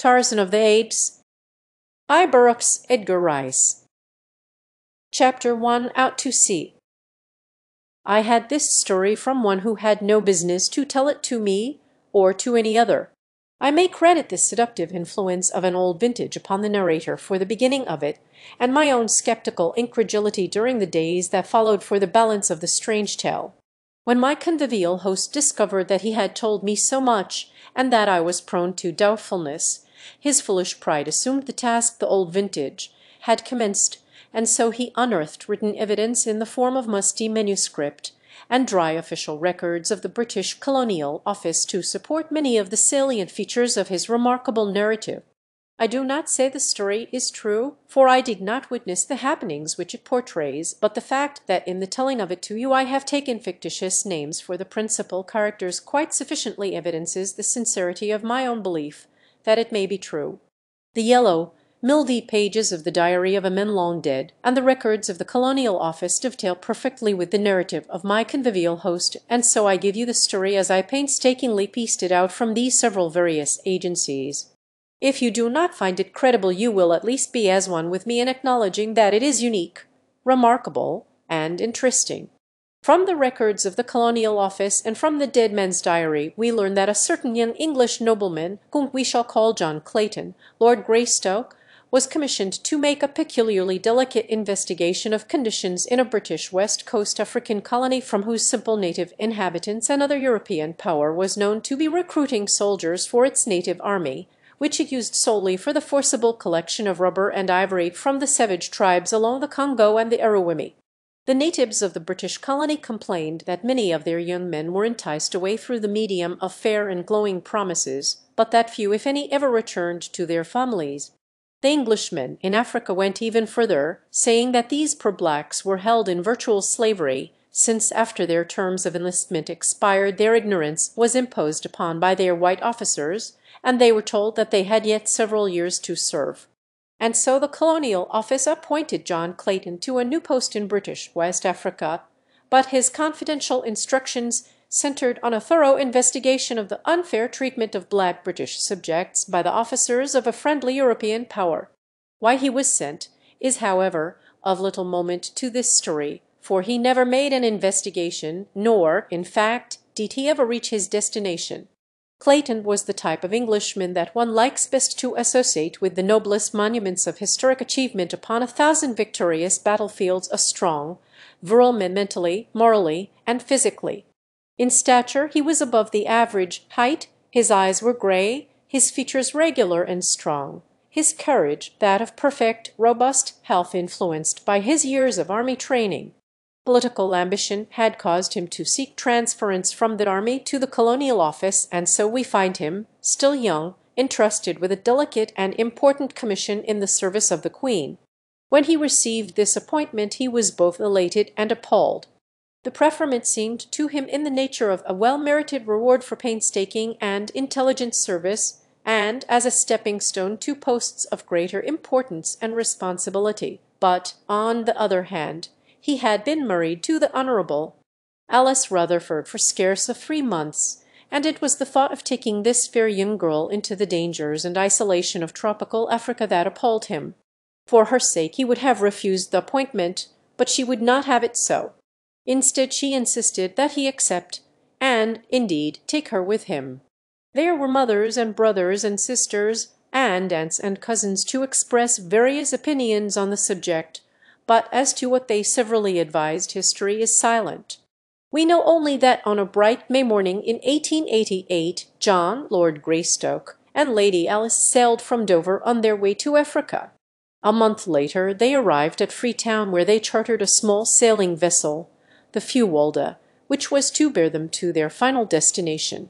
Tarzan of the Apes. I. Burroughs, Edgar Rice. Chapter 1. Out to Sea. I had this story from one who had no business to tell it to me or to any other. I may credit the seductive influence of an old vintage upon the narrator for the beginning of it, and my own sceptical incredulity during the days that followed for the balance of the strange tale. When my convivial host discovered that he had told me so much, and that I was prone to doubtfulness, his foolish pride assumed the task the old vintage had commenced, and so he unearthed written evidence in the form of musty manuscript and dry official records of the British Colonial Office to support many of the salient features of his remarkable narrative. I do not say the story is true, for I did not witness the happenings which it portrays, but the fact that in the telling of it to you I have taken fictitious names for the principal characters quite sufficiently evidences the sincerity of my own belief that it may be true. The yellow, mildy pages of the diary of a man long dead, and the records of the Colonial Office dovetail perfectly with the narrative of my convivial host, and so I give you the story as I painstakingly pieced it out from these several various agencies. If you do not find it credible, you will at least be as one with me in acknowledging that it is unique, remarkable, and interesting. From the records of the Colonial Office and from the dead man's diary we learn that a certain young English nobleman, whom we shall call John Clayton, Lord Greystoke, was commissioned to make a peculiarly delicate investigation of conditions in a British West Coast African colony from whose simple native inhabitants another European power was known to be recruiting soldiers for its native army, which it used solely for the forcible collection of rubber and ivory from the savage tribes along the Congo and the Aruwimi. The natives of the British colony complained that many of their young men were enticed away through the medium of fair and glowing promises, but that few, if any, ever returned to their families. The Englishmen in Africa went even further, saying that these poor blacks were held in virtual slavery, since after their terms of enlistment expired their ignorance was imposed upon by their white officers, and they were told that they had yet several years to serve. And so the Colonial Office appointed John Clayton to a new post in British West Africa, but his confidential instructions centered on a thorough investigation of the unfair treatment of black British subjects by the officers of a friendly European power. Why he was sent is, however, of little moment to this story, for he never made an investigation, nor, in fact, did he ever reach his destination. Clayton was the type of Englishman that one likes best to associate with the noblest monuments of historic achievement upon 1,000 victorious battlefields, a strong, virile man mentally, morally, and physically. In stature he was above the average height, his eyes were grey, his features regular and strong, his courage that of perfect, robust health influenced by his years of army training. Political ambition had caused him to seek transference from the army to the Colonial Office, and so we find him, still young, entrusted with a delicate and important commission in the service of the Queen. When he received this appointment he was both elated and appalled. The preferment seemed to him in the nature of a well-merited reward for painstaking and intelligent service, and as a stepping-stone to posts of greater importance and responsibility. But, on the other hand, he had been married to the Honourable Alice Rutherford for scarce 3 months, and it was the thought of taking this fair young girl into the dangers and isolation of tropical Africa that appalled him. For her sake he would have refused the appointment, but she would not have it so. Instead she insisted that he accept, and, indeed, take her with him. There were mothers and brothers and sisters, and aunts and cousins to express various opinions on the subject, but as to what they severally advised history is silent. We know only that on a bright May morning in 1888 John, Lord Greystoke, and Lady Alice sailed from Dover on their way to Africa. A month later they arrived at Freetown, where they chartered a small sailing vessel, the Fuwalda, which was to bear them to their final destination.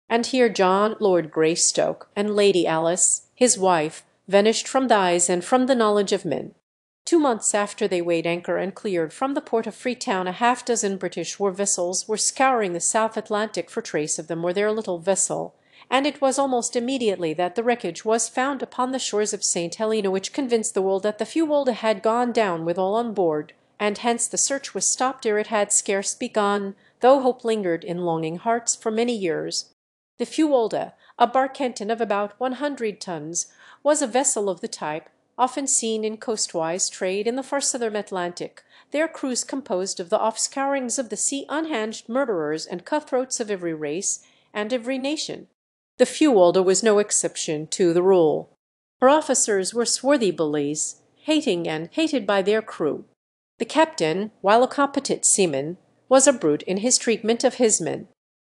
And here John, Lord Greystoke, and Lady Alice, his wife, vanished from the eyes and from the knowledge of men. 2 months after they weighed anchor and cleared from the port of Freetown, 6 British war vessels were scouring the South Atlantic for trace of them or their little vessel, and it was almost immediately that the wreckage was found upon the shores of St. Helena, which convinced the world that the Fuwalda had gone down with all on board, and hence the search was stopped ere it had scarce begun, though hope lingered in longing hearts for many years. The Fuolda, a barkenton of about 100 tons, was a vessel of the type often seen in coastwise trade in the far southern Atlantic, their crews composed of the offscourings of the sea unhinged murderers and cutthroats of every race and every nation. The Fuolda was no exception to the rule. Her officers were swarthy bullies, hating and hated by their crew. The captain, while a competent seaman, was a brute in his treatment of his men.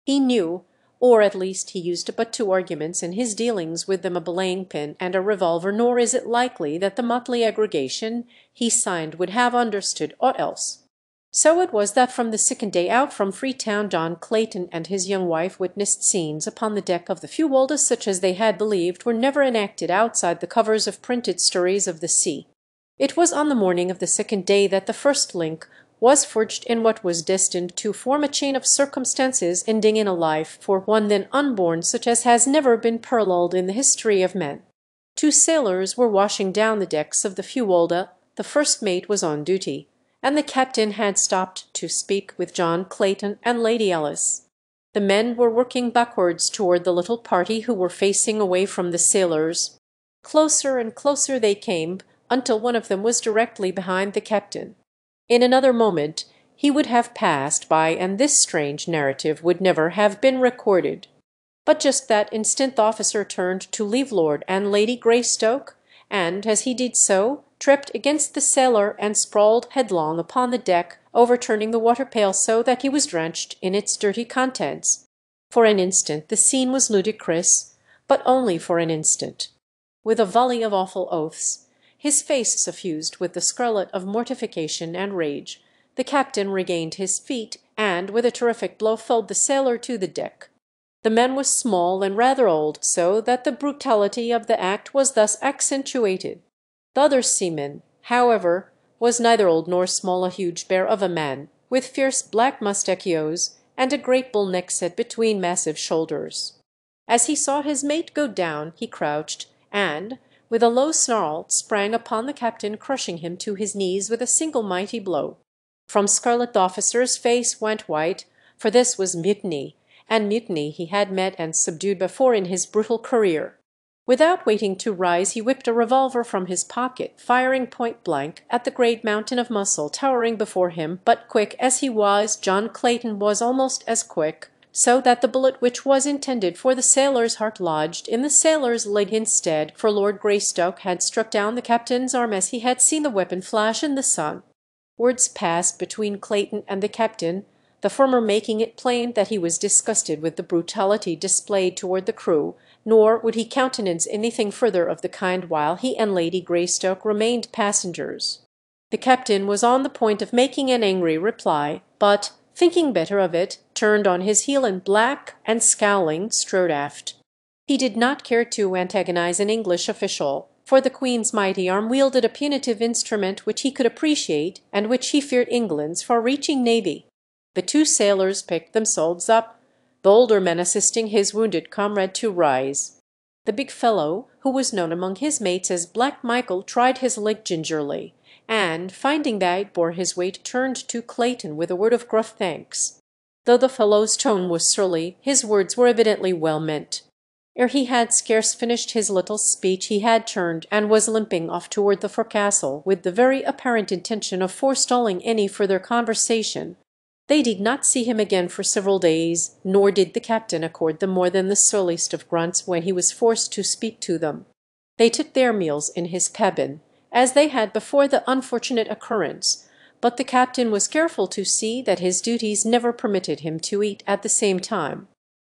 He knew, or at least he used but two arguments in his dealings with them, a belaying pin and a revolver, nor is it likely that the motley aggregation he signed would have understood aught else. So it was that from the second day out from Freetown John Clayton and his young wife witnessed scenes upon the deck of the Fuolda such as they had believed were never enacted outside the covers of printed stories of the sea. It was on the morning of the second day that the first link was forged in what was destined to form a chain of circumstances ending in a life for one then unborn such as has never been paralleled in the history of men. Two sailors were washing down the decks of the Fuolda, the first mate was on duty, and the captain had stopped to speak with John Clayton and Lady Alice. The men were working backwards toward the little party who were facing away from the sailors. Closer and closer they came, until one of them was directly behind the captain. In another moment he would have passed by, and this strange narrative would never have been recorded. But just that instant the officer turned to leave Lord and Lady Greystoke, and as he did so, tripped against the sailor and sprawled headlong upon the deck, overturning the water pail so that he was drenched in its dirty contents. For an instant the scene was ludicrous, but only for an instant. With a volley of awful oaths, his face suffused with the scarlet of mortification and rage, the captain regained his feet, and with a terrific blow felled the sailor to the deck. The man was small and rather old, so that the brutality of the act was thus accentuated. The other seaman, however, was neither old nor small, a huge bear of a man, with fierce black mustachios and a great bull neck set between massive shoulders. As he saw his mate go down, he crouched, and, with a low snarl, sprang upon the captain, crushing him to his knees with a single mighty blow. From Scarlet the officer's face went white, for this was mutiny, and mutiny he had met and subdued before in his brutal career. Without waiting to rise, he whipped a revolver from his pocket, firing point blank at the great mountain of muscle towering before him, but quick as he was, John Clayton was almost as quick, so that the bullet which was intended for the sailor's heart lodged in the sailor's leg instead, for Lord Greystoke had struck down the captain's arm as he had seen the weapon flash in the sun. Words passed between Clayton and the captain, the former making it plain that he was disgusted with the brutality displayed toward the crew, nor would he countenance anything further of the kind while he and Lady Greystoke remained passengers. The captain was on the point of making an angry reply, but, thinking better of it, turned on his heel and black and scowling strode aft. He did not care to antagonize an English official, for the Queen's mighty arm wielded a punitive instrument which he could appreciate and which he feared England's far-reaching navy. The two sailors picked themselves up, the older man assisting his wounded comrade to rise. The big fellow, who was known among his mates as Black Michael, tried his leg gingerly, and, finding that it bore his weight, turned to Clayton with a word of gruff thanks. Though the fellow's tone was surly, his words were evidently well meant. Ere he had scarce finished his little speech he had turned and was limping off toward the forecastle with the very apparent intention of forestalling any further conversation. They did not see him again for several days, nor did the captain accord them more than the surliest of grunts when he was forced to speak to them. They took their meals in his cabin, as they had before the unfortunate occurrence, but the captain was careful to see that his duties never permitted him to eat at the same time.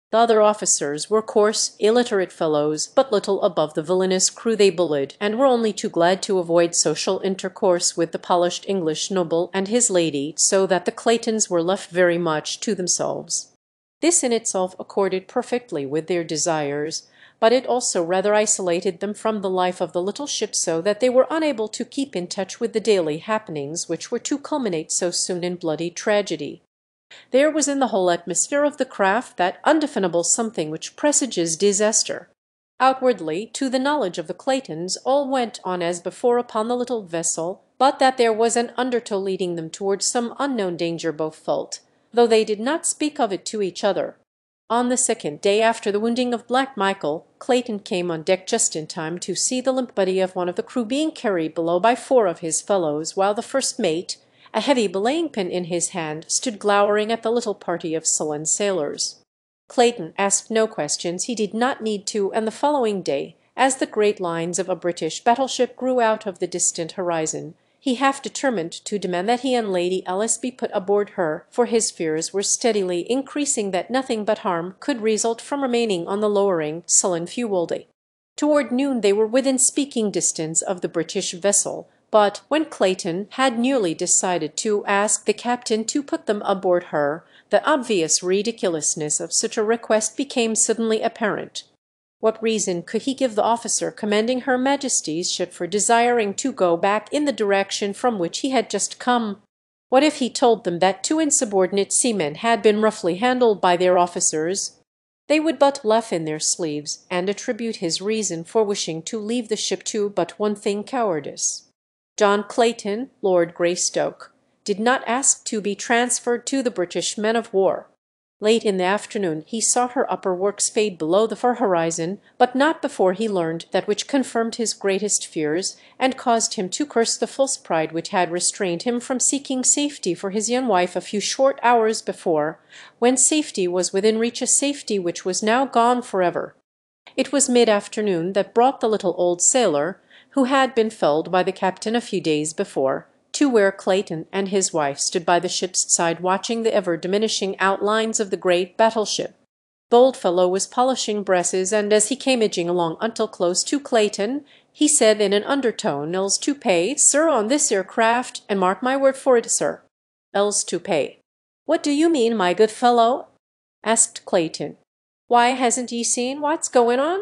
The other officers were coarse, illiterate fellows, but little above the villainous crew they bullied, and were only too glad to avoid social intercourse with the polished English noble and his lady, so that the Claytons were left very much to themselves. This in itself accorded perfectly with their desires, but it also rather isolated them from the life of the little ship so that they were unable to keep in touch with the daily happenings which were to culminate so soon in bloody tragedy. There was in the whole atmosphere of the craft that undefinable something which presages disaster. Outwardly, to the knowledge of the Claytons, all went on as before upon the little vessel, but that there was an undertow leading them towards some unknown danger both felt, though they did not speak of it to each other. On the second day after the wounding of Black Michael, Clayton came on deck just in time to see the limp body of one of the crew being carried below by 4 of his fellows, while the first mate, a heavy belaying pin in his hand, stood glowering at the little party of sullen sailors. Clayton asked no questions, he did not need to, and the following day, as the great lines of a British battleship grew out of the distant horizon, he half determined to demand that he and Lady Alice be put aboard her, for his fears were steadily increasing that nothing but harm could result from remaining on the lowering, sullen Fuwalde. Toward noon they were within speaking distance of the British vessel, but when Clayton had nearly decided to ask the captain to put them aboard her, the obvious ridiculousness of such a request became suddenly apparent. What reason could he give the officer commanding Her Majesty's ship for desiring to go back in the direction from which he had just come? What if he told them that 2 insubordinate seamen had been roughly handled by their officers? They would but laugh in their sleeves, and attribute his reason for wishing to leave the ship to but one thing: cowardice. John Clayton, Lord Greystoke, did not ask to be transferred to the British men of war. Late in the afternoon he saw her upper works fade below the horizon, but not before he learned that which confirmed his greatest fears, and caused him to curse the false pride which had restrained him from seeking safety for his young wife a few short hours before, when safety was within reach, a safety which was now gone forever. It was mid-afternoon that brought the little old sailor, who had been felled by the captain a few days before, to where Clayton and his wife stood by the ship's side watching the ever-diminishing outlines of the great battleship. The old fellow was polishing brasses, and as he came edging along until close to Clayton, he said in an undertone, "L's to pay, sir, on this 'ere craft, and mark my word for it, sir. L's to pay." "What do you mean, my good fellow?" asked Clayton. "Why, hasn't ye seen what's going on?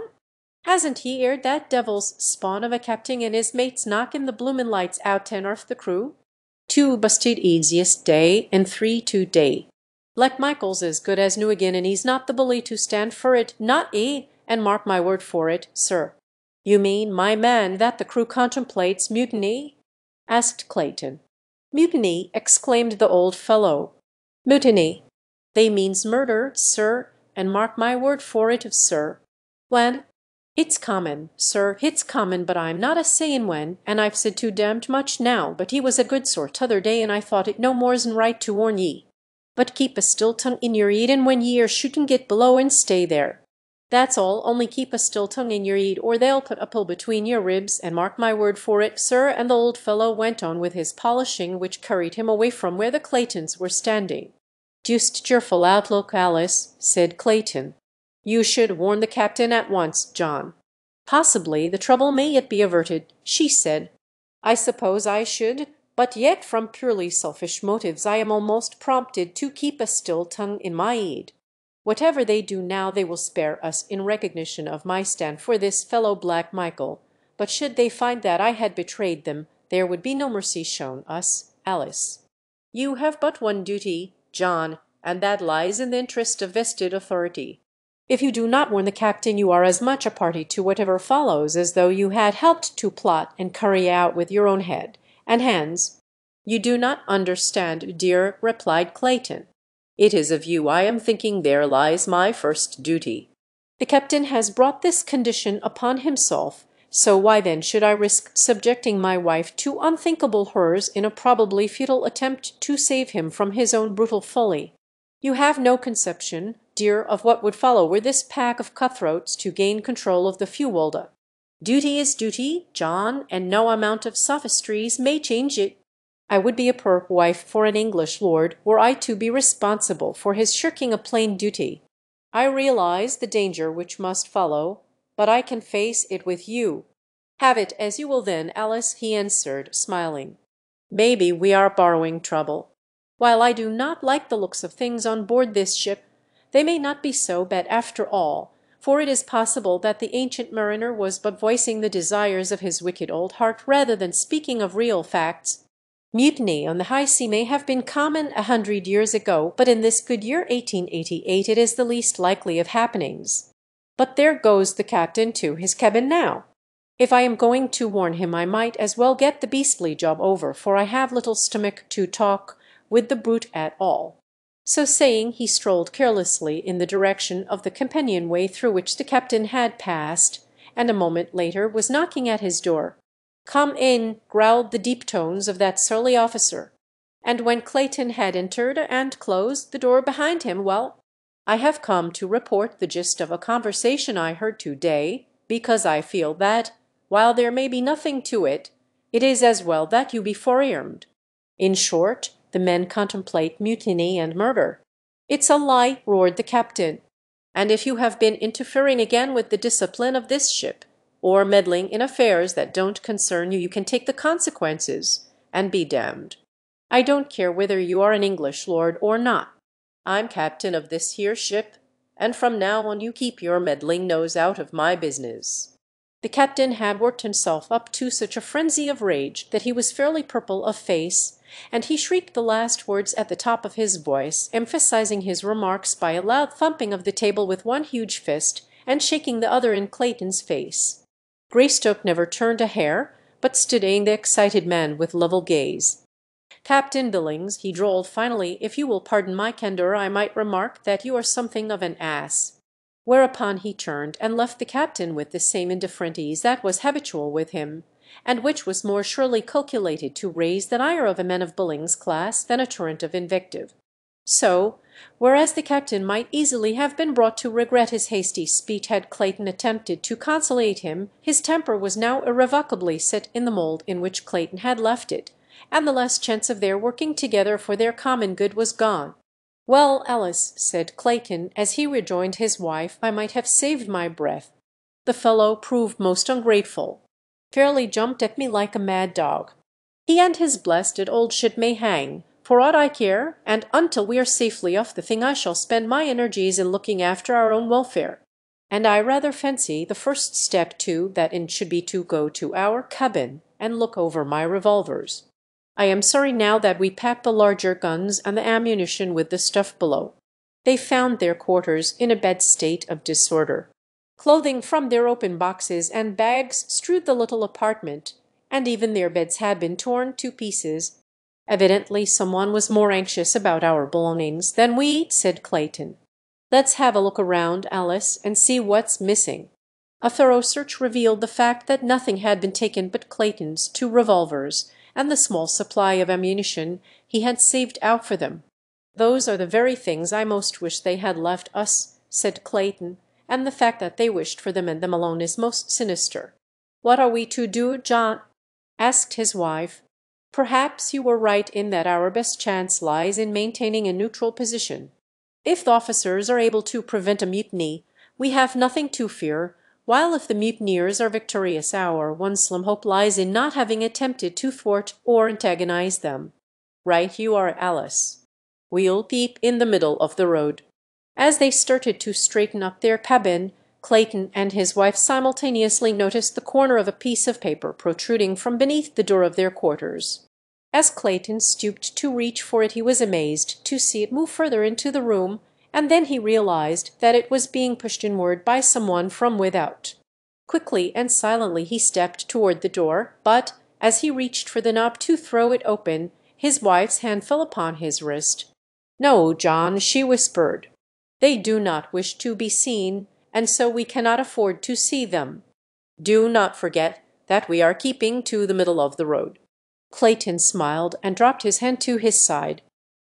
Hasn't ye heard that devil's spawn of a capting and his mates knocking the bloomin' lights out ten orf the crew? 2 busted easiest day, and 3 to day. Black Michael's as good as new again, and he's not the bully to stand for it, not he, and mark my word for it, sir." "You mean, my man, that the crew contemplates mutiny?" asked Clayton. "Mutiny!" exclaimed the old fellow. "Mutiny. They means murder, sir, and mark my word for it, sir. When? It's common, sir, it's common, but I'm not a saying when, and I've said too damned much now, but he was a good sort t'other day, and I thought it no more'n right to warn ye. But keep a still tongue in your eed, and when ye are shooting get below and stay there. That's all, only keep a still tongue in your eed, or they'll put a pull between your ribs, and mark my word for it, sir," and the old fellow went on with his polishing, which carried him away from where the Claytons were standing. "Deuced cheerful outlook, Alice," said Clayton. "You should warn the captain at once, John." "Possibly the trouble may yet be averted," she said. "I suppose I should, but yet from purely selfish motives I am almost prompted to keep a still tongue in my eed. Whatever they do now they will spare us in recognition of my stand for this fellow Black Michael, but should they find that I had betrayed them, there would be no mercy shown us, Alice. You have but one duty, John, and that lies in the interest of vested authority. If you do not warn the captain, you are as much a party to whatever follows as though you had helped to plot and carry out with your own head and hands." "You do not understand, dear," replied Clayton. "It is of you I am thinking. There lies my first duty. The captain has brought this condition upon himself, so why then should I risk subjecting my wife to unthinkable horrors in a probably futile attempt to save him from his own brutal folly? You have no conception, dear, of what would follow were this pack of cutthroats to gain control of the Fuwalda. Duty is duty, John, and no amount of sophistries may change it. I would be a poor wife for an English lord were I to be responsible for his shirking a plain duty. I realize the danger which must follow, but I can face it with you." "Have it as you will then, Alice," he answered, smiling. "Maybe we are borrowing trouble. While I do not like the looks of things on board this ship, they may not be so bad after all, for it is possible that the ancient mariner was but voicing the desires of his wicked old heart rather than speaking of real facts. Mutiny on the high sea may have been common 100 years ago, but in this good year 1888 it is the least likely of happenings. But there goes the captain to his cabin now. If I am going to warn him, I might as well get the beastly job over, for I have little stomach to talk with the brute at all." So saying, he strolled carelessly in the direction of the companionway through which the captain had passed, and a moment later was knocking at his door. "Come in," growled the deep tones of that surly officer. And when Clayton had entered and closed the door behind him, "Well, I have come to report the gist of a conversation I heard today, because I feel that, while there may be nothing to it, it is as well that you be forearmed. In short, the men contemplate mutiny and murder." "It's a lie," roared the captain. "And if you have been interfering again with the discipline of this ship, or meddling in affairs that don't concern you, you can take the consequences and be damned. I don't care whether you are an English lord or not. I'm captain of this here ship, and from now on you keep your meddling nose out of my business." The captain had worked himself up to such a frenzy of rage that he was fairly purple of face, and he shrieked the last words at the top of his voice, emphasizing his remarks by a loud thumping of the table with one huge fist and shaking the other in Clayton's face. Greystoke never turned a hair, but stood eyeing the excited man with level gaze. "Captain Billings," he drawled finally, "if you will pardon my candour, I might remark that you are something of an ass." Whereupon he turned and left the captain with the same indifferent ease that was habitual with him, and which was more surely calculated to raise the ire of a man of Billings' class than a torrent of invective. So, whereas the captain might easily have been brought to regret his hasty speech had Clayton attempted to conciliate him, his temper was now irrevocably set in the mould in which Clayton had left it, and the last chance of their working together for their common good was gone. "Well, Alice," said Clayton, as he rejoined his wife, "I might have saved my breath. The fellow proved most ungrateful. Fairly jumped at me like a mad dog. He and his blessed old ship may hang, for aught I care, and until we are safely off the thing I shall spend my energies in looking after our own welfare. And I rather fancy the first step to that in should be to go to our cabin and look over my revolvers. I am sorry now that we packed the larger guns and the ammunition with the stuff below." They found their quarters in a bad state of disorder. Clothing from their open boxes and bags strewed the little apartment, and even their beds had been torn to pieces. "Evidently someone was more anxious about our belongings than we," said Clayton. "Let's have a look around, Alice, and see what's missing." A thorough search revealed the fact that nothing had been taken but Clayton's 2 revolvers and the small supply of ammunition he had saved out for them. "Those are the very things I most wish they had left us," said Clayton, "and the fact that they wished for them and them alone is most sinister." "What are we to do, John?" asked his wife. "Perhaps you were right in that our best chance lies in maintaining a neutral position. If the officers are able to prevent a mutiny, we have nothing to fear, while if the mutineers are victorious, our one slim hope lies in not having attempted to thwart or antagonize them." "Right you are, Alice. We'll keep in the middle of the road." As they started to straighten up their cabin, Clayton and his wife simultaneously noticed the corner of a piece of paper protruding from beneath the door of their quarters. As Clayton stooped to reach for it, he was amazed to see it move further into the room, and then he realized that it was being pushed inward by someone from without. Quickly and silently he stepped toward the door, but as he reached for the knob to throw it open, his wife's hand fell upon his wrist. "No, John," she whispered. "They do not wish to be seen, and so we cannot afford to see them. Do not forget that we are keeping to the middle of the road." Clayton smiled and dropped his hand to his side.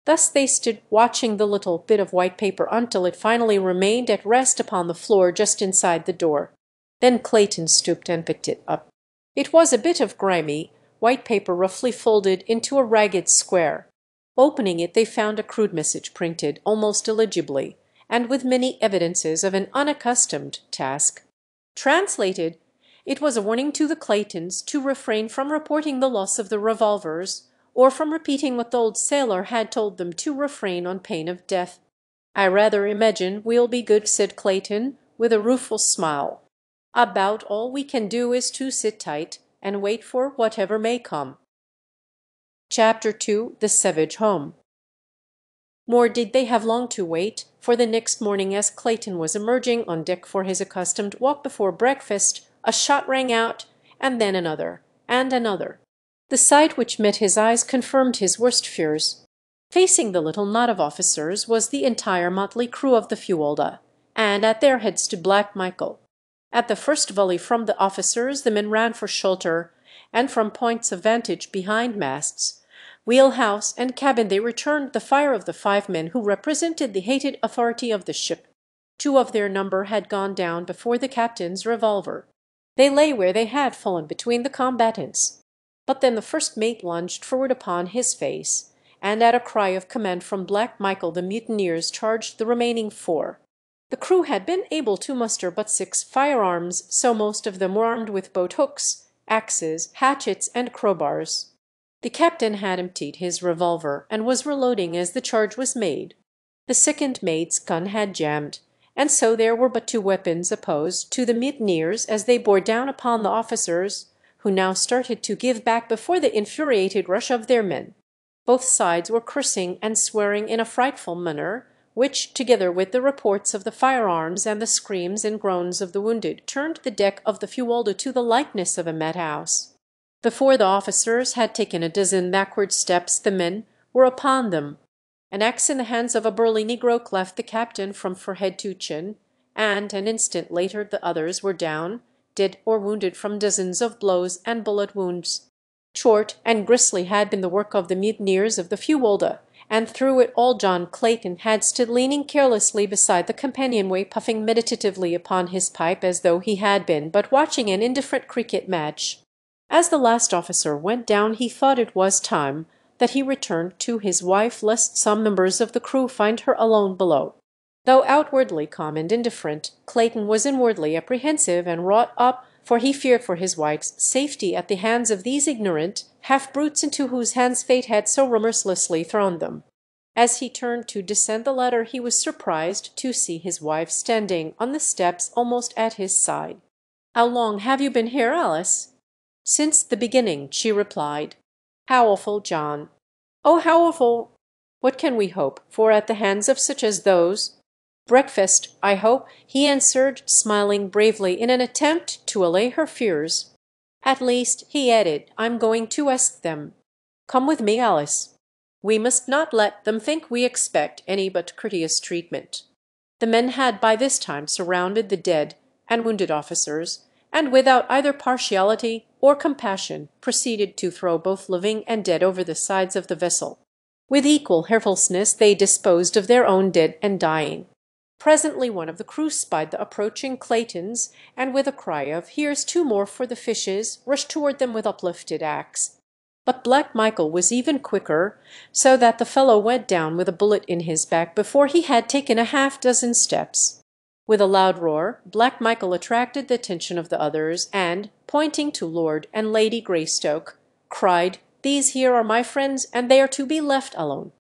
Thus they stood watching the little bit of white paper until it finally remained at rest upon the floor just inside the door. Then Clayton stooped and picked it up. It was a bit of grimy white paper roughly folded into a ragged square. Opening it, they found a crude message printed almost illegibly, and with many evidences of an unaccustomed task. Translated, it was a warning to the Claytons to refrain from reporting the loss of the revolvers, or from repeating what the old sailor had told them to refrain on pain of death. "I rather imagine we'll be good," said Clayton, with a rueful smile. "About all we can do is to sit tight and wait for whatever may come." Chapter 2: The Savage Home. Nor did they have long to wait, for the next morning as Clayton was emerging on deck for his accustomed walk before breakfast, a shot rang out, and then another, and another. The sight which met his eyes confirmed his worst fears. Facing the little knot of officers was the entire motley crew of the Fuolda, and at their head stood Black Michael. At the first volley from the officers the men ran for shelter, and from points of vantage behind masts, wheelhouse, and cabin they returned the fire of the 5 men who represented the hated authority of the ship. 2 of their number had gone down before the captain's revolver. They lay where they had fallen between the combatants. But then the first mate lunged forward upon his face, and at a cry of command from Black Michael the mutineers charged the remaining 4. The crew had been able to muster but 6 firearms, so most of them were armed with boat hooks, axes, hatchets, and crowbars. The captain had emptied his revolver, and was reloading as the charge was made. The second mate's gun had jammed, and so there were but 2 weapons opposed to the mutineers as they bore down upon the officers, who now started to give back before the infuriated rush of their men. Both sides were cursing and swearing in a frightful manner, which, together with the reports of the firearms and the screams and groans of the wounded, turned the deck of the Fuolda to the likeness of a madhouse. Before the officers had taken a dozen backward steps, the men were upon them. An axe in the hands of a burly negro cleft the captain from forehead to chin, and an instant later the others were down, dead or wounded from dozens of blows and bullet wounds. Short and grisly had been the work of the mutineers of the Fuolda, and through it all John Clayton had stood leaning carelessly beside the companionway, puffing meditatively upon his pipe as though he had been but watching an indifferent cricket match. As the last officer went down he thought it was time that he returned to his wife, lest some members of the crew find her alone below. Though outwardly calm and indifferent, Clayton was inwardly apprehensive and wrought up, for he feared for his wife's safety at the hands of these ignorant half-brutes into whose hands fate had so remorselessly thrown them. As he turned to descend the ladder he was surprised to see his wife standing on the steps almost at his side. "How long have you been here, Alice?" "Since the beginning," she replied. "How awful, John." "Oh, how awful! What can we hope for at the hands of such as those?" "Breakfast, I hope," he answered, smiling bravely in an attempt to allay her fears. "At least," he added, "I'm going to ask them. Come with me, Alice. We must not let them think we expect any but courteous treatment." The men had by this time surrounded the dead and wounded officers, and without either partiality or compassion proceeded to throw both living and dead over the sides of the vessel. With equal helplessness they disposed of their own dead and dying. Presently one of the crew spied the approaching Claytons, and with a cry of "Here's 2 more for the fishes," rushed toward them with uplifted axe. But Black Michael was even quicker, so that the fellow went down with a bullet in his back before he had taken a half-dozen steps. With a loud roar, Black Michael attracted the attention of the others, and, pointing to Lord and Lady Greystoke, cried, "These here are my friends, and they are to be left alone.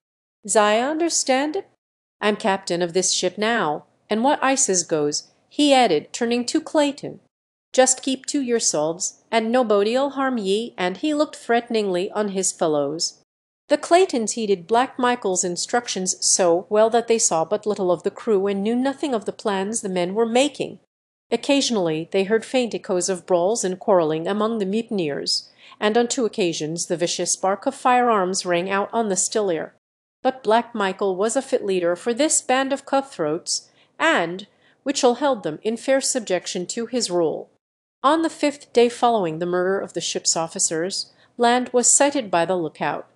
As I understand it, I'm captain of this ship now, and what I says goes," he added, turning to Clayton. "Just keep to yourselves, and nobody'll harm ye," and he looked threateningly on his fellows. The Claytons heeded Black Michael's instructions so well that they saw but little of the crew and knew nothing of the plans the men were making. Occasionally they heard faint echoes of brawls and quarrelling among the mutineers, and on 2 occasions the vicious bark of firearms rang out on the still air. But Black Michael was a fit leader for this band of cutthroats, and Winchell held them in fair subjection to his rule. On the 5th day following the murder of the ship's officers, land was sighted by the lookout.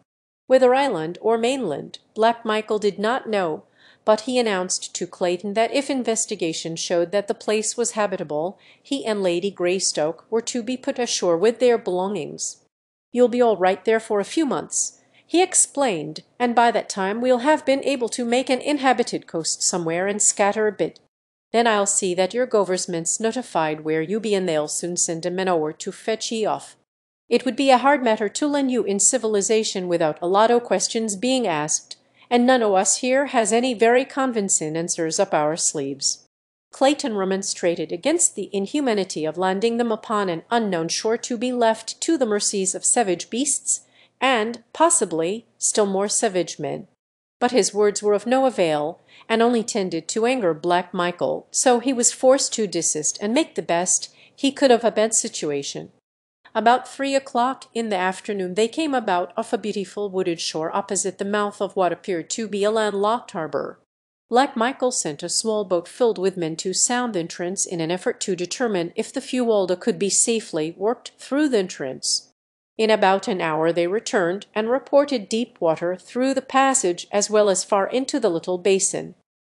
Whether island or mainland, Black Michael did not know, but he announced to Clayton that if investigation showed that the place was habitable, he and Lady Greystoke were to be put ashore with their belongings. "You'll be all right there for a few months," he explained, "and by that time we'll have been able to make an inhabited coast somewhere and scatter a bit. Then I'll see that your goversment's notified where you be, and they'll soon send a man over to fetch ye off. It would be a hard matter to land you in civilization without a lot o' questions being asked, and none o' us here has any very convincing answers up our sleeves." Clayton remonstrated against the inhumanity of landing them upon an unknown shore to be left to the mercies of savage beasts, and, possibly, still more savage men. But his words were of no avail, and only tended to anger Black Michael, so he was forced to desist and make the best he could of a bad situation. About 3 o'clock in the afternoon they came about off a beautiful wooded shore opposite the mouth of what appeared to be a landlocked harbour. Black Michael sent a small boat filled with men to sound the entrance in an effort to determine if the Fuolda could be safely worked through the entrance. In about an hour they returned and reported deep water through the passage as well as far into the little basin.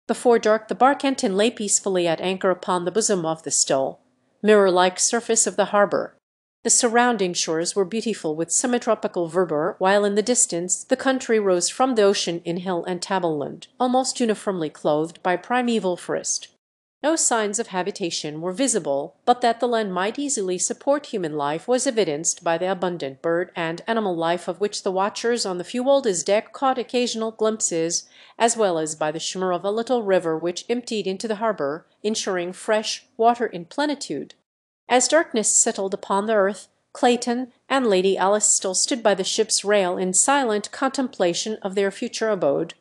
Before dark the barkentine lay peacefully at anchor upon the bosom of the still, mirror-like surface of the harbour. The surrounding shores were beautiful with semi-tropical verdure, while in the distance the country rose from the ocean in hill and tableland, almost uniformly clothed by primeval forest. No signs of habitation were visible, but that the land might easily support human life was evidenced by the abundant bird and animal life of which the watchers on the Fuolda's deck caught occasional glimpses, as well as by the shimmer of a little river which emptied into the harbour, ensuring fresh water in plenitude. As darkness settled upon the earth, Clayton and Lady Alice still stood by the ship's rail in silent contemplation of their future abode.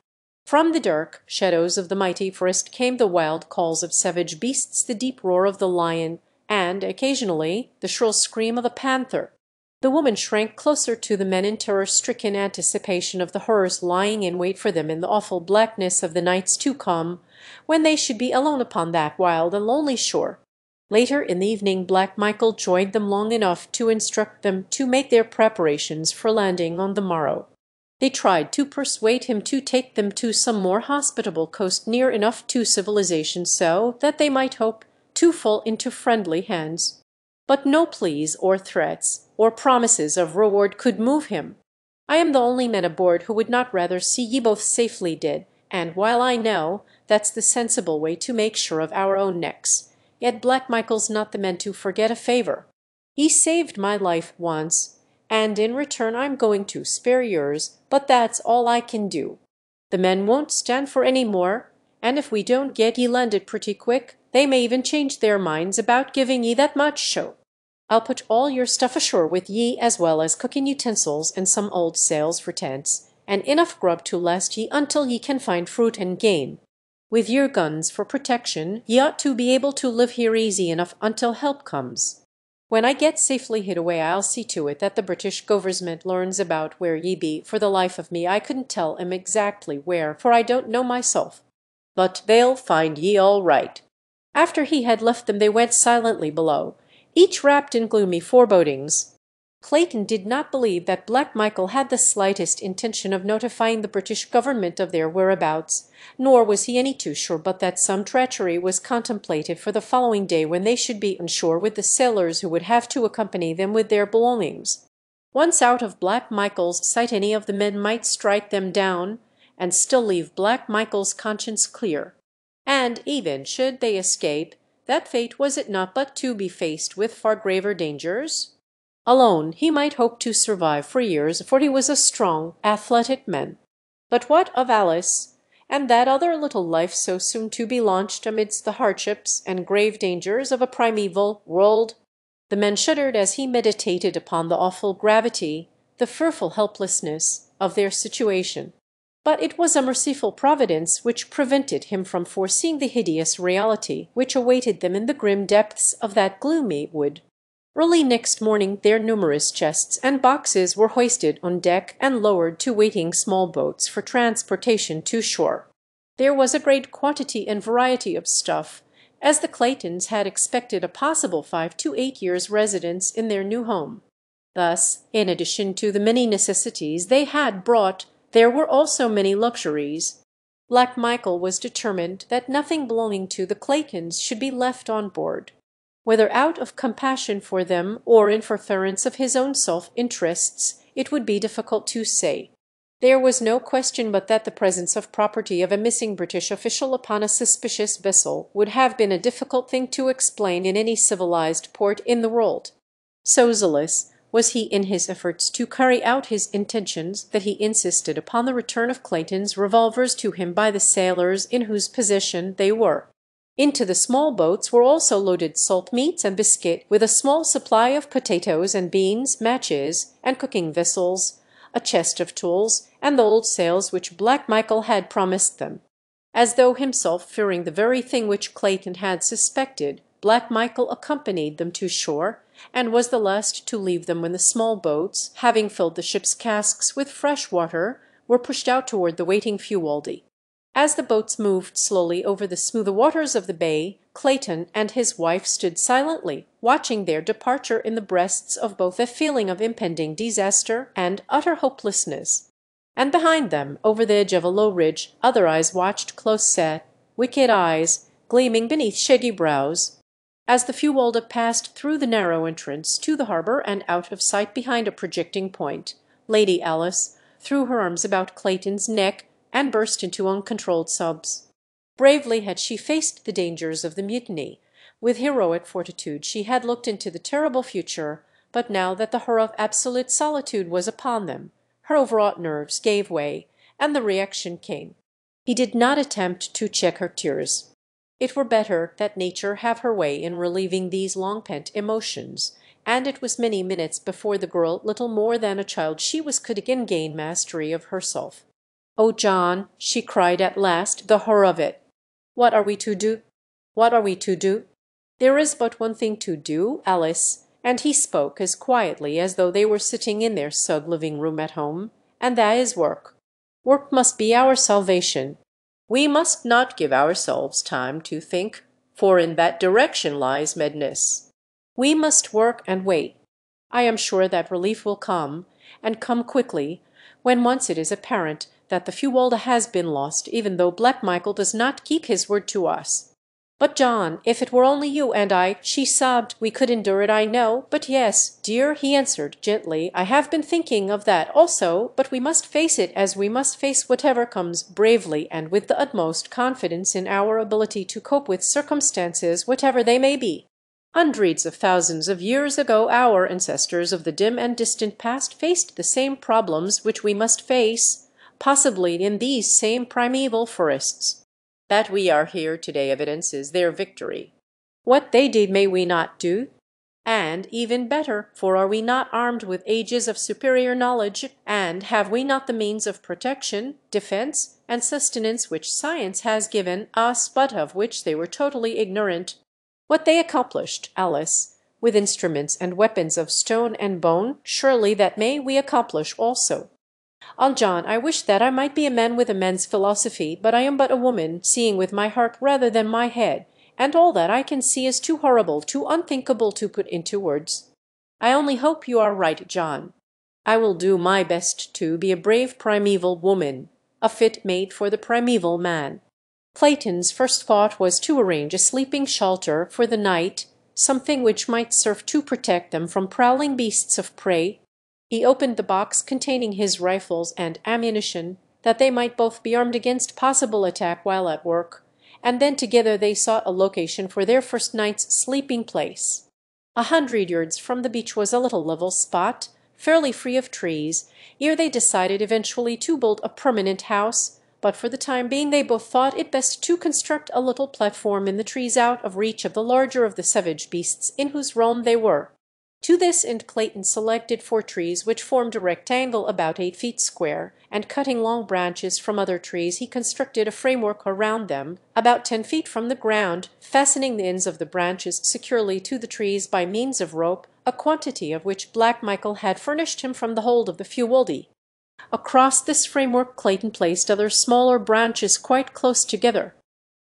From the dark shadows of the mighty forest came the wild calls of savage beasts, the deep roar of the lion, and, occasionally, the shrill scream of a panther. The woman shrank closer to the men in terror-stricken anticipation of the horrors lying in wait for them in the awful blackness of the nights to come, when they should be alone upon that wild and lonely shore. Later in the evening Black Michael joined them long enough to instruct them to make their preparations for landing on the morrow. They tried to persuade him to take them to some more hospitable coast near enough to civilization so that they might hope to fall into friendly hands. But no pleas or threats or promises of reward could move him. "I am the only man aboard who would not rather see ye both safely dead, and while I know that's the sensible way to make sure of our own necks, yet Black Michael's not the man to forget a favour. He saved my life once, and in return I'm going to spare yours, but that's all I can do. The men won't stand for any more, and if we don't get ye landed pretty quick, they may even change their minds about giving ye that much show. I'll put all your stuff ashore with ye as well as cooking utensils and some old sails for tents, and enough grub to last ye until ye can find fruit and game. With your guns for protection, ye ought to be able to live here easy enough until help comes. When I get safely hid away I'll see to it that the British Government learns about where ye be. For the life of me I couldn't tell 'em exactly where, for I don't know myself. But they'll find ye all right." After he had left them they went silently below, each wrapped in gloomy forebodings. Clayton did not believe that Black Michael had the slightest intention of notifying the British Government of their whereabouts, nor was he any too sure but that some treachery was contemplated for the following day when they should be on shore with the sailors who would have to accompany them with their belongings. Once out of Black Michael's sight any of the men might strike them down, and still leave Black Michael's conscience clear. And even should they escape, that fate was it not but to be faced with far graver dangers? Alone he might hope to survive for years, for he was a strong, athletic man. But what of Alice, and that other little life so soon to be launched amidst the hardships and grave dangers of a primeval world? The man shuddered as he meditated upon the awful gravity, the fearful helplessness of their situation. But it was a merciful providence which prevented him from foreseeing the hideous reality which awaited them in the grim depths of that gloomy wood. Early next morning their numerous chests and boxes were hoisted on deck and lowered to waiting small boats for transportation to shore. There was a great quantity and variety of stuff, as the Claytons had expected a possible 5 to 8 years' residence in their new home. Thus, in addition to the many necessities they had brought, there were also many luxuries. Black Michael was determined that nothing belonging to the Claytons should be left on board. Whether out of compassion for them or in furtherance of his own self-interests, it would be difficult to say. There was no question but that the presence of property of a missing British official upon a suspicious vessel would have been a difficult thing to explain in any civilized port in the world. So zealous was he in his efforts to carry out his intentions that he insisted upon the return of Clayton's revolvers to him by the sailors in whose possession they were. Into the small boats were also loaded salt meats and biscuit, with a small supply of potatoes and beans, matches, and cooking vessels, a chest of tools, and the old sails which Black Michael had promised them. As though himself fearing the very thing which Clayton had suspected, Black Michael accompanied them to shore, and was the last to leave them when the small boats, having filled the ship's casks with fresh water, were pushed out toward the waiting Fuwaldy. As the boats moved slowly over the smoother waters of the bay, Clayton and his wife stood silently, watching their departure in the breasts of both a feeling of impending disaster and utter hopelessness. And behind them, over the edge of a low ridge, other eyes watched, close-set, wicked eyes, gleaming beneath shaggy brows. As the Fuwalda passed through the narrow entrance to the harbour and out of sight behind a projecting point, Lady Alice threw her arms about Clayton's neck and burst into uncontrolled sobs. Bravely had she faced the dangers of the mutiny. With heroic fortitude she had looked into the terrible future, but now that the horror of absolute solitude was upon them, her overwrought nerves gave way, and the reaction came. He did not attempt to check her tears. It were better that nature have her way in relieving these long-pent emotions, and it was many minutes before the girl, little more than a child she was, could again gain mastery of herself. "Oh, John," she cried at last, "the horror of it! What are we to do? What are we to do?" "There is but one thing to do, Alice," and he spoke as quietly as though they were sitting in their snug living-room at home, "and that is work. Work must be our salvation. We must not give ourselves time to think, for in that direction lies madness. We must work and wait. I am sure that relief will come, and come quickly, when once it is apparent that the Fuwalda has been lost, even though Black Michael does not keep his word to us. But, John, if it were only you and I," she sobbed, "we could endure it, I know." "But yes, dear," he answered gently, "I have been thinking of that also, but we must face it as we must face whatever comes, bravely and with the utmost confidence in our ability to cope with circumstances, whatever they may be. Hundreds of thousands of years ago our ancestors of the dim and distant past faced the same problems which we must face, possibly in these same primeval forests. That we are here today evidences their victory. What they did may we not do? And even better, for are we not armed with ages of superior knowledge, and have we not the means of protection, defense, and sustenance which science has given us, but of which they were totally ignorant? What they accomplished, Alice, with instruments and weapons of stone and bone, surely that may we accomplish also. Ah, John, I wish that I might be a man with a man's philosophy, but I am but a woman, seeing with my heart rather than my head, and all that I can see is too horrible, too unthinkable to put into words. I only hope you are right, John. I will do my best to be a brave primeval woman, a fit mate for the primeval man." Clayton's first thought was to arrange a sleeping shelter for the night, something which might serve to protect them from prowling beasts of prey. He opened the box containing his rifles and ammunition, that they might both be armed against possible attack while at work, and then together they sought a location for their first night's sleeping place. 100 yards from the beach was a little level spot, fairly free of trees, ere they decided eventually to build a permanent house, but for the time being they both thought it best to construct a little platform in the trees out of reach of the larger of the savage beasts in whose realm they were. To this end Clayton selected 4 trees which formed a rectangle about 8 feet square, and cutting long branches from other trees he constructed a framework around them, about 10 feet from the ground, fastening the ends of the branches securely to the trees by means of rope, a quantity of which Black Michael had furnished him from the hold of the Fuwaldy. Across this framework Clayton placed other smaller branches quite close together.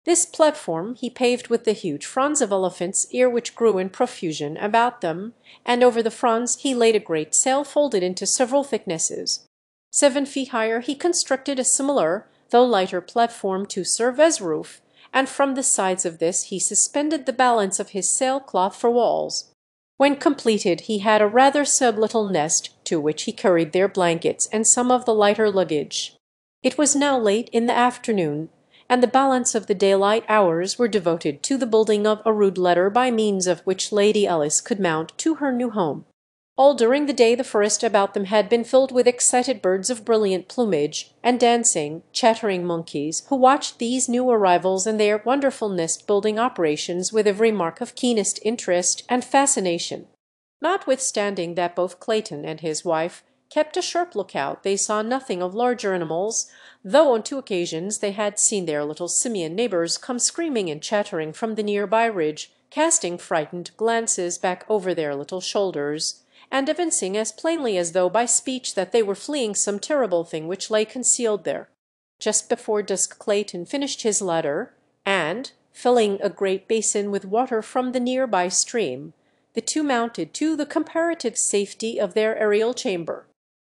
This platform he paved with the huge fronds of elephant's ear which grew in profusion about them, and over the fronds he laid a great sail folded into several thicknesses. 7 feet higher he constructed a similar, though lighter, platform to serve as roof, and from the sides of this he suspended the balance of his sailcloth for walls. When completed he had a rather snug little nest, to which he carried their blankets and some of the lighter luggage. It was now late in the afternoon, and the balance of the daylight hours were devoted to the building of a rude ladder by means of which Lady Alice could mount to her new home. All during the day the forest about them had been filled with excited birds of brilliant plumage, and dancing, chattering monkeys, who watched these new arrivals and their wonderful nest-building operations with every mark of keenest interest and fascination. Notwithstanding that both Clayton and his wife kept a sharp lookout, they saw nothing of larger animals, though on 2 occasions they had seen their little simian neighbours come screaming and chattering from the near-by ridge casting frightened glances back over their little shoulders, and evincing as plainly as though by speech that they were fleeing some terrible thing which lay concealed there. Just before dusk Clayton finished his letter, and, filling a great basin with water from the near-by stream, the two mounted to the comparative safety of their aerial chamber.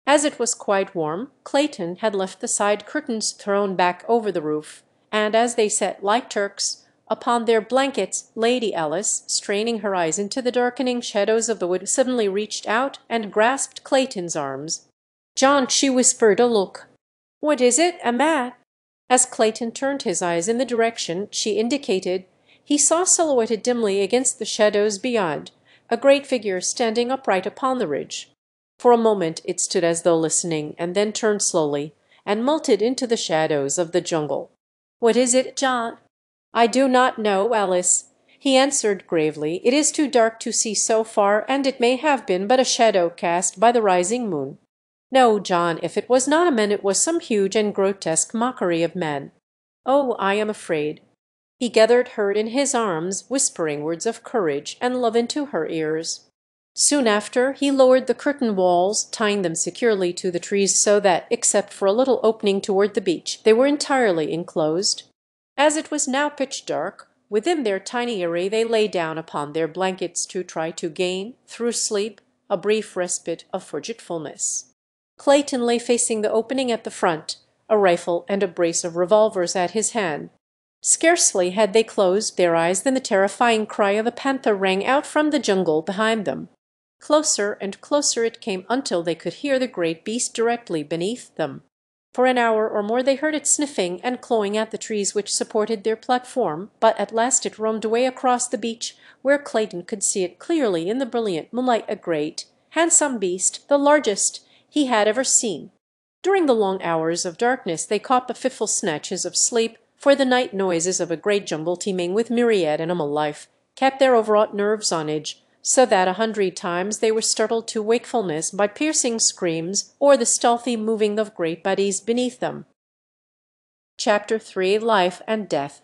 As it was quite warm, Clayton had left the side curtains thrown back over the roof, and as they sat like Turks upon their blankets, Lady Alice, straining her eyes into the darkening shadows of the wood, suddenly reached out and grasped Clayton's arms. "John," she whispered, "a look." "What is it, a man?" As Clayton turned his eyes in the direction she indicated, he saw silhouetted dimly against the shadows beyond a great figure standing upright upon the ridge. For a moment it stood as though listening, and then turned slowly and melted into the shadows of the jungle. "What is it, John?" "I do not know, Alice," he answered gravely. "It is too dark to see so far, and it may have been but a shadow cast by the rising moon. No, John, if it was not a man, it was some huge and grotesque mockery of man. Oh, I am afraid." He gathered her in his arms, whispering words of courage and love into her ears. Soon after he lowered the curtain walls, tying them securely to the trees so that, except for a little opening toward the beach, they were entirely enclosed. As it was now pitch dark, within their tiny eyrie they lay down upon their blankets to try to gain, through sleep, a brief respite of forgetfulness. Clayton lay facing the opening at the front, a rifle and a brace of revolvers at his hand. Scarcely had they closed their eyes than the terrifying cry of a panther rang out from the jungle behind them. Closer and closer it came until they could hear the great beast directly beneath them. For an hour or more they heard it sniffing and clawing at the trees which supported their platform, but at last it roamed away across the beach, where Clayton could see it clearly in the brilliant moonlight, a great, handsome beast, the largest he had ever seen. During the long hours of darkness they caught but fitful snatches of sleep, for the night noises of a great jungle teeming with myriad animal life kept their overwrought nerves on edge, so that 100 times they were startled to wakefulness by piercing screams or the stealthy moving of great bodies beneath them. Chapter 3: Life and Death.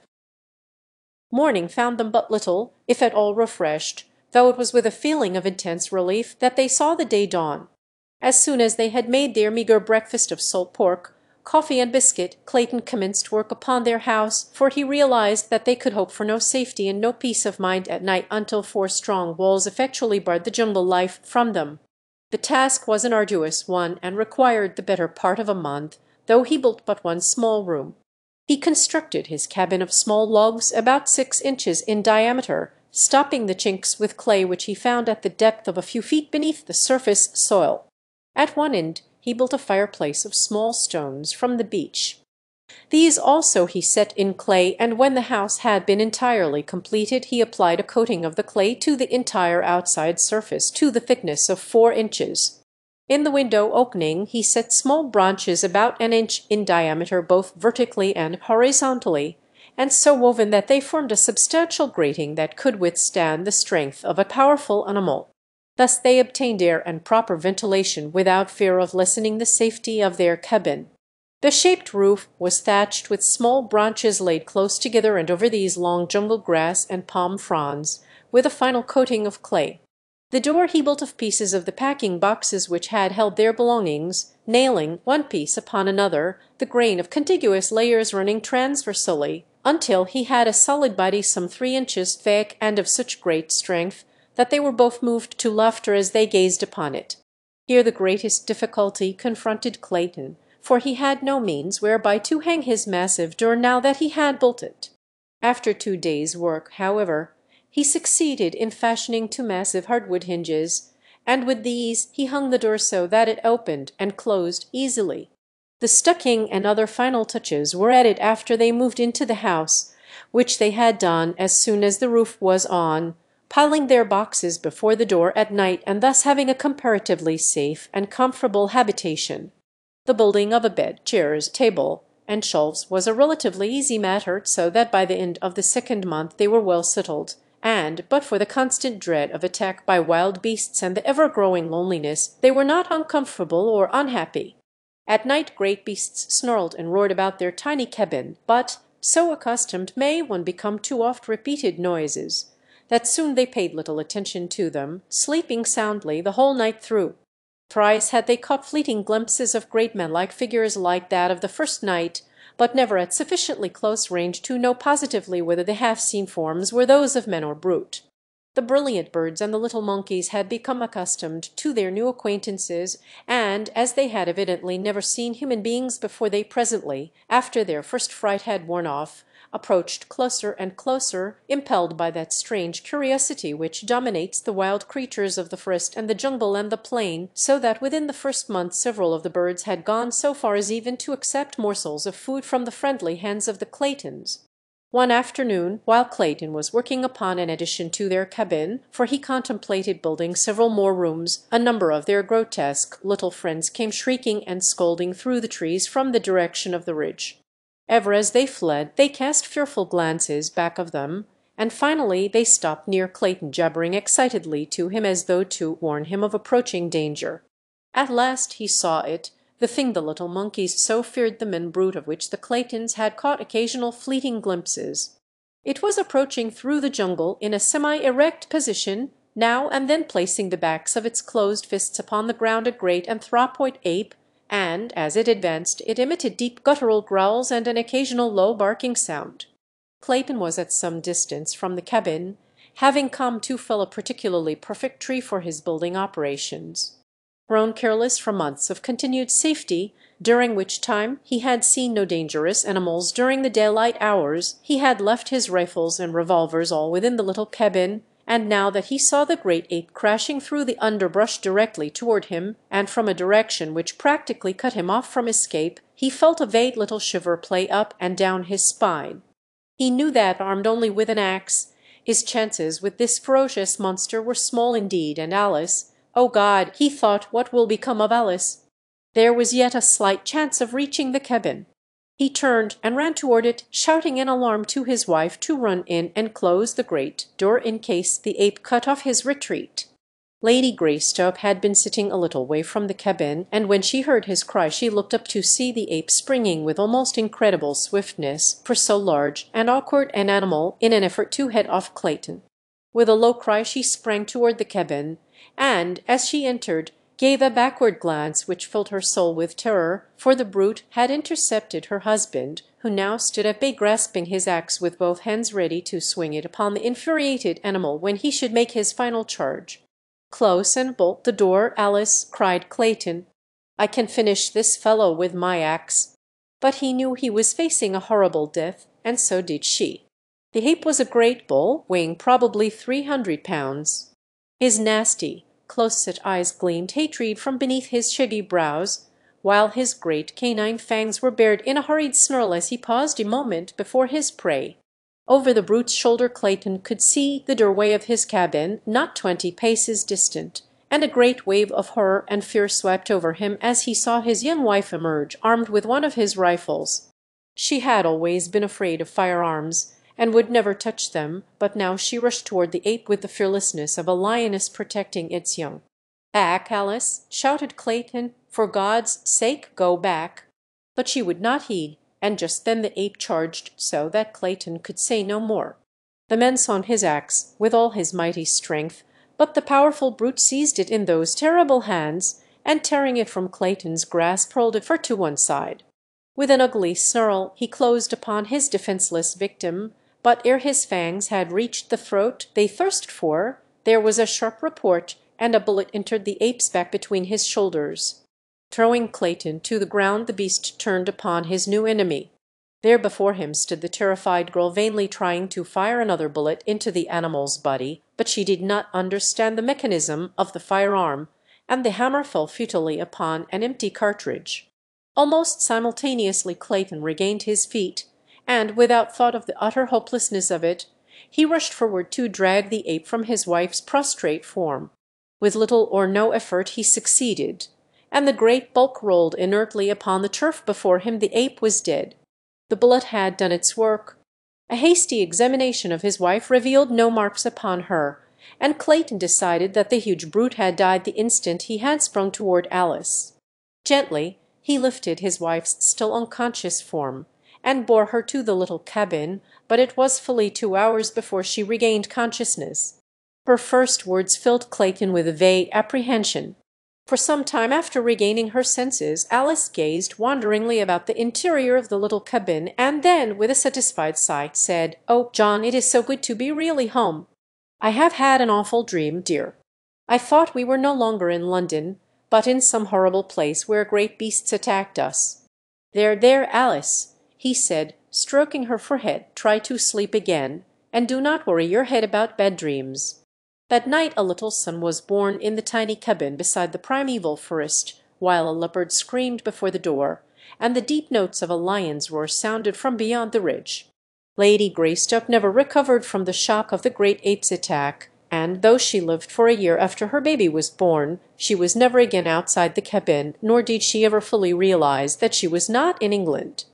Morning found them but little, if at all, refreshed, though it was with a feeling of intense relief that they saw the day dawn. As soon as they had made their meagre breakfast of salt pork, coffee and biscuit, Clayton commenced work upon their house, for he realized that they could hope for no safety and no peace of mind at night until 4 strong walls effectually barred the jungle life from them. The task was an arduous one and required the better part of a month, though he built but one small room. He constructed his cabin of small logs about 6 inches in diameter, stopping the chinks with clay which he found at the depth of a few feet beneath the surface soil. At one end he built a fireplace of small stones from the beach. These also he set in clay, and when the house had been entirely completed he applied a coating of the clay to the entire outside surface to the thickness of 4 inches. In the window opening he set small branches about an inch in diameter both vertically and horizontally, and so woven that they formed a substantial grating that could withstand the strength of a powerful animal. Thus they obtained air and proper ventilation without fear of lessening the safety of their cabin. The shaped roof was thatched with small branches laid close together, and over these long jungle grass and palm fronds, with a final coating of clay. The door he built of pieces of the packing boxes which had held their belongings, nailing one piece upon another, the grain of contiguous layers running transversely, until he had a solid body some 3 inches thick and of such great strength that they were both moved to laughter as they gazed upon it. Here the greatest difficulty confronted Clayton, for he had no means whereby to hang his massive door now that he had built it. After 2 days' work, however, he succeeded in fashioning 2 massive hardwood hinges, and with these he hung the door so that it opened and closed easily. The stucking and other final touches were added after they moved into the house, which they had done as soon as the roof was on, piling their boxes before the door at night, and thus having a comparatively safe and comfortable habitation. The building of a bed, chairs, table, and shelves was a relatively easy matter, so that by the end of the 2nd month they were well settled, and, but for the constant dread of attack by wild beasts and the ever-growing loneliness, they were not uncomfortable or unhappy. At night great beasts snarled and roared about their tiny cabin, but, so accustomed may one become to oft-repeated noises, that soon they paid little attention to them, sleeping soundly the whole night through. Thrice had they caught fleeting glimpses of great men-like figures like that of the first night, but never at sufficiently close range to know positively whether the half-seen forms were those of man or brute. The brilliant birds and the little monkeys had become accustomed to their new acquaintances, and as they had evidently never seen human beings before, they presently, after their first fright had worn off, approached closer and closer, impelled by that strange curiosity which dominates the wild creatures of the forest and the jungle and the plain, so that within the first month several of the birds had gone so far as even to accept morsels of food from the friendly hands of the Claytons. One afternoon, while Clayton was working upon an addition to their cabin, for he contemplated building several more rooms, a number of their grotesque little friends came shrieking and scolding through the trees from the direction of the ridge. Ever as they fled, they cast fearful glances back of them, and finally they stopped near Clayton, jabbering excitedly to him as though to warn him of approaching danger. At last he saw it, the thing the little monkeys so feared, the men-brute of which the Claytons had caught occasional fleeting glimpses. It was approaching through the jungle in a semi-erect position, now and then placing the backs of its closed fists upon the ground, a great anthropoid ape, and as it advanced it emitted deep guttural growls and an occasional low barking sound. Clayton was at some distance from the cabin, having come to fell a particularly perfect tree for his building operations. Grown careless for months of continued safety, during which time he had seen no dangerous animals during the daylight hours, he had left his rifles and revolvers all within the little cabin, and now that he saw the great ape crashing through the underbrush directly toward him, and from a direction which practically cut him off from escape, he felt a vague little shiver play up and down his spine. He knew that, armed only with an axe, his chances with this ferocious monster were small indeed, and Alice— "Oh God," he thought, "what will become of Alice?" There was yet a slight chance of reaching the cabin. He turned and ran toward it, shouting in alarm to his wife to run in and close the great door in case the ape cut off his retreat. Lady Greystoke had been sitting a little way from the cabin, and when she heard his cry she looked up to see the ape springing with almost incredible swiftness for so large and awkward an animal in an effort to head off Clayton. With a low cry she sprang toward the cabin, and, as she entered, gave a backward glance which filled her soul with terror, for the brute had intercepted her husband, who now stood at bay grasping his axe with both hands ready to swing it upon the infuriated animal when he should make his final charge. "Close and bolt the door, Alice," cried Clayton. "I can finish this fellow with my axe." But he knew he was facing a horrible death, and so did she. The ape was a great bull, weighing probably 300 pounds. His nasty, close-set eyes gleamed hatred from beneath his shaggy brows, while his great canine fangs were bared in a hurried snarl as he paused a moment before his prey. Over the brute's shoulder Clayton could see the doorway of his cabin, not 20 paces distant, and a great wave of horror and fear swept over him as he saw his young wife emerge, armed with one of his rifles. She had always been afraid of firearms, and would never touch them, but now she rushed toward the ape with the fearlessness of a lioness protecting its young. "Back, Alice!" shouted Clayton. "For God's sake, go back!" But she would not heed, and just then the ape charged so that Clayton could say no more. The man saw his axe with all his mighty strength, but the powerful brute seized it in those terrible hands, and tearing it from Clayton's grasp hurled it far to one side. With an ugly snarl he closed upon his defenseless victim, but ere his fangs had reached the throat they thirsted for, there was a sharp report, and a bullet entered the ape's back between his shoulders. Throwing Clayton to the ground, the beast turned upon his new enemy. There before him stood the terrified girl, vainly trying to fire another bullet into the animal's body, but she did not understand the mechanism of the firearm, and the hammer fell futilely upon an empty cartridge. Almost simultaneously Clayton regained his feet, and, without thought of the utter hopelessness of it, he rushed forward to drag the ape from his wife's prostrate form. With little or no effort he succeeded, and the great bulk rolled inertly upon the turf before him. The ape was dead. The bullet had done its work. A hasty examination of his wife revealed no marks upon her, and Clayton decided that the huge brute had died the instant he had sprung toward Alice. Gently he lifted his wife's still unconscious form, and bore her to the little cabin, but it was fully 2 hours before she regained consciousness. Her first words filled Clayton with a vague apprehension. For some time after regaining her senses, Alice gazed wonderingly about the interior of the little cabin, and then, with a satisfied sigh, said, "Oh, John, it is so good to be really home. I have had an awful dream, dear. I thought we were no longer in London, but in some horrible place where great beasts attacked us." "There, there, Alice," he said, stroking her forehead, "try to sleep again, and do not worry your head about bad dreams." That night a little son was born in the tiny cabin beside the primeval forest, while a leopard screamed before the door, and the deep notes of a lion's roar sounded from beyond the ridge. Lady Greystoke never recovered from the shock of the great ape's attack, and though she lived for a year after her baby was born, she was never again outside the cabin, nor did she ever fully realize that she was not in England.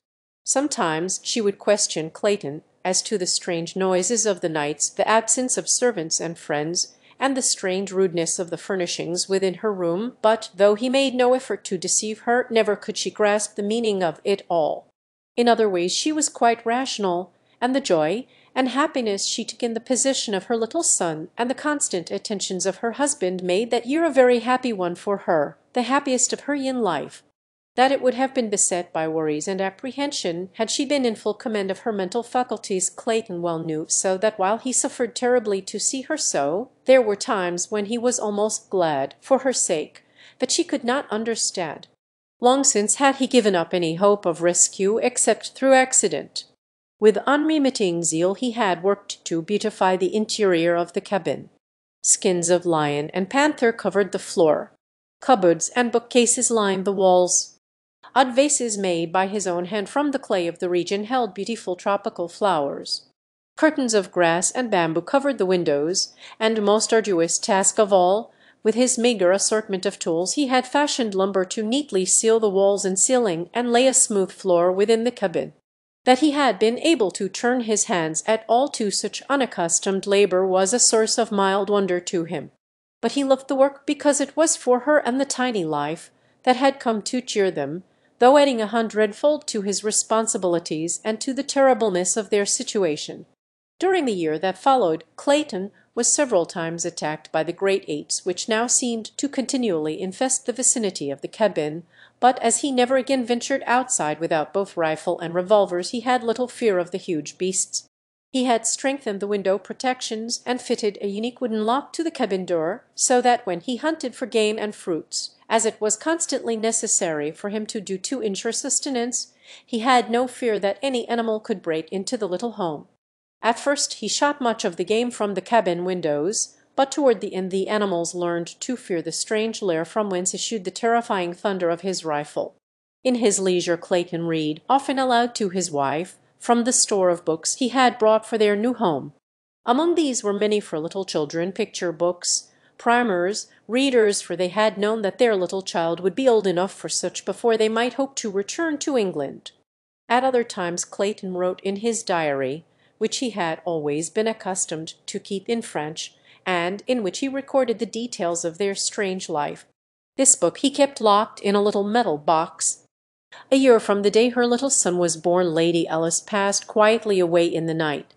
Sometimes she would question Clayton as to the strange noises of the nights, the absence of servants and friends, and the strange rudeness of the furnishings within her room, but, though he made no effort to deceive her, never could she grasp the meaning of it all. In other ways she was quite rational, and the joy and happiness she took in the position of her little son and the constant attentions of her husband made that year a very happy one for her, the happiest of her young life. That it would have been beset by worries and apprehension had she been in full command of her mental faculties Clayton well knew, so that while he suffered terribly to see her so, there were times when he was almost glad, for her sake, that she could not understand. Long since had he given up any hope of rescue except through accident. With unremitting zeal he had worked to beautify the interior of the cabin. Skins of lion and panther covered the floor. Cupboards and bookcases lined the walls. Odd vases made by his own hand from the clay of the region held beautiful tropical flowers. Curtains of grass and bamboo covered the windows, and most arduous task of all, with his meagre assortment of tools he had fashioned lumber to neatly seal the walls and ceiling and lay a smooth floor within the cabin. That he had been able to turn his hands at all to such unaccustomed labor was a source of mild wonder to him. But he loved the work because it was for her and the tiny life that had come to cheer them, though adding 100-fold to his responsibilities and to the terribleness of their situation. During the year that followed, Clayton was several times attacked by the great apes which now seemed to continually infest the vicinity of the cabin, but as he never again ventured outside without both rifle and revolvers he had little fear of the huge beasts. He had strengthened the window protections and fitted a unique wooden lock to the cabin door, so that when he hunted for game and fruits, as it was constantly necessary for him to do to ensure sustenance, he had no fear that any animal could break into the little home. At first he shot much of the game from the cabin windows, but toward the end the animals learned to fear the strange lair from whence issued the terrifying thunder of his rifle. In his leisure Clayton read, often aloud to his wife, from the store of books he had brought for their new home. Among these were many for little children, picture books, primers, readers, for they had known that their little child would be old enough for such before they might hope to return to England. At other times Clayton wrote in his diary, which he had always been accustomed to keep in French, and in which he recorded the details of their strange life. This book he kept locked in a little metal box. A year from the day her little son was born, Lady Alice passed quietly away in the night.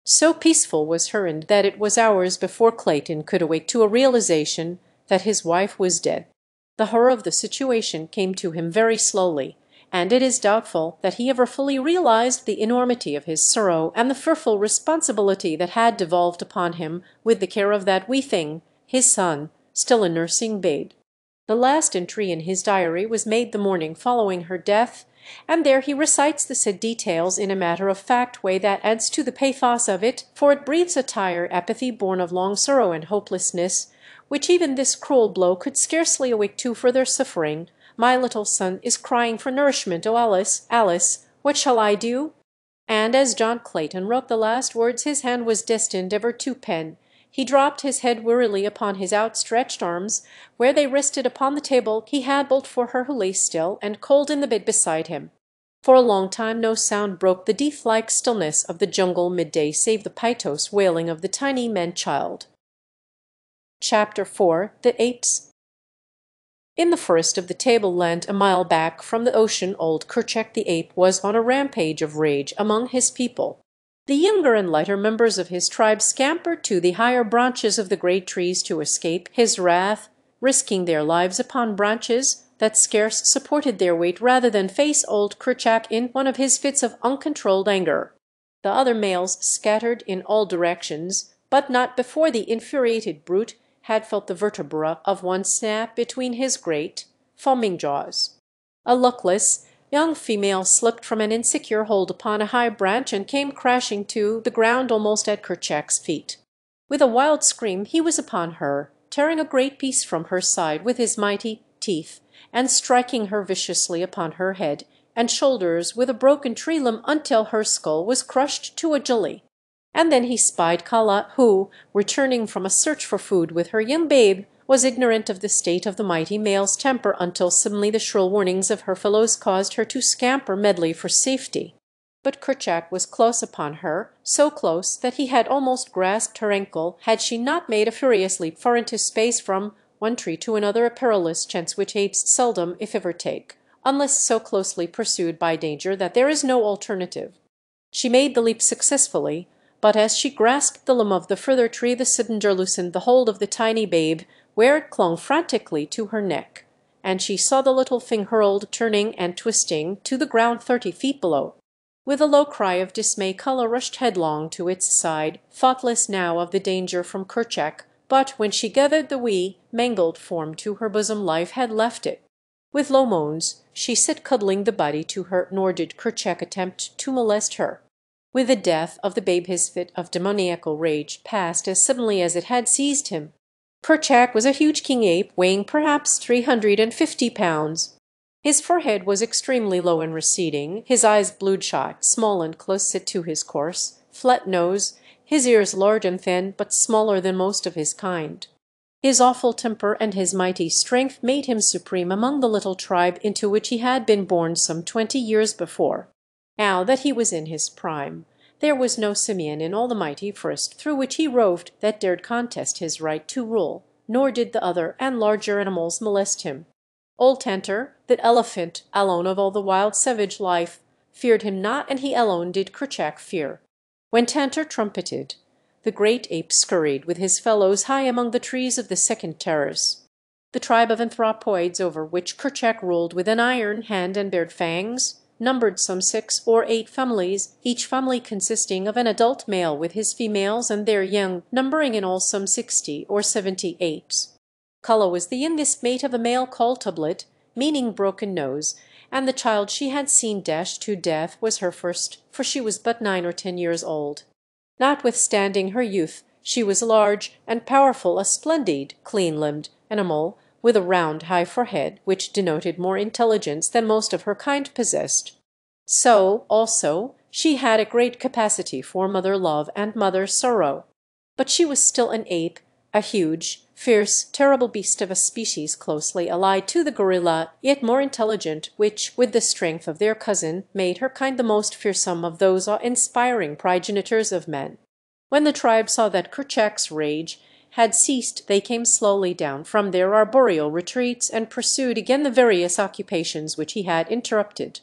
So peaceful was her end that it was hours before Clayton could awake to a realization that his wife was dead. The horror of the situation came to him very slowly, and it is doubtful that he ever fully realized the enormity of his sorrow and the fearful responsibility that had devolved upon him with the care of that wee thing, his son, still a nursing babe. The last entry in his diary was made the morning following her death, and there he recites the said details in a matter-of-fact way that adds to the pathos of it, for it breathes a tire apathy born of long sorrow and hopelessness, which even this cruel blow could scarcely awake to further suffering. "My little son is crying for nourishment. Oh, Alice, Alice, what shall I do?" And as John Clayton wrote the last words his hand was destined ever to pen, he dropped his head wearily upon his outstretched arms, where they rested upon the table he had built for her who lay still and cold in the bed beside him. For a long time no sound broke the death-like stillness of the jungle midday save the piteous wailing of the tiny man-child. Chapter 4. The Apes. In the forest of the tableland a mile back from the ocean old Kerchak the ape was on a rampage of rage among his people. The younger and lighter members of his tribe scampered to the higher branches of the great trees to escape his wrath, risking their lives upon branches that scarce supported their weight rather than face old Kerchak in one of his fits of uncontrolled anger. The other males scattered in all directions, but not before the infuriated brute had felt the vertebra of one snap between his great, foaming jaws. A luckless young female slipped from an insecure hold upon a high branch and came crashing to the ground almost at Kerchak's feet. With a wild scream he was upon her, tearing a great piece from her side with his mighty teeth, and striking her viciously upon her head and shoulders with a broken tree limb until her skull was crushed to a jelly. And then he spied Kala, who, returning from a search for food with her young babe, was ignorant of the state of the mighty male's temper until suddenly the shrill warnings of her fellows caused her to scamper madly for safety. But Kerchak was close upon her, so close that he had almost grasped her ankle had she not made a furious leap far into space from one tree to another, a perilous chance which apes seldom if ever take, unless so closely pursued by danger that there is no alternative. She made the leap successfully, but as she grasped the limb of the further tree the messenger loosened the hold of the tiny babe, where it clung frantically to her neck, and she saw the little thing hurled, turning and twisting, to the ground 30 feet below. With a low cry of dismay Kala rushed headlong to its side, thoughtless now of the danger from Kerchak, but when she gathered the wee, mangled form to her bosom life had left it. With low moans she sat cuddling the body to her, nor did Kerchak attempt to molest her. With the death of the babe his fit of demoniacal rage passed as suddenly as it had seized him. Kerchak was a huge king ape weighing perhaps 350 pounds. His forehead was extremely low and receding, his eyes bloodshot, small and close set to his coarse, flat nose, his ears large and thin, but smaller than most of his kind. His awful temper and his mighty strength made him supreme among the little tribe into which he had been born some 20 years before. Now that he was in his prime, there was no simian in all the mighty forest through which he roved that dared contest his right to rule, nor did the other and larger animals molest him. Old Tantor, the elephant, alone of all the wild savage life, feared him not, and he alone did Kerchak fear. When Tantor trumpeted, the great ape scurried with his fellows high among the trees of the second terrace. The tribe of anthropoids over which Kerchak ruled with an iron hand and bared fangs numbered some 6 or 8 families, each family consisting of an adult male with his females and their young, numbering in all some 60 or 70 apes. Kala was the youngest mate of a male called Tublet, meaning broken nose, and the child she had seen dashed to death was her first, for she was but 9 or 10 years old. Notwithstanding her youth, she was large and powerful, a splendid, clean-limbed animal, with a round, high forehead, which denoted more intelligence than most of her kind possessed. So, also, she had a great capacity for mother love and mother sorrow. But she was still an ape, a huge, fierce, terrible beast of a species closely allied to the gorilla, yet more intelligent, which, with the strength of their cousin, made her kind the most fearsome of those awe-inspiring progenitors of men. When the tribe saw that Kerchak's rage had ceased, they came slowly down from their arboreal retreats and pursued again the various occupations which he had interrupted.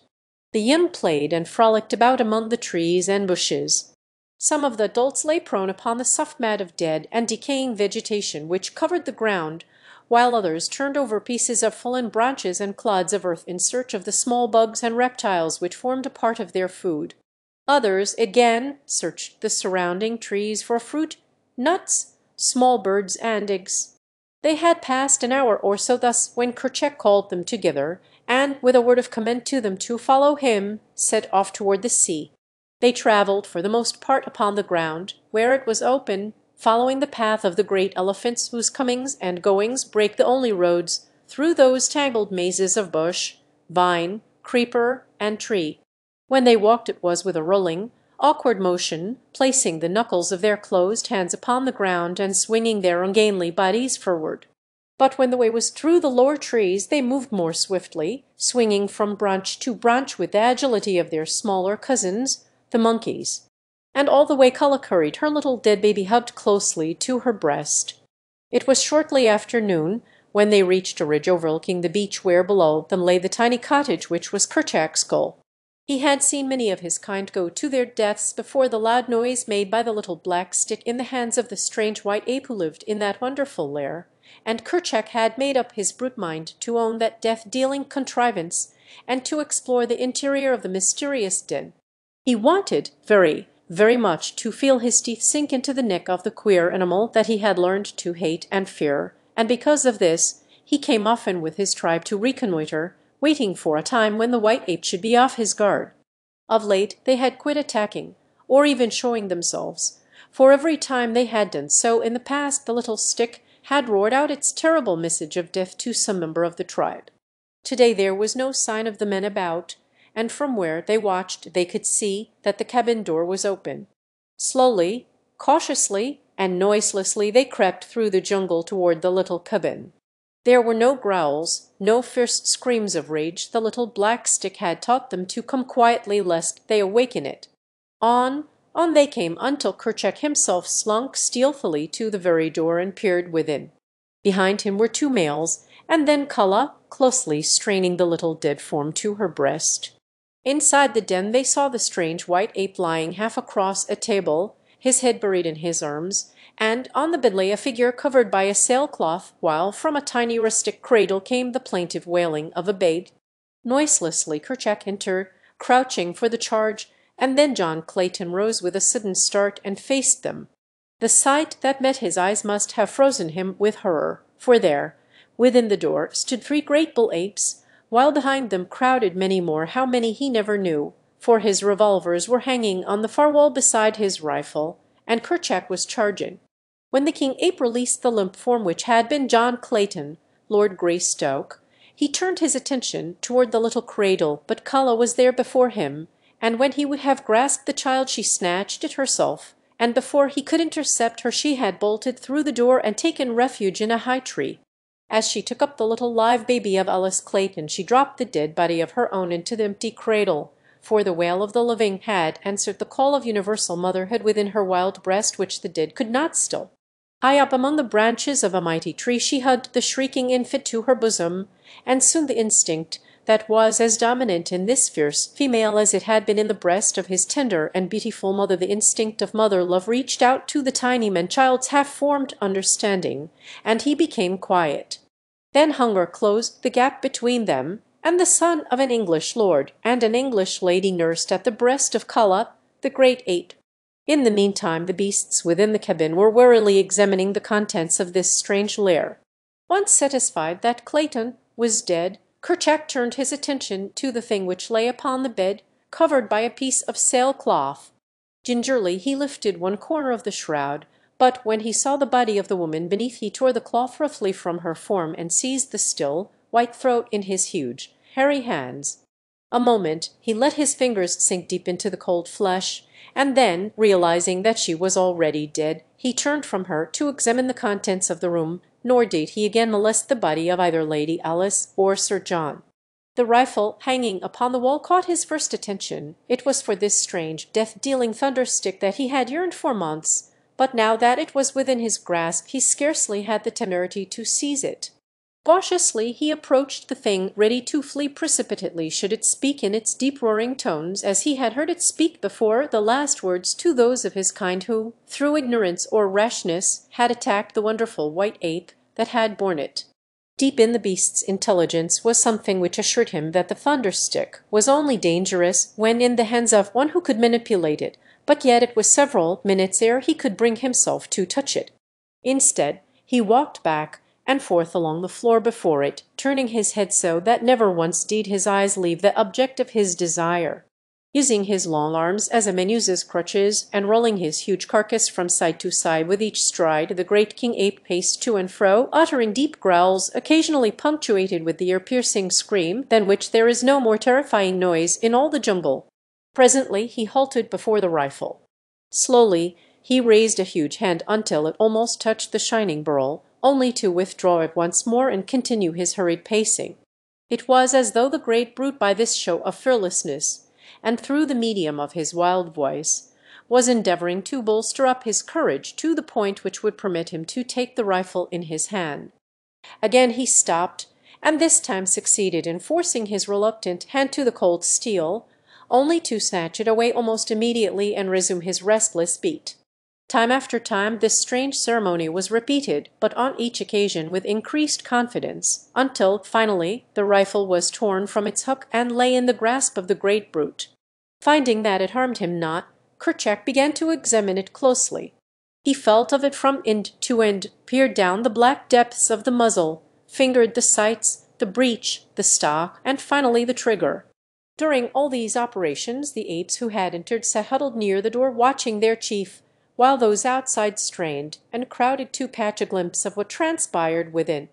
The young played and frolicked about among the trees and bushes. Some of the adults lay prone upon the soft mat of dead and decaying vegetation which covered the ground, while others turned over pieces of fallen branches and clods of earth in search of the small bugs and reptiles which formed a part of their food. Others, again, searched the surrounding trees for fruit, nuts, small birds, and eggs. They had passed an hour or so thus when Kerchak called them together, and, with a word of command to them to follow him, set off toward the sea. They travelled for the most part upon the ground, where it was open, following the path of the great elephants whose comings and goings break the only roads through those tangled mazes of bush, vine, creeper, and tree. When they walked it was with a rolling, awkward motion, placing the knuckles of their closed hands upon the ground and swinging their ungainly bodies forward. But when the way was through the lower trees they moved more swiftly, swinging from branch to branch with the agility of their smaller cousins, the monkeys. And all the way Kala hurried, her little dead baby hugged closely to her breast. It was shortly after noon when they reached a ridge overlooking the beach where below them lay the tiny cottage which was Kerchak's goal. He had seen many of his kind go to their deaths before the loud noise made by the little black stick in the hands of the strange white ape who lived in that wonderful lair, and Kerchak had made up his brute mind to own that death-dealing contrivance and to explore the interior of the mysterious den. He wanted very, very much to feel his teeth sink into the neck of the queer animal that he had learned to hate and fear, and because of this he came often with his tribe to reconnoitre, waiting for a time when the white ape should be off his guard. Of late they had quit attacking, or even showing themselves, for every time they had done so in the past the little stick had roared out its terrible message of death to some member of the tribe. Today there was no sign of the men about, and from where they watched they could see that the cabin door was open. Slowly, cautiously, and noiselessly they crept through the jungle toward the little cabin. There were no growls, no fierce screams of rage. The little black stick had taught them to come quietly lest they awaken it. On they came until Kerchak himself slunk stealthily to the very door and peered within. Behind him were two males, and then Kala, closely straining the little dead form to her breast. Inside the den they saw the strange white ape lying half across a table, his head buried in his arms, and on the bed lay a figure covered by a sailcloth, while from a tiny rustic cradle came the plaintive wailing of a babe. Noiselessly Kerchak entered, crouching for the charge, and then John Clayton rose with a sudden start and faced them. The sight that met his eyes must have frozen him with horror, for there, within the door, stood three great bull apes, while behind them crowded many more, how many he never knew, for his revolvers were hanging on the far wall beside his rifle, and Kerchak was charging. When the king ape released the limp form which had been John Clayton, Lord Greystoke, he turned his attention toward the little cradle, but Kala was there before him, and when he would have grasped the child she snatched it herself, and before he could intercept her she had bolted through the door and taken refuge in a high tree. As she took up the little live baby of Alice Clayton, she dropped the dead body of her own into the empty cradle, for the wail of the living had answered the call of universal motherhood within her wild breast, which the dead could not still. High up among the branches of a mighty tree she hugged the shrieking infant to her bosom, and soon the instinct that was as dominant in this fierce female as it had been in the breast of his tender and beautiful mother, the instinct of mother love, reached out to the tiny man-child's half-formed understanding, and he became quiet. Then hunger closed the gap between them, and the son of an English lord and an English lady nursed at the breast of Kala, the great ape. In the meantime the beasts within the cabin were warily examining the contents of this strange lair. Once satisfied that Clayton was dead, Kerchak turned his attention to the thing which lay upon the bed, covered by a piece of sailcloth. Gingerly he lifted one corner of the shroud, but when he saw the body of the woman beneath he tore the cloth roughly from her form and seized the still, white throat in his huge, hairy hands. A moment he let his fingers sink deep into the cold flesh, and then, realizing that she was already dead, he turned from her to examine the contents of the room, nor did he again molest the body of either Lady Alice or Sir John. The rifle hanging upon the wall caught his first attention. It was for this strange, death-dealing thunderstick that he had yearned for months, but now that it was within his grasp he scarcely had the temerity to seize it. Cautiously he approached the thing, ready to flee precipitately should it speak in its deep roaring tones, as he had heard it speak before, the last words to those of his kind who, through ignorance or rashness, had attacked the wonderful white ape that had borne it. Deep in the beast's intelligence was something which assured him that the thunderstick was only dangerous when in the hands of one who could manipulate it, but yet it was several minutes ere he could bring himself to touch it. Instead, he walked back and forth along the floor before it, turning his head so that never once did his eyes leave the object of his desire. Using his long arms as a man uses crutches, and rolling his huge carcass from side to side with each stride, the great king ape paced to and fro, uttering deep growls, occasionally punctuated with the ear-piercing scream than which there is no more terrifying noise in all the jungle. Presently he halted before the rifle. Slowly he raised a huge hand until it almost touched the shining burl, only to withdraw it once more and continue his hurried pacing. It was as though the great brute, by this show of fearlessness, and through the medium of his wild voice, was endeavoring to bolster up his courage to the point which would permit him to take the rifle in his hand. Again he stopped, and this time succeeded in forcing his reluctant hand to the cold steel, only to snatch it away almost immediately and resume his restless beat. Time after time this strange ceremony was repeated, but on each occasion with increased confidence, until finally the rifle was torn from its hook and lay in the grasp of the great brute. Finding that it harmed him not, Kerchak began to examine it closely. He felt of it from end to end, peered down the black depths of the muzzle, fingered the sights, the breech, the stock, and finally the trigger. During all these operations the apes who had entered sat huddled near the door watching their chief, while those outside strained and crowded to catch a glimpse of what transpired within.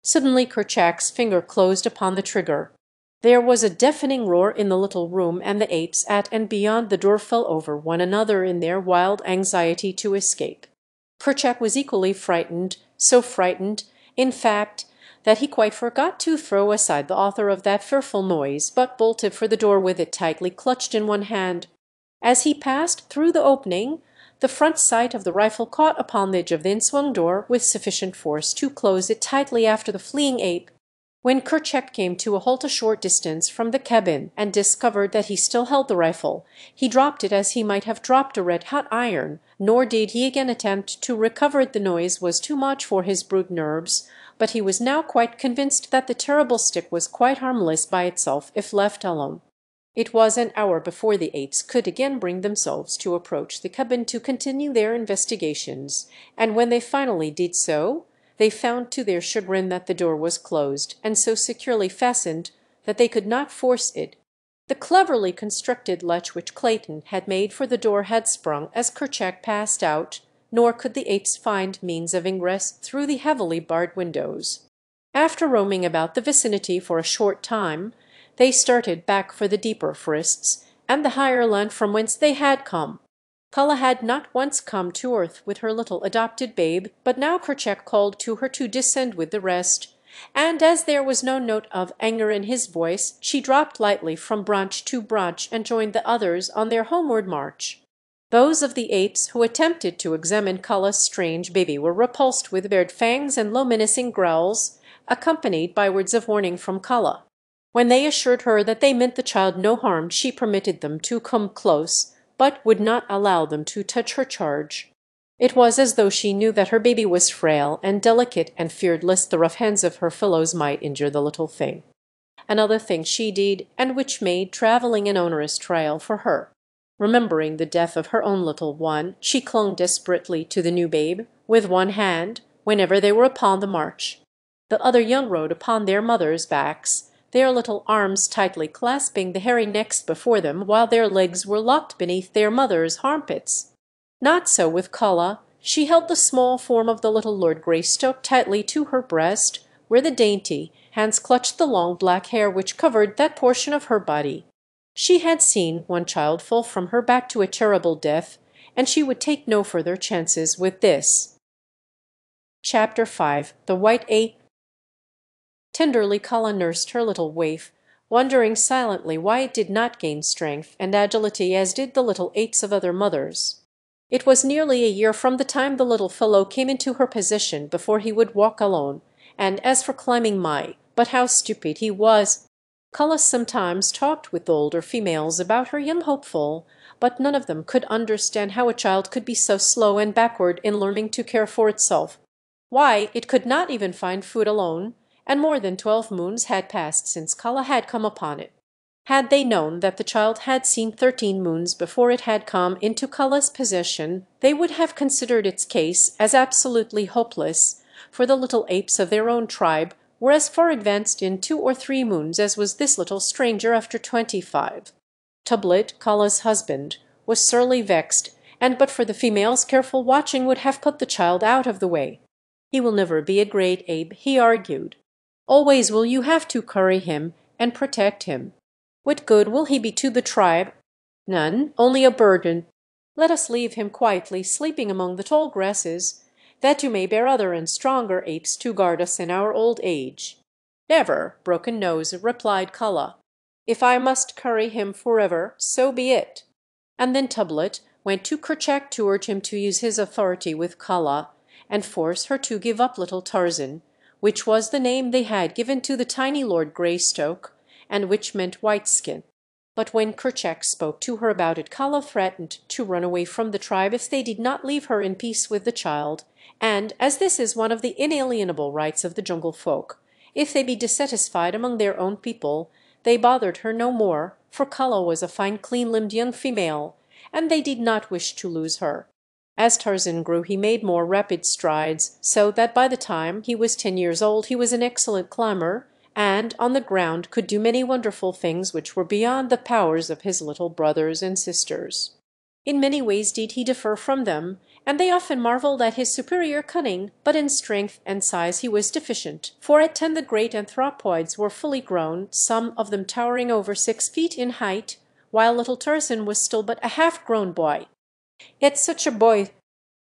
Suddenly Kerchak's finger closed upon the trigger. There was a deafening roar in the little room, and the apes at and beyond the door fell over one another in their wild anxiety to escape. Kerchak was equally frightened, so frightened, in fact, that he quite forgot to throw aside the author of that fearful noise, but bolted for the door with it tightly clutched in one hand. As he passed through the opening, the front sight of the rifle caught upon the edge of the inswung door with sufficient force to close it tightly after the fleeing ape. When Kerchak came to a halt a short distance from the cabin and discovered that he still held the rifle, he dropped it as he might have dropped a red-hot iron, nor did he again attempt to recover it. The noise was too much for his brute nerves, but he was now quite convinced that the terrible stick was quite harmless by itself if left alone. It was an hour before the apes could again bring themselves to approach the cabin to continue their investigations, and when they finally did so, they found to their chagrin that the door was closed and so securely fastened that they could not force it. The cleverly constructed latch which Clayton had made for the door had sprung as Kerchak passed out, nor could the apes find means of ingress through the heavily barred windows. After roaming about the vicinity for a short time, they started back for the deeper forests and the higher land from whence they had come. Kala had not once come to earth with her little adopted babe, but now Kerchak called to her to descend with the rest, and as there was no note of anger in his voice, she dropped lightly from branch to branch and joined the others on their homeward march. Those of the apes who attempted to examine Kala's strange baby were repulsed with bared fangs and low menacing growls, accompanied by words of warning from Kala. When they assured her that they meant the child no harm, she permitted them to come close, but would not allow them to touch her charge. It was as though she knew that her baby was frail and delicate and feared lest the rough hands of her fellows might injure the little thing. Another thing she did, and which made traveling an onerous trial for her. Remembering the death of her own little one, she clung desperately to the new babe with one hand whenever they were upon the march. The other young rode upon their mothers' backs, their little arms tightly clasping the hairy necks before them, while their legs were locked beneath their mother's armpits. Not so with Kala. She held the small form of the little Lord Greystoke tightly to her breast, where the dainty hands clutched the long black hair which covered that portion of her body. She had seen one child fall from her back to a terrible death, and she would take no further chances with this. Chapter 5. The White Ape. Tenderly Kala nursed her little waif, wondering silently why it did not gain strength and agility as did the little apes of other mothers. It was nearly a year from the time the little fellow came into her possession before he would walk alone, and as for climbing but how stupid he was! Kala sometimes talked with the older females about her young hopeful, but none of them could understand how a child could be so slow and backward in learning to care for itself. Why, it could not even find food alone, and more than 12 moons had passed since Kala had come upon it. Had they known that the child had seen 13 moons before it had come into Kala's possession, they would have considered its case as absolutely hopeless, for the little apes of their own tribe were as far advanced in 2 or 3 moons as was this little stranger after 25. Tublet, Kala's husband, was sorely vexed, and but for the female's careful watching would have put the child out of the way. He will never be a great ape, he argued. Always will you have to curry him and protect him. What good will he be to the tribe? None, only a burden. Let us leave him quietly sleeping among the tall grasses, that you may bear other and stronger apes to guard us in our old age. Never, Broken Nose, replied Kala. If I must curry him forever, so be it. And then Tublet went to Kerchak to urge him to use his authority with Kala, and force her to give up little Tarzan, which was the name they had given to the tiny Lord Greystoke, and which meant Whiteskin. But when Kerchak spoke to her about it, Kala threatened to run away from the tribe if they did not leave her in peace with the child, and, as this is one of the inalienable rights of the jungle folk, if they be dissatisfied among their own people, they bothered her no more, for Kala was a fine clean-limbed young female, and they did not wish to lose her. As Tarzan grew he made more rapid strides, so that by the time he was 10 years old he was an excellent climber, and on the ground could do many wonderful things which were beyond the powers of his little brothers and sisters. In many ways did he differ from them, and they often marvelled at his superior cunning, but in strength and size he was deficient, for at 10 the great anthropoids were fully grown, some of them towering over 6 feet in height, while little Tarzan was still but a half-grown boy. Yet such a boy!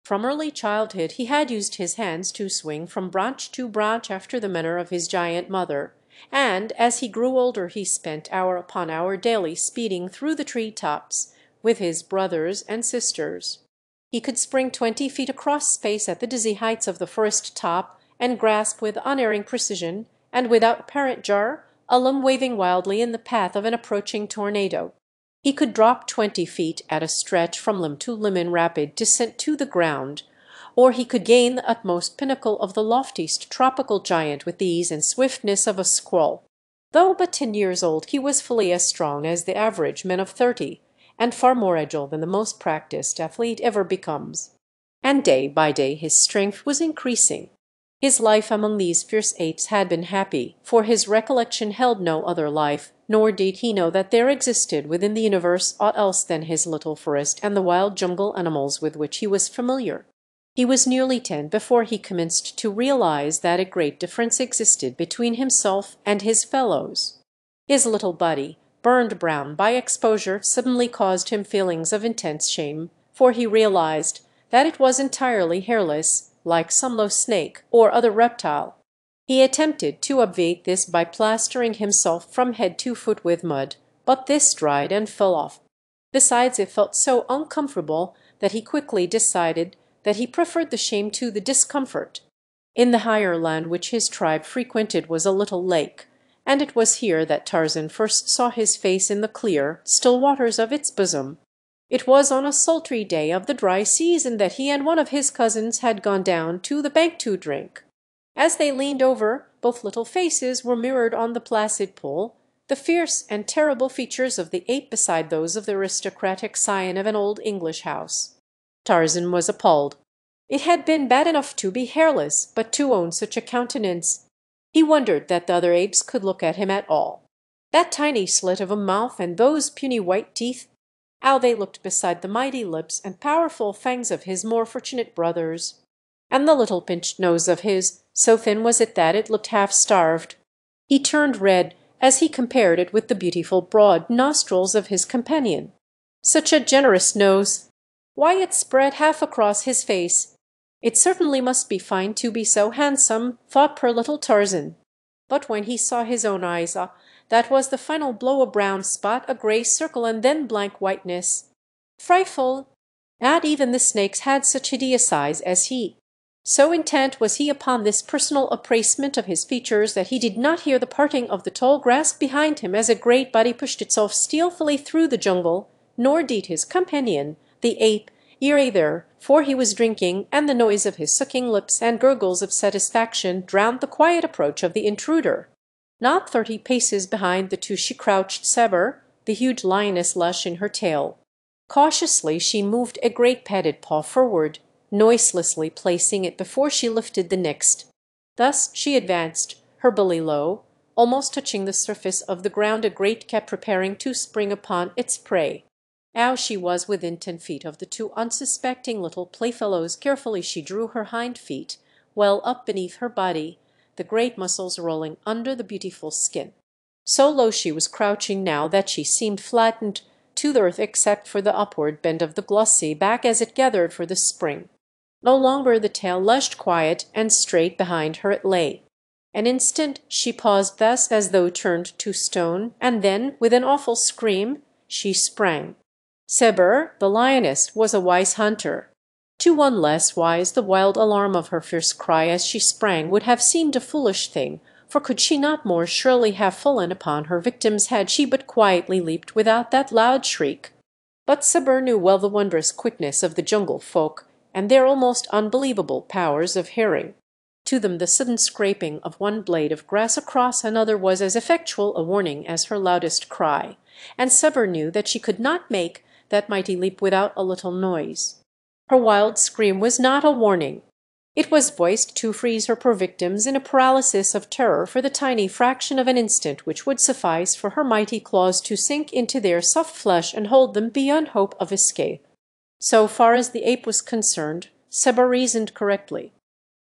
From early childhood he had used his hands to swing from branch to branch after the manner of his giant mother, and as he grew older he spent hour upon hour daily speeding through the tree tops with his brothers and sisters. He could spring 20 feet across space at the dizzy heights of the forest top, and grasp with unerring precision, and without apparent jar, a limb waving wildly in the path of an approaching tornado. He could drop 20 feet at a stretch from limb to limb in rapid descent to the ground, or he could gain the utmost pinnacle of the loftiest tropical giant with the ease and swiftness of a squall. Though but 10 years old, he was fully as strong as the average men of 30, and far more agile than the most practised athlete ever becomes. And day by day his strength was increasing. His life among these fierce apes had been happy, for his recollection held no other life, nor did he know that there existed within the universe aught else than his little forest and the wild jungle animals with which he was familiar. He was nearly 10 before he commenced to realize that a great difference existed between himself and his fellows. His little body, burned brown by exposure, suddenly caused him feelings of intense shame, for he realized that it was entirely hairless, like some low snake or other reptile. He attempted to obviate this by plastering himself from head to foot with mud, but this dried and fell off. Besides, it felt so uncomfortable that he quickly decided that he preferred the shame to the discomfort. In the higher land which his tribe frequented was a little lake, and it was here that Tarzan first saw his face in the clear, still waters of its bosom. It was on a sultry day of the dry season that he and one of his cousins had gone down to the bank to drink. As they leaned over, both little faces were mirrored on the placid pool, the fierce and terrible features of the ape beside those of the aristocratic scion of an old English house. Tarzan was appalled. It had been bad enough to be hairless, but to own such a countenance! He wondered that the other apes could look at him at all. That tiny slit of a mouth and those puny white teeth, how they looked beside the mighty lips and powerful fangs of his more fortunate brothers! And the little pinched nose of his, so thin was it that it looked half-starved. He turned red as he compared it with the beautiful broad nostrils of his companion. Such a generous nose! Why, it spread half across his face. It certainly must be fine to be so handsome, thought poor little Tarzan. But when he saw his own eyes, that was the final blow, a brown spot, a grey circle, and then blank whiteness. Frightful! Not even the snakes had such hideous eyes as he. So intent was he upon this personal appraisement of his features that he did not hear the parting of the tall grass behind him as a great body pushed itself stealthily through the jungle, nor did his companion, the ape, hear either, for he was drinking, and the noise of his sucking lips and gurgles of satisfaction drowned the quiet approach of the intruder. Not 30 paces behind the two she crouched Seber, the huge lioness lush in her tail. Cautiously she moved a great padded paw forward, noiselessly placing it before she lifted the next. Thus she advanced, her belly low, almost touching the surface of the ground, a great cat preparing to spring upon its prey. Now she was within 10 feet of the two unsuspecting little playfellows. Carefully she drew her hind feet well up beneath her body, the great muscles rolling under the beautiful skin. So low she was crouching now that she seemed flattened to the earth except for the upward bend of the glossy back as it gathered for the spring. No longer the tail lushed quiet and straight behind her it lay. An instant she paused thus as though turned to stone, and then, with an awful scream, she sprang. Seber, the lioness, was a wise hunter. To one less wise the wild alarm of her fierce cry as she sprang would have seemed a foolish thing, for could she not more surely have fallen upon her victims had she but quietly leaped without that loud shriek? But Sabur knew well the wondrous quickness of the jungle folk, and their almost unbelievable powers of hearing. To them the sudden scraping of one blade of grass across another was as effectual a warning as her loudest cry, and Sabur knew that she could not make that mighty leap without a little noise. Her wild scream was not a warning. It was voiced to freeze her poor victims in a paralysis of terror for the tiny fraction of an instant which would suffice for her mighty claws to sink into their soft flesh and hold them beyond hope of escape. So far as the ape was concerned, Sabur reasoned correctly.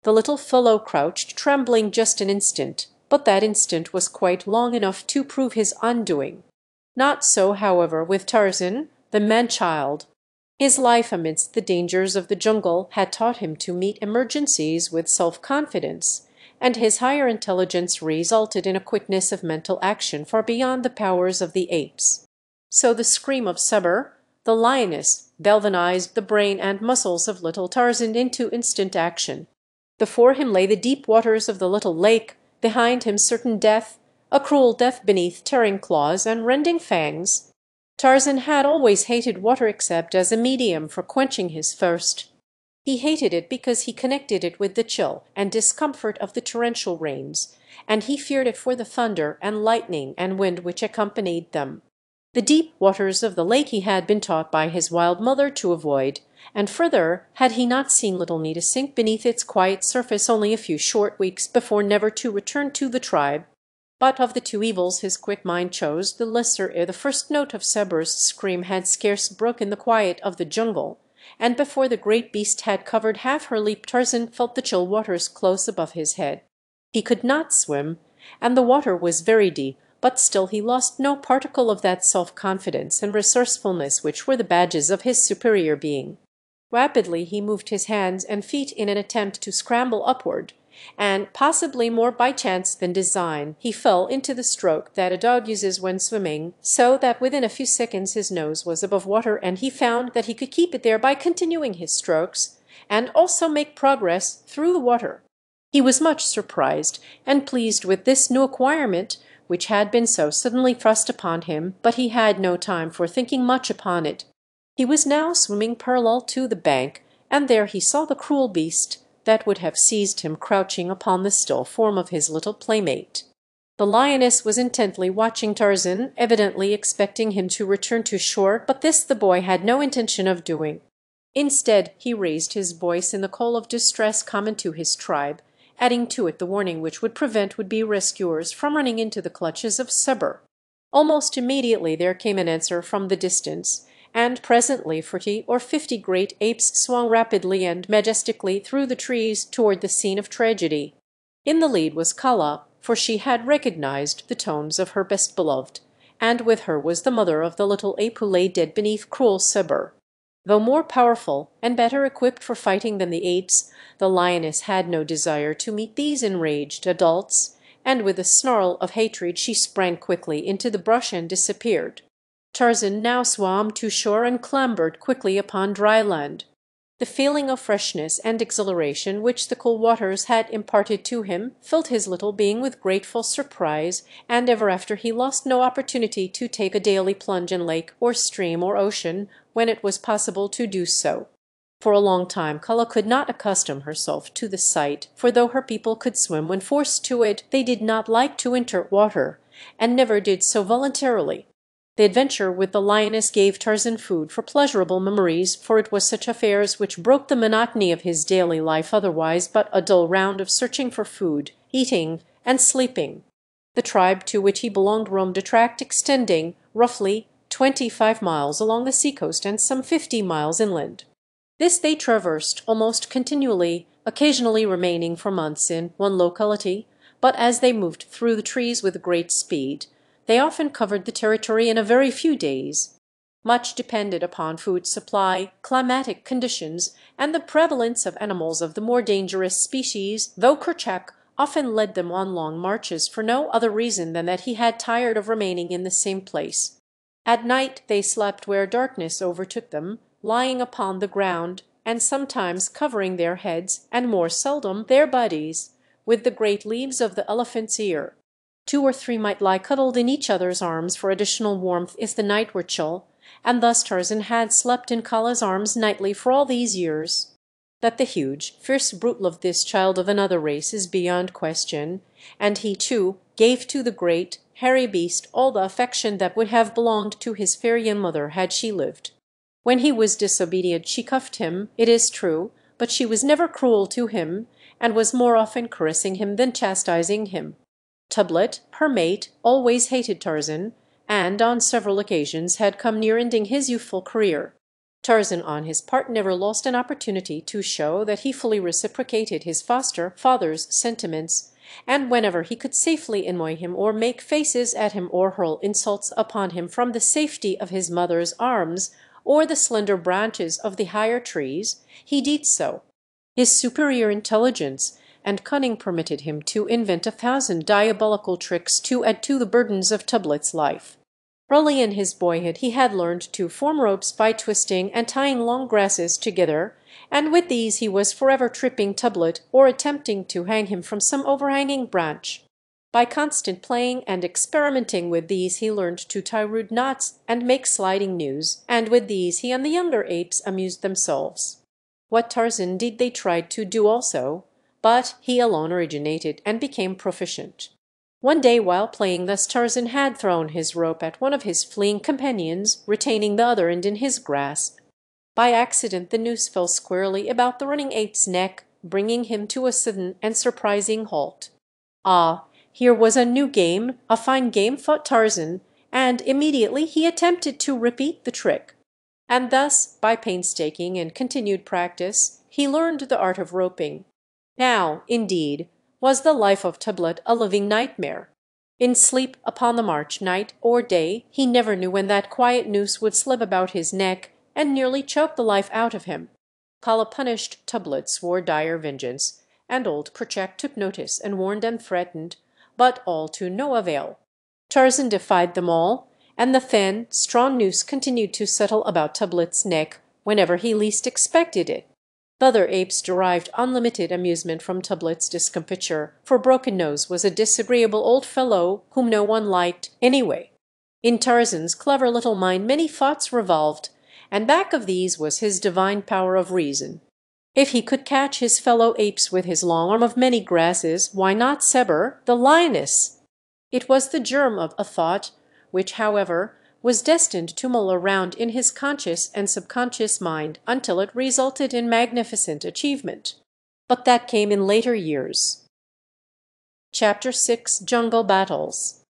The little fellow crouched, trembling just an instant, but that instant was quite long enough to prove his undoing. Not so, however, with Tarzan, the man-child. His life amidst the dangers of the jungle had taught him to meet emergencies with self-confidence, and his higher intelligence resulted in a quickness of mental action far beyond the powers of the apes. So the scream of Sabur, the lioness, galvanized the brain and muscles of little Tarzan into instant action. Before him lay the deep waters of the little lake, behind him certain death, a cruel death beneath tearing claws and rending fangs. Tarzan had always hated water except as a medium for quenching his thirst. He hated it because he connected it with the chill and discomfort of the torrential rains, and he feared it for the thunder and lightning and wind which accompanied them. The deep waters of the lake he had been taught by his wild mother to avoid, and further had he not seen little Nita sink beneath its quiet surface only a few short weeks before, never to return to the tribe. But of the two evils his quick mind chose the lesser ere the first note of Sabur's scream had scarce broken the quiet of the jungle, and before the great beast had covered half her leap Tarzan felt the chill waters close above his head. He could not swim, and the water was very deep, but still he lost no particle of that self-confidence and resourcefulness which were the badges of his superior being. Rapidly he moved his hands and feet in an attempt to scramble upward, and, possibly more by chance than design, he fell into the stroke that a dog uses when swimming, so that within a few seconds his nose was above water, and he found that he could keep it there by continuing his strokes, and also make progress through the water. He was much surprised and pleased with this new acquirement, which had been so suddenly thrust upon him, but he had no time for thinking much upon it. He was now swimming parallel to the bank, and there he saw the cruel beast that would have seized him crouching upon the still form of his little playmate. The lioness was intently watching Tarzan, evidently expecting him to return to shore, but this the boy had no intention of doing. Instead, he raised his voice in the call of distress common to his tribe, adding to it the warning which would prevent would-be rescuers from running into the clutches of Sabur. Almost immediately there came an answer from the distance, and presently 40 or 50 great apes swung rapidly and majestically through the trees toward the scene of tragedy. In the lead was Kala, for she had recognized the tones of her best beloved, and with her was the mother of the little ape who lay dead beneath cruel Sabur. Though more powerful and better equipped for fighting than the apes, the lioness had no desire to meet these enraged adults, and with a snarl of hatred she sprang quickly into the brush and disappeared. Tarzan now swam to shore and clambered quickly upon dry land. The feeling of freshness and exhilaration which the cool waters had imparted to him filled his little being with grateful surprise, and ever after he lost no opportunity to take a daily plunge in lake or stream or ocean when it was possible to do so. For a long time Kala could not accustom herself to the sight, for though her people could swim when forced to it, they did not like to enter water, and never did so voluntarily. The adventure with the lioness gave Tarzan food for pleasurable memories, for it was such affairs which broke the monotony of his daily life, otherwise but a dull round of searching for food, eating, and sleeping. The tribe to which he belonged roamed a tract extending, roughly, 25 miles along the seacoast and some 50 miles inland. This they traversed almost continually, occasionally remaining for months in one locality, but as they moved through the trees with great speed, they often covered the territory in a very few days. Much depended upon food supply, climatic conditions, and the prevalence of animals of the more dangerous species, though Kerchak often led them on long marches for no other reason than that he had tired of remaining in the same place. At night they slept where darkness overtook them, lying upon the ground, and sometimes covering their heads, and more seldom their bodies, with the great leaves of the elephant's ear. 2 or 3 might lie cuddled in each other's arms for additional warmth if the night were chill, and thus Tarzan had slept in Kala's arms nightly for all these years. That the huge, fierce brute loved this child of another race is beyond question, and he, too, gave to the great, hairy beast all the affection that would have belonged to his fair young mother had she lived. When he was disobedient she cuffed him, it is true, but she was never cruel to him, and was more often caressing him than chastising him. Tublet, her mate, always hated Tarzan, and on several occasions had come near ending his youthful career. Tarzan on his part never lost an opportunity to show that he fully reciprocated his foster father's sentiments, and whenever he could safely annoy him or make faces at him or hurl insults upon him from the safety of his mother's arms or the slender branches of the higher trees, he did so. His superior intelligence and cunning permitted him to invent 1,000 diabolical tricks to add to the burdens of Tublet's life. Early in his boyhood he had learned to form ropes by twisting and tying long grasses together, and with these he was forever tripping Tublet or attempting to hang him from some overhanging branch. By constant playing and experimenting with these he learned to tie rude knots and make sliding noose, and with these he and the younger apes amused themselves. What Tarzan did they tried to do also, but he alone originated and became proficient. One day while playing thus Tarzan had thrown his rope at one of his fleeing companions, retaining the other end in his grasp. By accident the noose fell squarely about the running ape's neck, bringing him to a sudden and surprising halt. Ah, here was a new game, a fine game, thought Tarzan, and immediately he attempted to repeat the trick. And thus, by painstaking and continued practice, he learned the art of roping. Now, indeed, was the life of Tublet a living nightmare. In sleep, upon the march, night or day, he never knew when that quiet noose would slip about his neck and nearly choke the life out of him. Kala punished Tublet, swore dire vengeance, and old Kerchak took notice and warned and threatened, but all to no avail. Tarzan defied them all, and the thin, strong noose continued to settle about Tublet's neck whenever he least expected it. The other apes derived unlimited amusement from Tublet's discomfiture, for Broken Nose was a disagreeable old fellow whom no one liked anyway. In Tarzan's clever little mind many thoughts revolved, and back of these was his divine power of reason. If he could catch his fellow apes with his long arm of many grasses, why not Seber, the lioness? It was the germ of a thought, which, however, was destined to mull around in his conscious and subconscious mind until it resulted in magnificent achievement. But that came in later years. Chapter 6: Jungle Battles.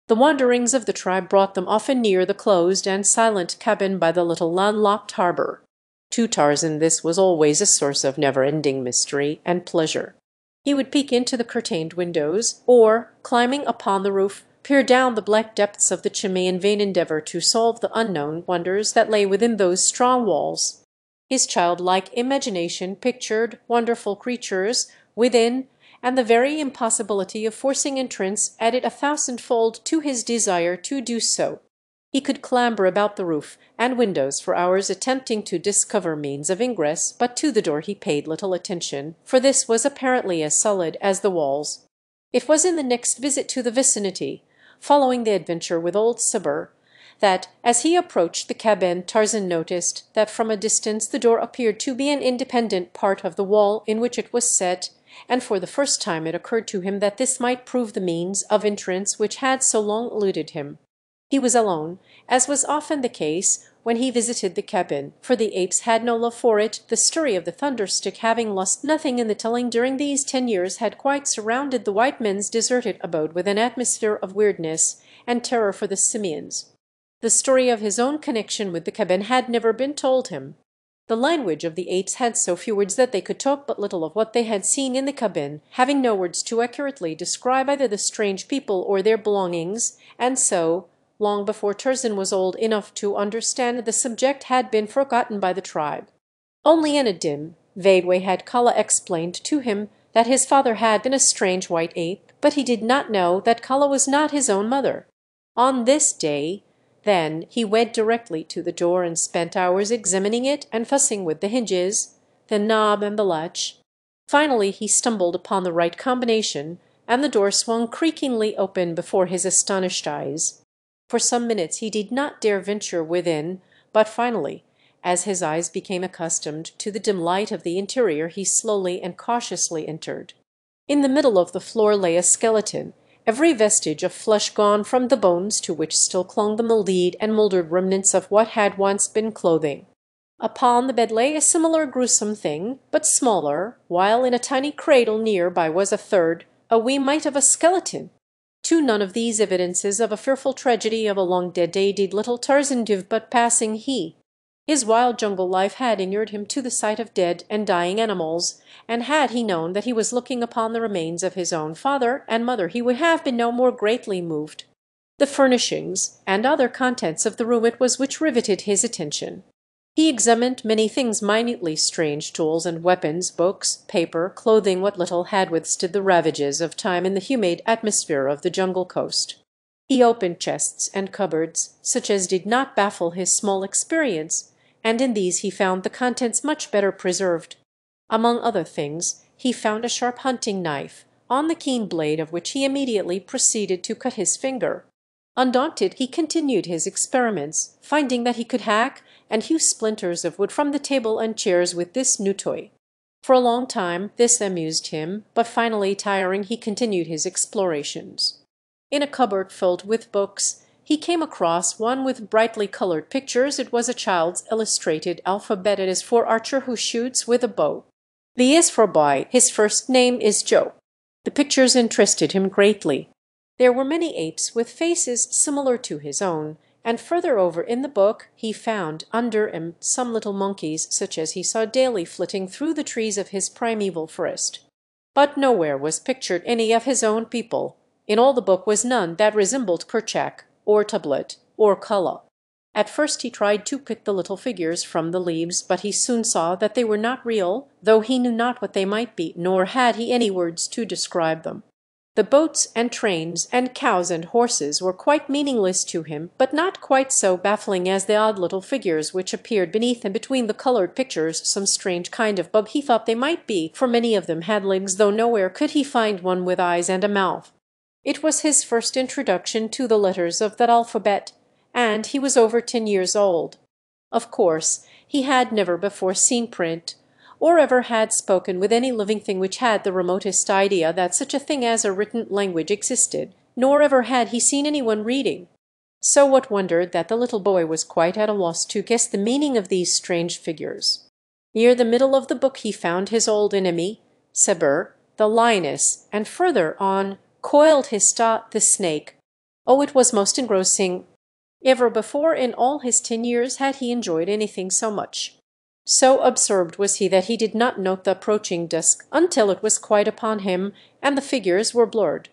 The wanderings of the tribe brought them often near the closed and silent cabin by the little landlocked harbor. To Tarzan this was always a source of never-ending mystery and pleasure. He would peek into the curtained windows, or, climbing upon the roof, peer down the black depths of the chimney in vain endeavor to solve the unknown wonders that lay within those strong walls. His childlike imagination pictured wonderful creatures within, and the very impossibility of forcing entrance added 1,000-fold to his desire to do so. He could clamber about the roof and windows for hours attempting to discover means of ingress, but to the door he paid little attention, for this was apparently as solid as the walls. It was in the next visit to the vicinity, following the adventure with old Seber, that as he approached the cabin Tarzan noticed that from a distance the door appeared to be an independent part of the wall in which it was set, and for the first time it occurred to him that this might prove the means of entrance which had so long eluded him. He was alone, as was often the case when he visited the cabin, for the apes had no love for it, the story of the thunderstick having lost nothing in the telling during these 10 years had quite surrounded the white men's deserted abode with an atmosphere of weirdness and terror for the simians. The story of his own connection with the cabin had never been told him. The language of the apes had so few words that they could talk but little of what they had seen in the cabin, having no words to accurately describe either the strange people or their belongings, and so, long before Tarzan was old enough to understand, the subject had been forgotten by the tribe. Only in a dim, vague way had Kala explained to him that his father had been a strange white ape, but he did not know that Kala was not his own mother. On this day Then he went directly to the door and spent hours examining it and fussing with the hinges, the knob and the latch. Finally he stumbled upon the right combination, and the door swung creakingly open before his astonished eyes. For some minutes he did not dare venture within, but finally, as his eyes became accustomed to the dim light of the interior, he slowly and cautiously entered. In the middle of the floor lay a skeleton, every vestige of flesh gone from the bones to which still clung the mouldied and mouldered remnants of what had once been clothing. Upon the bed lay a similar gruesome thing, but smaller, while in a tiny cradle near by was a third, a wee mite of a skeleton. To none of these evidences of a fearful tragedy of a long-dead day did little Tarzan give but passing heed. His wild jungle life had inured him to the sight of dead and dying animals, and had he known that he was looking upon the remains of his own father and mother he would have been no more greatly moved. The furnishings and other contents of the room it was which riveted his attention. He examined many things minutely strange, tools and weapons, books, paper, clothing, what little had withstood the ravages of time in the humid atmosphere of the jungle coast. He opened chests and cupboards, such as did not baffle his small experience, and in these he found the contents much better preserved. Among other things, he found a sharp hunting knife, on the keen blade of which he immediately proceeded to cut his finger. Undaunted, he continued his experiments, finding that he could hack and hew splinters of wood from the table and chairs with this new toy. For a long time this amused him, but finally tiring, he continued his explorations. In a cupboard filled with books, he came across one with brightly colored pictures. It was a child's illustrated alphabet. It is for Archer who shoots with a bow. The is for boy. His first name is Joe. The pictures interested him greatly. There were many apes with faces similar to his own, and further over in the book he found under them some little monkeys such as he saw daily flitting through the trees of his primeval forest. But nowhere was pictured any of his own people. In all the book was none that resembled Kerchak, or Tablet, or Kulla. At first he tried to pick the little figures from the leaves, but he soon saw that they were not real, though he knew not what they might be, nor had he any words to describe them. The boats and trains and cows and horses were quite meaningless to him, but not quite so baffling as the odd little figures which appeared beneath and between the colored pictures, some strange kind of bug he thought they might be, for many of them had legs, though nowhere could he find one with eyes and a mouth. It was his first introduction to the letters of that alphabet, and he was over 10 years old. Of course, he had never before seen print, or ever had spoken with any living thing which had the remotest idea that such a thing as a written language existed, nor ever had he seen anyone reading. So what wonder that the little boy was quite at a loss to guess the meaning of these strange figures. Near the middle of the book he found his old enemy, Seber, the lioness, and further on, coiled Hista, the snake. Oh, it was most engrossing. Ever before in all his 10 years had he enjoyed anything so much. So absorbed was he that he did not note the approaching dusk until it was quite upon him and the figures were blurred.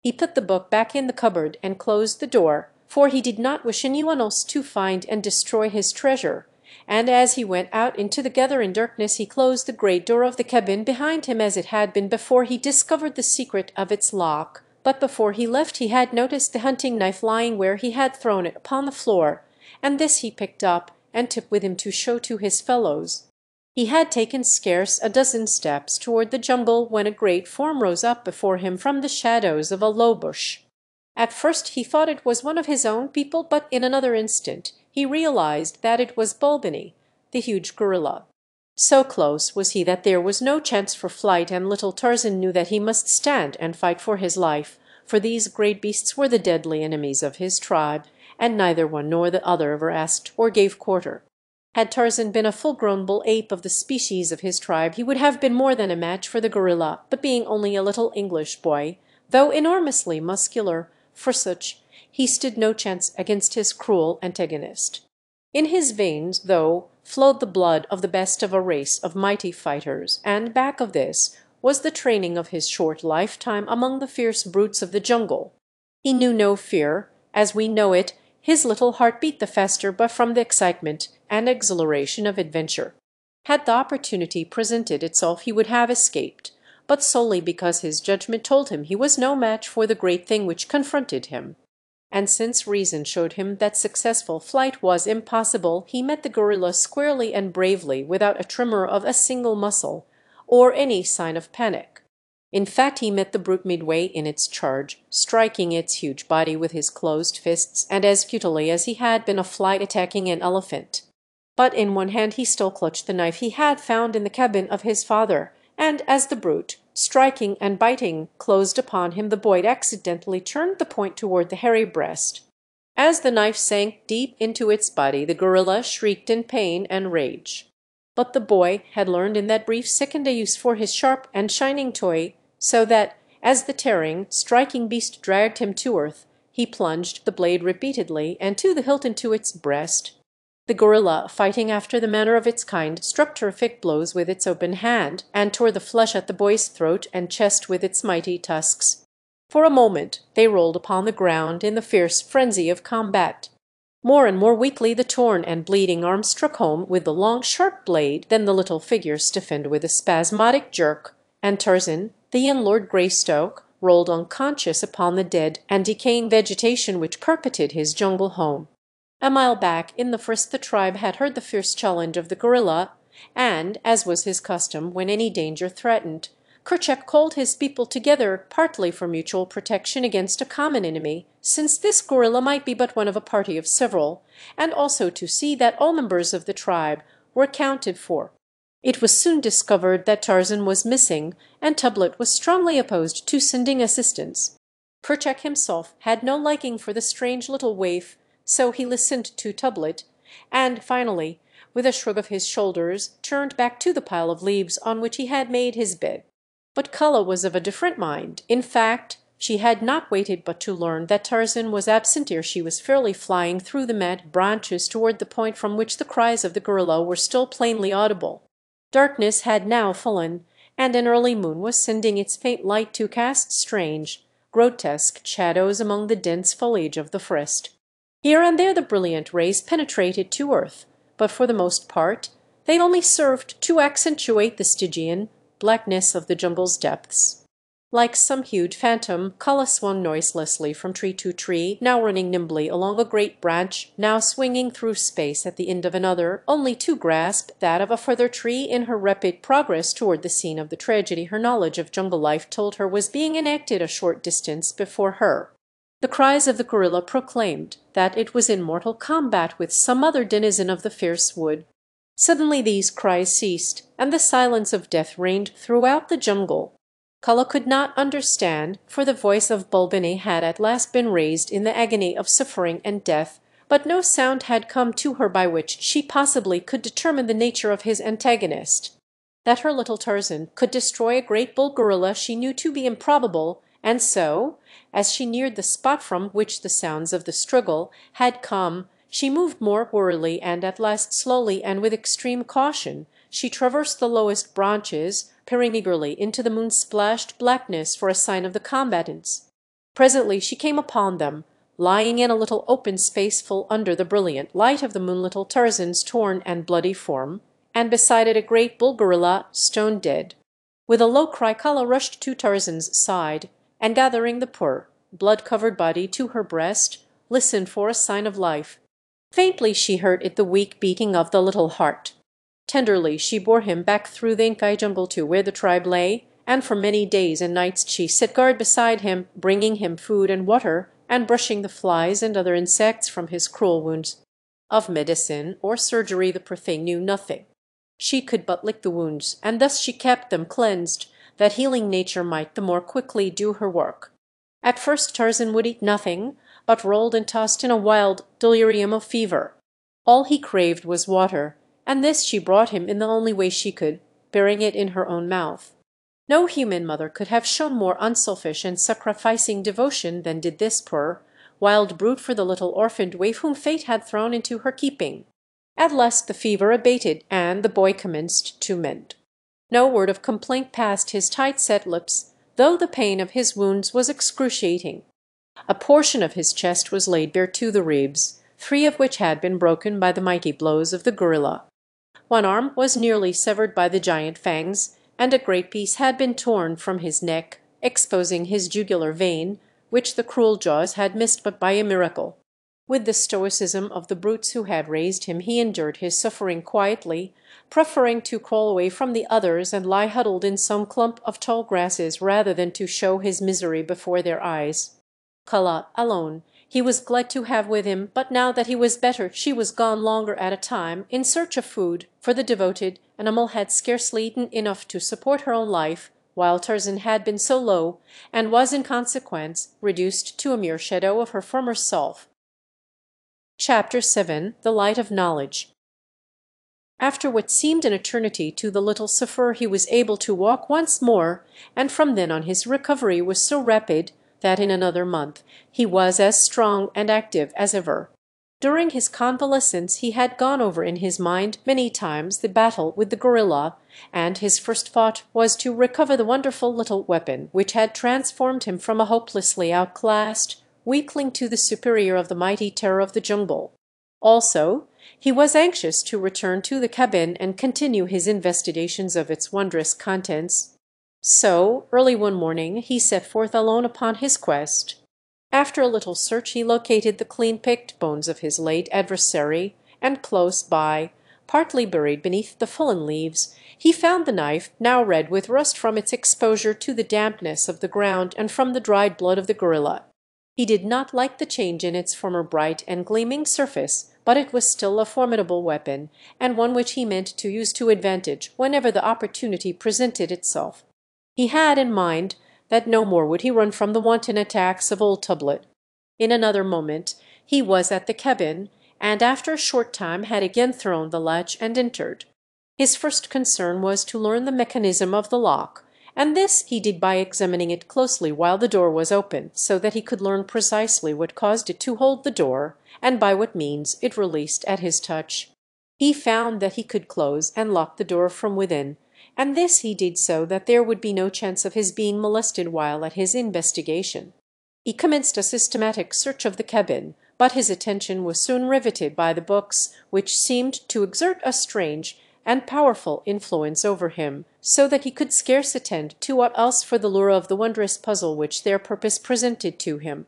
He put the book back in the cupboard and closed the door, for he did not wish anyone else to find and destroy his treasure, and as he went out into the gathering darkness he closed the great door of the cabin behind him as it had been before he discovered the secret of its lock. But before he left he had noticed the hunting knife lying where he had thrown it upon the floor, and this he picked up and took with him to show to his fellows. He had taken scarce a dozen steps toward the jungle when a great form rose up before him from the shadows of a low bush. At first he thought it was one of his own people, but in another instant he realized that it was Bulbany, the huge gorilla. So close was he that there was no chance for flight, and little Tarzan knew that he must stand and fight for his life, for these great beasts were the deadly enemies of his tribe, and neither one nor the other ever asked or gave quarter. Had Tarzan been a full-grown bull ape of the species of his tribe, he would have been more than a match for the gorilla, but being only a little English boy, though enormously muscular, for such, he stood no chance against his cruel antagonist. In his veins, though, flowed the blood of the best of a race of mighty fighters, and back of this was the training of his short lifetime among the fierce brutes of the jungle. He knew no fear. As we know it, his little heart beat the faster but from the excitement and exhilaration of adventure. Had the opportunity presented itself he would have escaped, but solely because his judgment told him he was no match for the great thing which confronted him. and since reason showed him that successful flight was impossible, he met the gorilla squarely and bravely, without a tremor of a single muscle, or any sign of panic. In fact, he met the brute midway in its charge, striking its huge body with his closed fists, and as futilely as he had been a flight attacking an elephant. But in one hand he still clutched the knife he had found in the cabin of his father, and as the brute, striking and biting, closed upon him, the boy accidentally turned the point toward the hairy breast. As the knife sank deep into its body, the gorilla shrieked in pain and rage. But the boy had learned in that brief second a use for his sharp and shining toy, so that, as the tearing, striking beast dragged him to earth, he plunged the blade repeatedly and to the hilt into its breast. The gorilla, fighting after the manner of its kind, struck terrific blows with its open hand, and tore the flesh at the boy's throat and chest with its mighty tusks. For a moment they rolled upon the ground in the fierce frenzy of combat. More and more weakly the torn and bleeding arm struck home with the long sharp blade, then the little figure stiffened with a spasmodic jerk, and Tarzan, the young Lord Greystoke, rolled unconscious upon the dead and decaying vegetation which carpeted his jungle home. A mile back in the forest the tribe had heard the fierce challenge of the gorilla, and, as was his custom when any danger threatened, Kerchak called his people together partly for mutual protection against a common enemy, since this gorilla might be but one of a party of several, and also to see that all members of the tribe were accounted for. It was soon discovered that Tarzan was missing, and Tublat was strongly opposed to sending assistance. Kerchak himself had no liking for the strange little waif, so he listened to Tublat, and finally, with a shrug of his shoulders, turned back to the pile of leaves on which he had made his bed. But Kala was of a different mind. In fact, she had not waited but to learn that Tarzan was absent ere she was fairly flying through the mad branches toward the point from which the cries of the gorilla were still plainly audible. Darkness had now fallen, and an early moon was sending its faint light to cast strange, grotesque shadows among the dense foliage of the forest. Here and there the brilliant rays penetrated to earth, but for the most part they only served to accentuate the Stygian blackness of the jungle's depths. Like some huge phantom, Kala swung noiselessly from tree to tree, now running nimbly along a great branch, now swinging through space at the end of another, only to grasp that of a further tree in her rapid progress toward the scene of the tragedy her knowledge of jungle life told her was being enacted a short distance before her. The cries of the gorilla proclaimed that it was in mortal combat with some other denizen of the fierce wood. Suddenly these cries ceased, and the silence of death reigned throughout the jungle. Kala could not understand, for the voice of Bulbini had at last been raised in the agony of suffering and death, but no sound had come to her by which she possibly could determine the nature of his antagonist. That her little Tarzan could destroy a great bull gorilla she knew to be improbable, and so, as she neared the spot from which the sounds of the struggle had come, she moved more warily, and at last slowly and with extreme caution she traversed the lowest branches, peering eagerly into the moon-splashed blackness for a sign of the combatants. Presently she came upon them, lying in a little open space full under the brilliant light of the moonlit Tarzan's torn and bloody form, and beside it a great bull gorilla, stone dead. With a low cry Kala rushed to Tarzan's side, and gathering the poor, blood-covered body to her breast, listened for a sign of life. Faintly she heard it the weak beating of the little heart. Tenderly she bore him back through the Inkai jungle to where the tribe lay, and for many days and nights she set guard beside him, bringing him food and water, and brushing the flies and other insects from his cruel wounds. Of medicine or surgery the poor thing knew nothing. She could but lick the wounds, and thus she kept them cleansed, that healing nature might the more quickly do her work. At first Tarzan would eat nothing, but rolled and tossed in a wild delirium of fever. All he craved was water, and this she brought him in the only way she could, bearing it in her own mouth. No human mother could have shown more unselfish and sacrificing devotion than did this poor, wild brute for the little orphaned waif whom fate had thrown into her keeping. At last the fever abated, and the boy commenced to mend. No word of complaint passed his tight-set lips, though the pain of his wounds was excruciating. A portion of his chest was laid bare to the ribs, 3 of which had been broken by the mighty blows of the gorilla. One arm was nearly severed by the giant fangs, and a great piece had been torn from his neck, exposing his jugular vein, which the cruel jaws had missed but by a miracle. With the stoicism of the brutes who had raised him, he endured his suffering quietly, preferring to crawl away from the others and lie huddled in some clump of tall grasses rather than to show his misery before their eyes. Kala, alone, he was glad to have with him, but now that he was better she was gone longer at a time in search of food, for the devoted animal had scarcely eaten enough to support her own life, while Tarzan had been so low, and was in consequence reduced to a mere shadow of her former self. Chapter 7. The Light of Knowledge. After what seemed an eternity to the little sufferer he was able to walk once more, and from then on his recovery was so rapid that in another month he was as strong and active as ever. During his convalescence he had gone over in his mind many times the battle with the gorilla, and his first thought was to recover the wonderful little weapon which had transformed him from a hopelessly outclassed weakling to the superior of the mighty terror of the jungle. Also, he was anxious to return to the cabin and continue his investigations of its wondrous contents. So, early one morning, he set forth alone upon his quest. After a little search he located the clean-picked bones of his late adversary, and close by, partly buried beneath the fallen leaves, he found the knife, now red with rust from its exposure to the dampness of the ground and from the dried blood of the gorilla. He did not like the change in its former bright and gleaming surface, but it was still a formidable weapon, and one which he meant to use to advantage whenever the opportunity presented itself. He had in mind that no more would he run from the wanton attacks of old Tublet. In another moment he was at the cabin, and after a short time had again thrown the latch and entered. His first concern was to learn the mechanism of the lock, and this he did by examining it closely while the door was open, so that he could learn precisely what caused it to hold the door, and by what means it released at his touch. He found that he could close and lock the door from within, and this he did so that there would be no chance of his being molested while at his investigation. He commenced a systematic search of the cabin, but his attention was soon riveted by the books, which seemed to exert a strange and powerful influence over him, so that he could scarce attend to aught else for the lure of the wondrous puzzle which their purpose presented to him.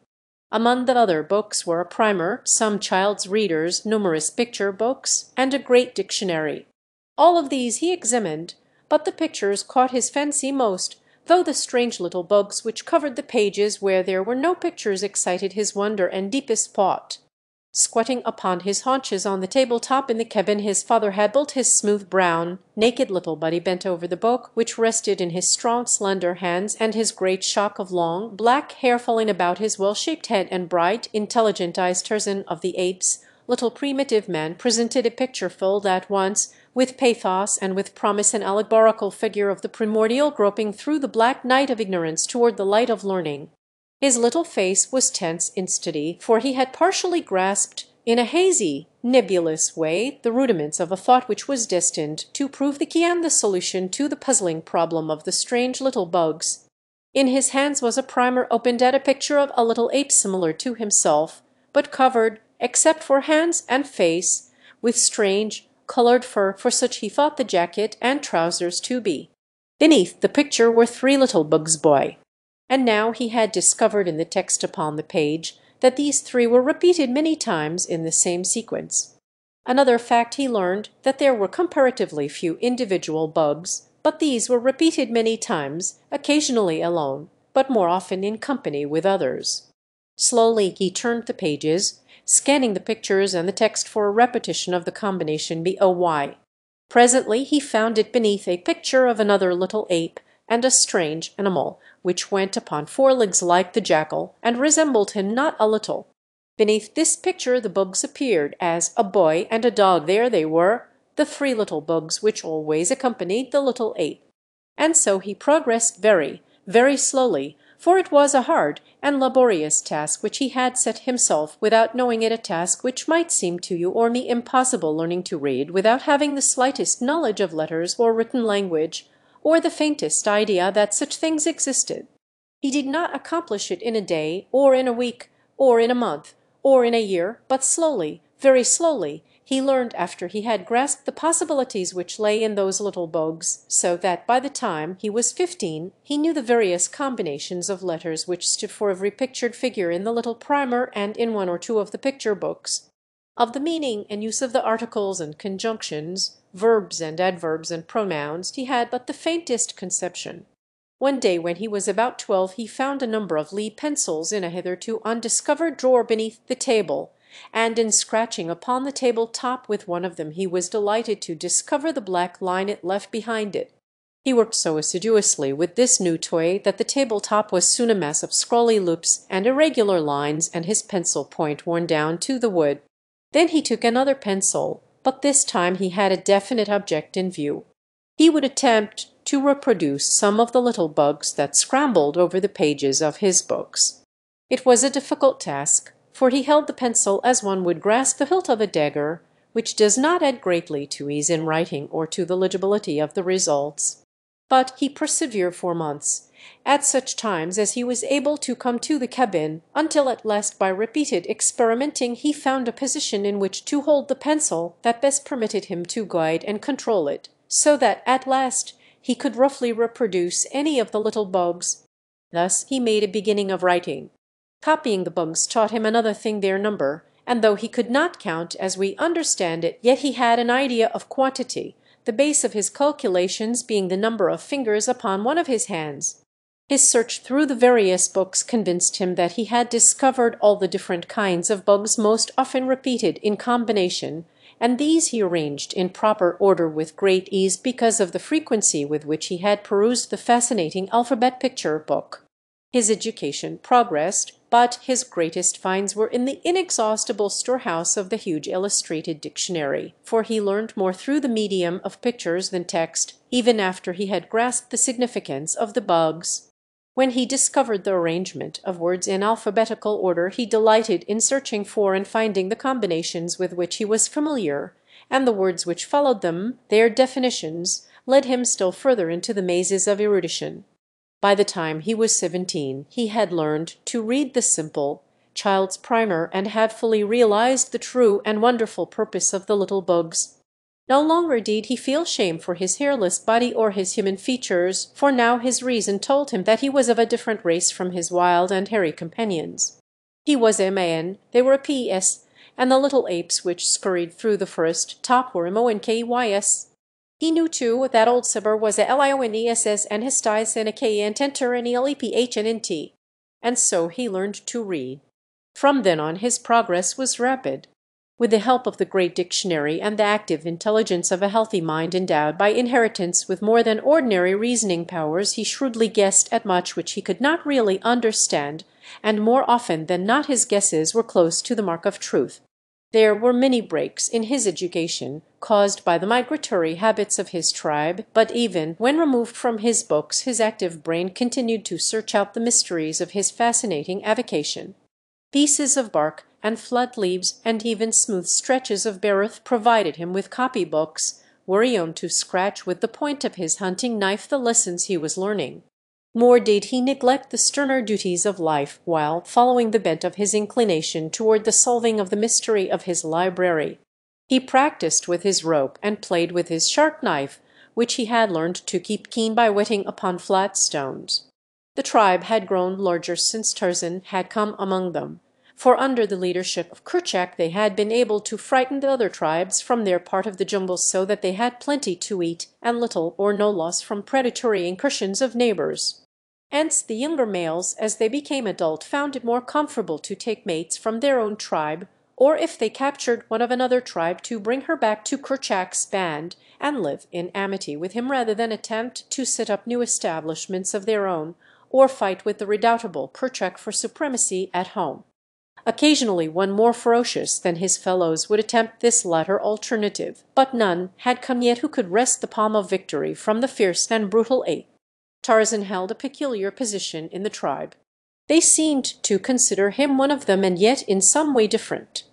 Among the other books were a primer, some child's readers, numerous picture books, and a great dictionary. All of these he examined, but the pictures caught his fancy most, though the strange little bugs which covered the pages where there were no pictures excited his wonder and deepest thought. Squatting upon his haunches on the table-top in the cabin his father had built his smooth brown, naked little body bent over the book, which rested in his strong slender hands, and his great shock of long, black hair falling about his well-shaped head, and bright, intelligent eyes. Tarzan of the Apes, little primitive man, presented a picture filled at once with pathos and with promise, an allegorical figure of the primordial groping through the black night of ignorance toward the light of learning. His little face was tense in study, for he had partially grasped in a hazy, nebulous way the rudiments of a thought which was destined to prove the key and the solution to the puzzling problem of the strange little bugs. In his hands was a primer opened at a picture of a little ape similar to himself, but covered, except for hands and face, with strange, colored fur, for such he thought the jacket and trousers to be. Beneath the picture were three little bugs boy. And now he had discovered in the text upon the page that these three were repeated many times in the same sequence. Another fact he learned, that there were comparatively few individual bugs, but these were repeated many times, occasionally alone, but more often in company with others. Slowly he turned the pages, scanning the pictures and the text for a repetition of the combination BOY. Presently he found it beneath a picture of another little ape and a strange animal, which went upon four legs like the jackal, and resembled him not a little. Beneath this picture the bugs appeared as a boy and a dog. There they were, the three little bugs which always accompanied the little ape. And so he progressed very, very slowly, for it was a hard and laborious task which he had set himself, without knowing it, a task which might seem to you or me impossible, learning to read without having the slightest knowledge of letters or written language, or the faintest idea that such things existed. He did not accomplish it in a day, or in a week, or in a month, or in a year, but slowly, very slowly, he learned after he had grasped the possibilities which lay in those little bugs, so that by the time he was 15 he knew the various combinations of letters which stood for every pictured figure in the little primer and in one or two of the picture books. Of the meaning and use of the articles and conjunctions, verbs and adverbs and pronouns, he had but the faintest conception. One day when he was about 12 he found a number of lead pencils in a hitherto undiscovered drawer beneath the table, and in scratching upon the table top with one of them he was delighted to discover the black line it left behind it. He worked so assiduously with this new toy that the table top was soon a mass of scrawly loops and irregular lines, and his pencil point worn down to the wood. Then he took another pencil, but this time he had a definite object in view. He would attempt to reproduce some of the little bugs that scrambled over the pages of his books. It was a difficult task, for he held the pencil as one would grasp the hilt of a dagger, which does not add greatly to ease in writing or to the legibility of the results. But he persevered for months, at such times as he was able to come to the cabin, until at last by repeated experimenting he found a position in which to hold the pencil that best permitted him to guide and control it, so that at last he could roughly reproduce any of the little bugs. Thus he made a beginning of writing. Copying the bugs taught him another thing, their number, and though he could not count as we understand it, yet he had an idea of quantity, the base of his calculations being the number of fingers upon one of his hands. His search through the various books convinced him that he had discovered all the different kinds of bugs most often repeated in combination, and these he arranged in proper order with great ease because of the frequency with which he had perused the fascinating alphabet picture book. His education progressed, but his greatest finds were in the inexhaustible storehouse of the huge illustrated dictionary, for he learned more through the medium of pictures than text, even after he had grasped the significance of the bugs. When he discovered the arrangement of words in alphabetical order, he delighted in searching for and finding the combinations with which he was familiar, and the words which followed them, their definitions, led him still further into the mazes of erudition. By the time he was 17 he had learned to read the simple child's primer and had fully realized the true and wonderful purpose of the little bugs. No longer did he feel shame for his hairless body or his human features, for now his reason told him that he was of a different race from his wild and hairy companions. He was a man, they were a P.S., and the little apes which scurried through the forest top were M.O.N.K.Y.S. He knew, too, that old Sibber was a L.I.O.N.E.S.S. and his ties and a K and tenter and E.L.E.P.H. and so he learned to read. From then on his progress was rapid. With the help of the great dictionary and the active intelligence of a healthy mind endowed by inheritance with more than ordinary reasoning powers, he shrewdly guessed at much which he could not really understand, and more often than not his guesses were close to the mark of truth. There were many breaks in his education, caused by the migratory habits of his tribe, but even when removed from his books his active brain continued to search out the mysteries of his fascinating avocation. Pieces of bark and flat leaves and even smooth stretches of bare earth provided him with copy-books, were he owned to scratch with the point of his hunting knife the lessons he was learning. Nor did he neglect the sterner duties of life while following the bent of his inclination toward the solving of the mystery of his library. He practiced with his rope and played with his sharp knife, which he had learned to keep keen by whetting upon flat stones. The tribe had grown larger since Tarzan had come among them, for under the leadership of Kerchak they had been able to frighten the other tribes from their part of the jungle so that they had plenty to eat and little or no loss from predatory incursions of neighbors. Hence the younger males, as they became adult, found it more comfortable to take mates from their own tribe, or if they captured one of another tribe, to bring her back to Kerchak's band and live in amity with him rather than attempt to set up new establishments of their own, or fight with the redoubtable Kerchak for supremacy at home. Occasionally one more ferocious than his fellows would attempt this latter alternative, but none had come yet who could wrest the palm of victory from the fierce and brutal ape. Tarzan held a peculiar position in the tribe. They seemed to consider him one of them, and yet in some way different.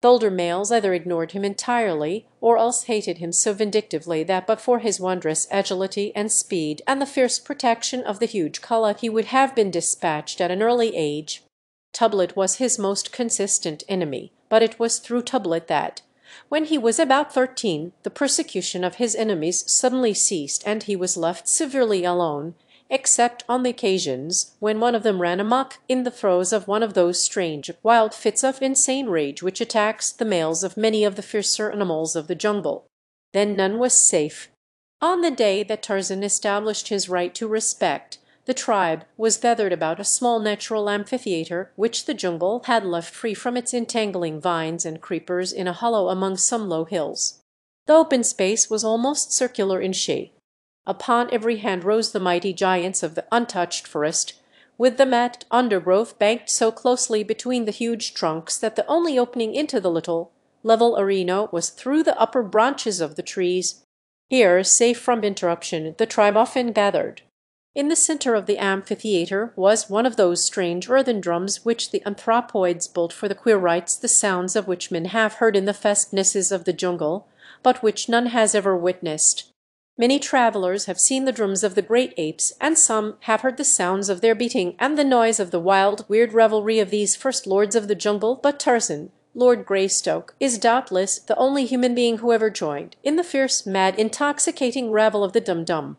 The older males either ignored him entirely, or else hated him so vindictively that but for his wondrous agility and speed and the fierce protection of the huge Kala he would have been dispatched at an early age. Tublet was his most consistent enemy, but it was through Tublet that, When he was about 13, the persecution of his enemies suddenly ceased, and he was left severely alone, except on the occasions when one of them ran amok in the throes of one of those strange wild fits of insane rage which attacks the males of many of the fiercer animals of the jungle. Then none was safe. On the day that Tarzan established his right to respect, the tribe was gathered about a small natural amphitheatre which the jungle had left free from its entangling vines and creepers in a hollow among some low hills. The open space was almost circular in shape. Upon every hand rose the mighty giants of the untouched forest, with the matted undergrowth banked so closely between the huge trunks that the only opening into the little, level arena was through the upper branches of the trees. Here, safe from interruption, the tribe often gathered. In the center of the amphitheatre was one of those strange earthen drums which the anthropoids built for the queer rites, the sounds of which men have heard in the fastnesses of the jungle, but which none has ever witnessed. Many travellers have seen the drums of the great apes, and some have heard the sounds of their beating and the noise of the wild, weird revelry of these first lords of the jungle, but Tarzan, Lord Greystoke, is doubtless the only human being who ever joined in the fierce, mad, intoxicating revel of the dum-dum.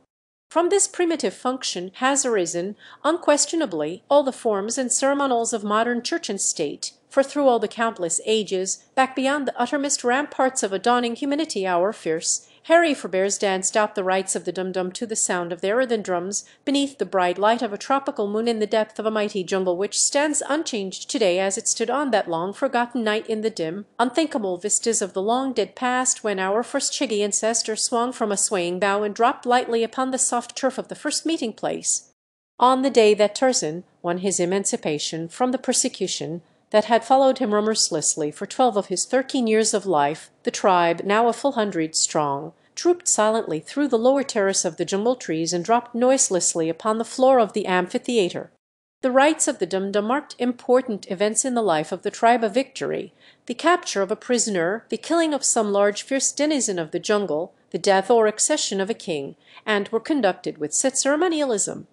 From this primitive function has arisen, unquestionably, all the forms and ceremonials of modern church and state, for through all the countless ages, back beyond the uttermost ramparts of a dawning humanity, our fierce, hairy forebears danced out the rites of the dum-dum to the sound of their earthen drums, beneath the bright light of a tropical moon in the depth of a mighty jungle which stands unchanged today as it stood on that long-forgotten night in the dim, unthinkable vistas of the long-dead past, when our first shaggy ancestor swung from a swaying bough and dropped lightly upon the soft turf of the first meeting-place. On the day that Tarzan won his emancipation from the persecution that had followed him remorselessly for 12 of his 13 years of life, the tribe, now a full 100 strong, trooped silently through the lower terrace of the jungle trees and dropped noiselessly upon the floor of the amphitheatre. The rites of the dum-dum marked important events in the life of the tribe of Victory, the capture of a prisoner, the killing of some large fierce denizen of the jungle, the death or accession of a king, and were conducted with set ceremonialism.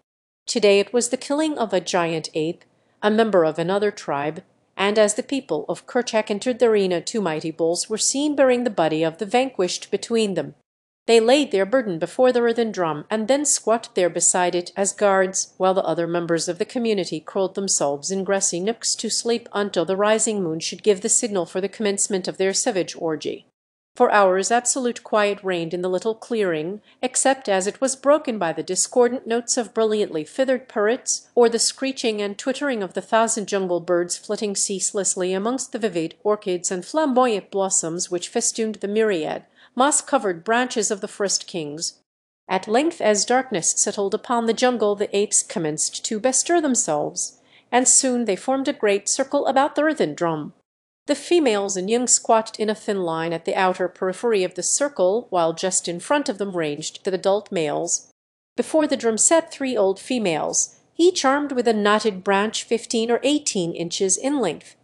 Today it was the killing of a giant ape, a member of another tribe, and as the people of Kerchak entered the arena 2 mighty bulls were seen bearing the body of the vanquished between them. They laid their burden before the earthen drum and then squatted there beside it as guards, while the other members of the community curled themselves in grassy nooks to sleep until the rising moon should give the signal for the commencement of their savage orgy. For hours absolute quiet reigned in the little clearing, except as it was broken by the discordant notes of brilliantly feathered parrots, or the screeching and twittering of the 1,000 jungle birds flitting ceaselessly amongst the vivid orchids and flamboyant blossoms which festooned the myriad, moss-covered branches of the forest kings. At length, as darkness settled upon the jungle, the apes commenced to bestir themselves, and soon they formed a great circle about the earthen drum. The females and young squatted in a thin line at the outer periphery of the circle, while just in front of them ranged the adult males. Before the drum sat 3 old females, each armed with a knotted branch 15 or 18 inches in length.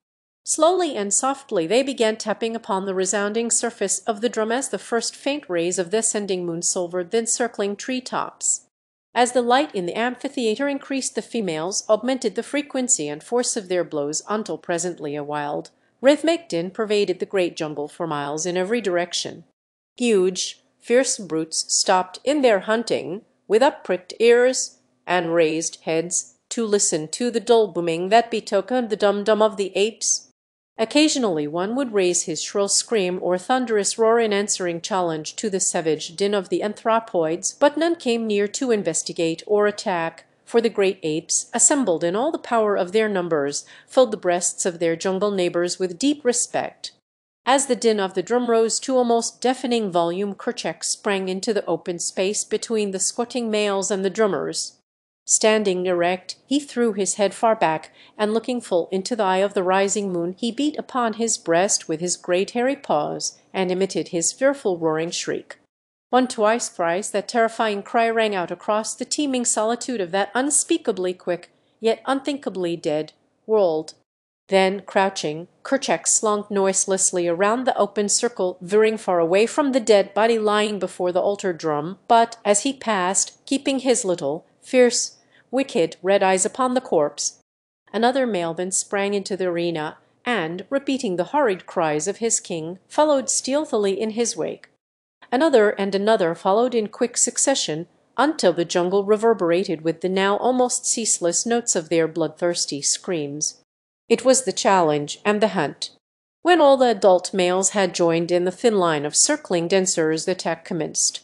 Slowly and softly they began tapping upon the resounding surface of the drum as the first faint rays of the ascending moon silvered the encircling tree-tops. As the light in the amphitheatre increased, the females augmented the frequency and force of their blows until presently a wild, rhythmic din pervaded the great jungle for miles in every direction. Huge, fierce brutes stopped in their hunting, with up-pricked ears and raised heads, to listen to the dull booming that betokened the dum-dum of the apes. Occasionally one would raise his shrill scream or thunderous roar in answering challenge to the savage din of the anthropoids, but none came near to investigate or attack, for the great apes, assembled in all the power of their numbers, filled the breasts of their jungle neighbours with deep respect. As the din of the drum rose to a most deafening volume, Kerchak sprang into the open space between the squatting males and the drummers. Standing erect, he threw his head far back, and looking full into the eye of the rising moon, he beat upon his breast with his great hairy paws, and emitted his fearful roaring shriek. Once, twice, thrice that terrifying cry rang out across the teeming solitude of that unspeakably quick, yet unthinkably dead, world. Then, crouching, Kerchak slunk noiselessly around the open circle, veering far away from the dead body lying before the altar drum, but, as he passed, keeping his little, fierce, wicked red eyes upon the corpse. Another male then sprang into the arena, and, repeating the horrid cries of his king, followed stealthily in his wake. Another and another followed in quick succession, until the jungle reverberated with the now almost ceaseless notes of their bloodthirsty screams. It was the challenge and the hunt. When all the adult males had joined in the thin line of circling dancers, the attack commenced.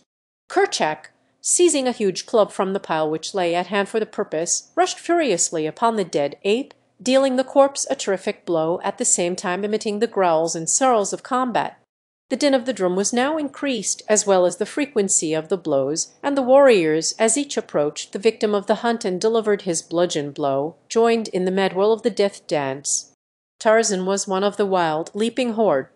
Kerchak, seizing a huge club from the pile which lay at hand for the purpose, rushed furiously upon the dead ape, dealing the corpse a terrific blow, at the same time emitting the growls and snarls of combat. The din of the drum was now increased, as well as the frequency of the blows, and the warriors, as each approached the victim of the hunt and delivered his bludgeon blow, joined in the mad whirl of the death dance. Tarzan was one of the wild, leaping horde.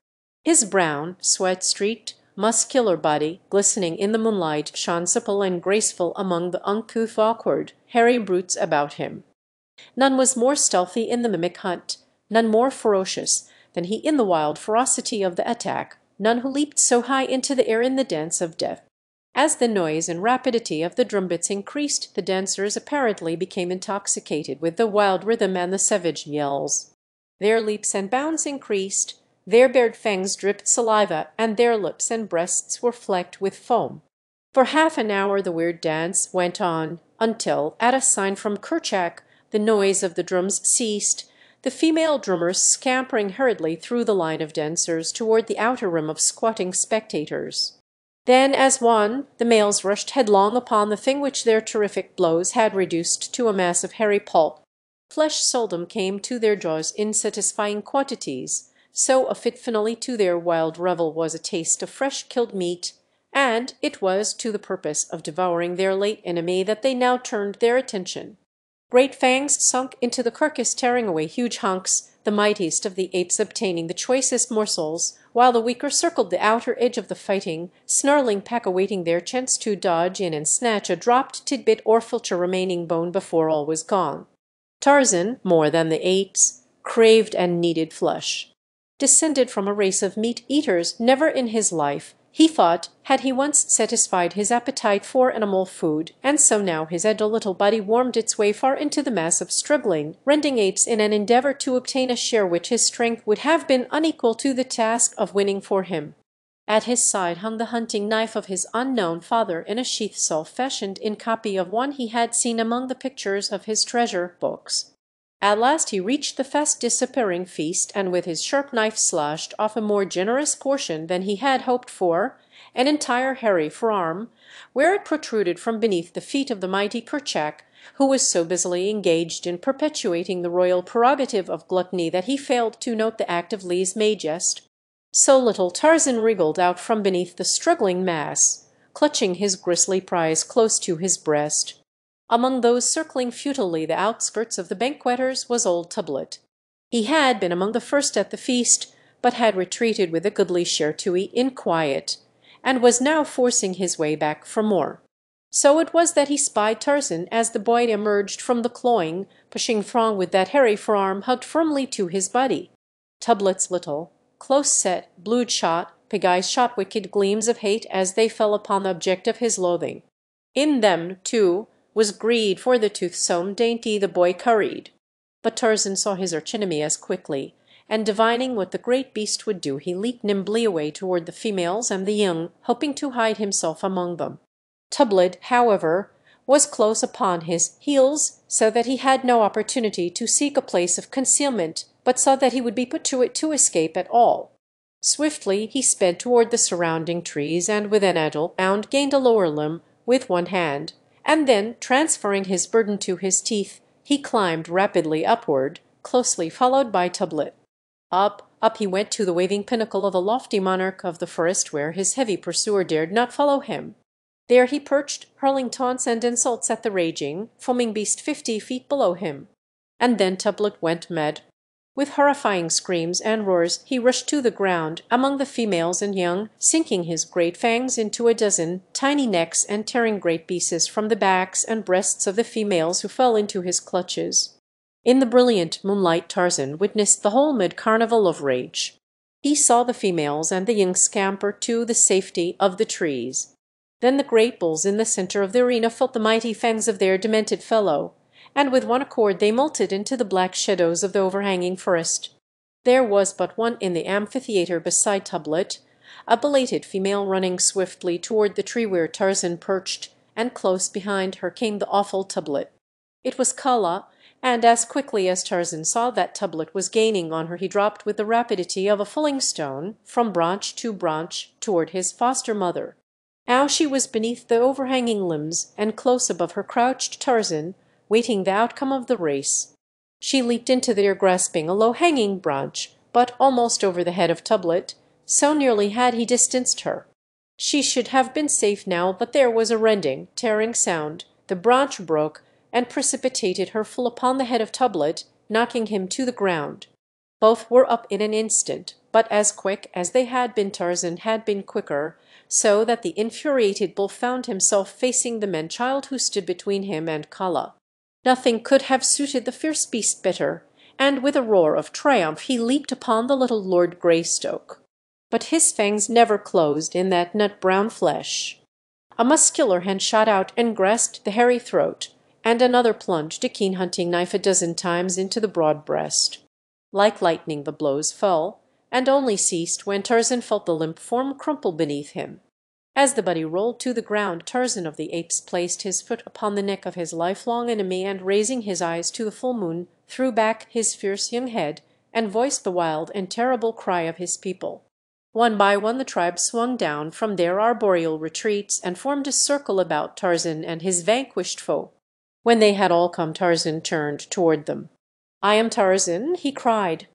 His brown, sweat-streaked, muscular body, glistening in the moonlight, shone supple and graceful among the uncouth, awkward, hairy brutes about him. None was more stealthy in the mimic hunt, none more ferocious than he in the wild ferocity of the attack, none who leaped so high into the air in the dance of death. As the noise and rapidity of the drumbits increased, the dancers apparently became intoxicated with the wild rhythm and the savage yells. Their leaps and bounds increased, their bared fangs dripped saliva, and their lips and breasts were flecked with foam. For half an hour the weird dance went on, until, at a sign from Kerchak, the noise of the drums ceased, the female drummers scampering hurriedly through the line of dancers toward the outer rim of squatting spectators. Then, as one, the males rushed headlong upon the thing which their terrific blows had reduced to a mass of hairy pulp. Flesh seldom came to their jaws in satisfying quantities, so a fit finale to their wild revel was a taste of fresh killed meat, and it was to the purpose of devouring their late enemy that they now turned their attention. Great fangs sunk into the carcass, tearing away huge hunks, the mightiest of the apes obtaining the choicest morsels, while the weaker circled the outer edge of the fighting, snarling pack awaiting their chance to dodge in and snatch a dropped tidbit or filch a remaining bone before all was gone. Tarzan, more than the apes, craved and needed flesh. Descended from a race of meat-eaters, never in his life, he thought, had he once satisfied his appetite for animal food, and so now his agile little body wormed its way far into the mass of struggling, rending apes in an endeavour to obtain a share which his strength would have been unequal to the task of winning for him. At his side hung the hunting knife of his unknown father in a sheath saw fashioned in copy of one he had seen among the pictures of his treasure books. At last he reached the fast disappearing feast, and with his sharp knife slashed off a more generous portion than he had hoped for, an entire hairy forearm, where it protruded from beneath the feet of the mighty Kerchak, who was so busily engaged in perpetuating the royal prerogative of gluttony that he failed to note the act of lèse geste. So little Tarzan wriggled out from beneath the struggling mass, clutching his grisly prize close to his breast. Among those circling futilely the outskirts of the banqueters was old Tublet. He had been among the first at the feast, but had retreated with a goodly share to eat in quiet, and was now forcing his way back for more. So it was that he spied Tarzan as the boy emerged from the cloying, pushing throng with that hairy forearm hugged firmly to his body. Tublet's little, close-set, blue-shot, pig-eyes shot wicked gleams of hate as they fell upon the object of his loathing. In them, too, was greed for the toothsome dainty the boy curried. But Tarzan saw his archenemy as quickly, and divining what the great beast would do, he leaped nimbly away toward the females and the young, hoping to hide himself among them. Tublet, however, was close upon his heels, so that he had no opportunity to seek a place of concealment, but saw that he would be put to it to escape at all. Swiftly he sped toward the surrounding trees, and with an agile bound gained a lower limb with one hand, and then, transferring his burden to his teeth, he climbed rapidly upward, closely followed by Tublet. Up he went to the waving pinnacle of the lofty monarch of the forest, where his heavy pursuer dared not follow him. There he perched, hurling taunts and insults at the raging, foaming beast 50 feet below him. And then Tublet went mad. With horrifying screams and roars he rushed to the ground among the females and young, sinking his great fangs into a dozen tiny necks and tearing great pieces from the backs and breasts of the females who fell into his clutches. In the brilliant moonlight Tarzan witnessed the whole mid-carnival of rage. He saw the females and the young scamper to the safety of the trees. Then the great bulls in the centre of the arena felt the mighty fangs of their demented fellow, and with one accord they melted into the black shadows of the overhanging forest. There was but one in the amphitheatre beside Tublet, a belated female running swiftly toward the tree where Tarzan perched, and close behind her came the awful Tublet. It was Kala, and as quickly as Tarzan saw that Tublet was gaining on her he dropped with the rapidity of a fulling stone from branch to branch toward his foster mother. Now she was beneath the overhanging limbs and close above her crouched Tarzan, waiting the outcome of the race. She leaped into their grasping a low-hanging branch, but almost over the head of Tublet, so nearly had he distanced her. She should have been safe now, but there was a rending, tearing sound. The branch broke and precipitated her full upon the head of Tublet, knocking him to the ground. Both were up in an instant, but as quick as they had been Tarzan had been quicker, so that the infuriated bull found himself facing the man-child who stood between him and Kala. Nothing could have suited the fierce beast better, and with a roar of triumph he leaped upon the little Lord Greystoke. But his fangs never closed in that nut-brown flesh. A muscular hand shot out and grasped the hairy throat, and another plunged a keen hunting knife a dozen times into the broad breast. Like lightning the blows fell, and only ceased when Tarzan felt the limp form crumple beneath him. As the body rolled to the ground, Tarzan of the Apes placed his foot upon the neck of his lifelong enemy, and raising his eyes to the full moon, threw back his fierce young head and voiced the wild and terrible cry of his people. One by one the tribe swung down from their arboreal retreats and formed a circle about Tarzan and his vanquished foe. When they had all come, Tarzan turned toward them. "I am Tarzan," he cried.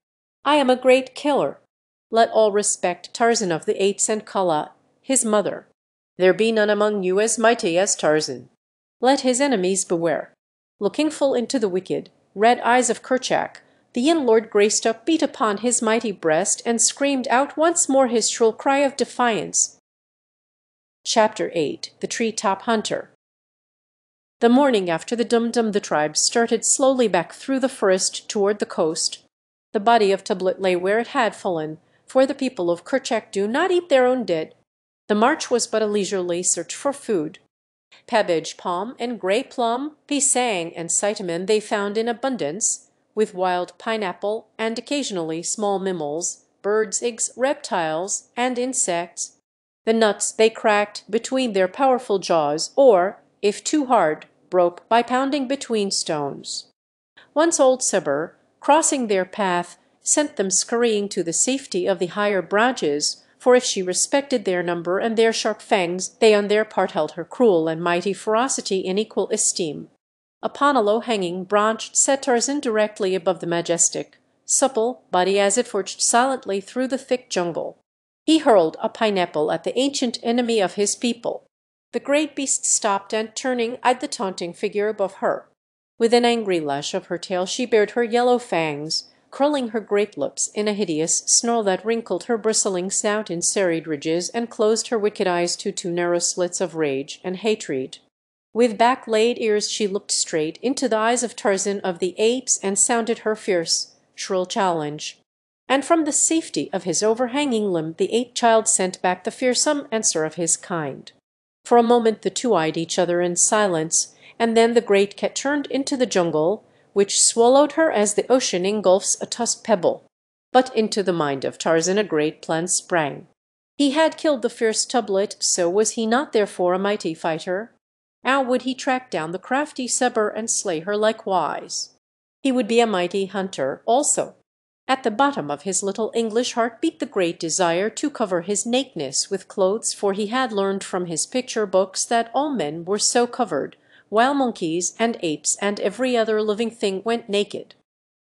"I am a great killer. Let all respect Tarzan of the Apes and Kala, his mother. There be none among you as mighty as Tarzan. Let his enemies beware." Looking full into the wicked, red eyes of Kerchak, the young Lord Greystoke beat upon his mighty breast and screamed out once more his shrill cry of defiance. Chapter 8. The Tree-top Hunter. The morning after the Dum-Dum the tribe started slowly back through the forest toward the coast. The body of Tublet lay where it had fallen, for the people of Kerchak do not eat their own dead. The march was but a leisurely search for food. Cabbage, palm, and grey plum, pisang, and cytamen they found in abundance, with wild pineapple and occasionally small mammals, birds, eggs, reptiles, and insects. The nuts they cracked between their powerful jaws, or, if too hard, broke by pounding between stones. Once old Sabur, crossing their path, sent them scurrying to the safety of the higher branches, for if she respected their number and their sharp fangs, they on their part held her cruel and mighty ferocity in equal esteem. Upon a low-hanging branch sat Tarzan directly above the majestic, supple body as it forged silently through the thick jungle. He hurled a pineapple at the ancient enemy of his people. The great beast stopped and, turning, eyed the taunting figure above her. With an angry lash of her tail she bared her yellow fangs, curling her great lips in a hideous snarl that wrinkled her bristling snout in serried ridges and closed her wicked eyes to two narrow slits of rage and hatred. With back-laid ears she looked straight into the eyes of Tarzan of the Apes and sounded her fierce, shrill challenge. And from the safety of his overhanging limb the ape-child sent back the fearsome answer of his kind. For a moment the two eyed each other in silence, and then the great cat turned into the jungle, which swallowed her as the ocean engulfs a tossed pebble. But into the mind of Tarzan a great plan sprang. He had killed the fierce Tublet, so was he not therefore a mighty fighter? Now would he track down the crafty Sabur and slay her likewise. He would be a mighty hunter also. At the bottom of his little English heart beat the great desire to cover his nakedness with clothes, for he had learned from his picture books that all men were so covered, while monkeys and apes and every other living thing went naked.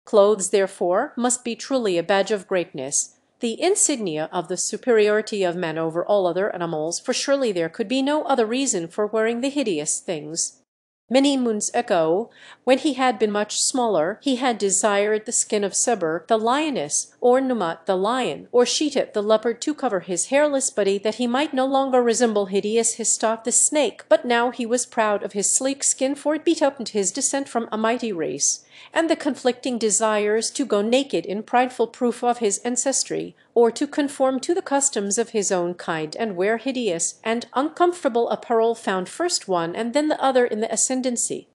Clothes, therefore, must be truly a badge of greatness, the insignia of the superiority of man over all other animals, for surely there could be no other reason for wearing the hideous things. Many moons ago, when he had been much smaller, he had desired the skin of Sabur the lioness, or Numat the lion, or Sheetet the leopard to cover his hairless body, that he might no longer resemble hideous Histok the snake, but now he was proud of his sleek skin, for it betokened his descent from a mighty race, and the conflicting desires to go naked in prideful proof of his ancestry, or to conform to the customs of his own kind and wear hideous and uncomfortable apparel found first one and then the other in the ascendancy.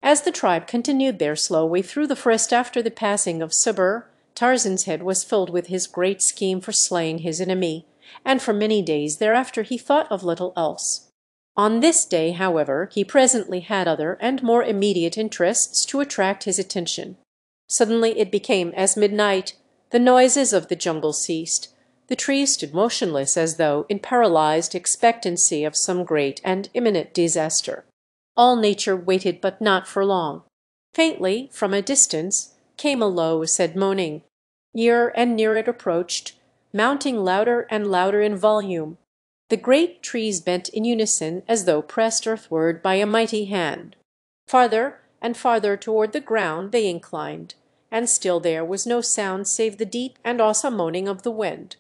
As the tribe continued their slow way through the forest after the passing of Sabur, Tarzan's head was filled with his great scheme for slaying his enemy, and for many days thereafter he thought of little else. On this day, however, he presently had other and more immediate interests to attract his attention. Suddenly it became as midnight. The noises of the jungle ceased. The trees stood motionless as though in paralyzed expectancy of some great and imminent disaster. All nature waited, but not for long. Faintly, from a distance, came a low said moaning. Nearer and nearer it approached, mounting louder and louder in volume. The great trees bent in unison as though pressed earthward by a mighty hand. Farther and farther toward the ground they inclined, and still there was no sound save the deep and awesome moaning of the wind.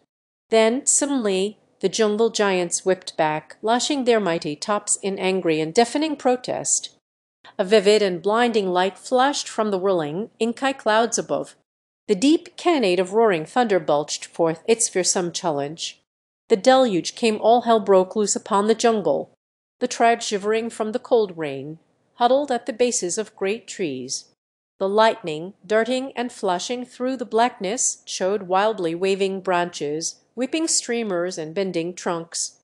Then suddenly the jungle giants whipped back, lashing their mighty tops in angry and deafening protest. A vivid and blinding light flashed from the whirling, inky clouds above. The deep cannonade of roaring thunder belched forth its fearsome challenge. The deluge came, all hell broke loose upon the jungle. The tribe, shivering from the cold rain, huddled at the bases of great trees. The lightning, darting and flashing through the blackness, showed wildly waving branches, whipping streamers and bending trunks.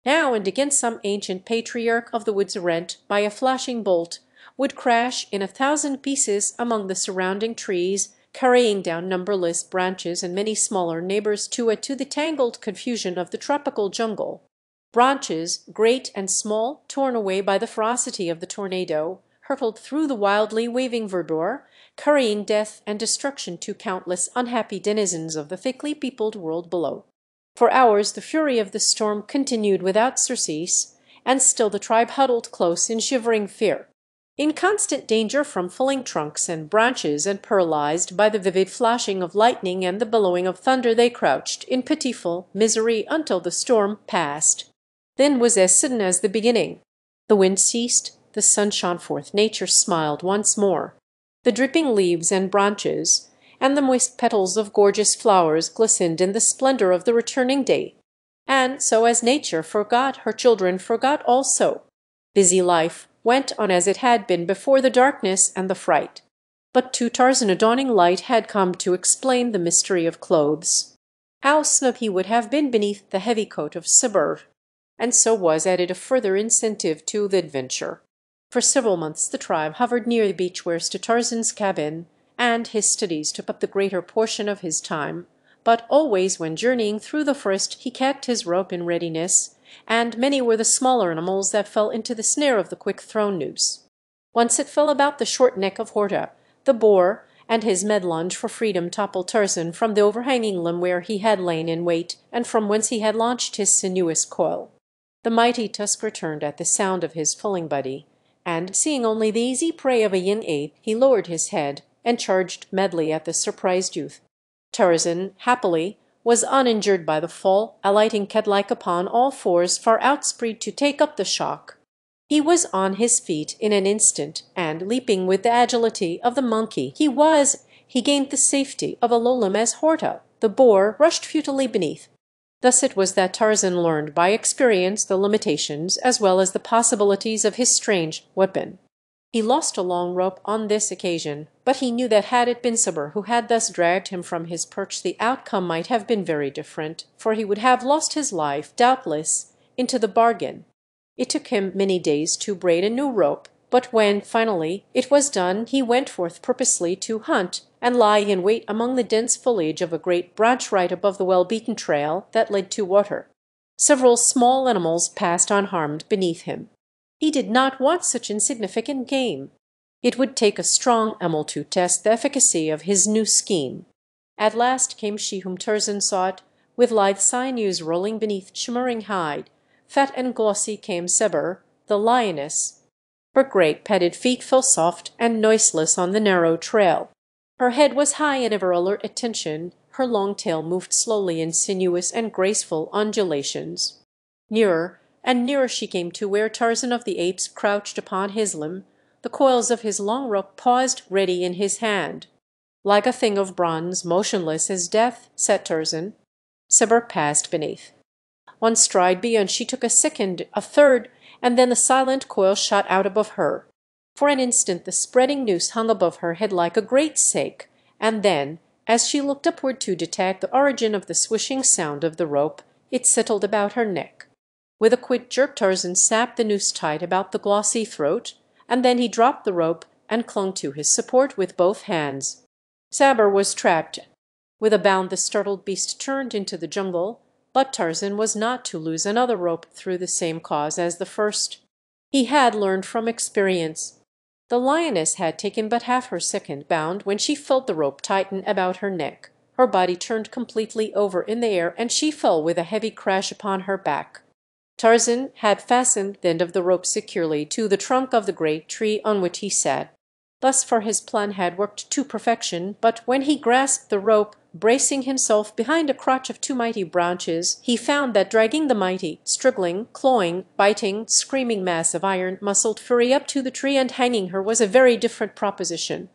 Now and again some ancient patriarch of the woods rent by a flashing bolt would crash in 1,000 pieces among the surrounding trees, carrying down numberless branches and many smaller neighbors to the tangled confusion of the tropical jungle. Branches, great and small, torn away by the ferocity of the tornado, hurtled through the wildly waving verdure, carrying death and destruction to countless unhappy denizens of the thickly peopled world below. For hours the fury of the storm continued without surcease, and still the tribe huddled close in shivering fear. In constant danger from falling trunks and branches, and paralyzed by the vivid flashing of lightning and the bellowing of thunder, they crouched in pitiful misery until the storm passed. Then was as sudden as the beginning. The wind ceased, the sun shone forth, nature smiled once more. The dripping leaves and branches, and the moist petals of gorgeous flowers glistened in the splendor of the returning day. And so as nature forgot, her children forgot also. Busy life went on as it had been before the darkness and the fright. But to Tarzan a dawning light had come to explain the mystery of clothes. How snug he would have been beneath the heavy coat of Sabur, and so was added a further incentive to the adventure. For several months the tribe hovered near the beach where stood Tarzan's cabin, and his studies took up the greater portion of his time, but always when journeying through the forest he kept his rope in readiness, and many were the smaller animals that fell into the snare of the quick-thrown noose. Once it fell about the short neck of Horta, the boar, and his mad-lunge for freedom toppled Tarzan from the overhanging limb where he had lain in wait, and from whence he had launched his sinuous coil. The mighty tusk returned at the sound of his falling body, and seeing only the easy prey of a young ape, he lowered his head and charged madly at the surprised youth. Tarzan, happily, was uninjured by the fall, alighting cat-like upon all fours, far outspread to take up the shock. He was on his feet in an instant, and, leaping with the agility of the monkey he gained the safety of a low limb as Horta, the boar, rushed futilely beneath. Thus it was that Tarzan learned by experience the limitations as well as the possibilities of his strange weapon. He lost a long rope on this occasion, but he knew that had it been Sabur who had thus dragged him from his perch, the outcome might have been very different, for he would have lost his life, doubtless, into the bargain. It took him many days to braid a new rope, but when, finally, it was done, he went forth purposely to hunt and lie in wait among the dense foliage of a great branch right above the well-beaten trail that led to water. Several small animals passed unharmed beneath him. He did not want such insignificant game. It would take a strong animal to test the efficacy of his new scheme. At last came she whom Tarzan sought, with lithe sinews rolling beneath shimmering hide. Fat and glossy came Sabur, the lioness. Her great padded feet fell soft and noiseless on the narrow trail. Her head was high in ever alert attention, her long tail moved slowly in sinuous and graceful undulations. Nearer and nearer she came to where Tarzan of the Apes crouched upon his limb, the coils of his long rope paused ready in his hand. Like a thing of bronze, motionless as death, sat Tarzan. Sabur passed beneath. One stride beyond she took a second, a third, and then the silent coil shot out above her. For an instant the spreading noose hung above her head like a great sake, and then, As she looked upward to detect the origin of the swishing sound of the rope, it settled about her neck. With a quick jerk Tarzan snapped the noose tight about the glossy throat, and then he dropped the rope and clung to his support with both hands. Sabor was trapped. With a bound the startled beast turned into the jungle, but Tarzan was not to lose another rope through the same cause as the first. He had learned from experience. The lioness had taken but half her second bound when she felt the rope tighten about her neck. Her body turned completely over in the air, and she fell with a heavy crash upon her back. Tarzan had fastened the end of the rope securely to the trunk of the great tree on which he sat. Thus far his plan had worked to perfection, but when he grasped the rope, bracing himself behind a crotch of two mighty branches, he found that dragging the mighty, struggling, clawing, biting, screaming mass of iron-muscled fury up to the tree and hanging her was a very different proposition.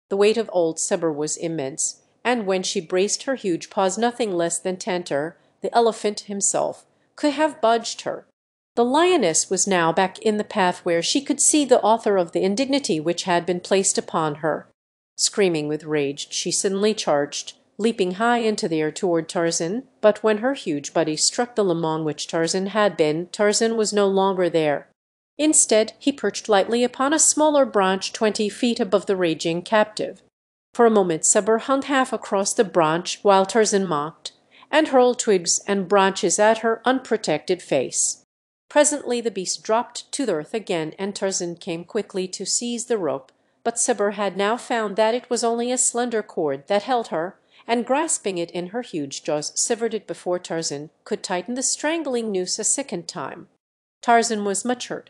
The weight of old Sabor was immense, and when she braced her huge paws nothing less than Tantor, the elephant himself, could have budged her. The lioness was now back in the path where she could see the author of the indignity which had been placed upon her. Screaming with rage, she suddenly charged, leaping high into the air toward Tarzan, but when her huge body struck the limb on which Tarzan had been, Tarzan was no longer there. Instead, he perched lightly upon a smaller branch 20 feet above the raging captive. For a moment Sabor hung half across the branch while Tarzan mocked, and hurled twigs and branches at her unprotected face. Presently the beast dropped to the earth again, and Tarzan came quickly to seize the rope, but Sabor had now found that it was only a slender cord that held her, and grasping it in her huge jaws severed it before Tarzan could tighten the strangling noose a second time. Tarzan was much hurt.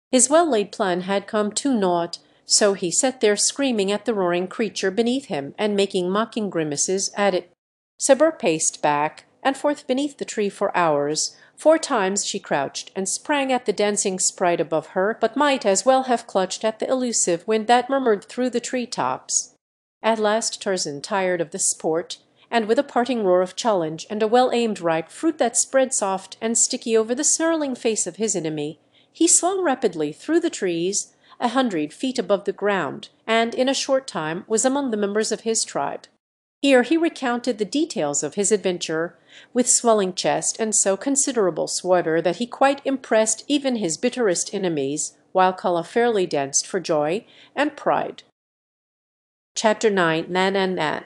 His well-laid plan had come to naught, so he sat there screaming at the roaring creature beneath him and making mocking grimaces at it. Sabor paced back and forth beneath the tree for hours. 4 times she crouched and sprang at the dancing sprite above her, but might as well have clutched at the elusive wind that murmured through the tree-tops. At last Tarzan tired of the sport, and with a parting roar of challenge and a well-aimed ripe fruit that spread soft and sticky over the snarling face of his enemy, he swung rapidly through the trees 100 feet above the ground, and in a short time was among the members of his tribe. Here he recounted the details of his adventure with swelling chest and so considerable swagger that he quite impressed even his bitterest enemies, while Kala fairly danced for joy and pride. Chapter 9. Nan and Nan.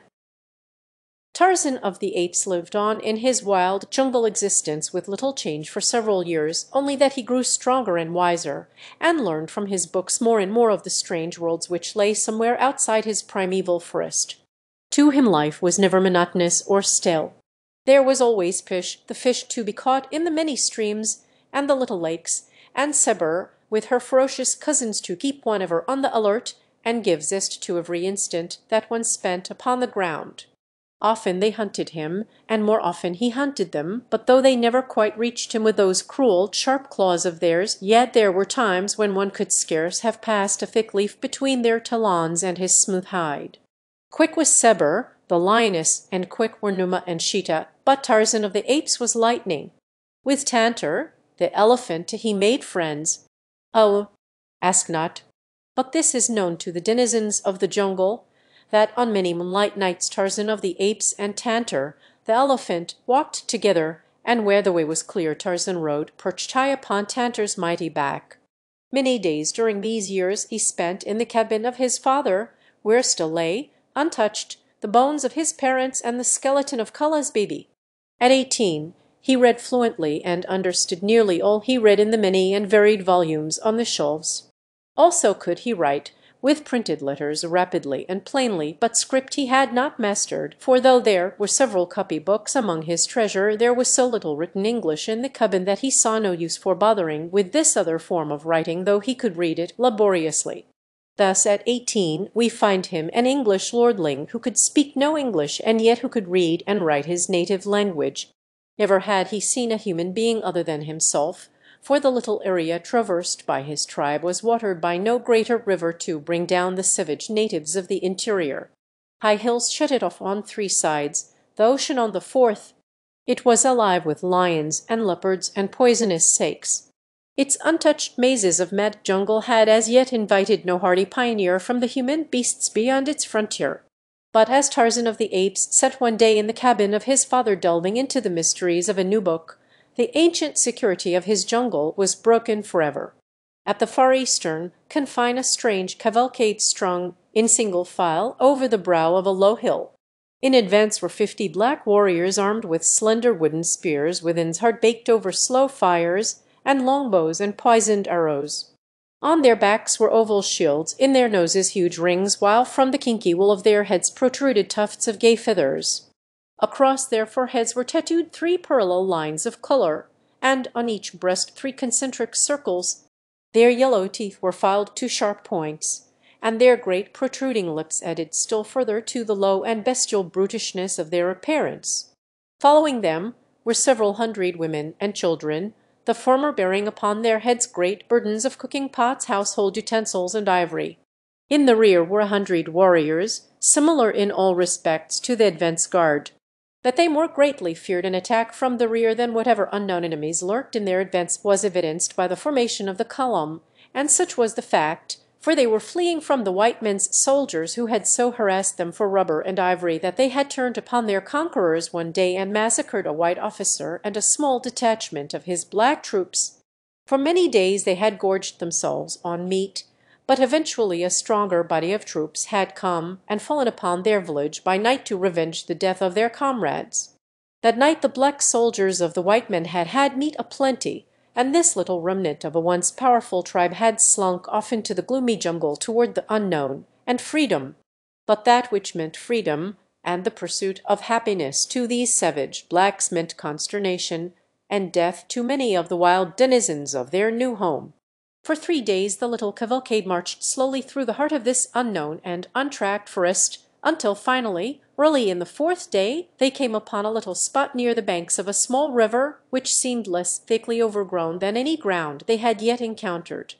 Tarzan of the Apes lived on in his wild jungle existence with little change for several years, only that he grew stronger and wiser, and learned from his books more and more of the strange worlds which lay somewhere outside his primeval forest. To him life was never monotonous or still. There was always fish, the fish to be caught in the many streams and the little lakes, and Sabor with her ferocious cousins to keep one ever on the alert and give zest to every instant that one spent upon the ground. Often they hunted him, and more often he hunted them, but though they never quite reached him with those cruel, sharp claws of theirs, yet there were times when one could scarce have passed a thick leaf between their talons and his smooth hide. Quick was Sabor, the lioness, and quick were Numa and Sheeta, but Tarzan of the Apes was lightning. With Tantor, the elephant, he made friends. Oh, ask not, but this is known to the denizens of the jungle, that on many moonlight nights Tarzan of the Apes and Tantor, the elephant, walked together, and where the way was clear Tarzan rode, perched high upon Tantor's mighty back. Many days during these years he spent in the cabin of his father, where still lay, untouched, the bones of his parents and the skeleton of Kala's baby. At 18, he read fluently and understood nearly all he read in the many and varied volumes on the shelves. Also could he write, with printed letters, rapidly and plainly, but script he had not mastered, for though there were several copy books among his treasure, there was so little written English in the cabin that he saw no use for bothering with this other form of writing, though he could read it laboriously. Thus at 18 we find him an English lordling who could speak no English and yet who could read and write his native language. Never had he seen a human being other than himself, for the little area traversed by his tribe was watered by no greater river to bring down the savage natives of the interior. High hills shut it off on 3 sides, the ocean on the 4th. It was alive with lions and leopards and poisonous snakes. Its untouched mazes of mad jungle had as yet invited no hardy pioneer from the human beasts beyond its frontier. But as Tarzan of the Apes sat one day in the cabin of his father delving into the mysteries of a new book, the ancient security of his jungle was broken forever. At the far eastern confine a strange cavalcade strung in single file over the brow of a low hill. In advance were 50 black warriors armed with slender wooden spears, with hard baked over slow fires, and longbows and poisoned arrows. On their backs were oval shields, in their noses huge rings, while from the kinky wool of their heads protruded tufts of gay feathers. Across their foreheads were tattooed 3 parallel lines of colour, and on each breast 3 concentric circles. Their yellow teeth were filed to sharp points, and their great protruding lips added still further to the low and bestial brutishness of their appearance. Following them were several hundred women and children, the former bearing upon their heads great burdens of cooking pots, household utensils, and ivory. In the rear were 100 warriors, similar in all respects to the advance guard. That they more greatly feared an attack from the rear than whatever unknown enemies lurked in their advance was evidenced by the formation of the column, and such was the fact, for they were fleeing from the white men's soldiers who had so harassed them for rubber and ivory that they had turned upon their conquerors one day and massacred a white officer and a small detachment of his black troops. For many days they had gorged themselves on meat, but eventually a stronger body of troops had come and fallen upon their village by night to revenge the death of their comrades. That night the black soldiers of the white men had had meat aplenty, and this little remnant of a once powerful tribe had slunk off into the gloomy jungle toward the unknown and freedom. But that which meant freedom and the pursuit of happiness to these savage blacks meant consternation and death to many of the wild denizens of their new home. For 3 days the little cavalcade marched slowly through the heart of this unknown and untracked forest, until finally, early in the 4th day, they came upon a little spot near the banks of a small river which seemed less thickly overgrown than any ground they had yet encountered.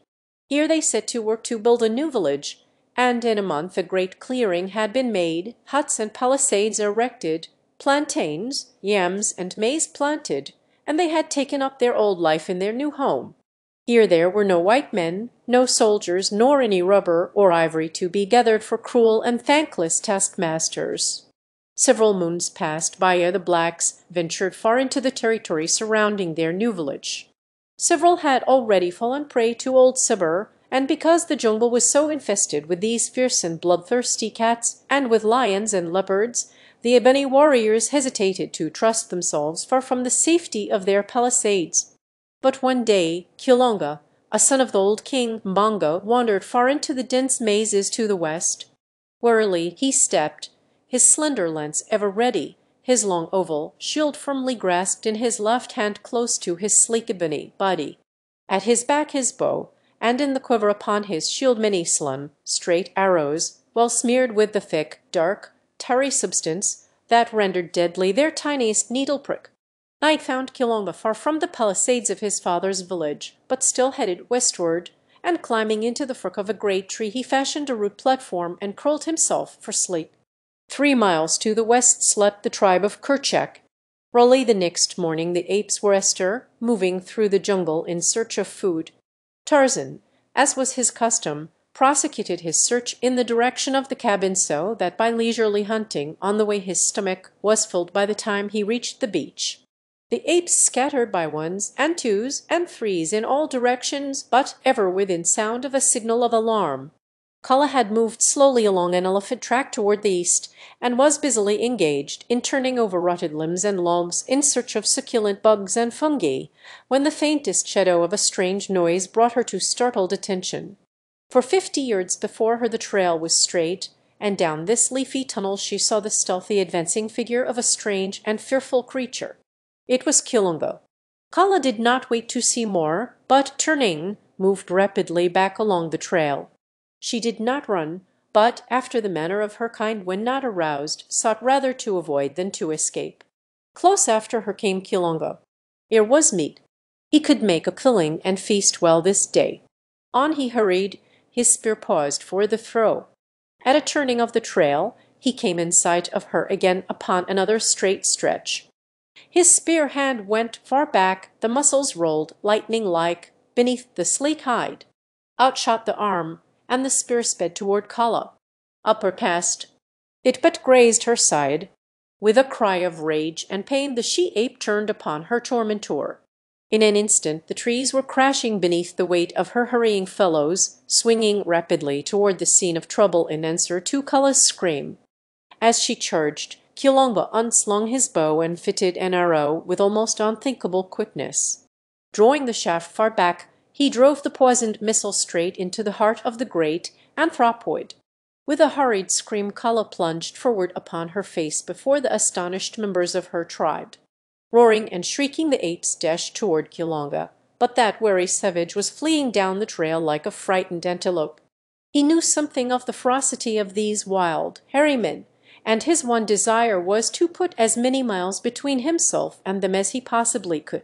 Here they set to work to build a new village, and in a month a great clearing had been made, huts and palisades erected, plantains, yams, and maize planted, and they had taken up their old life in their new home. Here there were no white men, no soldiers, nor any rubber or ivory to be gathered for cruel and thankless taskmasters. Several moons passed by ere the blacks ventured far into the territory surrounding their new village. Several had already fallen prey to old Sabur, and because the jungle was so infested with these fierce and bloodthirsty cats, and with lions and leopards, the ebony warriors hesitated to trust themselves far from the safety of their palisades. But one day Kilonga, a son of the old king Mbonga, wandered far into the dense mazes to the west. Warily he stepped, his slender lance ever ready, his long oval shield firmly grasped in his left hand close to his sleek ebony body. At his back his bow, and in the quiver upon his shield many slim, straight arrows, well smeared with the thick, dark, tarry substance that rendered deadly their tiniest needle prick. Night found Kilonga far from the palisades of his father's village, but still headed westward, and climbing into the fork of a great tree he fashioned a rude platform and curled himself for sleep. 3 miles to the west slept the tribe of Kerchak. Early the next morning the apes were astir, moving through the jungle in search of food. Tarzan, as was his custom, prosecuted his search in the direction of the cabin so that by leisurely hunting on the way his stomach was filled by the time he reached the beach. The apes scattered by ones and twos and threes in all directions, but ever within sound of a signal of alarm. Kala had moved slowly along an elephant track toward the east, and was busily engaged in turning over rotted limbs and logs in search of succulent bugs and fungi, when the faintest shadow of a strange noise brought her to startled attention. For 50 yards before her the trail was straight, and down this leafy tunnel she saw the stealthy advancing figure of a strange and fearful creature. It was Kilonga. Kala did not wait to see more, but turning, moved rapidly back along the trail. She did not run, but, after the manner of her kind when not aroused, sought rather to avoid than to escape. Close after her came Kilonga. Here was meat. He could make a killing and feast well this day. On he hurried, his spear paused for the throw. At a turning of the trail, he came in sight of her again upon another straight stretch. His spear hand went far back, the muscles rolled, lightning-like, beneath the sleek hide. Out shot the arm, and the spear sped toward Kala. Up her passed It but grazed her side. With a cry of rage and pain the she-ape turned upon her tormentor. In an instant the trees were crashing beneath the weight of her hurrying fellows, swinging rapidly toward the scene of trouble in answer to Kala's scream. As she charged, Kilonga unslung his bow and fitted an arrow with almost unthinkable quickness. Drawing the shaft far back, he drove the poisoned missile straight into the heart of the great anthropoid. With a hurried scream Kala plunged forward upon her face before the astonished members of her tribe. Roaring and shrieking the apes dashed toward Kilonga, but that wary savage was fleeing down the trail like a frightened antelope. He knew something of the ferocity of these wild, hairy men, and his one desire was to put as many miles between himself and them as he possibly could.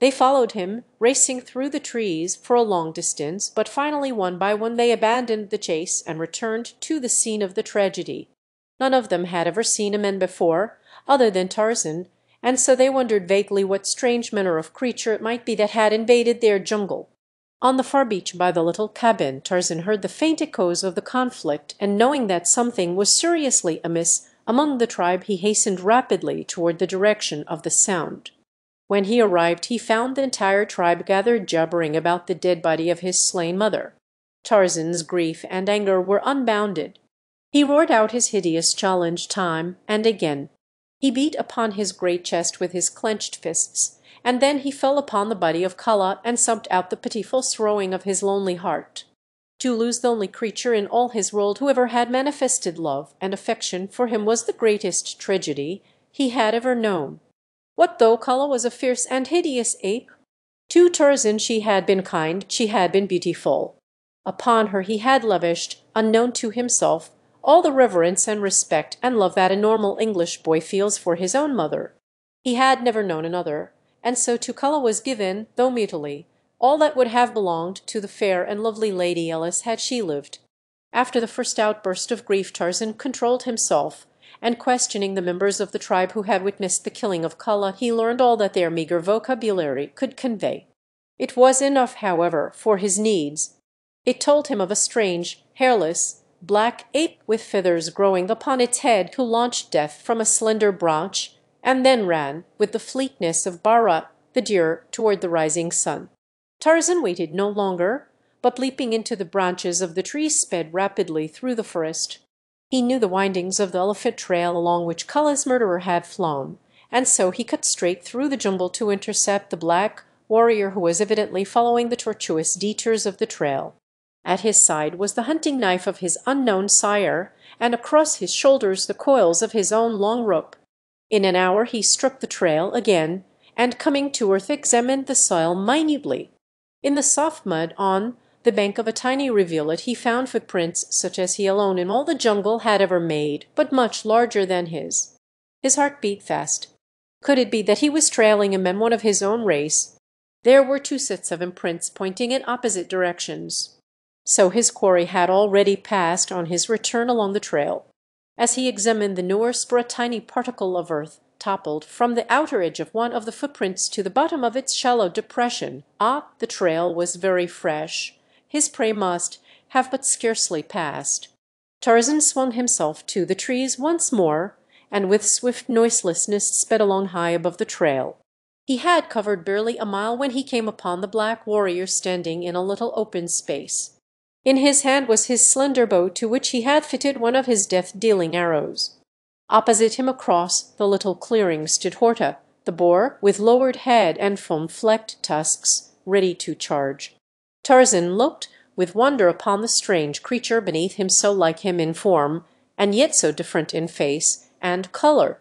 They followed him, racing through the trees for a long distance, but finally one by one they abandoned the chase and returned to the scene of the tragedy. None of them had ever seen a man before, other than Tarzan, and so they wondered vaguely what strange manner of creature it might be that had invaded their jungle. On the far beach by the little cabin Tarzan heard the faint echoes of the conflict, and knowing that something was seriously amiss among the tribe he hastened rapidly toward the direction of the sound. When he arrived he found the entire tribe gathered jabbering about the dead body of his slain mother. Tarzan's grief and anger were unbounded. He roared out his hideous challenge time and again. He beat upon his great chest with his clenched fists, and then he fell upon the body of Kala and sobbed out the pitiful sorrowing of his lonely heart. To lose the only creature in all his world who ever had manifested love and affection for him was the greatest tragedy he had ever known. What though Kala was a fierce and hideous ape? To Tarzan she had been kind, she had been beautiful. Upon her he had lavished, unknown to himself, all the reverence and respect and love that a normal English boy feels for his own mother. He had never known another, and so to Kala was given, though mutually, all that would have belonged to the fair and lovely Lady Ellis had she lived. After the first outburst of grief Tarzan controlled himself, and questioning the members of the tribe who had witnessed the killing of Kala, he learned all that their meagre vocabulary could convey. It was enough, however, for his needs. It told him of a strange, hairless, black ape with feathers growing upon its head who launched death from a slender branch and then ran with the fleetness of Bara, the deer, toward the rising sun. Tarzan waited no longer, but leaping into the branches of the tree sped rapidly through the forest. He knew the windings of the elephant trail along which Kala's murderer had flown, and so he cut straight through the jungle to intercept the black warrior who was evidently following the tortuous detours of the trail. At his side was the hunting knife of his unknown sire, and across his shoulders the coils of his own long rope. In an hour he struck the trail again, and coming to earth examined the soil minutely. In the soft mud on the bank of a tiny rivulet he found footprints such as he alone in all the jungle had ever made, but much larger than his. His heart beat fast. Could it be that he was trailing a man, one of his own race? There were two sets of imprints pointing in opposite directions. So his quarry had already passed on his return along the trail. As he examined the newer spur, a tiny particle of earth toppled from the outer edge of one of the footprints to the bottom of its shallow depression. Ah, the trail was very fresh. His prey must have but scarcely passed. Tarzan swung himself to the trees once more, and with swift noiselessness sped along high above the trail. He had covered barely a mile when he came upon the black warrior standing in a little open space. In his hand was his slender bow, to which he had fitted one of his death-dealing arrows. Opposite him across the little clearing stood Horta, the boar, with lowered head and foam-flecked tusks, ready to charge. Tarzan looked with wonder upon the strange creature beneath him, so like him in form, and yet so different in face and color.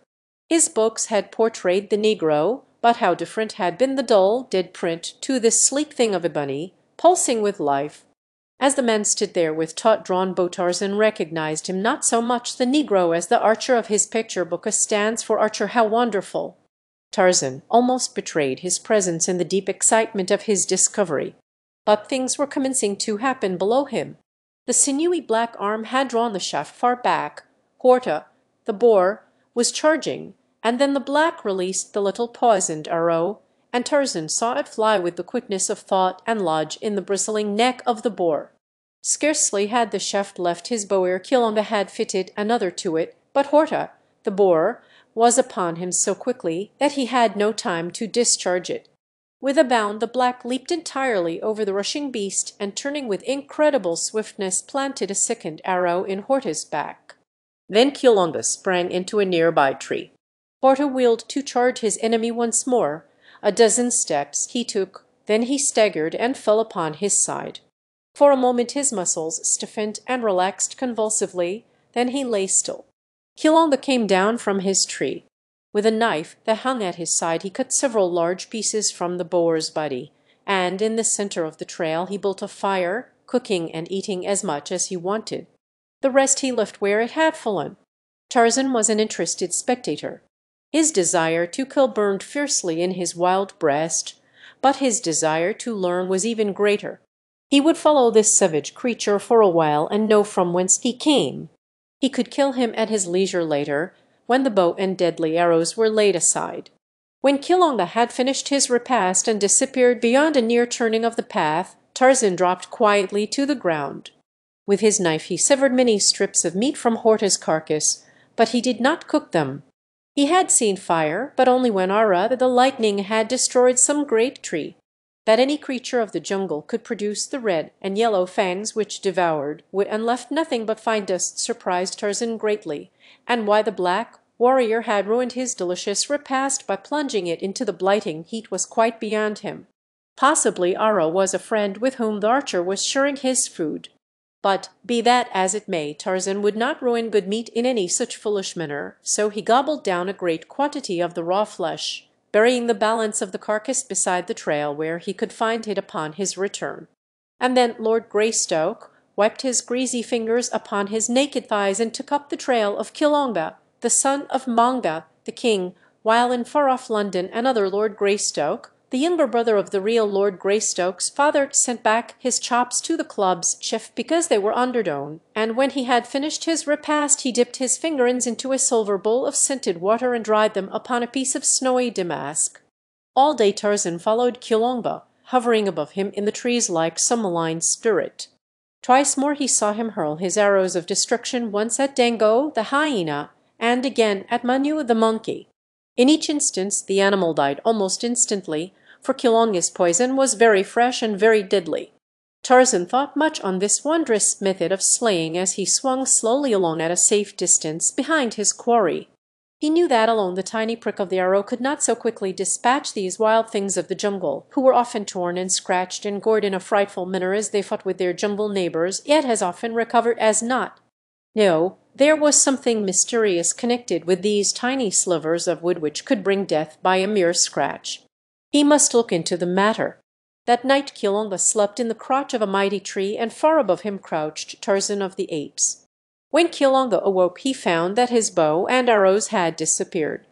His books had portrayed the Negro, but how different had been the dull, dead print to this sleek thing of ebony, pulsing with life. As the man stood there with taut-drawn bow, Tarzan recognized him, not so much the Negro as the archer of his picture book. A stands for archer. How wonderful! Tarzan almost betrayed his presence in the deep excitement of his discovery. But things were commencing to happen below him. The sinewy black arm had drawn the shaft far back. Horta, the boar, was charging, and then the black released the little poisoned arrow, and Tarzan saw it fly with the quickness of thought and lodge in the bristling neck of the boar. Scarcely had the shaft left his bow ere Kilonga had fitted another to it, but Horta, the boar, was upon him so quickly that he had no time to discharge it. With a bound the black leaped entirely over the rushing beast, and turning with incredible swiftness planted a second arrow in Horta's back. Then Quilonga sprang into a nearby tree. Horta wheeled to charge his enemy once more. A dozen steps he took, then he staggered and fell upon his side. For a moment his muscles stiffened and relaxed convulsively, then he lay still. Quilonga came down from his tree. With a knife that hung at his side he cut several large pieces from the boar's body, and in the center of the trail he built a fire, cooking and eating as much as he wanted. The rest he left where it had fallen. Tarzan was an interested spectator. His desire to kill burned fiercely in his wild breast, but his desire to learn was even greater. He would follow this savage creature for a while and know from whence he came. He could kill him at his leisure later, when the bow and deadly arrows were laid aside. When Quilonga had finished his repast and disappeared beyond a near turning of the path, Tarzan dropped quietly to the ground. With his knife he severed many strips of meat from Horta's carcass, but he did not cook them. He had seen fire, but only when the lightning had destroyed some great tree. That any creature of the jungle could produce the red and yellow fangs which devoured and left nothing but fine dust surprised Tarzan greatly, and why the black warrior had ruined his delicious repast by plunging it into the blighting heat was quite beyond him. Possibly Ara was a friend with whom the archer was sharing his food. But be that as it may, Tarzan would not ruin good meat in any such foolish manner, so he gobbled down a great quantity of the raw flesh, burying the balance of the carcass beside the trail where he could find it upon his return. And then Lord Greystoke wiped his greasy fingers upon his naked thighs and took up the trail of Quilonga, the son of Manga, the king, while in far-off London another Lord Greystoke, the younger brother of the real Lord Greystoke's father, sent back his chops to the club's chef because they were underdone, and when he had finished his repast he dipped his fingerings into a silver bowl of scented water and dried them upon a piece of snowy damask. All day Tarzan followed Quilonga, hovering above him in the trees like some malign spirit. Twice more he saw him hurl his arrows of destruction, once at Dango, the hyena, and again at Manu, the monkey. In each instance the animal died almost instantly, for Quilonga's poison was very fresh and very deadly. Tarzan thought much on this wondrous method of slaying as he swung slowly along at a safe distance behind his quarry. He knew that alone the tiny prick of the arrow could not so quickly dispatch these wild things of the jungle, who were often torn and scratched and gored in a frightful manner as they fought with their jungle neighbours, yet as often recovered as not. No, there was something mysterious connected with these tiny slivers of wood which could bring death by a mere scratch. He must look into the matter. That night Quilonga slept in the crotch of a mighty tree, and far above him crouched Tarzan of the Apes. When Quilonga awoke he found that his bow and arrows had disappeared.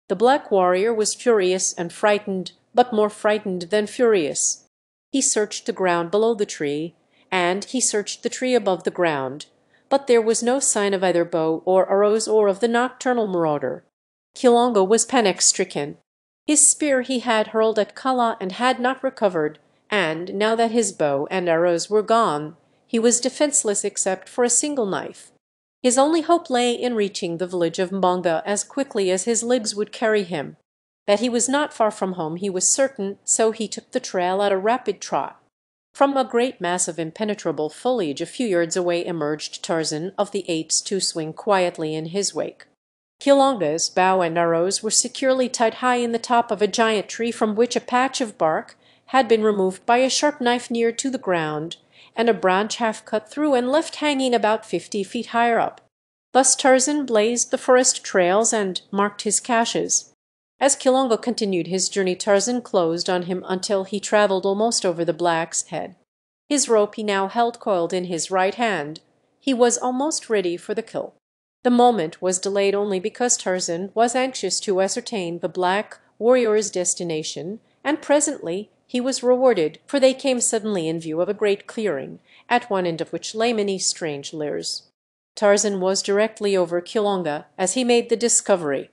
The black warrior was furious and frightened, but more frightened than furious. He searched the ground below the tree, and he searched the tree above the ground, but there was no sign of either bow or arrows or of the nocturnal marauder. Quilonga was panic-stricken. His spear he had hurled at Kala and had not recovered, and now that his bow and arrows were gone, he was defenseless except for a single knife. His only hope lay in reaching the village of Mbonga as quickly as his legs would carry him. That he was not far from home he was certain, so he took the trail at a rapid trot. From a great mass of impenetrable foliage a few yards away emerged Tarzan of the Apes to swing quietly in his wake. Quilonga's bow and arrows were securely tied high in the top of a giant tree from which a patch of bark had been removed by a sharp knife near to the ground, and a branch half cut through and left hanging about 50 feet higher up. Thus Tarzan blazed the forest trails and marked his caches. As Quilonga continued his journey Tarzan closed on him until he travelled almost over the black's head. His rope he now held coiled in his right hand. He was almost ready for the kill. The moment was delayed only because Tarzan was anxious to ascertain the black warrior's destination, and presently he was rewarded, for they came suddenly in view of a great clearing, at one end of which lay many strange lairs. Tarzan was directly over Quilonga as he made the discovery.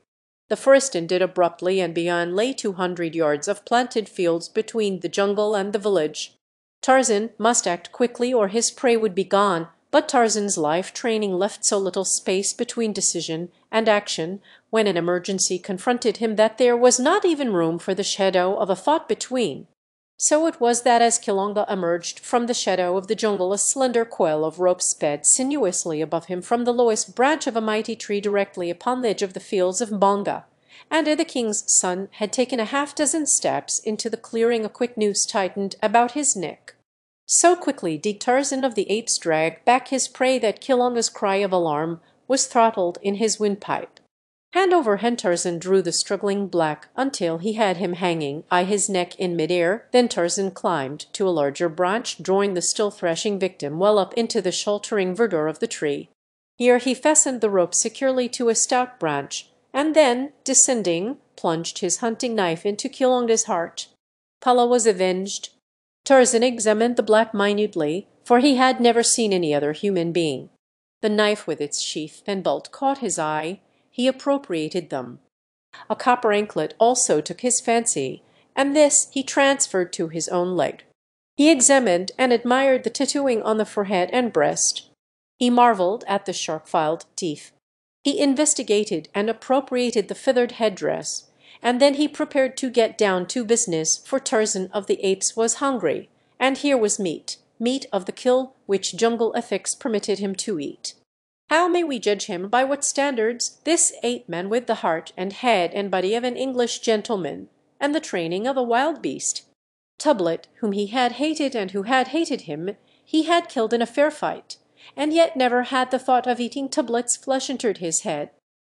The forest ended abruptly, and beyond lay 200 yards of planted fields between the jungle and the village. Tarzan must act quickly or his prey would be gone, But Tarzan's life training left so little space between decision and action when an emergency confronted him that there was not even room for the shadow of a thought between. So it was that as Kilonga emerged from the shadow of the jungle, a slender coil of rope sped sinuously above him from the lowest branch of a mighty tree directly upon the edge of the fields of Bonga, and ere the king's son had taken a half-dozen steps into the clearing a quick noose tightened about his neck. So quickly did Tarzan of the Apes drag back his prey that Kilonga's cry of alarm was throttled in his windpipe. Hand over hand Tarzan drew the struggling black until he had him hanging by his neck in midair. Then Tarzan climbed to a larger branch, drawing the still thrashing victim well up into the sheltering verdure of the tree. Here he fastened the rope securely to a stout branch, and then, descending, plunged his hunting knife into Kilonga's heart. Pala was avenged. Tarzan examined the black minutely, for he had never seen any other human being. The knife with its sheath and bolt caught his eye. He appropriated them. A copper anklet also took his fancy, and this he transferred to his own leg. He examined and admired the tattooing on the forehead and breast. He marveled at the sharp-filed teeth. He investigated and appropriated the feathered headdress, and then he prepared to get down to business, for Tarzan of the Apes was hungry, and here was meat of the kill which jungle ethics permitted him to eat. How may we judge him, by what standards, this ape-man with the heart and head and body of an English gentleman, and the training of a wild beast? Tublet, whom he had hated and who had hated him, he had killed in a fair fight, and yet never had the thought of eating Tublet's flesh entered his head.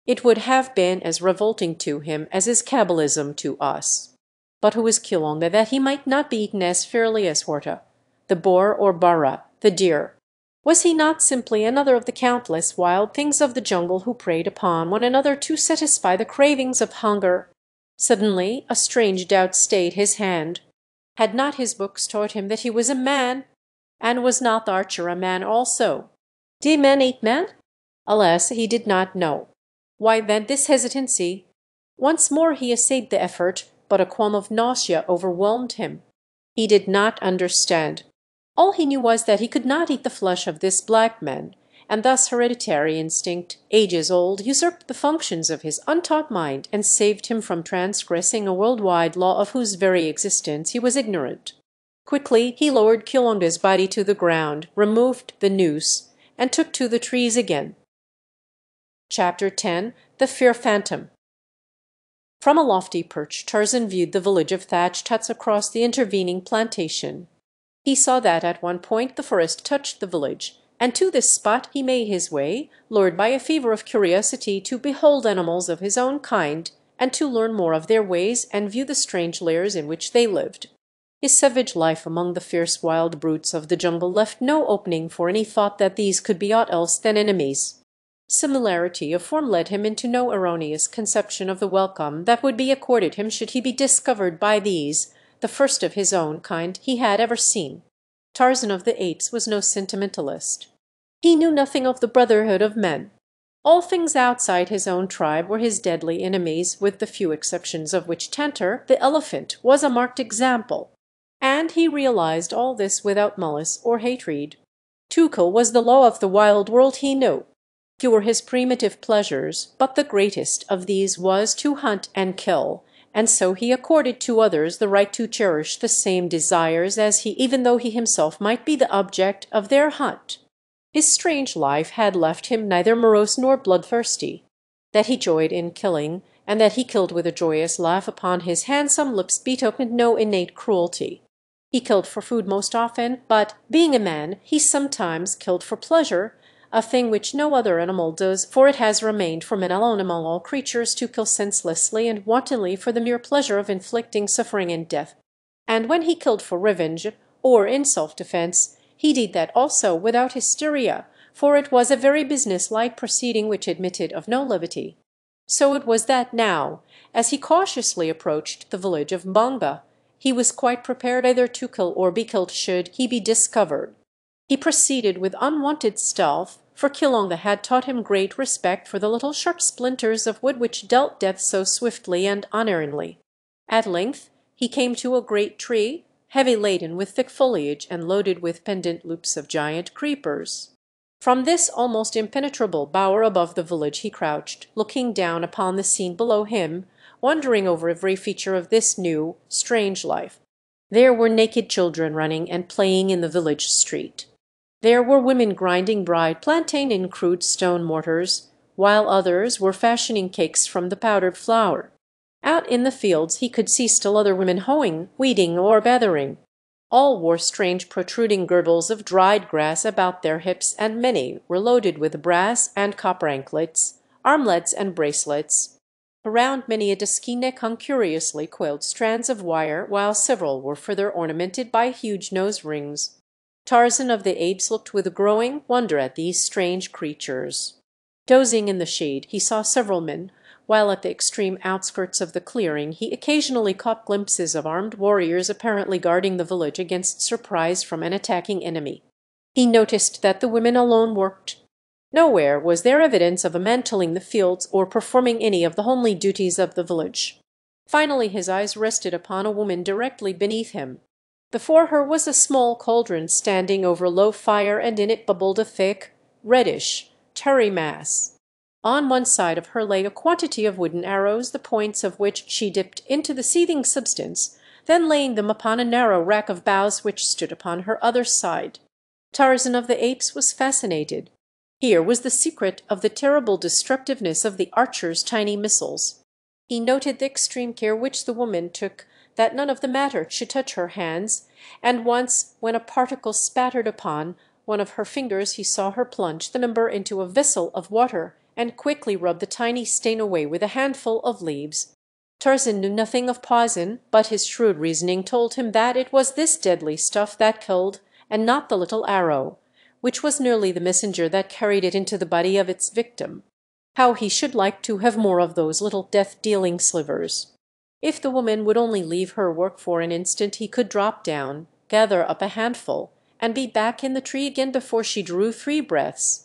It would have been as revolting to him as is cabalism to us. But who was Kilonga that he might not be eaten as fairly as Horta, the boar, or Bara, the deer? Was he not simply another of the countless wild things of the jungle who preyed upon one another to satisfy the cravings of hunger? Suddenly a strange doubt stayed his hand. Had not his books taught him that he was a man? And was not the archer a man also? Did men eat men? Alas, he did not know. Why then this hesitancy? Once more he essayed the effort, but a qualm of nausea overwhelmed him. He did not understand. All he knew was that he could not eat the flesh of this black man, and thus hereditary instinct, ages old, usurped the functions of his untaught mind and saved him from transgressing a world-wide law of whose very existence he was ignorant. Quickly he lowered Kilonga's body to the ground, removed the noose, and took to the trees again. Chapter 10. The Fear Phantom. From a lofty perch Tarzan viewed the village of thatched huts across the intervening plantation. He saw that at one point the forest touched the village, and to this spot he made his way, lured by a fever of curiosity to behold animals of his own kind, and to learn more of their ways and view the strange lairs in which they lived. His savage life among the fierce wild brutes of the jungle left no opening for any thought that these could be aught else than enemies. Similarity of form led him into no erroneous conception of the welcome that would be accorded him should he be discovered by these, the first of his own kind he had ever seen. Tarzan of the Apes was no sentimentalist. He knew nothing of the brotherhood of men. All things outside his own tribe were his deadly enemies, with the few exceptions of which Tantor, the elephant, was a marked example. And he realized all this without malice or hatred. To kill was the law of the wild world he knew. Few were his primitive pleasures, but the greatest of these was to hunt and kill, and so he accorded to others the right to cherish the same desires as he, even though he himself might be the object of their hunt. His strange life had left him neither morose nor bloodthirsty. That he joyed in killing, and that he killed with a joyous laugh upon his handsome lips betokened no innate cruelty. He killed for food most often, but, being a man, he sometimes killed for pleasure, a thing which no other animal does, for it has remained for men alone among all creatures to kill senselessly and wantonly for the mere pleasure of inflicting suffering and death. And when he killed for revenge, or in self-defense, he did that also without hysteria, for it was a very business-like proceeding which admitted of no levity. So it was that now, as he cautiously approached the village of Bonga, he was quite prepared either to kill or be killed should he be discovered. He proceeded with unwonted stealth, for Kilonga had taught him great respect for the little sharp splinters of wood which dealt death so swiftly and unerringly. At length he came to a great tree, heavy laden with thick foliage and loaded with pendant loops of giant creepers. From this almost impenetrable bower above the village he crouched, looking down upon the scene below him, wondering over every feature of this new, strange life. There were naked children running and playing in the village street. There were women grinding dried plantain in crude stone mortars, while others were fashioning cakes from the powdered flour. Out in the fields he could see still other women hoeing, weeding, or gathering. All wore strange protruding girdles of dried grass about their hips, and many were loaded with brass and copper anklets, armlets, and bracelets. Around many a dusky neck hung curiously coiled strands of wire, while several were further ornamented by huge nose rings. Tarzan of the Apes looked with growing wonder at these strange creatures. Dozing in the shade, he saw several men, while at the extreme outskirts of the clearing he occasionally caught glimpses of armed warriors apparently guarding the village against surprise from an attacking enemy. He noticed that the women alone worked. Nowhere was there evidence of a man tilling the fields or performing any of the homely duties of the village. Finally his eyes rested upon a woman directly beneath him. Before her was a small cauldron standing over a low fire, and in it bubbled a thick, reddish, tarry mass. On one side of her lay a quantity of wooden arrows, the points of which she dipped into the seething substance, then laying them upon a narrow rack of boughs which stood upon her other side. Tarzan of the Apes was fascinated. Here was the secret of the terrible destructiveness of the archer's tiny missiles. He noted the extreme care which the woman took that none of the matter should touch her hands, and once, when a particle spattered upon one of her fingers, he saw her plunge the member into a vessel of water and quickly rub the tiny stain away with a handful of leaves. Tarzan knew nothing of poison, but his shrewd reasoning told him that it was this deadly stuff that killed, and not the little arrow, which was merely the messenger that carried it into the body of its victim. How he should like to have more of those little death-dealing slivers! If the woman would only leave her work for an instant, he could drop down, gather up a handful, and be back in the tree again before she drew 3 breaths.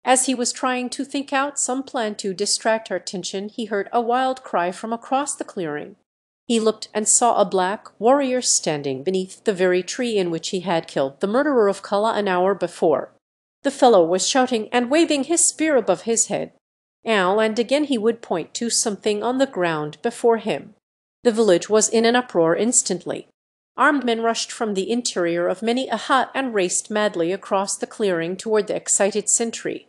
As he was trying to think out some plan to distract her attention, he heard a wild cry from across the clearing. He looked and saw a black warrior standing beneath the very tree in which he had killed the murderer of Kala an hour before. The fellow was shouting and waving his spear above his head. Now and again he would point to something on the ground before him. The village was in an uproar instantly. Armed men rushed from the interior of many a hut and raced madly across the clearing toward the excited sentry.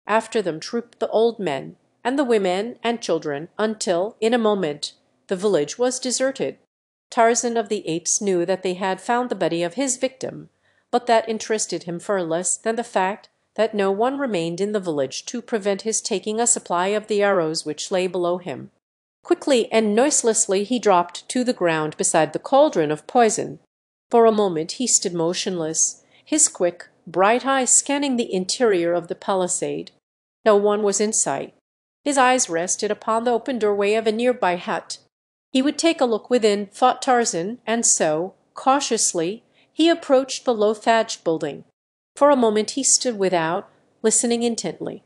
After them trooped the old men and the women and children, until, in a moment, the village was deserted. Tarzan of the Apes knew that they had found the body of his victim, but that interested him far less than the fact that no one remained in the village to prevent his taking a supply of the arrows which lay below him. Quickly and noiselessly he dropped to the ground beside the cauldron of poison. For a moment he stood motionless, his quick, bright eyes scanning the interior of the palisade. No one was in sight. His eyes rested upon the open doorway of a nearby hut. He would take a look within, thought Tarzan, and so, cautiously, he approached the low thatched building. For a moment he stood without, listening intently.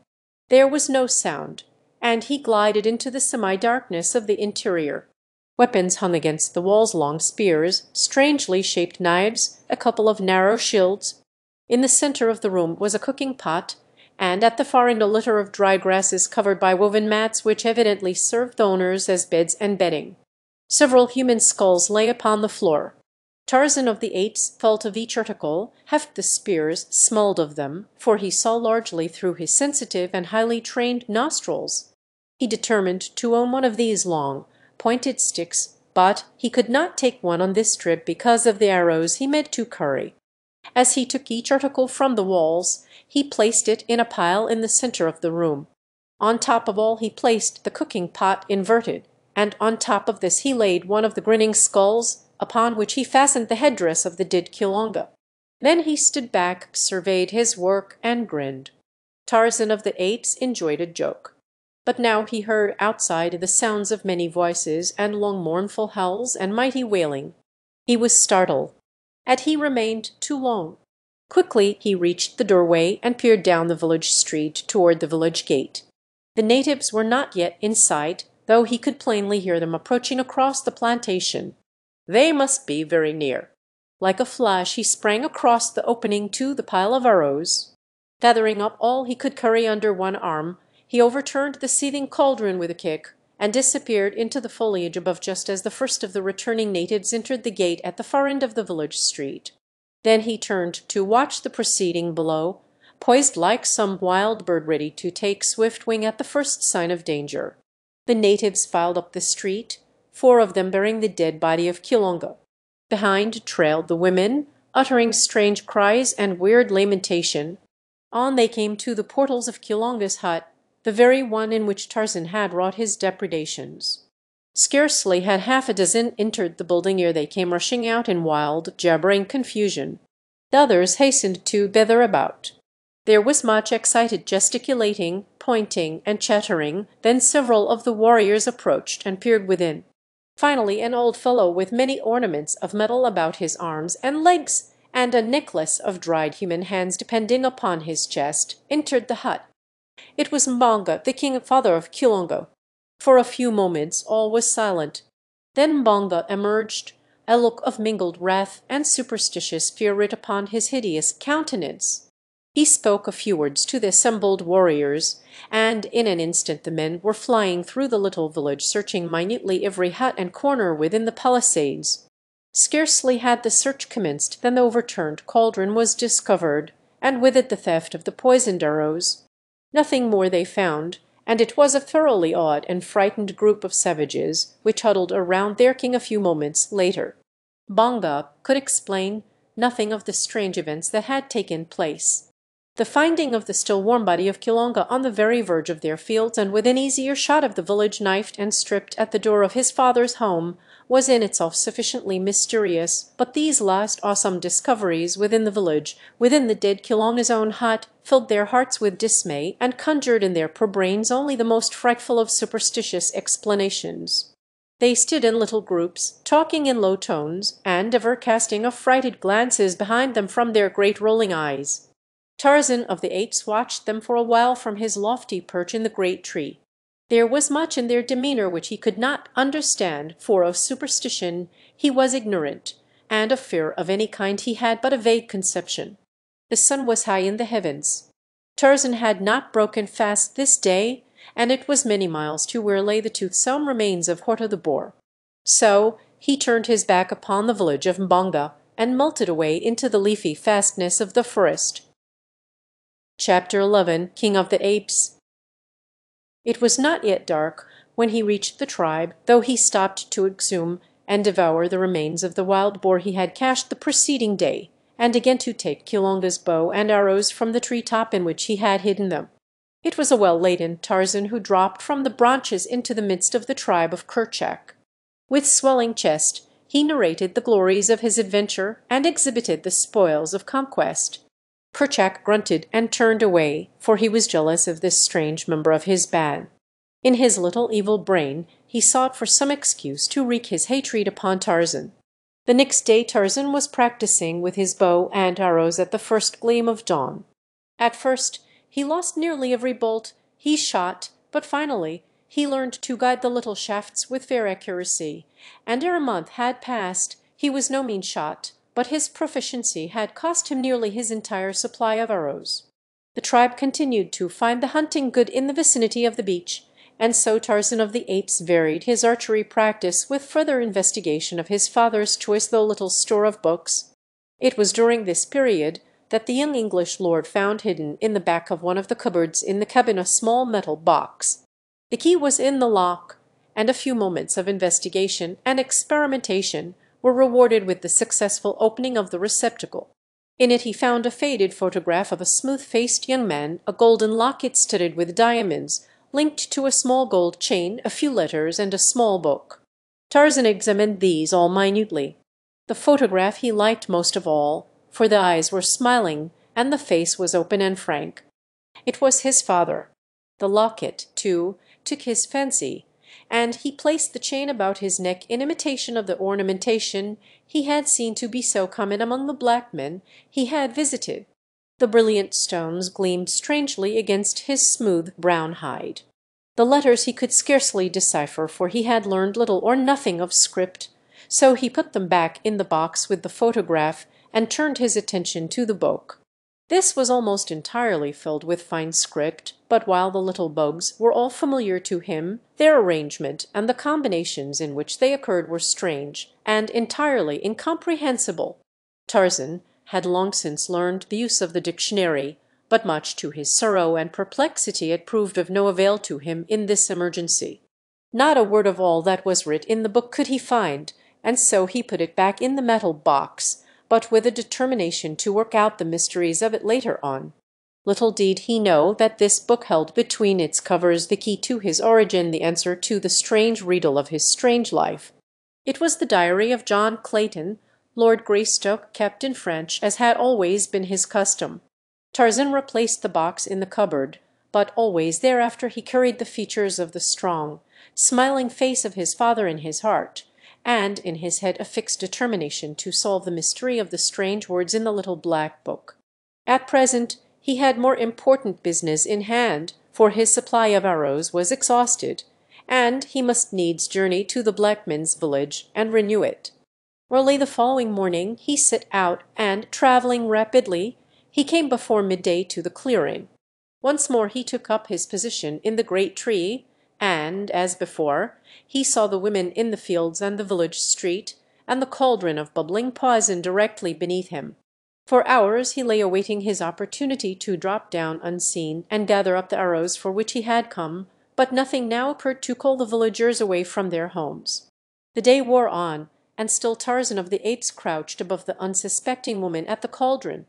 There was no sound, and he glided into the semi-darkness of the interior. Weapons hung against the walls, long spears, strangely shaped knives, a couple of narrow shields. In the center of the room was a cooking pot, and at the far end a litter of dry grasses covered by woven mats which evidently served the owners as beds and bedding. Several human skulls lay upon the floor. Tarzan of the Apes felt of each article, heft the spears, smelled of them, for he saw largely through his sensitive and highly trained nostrils. He determined to own one of these long, pointed sticks, but he could not take one on this trip because of the arrows he meant to carry. As he took each article from the walls, he placed it in a pile in the center of the room. On top of all he placed the cooking pot inverted, and on top of this he laid one of the grinning skulls, upon which he fastened the headdress of the dead Kilonga. Then he stood back, surveyed his work, and grinned. Tarzan of the Apes enjoyed a joke. But now he heard outside the sounds of many voices, and long mournful howls and mighty wailing. He was startled. And he remained too long. Quickly he reached the doorway and peered down the village street toward the village gate. The natives were not yet in sight, though he could plainly hear them approaching across the plantation. They must be very near. Like a flash he sprang across the opening to the pile of arrows. Gathering up all he could carry under one arm, he overturned the seething cauldron with a kick, and disappeared into the foliage above just as the first of the returning natives entered the gate at the far end of the village street. Then he turned to watch the proceeding below, poised like some wild bird ready to take swift wing at the first sign of danger. The natives filed up the street, 4 of them bearing the dead body of Kilonga. Behind trailed the women, uttering strange cries and weird lamentation. On they came to the portals of Kilonga's hut, the very one in which Tarzan had wrought his depredations. Scarcely had half a dozen entered the building ere they came rushing out in wild, jabbering confusion. The others hastened to beather about. There was much excited gesticulating, pointing, and chattering, then several of the warriors approached and peered within. Finally an old fellow with many ornaments of metal about his arms and legs, and a necklace of dried human hands depending upon his chest, entered the hut. It was Mbonga, the king father of Kilonga. For a few moments all was silent. Then Mbonga emerged, a look of mingled wrath and superstitious fear writ upon his hideous countenance. He spoke a few words to the assembled warriors, and in an instant the men were flying through the little village, searching minutely every hut and corner within the palisades. Scarcely had the search commenced than the overturned cauldron was discovered, and with it the theft of the poisoned arrows. Nothing more they found, and it was a thoroughly awed and frightened group of savages which huddled around their king a few moments later. Mbonga could explain nothing of the strange events that had taken place. The finding of the still warm body of Kilonga on the very verge of their fields and within easy earshot of the village knifed and stripped at the door of his father's home was in itself sufficiently mysterious, but these last awesome discoveries within the village, within the dead Kilonga's own hut, filled their hearts with dismay and conjured in their poor brains only the most frightful of superstitious explanations. They stood in little groups, talking in low tones, and ever casting affrighted glances behind them from their great rolling eyes. Tarzan of the Apes watched them for a while from his lofty perch in the great tree. There was much in their demeanour which he could not understand, for of superstition he was ignorant, and of fear of any kind he had but a vague conception. The sun was high in the heavens. Tarzan had not broken fast this day, and it was many miles to where lay the toothsome remains of Horta the boar. So he turned his back upon the village of Mbonga and melted away into the leafy fastness of the forest. Chapter 11. King of the Apes. It was not yet dark when he reached the tribe, though he stopped to exhume and devour the remains of the wild boar he had cached the preceding day, and again to take Kilonga's bow and arrows from the tree top in which he had hidden them. It was a well-laden Tarzan who dropped from the branches into the midst of the tribe of Kerchak. With swelling chest he narrated the glories of his adventure and exhibited the spoils of conquest. Kerchak grunted and turned away, for he was jealous of this strange member of his band. In his little evil brain he sought for some excuse to wreak his hatred upon Tarzan. The next day Tarzan was practising with his bow and arrows at the first gleam of dawn. At first he lost nearly every bolt he shot, but finally he learned to guide the little shafts with fair accuracy, and ere a month had passed he was no mean shot, but his proficiency had cost him nearly his entire supply of arrows. The tribe continued to find the hunting good in the vicinity of the beach, and so Tarzan of the Apes varied his archery practice with further investigation of his father's choice though little store of books. It was during this period that the young English lord found hidden in the back of one of the cupboards in the cabin a small metal box. The key was in the lock, and a few moments of investigation and experimentation were rewarded with the successful opening of the receptacle. In it he found a faded photograph of a smooth-faced young man, a golden locket studded with diamonds, linked to a small gold chain, a few letters, and a small book. Tarzan examined these all minutely. The photograph he liked most of all, for the eyes were smiling and the face was open and frank. It was his father. The locket, too, took his fancy, and he placed the chain about his neck in imitation of the ornamentation he had seen to be so common among the black men he had visited. The brilliant stones gleamed strangely against his smooth brown hide. The letters he could scarcely decipher, for he had learned little or nothing of script, so he put them back in the box with the photograph and turned his attention to the book. This was almost entirely filled with fine script, but while the little bugs were all familiar to him, their arrangement and the combinations in which they occurred were strange and entirely incomprehensible. Tarzan had long since learned the use of the dictionary, but much to his sorrow and perplexity it proved of no avail to him in this emergency. Not a word of all that was writ in the book could he find, and so he put it back in the metal box, but with a determination to work out the mysteries of it later on. Little did he know that this book held between its covers the key to his origin, the answer to the strange riddle of his strange life. It was the diary of John Clayton, Lord Greystoke, kept in French, as had always been his custom. Tarzan replaced the box in the cupboard, but always thereafter he carried the features of the strong, smiling face of his father in his heart, and in his head a fixed determination to solve the mystery of the strange words in the little black book. At present he had more important business in hand, for his supply of arrows was exhausted, and he must needs journey to the Blackmen's village and renew it. Early the following morning he set out, and, travelling rapidly, he came before midday to the clearing. Once more he took up his position in the great tree, and, as before, he saw the women in the fields and the village street, and the cauldron of bubbling poison directly beneath him. For hours he lay awaiting his opportunity to drop down unseen and gather up the arrows for which he had come, but nothing now occurred to call the villagers away from their homes. The day wore on, and still Tarzan of the Apes crouched above the unsuspecting woman at the cauldron.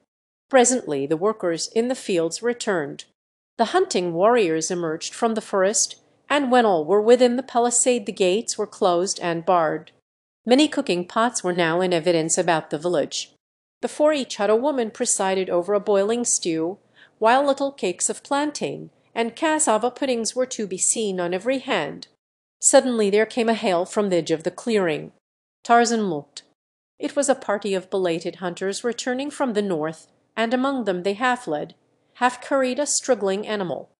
Presently the workers in the fields returned. The hunting warriors emerged from the forest, and when all were within the palisade the gates were closed and barred. Many cooking pots were now in evidence about the village. Before each hut a woman presided over a boiling stew, while little cakes of plantain and cassava puddings were to be seen on every hand. Suddenly there came a hail from the edge of the clearing. Tarzan looked. It was a party of belated hunters returning from the north, and among them they half led, half carried a struggling animal.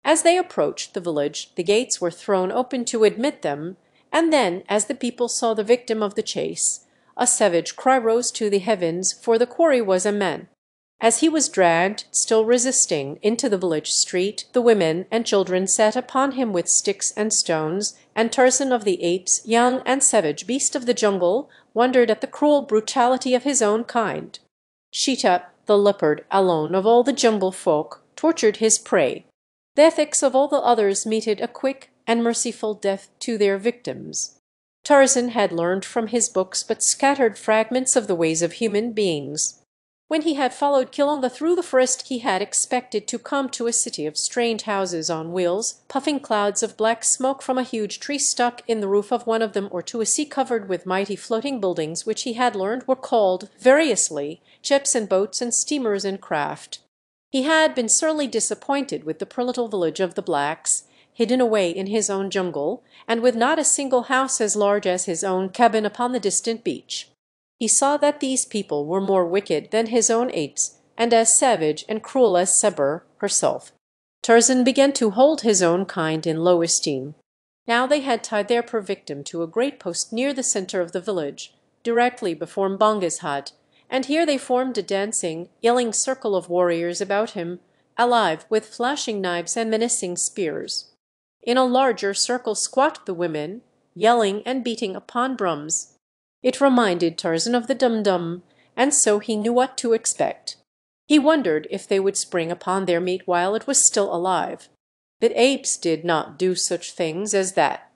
As they approached the village the gates were thrown open to admit them, and then, as the people saw the victim of the chase, a savage cry rose to the heavens, for the quarry was a man. As he was dragged, still resisting, into the village street, the women and children sat upon him with sticks and stones, and Tarzan of the Apes, young and savage beast of the jungle, wondered at the cruel brutality of his own kind. Sheeta, the leopard, alone of all the jungle folk, tortured his prey. The ethics of all the others meted a quick and merciful death to their victims. Tarzan had learned from his books but scattered fragments of the ways of human beings. When he had followed Kilonga through the forest he had expected to come to a city of strange houses on wheels, puffing clouds of black smoke from a huge tree stuck in the roof of one of them, or to a sea covered with mighty floating buildings which he had learned were called, variously, ships and boats and steamers and craft. He had been sorely disappointed with the poor little village of the blacks, hidden away in his own jungle, and with not a single house as large as his own cabin upon the distant beach. He saw that these people were more wicked than his own apes, and as savage and cruel as Sabur herself. Tarzan began to hold his own kind in low esteem. Now they had tied their poor victim to a great post near the center of the village, directly before Mbonga's hut, and here they formed a dancing, yelling circle of warriors about him, alive with flashing knives and menacing spears. In a larger circle squatted the women, yelling and beating upon drums. It reminded Tarzan of the dum-dum, and so he knew what to expect. He wondered if they would spring upon their meat while it was still alive. But apes did not do such things as that.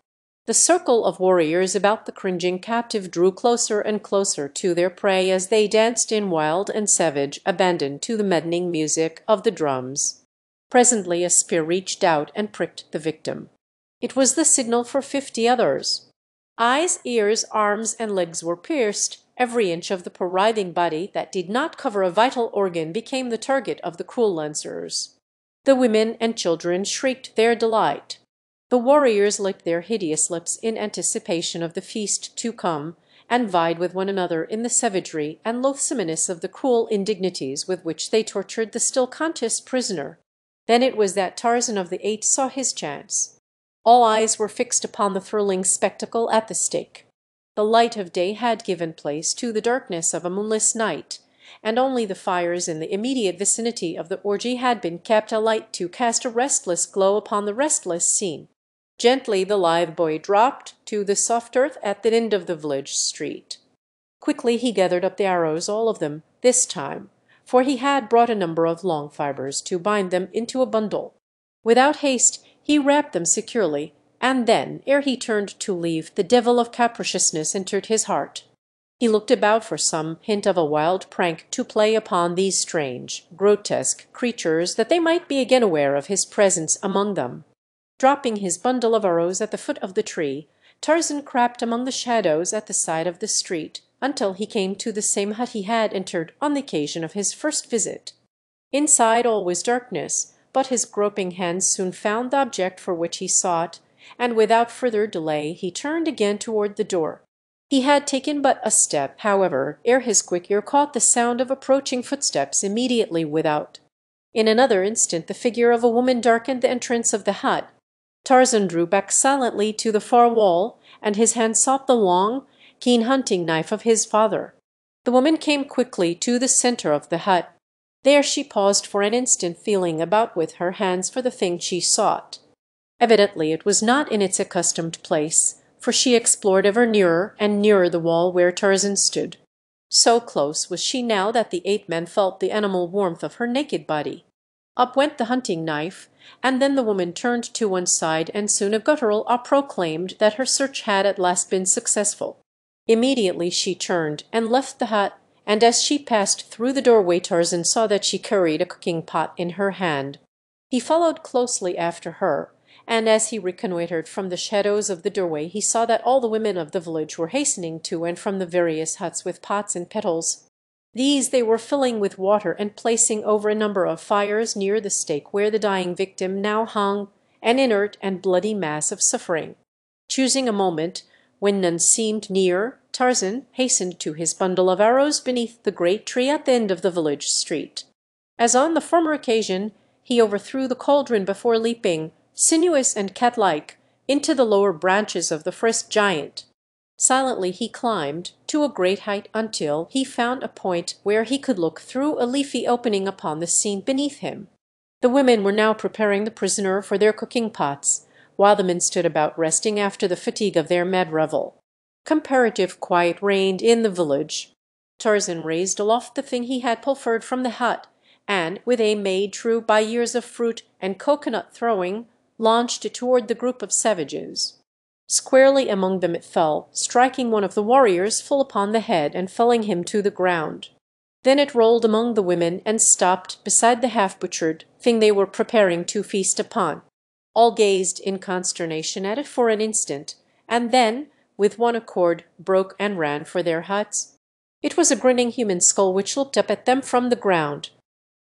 The circle of warriors about the cringing captive drew closer and closer to their prey as they danced in wild and savage abandon to the maddening music of the drums. Presently a spear reached out and pricked the victim. It was the signal for 50 others. Eyes, ears, arms, and legs were pierced. Every inch of the poor writhing body that did not cover a vital organ became the target of the cruel lancers. The women and children shrieked their delight. The warriors licked their hideous lips in anticipation of the feast to come, and vied with one another in the savagery and loathsomeness of the cruel indignities with which they tortured the still conscious prisoner. Then it was that Tarzan of the Apes saw his chance. All eyes were fixed upon the thrilling spectacle at the stake. The light of day had given place to the darkness of a moonless night, and only the fires in the immediate vicinity of the orgy had been kept alight to cast a restless glow upon the restless scene. Gently the live boy dropped to the soft earth at the end of the village street. Quickly he gathered up the arrows, all of them, this time, for he had brought a number of long fibers to bind them into a bundle. Without haste he wrapped them securely, and then, ere he turned to leave, the devil of capriciousness entered his heart. He looked about for some hint of a wild prank to play upon these strange, grotesque creatures, that they might be again aware of his presence among them. Dropping his bundle of arrows at the foot of the tree, Tarzan crept among the shadows at the side of the street, until he came to the same hut he had entered on the occasion of his first visit. Inside all was darkness, but his groping hands soon found the object for which he sought, and without further delay he turned again toward the door. He had taken but a step, however, ere his quick ear caught the sound of approaching footsteps immediately without. In another instant the figure of a woman darkened the entrance of the hut. Tarzan drew back silently to the far wall, and his hand sought the long, keen hunting knife of his father. The woman came quickly to the center of the hut. There she paused for an instant, feeling about with her hands for the thing she sought. Evidently it was not in its accustomed place, for she explored ever nearer and nearer the wall where Tarzan stood. So close was she now that the ape-man felt the animal warmth of her naked body. Up went the hunting knife, and then the woman turned to one side, and soon a guttural proclaimed that her search had at last been successful. Immediately she turned and left the hut, and as she passed through the doorway Tarzan saw that she carried a cooking pot in her hand. He followed closely after her, and as he reconnoitred from the shadows of the doorway he saw that all the women of the village were hastening to and from the various huts with pots and kettles. These they were filling with water and placing over a number of fires near the stake where the dying victim now hung, an inert and bloody mass of suffering. Choosing a moment when none seemed near, Tarzan hastened to his bundle of arrows beneath the great tree at the end of the village street. As on the former occasion, he overthrew the cauldron before leaping, sinuous and cat-like, into the lower branches of the first giant. Silently he climbed to a great height until he found a point where he could look through a leafy opening upon the scene beneath him. The women were now preparing the prisoner for their cooking pots, while the men stood about resting after the fatigue of their mad revel. Comparative quiet reigned in the village. Tarzan raised aloft the thing he had pilfered from the hut, and, with a made true by years of fruit and coconut throwing, launched it toward the group of savages. Squarely among them it fell, striking one of the warriors full upon the head and felling him to the ground. Then it rolled among the women and stopped beside the half-butchered thing they were preparing to feast upon. All gazed in consternation at it for an instant, and then, with one accord, broke and ran for their huts. It was a grinning human skull which looked up at them from the ground.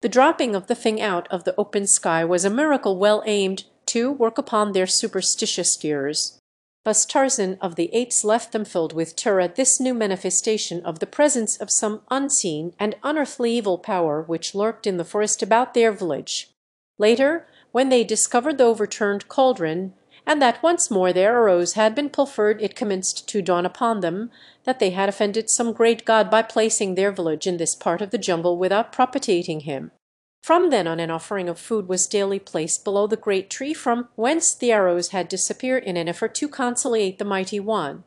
The dropping of the thing out of the open sky was a miracle well aimed to work upon their superstitious fears. Thus Tarzan of the Apes left them filled with terror at this new manifestation of the presence of some unseen and unearthly evil power which lurked in the forest about their village. Later, when they discovered the overturned cauldron, and that once more their arrows had been pilfered, it commenced to dawn upon them that they had offended some great god by placing their village in this part of the jungle without propitiating him. From then on an offering of food was daily placed below the great tree from whence the arrows had disappeared in an effort to conciliate the mighty one.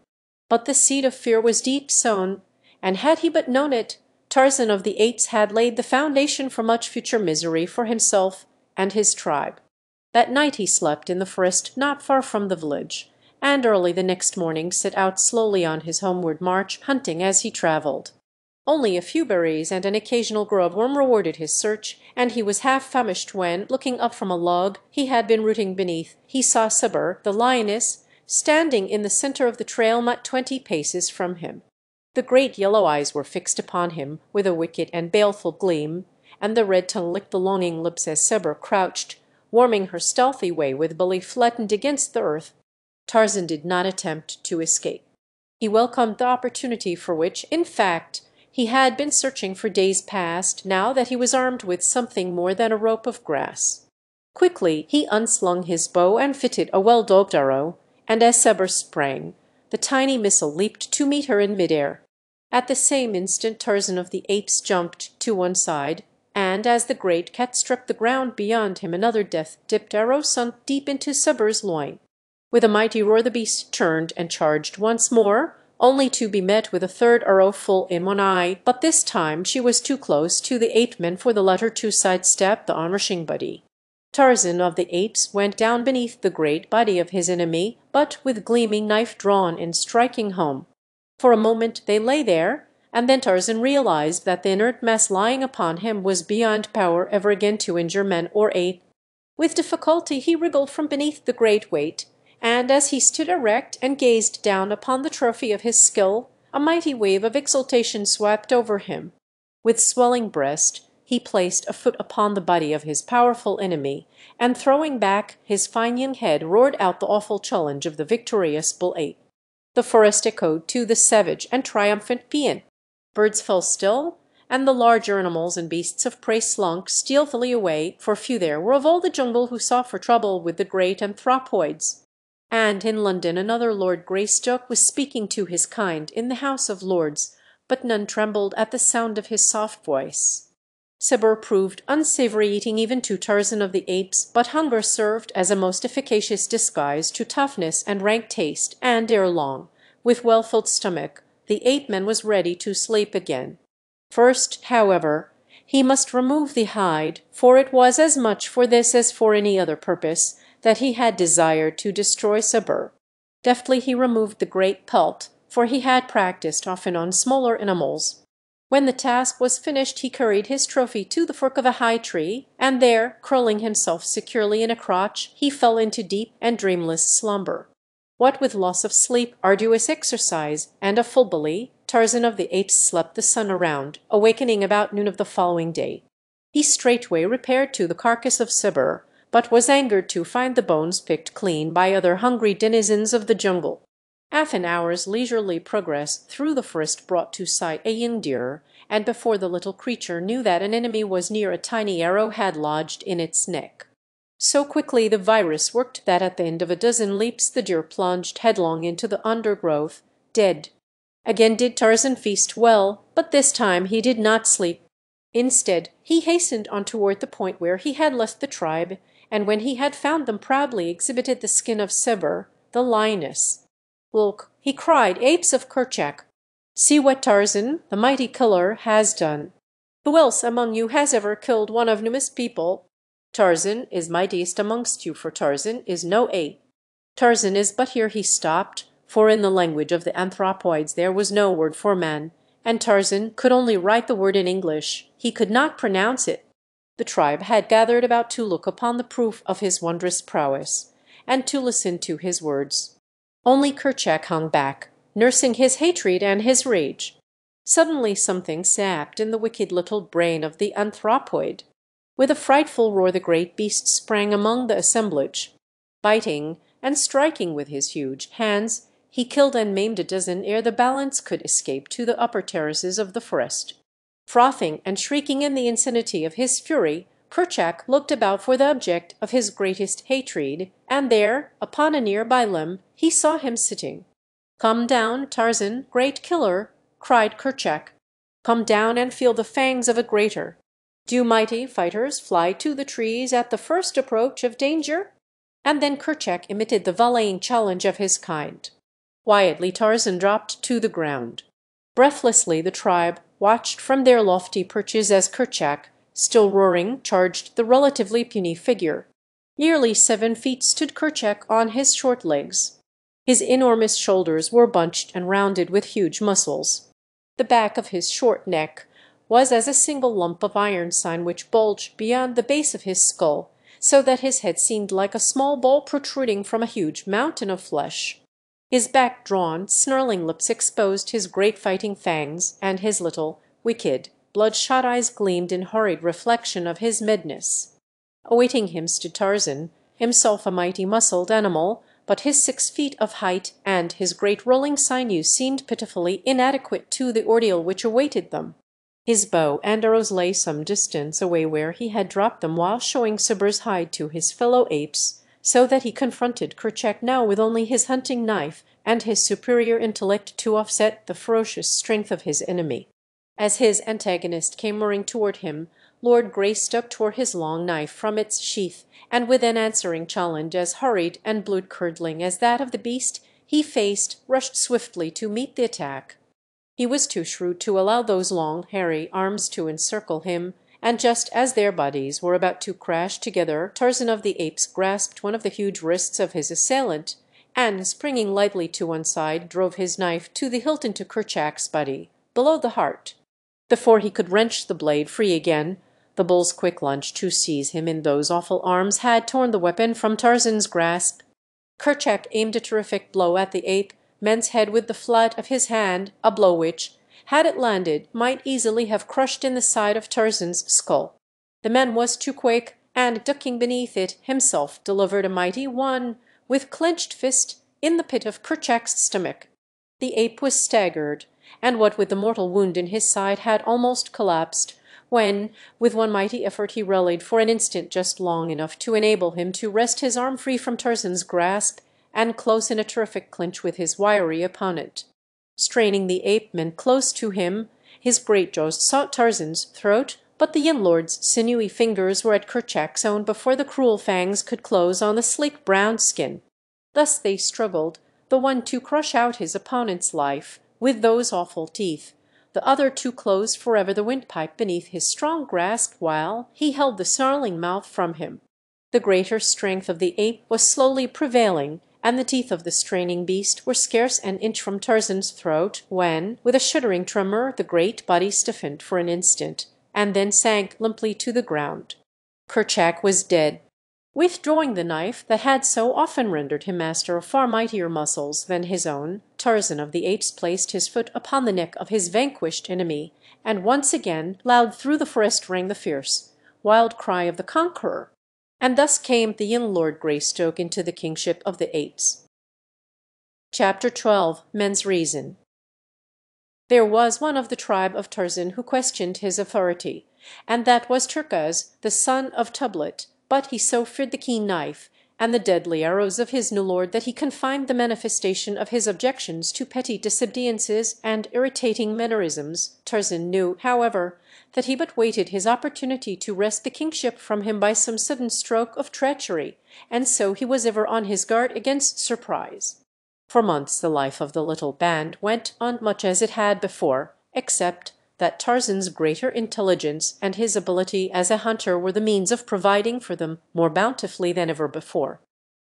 But the seed of fear was deep sown, and had he but known it, Tarzan of the Apes had laid the foundation for much future misery for himself and his tribe. That night he slept in the forest not far from the village, and early the next morning set out slowly on his homeward march, hunting as he travelled. Only a few berries and an occasional grub-worm rewarded his search, and he was half famished when, looking up from a log he had been rooting beneath, he saw Sabur, the lioness, standing in the center of the trail not 20 paces from him. The great yellow eyes were fixed upon him with a wicked and baleful gleam, and the red tongue licked the longing lips as Sabur crouched, warming her stealthy way with belly flattened against the earth. Tarzan did not attempt to escape. He welcomed the opportunity for which, in fact, he had been searching for days past, now that he was armed with something more than a rope of grass. Quickly he unslung his bow and fitted a well-dogged arrow, and as Sabur sprang, the tiny missile leaped to meet her in midair. At the same instant Tarzan of the Apes jumped to one side, and as the great cat struck the ground beyond him another death-tipped arrow sunk deep into Sabur's loin. With a mighty roar the beast turned and charged once more, only to be met with a third arrow full in one eye, but this time she was too close to the ape-man for the latter to sidestep the onrushing body. Tarzan of the Apes went down beneath the great body of his enemy, but with gleaming knife drawn in striking home. For a moment they lay there, and then Tarzan realized that the inert mass lying upon him was beyond power ever again to injure man or ape. With difficulty he wriggled from beneath the great weight, and as he stood erect and gazed down upon the trophy of his skill, a mighty wave of exultation swept over him. With swelling breast he placed a foot upon the body of his powerful enemy, and throwing back his fine young head roared out the awful challenge of the victorious bull-ape. The forest echoed to the savage and triumphant paean. Birds fell still, and the larger animals and beasts of prey slunk stealthily away, for few there were of all the jungle who sought for trouble with the great anthropoids. And in London another Lord Greystoke was speaking to his kind in the House of Lords, but none trembled at the sound of his soft voice. Sabur proved unsavory eating even to Tarzan of the Apes, but hunger served as a most efficacious disguise to toughness and rank taste, and ere long, with well-filled stomach, the ape-man was ready to sleep again. First, however, he must remove the hide, for it was as much for this as for any other purpose that he had desired to destroy Sabur. Deftly he removed the great pelt, for he had practised often on smaller animals. When the task was finished he carried his trophy to the fork of a high tree, and there, curling himself securely in a crotch, he fell into deep and dreamless slumber. What with loss of sleep, arduous exercise, and a full belly, Tarzan of the Apes slept the sun around, awakening about noon of the following day. He straightway repaired to the carcass of Sabur, but was angered to find the bones picked clean by other hungry denizens of the jungle. Half an hour's leisurely progress through the forest brought to sight a young deer, and before the little creature knew that an enemy was near, a tiny arrow had lodged in its neck. So quickly the virus worked that at the end of a dozen leaps the deer plunged headlong into the undergrowth, dead. Again did Tarzan feast well, but this time he did not sleep. Instead, he hastened on toward the point where he had left the tribe, and when he had found them proudly exhibited the skin of Sabur, the lioness. "Look," he cried, "apes of Kerchak! See what Tarzan, the mighty killer, has done. Who else among you has ever killed one of Numa's people? Tarzan is mightiest amongst you, for Tarzan is no ape. Tarzan is," but here he stopped, for in the language of the anthropoids there was no word for man, and Tarzan could only write the word in English. He could not pronounce it. The tribe had gathered about to look upon the proof of his wondrous prowess, and to listen to his words. Only Kerchak hung back, nursing his hatred and his rage. Suddenly something sapped in the wicked little brain of the anthropoid. With a frightful roar the great beast sprang among the assemblage. Biting and striking with his huge hands, he killed and maimed a dozen ere the balance could escape to the upper terraces of the forest. Frothing and shrieking in the insanity of his fury, Kerchak looked about for the object of his greatest hatred, and there, upon a near-by limb, he saw him sitting. "Come down, Tarzan, great killer!" cried Kerchak. "Come down and feel the fangs of a greater. Do mighty fighters fly to the trees at the first approach of danger?" And then Kerchak emitted the volleying challenge of his kind. Quietly Tarzan dropped to the ground. Breathlessly the tribe watched from their lofty perches as Kerchak, still roaring, charged the relatively puny figure. Nearly 7 feet stood Kerchak on his short legs. His enormous shoulders were bunched and rounded with huge muscles. The back of his short neck was as a single lump of iron sign which bulged beyond the base of his skull, so that his head seemed like a small ball protruding from a huge mountain of flesh. His back-drawn, snarling lips exposed his great fighting fangs, and his little, wicked, bloodshot eyes gleamed in horrid reflection of his madness. Awaiting him stood Tarzan, himself a mighty muscled animal, but his 6 feet of height and his great rolling sinews seemed pitifully inadequate to the ordeal which awaited them. His bow and arrows lay some distance away where he had dropped them while showing Sabur's hide to his fellow apes, so that he confronted Kerchak now with only his hunting knife and his superior intellect to offset the ferocious strength of his enemy. As his antagonist came roaring toward him, Lord Greystoke tore his long knife from its sheath, and with an answering challenge as hurried and blood-curdling as that of the beast he faced, rushed swiftly to meet the attack. He was too shrewd to allow those long, hairy arms to encircle him, and just as their bodies were about to crash together, Tarzan of the Apes grasped one of the huge wrists of his assailant, and, springing lightly to one side, drove his knife to the hilt into Kerchak's body, below the heart. Before he could wrench the blade free again, the bull's quick lunge to seize him in those awful arms had torn the weapon from Tarzan's grasp. Kerchak aimed a terrific blow at the ape man's head with the flat of his hand, a blow which, had it landed, might easily have crushed in the side of Tarzan's skull. The man was too quick, and ducking beneath it, himself delivered a mighty one, with clenched fist, in the pit of Kerchak's stomach. The ape was staggered, and what with the mortal wound in his side had almost collapsed, when, with one mighty effort, he rallied for an instant just long enough to enable him to wrest his arm free from Tarzan's grasp and close in a terrific clinch with his wiry opponent. Straining the ape-man close to him, his great jaws sought Tarzan's throat, but the Yin Lord's sinewy fingers were at Kerchak's own before the cruel fangs could close on the sleek brown skin. Thus they struggled, the one to crush out his opponent's life with those awful teeth, the other to close forever the windpipe beneath his strong grasp while he held the snarling mouth from him. The greater strength of the ape was slowly prevailing, and the teeth of the straining beast were scarce an inch from Tarzan's throat when, with a shuddering tremor, the great body stiffened for an instant, and then sank limply to the ground. Kerchak was dead. Withdrawing the knife that had so often rendered him master of far mightier muscles than his own, Tarzan of the Apes placed his foot upon the neck of his vanquished enemy, and once again loud through the forest rang the fierce, wild cry of the conqueror. And thus came the Yin Lord Greystoke into the kingship of the Apes. Chapter 12. Men's Reason. There was one of the tribe of Tarzan who questioned his authority, and that was Turkaz, the son of Tublat, but he so feared the keen knife and the deadly arrows of his new lord that he confined the manifestation of his objections to petty disobediences and irritating mannerisms. Tarzan knew, however, that he but waited his opportunity to wrest the kingship from him by some sudden stroke of treachery, and so he was ever on his guard against surprise. For months the life of the little band went on much as it had before, except that Tarzan's greater intelligence and his ability as a hunter were the means of providing for them more bountifully than ever before.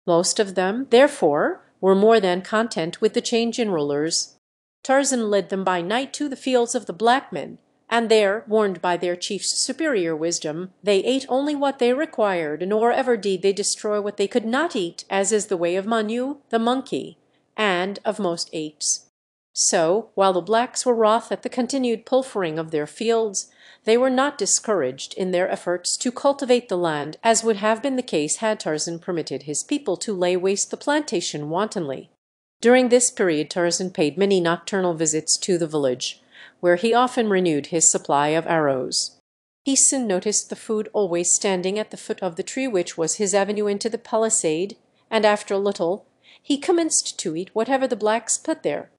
Most of them, therefore, were more than content with the change in rulers. Tarzan led them by night to the fields of the black men, and there, warned by their chief's superior wisdom, they ate only what they required, nor ever did they destroy what they could not eat, as is the way of Manu, the monkey, and of most apes. So, while the blacks were wroth at the continued pilfering of their fields, they were not discouraged in their efforts to cultivate the land, as would have been the case had Tarzan permitted his people to lay waste the plantation wantonly. During this period Tarzan paid many nocturnal visits to the village, where he often renewed his supply of arrows. He soon noticed the food always standing at the foot of the tree which was his avenue into the palisade, and after a little he commenced to eat whatever the blacks put there.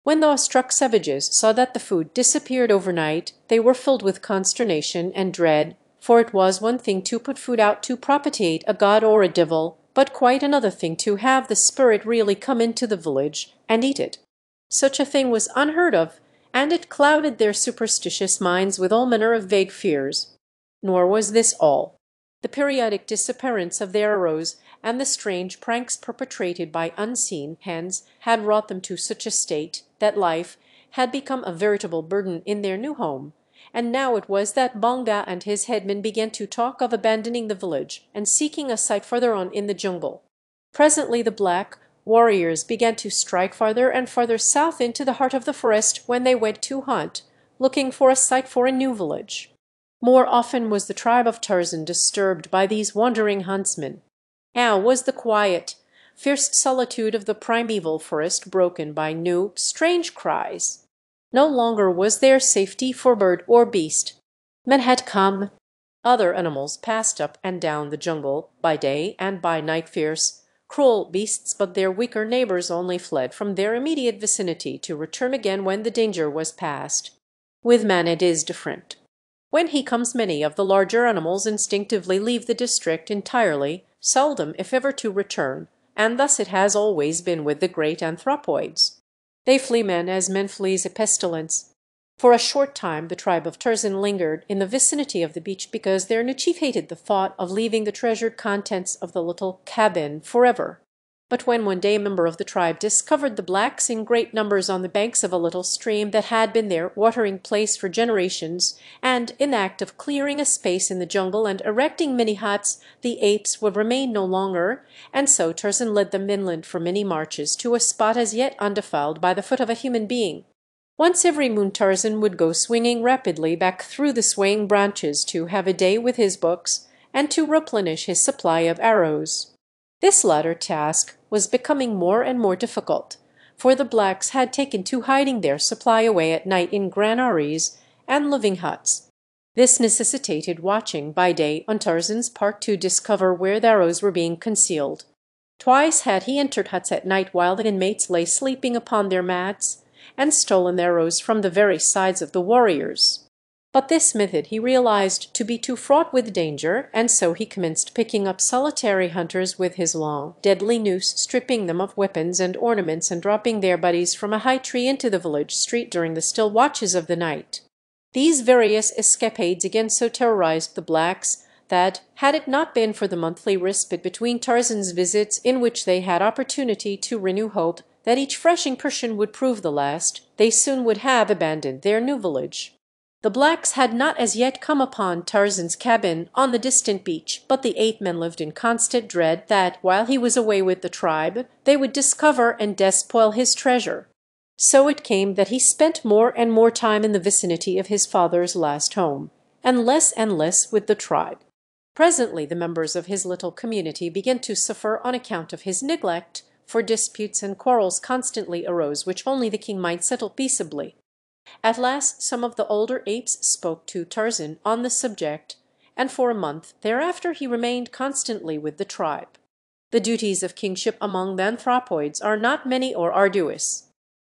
When the awestruck savages saw that the food disappeared overnight, they were filled with consternation and dread, for it was one thing to put food out to propitiate a god or a devil, but quite another thing to have the spirit really come into the village and eat it. Such a thing was unheard of, and it clouded their superstitious minds with all manner of vague fears. Nor was this all. The periodic disappearance of their arrows and the strange pranks perpetrated by unseen hands had wrought them to such a state that life had become a veritable burden in their new home, and now it was that Bonga and his headmen began to talk of abandoning the village and seeking a site further on in the jungle. Presently the black warriors began to strike farther and farther south into the heart of the forest when they went to hunt, looking for a site for a new village. More often was the tribe of Tarzan disturbed by these wandering huntsmen. Now was the quiet, fierce solitude of the primeval forest broken by new, strange cries. No longer was there safety for bird or beast. Men had come. Other animals passed up and down the jungle by day and by night fierce, cruel beasts, but their weaker neighbours only fled from their immediate vicinity to return again when the danger was past. With man it is different. When he comes, many of the larger animals instinctively leave the district entirely, seldom if ever to return, and thus it has always been with the great anthropoids. They flee men as men flees a pestilence. For a short time the tribe of Tarzan lingered in the vicinity of the beach because their new chief hated the thought of leaving the treasured contents of the little cabin forever. But when one day a member of the tribe discovered the blacks in great numbers on the banks of a little stream that had been their watering place for generations, and in the act of clearing a space in the jungle and erecting many huts, the apes would remain no longer, and so Tarzan led them inland for many marches to a spot as yet undefiled by the foot of a human being. Once every moon Tarzan would go swinging rapidly back through the swaying branches to have a day with his books and to replenish his supply of arrows. This latter task was becoming more and more difficult, for the blacks had taken to hiding their supply away at night in granaries and living huts. This necessitated watching by day on Tarzan's part to discover where the arrows were being concealed. Twice had he entered huts at night while the inmates lay sleeping upon their mats, and stolen the arrows from the very sides of the warriors. But this method he realized to be too fraught with danger, and so he commenced picking up solitary hunters with his long, deadly noose, stripping them of weapons and ornaments and dropping their bodies from a high tree into the village street during the still watches of the night. These various escapades again so terrorized the blacks that, had it not been for the monthly respite between Tarzan's visits, in which they had opportunity to renew hope that each fresh incursion would prove the last, they soon would have abandoned their new village. The blacks had not as yet come upon Tarzan's cabin on the distant beach, but the ape men lived in constant dread that, while he was away with the tribe, they would discover and despoil his treasure. So it came that he spent more and more time in the vicinity of his father's last home, and less with the tribe. Presently the members of his little community began to suffer on account of his neglect, for disputes and quarrels constantly arose which only the king might settle peaceably. At last some of the older apes spoke to Tarzan on the subject, and for a month thereafter he remained constantly with the tribe. The duties of kingship among the anthropoids are not many or arduous.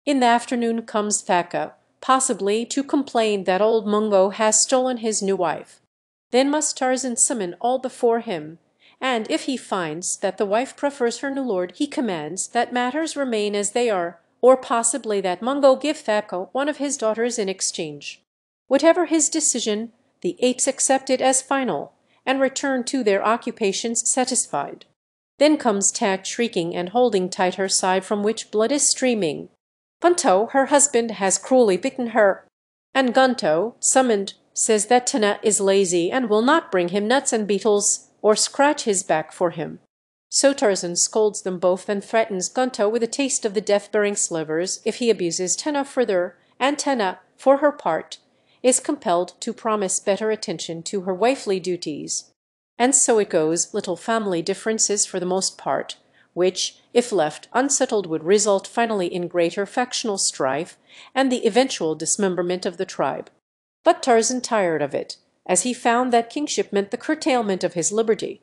In the afternoon comes Thaka, possibly to complain that old Mungo has stolen his new wife. Then must Tarzan summon all before him, and if he finds that the wife prefers her new lord, he commands that matters remain as they are, or possibly that Mungo give Thaka one of his daughters in exchange. Whatever his decision, the apes accept it as final, and return to their occupations satisfied. Then comes Tak shrieking and holding tight her side from which blood is streaming. Punto, her husband, has cruelly bitten her, and Gunto, summoned, says that Tana is lazy and will not bring him nuts and beetles or scratch his back for him. So Tarzan scolds them both and threatens Gunto with a taste of the death-bearing slivers if he abuses Tana further, and Tana, for her part, is compelled to promise better attention to her wifely duties. And so it goes, little family differences for the most part, which, if left unsettled, would result finally in greater factional strife and the eventual dismemberment of the tribe. But Tarzan tired of it, as he found that kingship meant the curtailment of his liberty.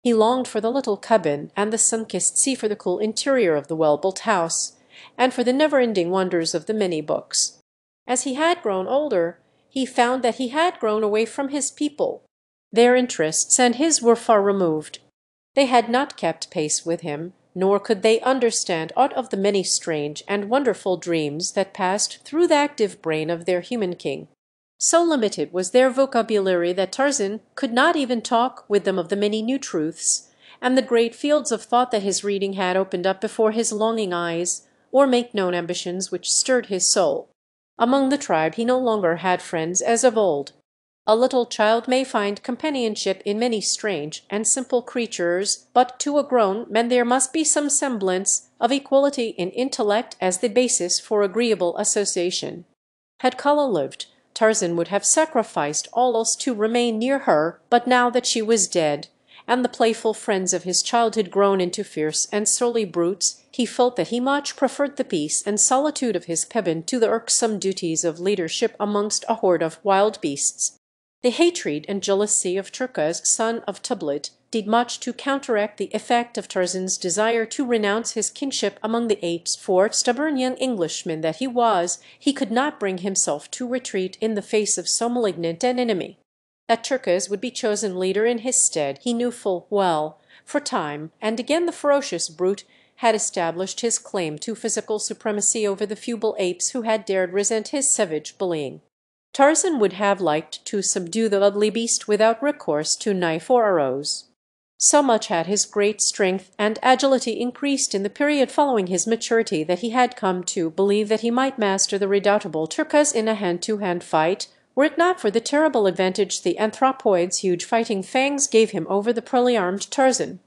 He longed for the little cabin and the sun-kissed sea, for the cool interior of the well-built house, and for the never-ending wonders of the many books. As he had grown older, he found that he had grown away from his people. Their interests and his were far removed. They had not kept pace with him, nor could they understand aught of the many strange and wonderful dreams that passed through the active brain of their human king. So limited was their vocabulary that Tarzan could not even talk with them of the many new truths, and the great fields of thought that his reading had opened up before his longing eyes, or make known ambitions which stirred his soul. Among the tribe he no longer had friends as of old. A little child may find companionship in many strange and simple creatures, but to a grown man there must be some semblance of equality in intellect as the basis for agreeable association. Had Kala lived, Tarzan would have sacrificed all else to remain near her, but now that she was dead, and the playful friends of his childhood grown into fierce and surly brutes, he felt that he much preferred the peace and solitude of his cabin to the irksome duties of leadership amongst a horde of wild beasts. The hatred and jealousy of Turkaz, son of Tublat, did much to counteract the effect of Tarzan's desire to renounce his kinship among the apes, for, stubborn young Englishman that he was, he could not bring himself to retreat in the face of so malignant an enemy. That Turquoise would be chosen leader in his stead he knew full well, for time and again the ferocious brute had established his claim to physical supremacy over the feeble apes who had dared resent his savage bullying. Tarzan would have liked to subdue the ugly beast without recourse to knife or arrows. So much had his great strength and agility increased in the period following his maturity that he had come to believe that he might master the redoubtable Turquoise in a hand-to-hand fight, were it not for the terrible advantage the anthropoid's huge fighting fangs gave him over the poorly armed Tarzan.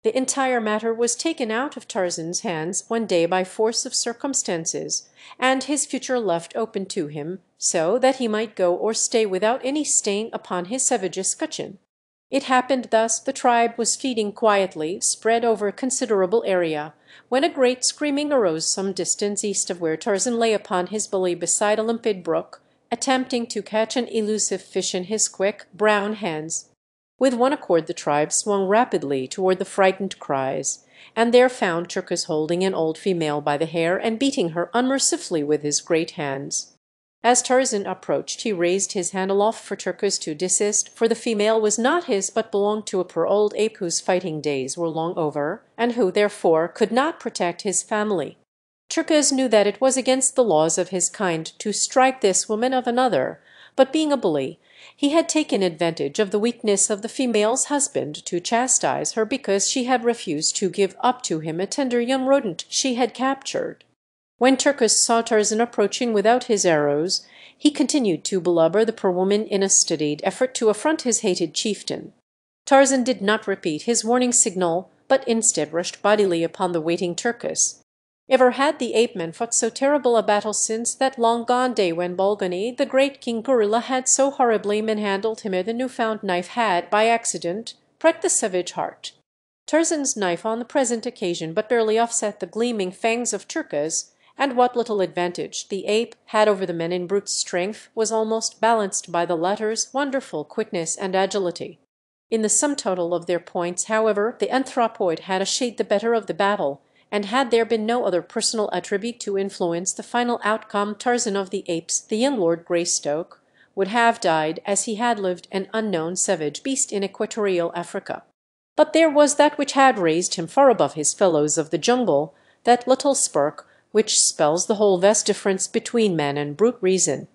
The entire matter was taken out of Tarzan's hands one day by force of circumstances, and his future left open to him, so that he might go or stay without any stain upon his savage escutcheon. It happened thus: the tribe was feeding quietly, spread over a considerable area, when a great screaming arose some distance east of where Tarzan lay upon his belly beside a limpid brook, attempting to catch an elusive fish in his quick, brown hands. With one accord the tribe swung rapidly toward the frightened cries, and there found Turquoise holding an old female by the hair and beating her unmercifully with his great hands. As Tarzan approached he raised his hand aloft for Turquoise to desist, for the female was not his but belonged to a poor old ape whose fighting days were long over, and who therefore could not protect his family. Turquoise knew that it was against the laws of his kind to strike this woman of another, but being a bully, he had taken advantage of the weakness of the female's husband to chastise her because she had refused to give up to him a tender young rodent she had captured. When Turquoise saw Tarzan approaching without his arrows, he continued to belabor the poor woman in a studied effort to affront his hated chieftain. Tarzan did not repeat his warning signal, but instead rushed bodily upon the waiting Turquoise. Ever had the ape-men fought so terrible a battle since that long-gone day when Bolgani, the great king gorilla, had so horribly manhandled him ere the new-found knife had, by accident, pricked the savage heart? Tarzan's knife on the present occasion but barely offset the gleaming fangs of Turquoise, and what little advantage the ape had over the men in brute strength was almost balanced by the latter's wonderful quickness and agility. In the sum total of their points, however, the anthropoid had a shade the better of the battle, and had there been no other personal attribute to influence the final outcome, Tarzan of the Apes, the young Lord Greystoke, would have died as he had lived, an unknown savage beast in equatorial Africa. But there was that which had raised him far above his fellows of the jungle, that little spark which spells the whole vast difference between man and brute reason.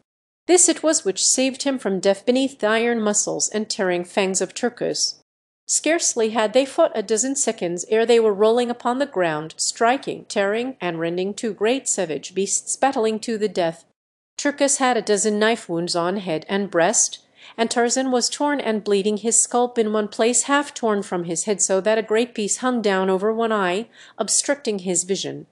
This it was which saved him from death beneath the iron muscles and tearing fangs of Turquoise. Scarcely had they fought a dozen seconds ere they were rolling upon the ground, striking, tearing, and rending two great savage beasts battling to the death. Turquoise had a dozen knife wounds on head and breast, and Tarzan was torn and bleeding, his scalp in one place half torn from his head so that a great piece hung down over one eye, obstructing his vision.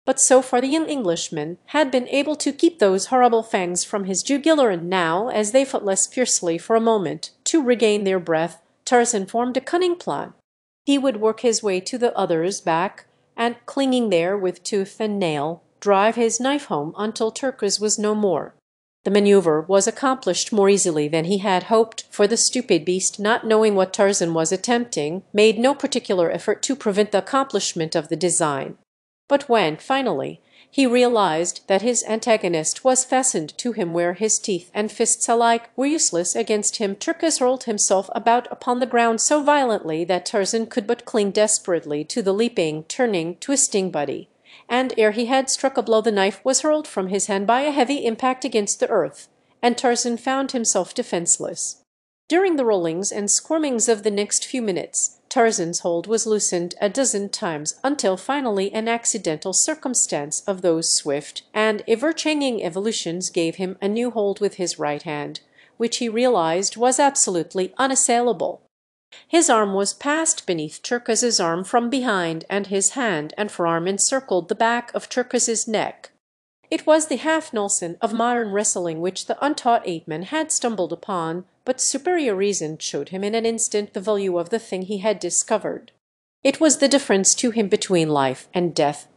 But so far the young Englishman had been able to keep those horrible fangs from his jugular, and now, as they fought less fiercely for a moment to regain their breath, Tarzan formed a cunning plan. He would work his way to the other's back, and, clinging there with tooth and nail, drive his knife home until Turquoise was no more. The maneuver was accomplished more easily than he had hoped, for the stupid beast, not knowing what Tarzan was attempting, made no particular effort to prevent the accomplishment of the design. But when, finally, he realized that his antagonist was fastened to him where his teeth and fists alike were useless against him, Turquoise rolled himself about upon the ground so violently that Tarzan could but cling desperately to the leaping, turning, twisting body, and ere he had struck a blow the knife was hurled from his hand by a heavy impact against the earth, and Tarzan found himself defenseless. During the rollings and squirmings of the next few minutes, Tarzan's hold was loosened a dozen times, until finally an accidental circumstance of those swift and ever-changing evolutions gave him a new hold with his right hand, which he realized was absolutely unassailable. His arm was passed beneath Turquoise's arm from behind, and his hand and forearm encircled the back of Turquoise's neck. It was the half-Nelson of modern wrestling which the untaught ape-man had stumbled upon, but superior reason showed him in an instant the value of the thing he had discovered. It was the difference to him between life and death,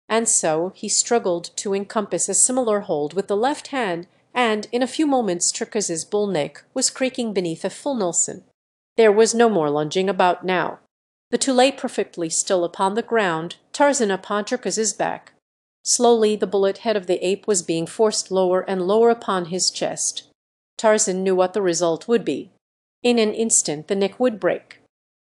and so he struggled to encompass a similar hold with the left hand, and in a few moments Turquoise's bull neck was creaking beneath a full Nelson. There was no more lunging about now. The two lay perfectly still upon the ground, Tarzan upon Turkis's back. Slowly the bullet head of the ape was being forced lower and lower upon his chest. Tarzan knew what the result would be. In an instant the neck would break.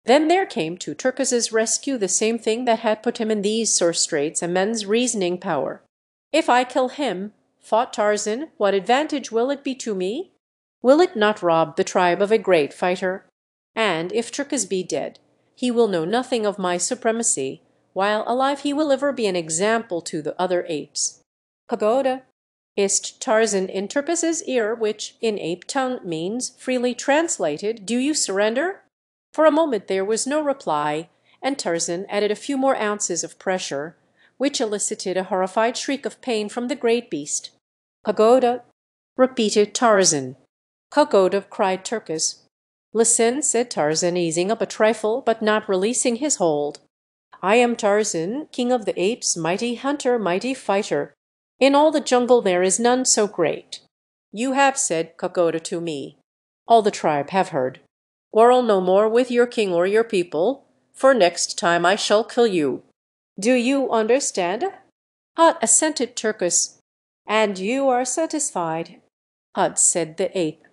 Then there came to Turkis's rescue the same thing that had put him in these sore straits, a man's reasoning power. "If I kill him," thought Tarzan, "what advantage will it be to me? Will it not rob the tribe of a great fighter? And if Turkis be dead, he will know nothing of my supremacy, while alive he will ever be an example to the other apes. Pagoda," hissed Tarzan in Turpis's ear, which in ape tongue means, freely translated, "Do you surrender?" For a moment there was no reply, and Tarzan added a few more ounces of pressure, which elicited a horrified shriek of pain from the great beast. "Pagoda," repeated Tarzan. "Pagoda," cried Turkis. "Listen," said Tarzan, easing up a trifle, but not releasing his hold. "I am Tarzan, king of the apes, mighty hunter, mighty fighter. In all the jungle there is none so great. You have said Pagoda to me. All the tribe have heard. Quarrel no more with your king or your people, for next time I shall kill you. Do you understand?" "Hut," assented Turkis. "And you are satisfied?" "Hut," said the ape.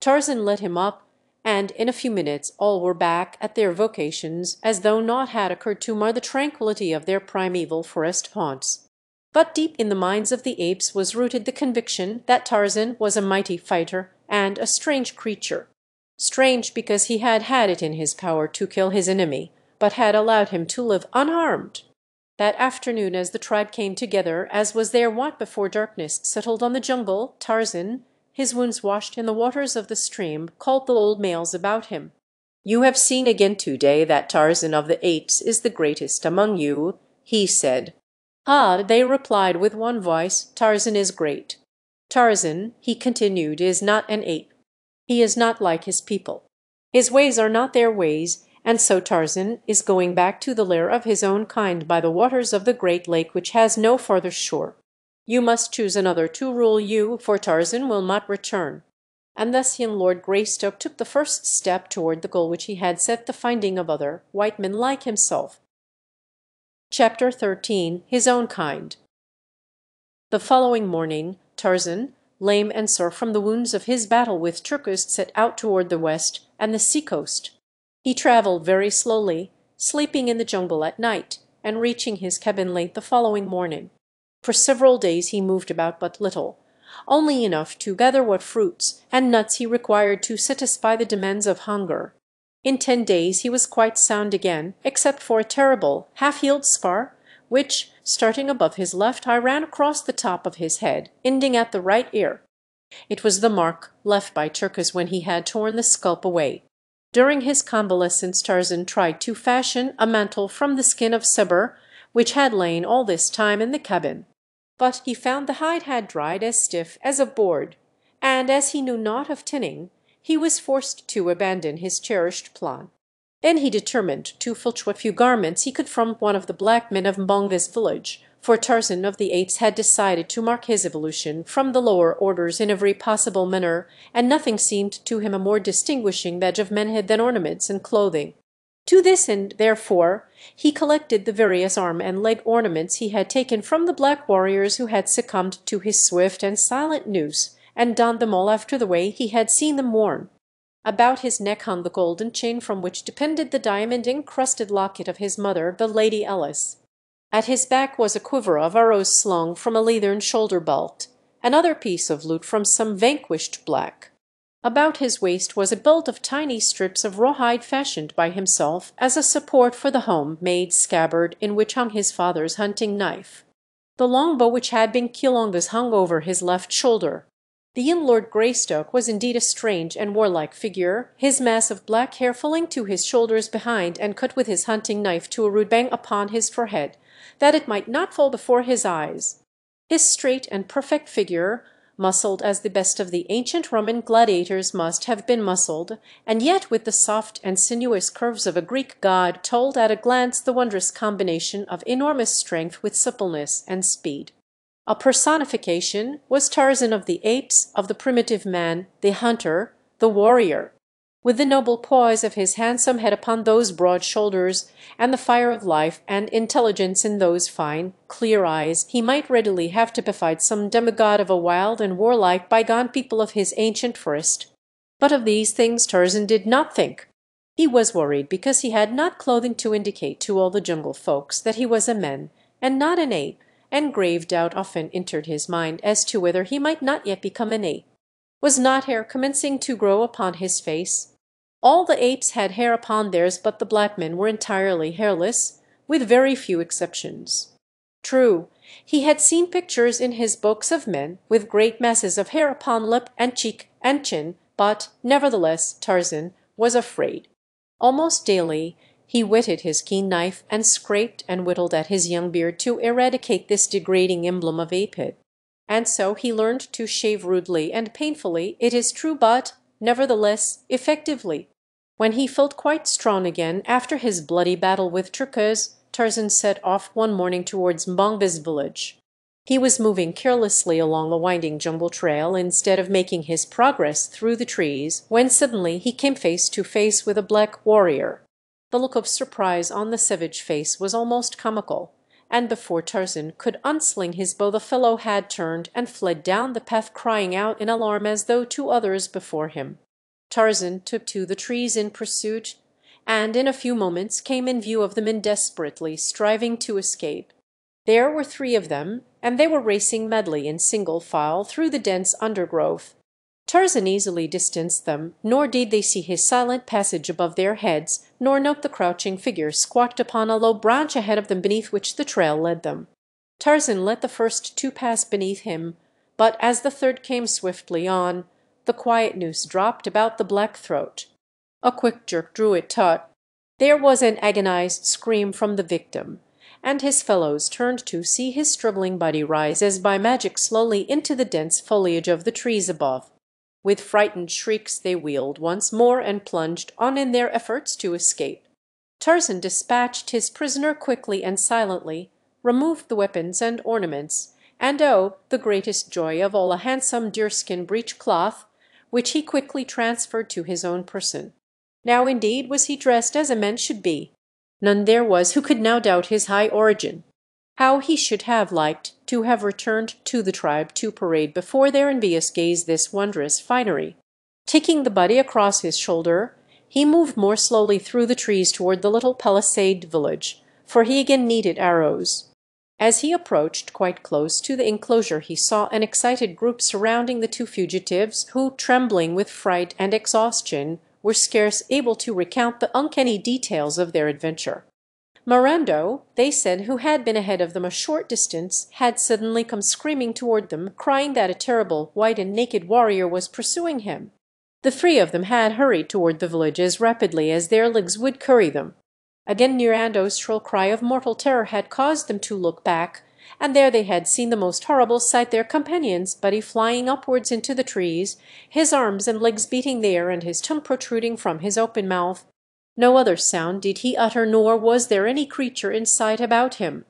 Tarzan led him up, and in a few minutes all were back at their vocations, as though naught had occurred to mar the tranquillity of their primeval forest haunts. But deep in the minds of the apes was rooted the conviction that Tarzan was a mighty fighter and a strange creature. Strange because he had had it in his power to kill his enemy, but had allowed him to live unharmed. That afternoon, as the tribe came together, as was their wont before darkness settled on the jungle, Tarzan, his wounds washed in the waters of the stream, called the old males about him. "You have seen again today that Tarzan of the apes is the greatest among you," he said. "Ah," they replied with one voice, "Tarzan is great. Tarzan," he continued, "is not an ape. He is not like his people. His ways are not their ways, and so Tarzan is going back to the lair of his own kind by the waters of the great lake which has no farther shore. You must choose another to rule you, for Tarzan will not return." And thus young Lord Greystoke took the first step toward the goal which he had set, the finding of other white men like himself. Chapter 13. His Own Kind. The following morning Tarzan, lame and sore from the wounds of his battle with Turkis, set out toward the west and the sea-coast. He travelled very slowly, sleeping in the jungle at night, and reaching his cabin late the following morning. For several days he moved about but little, only enough to gather what fruits and nuts he required to satisfy the demands of hunger. In 10 days he was quite sound again, except for a terrible half-healed scar, which, starting above his left eye, ran across the top of his head, ending at the right ear. It was the mark left by Turkis when he had torn the scalp away. During his convalescence Tarzan tried to fashion a mantle from the skin of Seber, which had lain all this time in the cabin. But he found the hide had dried as stiff as a board, and as he knew naught of tinning, he was forced to abandon his cherished plan. Then he determined to filch what few garments he could from one of the black men of Mbonga's village, for Tarzan of the Apes had decided to mark his evolution from the lower orders in every possible manner, and nothing seemed to him a more distinguishing badge of manhood than ornaments and clothing. To this end, therefore, he collected the various arm and leg ornaments he had taken from the black warriors who had succumbed to his swift and silent noose, and donned them all after the way he had seen them worn. About his neck hung the golden chain from which depended the diamond-encrusted locket of his mother, the Lady Ellis. At his back was a quiver of arrows slung from a leathern shoulder-belt, another piece of loot from some vanquished black. About his waist was a belt of tiny strips of rawhide fashioned by himself as a support for the home-made scabbard in which hung his father's hunting knife. The longbow which had been Kilonga's hung over his left shoulder. The young Lord Greystoke was indeed a strange and warlike figure, his mass of black hair falling to his shoulders behind, and cut with his hunting knife to a rude bang upon his forehead, that it might not fall before his eyes. His straight and perfect figure, muscled as the best of the ancient Roman gladiators must have been muscled, and yet with the soft and sinuous curves of a Greek god, told at a glance the wondrous combination of enormous strength with suppleness and speed. A personification was Tarzan of the Apes, of the primitive man, the hunter, the warrior. with the noble poise of his handsome head upon those broad shoulders, and the fire of life and intelligence in those fine, clear eyes, he might readily have typified some demigod of a wild and warlike bygone people of his ancient forest. But of these things Tarzan did not think. He was worried because he had not clothing to indicate to all the jungle folks that he was a man and not an ape, and grave doubt often entered his mind as to whether he might not yet become an ape. Was not hair commencing to grow upon his face? All the apes had hair upon theirs, but the black men were entirely hairless, with very few exceptions. True, he had seen pictures in his books of men with great masses of hair upon lip and cheek and chin, but nevertheless Tarzan was afraid. Almost daily he whetted his keen knife and scraped and whittled at his young beard to eradicate this degrading emblem of apehood. And so he learned to shave rudely and painfully, it is true, but nevertheless effectively. When he felt quite strong again after his bloody battle with Turquoise, Tarzan set off one morning towards Mbonga's village. He was moving carelessly along the winding jungle trail instead of making his progress through the trees, when suddenly he came face to face with a black warrior. The look of surprise on the savage face was almost comical, and before Tarzan could unsling his bow the fellow had turned and fled down the path, crying out in alarm as though to others before him. Tarzan took to the trees in pursuit, and in a few moments came in view of the men desperately striving to escape. There were 3 of them, and they were racing madly in single file through the dense undergrowth. Tarzan easily distanced them, nor did they see his silent passage above their heads, nor note the crouching figure squatted upon a low branch ahead of them beneath which the trail led them. Tarzan let the first 2 pass beneath him, but as the third came swiftly on, the quiet noose dropped about the black throat. A quick jerk drew it taut. There was an agonized scream from the victim, and his fellows turned to see his struggling body rise as by magic slowly into the dense foliage of the trees above. With frightened shrieks they wheeled once more and plunged on in their efforts to escape. Tarzan dispatched his prisoner quickly and silently, removed the weapons and ornaments, and the greatest joy of all, a handsome deerskin breech-cloth, which he quickly transferred to his own person. Now indeed was he dressed as a man should be. None there was who could now doubt his high origin. How he should have liked to have returned to the tribe to parade before their envious gaze this wondrous finery. Taking the body across his shoulder, he moved more slowly through the trees toward the little palisaded village, for he again needed arrows. As he approached quite close to the enclosure he saw an excited group surrounding the 2 fugitives, who, trembling with fright and exhaustion, were scarce able to recount the uncanny details of their adventure. Mirando, they said, who had been ahead of them a short distance, had suddenly come screaming toward them, crying that a terrible white and naked warrior was pursuing him. The 3 of them had hurried toward the village as rapidly as their legs would carry them. Again Mirando's shrill cry of mortal terror had caused them to look back, and there they had seen the most horrible sight, their companion's body flying upwards into the trees, his arms and legs beating the air and his tongue protruding from his open mouth. No other sound did he utter, nor was there any creature in sight about him.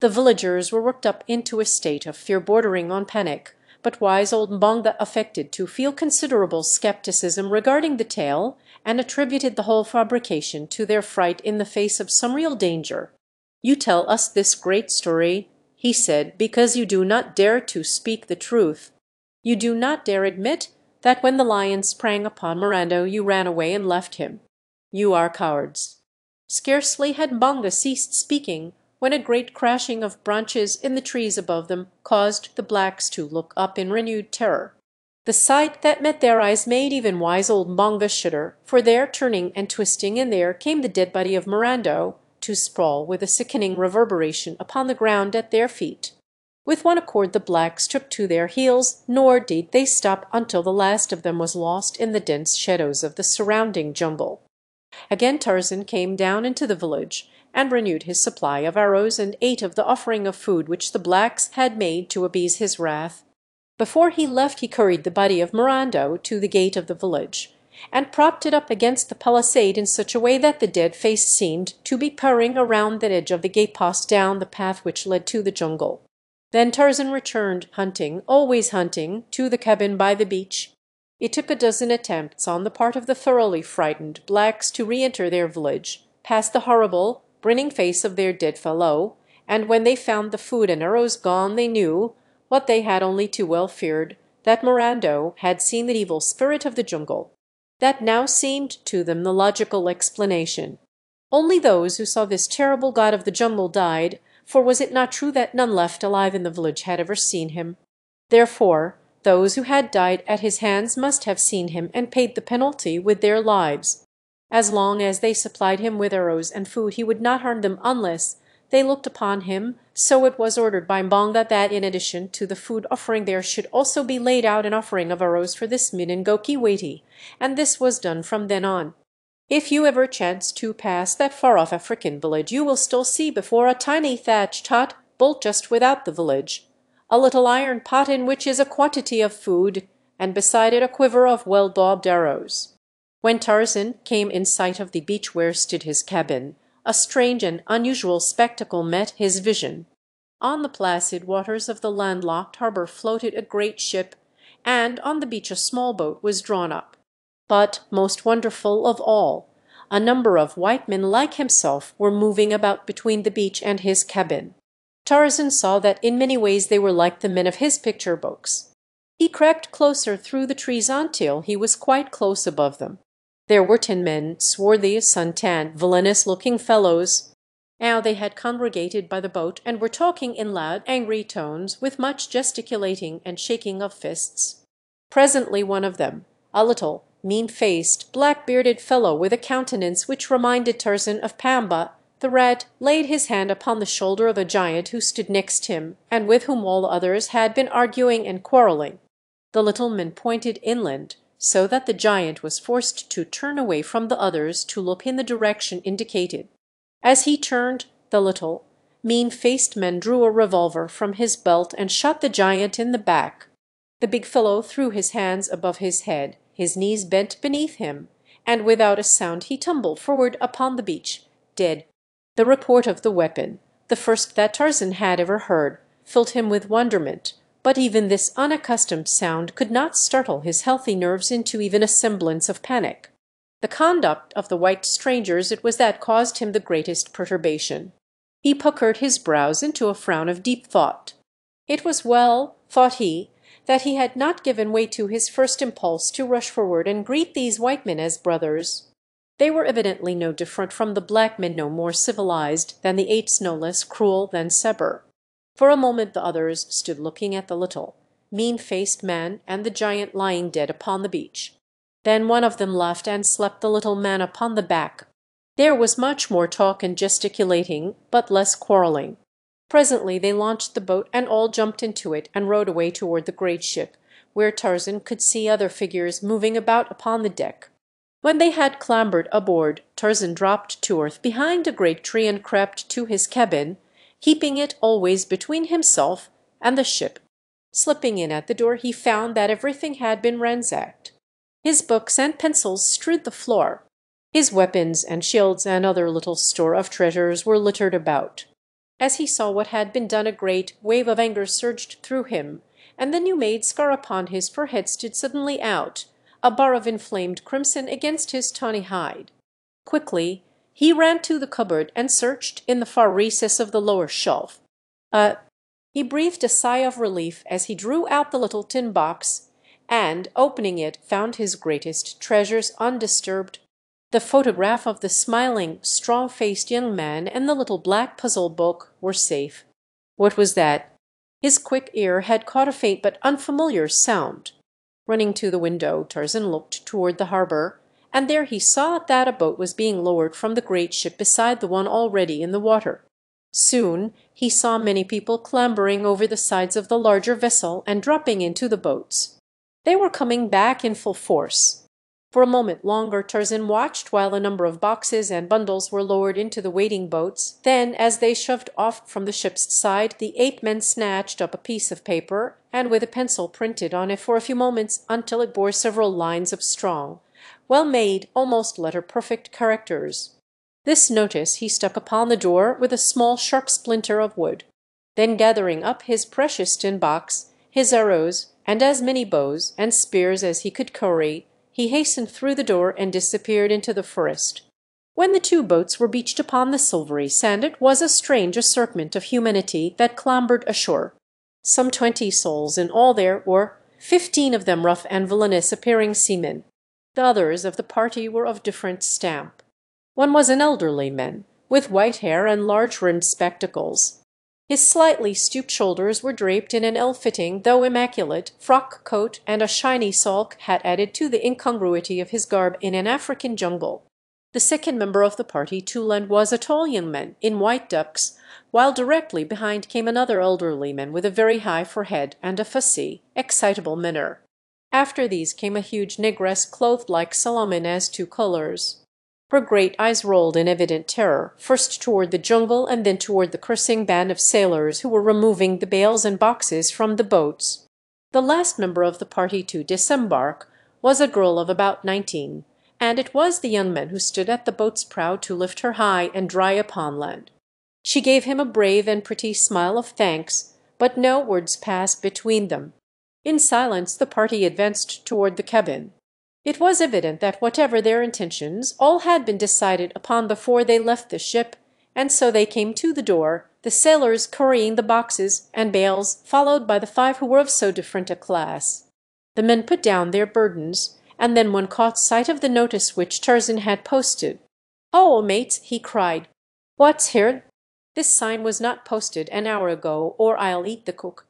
The villagers were worked up into a state of fear bordering on panic, but wise old Mbonga affected to feel considerable skepticism regarding the tale, and attributed the whole fabrication to their fright in the face of some real danger. "You tell us this great story," he said, "because you do not dare to speak the truth. You do not dare admit that when the lion sprang upon Mirando you ran away and left him. You are cowards." Scarcely had Mbonga ceased speaking when a great crashing of branches in the trees above them caused the blacks to look up in renewed terror. The sight that met their eyes made even wise old Mbonga shudder, for there, turning and twisting in there, came the dead body of Mirando, to sprawl with a sickening reverberation upon the ground at their feet. With one accord the blacks took to their heels, nor did they stop until the last of them was lost in the dense shadows of the surrounding jungle. Again Tarzan came down into the village, and renewed his supply of arrows and ate of the offering of food which the blacks had made to appease his wrath. Before he left he carried the body of Mirando to the gate of the village, and propped it up against the palisade in such a way that the dead face seemed to be purring around the edge of the gate post down the path which led to the jungle. Then Tarzan returned, hunting, always hunting, to the cabin by the beach. It took a dozen attempts on the part of the thoroughly frightened blacks to re-enter their village, past the horrible, grinning face of their dead fellow, and when they found the food and arrows gone they knew, what they had only too well feared, that Morando had seen the evil spirit of the jungle. That now seemed to them the logical explanation. Only those who saw this terrible god of the jungle died, for was it not true that none left alive in the village had ever seen him? Therefore, those who had died at his hands must have seen him and paid the penalty with their lives. As long as they supplied him with arrows and food he would not harm them unless they looked upon him, so it was ordered by Mbonga that in addition to the food offering there should also be laid out an offering of arrows for this Minengoki Waiti, and this was done from then on. If you ever chance to pass that far-off African village you will still see before a tiny thatched hut built just without the village a little iron pot in which is a quantity of food, and beside it a quiver of well-daubed arrows. When Tarzan came in sight of the beach where stood his cabin, a strange and unusual spectacle met his vision. On the placid waters of the landlocked harbour floated a great ship, and on the beach a small boat was drawn up. But, most wonderful of all, a number of white men like himself were moving about between the beach and his cabin. Tarzan saw that in many ways they were like the men of his picture books. He crept closer through the trees until he was quite close above them. There were 10 men, swarthy, sun-tanned, villainous-looking fellows. Now they had congregated by the boat and were talking in loud, angry tones, with much gesticulating and shaking of fists. Presently one of them, a little, mean-faced, black-bearded fellow with a countenance which reminded Tarzan of Pamba, the rat, laid his hand upon the shoulder of a giant who stood next him, and with whom all the others had been arguing and quarrelling. The little man pointed inland, so that the giant was forced to turn away from the others to look in the direction indicated. As he turned, the little, mean-faced man drew a revolver from his belt and shot the giant in the back. The big fellow threw his hands above his head, his knees bent beneath him, and without a sound he tumbled forward upon the beach, dead. The report of the weapon, the first that Tarzan had ever heard, filled him with wonderment, but even this unaccustomed sound could not startle his healthy nerves into even a semblance of panic. The conduct of the white strangers it was that caused him the greatest perturbation. He puckered his brows into a frown of deep thought. It was well, thought he, that he had not given way to his first impulse to rush forward and greet these white men as brothers. They were evidently no different from the black men, no more civilized than the apes, no less cruel than Seber. For a moment the others stood looking at the little, mean-faced man and the giant lying dead upon the beach. Then one of them laughed and slapped the little man upon the back. There was much more talk and gesticulating, but less quarrelling. Presently they launched the boat and all jumped into it and rowed away toward the great ship, where Tarzan could see other figures moving about upon the deck. When they had clambered aboard, Tarzan dropped to earth behind a great tree and crept to his cabin, keeping it always between himself and the ship. Slipping in at the door, he found that everything had been ransacked. His books and pencils strewed the floor. His weapons and shields and other little store of treasures were littered about. As he saw what had been done, a great wave of anger surged through him, and the new-made scar upon his forehead stood suddenly out, a bar of inflamed crimson against his tawny hide. Quickly he ran to the cupboard and searched in the far recess of the lower shelf. He breathed a sigh of relief as he drew out the little tin box, and, opening it, found his greatest treasures undisturbed. The photograph of the smiling, strong-faced young man and the little black puzzle book were safe. What was that? His quick ear had caught a faint but unfamiliar sound. Running to the window, Tarzan looked toward the harbour, and there he saw that a boat was being lowered from the great ship beside the one already in the water. Soon he saw many people clambering over the sides of the larger vessel and dropping into the boats. They were coming back in full force. For a moment longer Tarzan watched while a number of boxes and bundles were lowered into the waiting boats. Then, as they shoved off from the ship's side, the ape men snatched up a piece of paper and with a pencil printed on it for a few moments until it bore several lines of strong, well-made, almost letter-perfect characters. This notice he stuck upon the door with a small sharp splinter of wood. Then gathering up his precious tin box, his arrows, and as many bows and spears as he could carry, he hastened through the door and disappeared into the forest. When the two boats were beached upon the silvery sand, it was a strange assortment of humanity that clambered ashore. Some 20 souls in all there were, 15 of them rough and villainous appearing seamen. The others of the party were of different stamp. One was an elderly man, with white hair and large-rimmed spectacles. His slightly stooped shoulders were draped in an ill-fitting, though immaculate, frock coat, and a shiny salk hat added to the incongruity of his garb in an African jungle. The second member of the party to land was a tall young man in white ducks, while directly behind came another elderly man with a very high forehead and a fussy, excitable manner. After these came a huge negress clothed like Solomon as to colours. Her great eyes rolled in evident terror, first toward the jungle and then toward the cursing band of sailors who were removing the bales and boxes from the boats. The last member of the party to disembark was a girl of about 19, and it was the young man who stood at the boat's prow to lift her high and dry upon land. She gave him a brave and pretty smile of thanks, but no words passed between them. In silence the party advanced toward the cabin. It was evident that whatever their intentions, all had been decided upon before they left the ship, and so they came to the door, the sailors carrying the boxes and bales, followed by the 5 who were of so different a class. The men put down their burdens, and then one caught sight of the notice which Tarzan had posted. "Oh, mates," he cried, "what's here? This sign was not posted an hour ago, or I'll eat the cook."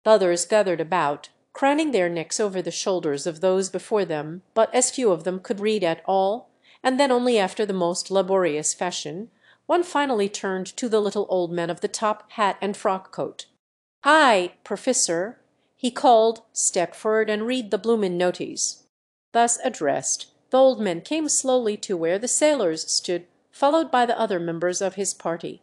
The others gathered about, craning their necks over the shoulders of those before them, but as few of them could read at all, and then only after the most laborious fashion, one finally turned to the little old man of the top hat and frock coat. "Aye, Professor," he called, "step forward and read the bloomin' notice." Thus addressed, the old man came slowly to where the sailors stood, followed by the other members of his party.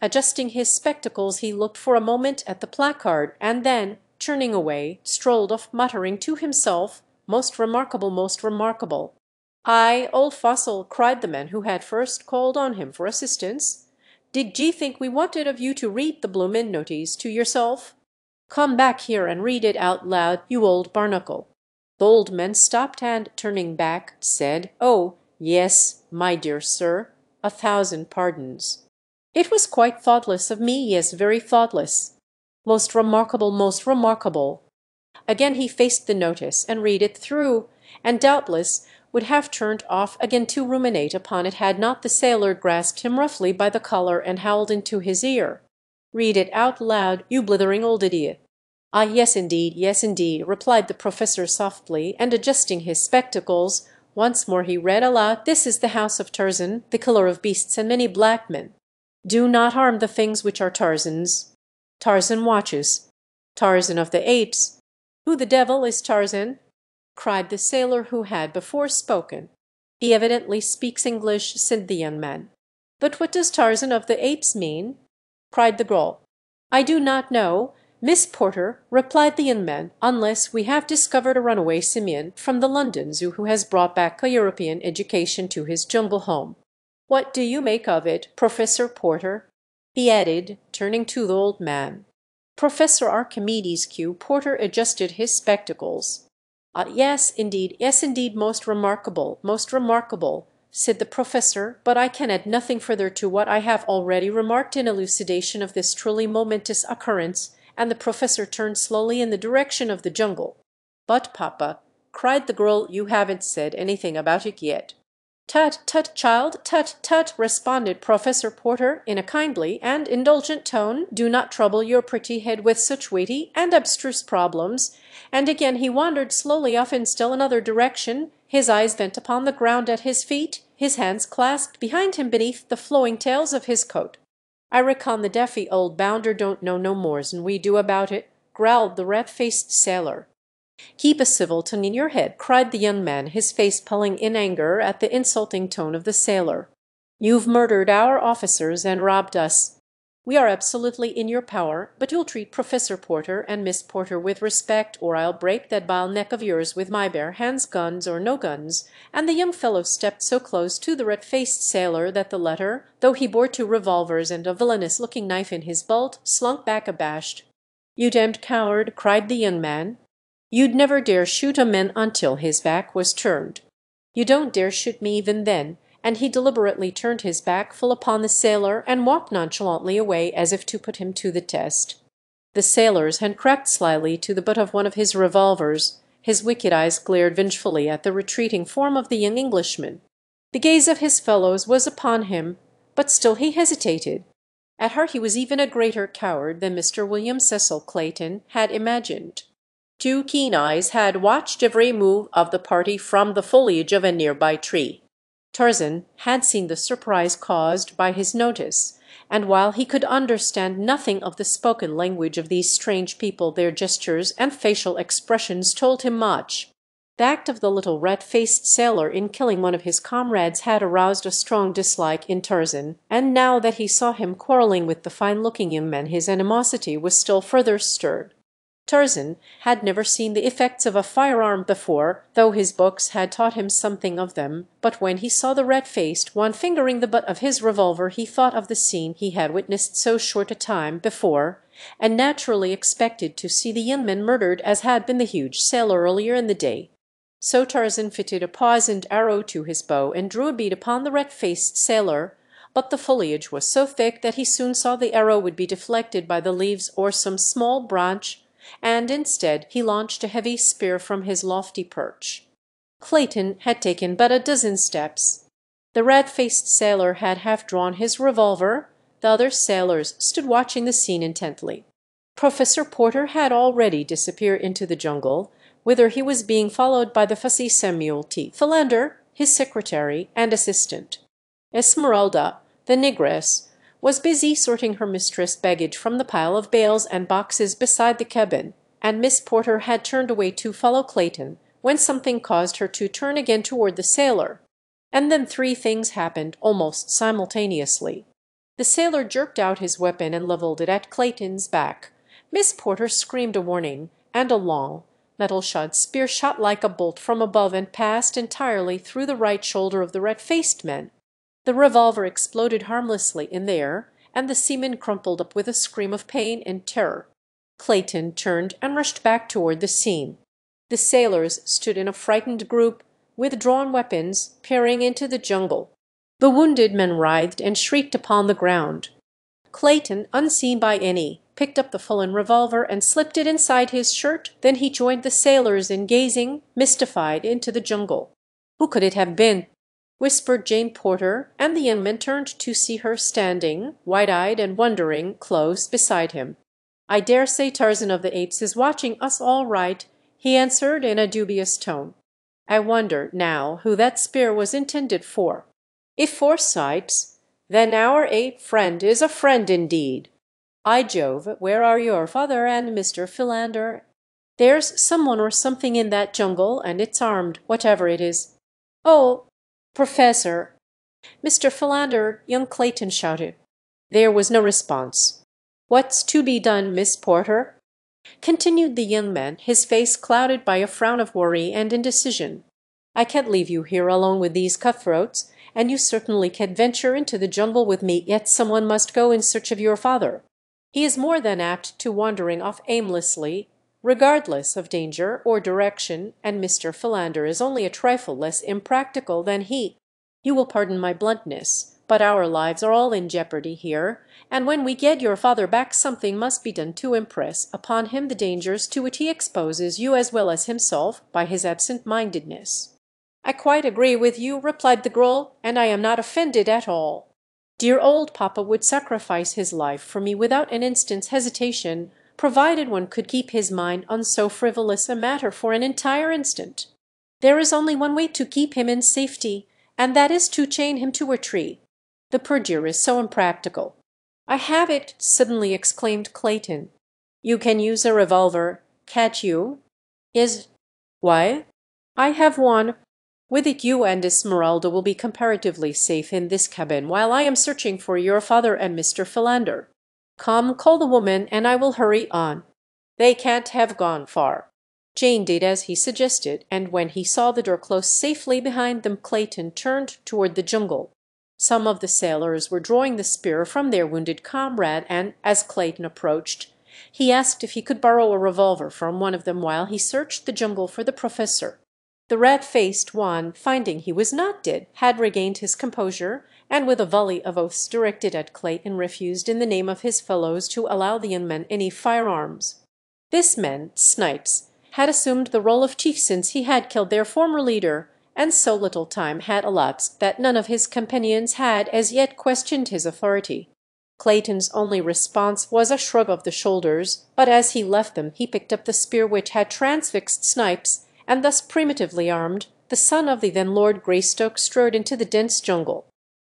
Adjusting his spectacles, he looked for a moment at the placard, and then, turning away, strolled off muttering to himself, "Most remarkable, most remarkable." "Aye, old fossil," cried the man who had first called on him for assistance. "Did ye think we wanted of you to read the bloomin' notice to yourself? Come back here and read it out loud, you old barnacle." The old man stopped and, turning back, said, "Oh, yes, my dear sir, 1,000 pardons. It was quite thoughtless of me, yes, very thoughtless. Most remarkable, most remarkable." Again he faced the notice and read it through, and doubtless would have turned off again to ruminate upon it had not the sailor grasped him roughly by the collar and howled into his ear, "Read it out loud, you blithering old idiot." "Ah, yes indeed," replied the professor softly, and adjusting his spectacles, once more he read aloud, "This is the house of Tarzan, the killer of beasts and many black men. Do not harm the things which are Tarzan's. Tarzan watches. Tarzan of the Apes." "Who the devil is Tarzan?" cried the sailor who had before spoken. "He evidently speaks English," said the young man. "But what does Tarzan of the Apes mean?" cried the girl. "I do not know, Miss Porter," replied the young man, "unless we have discovered a runaway simian from the London Zoo who has brought back a European education to his jungle home. What do you make of it, Professor Porter?" he added, turning to the old man. Professor Archimedes Q. Porter adjusted his spectacles. Yes, indeed, most remarkable," said the professor, "but I can add nothing further to what I have already remarked in elucidation of this truly momentous occurrence," and the professor turned slowly in the direction of the jungle. "But, papa," cried the girl, "you haven't said anything about it yet." "Tut, tut, child, tut, tut," responded Professor Porter in a kindly and indulgent tone, "do not trouble your pretty head with such weighty and abstruse problems," and again he wandered slowly off in still another direction, his eyes bent upon the ground at his feet, his hands clasped behind him beneath the flowing tails of his coat. "I reckon the deafy old bounder don't know no more'n we do about it," growled the red-faced sailor. "Keep a civil tongue in your head," cried the young man, his face paling in anger at the insulting tone of the sailor. "You've murdered our officers and robbed us. We are absolutely in your power, but you'll treat Professor Porter and Miss Porter with respect, or I'll break that vile neck of yours with my bare hands, guns or no guns," and the young fellow stepped so close to the red-faced sailor that the latter, though he bore 2 revolvers and a villainous-looking knife in his belt, slunk back abashed. "You damned coward!" cried the young man. You'd never dare shoot a man until his back was turned. You don't dare shoot me even then," and he deliberately turned his back full upon the sailor and walked nonchalantly away as if to put him to the test. The sailor's hand crept slyly to the butt of one of his revolvers. His wicked eyes glared vengefully at the retreating form of the young Englishman. The gaze of his fellows was upon him, but still he hesitated. At heart he was even a greater coward than Mr. William Cecil Clayton had imagined. Two keen eyes had watched every move of the party from the foliage of a nearby tree. Tarzan had seen the surprise caused by his notice, and while he could understand nothing of the spoken language of these strange people, their gestures and facial expressions told him much. The act of the little rat-faced sailor in killing one of his comrades had aroused a strong dislike in Tarzan, and now that he saw him quarrelling with the fine-looking young man his animosity was still further stirred. Tarzan had never seen the effects of a firearm before, though his books had taught him something of them, but when he saw the red-faced one fingering the butt of his revolver he thought of the scene he had witnessed so short a time before, and naturally expected to see the young man murdered as had been the huge sailor earlier in the day. So Tarzan fitted a poisoned arrow to his bow and drew a bead upon the red-faced sailor, but the foliage was so thick that he soon saw the arrow would be deflected by the leaves or some small branch, and instead he launched a heavy spear from his lofty perch. Clayton had taken but a dozen steps. The red-faced sailor had half drawn his revolver. The other sailors stood watching the scene intently. Professor Porter had already disappeared into the jungle, whither he was being followed by the fussy Samuel T. Philander, his secretary and assistant. Esmeralda, the negress, was busy sorting her mistress' baggage from the pile of bales and boxes beside the cabin, and Miss Porter had turned away to follow Clayton when something caused her to turn again toward the sailor. And then three things happened almost simultaneously. The sailor jerked out his weapon and leveled it at Clayton's back. Miss Porter screamed a warning, and a long, metal-shod spear shot like a bolt from above and passed entirely through the right shoulder of the red-faced man. The revolver exploded harmlessly in the air, and the seaman crumpled up with a scream of pain and terror. Clayton turned and rushed back toward the scene. The sailors stood in a frightened group, with drawn weapons, peering into the jungle. The wounded men writhed and shrieked upon the ground. Clayton, unseen by any, picked up the fallen revolver and slipped it inside his shirt. Then he joined the sailors in gazing, mystified, into the jungle. "Who could it have been?" whispered Jane Porter, and the young man turned to see her standing, wide-eyed and wondering, close beside him. "I dare say Tarzan of the Apes is watching us all right," he answered in a dubious tone. "I wonder, now, who that spear was intended for. If for Sipes, then our ape friend is a friend indeed. By Jove, where are your father and Mr. Philander? There's someone or something in that jungle, and it's armed, whatever it is. Oh, Professor!" "Mr. Philander!" young Clayton shouted. There was no response. "What's to be done, Miss Porter?" continued the young man, his face clouded by a frown of worry and indecision. "I can't leave you here alone with these cutthroats, and you certainly can't venture into the jungle with me, yet someone must go in search of your father. He is more than apt to wandering off aimlessly, regardless of danger or direction, and Mr. Philander is only a trifle less impractical than he. You will pardon my bluntness, but our lives are all in jeopardy here, and when we get your father back something must be done to impress upon him the dangers to which he exposes you as well as himself by his absent-mindedness." "I quite agree with you," replied the girl, "and I am not offended at all. Dear old papa would sacrifice his life for me without an instant's hesitation, provided one could keep his mind on so frivolous a matter for an entire instant. There is only one way to keep him in safety, and that is to chain him to a tree. The poor dear is so impractical." "I have it!" suddenly exclaimed Clayton. "You can use a revolver, can't you?" "Is why?" "I have one. With it you and Esmeralda will be comparatively safe in this cabin while I am searching for your father and Mr. Philander. Come, call the woman, and I will hurry on." They can't have gone far. Jane did as he suggested, and when he saw the door close safely behind them, Clayton turned toward the jungle. Some of the sailors were drawing the spear from their wounded comrade, and, as Clayton approached, He asked if he could borrow a revolver from one of them while he searched the jungle for the professor. The rat-faced one, finding he was not dead, had regained his composure, and with a volley of oaths directed at Clayton refused in the name of his fellows to allow the young men any firearms. This man, Snipes, had assumed the role of chief since he had killed their former leader, and so little time had elapsed that none of his companions had as yet questioned his authority. Clayton's only response was a shrug of the shoulders, but as he left them he picked up the spear which had transfixed Snipes, and thus primitively armed, the son of the then Lord Greystoke strode into the dense jungle.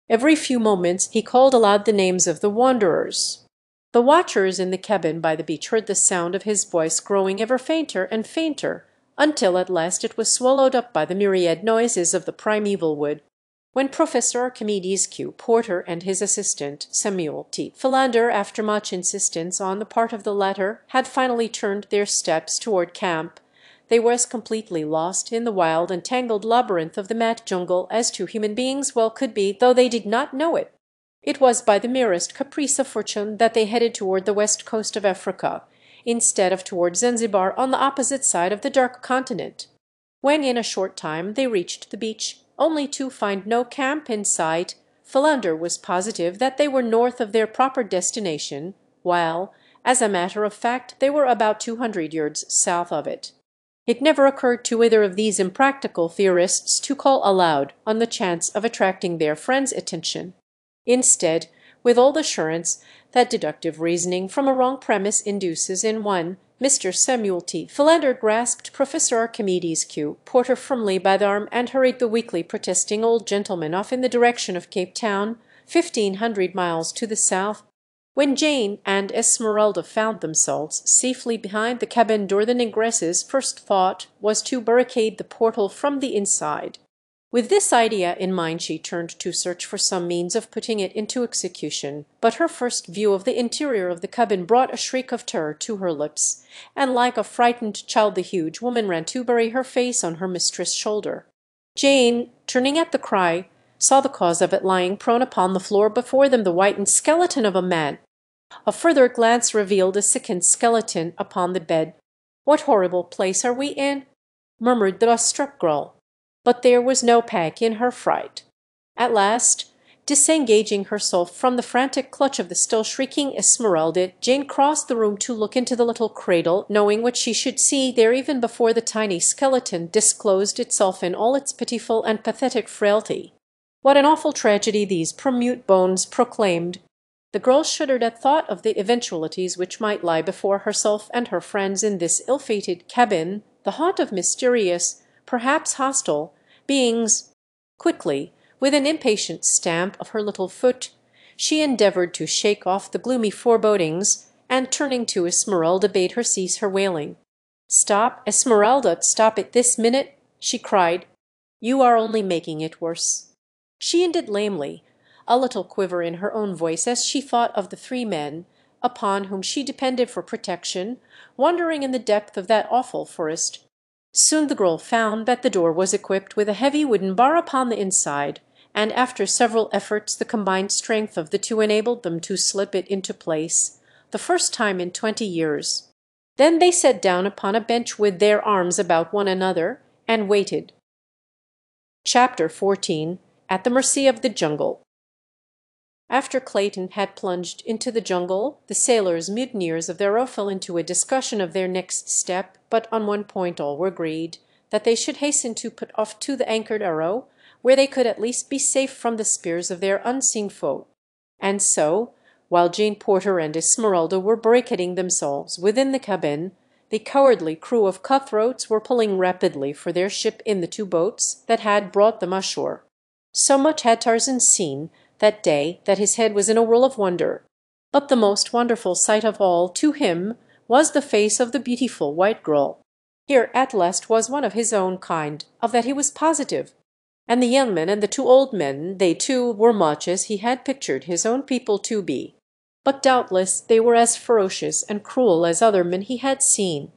Every few moments he called aloud the names of the wanderers. The watchers in the cabin by the beach heard the sound of his voice growing ever fainter and fainter, until at last it was swallowed up by the myriad noises of the primeval wood. When Professor Archimedes Q. Porter and his assistant, Samuel T. Philander, after much insistence on the part of the latter, had finally turned their steps toward camp, they were as completely lost in the wild and tangled labyrinth of the mad jungle as two human beings well could be, though they did not know it. It was by the merest caprice of fortune that they headed toward the west coast of Africa, instead of toward Zanzibar on the opposite side of the dark continent. When in a short time they reached the beach, only to find no camp in sight, Philander was positive that they were north of their proper destination, while, as a matter of fact, they were about 200 yards south of it. It never occurred to either of these impractical theorists to call aloud on the chance of attracting their friends' attention. Instead, with all the assurance that deductive reasoning from a wrong premise induces in one, Mr. Samuel T. Philander grasped Professor Archimedes Q. Porter firmly by the arm and hurried the weakly protesting old gentleman off in the direction of Cape Town, 1,500 miles to the south. When Jane and Esmeralda found themselves safely behind the cabin door, the negress's first thought was to barricade the portal from the inside. With this idea in mind she turned to search for some means of putting it into execution, but her first view of the interior of the cabin brought a shriek of terror to her lips, and like a frightened child the huge woman ran to bury her face on her mistress' shoulder. Jane, turning at the cry, saw the cause of it lying prone upon the floor before them, the whitened skeleton of a man. A further glance revealed a sickened skeleton upon the bed. "What horrible place are we in?" murmured the awestruck girl. But there was no panic in her fright. At last, disengaging herself from the frantic clutch of the still shrieking Esmeralda, Jane crossed the room to look into the little cradle, knowing what she should see there even before the tiny skeleton disclosed itself in all its pitiful and pathetic frailty. What an awful tragedy these promute bones proclaimed! The girl shuddered at thought of the eventualities which might lie before herself and her friends in this ill-fated cabin, the haunt of mysterious, perhaps hostile, beings. Quickly, with an impatient stamp of her little foot, she endeavored to shake off the gloomy forebodings, and turning to Esmeralda bade her cease her wailing. "Stop, Esmeralda, stop it this minute!" she cried. "You are only making it worse." She ended lamely, a little quiver in her own voice as she thought of the three men, upon whom she depended for protection, wandering in the depth of that awful forest. Soon the girl found that the door was equipped with a heavy wooden bar upon the inside, and after several efforts the combined strength of the two enabled them to slip it into place, the first time in 20 years. Then they sat down upon a bench with their arms about one another, and waited. Chapter 14. At the Mercy of the Jungle. After Clayton had plunged into the jungle, the sailors mutineers of the Arrow fell into a discussion of their next step, but on one point all were agreed, that they should hasten to put off to the anchored Arrow, where they could at least be safe from the spears of their unseen foe. And so, while Jane Porter and Esmeralda were barricading themselves within the cabin, the cowardly crew of cutthroats were pulling rapidly for their ship in the two boats that had brought them ashore. So much had Tarzan seen that day that his head was in a whirl of wonder. But the most wonderful sight of all to him was the face of the beautiful white girl. Here at last was one of his own kind, of that he was positive. And the young men and the two old men, they too were much as he had pictured his own people to be. But doubtless they were as ferocious and cruel as other men he had seen.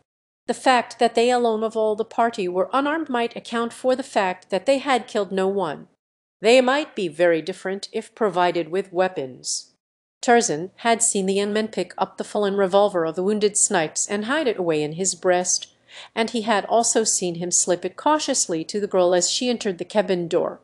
The fact that they alone of all the party were unarmed might account for the fact that they had killed no one. They might be very different if provided with weapons. Tarzan had seen the young man pick up the fallen revolver of the wounded Snipes and hide it away in his breast, and he had also seen him slip it cautiously to the girl as she entered the cabin door.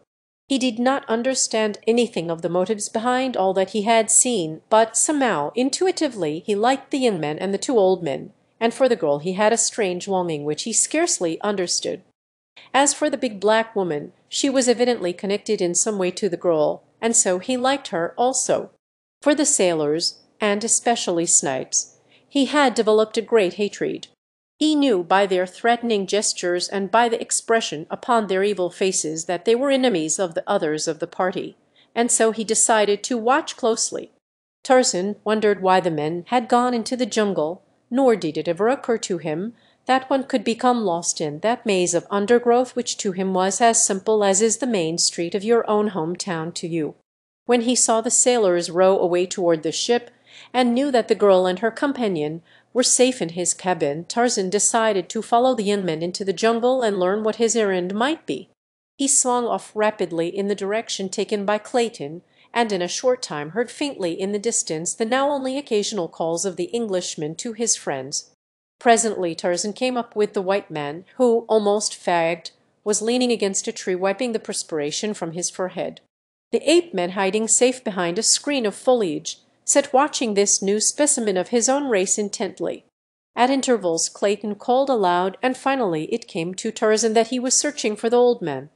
He did not understand anything of the motives behind all that he had seen, but somehow, intuitively, he liked the young man and the two old men, and for the girl he had a strange longing which he scarcely understood. As for the big black woman, she was evidently connected in some way to the girl, and so he liked her also. For the sailors, and especially Snipes, he had developed a great hatred. He knew by their threatening gestures and by the expression upon their evil faces that they were enemies of the others of the party, and so he decided to watch closely. Tarzan wondered why the men had gone into the jungle, nor did it ever occur to him that one could become lost in that maze of undergrowth which to him was as simple as is the main street of your own home-town to you. When he saw the sailors row away toward the ship, and knew that the girl and her companion were safe in his cabin, Tarzan decided to follow the young men into the jungle and learn what his errand might be. He swung off rapidly in the direction taken by Clayton, and in a short time heard faintly in the distance the now only occasional calls of the Englishman to his friends. Presently Tarzan came up with the white man, who, almost fagged, was leaning against a tree wiping the perspiration from his forehead. The ape men, hiding safe behind a screen of foliage, sat watching this new specimen of his own race intently. At intervals Clayton called aloud, and finally it came to Tarzan that he was searching for the old man.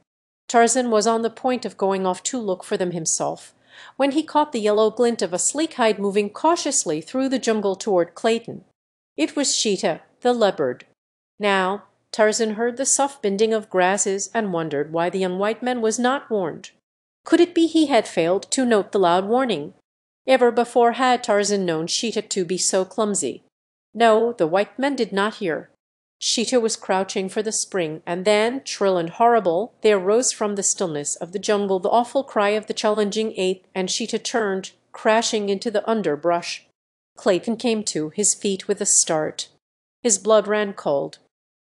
Tarzan was on the point of going off to look for them himself, when he caught the yellow glint of a sleek hide moving cautiously through the jungle toward Clayton. It was Sheeta, the leopard. Now Tarzan heard the soft bending of grasses and wondered why the young white man was not warned. Could it be he had failed to note the loud warning? Ever before had Tarzan known Sheeta to be so clumsy. No, the white man did not hear. Sheeta was crouching for the spring, and then, shrill and horrible, there rose from the stillness of the jungle the awful cry of the challenging ape, and Sheeta turned, crashing into the underbrush. Clayton came to his feet with a start. His blood ran cold.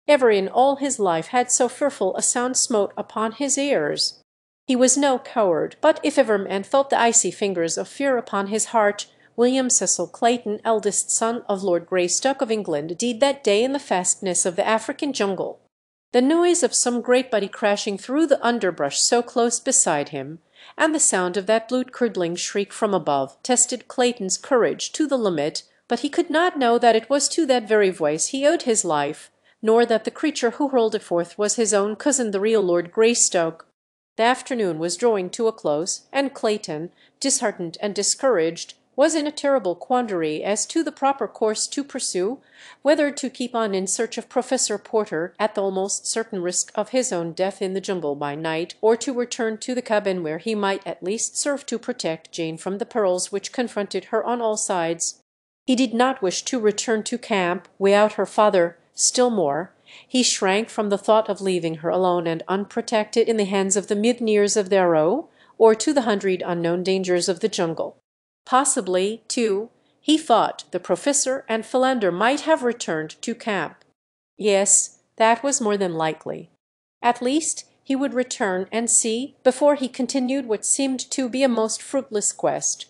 Ever in all his life had so fearful a sound smote upon his ears. He was no coward, but if ever man felt the icy fingers of fear upon his heart, William Cecil Clayton, eldest son of Lord Greystock of England, did that day in the fastness of the African jungle. The noise of some great body crashing through the underbrush so close beside him, and the sound of that blood-curdling shriek from above, tested Clayton's courage to the limit, but he could not know that it was to that very voice he owed his life, nor that the creature who hurled it forth was his own cousin, the real Lord Greystock. The afternoon was drawing to a close, and Clayton, disheartened and discouraged, was in a terrible quandary as to the proper course to pursue, whether to keep on in search of Professor Porter at the almost certain risk of his own death in the jungle by night, or to return to the cabin where he might at least serve to protect Jane from the perils which confronted her on all sides. He did not wish to return to camp without her father. Still more, he shrank from the thought of leaving her alone and unprotected in the hands of the mutineers of Darrow, or to the hundred unknown dangers of the jungle. Possibly, too, he thought the professor and Philander might have returned to camp. Yes, that was more than likely. At least he would return and see before he continued what seemed to be a most fruitless quest.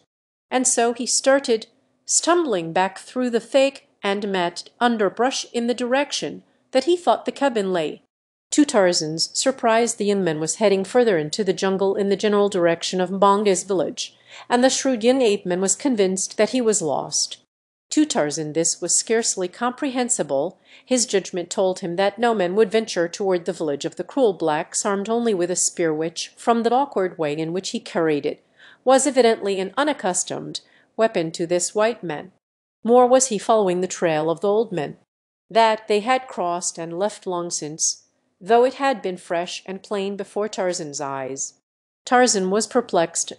And so he started, stumbling back through the thick and matted underbrush in the direction that he thought the cabin lay. To Tarzan's surprise, the young man was heading further into the jungle in the general direction of Mbonga's village, and the shrewd young ape-man was convinced that he was lost. To Tarzan this was scarcely comprehensible. His judgment told him that no man would venture toward the village of the cruel blacks armed only with a spear which, from the awkward way in which he carried it, was evidently an unaccustomed weapon to this white man. Nor was he following the trail of the old men. That they had crossed and left long since, though it had been fresh and plain before Tarzan's eyes. Tarzan was perplexed.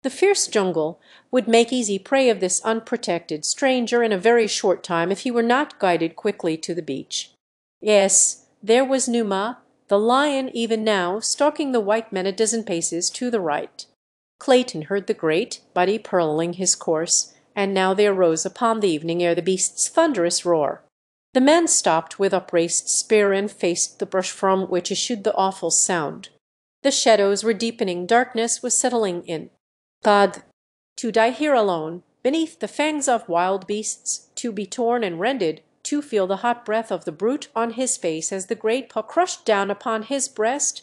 The fierce jungle would make easy prey of this unprotected stranger in a very short time if he were not guided quickly to the beach. Yes, there was Numa, the lion, even now, stalking the white men a dozen paces to the right. Clayton heard the great body purling his course, and now there rose upon the evening air the beast's thunderous roar. The man stopped with upraised spear and faced the brush from which issued the awful sound. The shadows were deepening, darkness was settling in. God, to die here alone, beneath the fangs of wild beasts, to be torn and rended, to feel the hot breath of the brute on his face as the great paw crushed down upon his breast?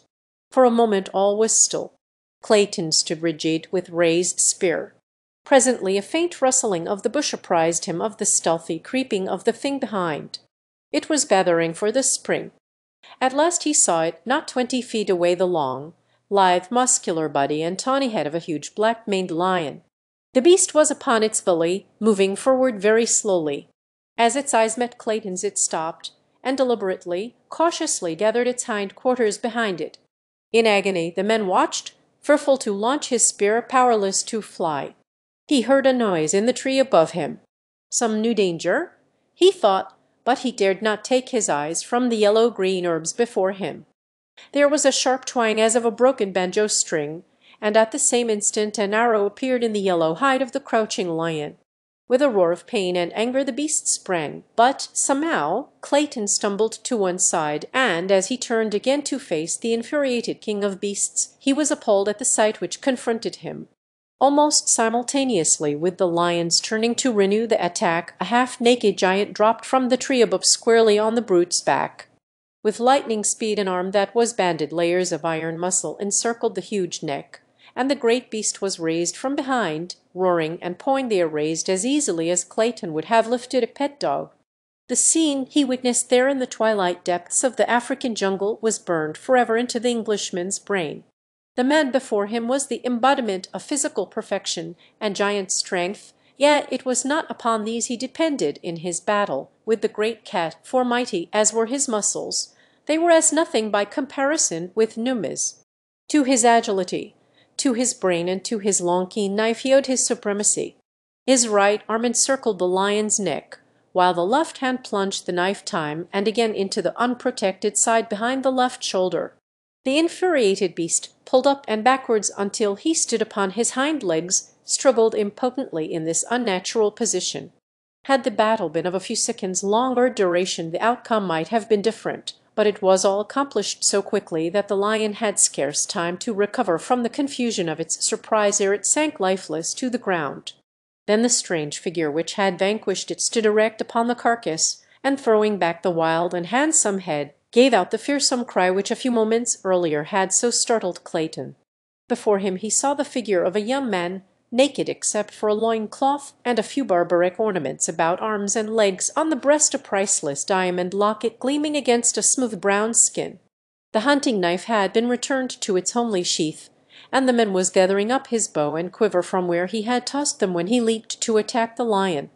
For a moment all was still. Clayton stood rigid, with raised spear. Presently a faint rustling of the bush apprised him of the stealthy creeping of the thing behind. It was gathering for the spring. At last he saw it, not 20 feet away, the long, lithe, muscular body and tawny head of a huge black-maned lion. The beast was upon its belly, moving forward very slowly. As its eyes met Clayton's it stopped, and deliberately, cautiously gathered its hind quarters behind it. In agony the men watched, fearful to launch his spear, powerless to fly. He heard a noise in the tree above him. Some new danger? He thought, but he dared not take his eyes from the yellow-green herbs before him. There was a sharp twang as of a broken banjo string, and at the same instant an arrow appeared in the yellow hide of the crouching lion. With a roar of pain and anger the beast sprang, but somehow Clayton stumbled to one side, and as he turned again to face the infuriated king of beasts, he was appalled at the sight which confronted him. Almost simultaneously with the lion's turning to renew the attack, a half-naked giant dropped from the tree above squarely on the brute's back. With lightning speed an arm that was banded layers of iron muscle encircled the huge neck, and the great beast was raised from behind, roaring and pawing the erased as easily as Clayton would have lifted a pet dog. The scene he witnessed there in the twilight depths of the African jungle was burned forever into the Englishman's brain. The man before him was the embodiment of physical perfection and giant strength, yet it was not upon these he depended in his battle with the great cat, for mighty as were his muscles, they were as nothing by comparison with Numa's. To his agility, to his brain, and to his long keen knife he owed his supremacy. His right arm encircled the lion's neck, while the left hand plunged the knife time and again into the unprotected side behind the left shoulder. The infuriated beast pulled up and backwards until he stood upon his hind legs, struggled impotently in this unnatural position. Had the battle been of a few seconds longer duration the outcome might have been different, but it was all accomplished so quickly that the lion had scarce time to recover from the confusion of its surprise ere it sank lifeless to the ground. Then the strange figure which had vanquished it stood erect upon the carcass, and throwing back the wild and handsome head, gave out the fearsome cry which a few moments earlier had so startled Clayton. Before him he saw the figure of a young man, naked except for a loin-cloth and a few barbaric ornaments about arms and legs, on the breast a priceless diamond locket gleaming against a smooth brown skin. The hunting knife had been returned to its homely sheath, and the man was gathering up his bow and quiver from where he had tossed them when he leaped to attack the lion.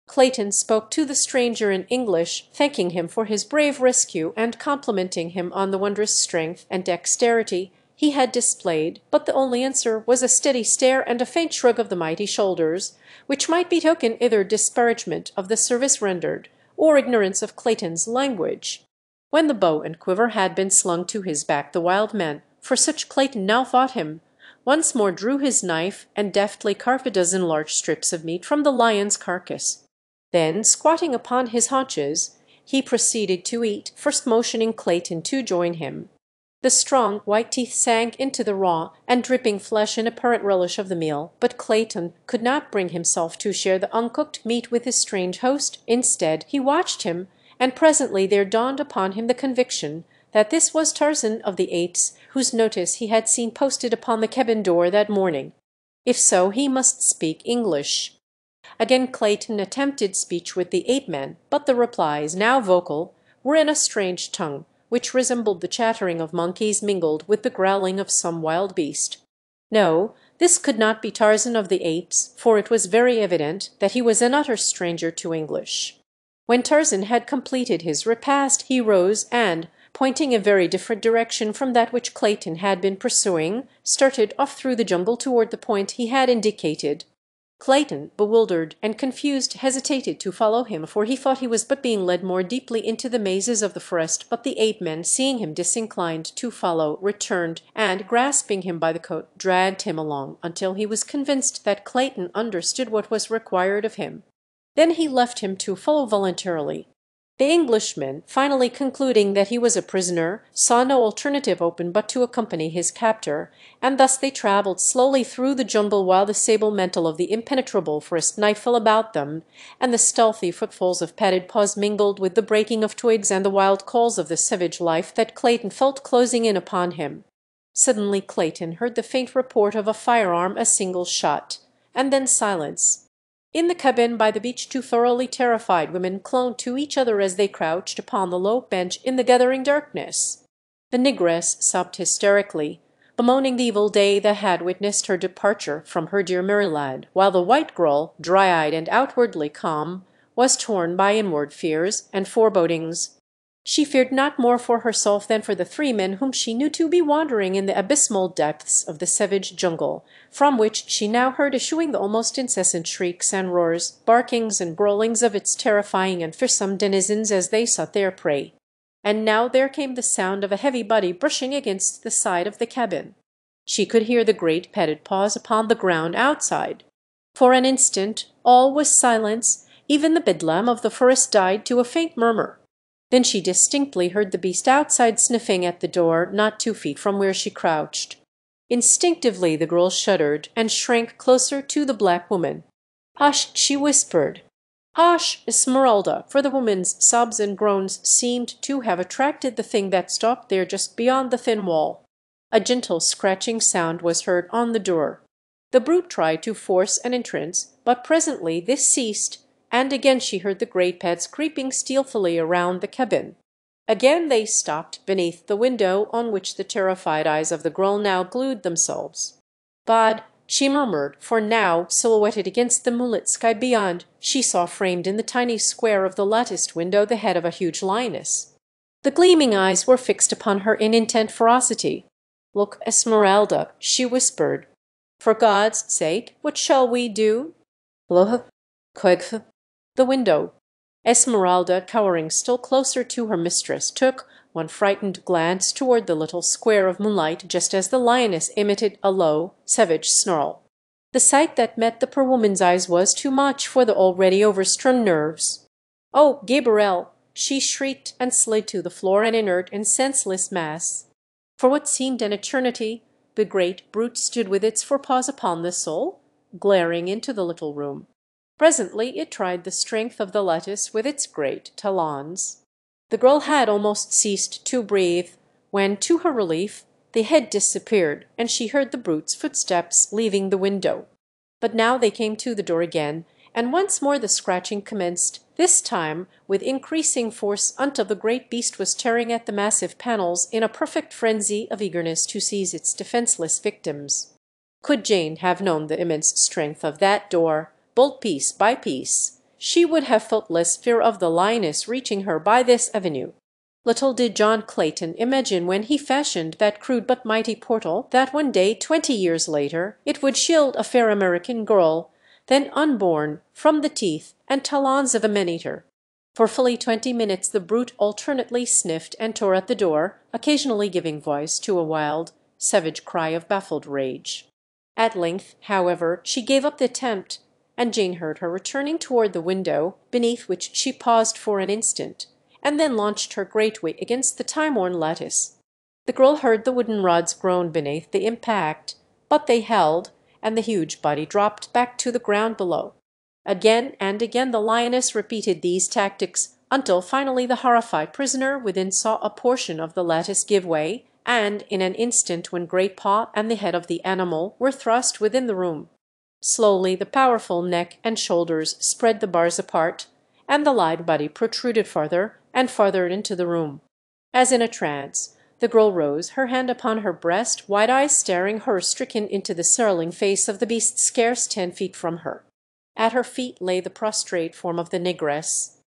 Clayton spoke to the stranger in English, thanking him for his brave rescue and complimenting him on the wondrous strength and dexterity he had displayed, but the only answer was a steady stare and a faint shrug of the mighty shoulders, which might betoken either disparagement of the service rendered or ignorance of Clayton's language. When the bow and quiver had been slung to his back, the wild man, for such Clayton now thought him, once more drew his knife and deftly carved a dozen large strips of meat from the lion's carcass. Then, squatting upon his haunches, he proceeded to eat, first motioning Clayton to join him. The strong white teeth sank into the raw and dripping flesh in apparent relish of the meal, but Clayton could not bring himself to share the uncooked meat with his strange host. Instead, he watched him, and presently there dawned upon him the conviction that this was Tarzan of the Apes, whose notice he had seen posted upon the cabin door that morning. If so, he must speak English. Again Clayton attempted speech with the ape-man, but the replies, now vocal, were in a strange tongue, which resembled the chattering of monkeys mingled with the growling of some wild beast. No, this could not be Tarzan of the Apes, for it was very evident that he was an utter stranger to English. When Tarzan had completed his repast, he rose and, pointing a very different direction from that which Clayton had been pursuing, started off through the jungle toward the point he had indicated. Clayton, bewildered and confused, hesitated to follow him, for he thought he was but being led more deeply into the mazes of the forest, but the ape-man, seeing him disinclined to follow, returned, and, grasping him by the coat, dragged him along until he was convinced that Clayton understood what was required of him. Then he left him to follow voluntarily. The Englishman, finally concluding that he was a prisoner, saw no alternative open but to accompany his captor, and thus they travelled slowly through the jungle while the sable mantle of the impenetrable forest night fell about them, and the stealthy footfalls of padded paws mingled with the breaking of twigs and the wild calls of the savage life that Clayton felt closing in upon him. Suddenly Clayton heard the faint report of a firearm, a single shot, and then silence. In the cabin by the beach two thoroughly terrified women clung to each other as they crouched upon the low bench in the gathering darkness. The negress sobbed hysterically, bemoaning the evil day that had witnessed her departure from her dear Maryland, while the white girl, dry-eyed and outwardly calm, was torn by inward fears and forebodings. She feared not more for herself than for the three men whom she knew to be wandering in the abysmal depths of the savage jungle, from which she now heard issuing the almost incessant shrieks and roars, barkings and growlings of its terrifying and fearsome denizens as they sought their prey. And now there came the sound of a heavy body brushing against the side of the cabin. She could hear the great padded paws upon the ground outside. For an instant all was silence, even the bedlam of the forest died to a faint murmur. Then she distinctly heard the beast outside sniffing at the door not 2 feet from where she crouched. Instinctively the girl shuddered and shrank closer to the black woman. "Hush!" she whispered. "Hush, Esmeralda!" for the woman's sobs and groans seemed to have attracted the thing that stalked there just beyond the thin wall. A gentle scratching sound was heard on the door. The brute tried to force an entrance, but presently this ceased, and again she heard the great pads creeping stealthily around the cabin. Again they stopped beneath the window on which the terrified eyes of the girl now glued themselves. "God!" she murmured, for now, silhouetted against the moonlit sky beyond, she saw framed in the tiny square of the latticed window the head of a huge lioness. The gleaming eyes were fixed upon her in intent ferocity. "Look, Esmeralda," she whispered. "For God's sake, what shall we do?" "Look, quick." The window. Esmeralda, cowering still closer to her mistress, took one frightened glance toward the little square of moonlight just as the lioness emitted a low, savage snarl. The sight that met the poor woman's eyes was too much for the already overstrung nerves. "Oh, Gabriel!" she shrieked and slid to the floor, an inert and senseless mass. For what seemed an eternity, the great brute stood with its forepaws upon the sill, glaring into the little room. Presently it tried the strength of the lattice with its great talons. The girl had almost ceased to breathe when, to her relief, the head disappeared, and she heard the brute's footsteps leaving the window. But now they came to the door again, and once more the scratching commenced, this time with increasing force until the great beast was tearing at the massive panels in a perfect frenzy of eagerness to seize its defenseless victims. Could Jane have known the immense strength of that door, bolt piece by piece, she would have felt less fear of the lioness reaching her by this avenue. Little did John Clayton imagine when he fashioned that crude but mighty portal that one day 20 years later it would shield a fair American girl, then unborn, from the teeth and talons of a man-eater. For fully 20 minutes the brute alternately sniffed and tore at the door, occasionally giving voice to a wild, savage cry of baffled rage. At length, however, she gave up the attempt, and Jane heard her returning toward the window, beneath which she paused for an instant, and then launched her great weight against the time-worn lattice. The girl heard the wooden rods groan beneath the impact, but they held, and the huge body dropped back to the ground below. Again and again the lioness repeated these tactics, until finally the horrified prisoner within saw a portion of the lattice give way, and in an instant when great paw and the head of the animal were thrust within the room. Slowly the powerful neck and shoulders spread the bars apart, and the lithe body protruded farther and farther into the room. As in a trance, the girl rose, her hand upon her breast, wide eyes staring horror-stricken into the snarling face of the beast scarce 10 feet from her. At her feet lay the prostrate form of the negress.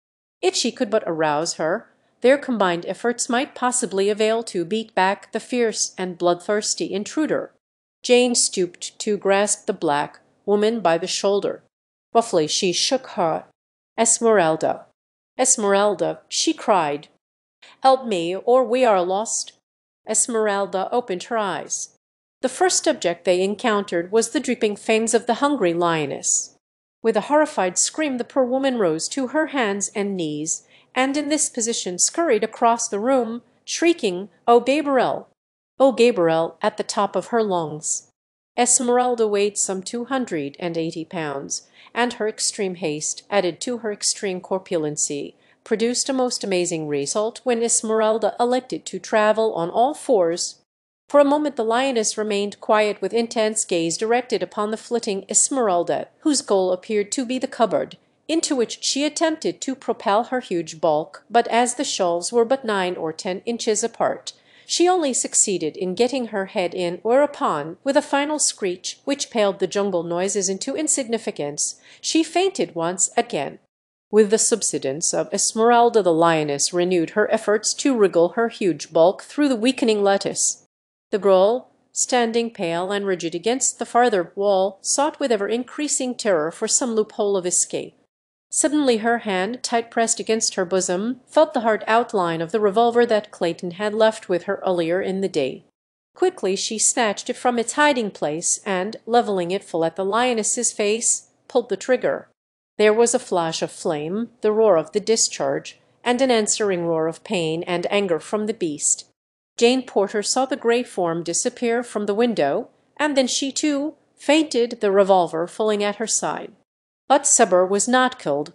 If she could but arouse her, their combined efforts might possibly avail to beat back the fierce and bloodthirsty intruder. Jane stooped to grasp the black woman by the shoulder. Roughly she shook her. "Esmeralda! Esmeralda!" she cried. "Help me, or we are lost." Esmeralda opened her eyes. The first object they encountered was the dripping fangs of the hungry lioness. With a horrified scream the poor woman rose to her hands and knees, and in this position scurried across the room, shrieking, "Oh, Gabriel! Oh, Gabriel!" at the top of her lungs. Esmeralda weighed some 280 pounds, and her extreme haste, added to her extreme corpulency, produced a most amazing result when Esmeralda elected to travel on all fours. For a moment the lioness remained quiet with intense gaze directed upon the flitting Esmeralda, whose goal appeared to be the cupboard, into which she attempted to propel her huge bulk, but as the shelves were but 9 or 10 inches apart, she only succeeded in getting her head in, whereupon, with a final screech which paled the jungle noises into insignificance, she fainted once again. With the subsidence of Esmeralda, the lioness renewed her efforts to wriggle her huge bulk through the weakening lattice. The girl, standing pale and rigid against the farther wall, sought with ever-increasing terror for some loophole of escape. Suddenly her hand, tight pressed against her bosom, felt the hard outline of the revolver that Clayton had left with her earlier in the day. Quickly she snatched it from its hiding-place and, levelling it full at the lioness's face, pulled the trigger. There was a flash of flame, the roar of the discharge, and an answering roar of pain and anger from the beast. Jane Porter saw the grey form disappear from the window, and then she too fainted, the revolver falling at her side. But Sabre was not killed.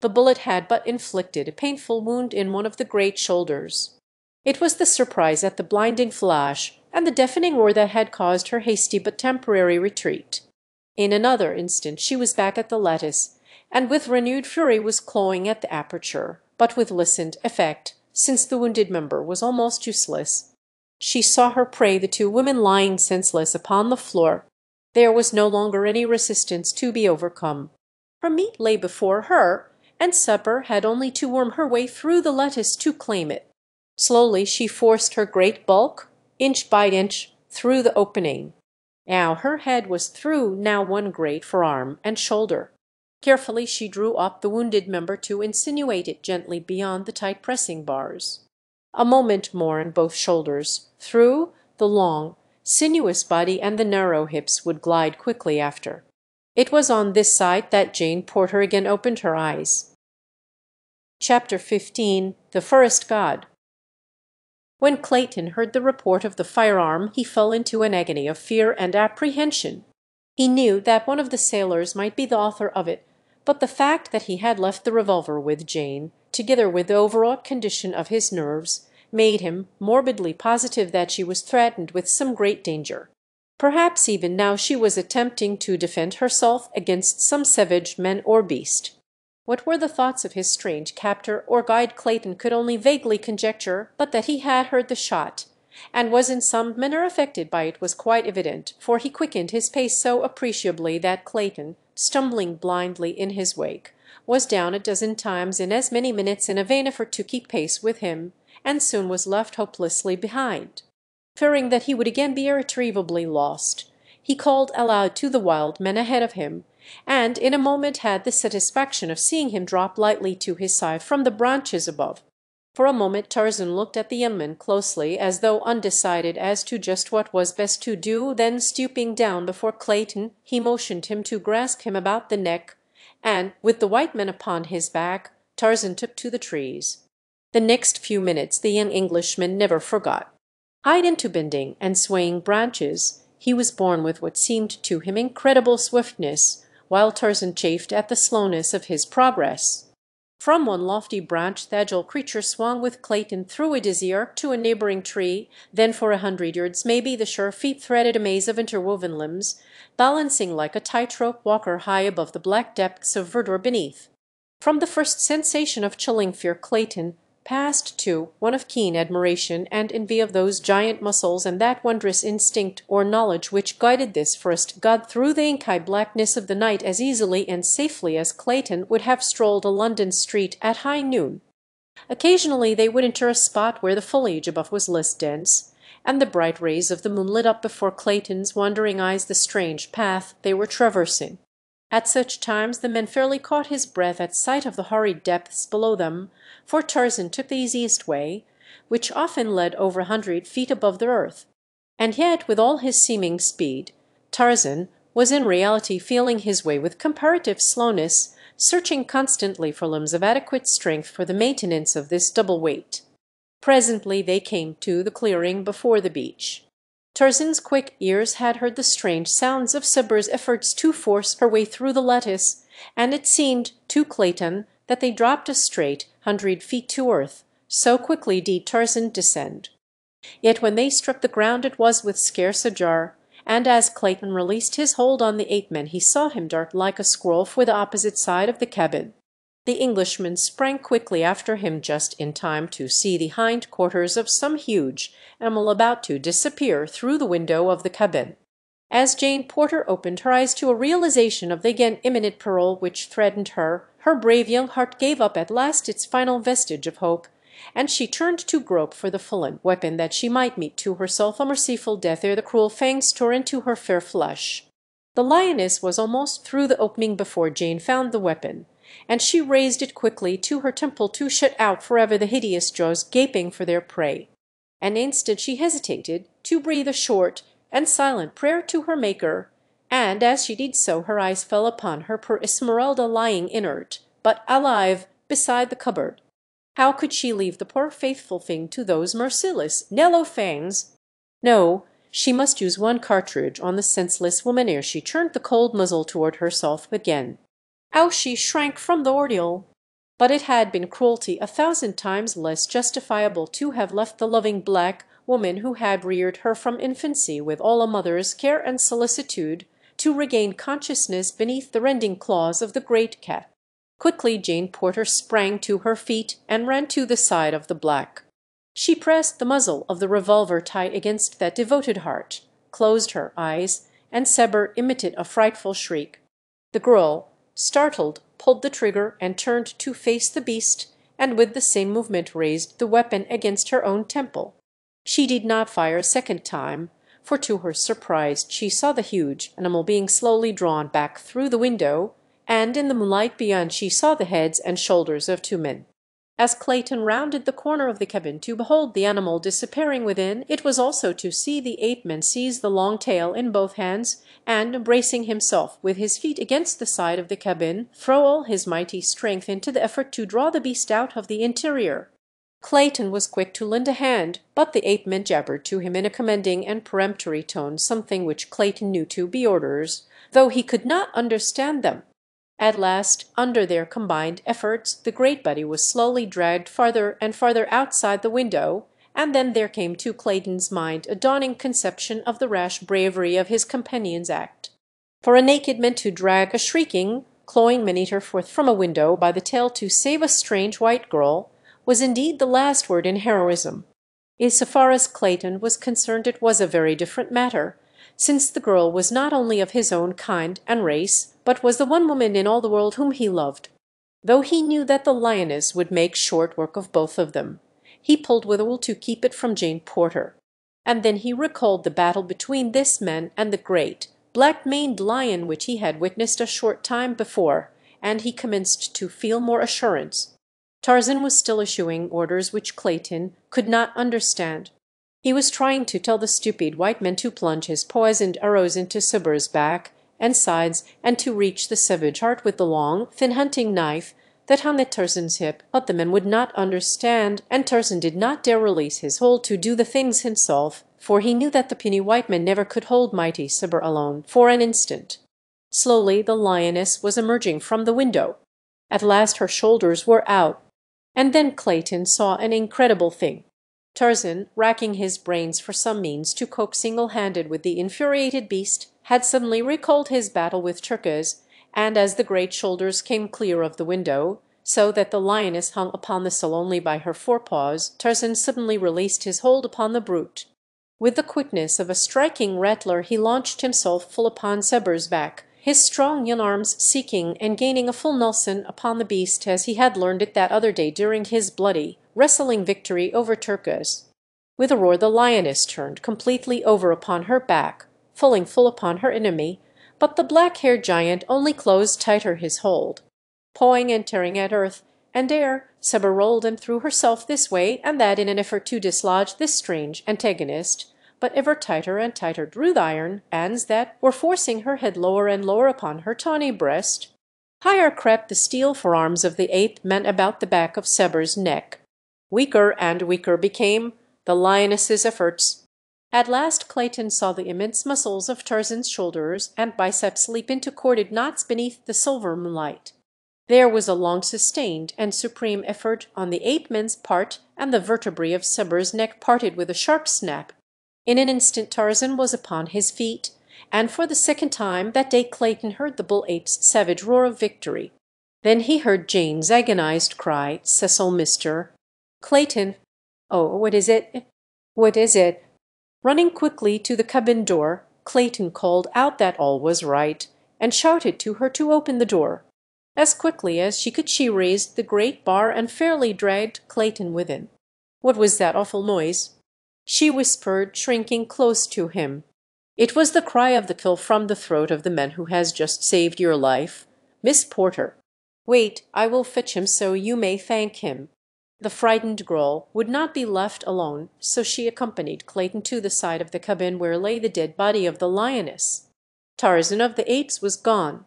The bullet had but inflicted a painful wound in one of the great shoulders. It was the surprise at the blinding flash and the deafening roar that had caused her hasty but temporary retreat. In another instant she was back at the lattice, and with renewed fury was clawing at the aperture, but with lessened effect, since the wounded member was almost useless. She saw her prey, the two women lying senseless upon the floor. There was no longer any resistance to be overcome. Her meat lay before her, and Sabre had only to worm her way through the lattice to claim it. Slowly she forced her great bulk, inch by inch, through the opening. Now her head was through now one great forearm and shoulder. Carefully she drew up the wounded member to insinuate it gently beyond the tight pressing bars. A moment more and both shoulders, through the long, sinuous body and the narrow hips would glide quickly after. It was on this side that Jane Porter again opened her eyes. Chapter 15. The Forest God. When Clayton heard the report of the firearm he fell into an agony of fear and apprehension. He knew that one of the sailors might be the author of it, but the fact that he had left the revolver with Jane, together with the overwrought condition of his nerves, made him morbidly positive that she was threatened with some great danger. Perhaps even now she was attempting to defend herself against some savage man or beast. What were the thoughts of his strange captor or guide Clayton could only vaguely conjecture, but that he had heard the shot, and was in some manner affected by it was quite evident, for he quickened his pace so appreciably that Clayton, stumbling blindly in his wake, was down a dozen times in as many minutes in a vain effort to keep pace with him, and soon was left hopelessly behind. Fearing that he would again be irretrievably lost, he called aloud to the wild men ahead of him, and in a moment had the satisfaction of seeing him drop lightly to his side from the branches above. For a moment Tarzan looked at the young man closely, as though undecided as to just what was best to do, then stooping down before Clayton he motioned him to grasp him about the neck, and, with the white man upon his back, Tarzan took to the trees. The next few minutes the young Englishman never forgot. Eyed into bending and swaying branches, he was borne with what seemed to him incredible swiftness, while Tarzan chafed at the slowness of his progress. From one lofty branch the agile creature swung with Clayton through a dizzy arc to a neighboring tree, then for 100 yards maybe the sure feet threaded a maze of interwoven limbs, balancing like a tightrope walker high above the black depths of verdure beneath. From the first sensation of chilling fear Clayton passed to one of keen admiration and envy of those giant muscles and that wondrous instinct or knowledge which guided this forest god through the inky blackness of the night as easily and safely as Clayton would have strolled a London street at high noon. Occasionally they would enter a spot where the foliage above was less dense, and the bright rays of the moon lit up before Clayton's wondering eyes the strange path they were traversing. At such times the men fairly caught his breath at sight of the horrid depths below them, for Tarzan took the easiest way, which often led over 100 feet above the earth. And yet, with all his seeming speed, Tarzan was in reality feeling his way with comparative slowness searching constantly for limbs of adequate strength for the maintenance of this double weight. Presently they came to the clearing before the beach. Tarzan's quick ears had heard the strange sounds of Sabra's efforts to force her way through the lattice, and it seemed to Clayton that they dropped a straight 100 feet to earth, so quickly did Tarzan descend. Yet when they struck the ground it was with scarce a jar, and as Clayton released his hold on the ape-man he saw him dart like a squirrel for the opposite side of the cabin. The Englishman sprang quickly after him just in time to see the hind quarters of some huge animal about to disappear through the window of the cabin. As Jane Porter opened her eyes to a realization of the again imminent peril which threatened her, her brave young heart gave up at last its final vestige of hope, and she turned to grope for the fallen weapon that she might meet to herself a merciful death ere the cruel fangs tore into her fair flesh. The lioness was almost through the opening before Jane found the weapon, and she raised it quickly to her temple to shut out forever the hideous jaws gaping for their prey. An instant she hesitated to breathe a short and silent prayer to her Maker, and as she did so her eyes fell upon her poor Esmeralda lying inert, but alive, beside the cupboard. How could she leave the poor faithful thing to those merciless Nello fangs? No, she must use one cartridge on the senseless woman ere she turned the cold muzzle toward herself again. How she shrank from the ordeal! But it had been cruelty 1,000 times less justifiable to have left the loving black woman who had reared her from infancy with all a mother's care and solicitude, to regain consciousness beneath the rending claws of the great cat. Quickly Jane Porter sprang to her feet and ran to the side of the black. She pressed the muzzle of the revolver tight against that devoted heart, closed her eyes, and Sabre emitted a frightful shriek. The girl, startled, pulled the trigger and turned to face the beast, and with the same movement raised the weapon against her own temple. She did not fire a second time, for to her surprise she saw the huge animal being slowly drawn back through the window, and in the moonlight beyond she saw the heads and shoulders of 2 men. As Clayton rounded the corner of the cabin to behold the animal disappearing within, it was also to see the ape-man seize the long tail in both hands, and, bracing himself with his feet against the side of the cabin, throw all his mighty strength into the effort to draw the beast out of the interior. Clayton was quick to lend a hand, but the ape-man jabbered to him in a commanding and peremptory tone something which Clayton knew to be orders, though he could not understand them. At last, under their combined efforts, the great body was slowly dragged farther and farther outside the window, and then there came to Clayton's mind a dawning conception of the rash bravery of his companion's act. For a naked man to drag a shrieking, clawing man-eater forth from a window by the tail to save a strange white girl was indeed the last word in heroism. So far as Clayton was concerned it was a very different matter, since the girl was not only of his own kind and race, but was the one woman in all the world whom he loved. Though he knew that the lioness would make short work of both of them, he pulled with a will to keep it from Jane Porter. And then he recalled the battle between this man and the great, black-maned lion which he had witnessed a short time before, and he commenced to feel more assurance. Tarzan was still issuing orders which Clayton could not understand. He was trying to tell the stupid white man to plunge his poisoned arrows into Sabre's back and sides, and to reach the savage heart with the long, thin hunting knife that hung at Tarzan's hip, but the man would not understand, and Tarzan did not dare release his hold to do the things himself, for he knew that the puny white man never could hold mighty Sabre alone for an instant. Slowly the lioness was emerging from the window. At last her shoulders were out, and then Clayton saw an incredible thing. Tarzan, racking his brains for some means to cope single-handed with the infuriated beast, had suddenly recalled his battle with Turquoise, and as the great shoulders came clear of the window, so that the lioness hung upon the sill only by her forepaws, Tarzan suddenly released his hold upon the brute. With the quickness of a striking rattler he launched himself full upon Sabre's back, his strong young arms seeking and gaining a full Nelson upon the beast as he had learned it that other day during his bloody, wrestling victory over Turquoise. With a roar the lioness turned completely over upon her back, falling full upon her enemy, but the black-haired giant only closed tighter his hold. Pawing and tearing at earth and air, Sabre rolled and threw herself this way and that in an effort to dislodge this strange antagonist, but ever tighter and tighter drew the iron bands that were forcing her head lower and lower upon her tawny breast. Higher crept the steel forearms of the ape men about the back of Seber's neck. Weaker and weaker became the lioness's efforts. At last Clayton saw the immense muscles of Tarzan's shoulders and biceps leap into corded knots beneath the silver moonlight. There was a long-sustained and supreme effort on the ape-man's part, and the vertebrae of Seber's neck parted with a sharp snap. In an instant Tarzan was upon his feet, and for the second time that day Clayton heard the bull ape's savage roar of victory. Then he heard Jane's agonized cry, "Cecil, mister." Clayton— "Oh, what is it? What is it?" Running quickly to the cabin door, Clayton called out that all was right, and shouted to her to open the door. As quickly as she raised the great bar and fairly dragged Clayton within. "What was that awful noise?" she whispered, shrinking close to him. "It was the cry of the kill from the throat of the man who has just saved your life, Miss Porter. Wait, I will fetch him so you may thank him." The frightened girl would not be left alone, so she accompanied Clayton to the side of the cabin where lay the dead body of the lioness. Tarzan of the Apes was gone.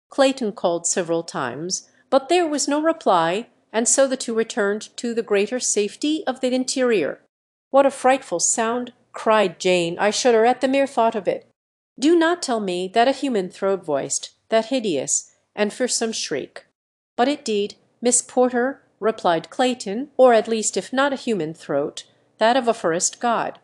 Clayton called several times, but there was no reply, and so the two returned to the greater safety of the interior. "What a frightful sound!" cried Jane. "I shudder at the mere thought of it. Do not tell me that a human throat voiced that hideous and fearsome shriek." "But it did, Miss Porter," replied Clayton, "or at least, if not a human throat, that of a forest god."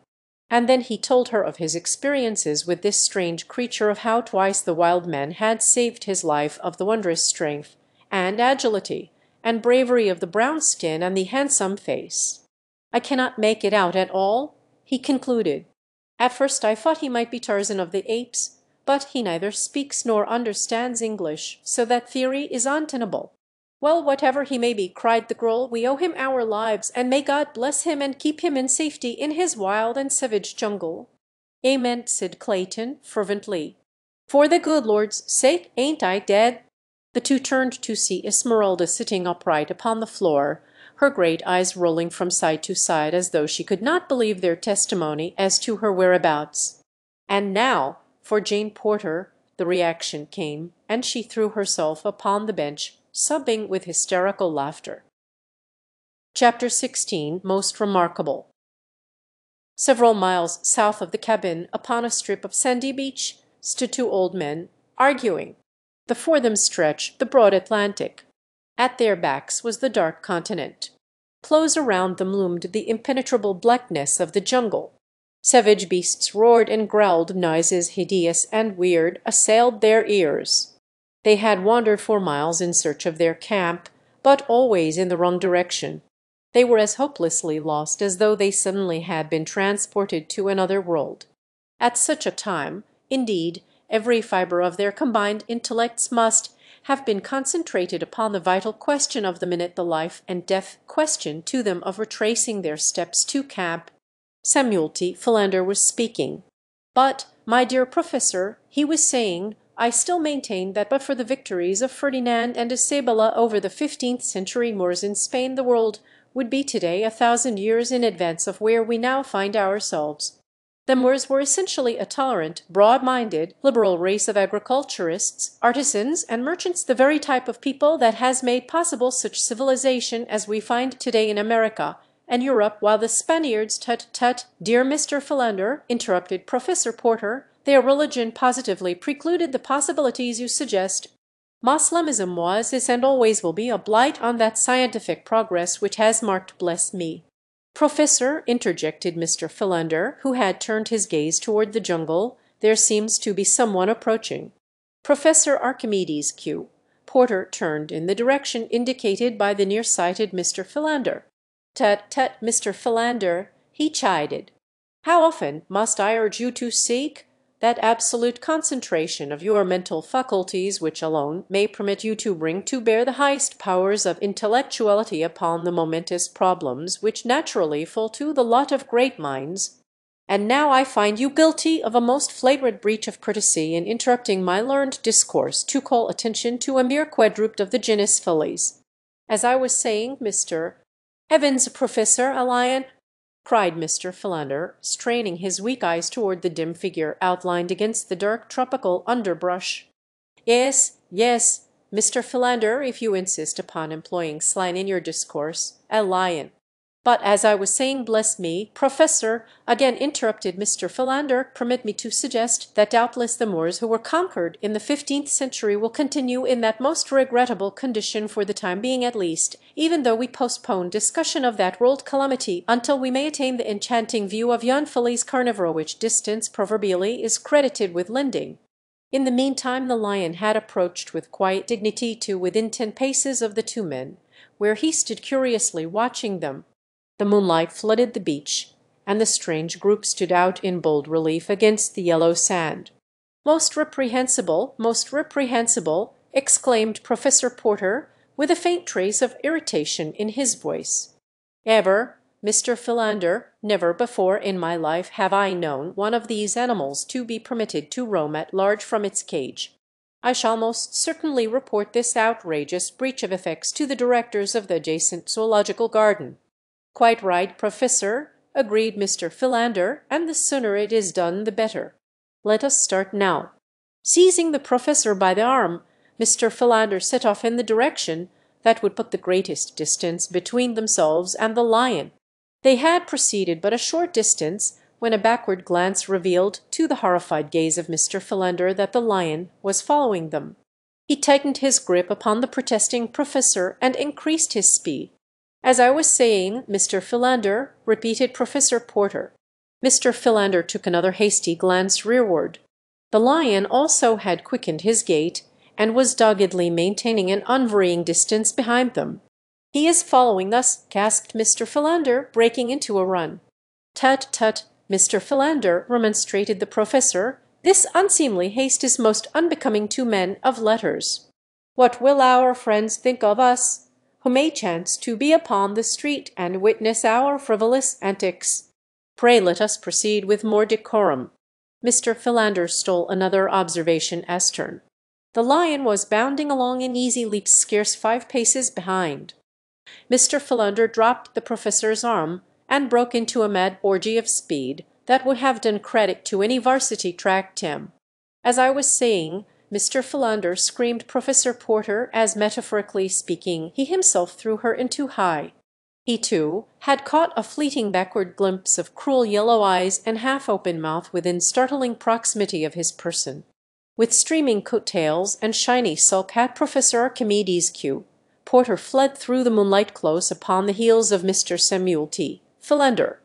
And then he told her of his experiences with this strange creature, of how twice the wild man had saved his life, of the wondrous strength and agility and bravery of the brown skin and the handsome face. "I cannot make it out at all," he concluded. "At first I thought he might be Tarzan of the Apes, but he neither speaks nor understands English, so that theory is untenable." "Well, whatever he may be," cried the girl, "we owe him our lives, and may God bless him and keep him in safety in his wild and savage jungle." "Amen," said Clayton fervently. "For the good Lord's sake, ain't I dead?" The two turned to see Esmeralda sitting upright upon the floor, her great eyes rolling from side to side as though she could not believe their testimony as to her whereabouts. And now, for Jane Porter, the reaction came, and she threw herself upon the bench, sobbing with hysterical laughter. Chapter 16, most remarkable. Several miles south of the cabin, upon a strip of sandy beach, stood two old men, arguing. Before them stretched the broad Atlantic. At their backs was the dark continent. Close around them loomed the impenetrable blackness of the jungle. Savage beasts roared and growled, noises hideous and weird assailed their ears. They had wandered for miles in search of their camp, but always in the wrong direction. They were as hopelessly lost as though they suddenly had been transported to another world. At such a time, indeed, every fibre of their combined intellects must have been concentrated upon the vital question of the minute, the life and death question to them of retracing their steps to camp. Samuel T. Philander was speaking. "But, my dear professor," he was saying, "I still maintain that but for the victories of Ferdinand and Isabella over the 15th century Moors in Spain, the world would be today 1,000 years in advance of where we now find ourselves. The Moors were essentially a tolerant, broad-minded, liberal race of agriculturists, artisans, and merchants, the very type of people that has made possible such civilization as we find today in America and Europe, while the Spaniards— Tut, tut, dear Mr. Philander," interrupted Professor Porter, "their religion positively precluded the possibilities you suggest. Moslamism was, is, and always will be a blight on that scientific progress which has marked bless me." "Professor," interjected Mr. Philander, who had turned his gaze toward the jungle, "there seems to be someone approaching." "Professor Archimedes Q." Porter turned in the direction indicated by the near-sighted Mr. Philander. "Tut, tut, Mr. Philander," he chided. "How often must I urge you to seek that absolute concentration of your mental faculties which alone may permit you to bring to bear the highest powers of intellectuality upon the momentous problems which naturally fall to the lot of great minds? And now I find you guilty of a most flagrant breach of courtesy in interrupting my learned discourse to call attention to a mere quadruped of the genus Felis. As I was saying, Mr. Heavens, Professor, a lion!" cried Mr. Philander, straining his weak eyes toward the dim figure outlined against the dark tropical underbrush. "Yes, yes, Mr. Philander, if you insist upon employing slang in your discourse, a lion. But as I was saying, bless me, Professor, again interrupted Mr. Philander, permit me to suggest that doubtless the Moors who were conquered in the 15th century will continue in that most regrettable condition for the time being at least, even though we postpone discussion of that world calamity until we may attain the enchanting view of yon Felice carnivora which distance proverbially is credited with lending. In the meantime the lion had approached with quiet dignity to within 10 paces of the two men, where he stood curiously watching them. The moonlight flooded the beach, and the strange group stood out in bold relief against the yellow sand. Most reprehensible," exclaimed Professor Porter, with a faint trace of irritation in his voice. "Ever, Mr. Philander, never before in my life have I known one of these animals to be permitted to roam at large from its cage. I shall most certainly report this outrageous breach of ethics to the directors of the adjacent zoological garden." "Quite right, Professor," agreed Mr. Philander, "and the sooner it is done the better. Let us start now." Seizing the Professor by the arm, Mr. Philander set off in the direction that would put the greatest distance between themselves and the lion. They had proceeded but a short distance when a backward glance revealed to the horrified gaze of Mr. Philander that the lion was following them. He tightened his grip upon the protesting Professor and increased his speed. "As I was saying, Mr. Philander," repeated Professor Porter. Mr. Philander took another hasty glance rearward. The lion also had quickened his gait, and was doggedly maintaining an unvarying distance behind them. "He is following us," gasped Mr. Philander, breaking into a run. "Tut, tut, Mr. Philander," remonstrated the Professor, "this unseemly haste is most unbecoming to men of letters. What will our friends think of us, who may chance to be upon the street and witness our frivolous antics? Pray let us proceed with more decorum." Mr. Philander stole another observation astern. The lion was bounding along in easy leaps scarce 5 paces behind. Mr. Philander dropped the Professor's arm and broke into a mad orgy of speed that would have done credit to any varsity track team. "As I was saying, Mr. Philander," screamed Professor Porter, as, metaphorically speaking, he himself threw her into high. He, too, had caught a fleeting backward glimpse of cruel yellow eyes and half-open mouth within startling proximity of his person. With streaming coat-tails and shiny sulk at Professor Archimedes' cue, Porter fled through the moonlight close upon the heels of Mr. Samuel T. Philander.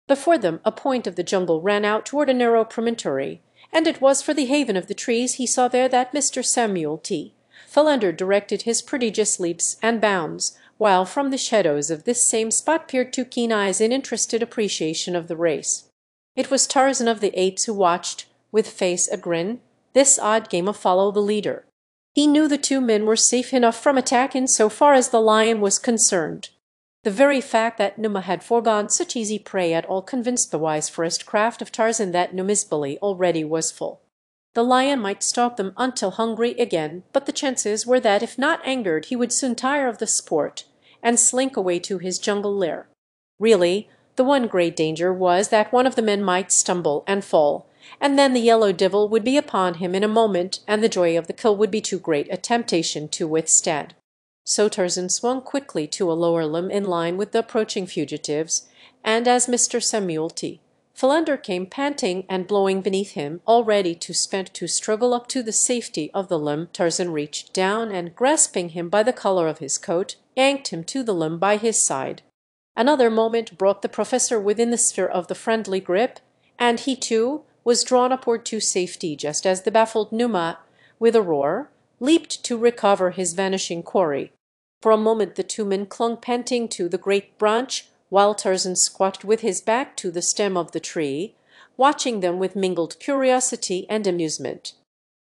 Before them a point of the jungle ran out toward a narrow promontory, and it was for the haven of the trees he saw there that Mr. Samuel T. Philander directed his prodigious leaps and bounds, while from the shadows of this same spot peered 2 keen eyes in interested appreciation of the race. It was Tarzan of the Apes who watched, with face agrin, this odd game of follow the leader. He knew the 2 men were safe enough from attack in so far as the lion was concerned. The very fact that Numa had foregone such easy prey at all convinced the wise forest craft of Tarzan that Numa's belly already was full. The lion might stalk them until hungry again, but the chances were that if not angered he would soon tire of the sport and slink away to his jungle lair. Really, the one great danger was that one of the men might stumble and fall, and then the yellow devil would be upon him in a moment, and the joy of the kill would be too great a temptation to withstand. So Tarzan swung quickly to a lower limb in line with the approaching fugitives, and as Mr. Samuel T. Philander came panting and blowing beneath him, all ready to struggle up to the safety of the limb, Tarzan reached down and, grasping him by the collar of his coat, yanked him to the limb by his side. Another moment brought the Professor within the sphere of the friendly grip, and he too was drawn upward to safety just as the baffled Numa, with a roar, leaped to recover his vanishing quarry. For a moment the 2 men clung panting to the great branch, while Tarzan squatted with his back to the stem of the tree, watching them with mingled curiosity and amusement.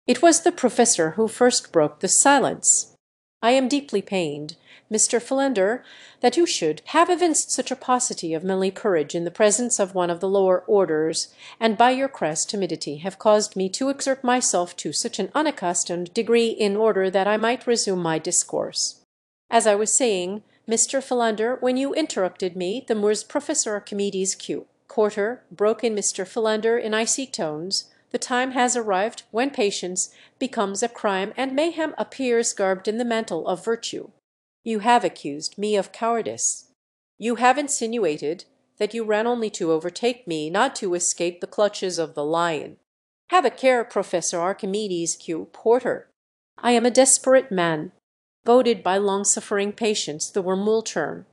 It was the Professor who first broke the silence. "I am deeply pained, Mr. Philander, that you should have evinced such a paucity of manly courage in the presence of one of the lower orders, and by your crass timidity have caused me to exert myself to such an unaccustomed degree in order that I might resume my discourse. As I was saying, Mr. Philander, when you interrupted me, the Moor's Professor Archimedes Q. Porter," broke in Mr. Philander in icy tones, The time has arrived when patience becomes a crime and mayhem appears garbed in the mantle of virtue. You have accused me of cowardice. You have insinuated that you ran only to overtake me, not to escape the clutches of the lion. Have a care, Professor Archimedes Q. Porter. I am a desperate man, goaded by long-suffering patience, the wormwool term.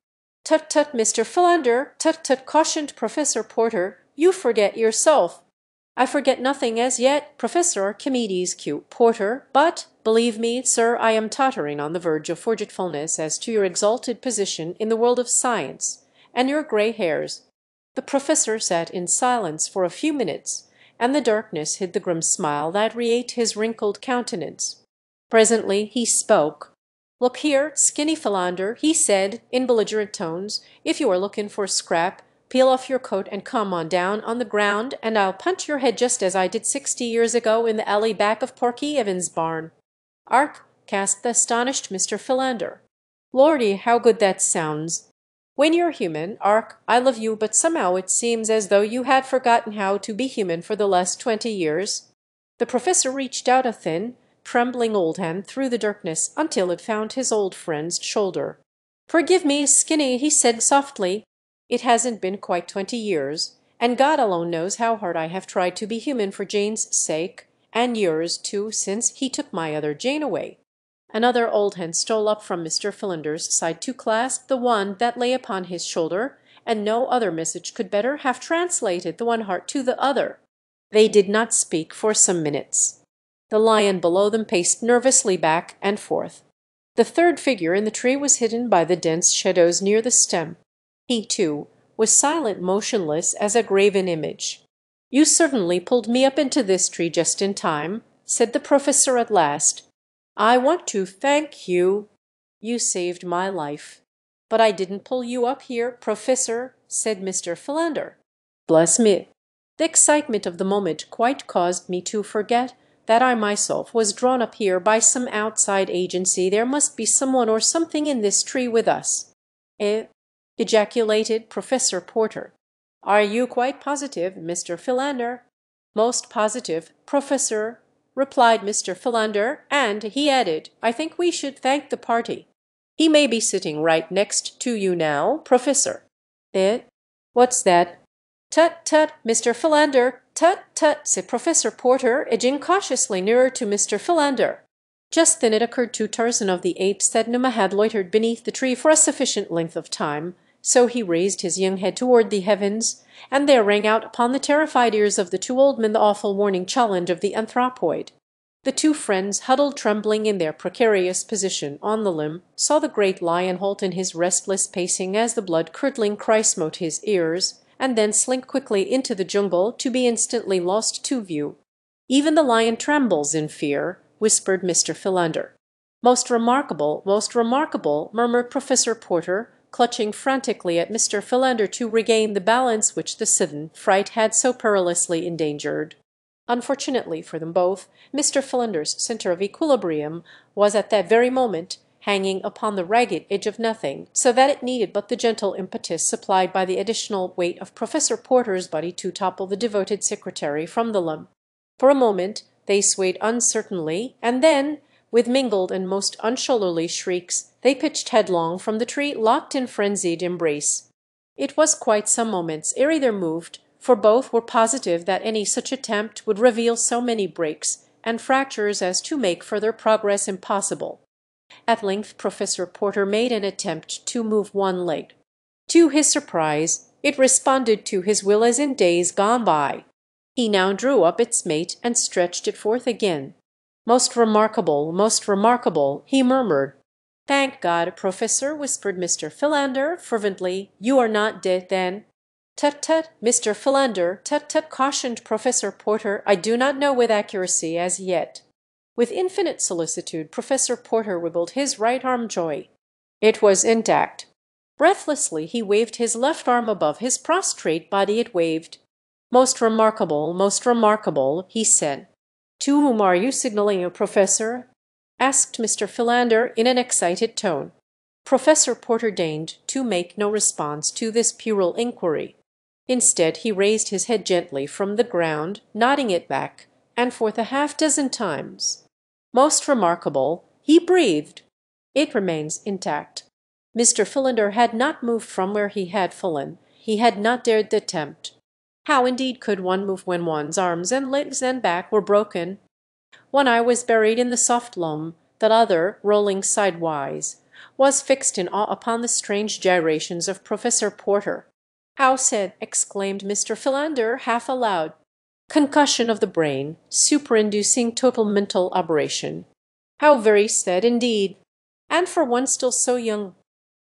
Tut, tut, Mr. Philander, tut, tut, cautioned Professor Porter. You forget yourself. I forget nothing as yet, Professor Archimedes Q. Porter, but, believe me, sir, I am tottering on the verge of forgetfulness as to your exalted position in the world of science, and your grey hairs. The professor sat in silence for a few minutes, and the darkness hid the grim smile that wreathed his wrinkled countenance. Presently he spoke. "Look here, Skinny Philander," he said in belligerent tones, "if you are looking for scrap, peel off your coat and come on down on the ground, and I'll punch your head just as I did 60 years ago in the alley back of Porky Evans' barn." "Ark," gasped the astonished Mr. Philander. "Lordy, how good that sounds! When you're human, Ark, I love you, but somehow it seems as though you had forgotten how to be human for the last 20 years." The professor reached out a thin, trembling old hand through the darkness until it found his old friend's shoulder. "Forgive me, Skinny," he said softly. "It hasn't been quite 20 years, and God alone knows how hard I have tried to be human for Jane's sake, and yours too, since he took my other Jane away." Another old hand stole up from Mr. Philander's side to clasp the one that lay upon his shoulder, and no other message could better have translated the one heart to the other. They did not speak for some minutes. The lion below them paced nervously back and forth. The third figure in the tree was hidden by the dense shadows near the stem. He, too, was silent, motionless as a graven image. "You certainly pulled me up into this tree just in time," said the professor at last. "I want to thank you. You saved my life." "But I didn't pull you up here, Professor," said Mr. Philander. "Bless me. The excitement of the moment quite caused me to forget that I myself was drawn up here by some outside agency. There must be someone or something in this tree with us." "Eh?" ejaculated Professor Porter. "Are you quite positive, Mr. Philander?" "Most positive, Professor," replied Mr. Philander, and he added, "I think we should thank the party. He may be sitting right next to you now, Professor." "Eh? What's that?" "Tut, tut, Mr. Philander, tut, tut," said Professor Porter, edging cautiously nearer to Mr. Philander. Just then it occurred to Tarzan of the Apes that Numa had loitered beneath the tree for a sufficient length of time, so he raised his young head toward the heavens, and there rang out upon the terrified ears of the two old men the awful warning challenge of the anthropoid. The two friends, huddled trembling in their precarious position on the limb, saw the great lion halt in his restless pacing as the blood-curdling cry smote his ears, and then slink quickly into the jungle to be instantly lost to view. "Even the lion trembles in fear," whispered Mr. Philander. Most remarkable," murmured Professor Porter, clutching frantically at Mr. Philander to regain the balance which the sudden fright had so perilously endangered. Unfortunately for them both, Mr. Philander's centre of equilibrium was at that very moment hanging upon the ragged edge of nothing, so that it needed but the gentle impetus supplied by the additional weight of Professor Porter's body to topple the devoted secretary from the limb. For a moment they swayed uncertainly, and then, with mingled and most unshoulderly shrieks, they pitched headlong from the tree, locked in frenzied embrace. It was quite some moments ere either moved, for both were positive that any such attempt would reveal so many breaks and fractures as to make further progress impossible. At length Professor Porter made an attempt to move one leg. To his surprise, it responded to his will as in days gone by. He now drew up its mate and stretched it forth again. Most remarkable," he murmured. "Thank God, Professor," whispered Mr. Philander fervently. "You are not dead, then?" "Tut, tut, Mr. Philander, tut, tut," cautioned Professor Porter. "I do not know with accuracy as yet." With infinite solicitude Professor Porter wiggled his right arm joy. It was intact. Breathlessly he waved his left arm above his prostrate body. It waved. Most remarkable," he said. "To whom are you signaling, Professor?" asked Mr. Philander in an excited tone. Professor Porter deigned to make no response to this puerile inquiry. Instead he raised his head gently from the ground, nodding it back, and for the half-dozen times. Most remarkable, he breathed. It remains intact. Mr. Philander had not moved from where he had fallen. He had not dared the attempt. How indeed could one move when one's arms and legs and back were broken? One eye was buried in the soft loam, the other, rolling sidewise, was fixed in awe upon the strange gyrations of Professor Porter. "How said," exclaimed Mr. Philander, half aloud. "Concussion of the brain, superinducing total mental aberration. How very said indeed! And for one still so young."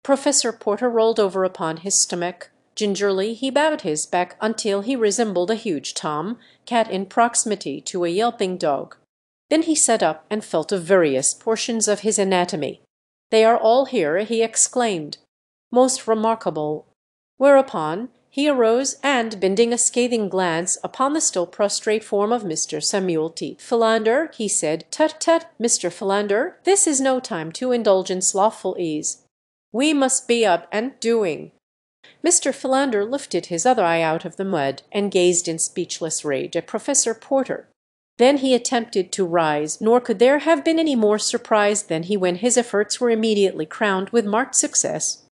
Professor Porter rolled over upon his stomach. Gingerly he bowed his back until he resembled a huge tom cat in proximity to a yelping dog. Then he sat up and felt of various portions of his anatomy. "They are all here," he exclaimed. "Most remarkable." Whereupon he arose and, bending a scathing glance upon the still prostrate form of Mr. Samuel T. Philander, he said, "Tut, tut, Mr. Philander, this is no time to indulge in slothful ease. We must be up and doing." Mr. Philander lifted his other eye out of the mud and gazed in speechless rage at Professor Porter. Then he attempted to rise, nor could there have been any more surprised than he when his efforts were immediately crowned with marked success.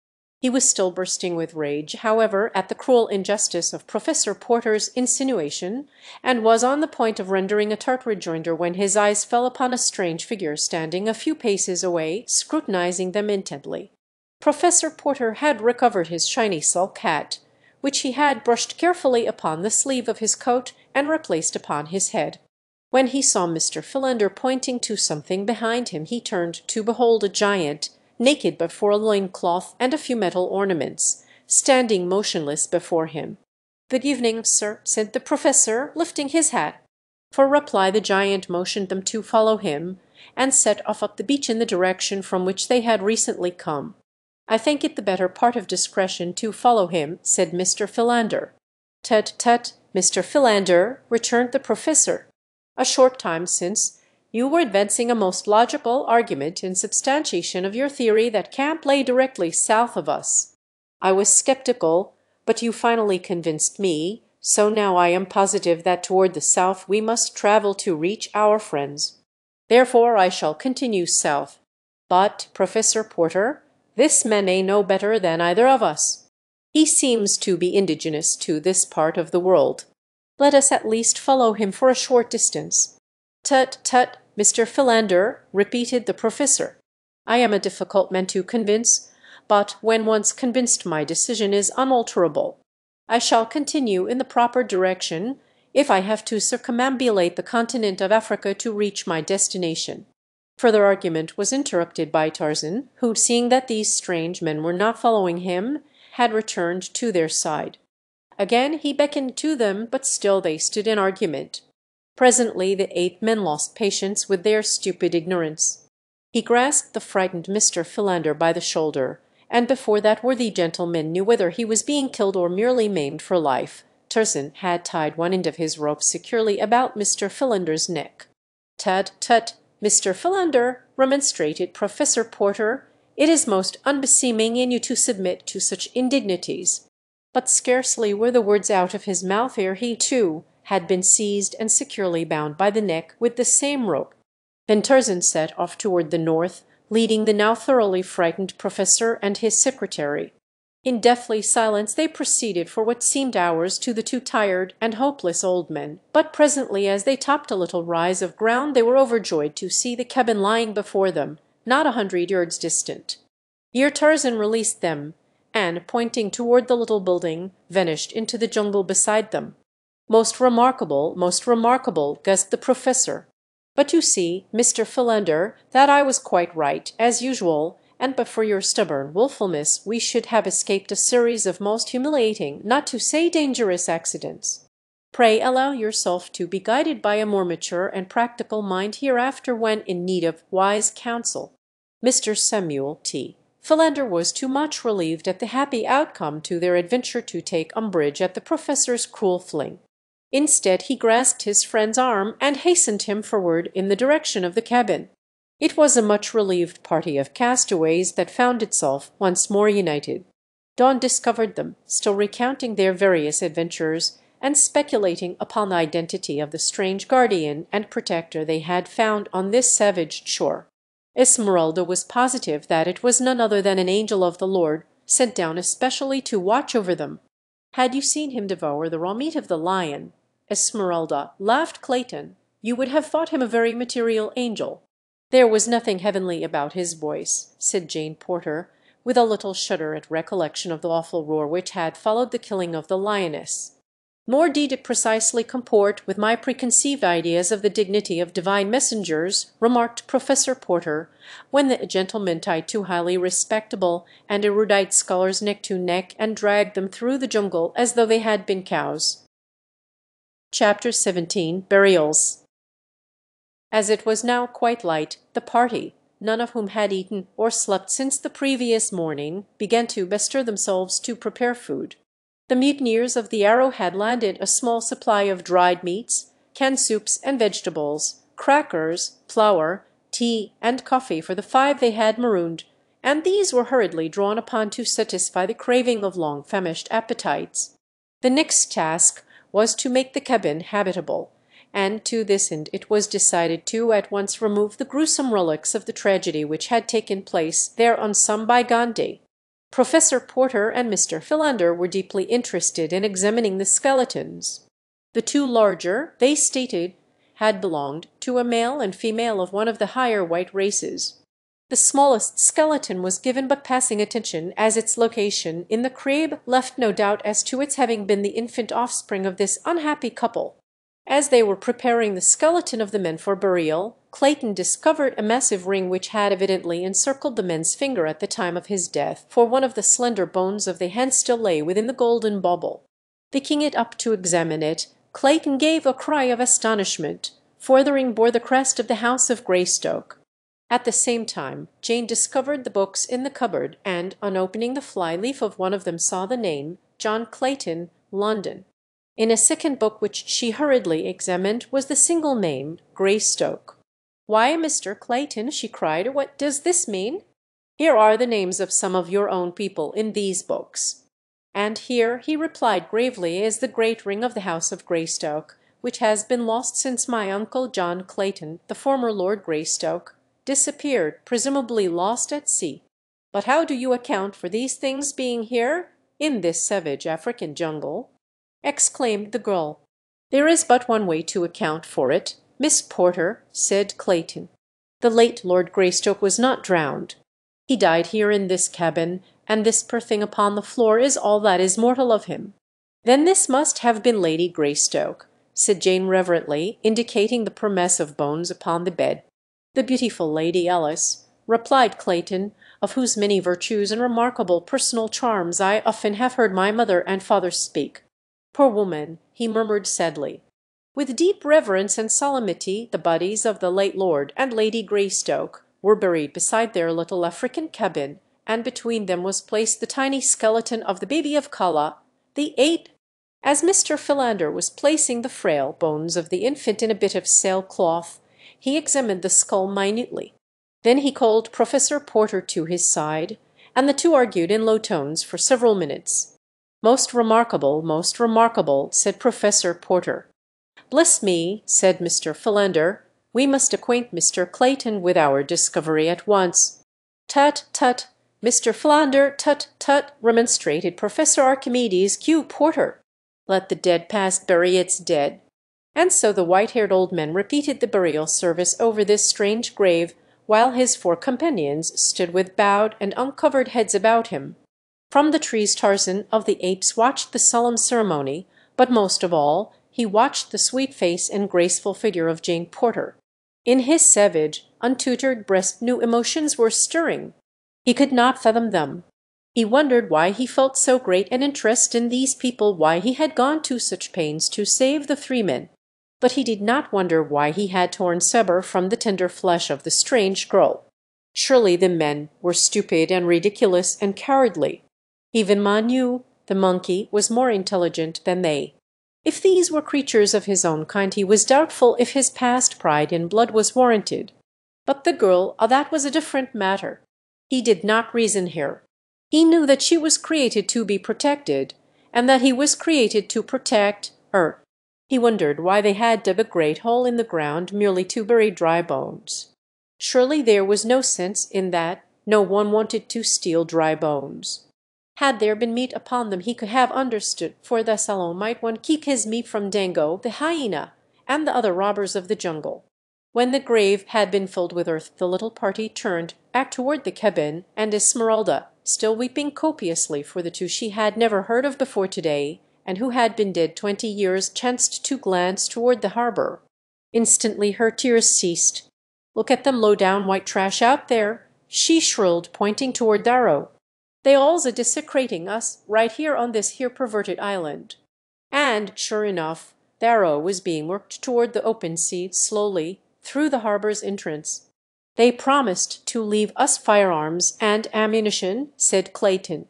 He was still bursting with rage, however, at the cruel injustice of Professor Porter's insinuation, and was on the point of rendering a tart rejoinder when his eyes fell upon a strange figure standing a few paces away, scrutinizing them intently. Professor Porter had recovered his shiny silk hat, which he had brushed carefully upon the sleeve of his coat and replaced upon his head. When he saw Mr. Philander pointing to something behind him, he turned to behold a giant, naked but for a loincloth and a few metal ornaments, standing motionless before him. "Good evening, sir," said the professor, lifting his hat. For reply the giant motioned them to follow him, and set off up the beach in the direction from which they had recently come. "I think it the better part of discretion to follow him," said Mr. Philander. "Tut, tut, Mr. Philander," returned the professor. "A short time since you were advancing a most logical argument in substantiation of your theory that camp lay directly south of us. I was skeptical, but you finally convinced me, so now I am positive that toward the south we must travel to reach our friends. Therefore I shall continue south. But, Professor Porter, this man may know better than either of us. He seems to be indigenous to this part of the world. Let us at least follow him for a short distance." "Tut, tut, Mr. Philander," repeated the professor. "I am a difficult man to convince, but when once convinced my decision is unalterable. I shall continue in the proper direction if I have to circumambulate the continent of Africa to reach my destination." Further argument was interrupted by Tarzan, who, seeing that these strange men were not following him, had returned to their side. Again he beckoned to them, but still they stood in argument. Presently the 8 men lost patience with their stupid ignorance. He grasped the frightened Mr. Philander by the shoulder, and before that worthy gentleman knew whether he was being killed or merely maimed for life, Tarzan had tied one end of his rope securely about Mr. Philander's neck. "Tut, tut, Mr. Philander," remonstrated Professor Porter, "it is most unbeseeming in you to submit to such indignities." But scarcely were the words out of his mouth ere he, too, had been seized and securely bound by the neck with the same rope. Then Tarzan set off toward the north, leading the now thoroughly frightened professor and his secretary. In deathly silence they proceeded for what seemed hours to the 2 tired and hopeless old men, but presently as they topped a little rise of ground they were overjoyed to see the cabin lying before them, not 100 yards distant. Here Tarzan released them, and, pointing toward the little building, vanished into the jungle beside them. Most remarkable, guessed the professor. "But you see, Mr. Philander, that I was quite right, as usual, and but for your stubborn wilfulness we should have escaped a series of most humiliating, not to say dangerous accidents. Pray allow yourself to be guided by a more mature and practical mind hereafter when in need of wise counsel." Mr. Samuel T. Philander was too much relieved at the happy outcome to their adventure to take umbrage at the professor's cruel fling. Instead, he grasped his friend's arm and hastened him forward in the direction of the cabin. It was a much relieved party of castaways that found itself once more united. Dawn discovered them, still recounting their various adventures, and speculating upon the identity of the strange guardian and protector they had found on this savage shore. Esmeralda was positive that it was none other than an angel of the Lord, sent down especially to watch over them. "Had you seen him devour the raw meat of the lion, Esmeralda," laughed Clayton, "you would have thought him a very material angel." "There was nothing heavenly about his voice," said Jane Porter, with a little shudder at recollection of the awful roar which had followed the killing of the lioness. "Nor did it precisely comport with my preconceived ideas of the dignity of divine messengers," remarked Professor Porter, when the gentleman tied two highly respectable and erudite scholars neck to neck and dragged them through the jungle as though they had been cows. Chapter 17. Burials. As it was now quite light, the party, none of whom had eaten or slept since the previous morning, began to bestir themselves to prepare food. The mutineers of the Arrow had landed a small supply of dried meats, canned soups and vegetables, crackers, flour, tea, and coffee for the 5 they had marooned, and these were hurriedly drawn upon to satisfy the craving of long famished appetites. The next task was to make the cabin habitable, and to this end it was decided to at once remove the gruesome relics of the tragedy which had taken place there on some bygone day. Professor Porter and Mr. Philander were deeply interested in examining the skeletons. The 2 larger, they stated, had belonged to a male and female of one of the higher white races. The smallest skeleton was given but passing attention, as its location in the crib left no doubt as to its having been the infant offspring of this unhappy couple. As they were preparing the skeleton of the men for burial, Clayton discovered a massive ring which had evidently encircled the man's finger at the time of his death, for one of the slender bones of the hand still lay within the golden bauble. Picking it up to examine it, Clayton gave a cry of astonishment, for the ring bore the crest of the House of Greystoke. At the same time Jane discovered the books in the cupboard, and on opening the fly-leaf of one of them saw the name, John Clayton, London. In a second book which she hurriedly examined was the single name, Greystoke. "Why, Mr. Clayton," she cried, "what does this mean?" "Here are the names of some of your own people in these books." "And here," he replied gravely, "is the great ring of the House of Greystoke, which has been lost since my uncle John Clayton, the former Lord Greystoke, disappeared, presumably lost at sea. But how do you account for these things being here, in this savage African jungle?" exclaimed the girl. "There is but one way to account for it, Miss Porter," said Clayton. "The late Lord Greystoke was not drowned. He died here in this cabin, and this poor thing upon the floor is all that is mortal of him." "Then this must have been Lady Greystoke," said Jane reverently, indicating the poor mess of bones upon the bed. "The beautiful Lady Alice," replied Clayton, "of whose many virtues and remarkable personal charms I often have heard my mother and father speak. Poor woman," he murmured sadly. With deep reverence and solemnity the bodies of the late Lord and Lady Greystoke were buried beside their little African cabin, and between them was placed the tiny skeleton of the baby of Kala, the ape. As Mr. Philander was placing the frail bones of the infant in a bit of sailcloth, he examined the skull minutely. Then he called Professor Porter to his side, and the 2 argued in low tones for several minutes. Most remarkable," said Professor Porter. "Bless me," said Mr. Philander, "we must acquaint Mr. Clayton with our discovery at once." "Tut, tut, Mr. Philander, tut, tut," remonstrated Professor Archimedes Q. Porter. "Let the dead past bury its dead." And so the white-haired old man repeated the burial service over this strange grave, while his 4 companions stood with bowed and uncovered heads about him. From the trees Tarzan of the Apes watched the solemn ceremony, but most of all he watched the sweet face and graceful figure of Jane Porter. In his savage, untutored breast new emotions were stirring. He could not fathom them. He wondered why he felt so great an interest in these people, why he had gone to such pains to save the 3 men. But he did not wonder why he had torn sabre from the tender flesh of the strange girl. Surely the men were stupid and ridiculous and cowardly. Even Manu, the monkey, was more intelligent than they. If these were creatures of his own kind, he was doubtful if his past pride in blood was warranted. But the girl, that was a different matter. He did not reason here. He knew that she was created to be protected, and that he was created to protect, He wondered why they had dug a great hole in the ground merely to bury dry bones. Surely there was no sense in that, no one wanted to steal dry bones. Had there been meat upon them he could have understood, for thus alone might one keep his meat from Dango, the hyena, and the other robbers of the jungle. When the grave had been filled with earth the little party turned back toward the cabin, and Esmeralda, still weeping copiously for the two she had never heard of before today, and who had been dead 20 years, chanced to glance toward the harbour. Instantly her tears ceased. "Look at them low-down white trash out there," she shrilled, pointing toward Darrow. "They all's a desecrating us right here on this here perverted island." And sure enough, Darrow was being worked toward the open sea slowly through the harbour's entrance. "They promised to leave us firearms and ammunition," said Clayton.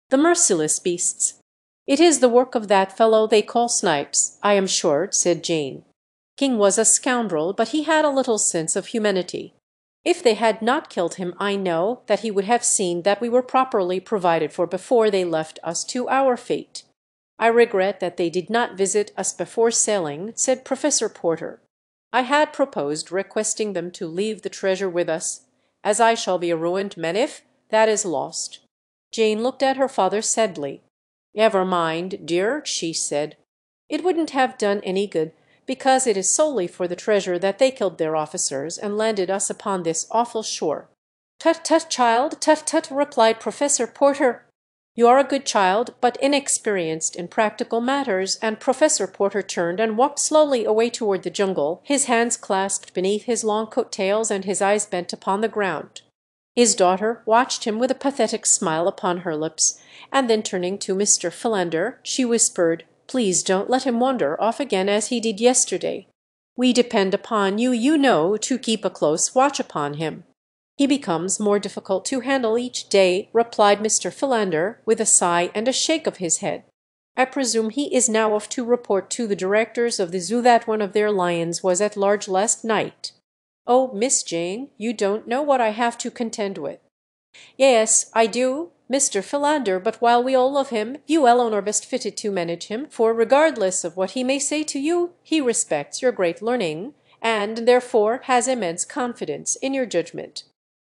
"The merciless beasts." "It is the work of that fellow they call Snipes, I am sure," said Jane. "King was a scoundrel, but he had a little sense of humanity. If they had not killed him I know that he would have seen that we were properly provided for before they left us to our fate." "I regret that they did not visit us before sailing," said Professor Porter. "I had proposed requesting them to leave the treasure with us, as I shall be a ruined man if that is lost." Jane looked at her father sadly. "Never mind, dear," she said. "It wouldn't have done any good, because it is solely for the treasure that they killed their officers and landed us upon this awful shore." "Tut, tut, child, tut, tut," replied Professor Porter. "You are a good child, but inexperienced in practical matters," and Professor Porter turned and walked slowly away toward the jungle, his hands clasped beneath his long coat-tails and his eyes bent upon the ground. His daughter watched him with a pathetic smile upon her lips, and then turning to Mr. Philander, she whispered, "Please don't let him wander off again as he did yesterday. We depend upon you, you know, to keep a close watch upon him." "He becomes more difficult to handle each day," replied Mr. Philander, with a sigh and a shake of his head. "I presume he is now off to report to the directors of the zoo that one of their lions was at large last night." "Oh, Miss Jane, you don't know what I have to contend with." "Yes, I do, Mr. Philander, but while we all love him, you alone are best fitted to manage him, for regardless of what he may say to you, he respects your great learning, and therefore has immense confidence in your judgment.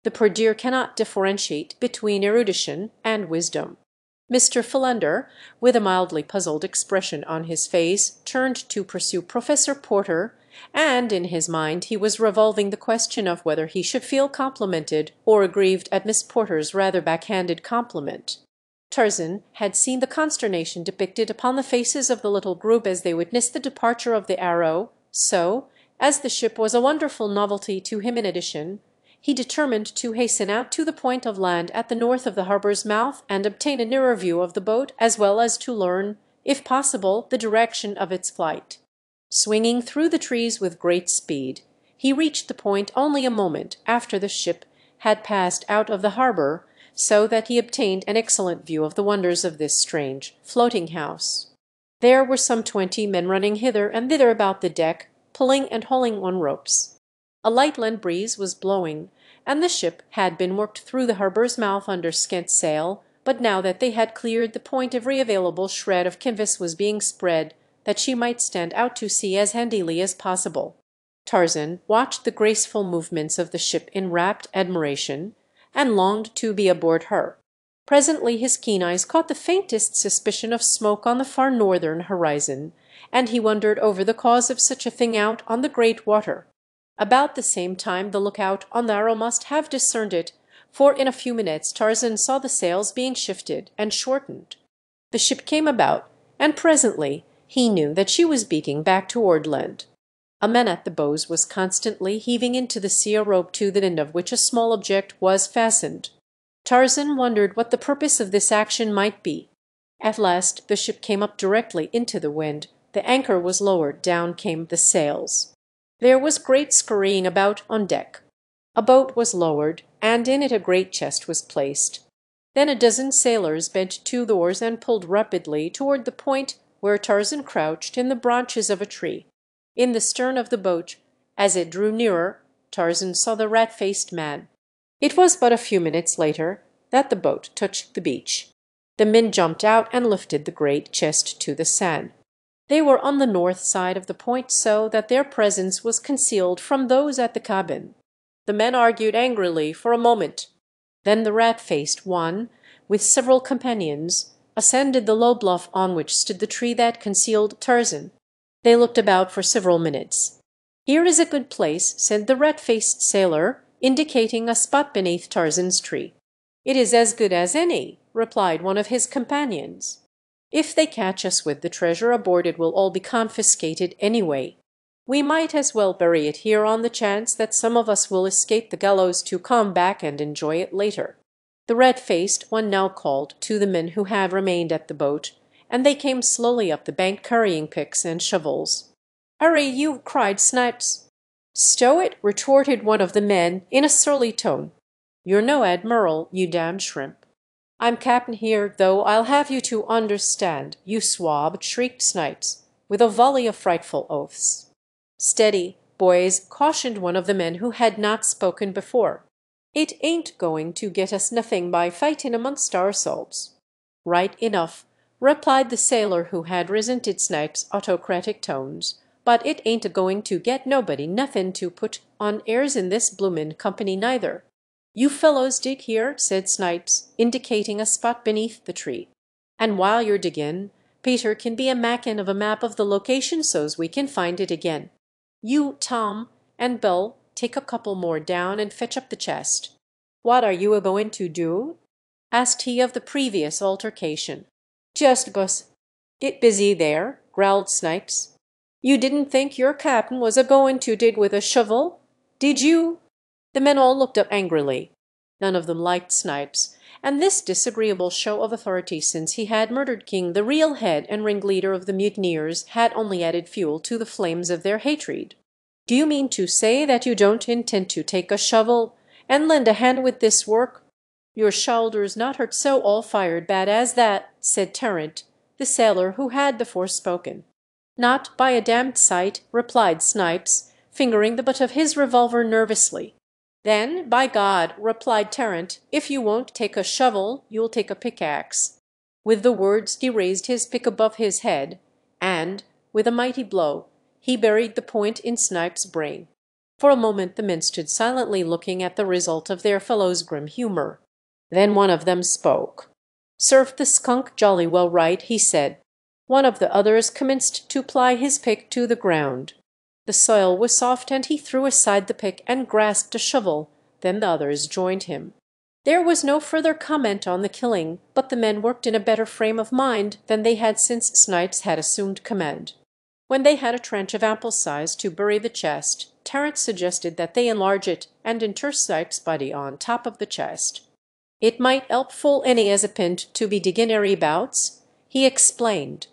The poor dear cannot differentiate between erudition and wisdom." Mr. Philander, with a mildly puzzled expression on his face, turned to pursue Professor Porter, and in his mind he was revolving the question of whether he should feel complimented or aggrieved at Miss Porter's rather backhanded compliment. Tarzan had seen the consternation depicted upon the faces of the little group as they witnessed the departure of the Arrow, so, as the ship was a wonderful novelty to him in addition, he determined to hasten out to the point of land at the north of the harbour's mouth and obtain a nearer view of the boat, as well as to learn, if possible, the direction of its flight. Swinging through the trees with great speed, he reached the point only a moment after the ship had passed out of the harbour, so that he obtained an excellent view of the wonders of this strange floating house. There were some 20 men running hither and thither about the deck, pulling and hauling on ropes. A light land breeze was blowing, and the ship had been worked through the harbour's mouth under scant sail, but now that they had cleared the point every available shred of canvas was being spread, that she might stand out to sea as handily as possible. Tarzan watched the graceful movements of the ship in rapt admiration, and longed to be aboard her. Presently his keen eyes caught the faintest suspicion of smoke on the far northern horizon, and he wondered over the cause of such a thing out on the great water. About the same time the lookout on the Arrow must have discerned it, for in a few minutes Tarzan saw the sails being shifted and shortened. The ship came about, and presently he knew that she was beating back toward land. A man at the bows was constantly heaving into the sea a rope to the end of which a small object was fastened. Tarzan wondered what the purpose of this action might be. At last the ship came up directly into the wind, the anchor was lowered, down came the sails. There was great scurrying about on deck. A boat was lowered, and in it a great chest was placed. Then a dozen sailors bent to the oars and pulled rapidly toward the point where Tarzan crouched in the branches of a tree. In the stern of the boat, as it drew nearer, Tarzan saw the rat-faced man. It was but a few minutes later that the boat touched the beach. The men jumped out and lifted the great chest to the sand. They were on the north side of the point so that their presence was concealed from those at the cabin. The men argued angrily for a moment. Then the rat-faced one, with several companions, ascended the low bluff on which stood the tree that concealed Tarzan. They looked about for several minutes. "Here is a good place," said the rat-faced sailor, indicating a spot beneath Tarzan's tree. "It is as good as any," replied one of his companions. "If they catch us with the treasure aboard it will all be confiscated anyway. We might as well bury it here on the chance that some of us will escape the gallows to come back and enjoy it later." The red-faced one now called to the men who had remained at the boat, and they came slowly up the bank carrying picks and shovels. "Hurry, you!" cried Snipes. "Stow it!" retorted one of the men in a surly tone. "You're no admiral, you damned shrimp." "I'm captain here, though I'll have you to understand, you swab," shrieked Snipes, with a volley of frightful oaths. "Steady, boys," cautioned one of the men who had not spoken before. "It ain't going to get us nothing by fighting amongst ourselves." "Right enough," replied the sailor who had resented Snipes' autocratic tones, "but it ain't a-going to get nobody nothing to put on airs in this bloomin' company neither." "You fellows dig here," said Snipes, indicating a spot beneath the tree. "And while you're diggin', Peter can be a mackin' of a map of the location so's we can find it again. You, Tom, and Bill, take a couple more down and fetch up the chest." "What are you a-going to do?" asked he of the previous altercation. "Just it busy there," growled Snipes. "You didn't think your captain was a-going to dig with a shovel, did you?" The men all looked up angrily. None of them liked Snipes, and this disagreeable show of authority since he had murdered King, the real head and ringleader of the mutineers, had only added fuel to the flames of their hatred. "Do you mean to say that you don't intend to take a shovel and lend a hand with this work? Your shoulders not hurt so all fired bad as that," said Tarrant, the sailor who had before spoken. "Not by a damned sight," replied Snipes, fingering the butt of his revolver nervously. "Then, by God," replied Tarrant, "if you won't take a shovel, you'll take a pickaxe." With the words he raised his pick above his head, and, with a mighty blow, he buried the point in Snipes' brain. For a moment the men stood silently looking at the result of their fellow's grim humour. Then one of them spoke. "Served the skunk jolly well right," he said. One of the others commenced to ply his pick to the ground. The soil was soft and he threw aside the pick and grasped a shovel, then the others joined him. There was no further comment on the killing, but the men worked in a better frame of mind than they had since Snipes had assumed command. When they had a trench of ample size to bury the chest, Tarrant suggested that they enlarge it and inter Snipes' body on top of the chest. "It might help full any as a pint to be diggin' bouts," he explained.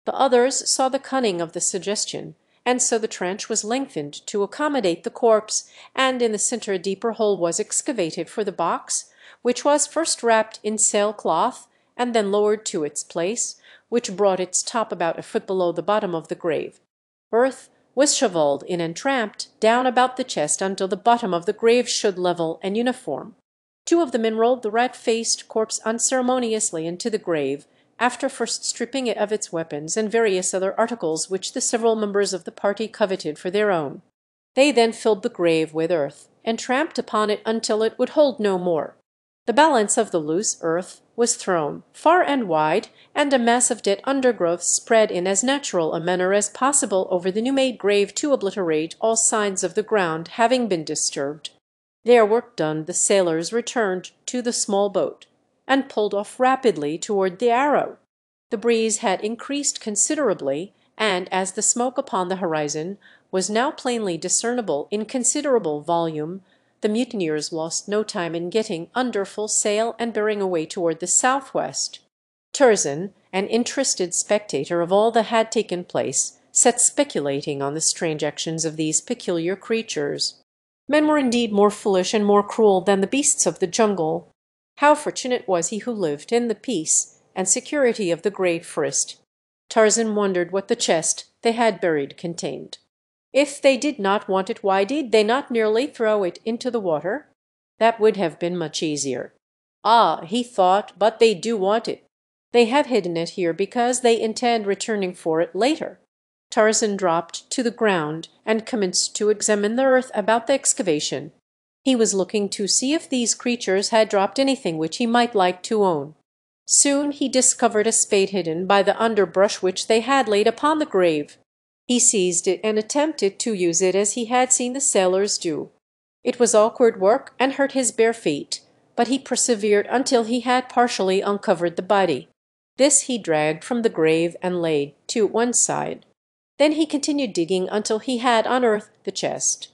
The others saw the cunning of the suggestion, and so the trench was lengthened to accommodate the corpse, and in the centre a deeper hole was excavated for the box, which was first wrapped in sailcloth and then lowered to its place, which brought its top about a foot below the bottom of the grave. Earth was shovelled in and tramped down about the chest until the bottom of the grave stood level and uniform. Two of the men rolled the rat-faced corpse unceremoniously into the grave, after first stripping it of its weapons and various other articles which the several members of the party coveted for their own. They then filled the grave with earth and tramped upon it until it would hold no more. The balance of the loose earth was thrown far and wide, and a mass of dead undergrowth spread in as natural a manner as possible over the new-made grave to obliterate all signs of the ground having been disturbed. Their work done, the sailors returned to the small boat and pulled off rapidly toward the Arrow. The breeze had increased considerably, and as the smoke upon the horizon was now plainly discernible in considerable volume, the mutineers lost no time in getting under full sail and bearing away toward the southwest. Tarzan, an interested spectator of all that had taken place, sat speculating on the strange actions of these peculiar creatures. Men were indeed more foolish and more cruel than the beasts of the jungle. How fortunate was he who lived in the peace and security of the great forest. Tarzan wondered what the chest they had buried contained. If they did not want it, why did they not nearly throw it into the water? That would have been much easier. Ah, he thought, but they do want it. They have hidden it here because they intend returning for it later. Tarzan dropped to the ground and commenced to examine the earth about the excavation. He was looking to see if these creatures had dropped anything which he might like to own. Soon he discovered a spade hidden by the underbrush which they had laid upon the grave. He seized it and attempted to use it as he had seen the sailors do. It was awkward work and hurt his bare feet, but he persevered until he had partially uncovered the body. This he dragged from the grave and laid to one side. Then he continued digging until he had unearthed the chest.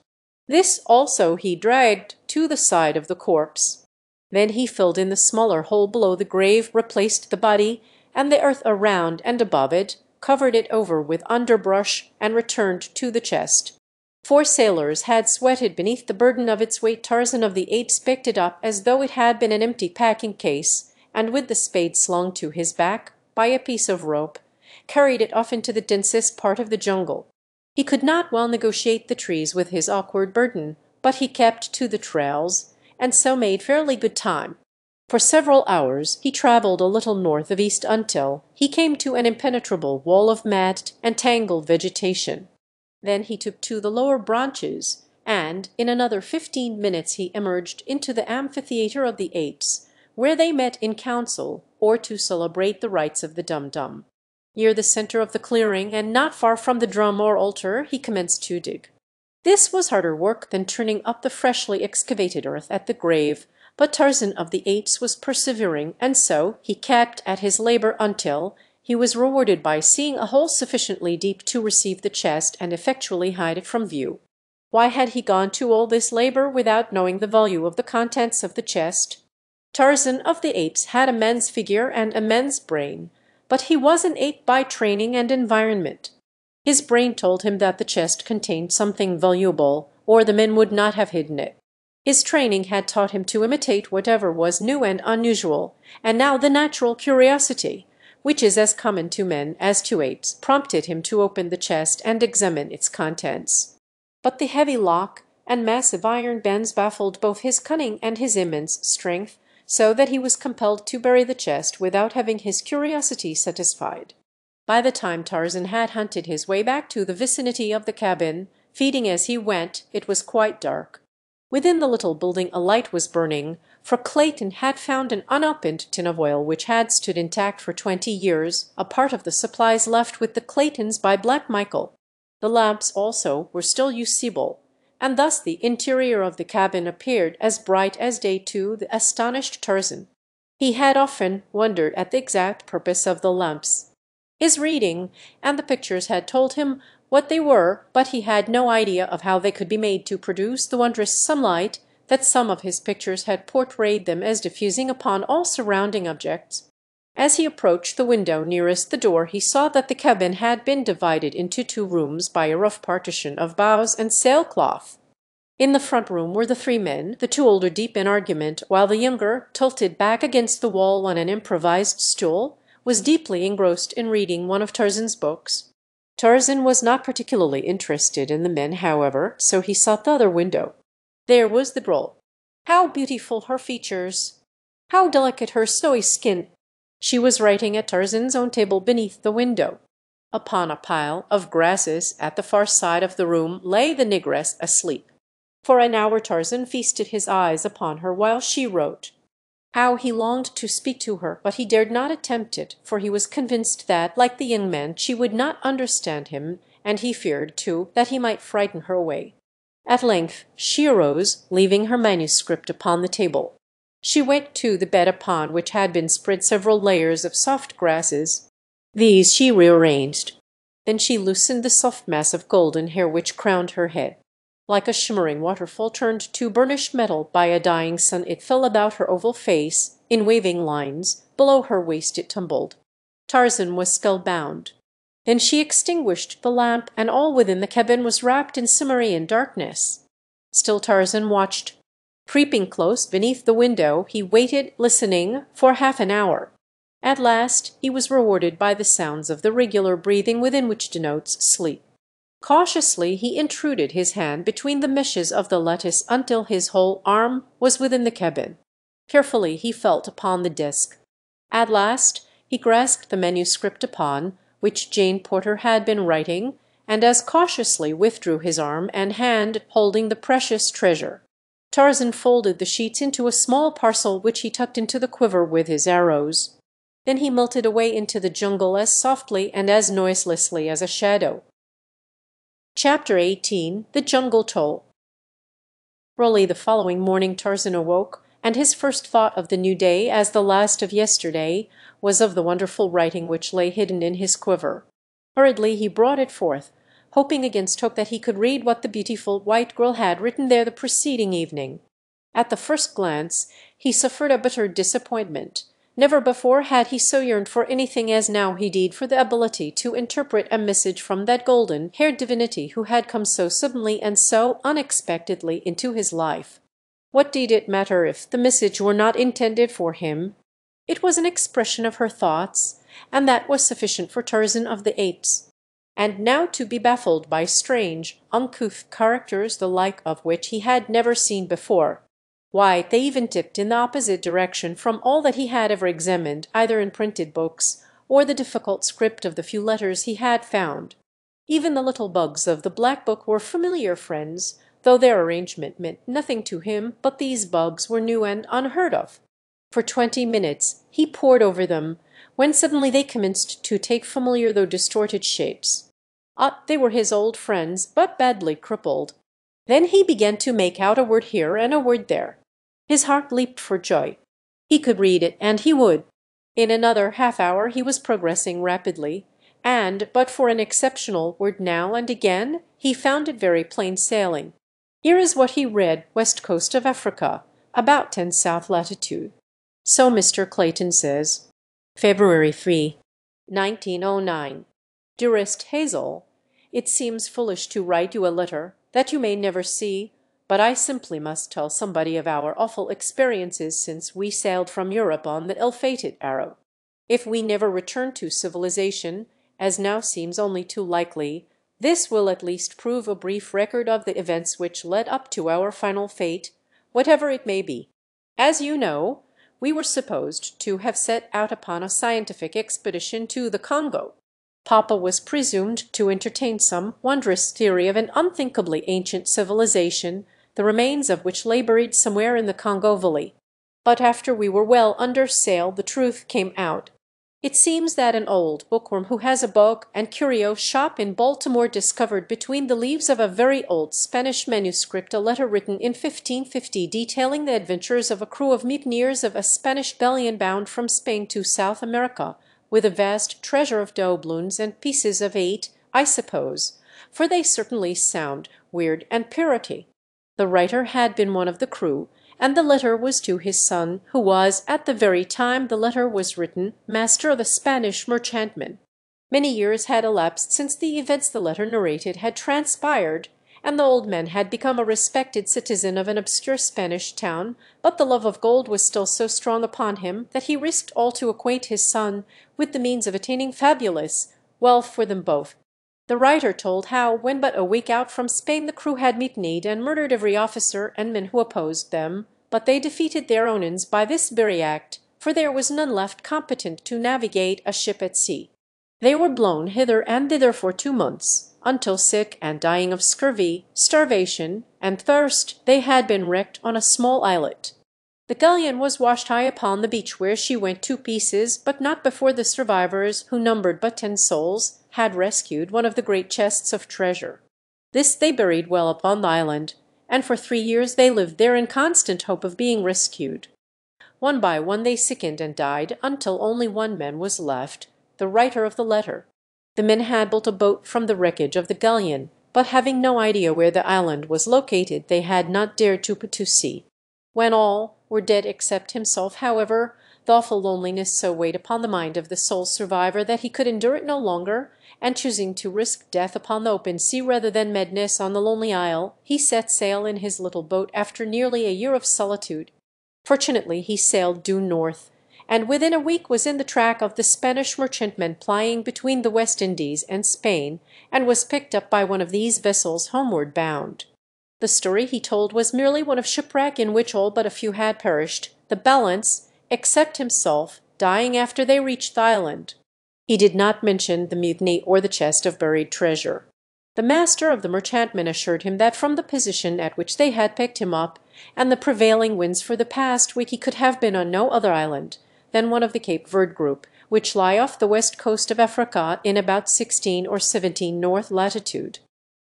This also he dragged to the side of the corpse. Then he filled in the smaller hole below the grave, replaced the body and the earth around and above it, covered it over with underbrush, and returned to the chest. 4 sailors had sweated beneath the burden of its weight. Tarzan of the Apes picked it up as though it had been an empty packing case, and with the spade slung to his back by a piece of rope, carried it off into the densest part of the jungle. He could not well negotiate the trees with his awkward burden, but he kept to the trails, and so made fairly good time. For several hours he travelled a little north of east until he came to an impenetrable wall of matted and tangled vegetation. Then he took to the lower branches, and in another 15 minutes he emerged into the amphitheatre of the apes, where they met in council or to celebrate the rites of the dum-dum. Near the centre of the clearing, and not far from the drum or altar, he commenced to dig. This was harder work than turning up the freshly excavated earth at the grave, but Tarzan of the Apes was persevering, and so he kept at his labour until he was rewarded by seeing a hole sufficiently deep to receive the chest and effectually hide it from view. Why had he gone to all this labour without knowing the value of the contents of the chest? Tarzan of the Apes had a man's figure and a man's brain, but he was an ape by training and environment. His brain told him that the chest contained something valuable, or the men would not have hidden it. His training had taught him to imitate whatever was new and unusual, and now the natural curiosity, which is as common to men as to apes, prompted him to open the chest and examine its contents. But the heavy lock and massive iron bands baffled both his cunning and his immense strength, so that he was compelled to bury the chest without having his curiosity satisfied. By the time Tarzan had hunted his way back to the vicinity of the cabin, feeding as he went, it was quite dark. Within the little building a light was burning, for Clayton had found an unopened tin of oil which had stood intact for 20 years, a part of the supplies left with the Claytons by Black Michael. The lamps also were still usable, and thus the interior of the cabin appeared as bright as day to the astonished Tarzan. He had often wondered at the exact purpose of the lamps. His reading and the pictures had told him what they were, but he had no idea of how they could be made to produce the wondrous sunlight that some of his pictures had portrayed them as diffusing upon all surrounding objects. As he approached the window nearest the door, he saw that the cabin had been divided into 2 rooms by a rough partition of boughs and sailcloth. In the front room were the 3 men, the 2 older deep in argument, while the younger, tilted back against the wall on an improvised stool, was deeply engrossed in reading one of Tarzan's books. Tarzan was not particularly interested in the men, however, so he sought the other window. There was the girl. How beautiful her features! How delicate her snowy skin! She was writing at Tarzan's own table beneath the window. Upon a pile of grasses at the far side of the room lay the negress asleep. For an hour Tarzan feasted his eyes upon her while she wrote. How he longed to speak to her, but he dared not attempt it, for he was convinced that, like the young man, she would not understand him, and he feared, too, that he might frighten her away. At length she arose, leaving her manuscript upon the table. She went to the bed upon which had been spread several layers of soft grasses. These she rearranged. Then she loosened the soft mass of golden hair which crowned her head. Like a shimmering waterfall turned to burnished metal by a dying sun, it fell about her oval face in waving lines. Below her waist it tumbled. Tarzan was spellbound. Then she extinguished the lamp, and all within the cabin was wrapped in Cimmerian darkness. Still Tarzan watched. Creeping close beneath the window, he waited, listening, for half an hour. At last he was rewarded by the sounds of the regular breathing within which denotes sleep. Cautiously he intruded his hand between the meshes of the lattice until his whole arm was within the cabin. Carefully he felt upon the desk. At last he grasped the manuscript upon which Jane Porter had been writing, and as cautiously withdrew his arm and hand holding the precious treasure. Tarzan folded the sheets into a small parcel which he tucked into the quiver with his arrows. Then he melted away into the jungle as softly and as noiselessly as a shadow. Chapter 18. The Jungle Toll. Early the following morning Tarzan awoke, and his first thought of the new day, as the last of yesterday, was of the wonderful writing which lay hidden in his quiver. Hurriedly he brought it forth, hoping against hope that he could read what the beautiful white girl had written there the preceding evening. At the first glance he suffered a bitter disappointment. Never before had he so yearned for anything as now he did for the ability to interpret a message from that golden-haired divinity who had come so suddenly and so unexpectedly into his life. What did it matter if the message were not intended for him? It was an expression of her thoughts, and that was sufficient for Tarzan of the Apes. And now to be baffled by strange, uncouth characters the like of which he had never seen before. Why, they even dipped in the opposite direction from all that he had ever examined, either in printed books or the difficult script of the few letters he had found. Even the little bugs of the black book were familiar friends, though their arrangement meant nothing to him, but these bugs were new and unheard of. For 20 minutes he pored over them, when suddenly they commenced to take familiar though distorted shapes. They were his old friends, but badly crippled. Then he began to make out a word here and a word there. His heart leaped for joy. He could read it, and he would. In another half-hour he was progressing rapidly, and, but for an exceptional word now and again, he found it very plain sailing. Here is what he read: west coast of Africa, about 10 south latitude. So Mr. Clayton says. February 3, 1909. Dearest Hazel, it seems foolish to write you a letter that you may never see, but I simply must tell somebody of our awful experiences since we sailed from Europe on the ill-fated Arrow. If we never return to civilization, as now seems only too likely, this will at least prove a brief record of the events which led up to our final fate, whatever it may be. As you know, we were supposed to have set out upon a scientific expedition to the Congo. Papa was presumed to entertain some wondrous theory of an unthinkably ancient civilization, the remains of which lay buried somewhere in the Congo Valley. But after we were well under sail the truth came out. It seems that an old bookworm who has a book and curio shop in Baltimore discovered between the leaves of a very old Spanish manuscript a letter written in 1550 detailing the adventures of a crew of mutineers of a Spanish galleon bound from Spain to South America, with a vast treasure of doubloons and pieces of 8, I suppose, for they certainly sound weird and Purity. The writer had been one of the crew, and the letter was to his son, who was, at the very time the letter was written, master of a Spanish merchantman. Many years had elapsed since the events the letter narrated had transpired, and the old man had become a respected citizen of an obscure Spanish town, but the love of gold was still so strong upon him that he risked all to acquaint his son with the means of attaining fabulous wealth for them both. The writer told how, when but a week out from Spain, the crew had mutinied and murdered every officer and men who opposed them, but they defeated their own ends by this very act, for there was none left competent to navigate a ship at sea. They were blown hither and thither for 2 months, until sick and dying of scurvy, starvation, and thirst, they had been wrecked on a small islet. The galleon was washed high upon the beach where she went to pieces, but not before the survivors, who numbered but 10 souls, had rescued one of the great chests of treasure. This they buried well upon the island, and for 3 years they lived there in constant hope of being rescued. One by one they sickened and died, until only one man was left, the writer of the letter. The men had built a boat from the wreckage of the galleon, but having no idea where the island was located, they had not dared to put to sea. When all were dead except himself, however, the awful loneliness so weighed upon the mind of the sole survivor that he could endure it no longer, and choosing to risk death upon the open sea rather than madness on the lonely isle, he set sail in his little boat after nearly a year of solitude. Fortunately he sailed due north, and within a week was in the track of the Spanish merchantmen plying between the West Indies and Spain, and was picked up by one of these vessels homeward bound. The story he told was merely one of shipwreck in which all but a few had perished, the balance, except himself, dying after they reached the island. He did not mention the mutiny or the chest of buried treasure. The master of the merchantman assured him that from the position at which they had picked him up, and the prevailing winds for the past week, he could have been on no other island than one of the Cape Verde group, which lie off the west coast of Africa in about 16 or 17 north latitude.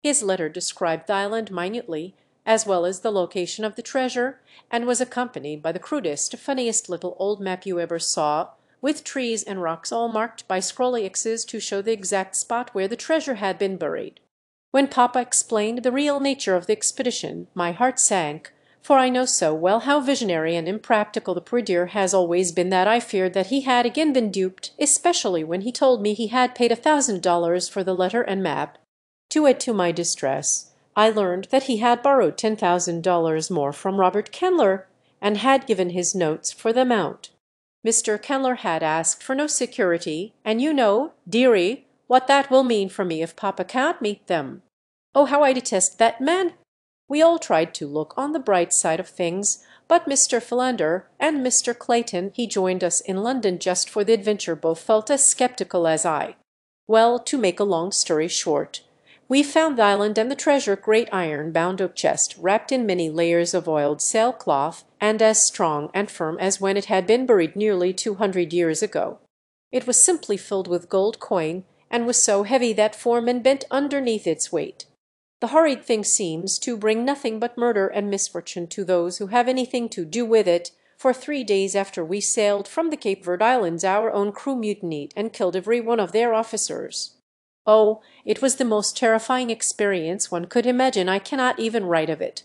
His letter described the island minutely, as well as the location of the treasure, and was accompanied by the crudest, funniest little old map you ever saw, with trees and rocks all marked by scrolly X's to show the exact spot where the treasure had been buried. When Papa explained the real nature of the expedition, my heart sank, for I know so well how visionary and impractical the poor dear has always been that I feared that he had again been duped, especially when he told me he had paid $1,000 for the letter and map. To add to my distress, I learned that he had borrowed $10,000 more from Robert Kendler, and had given his notes for the amount. Mr. Kendler had asked for no security, and you know, dearie, what that will mean for me if Papa can't meet them. Oh, how I detest that man! We all tried to look on the bright side of things, but Mr. Philander and Mr. Clayton, he joined us in London just for the adventure, both felt as skeptical as I. Well, to make a long story short, we found the island and the treasure, great iron-bound oak chest, wrapped in many layers of oiled sailcloth, and as strong and firm as when it had been buried nearly 200 years ago. It was simply filled with gold coin, and was so heavy that 4 men bent underneath its weight. The horrid thing seems to bring nothing but murder and misfortune to those who have anything to do with it, for 3 days after we sailed from the Cape Verde Islands our own crew mutinied and killed every one of their officers. Oh, it was the most terrifying experience one could imagine. I cannot even write of it.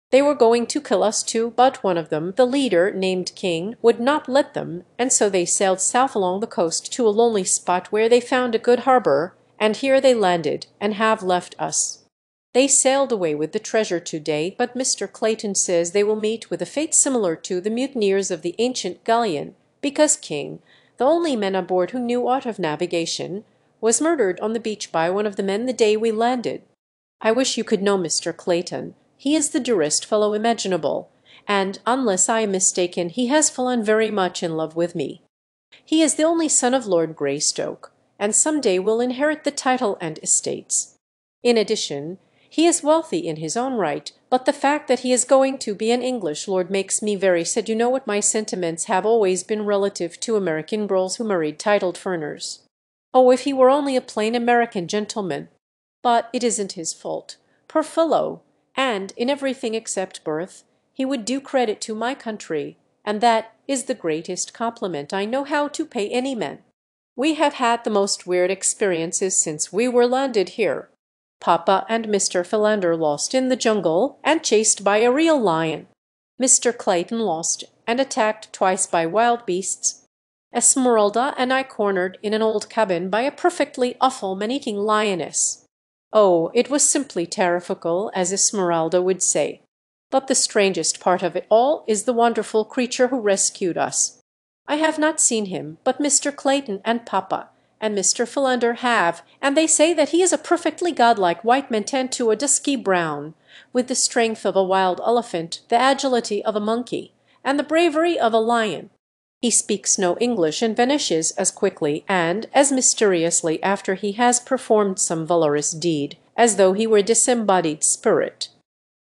They were going to kill us too, but one of them, the leader named King, would not let them, and so they sailed south along the coast to a lonely spot where they found a good harbor, and here they landed and have left us. They sailed away with the treasure today, but Mr. Clayton says they will meet with a fate similar to the mutineers of the ancient galleon, because King, the only man aboard who knew aught of navigation, was murdered on the beach by one of the men the day we landed. I wish you could know Mr. Clayton. He is the dearest fellow imaginable, and, unless I am mistaken, he has fallen very much in love with me. He is the only son of Lord Greystoke, and some day will inherit the title and estates. In addition, he is wealthy in his own right, but the fact that he is going to be an English lord makes me very sad. You know what my sentiments have always been relative to American girls who married titled foreigners. Oh, if he were only a plain American gentleman! But it isn't his fault. Poor fellow! And in everything except birth, he would do credit to my country, and that is the greatest compliment I know how to pay any man. We have had the most weird experiences since we were landed here. Papa and Mr. Philander lost in the jungle and chased by a real lion. Mr. Clayton lost and attacked twice by wild beasts. Esmeralda and I cornered in an old cabin by a perfectly awful man-eating lioness. Oh, it was simply terrifical, as Esmeralda would say. But the strangest part of it all is the wonderful creature who rescued us. I have not seen him, but Mr. Clayton and Papa and Mr. Philander have, and they say that he is a perfectly godlike white man tanned to a dusky brown, with the strength of a wild elephant, the agility of a monkey, and the bravery of a lion. He speaks no English and vanishes as quickly and as mysteriously after he has performed some valorous deed, as though he were a disembodied spirit.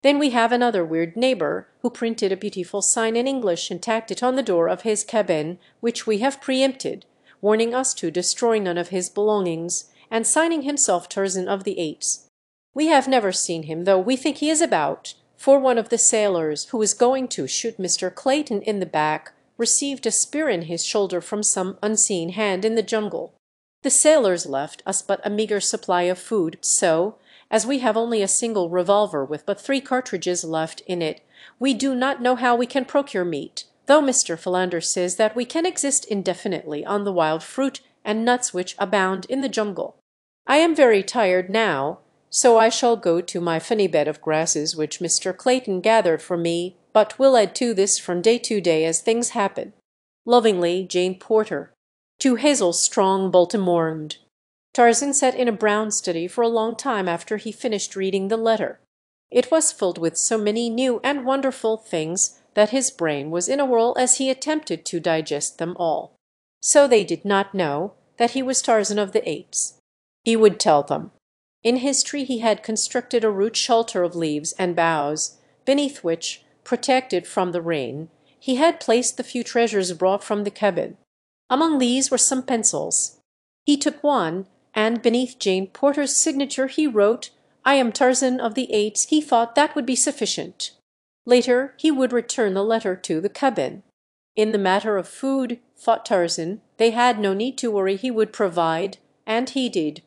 Then we have another weird neighbor who printed a beautiful sign in English and tacked it on the door of his cabin, which we have preempted, warning us to destroy none of his belongings, and signing himself Tarzan of the Apes. We have never seen him, though we think he is about, for one of the sailors who was going to shoot Mr. Clayton in the back received a spear in his shoulder from some unseen hand in the jungle. The sailors left us but a meagre supply of food, so, as we have only a single revolver with but 3 cartridges left in it, we do not know how we can procure meat, though Mr. Philander says that we can exist indefinitely on the wild fruit and nuts which abound in the jungle. I am very tired now, so I shall go to my funny bed of grasses which Mr. Clayton gathered for me, but will add to this from day to day as things happen. Lovingly, Jane Porter. To Hazel Strong Baltimore. Tarzan sat in a brown study for a long time after he finished reading the letter. It was filled with so many new and wonderful things that his brain was in a whirl as he attempted to digest them all. So they did not know that he was Tarzan of the Apes. He would tell them. In his tree he had constructed a rude shelter of leaves and boughs, beneath which, protected from the rain, he had placed the few treasures brought from the cabin. Among these were some pencils. He took one, and beneath Jane Porter's signature he wrote, "I am Tarzan of the Apes." He thought that would be sufficient. Later he would return the letter to the cabin. In the matter of food, thought Tarzan, they had no need to worry, he would provide, and he did.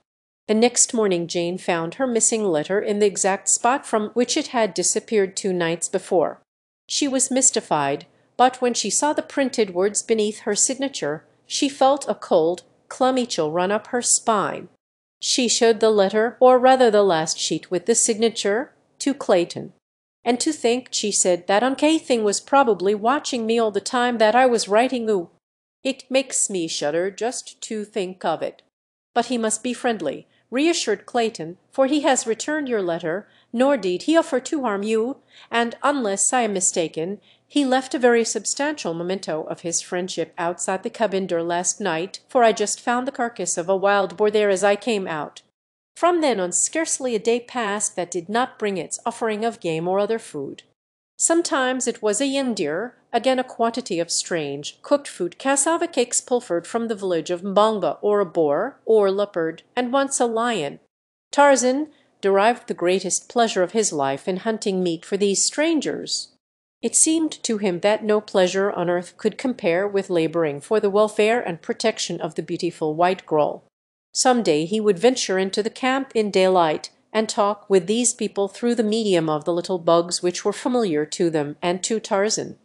The next morning Jane found her missing letter in the exact spot from which it had disappeared 2 nights before. She was mystified, but when she saw the printed words beneath her signature, she felt a cold, clammy chill run up her spine. She showed the letter, or rather the last sheet with the signature, to Clayton. "And to think," she said, "that unkay thing was probably watching me all the time that I was writing oo. It makes me shudder just to think of it. But he must be friendly," reassured Clayton, "for he has returned your letter, nor did he offer to harm you, and unless I am mistaken, he left a very substantial memento of his friendship outside the cabin door last night, for I just found the carcass of a wild boar there as I came out. From then on scarcely a day passed that did not bring its offering of game or other food. Sometimes it was a young deer, again a quantity of strange, cooked food, cassava cakes pilfered from the village of Mbonga, or a boar, or leopard, and once a lion. Tarzan derived the greatest pleasure of his life in hunting meat for these strangers. It seemed to him that no pleasure on earth could compare with laboring for the welfare and protection of the beautiful white girl. Some day he would venture into the camp in daylight and talk with these people through the medium of the little bugs which were familiar to them and to Tarzan.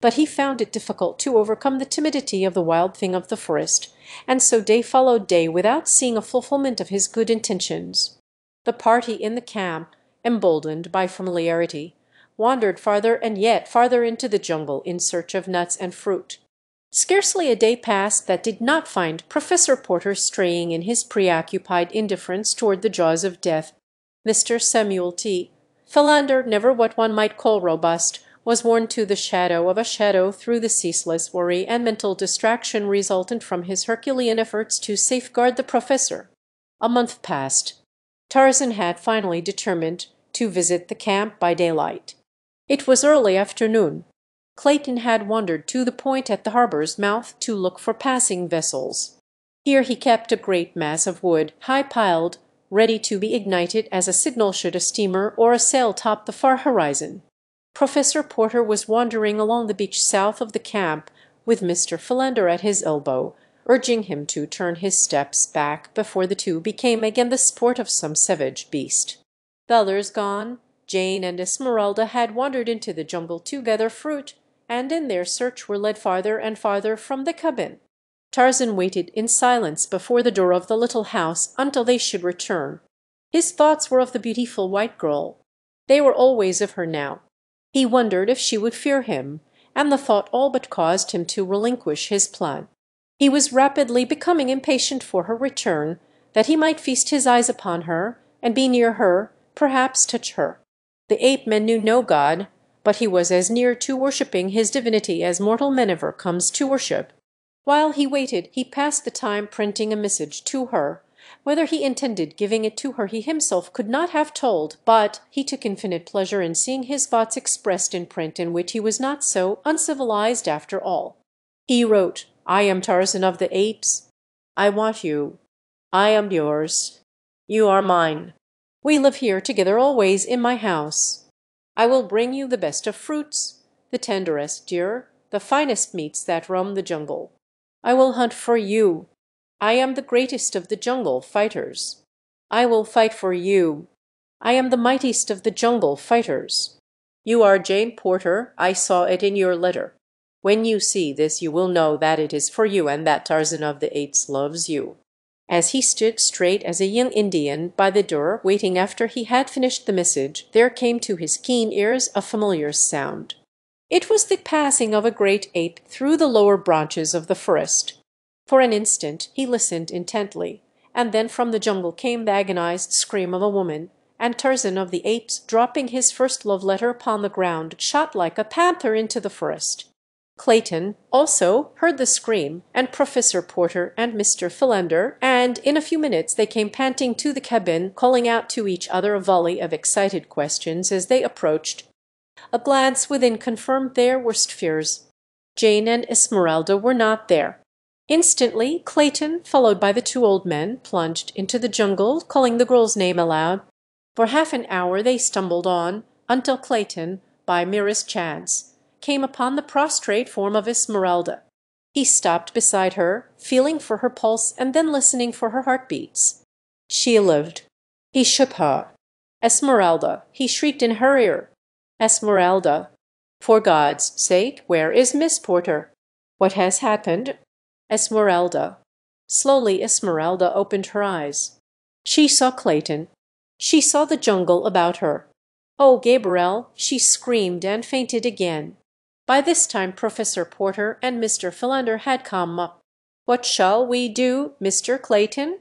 But he found it difficult to overcome the timidity of the wild thing of the forest, and so day followed day without seeing a fulfillment of his good intentions. The party in the camp, emboldened by familiarity, wandered farther and yet farther into the jungle in search of nuts and fruit. Scarcely a day passed that did not find Professor Porter straying in his preoccupied indifference toward the jaws of death. Mr. Samuel T. Philander, never what one might call robust, was worn to the shadow of a shadow through the ceaseless worry and mental distraction resultant from his Herculean efforts to safeguard the professor. A month passed. Tarzan had finally determined to visit the camp by daylight. It was early afternoon. Clayton had wandered to the point at the harbor's mouth to look for passing vessels. Here he kept a great mass of wood, high piled, ready to be ignited as a signal should a steamer or a sail top the far horizon. Professor Porter was wandering along the beach south of the camp, with Mr. Philander at his elbow, urging him to turn his steps back before the two became again the sport of some savage beast. The others gone, Jane and Esmeralda had wandered into the jungle to gather fruit, and in their search were led farther and farther from the cabin. Tarzan waited in silence before the door of the little house until they should return. His thoughts were of the beautiful white girl. They were always of her now. He wondered if she would fear him, and the thought all but caused him to relinquish his plan. He was rapidly becoming impatient for her return, that he might feast his eyes upon her, and be near her, perhaps touch her. The ape-man knew no god, but he was as near to worshipping his divinity as mortal man ever comes to worship. While he waited, he passed the time printing a message to her. Whether he intended giving it to her he himself could not have told, but he took infinite pleasure in seeing his thoughts expressed in print in which he was not so uncivilized after all. He wrote, "I am Tarzan of the Apes. I want you. I am yours. You are mine. We live here together always in my house. I will bring you the best of fruits, the tenderest deer, the finest meats that roam the jungle. I will hunt for you. I am the greatest of the jungle fighters. I will fight for you. I am the mightiest of the jungle fighters. You are Jane Porter. I saw it in your letter. When you see this you will know that it is for you and that Tarzan of the Apes loves you." As he stood straight as a young Indian by the door waiting after he had finished the message, there came to his keen ears a familiar sound. It was the passing of a great ape through the lower branches of the forest. For an instant he listened intently, and then from the jungle came the agonized scream of a woman, and Tarzan of the Apes, dropping his first love letter upon the ground, shot like a panther into the forest. Clayton also heard the scream, and Professor Porter and Mr. Philander, and in a few minutes they came panting to the cabin, calling out to each other a volley of excited questions as they approached. A glance within confirmed their worst fears. Jane and Esmeralda were not there. Instantly Clayton, followed by the two old men, plunged into the jungle, calling the girl's name aloud. For half an hour they stumbled on, until Clayton, by merest chance, came upon the prostrate form of Esmeralda. He stopped beside her, feeling for her pulse and then listening for her heartbeats. She lived. He shook her. Esmeralda, he shrieked in her ear. Esmeralda, for God's sake, where is Miss Porter? What has happened? Esmeralda. Slowly Esmeralda opened her eyes. She saw Clayton. She saw the jungle about her. "Oh, Gabriel!" she screamed and fainted again. By this time Professor Porter and Mr. Philander had come up. "What shall we do, Mr. Clayton?"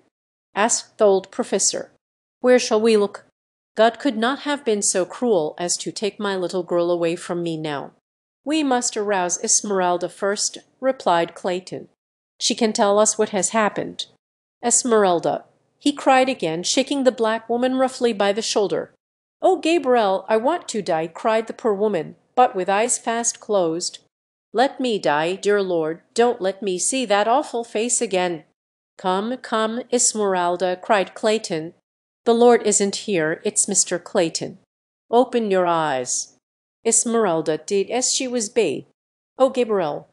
asked the old professor. "Where shall we look? God could not have been so cruel as to take my little girl away from me now." "We must arouse Esmeralda first," replied Clayton. "She can tell us what has happened." "Esmeralda," he cried again, shaking the black woman roughly by the shoulder. "Oh, Gabriel, I want to die," cried the poor woman, but with eyes fast closed. "Let me die, dear Lord. Don't let me see that awful face again." "Come, come, Esmeralda," cried Clayton. "The Lord isn't here, it's Mr. Clayton. Open your eyes." Esmeralda did as she was bade. "Oh, Gabriel,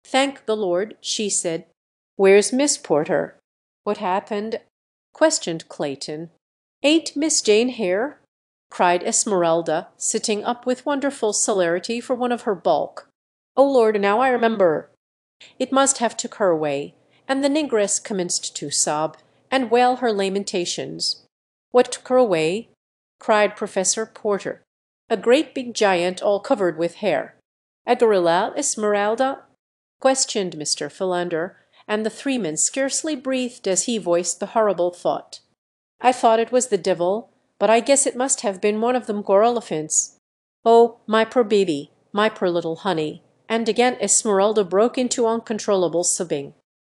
thank the Lord," she said. "Where's Miss Porter?" "What happened?" questioned Clayton. "Ain't Miss Jane here?" cried Esmeralda, sitting up with wonderful celerity for one of her bulk. "Oh Lord, now I remember." It must have took her away, and the negress commenced to sob and wail her lamentations. "What took her away?" cried Professor Porter. "A great big giant all covered with hair." "A gorilla, Esmeralda?" questioned Mr. Philander, and the three men scarcely breathed as he voiced the horrible thought. "I thought it was the devil, but I guess it must have been one of them gorelephants. Oh, my poor baby, my poor little honey." And again Esmeralda broke into uncontrollable sobbing.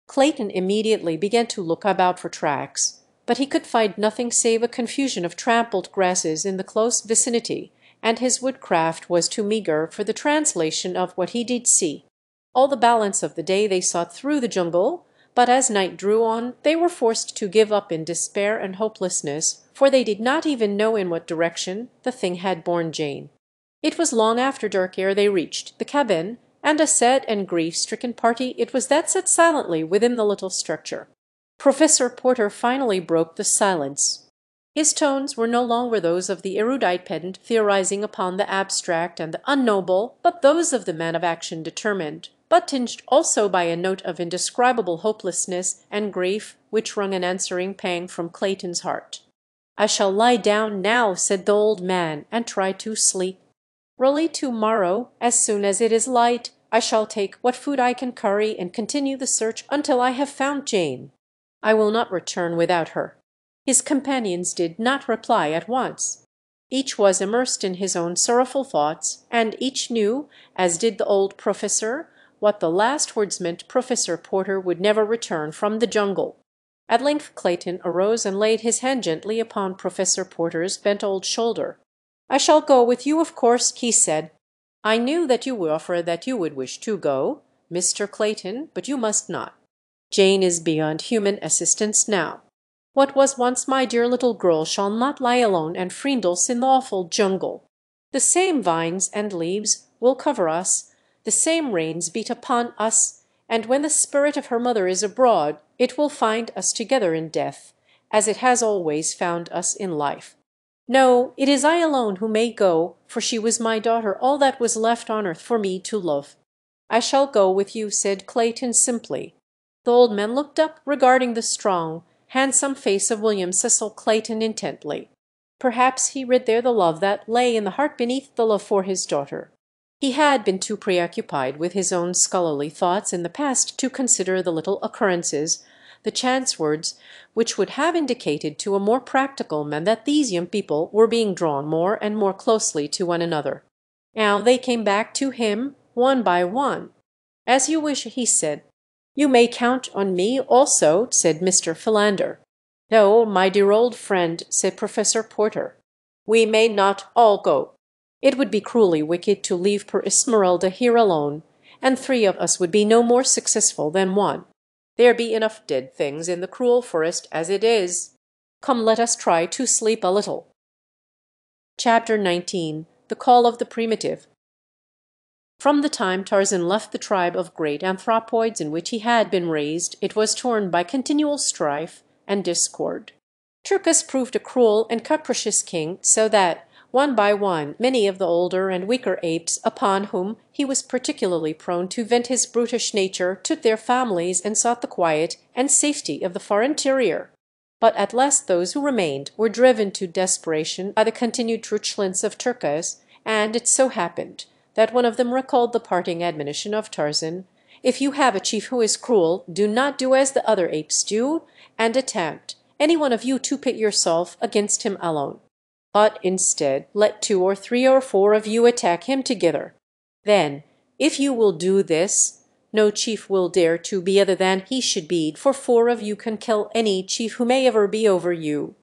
Clayton immediately began to look about for tracks, but he could find nothing save a confusion of trampled grasses in the close vicinity, and his woodcraft was too meagre for the translation of what he did see. All the balance of the day they sought through the jungle, but as night drew on they were forced to give up in despair and hopelessness, for they did not even know in what direction the thing had borne Jane. It was long after dark ere they reached the cabin, and a sad and grief-stricken party it was that sat silently within the little structure. Professor Porter finally broke the silence. His tones were no longer those of the erudite pedant theorizing upon the abstract and the unknowable, but those of the man of action determined, but tinged also by a note of indescribable hopelessness and grief which wrung an answering pang from Clayton's heart. "I shall lie down now," said the old man, "and try to sleep. Early to-morrow, as soon as it is light, I shall take what food I can curry and continue the search until I have found Jane. I will not return without her." His companions did not reply at once. Each was immersed in his own sorrowful thoughts, and each knew, as did the old professor, what the last words meant. Professor Porter would never return from the jungle. At length Clayton arose and laid his hand gently upon Professor Porter's bent old shoulder. "I shall go with you, of course," he said. "I knew that you would offer that you would wish to go, Mr. Clayton, but you must not. Jane is beyond human assistance now. What was once my dear little girl shall not lie alone and friendless in the awful jungle. The same vines and leaves will cover us, the same rains beat upon us, and when the spirit of her mother is abroad, it will find us together in death, as it has always found us in life. No, it is I alone who may go, for she was my daughter, all that was left on earth for me to love." "I shall go with you," said Clayton simply. The old man looked up, regarding the strong, handsome face of William Cecil Clayton intently. Perhaps he read there the love that lay in the heart beneath the love for his daughter. He had been too preoccupied with his own scholarly thoughts in the past to consider the little occurrences, the chance words, which would have indicated to a more practical man that these young people were being drawn more and more closely to one another. Now they came back to him one by one. "As you wish," he said. "You may count on me also," said Mr. Philander. "No, my dear old friend," said Professor Porter. "We may not all go. It would be cruelly wicked to leave poor Esmeralda here alone, and 3 of us would be no more successful than 1. There be enough dead things in the cruel forest as it is. Come, let us try to sleep a little." Chapter 19. The Call of the Primitive. From the time Tarzan left the tribe of great anthropoids in which he had been raised, it was torn by continual strife and discord. Turcus proved a cruel and capricious king, so that, one by one, many of the older and weaker apes, upon whom he was particularly prone to vent his brutish nature, took their families and sought the quiet and safety of the far interior. But at last those who remained were driven to desperation by the continued truculence of Turcus, and it so happened that one of them recalled the parting admonition of Tarzan: "If you have a chief who is cruel, do not do as the other apes do, and attempt, any one of you, to pit yourself against him alone. But instead, let 2 or 3 or 4 of you attack him together. Then, if you will do this, no chief will dare to be other than he should be, for 4 of you can kill any chief who may ever be over you."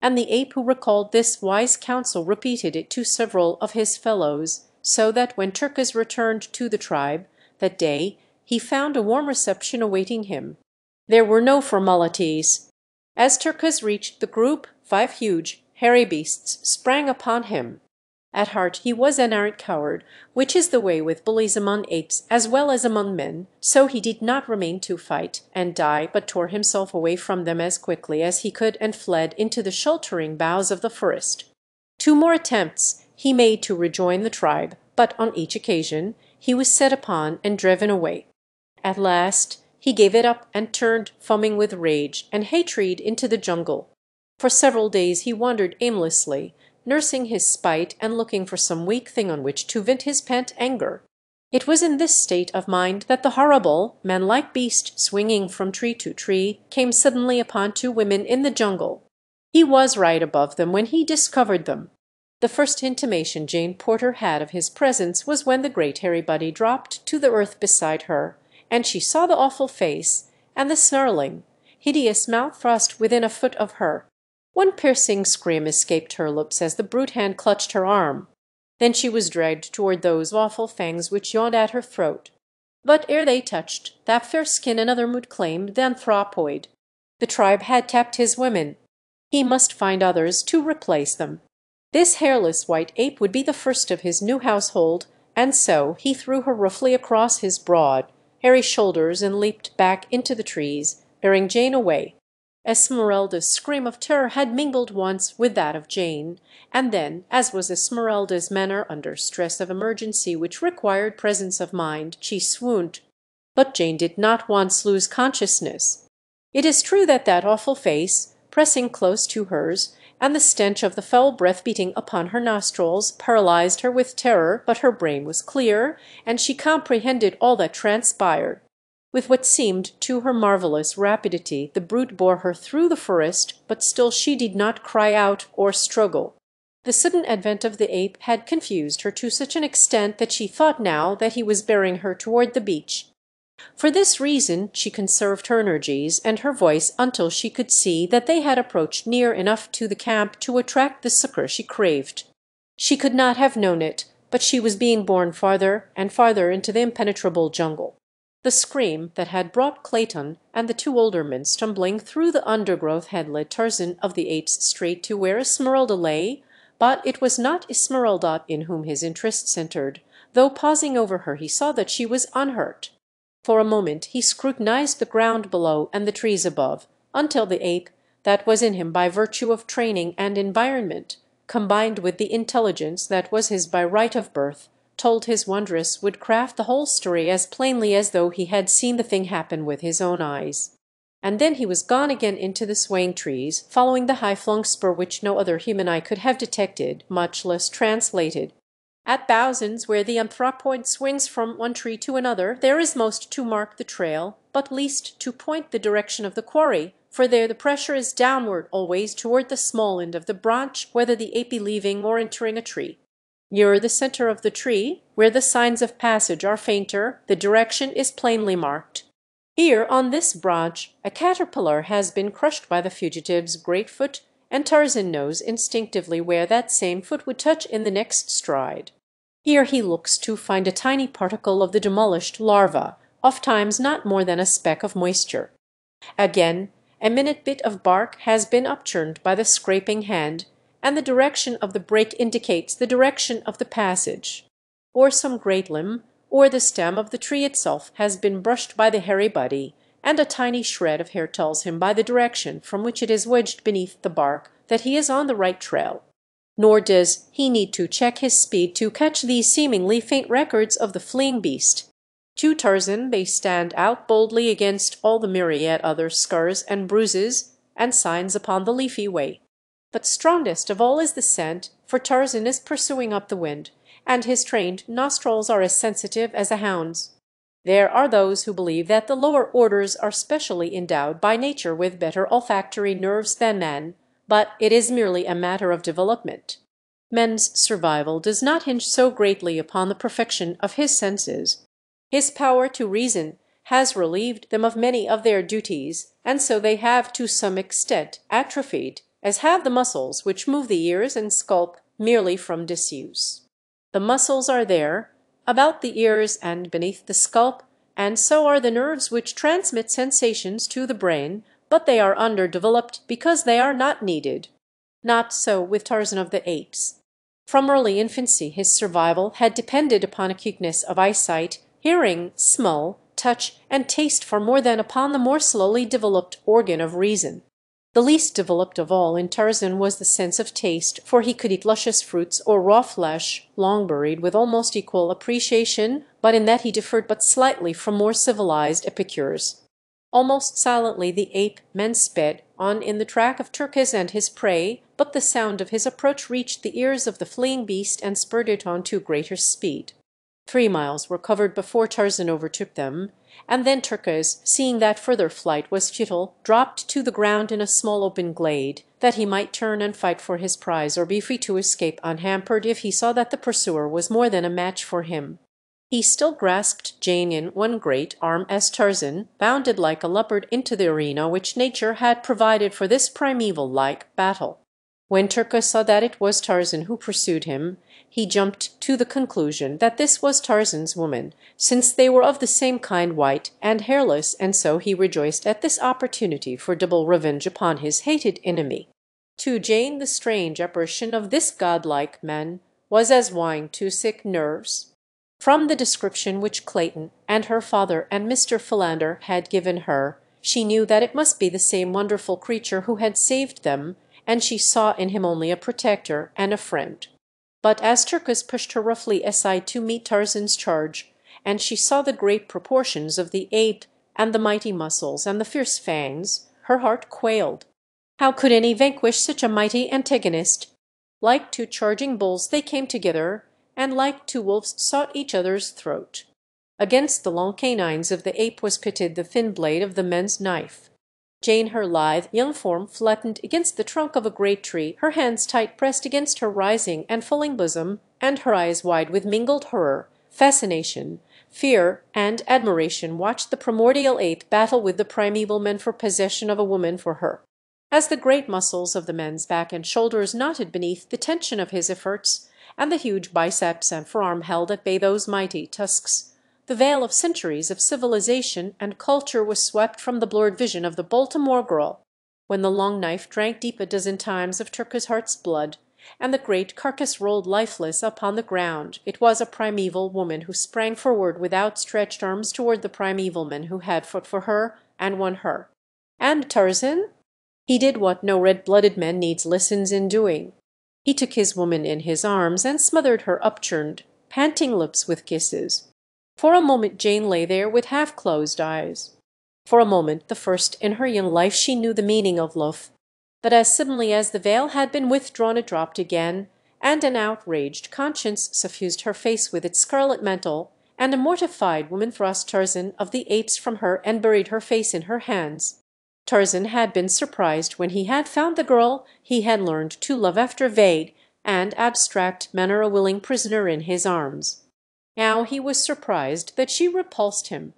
And the ape who recalled this wise counsel repeated it to several of his fellows, so that when Turcus returned to the tribe that day he found a warm reception awaiting him. There were no formalities. As Turcus reached the group, 5 huge, hairy beasts sprang upon him. At heart he was an arrant coward, which is the way with bullies among apes as well as among men, so he did not remain to fight and die, but tore himself away from them as quickly as he could and fled into the sheltering boughs of the forest. 2 more attempts he made to rejoin the tribe, but on each occasion he was set upon and driven away. At last he gave it up and turned, foaming with rage and hatred, into the jungle. For several days he wandered aimlessly, nursing his spite and looking for some weak thing on which to vent his pent anger. It was in this state of mind that the horrible, man-like beast, swinging from tree to tree, came suddenly upon 2 women in the jungle. He was right above them when he discovered them. The first intimation Jane Porter had of his presence was when the great hairy body dropped to the earth beside her, and she saw the awful face and the snarling, hideous mouth thrust within a foot of her. One piercing scream escaped her lips as the brute hand clutched her arm. Then she was dragged toward those awful fangs which yawned at her throat. But ere they touched that fair skin another mood claimed the anthropoid. The tribe had tapped his women. He must find others to replace them. This hairless white ape would be the first of his new household, and so he threw her roughly across his broad, hairy shoulders and leaped back into the trees, bearing Jane away. Esmeralda's scream of terror had mingled once with that of Jane, and then, as was Esmeralda's manner under stress of emergency which required presence of mind, she swooned. But Jane did not once lose consciousness. It is true that that awful face, pressing close to hers, and the stench of the foul breath beating upon her nostrils, paralyzed her with terror, but her brain was clear, and she comprehended all that transpired. With what seemed to her marvelous rapidity, the brute bore her through the forest, but still she did not cry out or struggle. The sudden advent of the ape had confused her to such an extent that she thought now that he was bearing her toward the beach. For this reason she conserved her energies and her voice until she could see that they had approached near enough to the camp to attract the succor she craved. She could not have known it, but she was being borne farther and farther into the impenetrable jungle. The scream that had brought Clayton and the 2 older men stumbling through the undergrowth had led Tarzan of the Apes straight to where Esmeralda lay, but it was not Esmeralda in whom his interest centered, though pausing over her he saw that she was unhurt. For a moment he scrutinized the ground below and the trees above, until the ape, that was in him by virtue of training and environment, combined with the intelligence that was his by right of birth, told his wondrous woodcraft the whole story as plainly as though he had seen the thing happen with his own eyes. And then he was gone again into the swaying trees, following the high-flung spur which no other human eye could have detected, much less translated. At thousands, where the anthropoid swings from one tree to another, there is most to mark the trail, but least to point the direction of the quarry, for there the pressure is downward always toward the small end of the branch, whether the ape be leaving or entering a tree. Nearer the center of the tree, where the signs of passage are fainter, the direction is plainly marked. Here, on this branch, a caterpillar has been crushed by the fugitive's great foot, and Tarzan knows instinctively where that same foot would touch in the next stride. Here he looks to find a tiny particle of the demolished larva, ofttimes not more than a speck of moisture. Again, a minute bit of bark has been upchurned by the scraping hand, and the direction of the break indicates the direction of the passage. Or some great limb, or the stem of the tree itself has been brushed by the hairy body, and a tiny shred of hair tells him by the direction from which it is wedged beneath the bark that he is on the right trail. Nor does he need to check his speed to catch these seemingly faint records of the fleeing beast. To Tarzan they stand out boldly against all the myriad other scars and bruises and signs upon the leafy way. But strongest of all is the scent, for Tarzan is pursuing up the wind, and his trained nostrils are as sensitive as a hound's. There are those who believe that the lower orders are specially endowed by nature with better olfactory nerves than men, but it is merely a matter of development. Men's survival does not hinge so greatly upon the perfection of his senses. His power to reason has relieved them of many of their duties, and so they have to some extent atrophied, as have the muscles which move the ears and scalp merely from disuse. The muscles are there, about the ears and beneath the scalp, and so are the nerves which transmit sensations to the brain, but they are underdeveloped because they are not needed. Not so with Tarzan of the Apes. From early infancy his survival had depended upon acuteness of eyesight, hearing, smell, touch, and taste far more than upon the more slowly developed organ of reason. The least developed of all in Tarzan was the sense of taste, for he could eat luscious fruits or raw flesh, long buried, with almost equal appreciation, but in that he differed but slightly from more civilized epicures. Almost silently the ape men sped on in the track of Turkis and his prey, but the sound of his approach reached the ears of the fleeing beast and spurred it on to greater speed. 3 miles were covered before Tarzan overtook them, and then Turkis, seeing that further flight was futile, dropped to the ground in a small open glade, that he might turn and fight for his prize or be free to escape unhampered if he saw that the pursuer was more than a match for him. He still grasped Jane in one great arm as Tarzan bounded like a leopard into the arena which nature had provided for this primeval-like battle. When Turkis saw that it was Tarzan who pursued him, he jumped to the conclusion that this was Tarzan's woman, since they were of the same kind, white and hairless, and so he rejoiced at this opportunity for double revenge upon his hated enemy. To Jane the strange apparition of this godlike man was as wine to sick nerves. From the description which Clayton and her father and Mr. Philander had given her, she knew that it must be the same wonderful creature who had saved them, and she saw in him only a protector and a friend. But as Turkis pushed her roughly aside to meet Tarzan's charge, and she saw the great proportions of the ape and the mighty muscles and the fierce fangs, her heart quailed. How could any vanquish such a mighty antagonist? Like two charging bulls they came together, and like two wolves sought each other's throat. Against the long canines of the ape was pitted the thin blade of the man's knife. Jane, her lithe young form flattened against the trunk of a great tree, her hands tight pressed against her rising and falling bosom, and her eyes wide with mingled horror, fascination, fear, and admiration, watched the primordial ape battle with the primeval man for possession of a woman for her. As the great muscles of the man's back and shoulders knotted beneath the tension of his efforts, and the huge biceps and forearm held at bay those mighty tusks, the veil of centuries of civilization and culture was swept from the blurred vision of the Baltimore girl. When the long knife drank deep a dozen times of Turkis' heart's blood, and the great carcass rolled lifeless upon the ground, it was a primeval woman who sprang forward with outstretched arms toward the primeval man who had fought for her and won her. And Tarzan? He did what no red-blooded man needs lessons in doing. He took his woman in his arms and smothered her upturned, panting lips with kisses. For a moment Jane lay there with half-closed eyes. For a moment, the first in her young life, she knew the meaning of love. But as suddenly as the veil had been withdrawn it dropped again, and an outraged conscience suffused her face with its scarlet mantle, and a mortified woman thrust Tarzan of the Apes from her and buried her face in her hands. Tarzan had been surprised when he had found the girl he had learned to love after Vade, and abstract manner a willing prisoner in his arms. Now he was surprised that she repulsed him.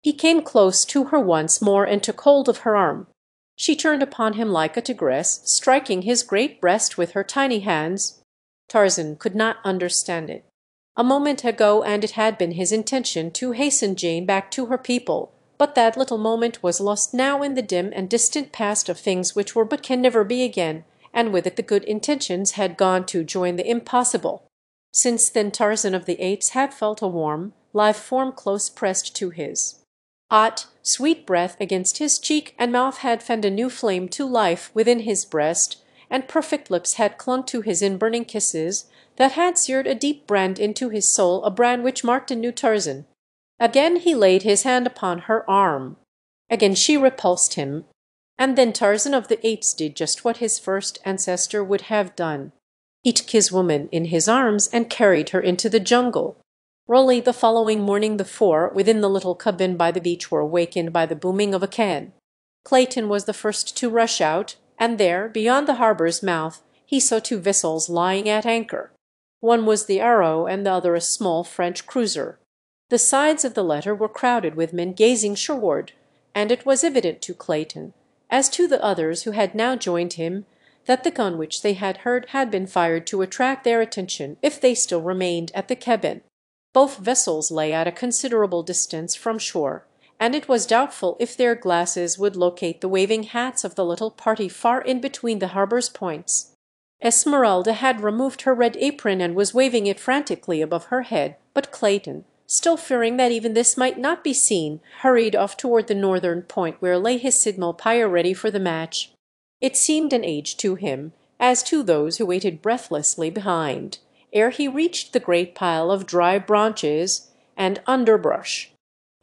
He came close to her once more and took hold of her arm. She turned upon him like a tigress, striking his great breast with her tiny hands. Tarzan could not understand it. A moment ago and it had been his intention to hasten Jane back to her people, but that little moment was lost now in the dim and distant past of things which were but can never be again, and with it the good intentions had gone to join the impossible. Since then Tarzan of the Apes had felt a warm, live form close pressed to his. Hot, sweet breath against his cheek and mouth had fanned a new flame to life within his breast, and perfect lips had clung to his in burning kisses that had seared a deep brand into his soul, a brand which marked a new Tarzan. Again he laid his hand upon her arm. Again she repulsed him. And then Tarzan of the Apes did just what his first ancestor would have done. He took his woman in his arms and carried her into the jungle. Early the following morning the four within the little cabin by the beach were awakened by the booming of a cannon. Clayton was the first to rush out, and there, beyond the harbor's mouth, he saw two vessels lying at anchor. One was the Arrow and the other a small French cruiser. The sides of the latter were crowded with men gazing shoreward, and it was evident to Clayton, as to the others who had now joined him, that the gun which they had heard had been fired to attract their attention if they still remained at the cabin. Both vessels lay at a considerable distance from shore, and it was doubtful if their glasses would locate the waving hats of the little party far in between the harbor's points. Esmeralda had removed her red apron and was waving it frantically above her head, but Clayton, still fearing that even this might not be seen, hurried off toward the northern point where lay his signal pyre ready for the match. It seemed an age to him, as to those who waited breathlessly behind, ere he reached the great pile of dry branches and underbrush.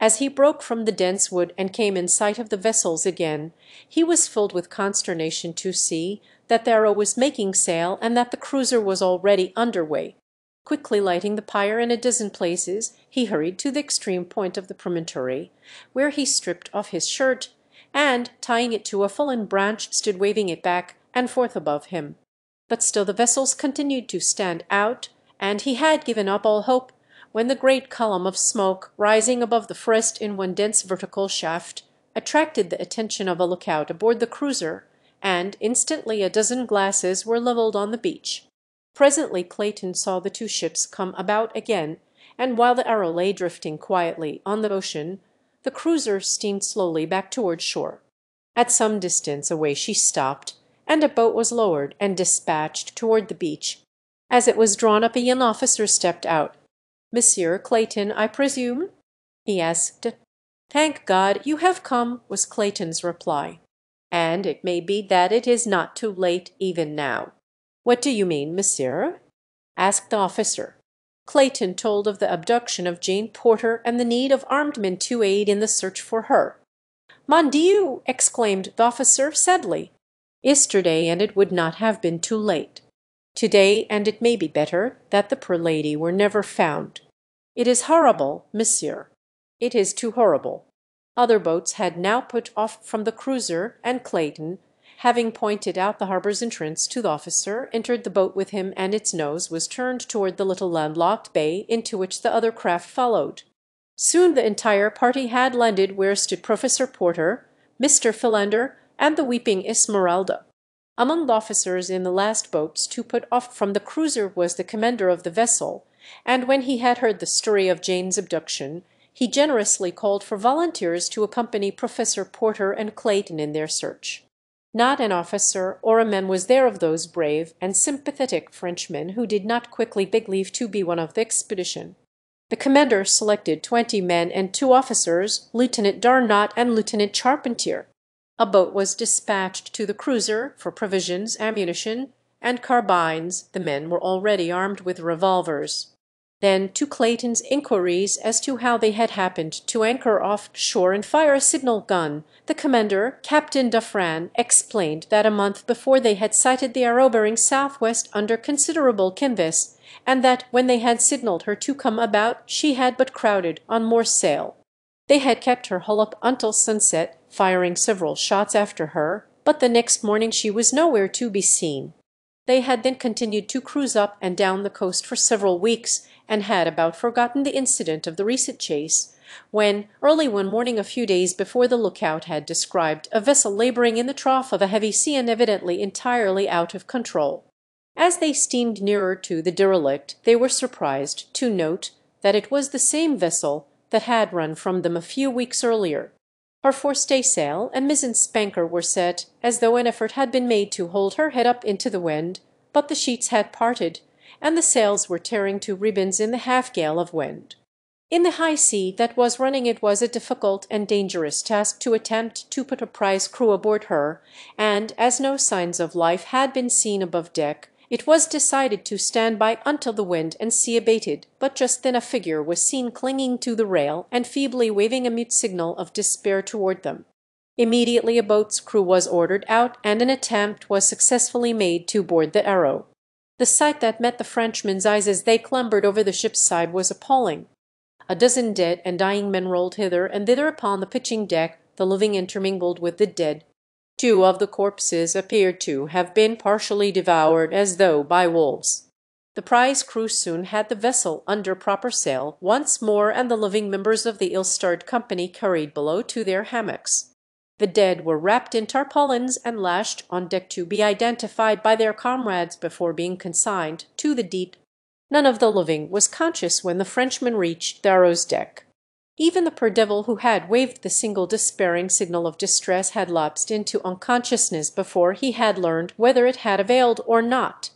As he broke from the dense wood and came in sight of the vessels again, he was filled with consternation to see that the Arrow was making sail and that the cruiser was already under way. Quickly lighting the pyre in a dozen places, he hurried to the extreme point of the promontory, where he stripped off his shirt, and, tying it to a fallen branch, stood waving it back and forth above him. But still the vessels continued to stand out, and he had given up all hope when the great column of smoke, rising above the forest in one dense vertical shaft, attracted the attention of a lookout aboard the cruiser, and instantly a dozen glasses were levelled on the beach. Presently Clayton saw the two ships come about again, and while the Arrow lay drifting quietly on the ocean, the cruiser steamed slowly back toward shore. At some distance away she stopped, and a boat was lowered and dispatched toward the beach. As it was drawn up, a young officer stepped out. "Monsieur Clayton, I presume?" he asked. "Thank God, you have come," was Clayton's reply. "And it may be that it is not too late even now." "What do you mean, monsieur?" asked the officer. Clayton told of the abduction of Jane Porter and the need of armed men to aid in the search for her. "Mon Dieu!" exclaimed the officer sadly. "Yesterday, and it would not have been too late. Today, and it may be better that the poor lady were never found. It is horrible, monsieur. It is too horrible." Other boats had now put off from the cruiser, and Clayton, having pointed out the harbor's entrance to the officer, entered the boat with him, and its nose was turned toward the little landlocked bay into which the other craft followed. Soon the entire party had landed where stood Professor Porter, Mr. Philander, and the weeping Esmeralda. Among the officers in the last boats to put off from the cruiser was the commander of the vessel, and when he had heard the story of Jane's abduction, he generously called for volunteers to accompany Professor Porter and Clayton in their search. Not an officer or a man was there of those brave and sympathetic Frenchmen who did not quickly beg leave to be one of the expedition. The commander selected 20 men and 2 officers, Lieutenant Darnot and Lieutenant Charpentier. A boat was dispatched to the cruiser for provisions, ammunition, and carbines. The men were already armed with revolvers. Then, to Clayton's inquiries as to how they had happened to anchor off shore and fire a signal gun, the commander, Captain Dufran, explained that a month before they had sighted the Arrow bearing southwest under considerable canvas, and that when they had signalled her to come about she had but crowded on more sail. They had kept her hull up until sunset, firing several shots after her, but the next morning she was nowhere to be seen. They had then continued to cruise up and down the coast for several weeks, and had about forgotten the incident of the recent chase, when early one morning a few days before the lookout had described a vessel labouring in the trough of a heavy sea and evidently entirely out of control. As they steamed nearer to the derelict they were surprised to note that it was the same vessel that had run from them a few weeks earlier. Her forestaysail and mizzen spanker were set as though an effort had been made to hold her head up into the wind, but the sheets had parted, and the sails were tearing to ribbons in the half-gale of wind. In the high sea that was running it was a difficult and dangerous task to attempt to put a prize crew aboard her, and as no signs of life had been seen above deck, it was decided to stand by until the wind and sea abated, but just then a figure was seen clinging to the rail and feebly waving a mute signal of despair toward them. Immediately a boat's crew was ordered out, and an attempt was successfully made to board the Arrow. The sight that met the Frenchmen's eyes as they clambered over the ship's side was appalling. A dozen dead and dying men rolled hither and thither upon the pitching deck, the living intermingled with the dead. 2 of the corpses appeared to have been partially devoured as though by wolves. The prize crew soon had the vessel under proper sail once more, and the living members of the ill-starred company carried below to their hammocks. The dead were wrapped in tarpaulins and lashed on deck to be identified by their comrades before being consigned to the deep. None of the living was conscious when the Frenchmen reached the Arrow's deck. Even the poor devil who had waved the single despairing signal of distress had lapsed into unconsciousness before he had learned whether it had availed or not.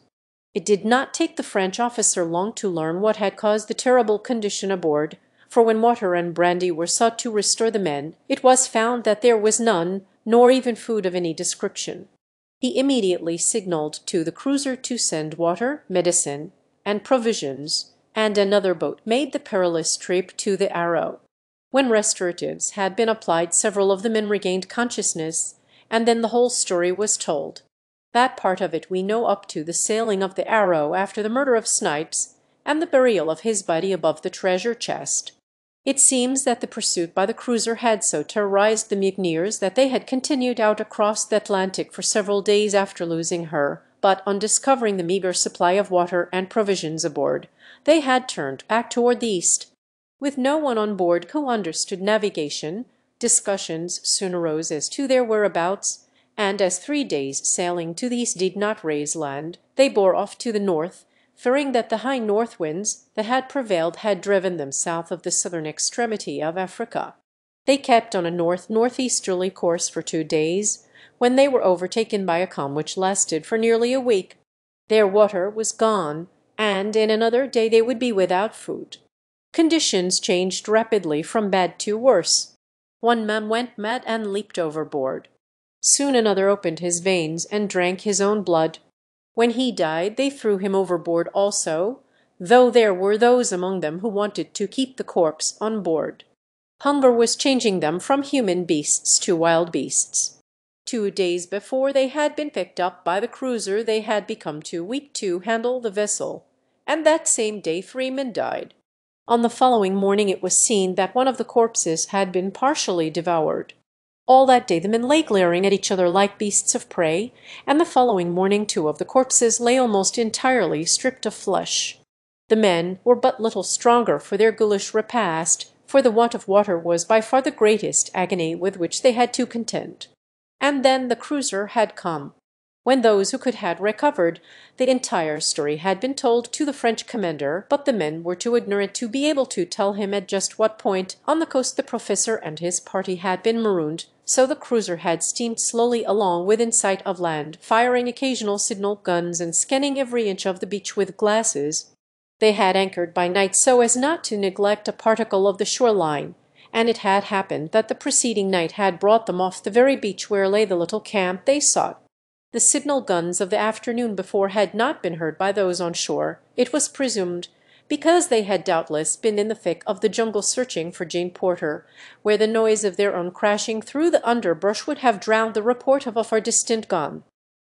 It did not take the French officer long to learn what had caused the terrible condition aboard, for when water and brandy were sought to restore the men, it was found that there was none, nor even food of any description. He immediately signalled to the cruiser to send water, medicine, and provisions, and another boat made the perilous trip to the Arrow. When restoratives had been applied several of the men regained consciousness, and then the whole story was told. That part of it we know up to the sailing of the Arrow after the murder of Snipes and the burial of his body above the treasure chest. It seems that the pursuit by the cruiser had so terrorized the mutineers that they had continued out across the Atlantic for several days after losing her, but on discovering the meagre supply of water and provisions aboard, they had turned back toward the east. With no one on board who understood navigation, discussions soon arose as to their whereabouts, and as 3 days' sailing to the east did not raise land, they bore off to the north, fearing that the high north winds that had prevailed had driven them south of the southern extremity of Africa. They kept on a north-northeasterly course for 2 days, when they were overtaken by a calm which lasted for nearly a week. Their water was gone, and in another day they would be without food. Conditions changed rapidly from bad to worse. One man went mad and leaped overboard. Soon another opened his veins and drank his own blood. When he died they threw him overboard also, though there were those among them who wanted to keep the corpse on board. Hunger was changing them from human beasts to wild beasts. 2 days before they had been picked up by the cruiser they had become too weak to handle the vessel, and that same day 3 men died. On the following morning it was seen that one of the corpses had been partially devoured. All that day the men lay glaring at each other like beasts of prey, and the following morning 2 of the corpses lay almost entirely stripped of flesh. The men were but little stronger for their ghoulish repast, for the want of water was by far the greatest agony with which they had to contend. And then the cruiser had come. When those who could had recovered, the entire story had been told to the French commander, but the men were too ignorant to be able to tell him at just what point on the coast the professor and his party had been marooned, so the cruiser had steamed slowly along within sight of land, firing occasional signal guns and scanning every inch of the beach with glasses. They had anchored by night so as not to neglect a particle of the shore line, and it had happened that the preceding night had brought them off the very beach where lay the little camp they sought. The signal guns of the afternoon before had not been heard by those on shore, it was presumed, because they had doubtless been in the thick of the jungle searching for Jane Porter, where the noise of their own crashing through the underbrush would have drowned the report of a far distant gun.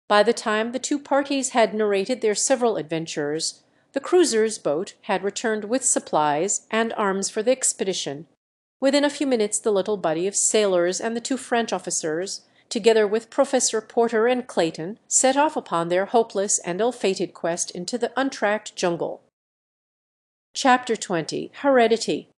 By the time the 2 parties had narrated their several adventures, the cruiser's boat had returned with supplies and arms for the expedition. Within a few minutes the little body of sailors and the 2 French officers together with Professor Porter and Clayton, set off upon their hopeless and ill-fated quest into the untracked jungle. Chapter 20. Heredity.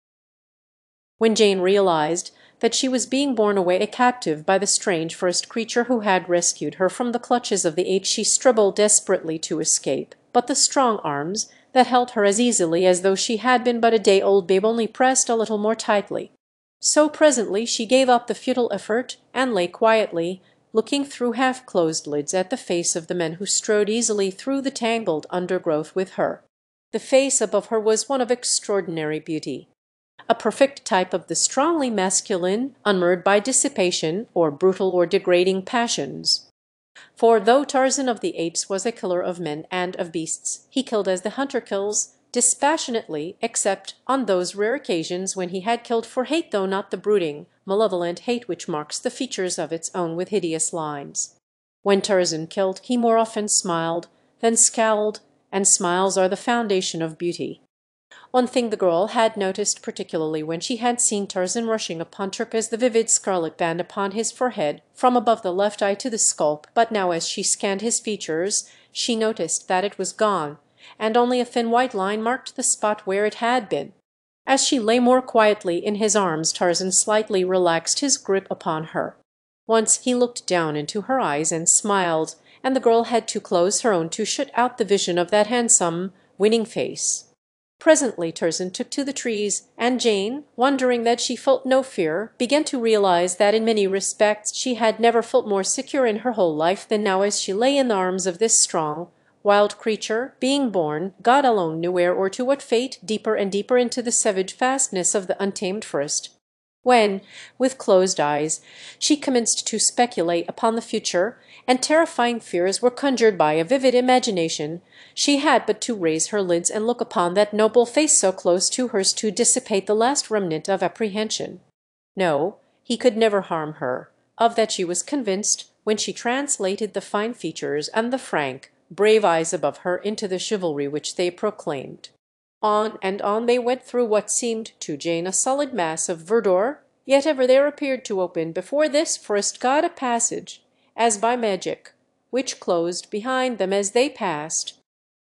When Jane realized that she was being borne away a captive by the strange first creature who had rescued her from the clutches of the Apes, she struggled desperately to escape, but the strong arms that held her as easily as though she had been but a day-old babe only pressed a little more tightly. So presently she gave up the futile effort and lay quietly, looking through half-closed lids at the face of the man who strode easily through the tangled undergrowth with her. The face above her was one of extraordinary beauty, a perfect type of the strongly masculine, unmarred by dissipation or brutal or degrading passions. For though Tarzan of the Apes was a killer of men and of beasts, he killed as the hunter kills, dispassionately, except on those rare occasions when he had killed for hate, though not the brooding, malevolent hate which marks the features of its own with hideous lines. When Tarzan killed, he more often smiled than scowled, and smiles are the foundation of beauty. One thing the girl had noticed particularly when she had seen Tarzan rushing upon Turcas, the vivid scarlet band upon his forehead from above the left eye to the scalp, but now as she scanned his features she noticed that it was gone, and only a thin white line marked the spot where it had been. As she lay more quietly in his arms, Tarzan slightly relaxed his grip upon her. Once he looked down into her eyes and smiled, and the girl had to close her own to shut out the vision of that handsome, winning face. Presently Tarzan took to the trees, and Jane, wondering that she felt no fear, began to realize that in many respects she had never felt more secure in her whole life than now as she lay in the arms of this strong, wild creature, being born, God alone knew where or to what fate, deeper and deeper into the savage fastness of the untamed forest. When, with closed eyes, she commenced to speculate upon the future, and terrifying fears were conjured by a vivid imagination, she had but to raise her lids and look upon that noble face so close to hers to dissipate the last remnant of apprehension. No, he could never harm her. Of that she was convinced when she translated the fine features and the frank, brave eyes above her into the chivalry which they proclaimed. On and on they went through what seemed to Jane a solid mass of verdure, yet ever there appeared to open before this forest god a passage, as by magic, which closed behind them as they passed.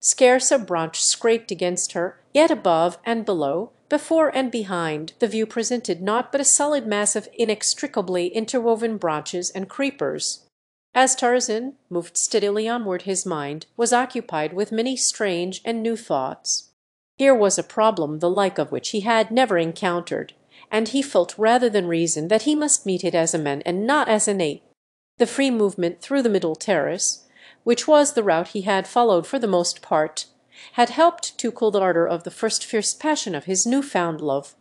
Scarce a branch scraped against her, yet above and below, before and behind, the view presented naught but a solid mass of inextricably interwoven branches and creepers. As Tarzan moved steadily onward, his mind was occupied with many strange and new thoughts. Here was a problem the like of which he had never encountered, and he felt rather than reasoned that he must meet it as a man and not as an ape. The free movement through the middle terrace, which was the route he had followed for the most part, had helped to cool the ardor of the first fierce passion of his new-found love.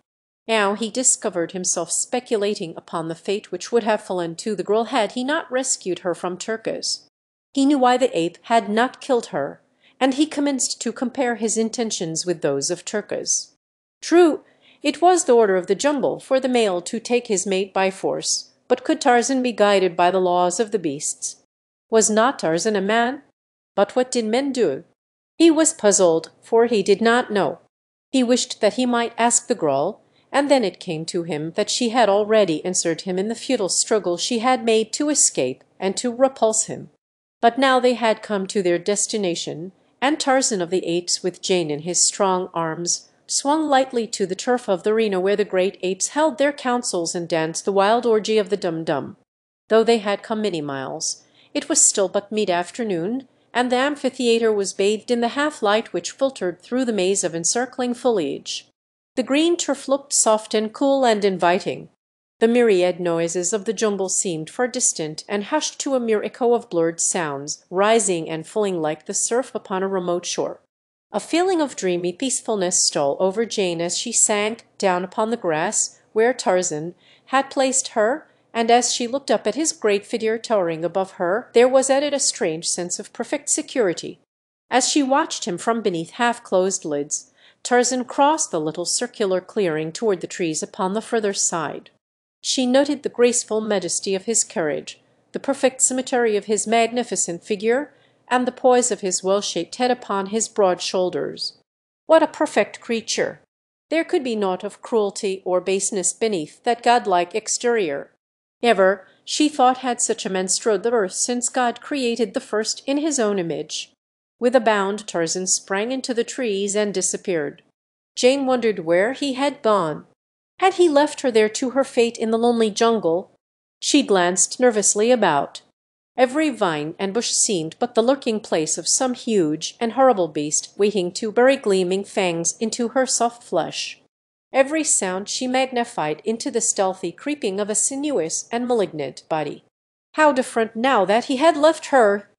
Now he discovered himself speculating upon the fate which would have fallen to the girl had he not rescued her from Turcas. He knew why the ape had not killed her, and he commenced to compare his intentions with those of Turcas. True, it was the order of the jungle for the male to take his mate by force, but could Tarzan be guided by the laws of the beasts? Was not Tarzan a man? But what did men do? He was puzzled, for he did not know. He wished that he might ask the girl, and then it came to him that she had already answered him in the futile struggle she had made to escape and to repulse him. But now they had come to their destination, and Tarzan of the Apes, with Jane in his strong arms, swung lightly to the turf of the arena where the great apes held their councils and danced the wild orgy of the dum-dum. Though they had come many miles, it was still but mid-afternoon, and the amphitheatre was bathed in the half-light which filtered through the maze of encircling foliage. The green turf looked soft and cool and inviting. The myriad noises of the jungle seemed far distant and hushed to a mere echo of blurred sounds, rising and falling like the surf upon a remote shore. A feeling of dreamy peacefulness stole over Jane as she sank down upon the grass where Tarzan had placed her, and as she looked up at his great figure towering above her, there was added a strange sense of perfect security. As she watched him from beneath half-closed lids, Tarzan crossed the little circular clearing toward the trees upon the further side. She noted the graceful majesty of his carriage, the perfect symmetry of his magnificent figure, and the poise of his well-shaped head upon his broad shoulders. What a perfect creature! There could be naught of cruelty or baseness beneath that godlike exterior. ever, she thought, had such a man strode the earth since God created the first in his own image. With a bound Tarzan sprang into the trees and disappeared. Jane wondered where he had gone. Had he left her there to her fate in the lonely jungle? She glanced nervously about. Every vine and bush seemed but the lurking place of some huge and horrible beast waiting to bury gleaming fangs into her soft flesh. Every sound she magnified into the stealthy creeping of a sinuous and malignant body. How different now that he had left her!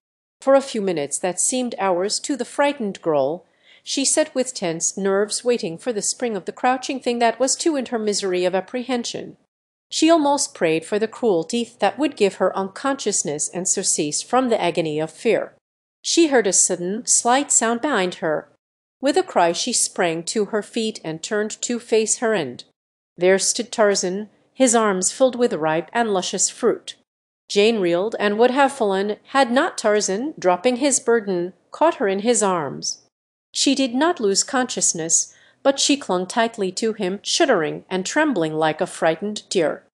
For a few minutes that seemed hours to the frightened girl, she sat with tense nerves waiting for the spring of the crouching thing that was to end her misery of apprehension. She almost prayed for the cruelty that would give her unconsciousness and surcease from the agony of fear. She heard a sudden, slight sound behind her. With a cry she sprang to her feet and turned to face her end. There stood Tarzan, his arms filled with ripe and luscious fruit. Jane reeled and would have fallen had not Tarzan, dropping his burden, caught her in his arms. She did not lose consciousness, but she clung tightly to him, shuddering and trembling like a frightened deer.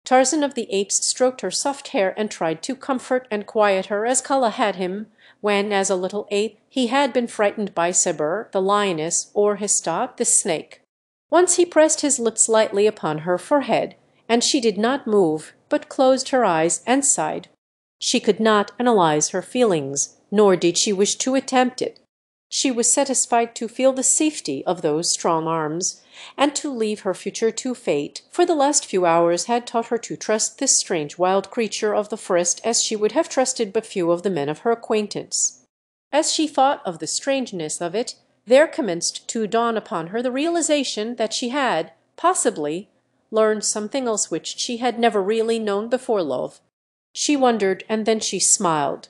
Tarzan of the Apes stroked her soft hair and tried to comfort and quiet her as Kala had him, when, as a little ape, he had been frightened by Sebur, the lioness, or Histah, the snake. Once he pressed his lips lightly upon her forehead, and she did not move, but closed her eyes and sighed. She could not analyze her feelings, nor did she wish to attempt it. She was satisfied to feel the safety of those strong arms, and to leave her future to fate, for the last few hours had taught her to trust this strange wild creature of the forest as she would have trusted but few of the men of her acquaintance. As she thought of the strangeness of it, there commenced to dawn upon her the realization that she had, possibly, learned something else which she had never really known before love. She wondered, and then she smiled.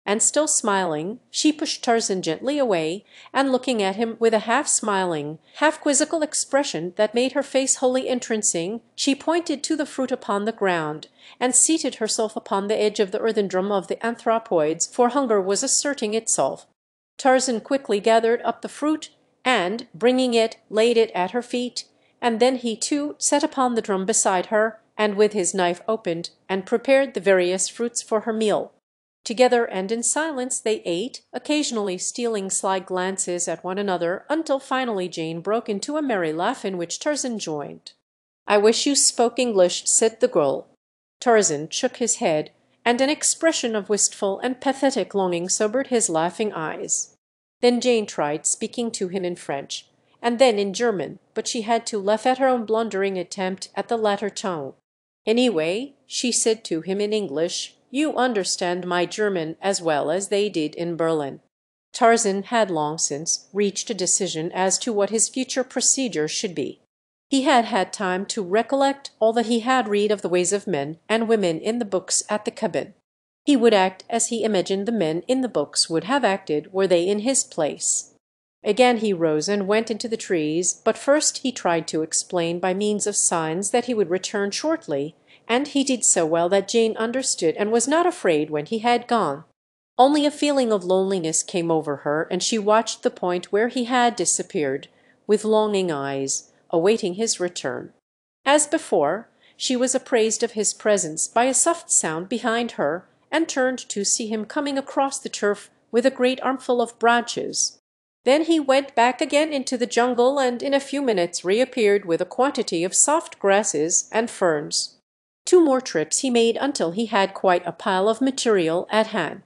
And still smiling, she pushed Tarzan gently away, and looking at him with a half-smiling, half-quizzical expression that made her face wholly entrancing, she pointed to the fruit upon the ground, and seated herself upon the edge of the earthen drum of the anthropoids, for hunger was asserting itself. Tarzan quickly gathered up the fruit, and, bringing it, laid it at her feet, and then he too sat upon the drum beside her, and with his knife opened, and prepared the various fruits for her meal. Together and in silence they ate, occasionally stealing sly glances at one another, until finally Jane broke into a merry laugh in which Tarzan joined. "I wish you spoke English," said the girl. Tarzan shook his head, and an expression of wistful and pathetic longing sobered his laughing eyes. Then Jane tried speaking to him in French, and then in German, but she had to laugh at her own blundering attempt at the latter tongue. "Anyway," she said to him in English, "you understand my German as well as they did in Berlin." Tarzan had long since reached a decision as to what his future procedure should be. He had had time to recollect all that he had read of the ways of men and women in the books at the cabin. He would act as he imagined the men in the books would have acted were they in his place. Again he rose and went into the trees, but first he tried to explain by means of signs that he would return shortly, and he did so well that Jane understood and was not afraid when he had gone. Only a feeling of loneliness came over her, and she watched the point where he had disappeared, with longing eyes, awaiting his return. As before, she was apprised of his presence by a soft sound behind her, and turned to see him coming across the turf with a great armful of branches. Then he went back again into the jungle, and in a few minutes reappeared with a quantity of soft grasses and ferns. 2 more trips he made until he had quite a pile of material at hand.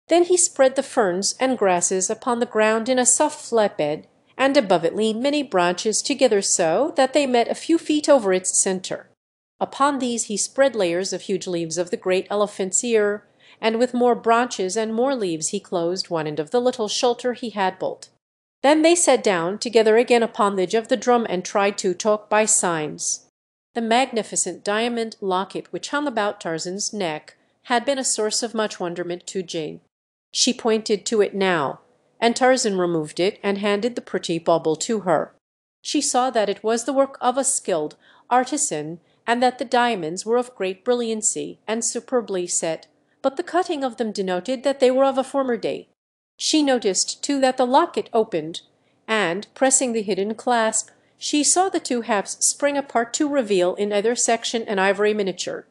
Then he spread the ferns and grasses upon the ground in a soft flatbed, and above it leaned many branches together so that they met a few feet over its center. Upon these he spread layers of huge leaves of the great elephant's ear, and with more branches and more leaves he closed one end of the little shelter he had built. Then they sat down together again upon the edge of the drum and tried to talk by signs. The magnificent diamond locket which hung about Tarzan's neck had been a source of much wonderment to Jane. She pointed to it now, and Tarzan removed it and handed the pretty bauble to her. She saw that it was the work of a skilled artisan, and that the diamonds were of great brilliancy and superbly set, but the cutting of them denoted that they were of a former day. She noticed too that the locket opened, and, pressing the hidden clasp, she saw the 2 halves spring apart to reveal in either section an ivory miniature.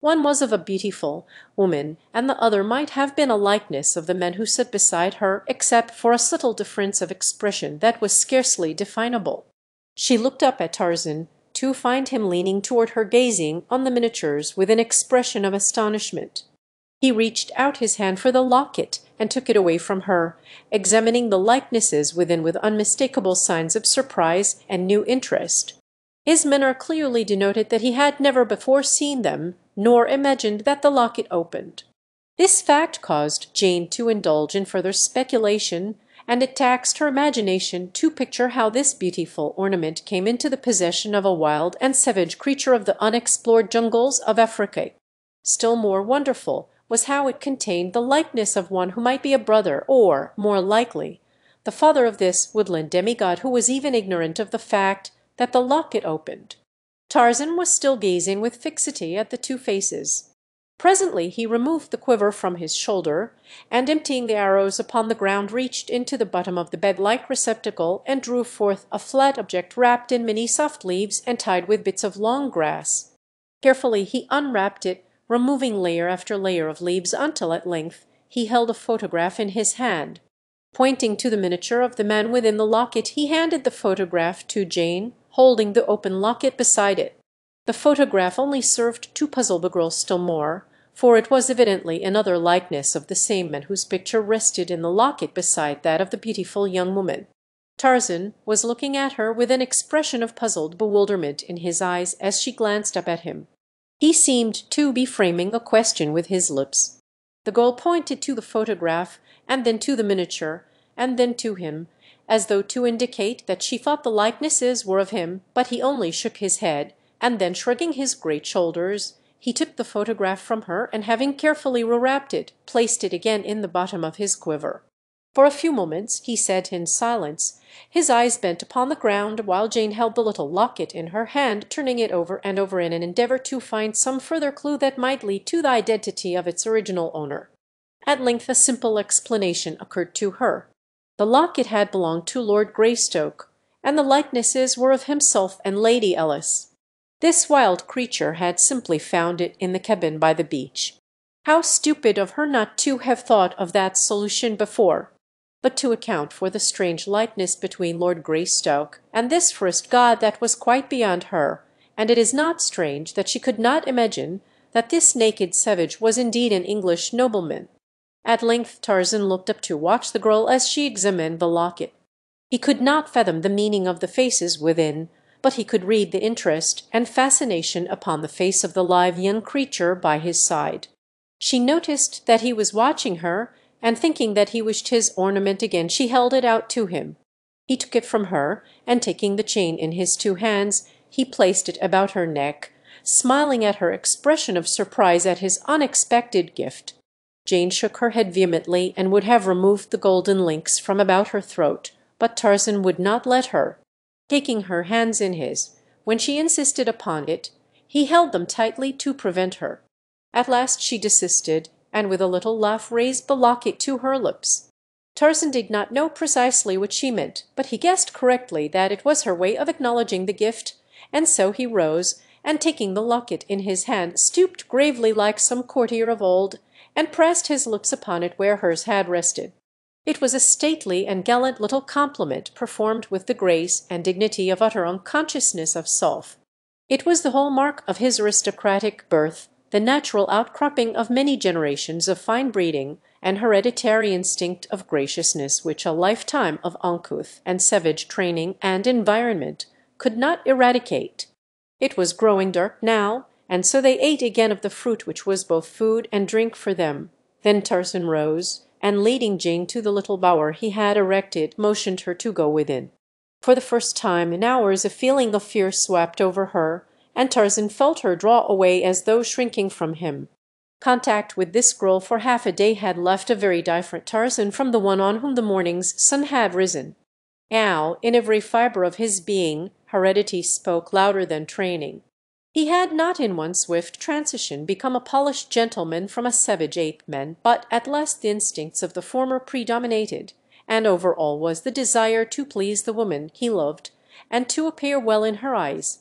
One was of a beautiful woman, and the other might have been a likeness of the men who sat beside her, except for a subtle difference of expression that was scarcely definable. She looked up at Tarzan, to find him leaning toward her, gazing on the miniatures with an expression of astonishment. He reached out his hand for the locket and took it away from her, examining the likenesses within with unmistakable signs of surprise and new interest. His manner clearly denoted that he had never before seen them, nor imagined that the locket opened. This fact caused Jane to indulge in further speculation, and it taxed her imagination to picture how this beautiful ornament came into the possession of a wild and savage creature of the unexplored jungles of Africa. Still more wonderful was how it contained the likeness of one who might be a brother, or, more likely, the father of this woodland demigod, who was even ignorant of the fact that the locket opened. Tarzan was still gazing with fixity at the two faces. Presently he removed the quiver from his shoulder, and emptying the arrows upon the ground, reached into the bottom of the bed-like receptacle and drew forth a flat object wrapped in many soft leaves and tied with bits of long grass. Carefully he unwrapped it, removing layer after layer of leaves, until at length he held a photograph in his hand. Pointing to the miniature of the man within the locket, he handed the photograph to Jane, holding the open locket beside it. The photograph only served to puzzle the girl still more, for it was evidently another likeness of the same man whose picture rested in the locket beside that of the beautiful young woman. Tarzan was looking at her with an expression of puzzled bewilderment in his eyes as she glanced up at him. He seemed to be framing a question with his lips. The girl pointed to the photograph, and then to the miniature, and then to him, as though to indicate that she thought the likenesses were of him, but he only shook his head, and then, shrugging his great shoulders, he took the photograph from her, and having carefully rewrapped it, placed it again in the bottom of his quiver. For a few moments he sat in silence, his eyes bent upon the ground, while Jane held the little locket in her hand, turning it over and over in an endeavour to find some further clue that might lead to the identity of its original owner. At length a simple explanation occurred to her. The locket had belonged to Lord Greystoke, and the likenesses were of himself and Lady Ellis. This wild creature had simply found it in the cabin by the beach. How stupid of her not to have thought of that solution before! But to account for the strange likeness between Lord Greystoke and this first god, that was quite beyond her, and it is not strange that she could not imagine that this naked savage was indeed an English nobleman. At length Tarzan looked up to watch the girl as she examined the locket. He could not fathom the meaning of the faces within, but he could read the interest and fascination upon the face of the live young creature by his side. She noticed that he was watching her, and thinking that he wished his ornament again, she held it out to him. He took it from her, and taking the chain in his two hands, he placed it about her neck, smiling at her expression of surprise at his unexpected gift. Jane shook her head vehemently, and would have removed the golden links from about her throat, but Tarzan would not let her. Taking her hands in his, when she insisted upon it, he held them tightly to prevent her. At last she desisted, and with a little laugh raised the locket to her lips. Tarzan did not know precisely what she meant, but he guessed correctly that it was her way of acknowledging the gift, and so he rose, and taking the locket in his hand, stooped gravely like some courtier of old, and pressed his lips upon it where hers had rested. It was a stately and gallant little compliment, performed with the grace and dignity of utter unconsciousness of self. It was the whole mark of his aristocratic birth, the natural outcropping of many generations of fine breeding, and hereditary instinct of graciousness which a lifetime of uncouth and savage training and environment could not eradicate. It was growing dark now, and so they ate again of the fruit which was both food and drink for them. Then Tarzan rose, and leading Jane to the little bower he had erected, motioned her to go within. For the first time in hours a feeling of fear swept over her, and Tarzan felt her draw away as though shrinking from him. Contact with this girl for half a day had left a very different Tarzan from the one on whom the morning's sun had risen. Now, in every fibre of his being, heredity spoke louder than training. He had not in one swift transition become a polished gentleman from a savage ape-man, but at last the instincts of the former predominated, and over all was the desire to please the woman he loved and to appear well in her eyes.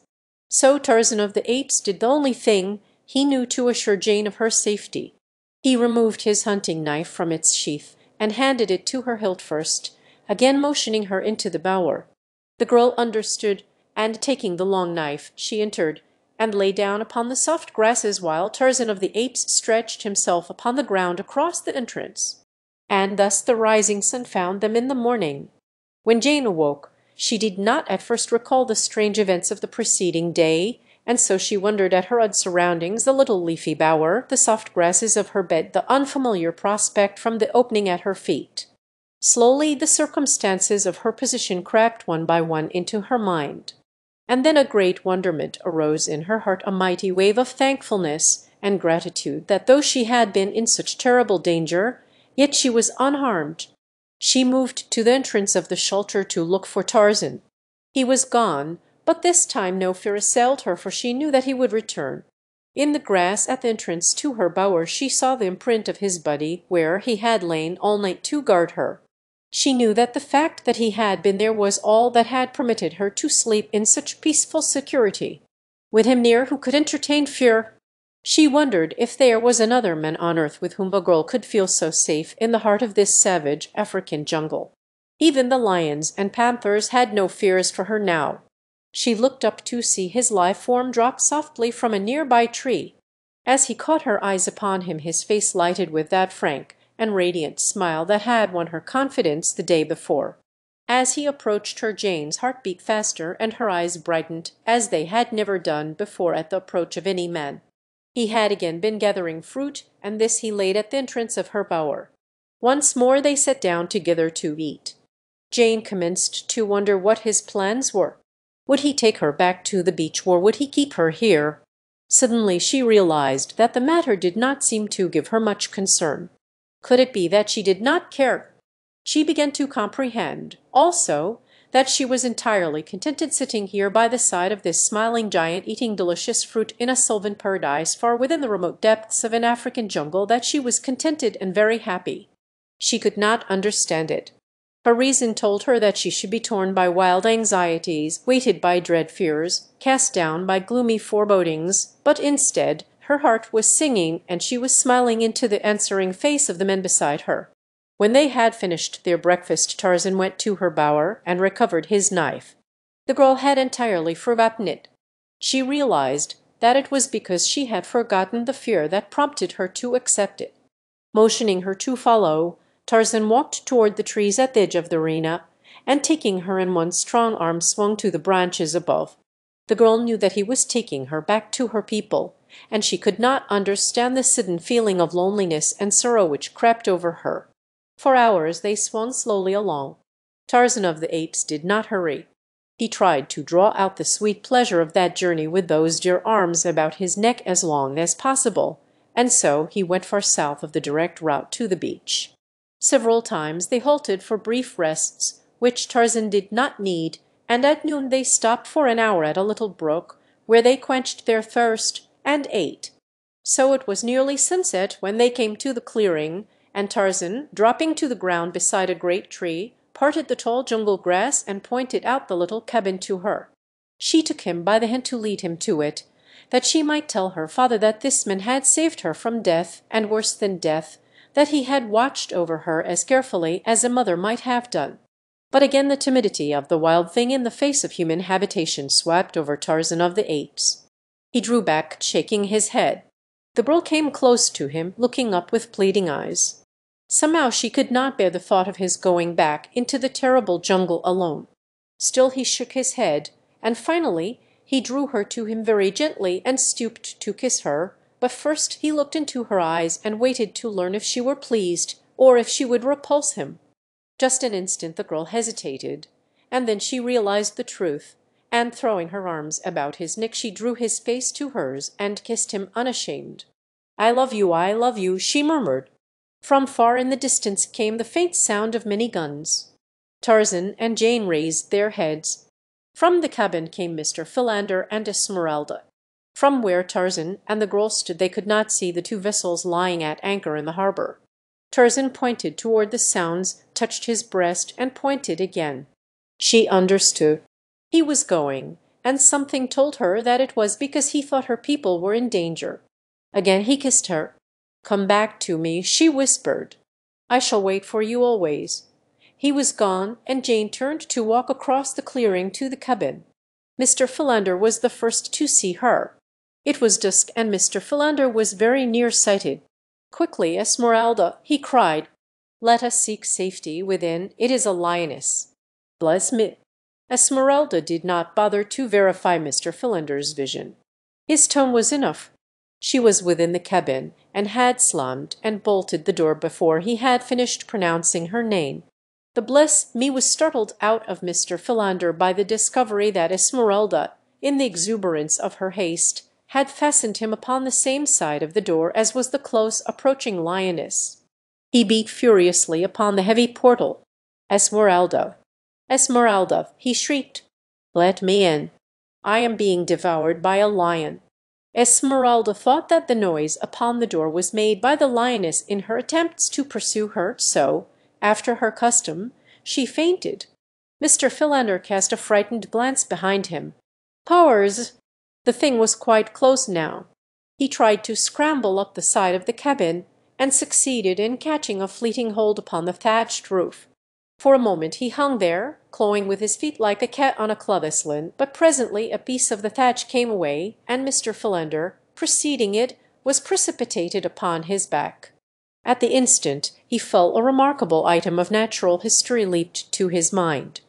So Tarzan of the Apes did the only thing he knew to assure Jane of her safety. He removed his hunting knife from its sheath and handed it to her hilt first, again motioning her into the bower. The girl understood, and taking the long knife, she entered, and lay down upon the soft grasses while Tarzan of the Apes stretched himself upon the ground across the entrance. And thus the rising sun found them in the morning. When Jane awoke, she did not at first recall the strange events of the preceding day, and so she wondered at her odd surroundings, the little leafy bower, the soft grasses of her bed, the unfamiliar prospect from the opening at her feet. Slowly the circumstances of her position crept one by one into her mind. And then a great wonderment arose in her heart, a mighty wave of thankfulness and gratitude that though she had been in such terrible danger, yet she was unharmed. She moved to the entrance of the shelter to look for Tarzan. He was gone, but this time no fear assailed her, for she knew that he would return. In the grass at the entrance to her bower she saw the imprint of his body where he had lain all night to guard her. She knew that the fact that he had been there was all that had permitted her to sleep in such peaceful security. With him near, who could entertain fear? She wondered if there was another man on earth with whom a girl could feel so safe in the heart of this savage African jungle. Even the lions and panthers had no fears for her now. She looked up to see his lithe form drop softly from a nearby tree. As he caught her eyes upon him, his face lighted with that frank and radiant smile that had won her confidence the day before. As he approached her, Jane's heart beat faster and her eyes brightened as they had never done before at the approach of any man. He had again been gathering fruit, and this he laid at the entrance of her bower. Once more they sat down together to eat. Jane commenced to wonder what his plans were. Would he take her back to the beach, or would he keep her here? Suddenly she realized that the matter did not seem to give her much concern. Could it be that she did not care? She began to comprehend, also, that she was entirely contented sitting here by the side of this smiling giant eating delicious fruit in a sylvan paradise far within the remote depths of an African jungle, that she was contented and very happy. She could not understand it. Her reason told her that she should be torn by wild anxieties, weighted by dread fears, cast down by gloomy forebodings, but instead her heart was singing and she was smiling into the answering face of the men beside her. When they had finished their breakfast, Tarzan went to her bower and recovered his knife. The girl had entirely forgotten it. She realized that it was because she had forgotten the fear that prompted her to accept it. Motioning her to follow, Tarzan walked toward the trees at the edge of the arena, and taking her in one strong arm swung to the branches above. The girl knew that he was taking her back to her people, and she could not understand the sudden feeling of loneliness and sorrow which crept over her. For hours they swung slowly along. Tarzan of the Apes did not hurry. He tried to draw out the sweet pleasure of that journey with those dear arms about his neck as long as possible, and so he went far south of the direct route to the beach. Several times they halted for brief rests, which Tarzan did not need, and at noon they stopped for an hour at a little brook, where they quenched their thirst and ate. So it was nearly sunset when they came to the clearing, and Tarzan, dropping to the ground beside a great tree, parted the tall jungle grass and pointed out the little cabin to her. She took him by the hand to lead him to it, that she might tell her father that this man had saved her from death, and worse than death, that he had watched over her as carefully as a mother might have done. But again the timidity of the wild thing in the face of human habitation swept over Tarzan of the Apes. He drew back, shaking his head. The girl came close to him, looking up with pleading eyes. Somehow she could not bear the thought of his going back into the terrible jungle alone. Still he shook his head, and finally he drew her to him very gently and stooped to kiss her, but first he looked into her eyes and waited to learn if she were pleased or if she would repulse him. Just an instant the girl hesitated, and then she realized the truth, and throwing her arms about his neck she drew his face to hers and kissed him unashamed. I love you," she murmured. From far in the distance came the faint sound of many guns. Tarzan and Jane raised their heads. From the cabin came Mr. Philander and Esmeralda. From where Tarzan and the girl stood they could not see the two vessels lying at anchor in the harbor. Tarzan pointed toward the sounds, touched his breast, and pointed again. She understood. He was going, and something told her that it was because he thought her people were in danger. Again he kissed her. "Come back to me," she whispered. "I shall wait for you always." He was gone, and Jane turned to walk across the clearing to the cabin. Mr. Philander was the first to see her. It was dusk, and Mr. Philander was very near-sighted. Quickly, Esmeralda, he cried, "let us seek safety within. It is a lioness." Bless me. Esmeralda did not bother to verify Mr. Philander's vision. His tone was enough. She was within the cabin, and had slammed and bolted the door before he had finished pronouncing her name. The bless me was startled out of Mr. Philander by the discovery that Esmeralda, in the exuberance of her haste, had fastened him upon the same side of the door as was the close approaching lioness. He beat furiously upon the heavy portal. "Esmeralda! Esmeralda!" he shrieked. "Let me in. I am being devoured by a lion." Esmeralda thought that the noise upon the door was made by the lioness in her attempts to pursue her, so, after her custom, she fainted. Mr. Philander cast a frightened glance behind him. Powers! The thing was quite close now. He tried to scramble up the side of the cabin, and succeeded in catching a fleeting hold upon the thatched roof. For a moment he hung there, clawing with his feet like a cat on a clothesline, but presently a piece of the thatch came away, and Mr. Philander, preceding it, was precipitated upon his back. At the instant he felt a remarkable item of natural history leaped to his mind.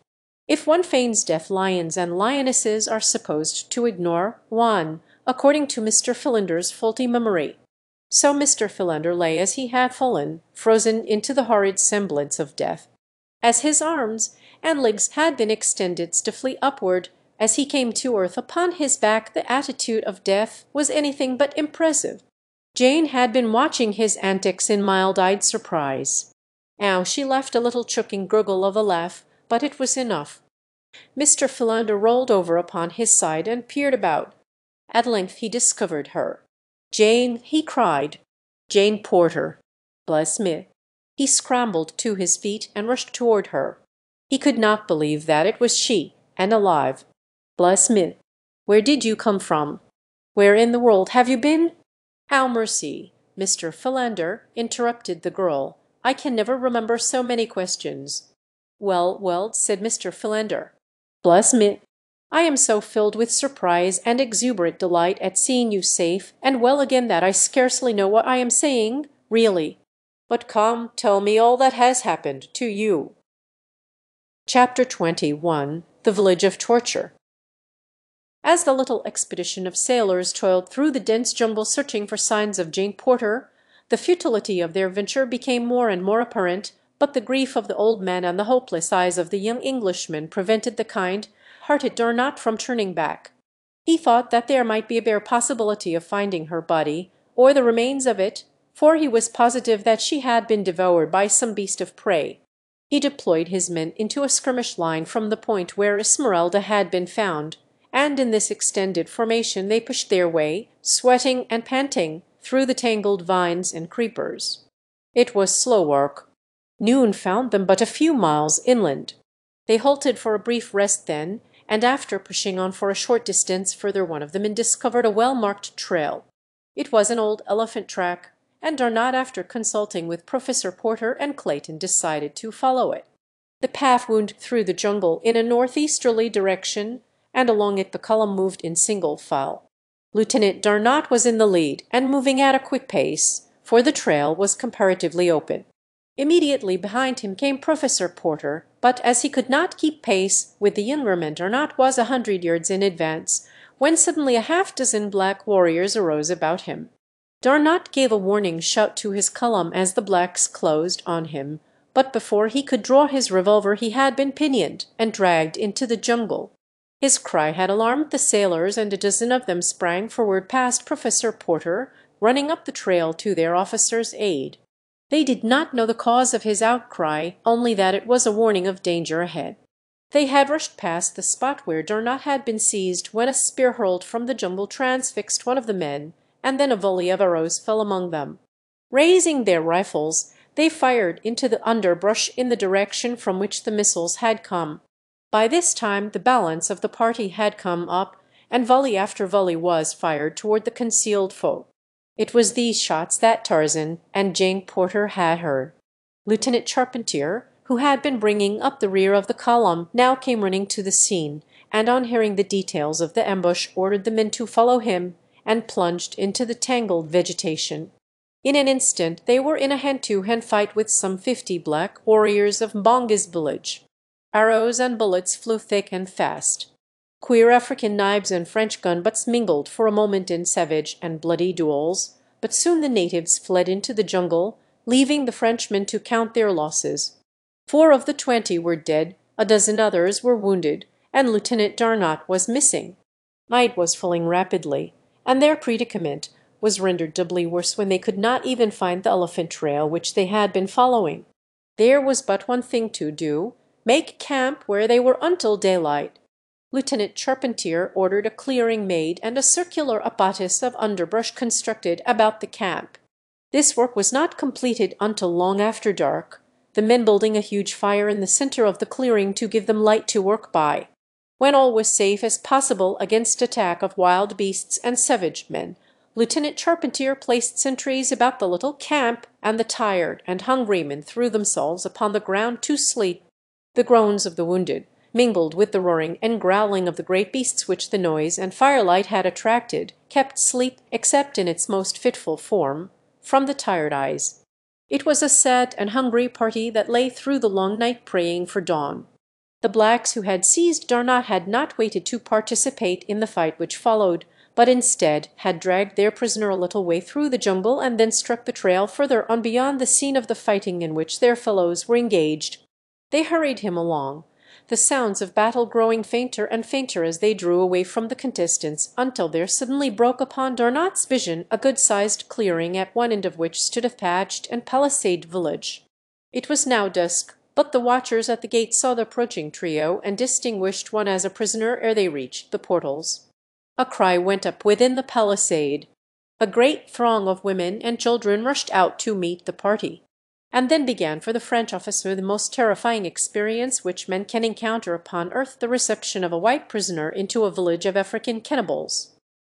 If one feigns death, lions and lionesses are supposed to ignore one, according to Mr. Philander's faulty memory. So Mr. Philander lay as he had fallen, frozen into the horrid semblance of death. As his arms and legs had been extended stiffly upward as he came to earth upon his back, the attitude of death was anything but impressive. Jane had been watching his antics in mild-eyed surprise. Now she laughed a little choking gurgle of a laugh, but it was enough. Mr. Philander rolled over upon his side and peered about. At length he discovered her. "Jane!" he cried. "Jane Porter! Bless me!" He scrambled to his feet and rushed toward her. He could not believe that it was she, and alive. "Bless me! Where did you come from? Where in the world have you been?" "How mercy, Mr. Philander," interrupted the girl. "I can never remember so many questions." "Well, well," said Mr. Philander. "Bless me! I am so filled with surprise and exuberant delight at seeing you safe and well again that I scarcely know what I am saying, really. But come, tell me all that has happened to you." Chapter 21: The Village of Torture. As the little expedition of sailors toiled through the dense jungle searching for signs of Jane Porter, the futility of their venture became more and more apparent, but the grief of the old man and the hopeless eyes of the young Englishman prevented the kind-hearted Darnot from turning back. He thought that there might be a bare possibility of finding her body, or the remains of it, for he was positive that she had been devoured by some beast of prey. He deployed his men into a skirmish line from the point where Esmeralda had been found, and in this extended formation they pushed their way, sweating and panting, through the tangled vines and creepers. It was slow work. Noon found them but a few miles inland. They halted for a brief rest then, and after pushing on for a short distance further, one of the men discovered a well-marked trail. It was an old elephant track, and Darnot, after consulting with Professor Porter and Clayton, decided to follow it. The path wound through the jungle in a northeasterly direction, and along it the column moved in single file. Lieutenant Darnot was in the lead, and moving at a quick pace, for the trail was comparatively open. Immediately behind him came Professor Porter, but as he could not keep pace with the younger men, Darnot was 100 yards in advance, when suddenly a half-dozen black warriors arose about him. Darnot gave a warning shout to his column as the blacks closed on him, but before he could draw his revolver he had been pinioned and dragged into the jungle. His cry had alarmed the sailors, and a dozen of them sprang forward past Professor Porter, running up the trail to their officer's aid. They did not know the cause of his outcry, only that it was a warning of danger ahead. They had rushed past the spot where Darnot had been seized when a spear hurled from the jungle transfixed one of the men, and then a volley of arrows fell among them. Raising their rifles, they fired into the underbrush in the direction from which the missiles had come. By this time the balance of the party had come up, and volley after volley was fired toward the concealed foe. It was these shots that Tarzan and Jane Porter had heard. Lieutenant Charpentier, who had been bringing up the rear of the column, now came running to the scene, and on hearing the details of the ambush ordered the men to follow him, and plunged into the tangled vegetation. In an instant they were in a hand-to-hand fight with some 50 black warriors of Mbonga's village. Arrows and bullets flew thick and fast. Queer African knives and French gun-butts mingled for a moment in savage and bloody duels, but soon the natives fled into the jungle, leaving the Frenchmen to count their losses. 4 of the 20 were dead, a dozen others were wounded, and Lieutenant Darnot was missing. Night was falling rapidly, and their predicament was rendered doubly worse when they could not even find the elephant trail which they had been following. There was but one thing to do: make camp where they were until daylight. Lieutenant Charpentier ordered a clearing made and a circular abatis of underbrush constructed about the camp. This work was not completed until long after dark, the men building a huge fire in the center of the clearing to give them light to work by. When all was safe as possible against attack of wild beasts and savage men, Lieutenant Charpentier placed sentries about the little camp, and the tired and hungry men threw themselves upon the ground to sleep. The groans of the wounded, mingled with the roaring and growling of the great beasts which the noise and firelight had attracted, kept sleep, except in its most fitful form, from the tired eyes. It was a sad and hungry party that lay through the long night praying for dawn. The blacks who had seized Darnot had not waited to participate in the fight which followed, but instead had dragged their prisoner a little way through the jungle and then struck the trail further on beyond the scene of the fighting in which their fellows were engaged. They hurried him along, the sounds of battle growing fainter and fainter as they drew away from the contestants, until there suddenly broke upon Darnot's vision a good-sized clearing, at one end of which stood a thatched and palisaded village. It was now dusk, but the watchers at the gate saw the approaching trio, and distinguished one as a prisoner ere they reached the portals. A cry went up within the palisade. A great throng of women and children rushed out to meet the party. And then began for the French officer the most terrifying experience which men can encounter upon earth, the reception of a white prisoner into a village of African cannibals.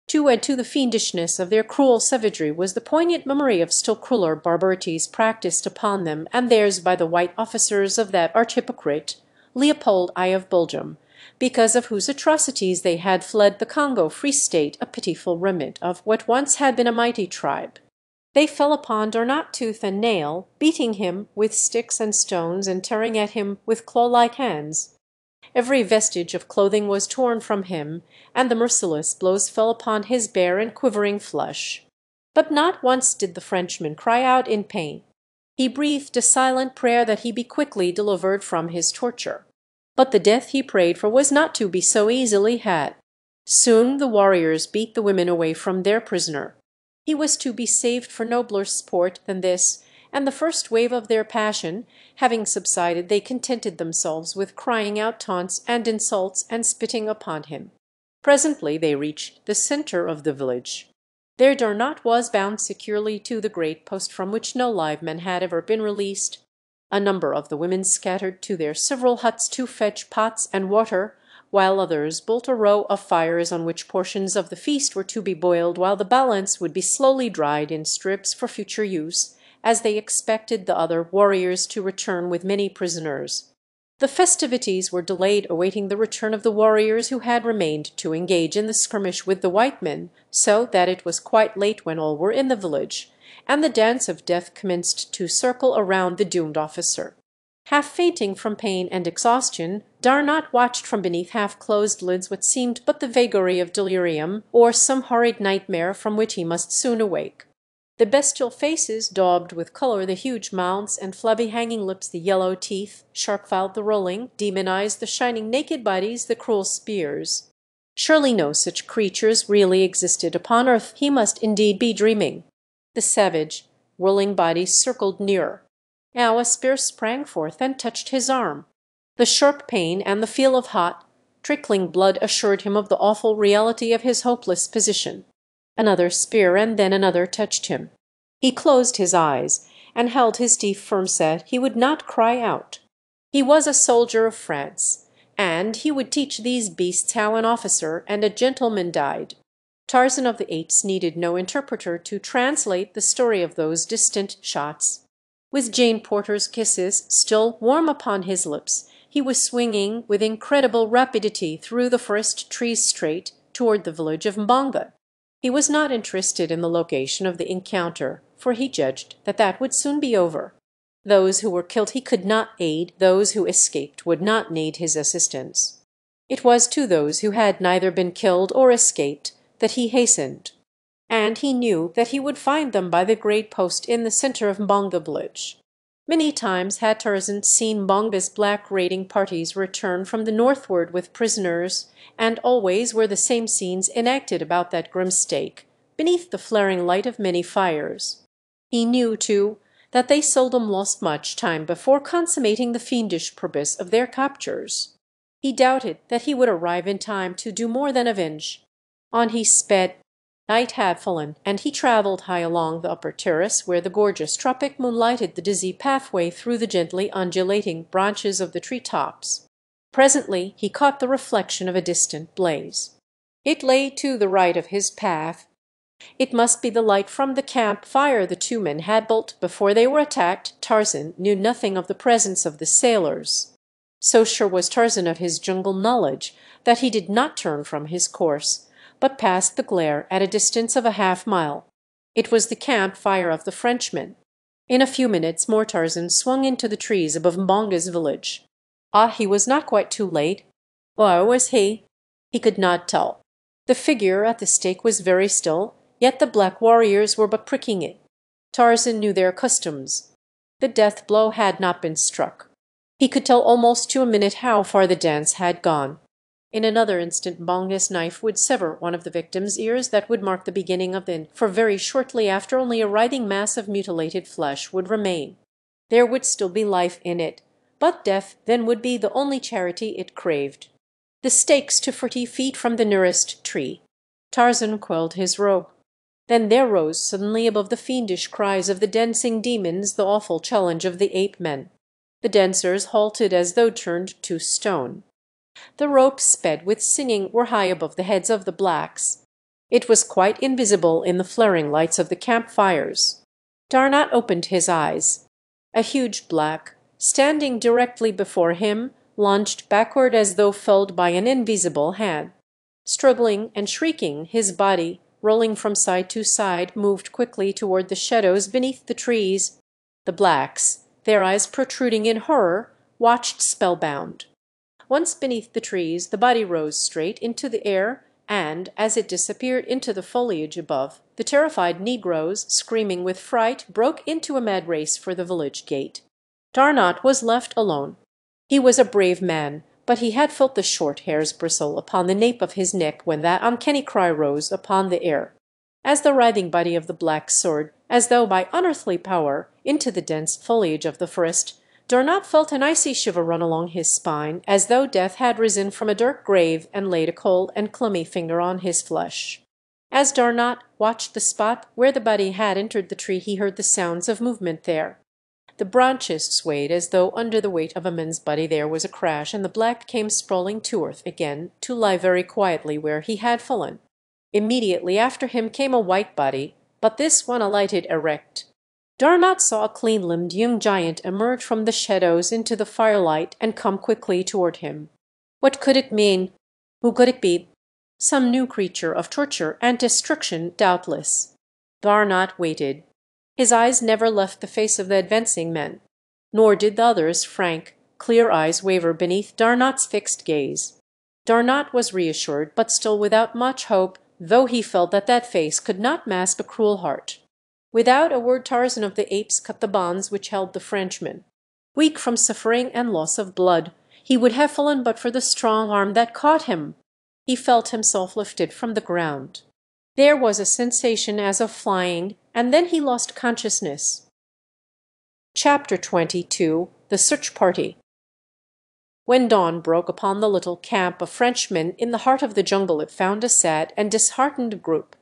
To add to the fiendishness of their cruel savagery was the poignant memory of still crueler barbarities practised upon them and theirs by the white officers of that arch-hypocrite, Leopold I of Belgium, because of whose atrocities they had fled the Congo Free State, a pitiful remnant of what once had been a mighty tribe. They fell upon Darnot tooth and nail, beating him with sticks and stones and tearing at him with claw-like hands. Every vestige of clothing was torn from him, and the merciless blows fell upon his bare and quivering flesh. But not once did the Frenchman cry out in pain. He breathed a silent prayer that he be quickly delivered from his torture. But the death he prayed for was not to be so easily had. Soon the warriors beat the women away from their prisoner. He was to be saved for nobler sport than this, and the first wave of their passion having subsided, they contented themselves with crying out taunts and insults and spitting upon him. Presently they reached the centre of the village. There Darnot was bound securely to the great post from which no live men had ever been released. A number of the women scattered to their several huts to fetch pots and water, while others built a row of fires on which portions of the feast were to be boiled, while the balance would be slowly dried in strips for future use, as they expected the other warriors to return with many prisoners. The festivities were delayed, awaiting the return of the warriors who had remained to engage in the skirmish with the white men, so that it was quite late when all were in the village, and the dance of death commenced to circle around the doomed officer. Half fainting from pain and exhaustion, Darnot watched from beneath half-closed lids what seemed but the vagary of delirium, or some horrid nightmare from which he must soon awake. The bestial faces, daubed with colour, the huge mouths and flabby hanging lips, the yellow teeth, sharp-filed the rolling, demon eyes, the shining naked bodies, the cruel spears. Surely no such creatures really existed upon earth. He must indeed be dreaming. The savage, whirling bodies circled nearer. Now a spear sprang forth and touched his arm. The sharp pain and the feel of hot, trickling blood assured him of the awful reality of his hopeless position. Another spear and then another touched him. He closed his eyes and held his teeth firm set. He would not cry out. He was a soldier of France, and he would teach these beasts how an officer and a gentleman died. Tarzan of the Apes needed no interpreter to translate the story of those distant shots. With Jane Porter's kisses still warm upon his lips, he was swinging with incredible rapidity through the forest trees straight toward the village of Mbonga. He was not interested in the location of the encounter, for he judged that that would soon be over. Those who were killed he could not aid, those who escaped would not need his assistance. It was to those who had neither been killed or escaped that he hastened, and he knew that he would find them by the great post in the center of Mbonga village. Many times had Tarzan seen Mbonga's black raiding parties return from the northward with prisoners, and always were the same scenes enacted about that grim stake, beneath the flaring light of many fires. He knew, too, that they seldom lost much time before consummating the fiendish purpose of their captures. He doubted that he would arrive in time to do more than avenge. On he sped. Night had fallen, and he travelled high along the upper terrace where the gorgeous tropic moon lighted the dizzy pathway through the gently undulating branches of the tree-tops. Presently he caught the reflection of a distant blaze. It lay to the right of his path. It must be the light from the camp fire the two men had built before they were attacked. Tarzan knew nothing of the presence of the sailors. So sure was Tarzan of his jungle knowledge that he did not turn from his course, but passed the glare at a distance of a half-mile. It was the camp fire of the Frenchmen. In a few minutes more Tarzan swung into the trees above Mbonga's village. He was not quite too late. Or was he? He could not tell. The figure at the stake was very still, yet the black warriors were but pricking it. Tarzan knew their customs. The death blow had not been struck. He could tell almost to a minute how far the dance had gone. In another instant Mbonga's knife would sever one of the victim's ears. That would mark the beginning of the end, for very shortly after only a writhing mass of mutilated flesh would remain. There would still be life in it, but death then would be the only charity it craved. The stakes to 40 feet from the nearest tree. Tarzan coiled his rope. Then there rose suddenly above the fiendish cries of the dancing demons the awful challenge of the ape men. The dancers halted as though turned to stone. The ropes sped with singing were high above the heads of the blacks. It was quite invisible in the flaring lights of the campfires. Darnot opened his eyes. A huge black, standing directly before him, lunged backward as though felled by an invisible hand. Struggling and shrieking, his body, rolling from side to side, moved quickly toward the shadows beneath the trees. The blacks, their eyes protruding in horror, watched spellbound. Once beneath the trees, the body rose straight into the air, and, as it disappeared into the foliage above, the terrified negroes, screaming with fright, broke into a mad race for the village gate. Darnot was left alone. He was a brave man, but he had felt the short hair's bristle upon the nape of his neck when that uncanny cry rose upon the air. As the writhing body of the black soared, as though by unearthly power, into the dense foliage of the forest, Darnot felt an icy shiver run along his spine, as though death had risen from a dark grave and laid a cold and clammy finger on his flesh. As Darnot watched the spot where the body had entered the tree, he heard the sounds of movement there. The branches swayed as though under the weight of a man's body. There was a crash, and the black came sprawling to earth again, to lie very quietly where he had fallen. Immediately after him came a white body, but this one alighted erect. Darnot saw a clean-limbed young giant emerge from the shadows into the firelight and come quickly toward him. What could it mean? Who could it be? Some new creature of torture and destruction, doubtless. Darnot waited. His eyes never left the face of the advancing man, nor did the other's frank, clear eyes waver beneath Darnot's fixed gaze. Darnot was reassured, but still without much hope, though he felt that that face could not mask a cruel heart. Without a word Tarzan of the Apes cut the bonds which held the Frenchman. Weak from suffering and loss of blood, he would have fallen but for the strong arm that caught him. He felt himself lifted from the ground. There was a sensation as of flying, and then he lost consciousness. Chapter 22. The Search Party. When dawn broke upon the little camp of Frenchmen in the heart of the jungle, it found a sad and disheartened group.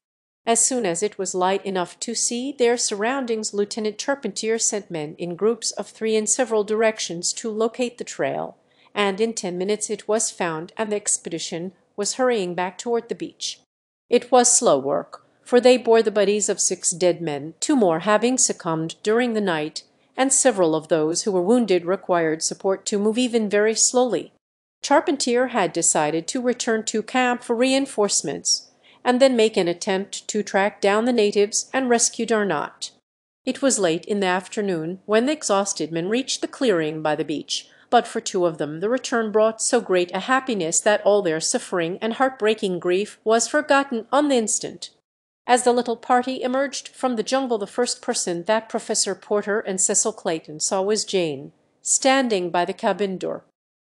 As soon as it was light enough to see their surroundings, Lieutenant Charpentier sent men in groups of 3 in several directions to locate the trail, and in 10 minutes it was found, and the expedition was hurrying back toward the beach. It was slow work, for they bore the bodies of 6 dead men, 2 more having succumbed during the night, and several of those who were wounded required support to move even very slowly. Charpentier had decided to return to camp for reinforcements, and then make an attempt to track down the natives and rescue Darnot. It was late in the afternoon when the exhausted men reached the clearing by the beach, but for 2 of them the return brought so great a happiness that all their suffering and heartbreaking grief was forgotten on the instant. As the little party emerged from the jungle, the first person that Professor Porter and Cecil Clayton saw was Jane, standing by the cabin door.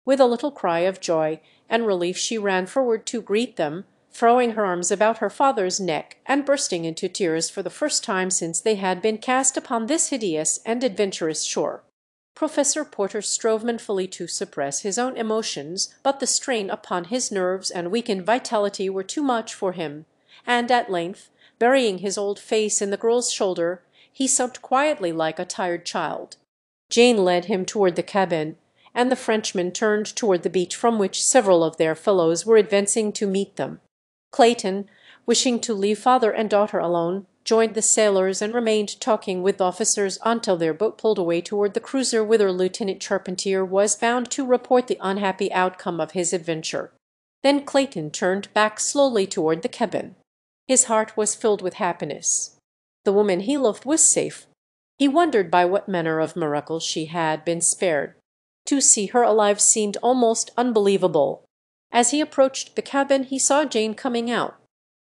With a little cry of joy and relief she ran forward to greet them, throwing her arms about her father's neck and bursting into tears for the first time since they had been cast upon this hideous and adventurous shore. Professor Porter strove manfully to suppress his own emotions, but the strain upon his nerves and weakened vitality were too much for him, and at length, burying his old face in the girl's shoulder, he sobbed quietly like a tired child. Jane led him toward the cabin, and the Frenchmen turned toward the beach from which several of their fellows were advancing to meet them. Clayton, wishing to leave father and daughter alone, joined the sailors and remained talking with the officers until their boat pulled away toward the cruiser whither Lieutenant Charpentier was bound to report the unhappy outcome of his adventure. Then Clayton turned back slowly toward the cabin. His heart was filled with happiness. The woman he loved was safe. He wondered by what manner of miracle she had been spared. To see her alive seemed almost unbelievable. As he approached the cabin he saw Jane coming out.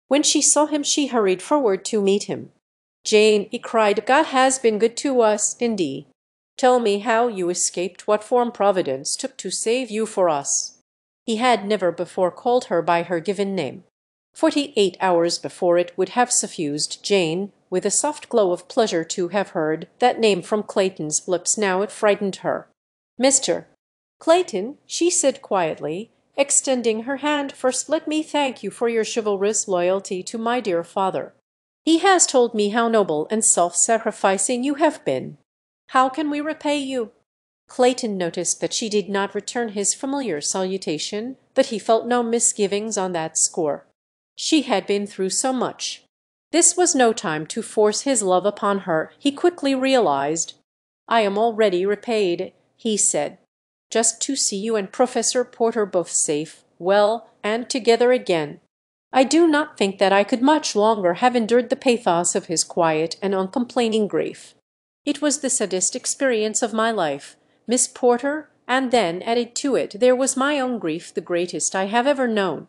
When she saw him she hurried forward to meet him. "Jane," he cried, "God has been good to us, indeed. Tell me how you escaped, what form Providence took to save you for us." He had never before called her by her given name. 48 hours before it would have suffused Jane with a soft glow of pleasure to have heard that name from Clayton's lips. Now it frightened her. "Mr. Clayton," she said quietly, extending her hand, "first let me thank you for your chivalrous loyalty to my dear father. He has told me how noble and self-sacrificing you have been. How can we repay you?" Clayton noticed that she did not return his familiar salutation, but he felt no misgivings on that score. She had been through so much. This was no time to force his love upon her, he quickly realized. "I am already repaid," he said. "Just to see you and Professor Porter both safe, well, and together again. I do not think that I could much longer have endured the pathos of his quiet and uncomplaining grief. It was the saddest experience of my life, Miss Porter, and then, added to it, there was my own grief, the greatest I have ever known.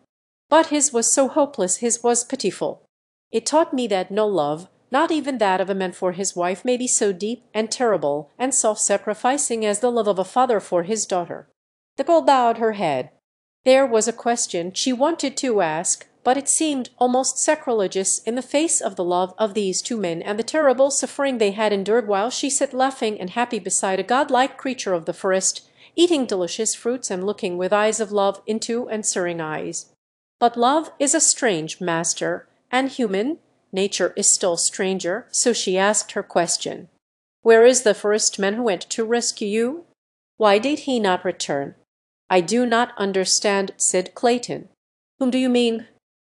But his was so hopeless, his was pitiful. It taught me that no love, not even that of a man for his wife, may be so deep and terrible and self-sacrificing as the love of a father for his daughter." The girl bowed her head. There was a question she wanted to ask, but it seemed almost sacrilegious in the face of the love of these 2 men and the terrible suffering they had endured, while she sat laughing and happy beside a godlike creature of the forest, eating delicious fruits and looking with eyes of love into answering eyes. But love is a strange master, and human nature is still stranger, so she asked her question. "Where is the first man who went to rescue you? Why did he not return?" "I do not understand," said Clayton. "Whom do you mean?"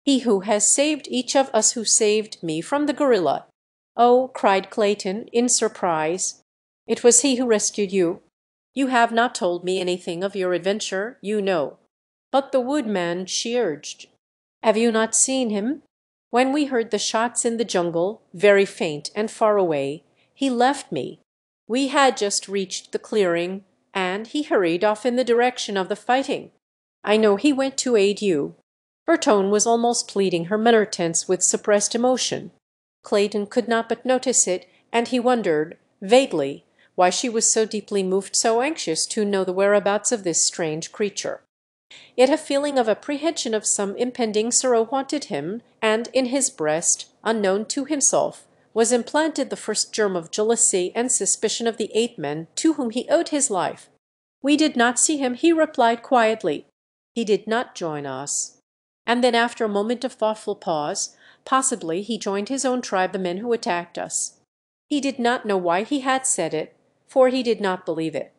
"He who has saved each of us, who saved me from the gorilla." "Oh," cried Clayton in surprise. "It was he who rescued you? You have not told me anything of your adventure, you know." "But the woodman," she urged. "Have you not seen him? When we heard the shots in the jungle, very faint and far away, he left me. We had just reached the clearing, and he hurried off in the direction of the fighting. I know he went to aid you." Her tone was almost pleading, her manner tense with suppressed emotion. Clayton could not but notice it, and he wondered, vaguely, why she was so deeply moved, so anxious to know the whereabouts of this strange creature. Yet a feeling of apprehension of some impending sorrow haunted him, and in his breast, unknown to himself, was implanted the first germ of jealousy and suspicion of the 8 men to whom he owed his life. "We did not see him," he replied quietly. "He did not join us." And then, after a moment of thoughtful pause, possibly he joined his own tribe, the men who attacked us. He did not know why he had said it, for he did not believe it.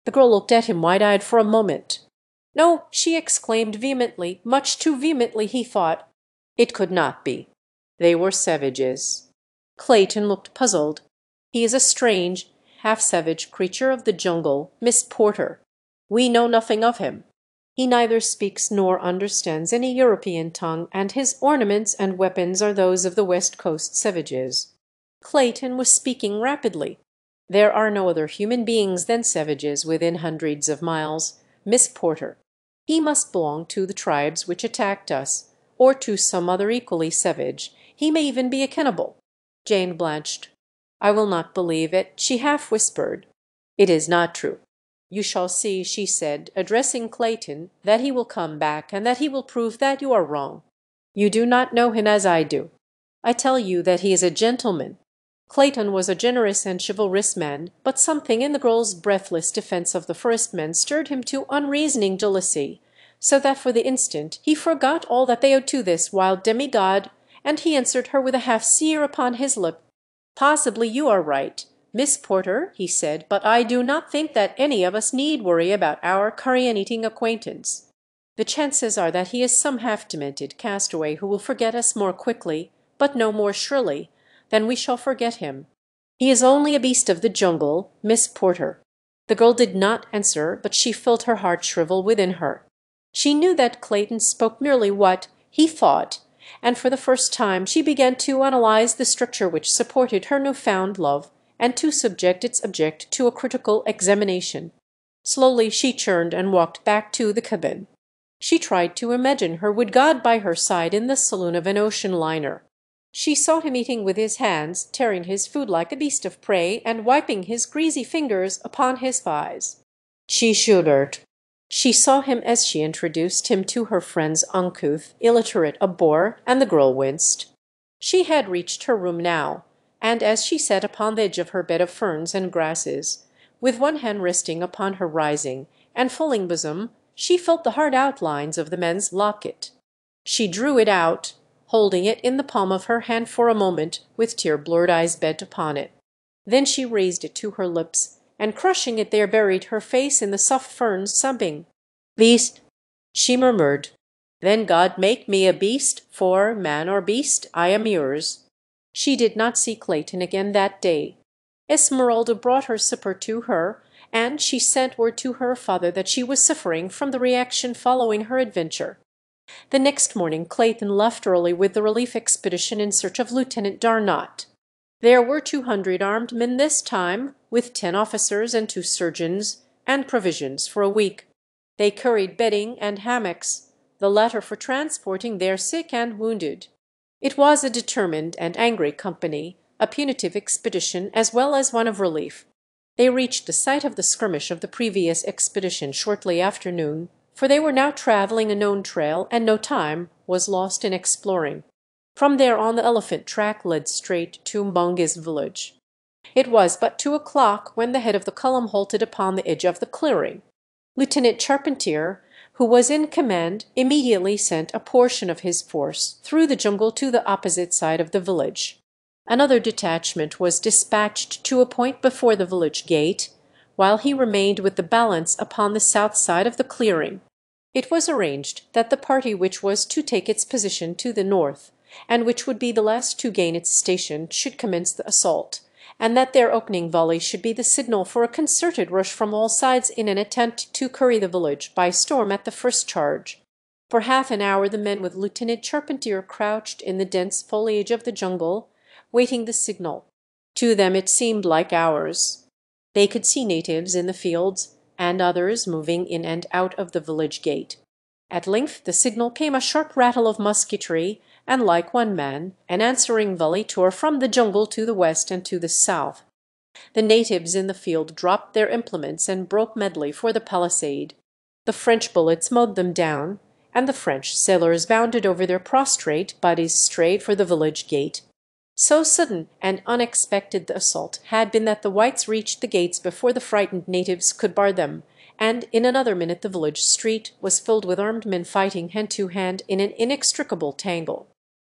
The girl looked at him wide-eyed for a moment. "No," she exclaimed vehemently, much too vehemently he thought. It could not be. They were savages. Clayton looked puzzled. He is a strange, half-savage creature of the jungle, Miss Porter. We know nothing of him. He neither speaks nor understands any European tongue, and his ornaments and weapons are those of the West Coast savages. Clayton was speaking rapidly. There are no other human beings than savages within hundreds of miles. Miss Porter. He must belong to the tribes which attacked us, or to some other equally savage. He may even be a cannibal. Jane blanched. I will not believe it, she half whispered. It is not true. You shall see, she said, addressing Clayton, that he will come back, and that he will prove that you are wrong. You do not know him as I do. I tell you that he is a gentleman. Clayton was a generous and chivalrous man, but something in the girl's breathless defense of the first man stirred him to unreasoning jealousy, so that for the instant he forgot all that they owed to this wild demigod, and he answered her with a half-sneer upon his lip. Possibly you are right, Miss Porter, he said, but I do not think that any of us need worry about our carrion-eating acquaintance. The chances are that he is some half-demented castaway who will forget us more quickly, but no more surely, than we shall forget him. He is only a beast of the jungle, Miss Porter. The girl did not answer, but she felt her heart shrivel within her. She knew that Clayton spoke merely what he thought, and for the first time she began to analyze the structure which supported her new-found love, and to subject its object to a critical examination. Slowly she turned and walked back to the cabin. She tried to imagine her would God by her side in the saloon of an ocean liner. She saw him eating with his hands, tearing his food like a beast of prey, and wiping his greasy fingers upon his thighs. She shuddered. She saw him as she introduced him to her friend's uncouth, illiterate abhor, and the girl winced. She had reached her room now, and as she sat upon the edge of her bed of ferns and grasses, with one hand resting upon her rising and falling bosom, she felt the hard outlines of the man's locket. She drew it out, holding it in the palm of her hand for a moment, with tear-blurred eyes bent upon it. Then she raised it to her lips, and crushing it there buried her face in the soft ferns, sobbing. "Beast," she murmured. "Then God make me a beast, for, man or beast, I am yours." She did not see Clayton again that day. Esmeralda brought her supper to her, and she sent word to her father that she was suffering from the reaction following her adventure. The next morning Clayton left early with the relief expedition in search of Lieutenant Darnot. There were 200 armed men this time, with 10 officers and 2 surgeons, and provisions for a week. They carried bedding and hammocks, the latter for transporting their sick and wounded. It was a determined and angry company, a punitive expedition as well as one of relief. They reached the site of the skirmish of the previous expedition shortly after noon, for they were now traveling a known trail, and no time was lost in exploring. From there on the elephant track led straight to Mbonga's village. It was but 2 o'clock when the head of the column halted upon the edge of the clearing. Lieutenant Charpentier, who was in command, immediately sent a portion of his force through the jungle to the opposite side of the village. Another detachment was dispatched to a point before the village gate, while he remained with the balance upon the south side of the clearing. It was arranged that the party which was to take its position to the north, and which would be the last to gain its station, should commence the assault, and that their opening volley should be the signal for a concerted rush from all sides in an attempt to curry the village by storm at the first charge. For half an hour the men with Lieutenant Charpentier crouched in the dense foliage of the jungle, waiting the signal. To them it seemed like hours. They could see natives in the fields, and others moving in and out of the village gate. At length the signal came, a sharp rattle of musketry, and like one man, an answering volley tore from the jungle to the west and to the south. The natives in the field dropped their implements and broke medley for the palisade. The French bullets mowed them down, and the French sailors bounded over their prostrate bodies straight for the village gate. So sudden and unexpected the assault had been that the whites reached the gates before the frightened natives could bar them, and in another minute the village street was filled with armed men fighting hand to hand in an inextricable tangle.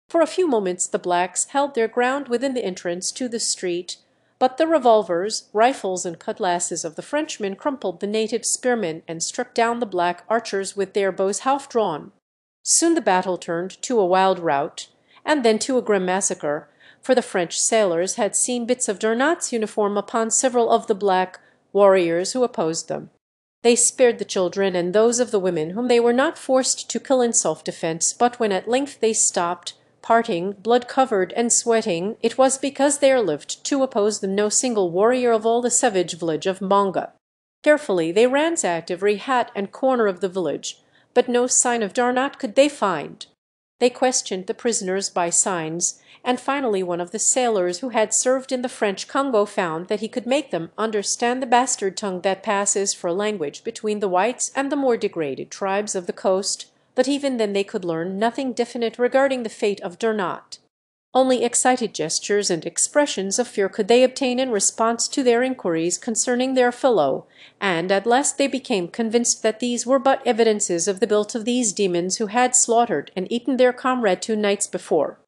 For a few moments the blacks held their ground within the entrance to the street, but the revolvers, rifles, and cutlasses of the Frenchmen crumpled the native spearmen and struck down the black archers with their bows half drawn. Soon the battle turned to a wild rout, and then to a grim massacre, for the French sailors had seen bits of Darnat's uniform upon several of the black warriors who opposed them. They spared the children and those of the women whom they were not forced to kill in self-defence, but when at length they stopped, parting, blood-covered and sweating, it was because there lived to oppose them no single warrior of all the savage village of Monga. Carefully they ransacked every hat and corner of the village, but no sign of Darnat could they find. They questioned the prisoners by signs, and finally one of the sailors who had served in the French Congo found that he could make them understand the bastard tongue that passes for language between the whites and the more degraded tribes of the coast, but even then they could learn nothing definite regarding the fate of Darnat. Only excited gestures and expressions of fear could they obtain in response to their inquiries concerning their fellow, and at last they became convinced that these were but evidences of the guilt of these demons who had slaughtered and eaten their comrade 2 nights before.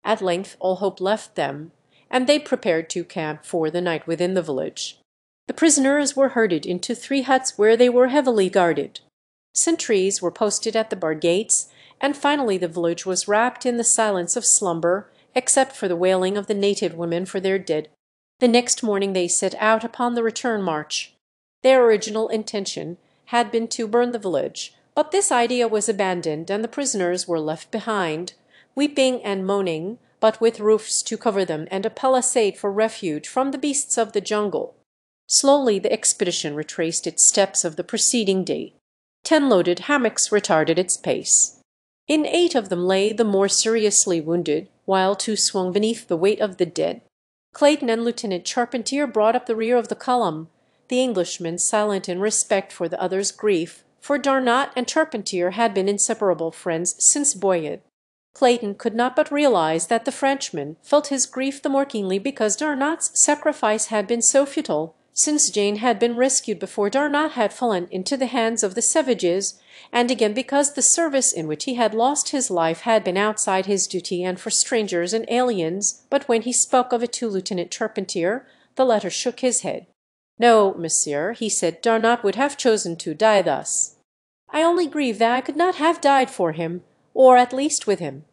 At length all hope left them, and they prepared to camp for the night within the village. The prisoners were herded into 3 huts where they were heavily guarded. Sentries were posted at the barred gates, and finally the village was wrapped in the silence of slumber, except for the wailing of the native women for their dead. The next morning they set out upon the return march. Their original intention had been to burn the village, but this idea was abandoned, and the prisoners were left behind, weeping and moaning, but with roofs to cover them and a palisade for refuge from the beasts of the jungle. Slowly the expedition retraced its steps of the preceding day. 10 loaded hammocks retarded its pace. In 8 of them lay the more seriously wounded, while 2 swung beneath the weight of the dead. Clayton and Lieutenant Charpentier brought up the rear of the column, the Englishmen silent in respect for the other's grief, for Darnat and Charpentier had been inseparable friends since boyhood. Clayton could not but realize that the Frenchman felt his grief the more keenly because Darnat's sacrifice had been so futile, since Jane had been rescued before Darnat had fallen into the hands of the savages, and again because the service in which he had lost his life had been outside his duty and for strangers and aliens. But when he spoke of it to Lieutenant Charpentier, the latter shook his head. "No, monsieur," he said, "Darnat would have chosen to die thus. I only grieve that I could not have died for him, or at least with him.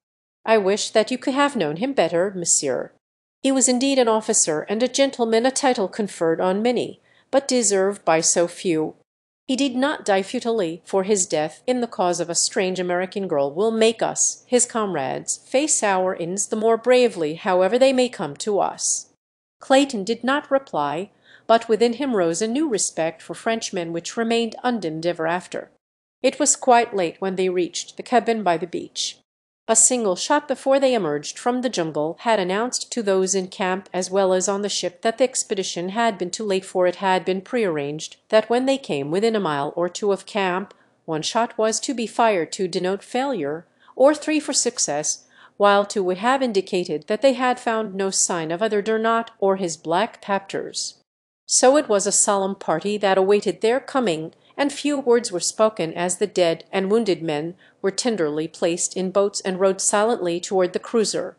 I wish that you could have known him better, monsieur. He was indeed an officer and a gentleman, a title conferred on many, but deserved by so few. He did not die futilely, for his death in the cause of a strange American girl will make us, his comrades, face our ends the more bravely, however they may come to us." Clayton did not reply, but within him rose a new respect for Frenchmen which remained undimmed ever after. It was quite late when they reached the cabin by the beach. A single shot before they emerged from the jungle had announced to those in camp as well as on the ship that the expedition had been too late, for it had been prearranged that when they came within a mile or 2 of camp 1 shot was to be fired to denote failure, or 3 for success, while 2 would have indicated that they had found no sign of either Darnat or his black captors. So it was a solemn party that awaited their coming, and few words were spoken as the dead and wounded men were tenderly placed in boats and rowed silently toward the cruiser.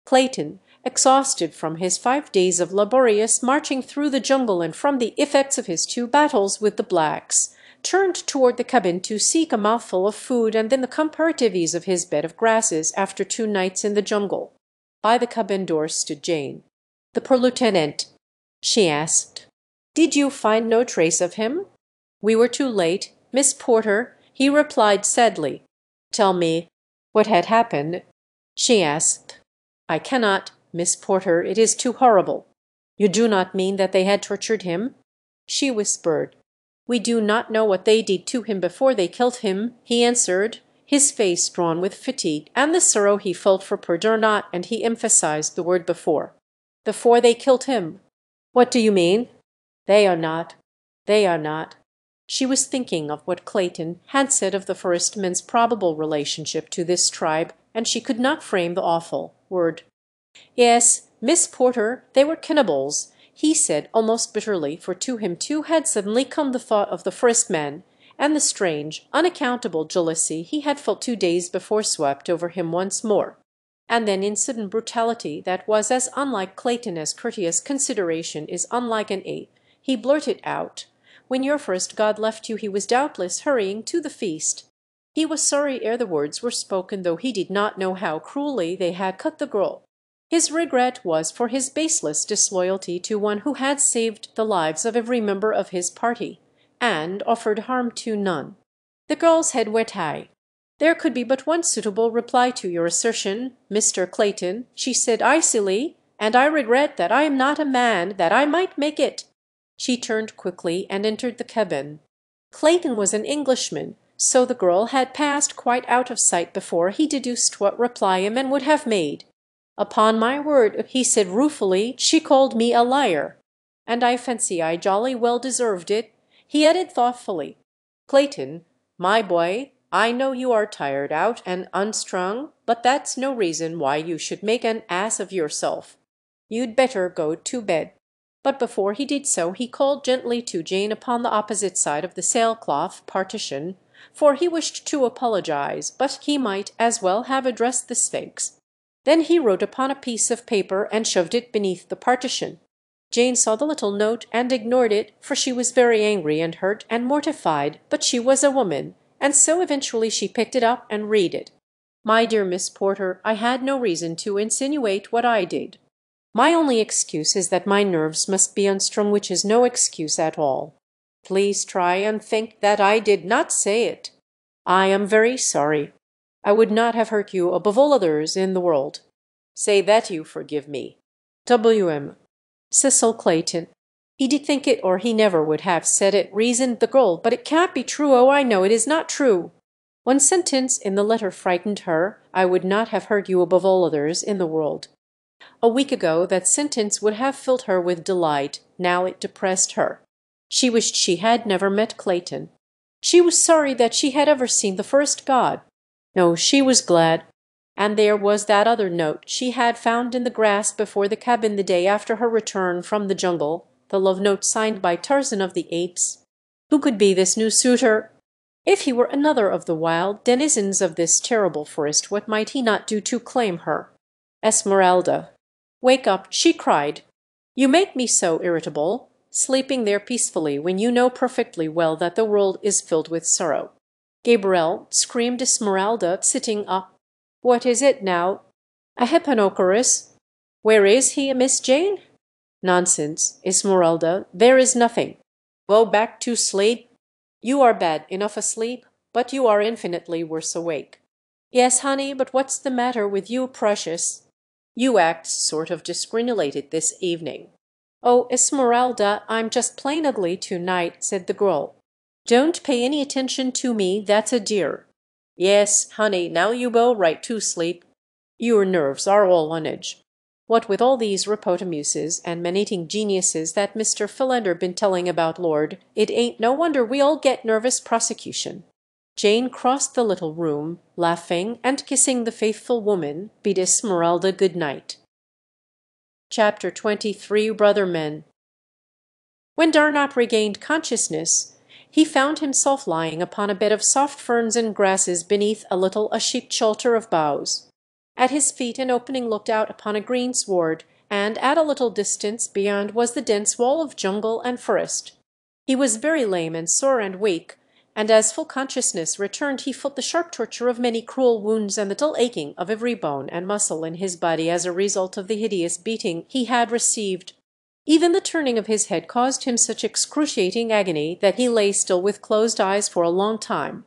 Clayton, exhausted from his 5 days of laborious marching through the jungle and from the effects of his 2 battles with the blacks, turned toward the cabin to seek a mouthful of food and then the comparative ease of his bed of grasses after 2 nights in the jungle. By the cabin door stood Jane. "The poor lieutenant," she asked. "Did you find no trace of him?" "We were too late, Miss Porter," he replied sadly. "Tell me what had happened," she asked. "I cannot, Miss Porter, it is too horrible." "You do not mean that they had tortured him?" She whispered. "We do not know what they did to him before they killed him," he answered, his face drawn with fatigue and the sorrow he felt for poor Darnat, and he emphasized the word before. "Before they killed him." "What do you mean?" They are not. She was thinking of what Clayton had said of the forest men's probable relationship to this tribe, and she could not frame the awful word. "Yes, Miss Porter, they were cannibals," he said almost bitterly, for to him too had suddenly come the thought of the forest men, and the strange, unaccountable jealousy he had felt 2 days before swept over him once more. And then in sudden brutality that was as unlike Clayton as courteous consideration is unlike an ape, he blurted out, "When your first god left you he was doubtless hurrying to the feast." He was sorry ere the words were spoken, though he did not know how cruelly they had cut the girl. His regret was for his baseless disloyalty to one who had saved the lives of every member of his party, and offered harm to none. The girl's head went high. "There could be but one suitable reply to your assertion, Mr. Clayton," she said icily, "and I regret that I am not a man, that I might make it." She turned quickly and entered the cabin. Clayton was an Englishman, so the girl had passed quite out of sight before he deduced what reply a man would have made. "Upon my word," he said ruefully, "she called me a liar. And I fancy I jolly well deserved it." He added thoughtfully, "Clayton, my boy, I know you are tired out and unstrung, but that's no reason why you should make an ass of yourself. You'd better go to bed." But before he did so he called gently to Jane upon the opposite side of the sailcloth partition, for he wished to apologize, but he might as well have addressed the Sphinx. Then he wrote upon a piece of paper and shoved it beneath the partition. Jane saw the little note and ignored it, for she was very angry and hurt and mortified, but she was a woman, and so eventually she picked it up and read it. "My dear Miss Porter, I had no reason to insinuate what I did. My only excuse is that my nerves must be unstrung, which is no excuse at all. Please try and think that I did not say it. I am very sorry. I would not have hurt you above all others in the world. Say that you forgive me. W.M. Cecil Clayton." "He did think it, or he never would have said it," reasoned the girl. "But it can't be true. Oh, I know it is not true." One sentence in the letter frightened her. "I would not have hurt you above all others in the world." A week ago that sentence would have filled her with delight. Now it depressed her. She wished she had never met Clayton. She was sorry that she had ever seen the first god. No, she was glad. And there was that other note she had found in the grass before the cabin the day after her return from the jungle, the love note signed by Tarzan of the Apes. Who could be this new suitor? If he were another of the wild denizens of this terrible forest, what might he not do to claim her? "Esmeralda, wake up," she cried. "You make me so irritable, sleeping there peacefully when you know perfectly well that the world is filled with sorrow." "Gabriel," screamed Esmeralda, sitting up. "What is it now?" "A hypnocorus." "Where is he, Miss Jane?" "Nonsense, Esmeralda, there is nothing. Go back to sleep. You are bad enough asleep, but you are infinitely worse awake." "Yes, honey, but what's the matter with you, precious?" "You act sort of disgrinulated this evening." "Oh, Esmeralda, I'm just plain ugly to-night," said the girl. "Don't pay any attention to me, that's a dear." "Yes, honey, now you go right to sleep. Your nerves are all on edge. What with all these Repotamuses and man-eating geniuses that Mr. Philander been telling about, Lord, it ain't no wonder we all get nervous prosecution." Jane crossed the little room, laughing, and kissing the faithful woman, bid Esmeralda good night. Chapter 23. Brother Men. When Darnot regained consciousness, he found himself lying upon a bed of soft ferns and grasses beneath a little a-sheeped shelter of boughs. At his feet an opening looked out upon a green sward, and at a little distance beyond was the dense wall of jungle and forest. He was very lame and sore and weak, and as full consciousness returned he felt the sharp torture of many cruel wounds and the dull aching of every bone and muscle in his body as a result of the hideous beating he had received. Even the turning of his head caused him such excruciating agony that he lay still with closed eyes for a long time.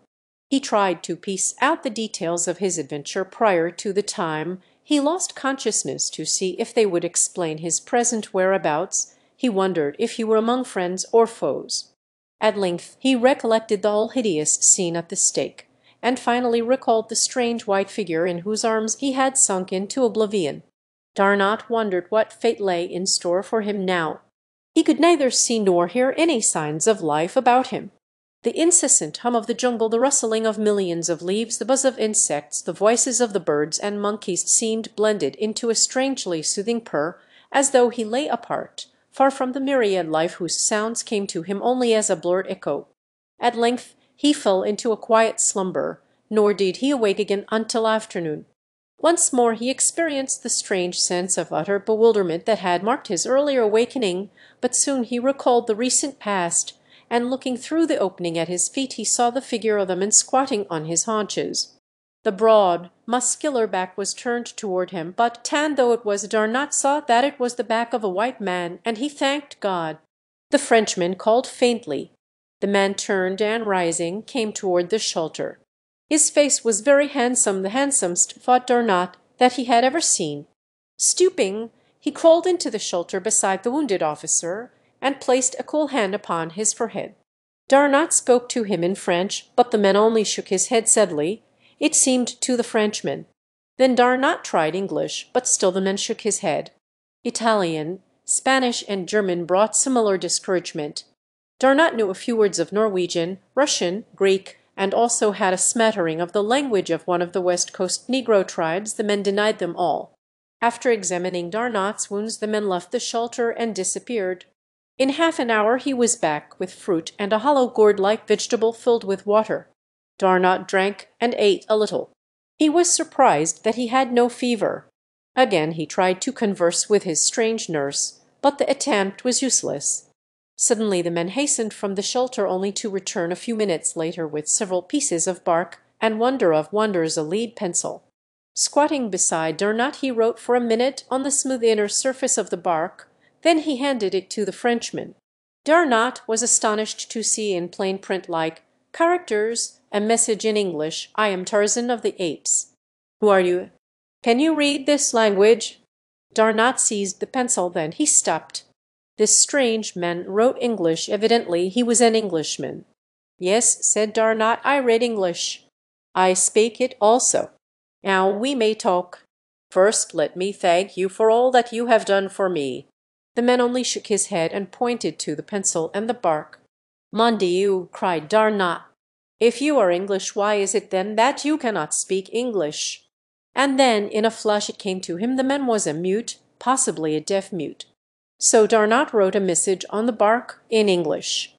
He tried to piece out the details of his adventure prior to the time he lost consciousness to see if they would explain his present whereabouts. He wondered if he were among friends or foes. At length he recollected the whole hideous scene at the stake, and finally recalled the strange white figure in whose arms he had sunk into oblivion. Darnot wondered what fate lay in store for him now. He could neither see nor hear any signs of life about him. The incessant hum of the jungle, the rustling of millions of leaves, the buzz of insects, the voices of the birds and monkeys seemed blended into a strangely soothing purr, as though he lay apart, far from the myriad life whose sounds came to him only as a blurred echo. At length he fell into a quiet slumber, nor did he awake again until afternoon. Once more he experienced the strange sense of utter bewilderment that had marked his earlier awakening, but soon he recalled the recent past, and looking through the opening at his feet he saw the figure of the man squatting on his haunches. The broad, muscular back was turned toward him, but tanned though it was, Darnot saw that it was the back of a white man, and he thanked God. The Frenchman called faintly. The man turned and, rising, came toward the shelter. His face was very handsome, the handsomest, thought Darnot, that he had ever seen. Stooping, he crawled into the shelter beside the wounded officer, and placed a cool hand upon his forehead. Darnot spoke to him in French, but the man only shook his head sadly, it seemed to the Frenchman. Then Darnot tried English, but still the man shook his head. Italian, Spanish, and German brought similar discouragement. Darnot knew a few words of Norwegian, Russian, Greek, and also had a smattering of the language of one of the West Coast Negro tribes. The men denied them all. After examining Darnot's wounds, the men left the shelter and disappeared. In half an hour he was back with fruit and a hollow gourd-like vegetable filled with water. Darnot drank and ate a little. He was surprised that he had no fever. Again he tried to converse with his strange nurse, but the attempt was useless. Suddenly the men hastened from the shelter, only to return a few minutes later with several pieces of bark and, wonder of wonders, a lead pencil. Squatting beside Darnot he wrote for a minute on the smooth inner surface of the bark, then he handed it to the Frenchman. Darnot was astonished to see in plain print like characters a message in English: "I am Tarzan of the Apes. Who are you? Can you read this language?" Darnot seized the pencil, then he stopped. This strange man wrote English, evidently he was an Englishman. "Yes," said Darnot, "I read English. I speak it also. Now we may talk. First let me thank you for all that you have done for me." The man only shook his head and pointed to the pencil and the bark. "Mon Dieu!" cried Darnot. "If you are English, why is it then that you cannot speak English?" And then in a flash it came to him the man was a mute, possibly a deaf mute. So Darnot wrote a message on the bark in English.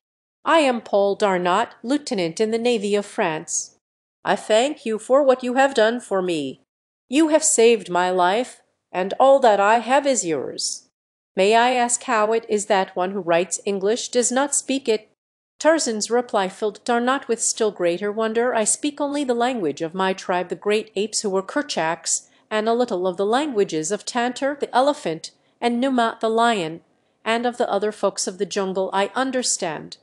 "I am Paul Darnot, lieutenant in the Navy of France. I thank you for what you have done for me. You have saved my life, and all that I have is yours. May I ask how it is that one who writes English does not speak it?" Tarzan's reply filled Darnot with still greater wonder. "I speak only the language of my tribe, the great apes who were Kerchaks, and a little of the languages of Tantor the elephant and Numa the lion, and of the other folks of the jungle I understand.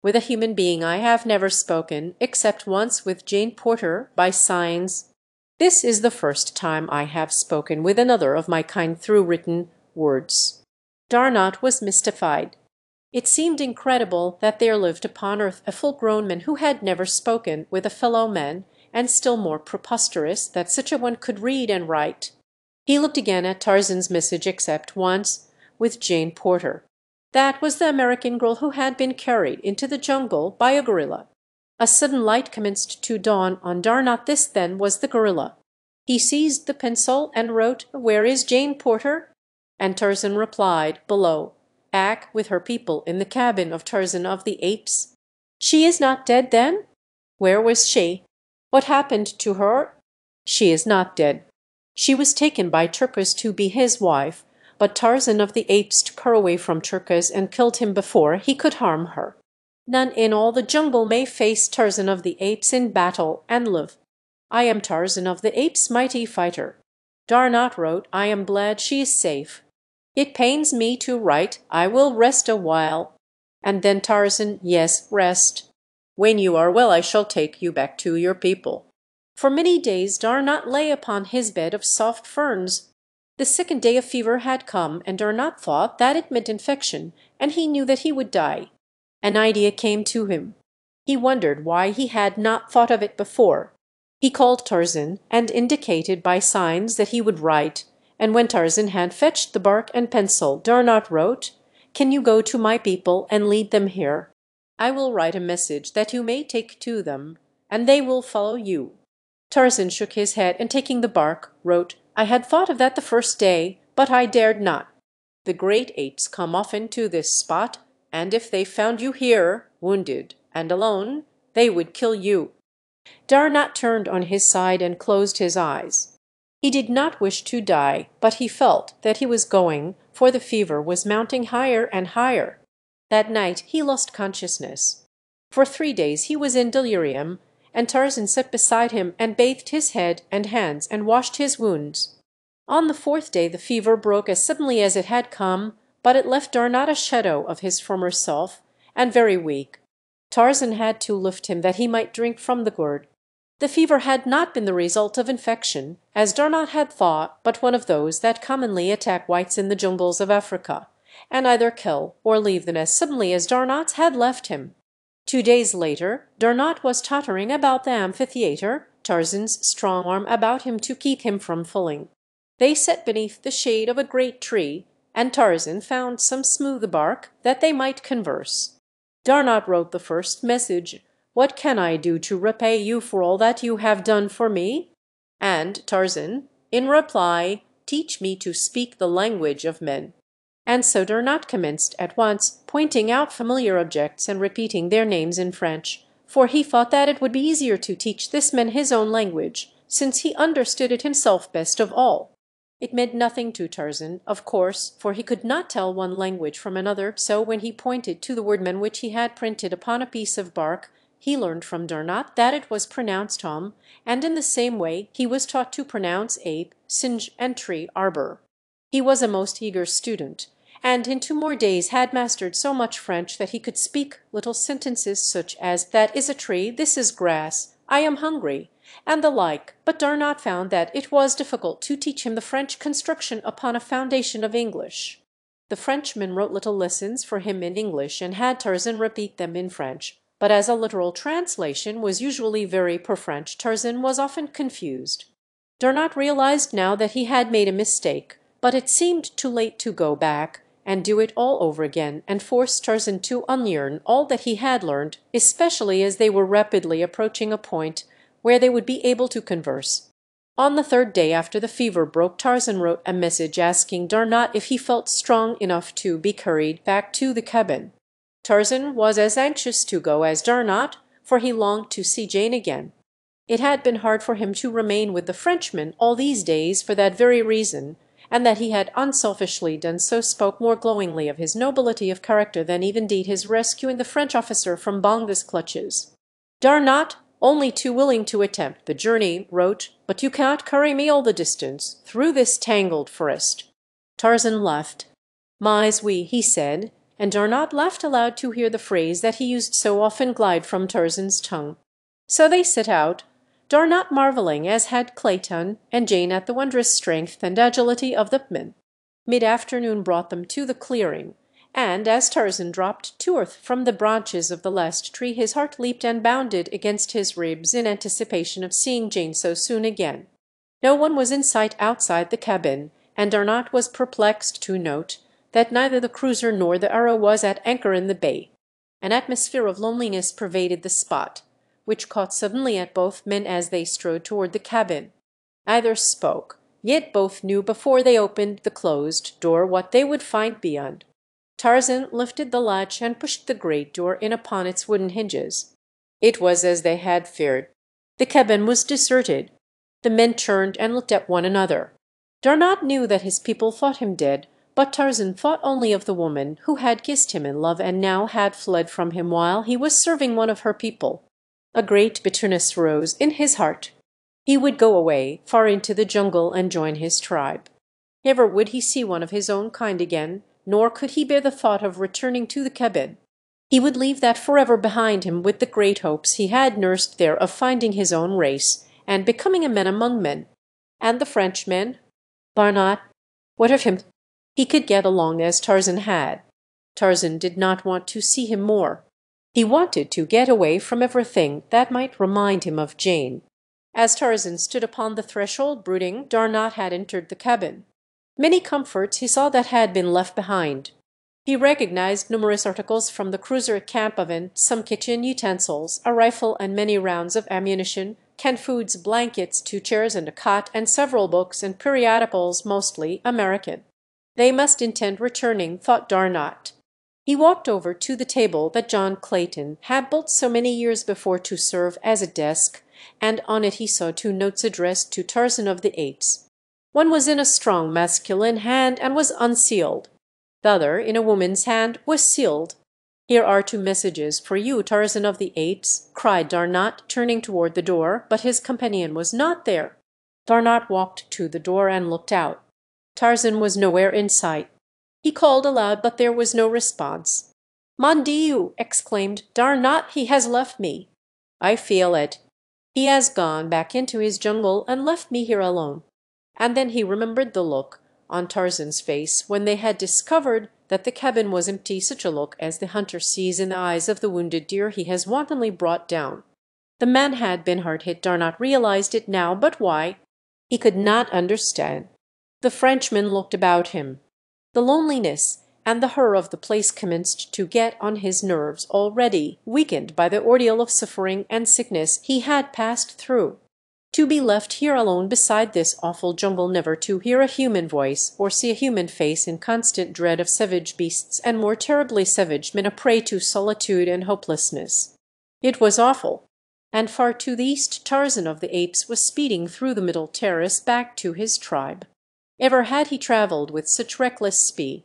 With a human being I have never spoken, except once with Jane Porter, by signs. This is the first time I have spoken with another of my kind through written words." Darnot was mystified. It seemed incredible that there lived upon earth a full-grown man who had never spoken with a fellow man, and still more preposterous that such a one could read and write. He looked again at Tarzan's message, except once with Jane Porter. That was the American girl who had been carried into the jungle by a gorilla. A sudden light commenced to dawn on Darnot. This then was the gorilla. He seized the pencil and wrote, "Where is Jane Porter?" And Tarzan replied, "Below, back with her people in the cabin of Tarzan of the Apes." "She is not dead, then?" "Where was she? What happened to her?" "She is not dead. She was taken by Turcos to be his wife, but Tarzan of the Apes took her away from Turcos and killed him before he could harm her. None in all the jungle may face Tarzan of the Apes in battle and live. I am Tarzan of the Apes, mighty fighter." Darnot wrote, "I am glad she is safe. It pains me to write. I will rest a while." And then Tarzan, "Yes, rest. When you are well I shall take you back to your people." For many days Darnot lay upon his bed of soft ferns. The second day a fever had come, and Darnot thought that it meant infection, and he knew that he would die. An idea came to him. He wondered why he had not thought of it before. He called Tarzan, and indicated by signs that he would write, and when Tarzan had fetched the bark and pencil, Darnot wrote, "Can you go to my people and lead them here? I will write a message that you may take to them, and they will follow you." Tarzan shook his head, and taking the bark, wrote, "I had thought of that the first day, but I dared not. The great apes come often to this spot, and if they found you here, wounded and alone, they would kill you." Darnot turned on his side and closed his eyes. He did not wish to die, but he felt that he was going, for the fever was mounting higher and higher. That night he lost consciousness. For 3 days he was in delirium, and Tarzan sat beside him and bathed his head and hands and washed his wounds. On the 4th day the fever broke as suddenly as it had come, but it left Darnat a shadow of his former self, and very weak. Tarzan had to lift him that he might drink from the gourd. The fever had not been the result of infection, as Darnat had thought, but one of those that commonly attack whites in the jungles of Africa, and either kill or leave them as suddenly as Darnat's had left him. 2 days later, Darnat was tottering about the amphitheatre, Tarzan's strong arm about him to keep him from falling. They sat beneath the shade of a great tree, and Tarzan found some smooth bark that they might converse. Darnat wrote the first message, "What can I do to repay you for all that you have done for me?" And Tarzan, in reply, "Teach me to speak the language of men." And so Darnat commenced at once, pointing out familiar objects and repeating their names in French, for he thought that it would be easier to teach this man his own language, since he understood it himself best of all. It meant nothing to Tarzan, of course, for he could not tell one language from another, so when he pointed to the wordman which he had printed upon a piece of bark, he learned from Darnat that it was pronounced homme, and in the same way he was taught to pronounce ape, singe, and tree arbor. He was a most eager student, and in 2 more days had mastered so much French that he could speak little sentences such as "That is a tree, this is grass, I am hungry," and the like, but Darnat found that it was difficult to teach him the French construction upon a foundation of English. The Frenchman wrote little lessons for him in English and had Tarzan repeat them in French, but as a literal translation was usually very per French, Tarzan was often confused. Darnat realized now that he had made a mistake, but it seemed too late to go back and do it all over again and force Tarzan to unlearn all that he had learned, especially as they were rapidly approaching a point where they would be able to converse. On the 3rd day after the fever broke, Tarzan wrote a message asking Darnat if he felt strong enough to be carried back to the cabin. Tarzan was as anxious to go as Darnat, for he longed to see Jane again. It had been hard for him to remain with the Frenchman all these days for that very reason, and that he had unselfishly done so spoke more glowingly of his nobility of character than even did his rescuing the French officer from Bonga's clutches. Darnat, only too willing to attempt the journey, wrote, "But you cannot carry me all the distance through this tangled forest." Tarzan laughed. "Mais oui," he said, and Darnat laughed aloud to hear the phrase that he used so often glide from Tarzan's tongue. So they set out, Darnat marvelling, as had Clayton and Jane, at the wondrous strength and agility of the men. Mid-afternoon brought them to the clearing, and as Tarzan dropped to earth from the branches of the last tree, his heart leaped and bounded against his ribs in anticipation of seeing Jane so soon again. No one was in sight outside the cabin, and Darnat was perplexed to note that neither the cruiser nor the Arrow was at anchor in the bay. An atmosphere of loneliness pervaded the spot, which caught suddenly at both men as they strode toward the cabin. Neither spoke, yet both knew before they opened the closed door what they would find beyond. Tarzan lifted the latch and pushed the great door in upon its wooden hinges. It was as they had feared. The cabin was deserted. The men turned and looked at one another. Darnat knew that his people thought him dead, but Tarzan thought only of the woman who had kissed him in love and now had fled from him while he was serving one of her people. A great bitterness rose in his heart. He would go away far into the jungle and join his tribe. Never would he see one of his own kind again, nor could he bear the thought of returning to the cabin. He would leave that forever behind him with the great hopes he had nursed there of finding his own race and becoming a man among men. And the Frenchman, Darnat, what of him? He could get along as Tarzan had. Tarzan did not want to see him more. He wanted to get away from everything that might remind him of Jane. As Tarzan stood upon the threshold brooding, Darnat had entered the cabin. Many comforts he saw that had been left behind. He recognized numerous articles from the cruiser at Camp Oven, some kitchen utensils, a rifle and many rounds of ammunition, canned foods, blankets, 2 chairs and a cot, and several books and periodicals, mostly American. They must intend returning, thought Darnat. He walked over to the table that John Clayton had built so many years before to serve as a desk, and on it he saw 2 notes addressed to Tarzan of the Apes. One was in a strong masculine hand and was unsealed. The other, in a woman's hand, was sealed. "Here are two messages for you, Tarzan of the Apes," cried Darnat, turning toward the door, but his companion was not there. Darnat walked to the door and looked out. Tarzan was nowhere in sight. He called aloud, but there was no response. "Mon Dieu!" exclaimed Darnat, "he has left me." "I feel it. He has gone back into his jungle and left me here alone." And then he remembered the look on Tarzan's face when they had discovered that the cabin was empty, such a look as the hunter sees in the eyes of the wounded deer he has wantonly brought down. The man had been hard hit. Darnat realized it now, but why? He could not understand. The Frenchman looked about him. The loneliness and the hurry of the place commenced to get on his nerves, already weakened by the ordeal of suffering and sickness he had passed through. To be left here alone beside this awful jungle, never to hear a human voice or see a human face, in constant dread of savage beasts, and more terribly savage men, a prey to solitude and hopelessness. It was awful. And far to the east Tarzan of the Apes was speeding through the middle terrace back to his tribe. Ever had he travelled with such reckless speed.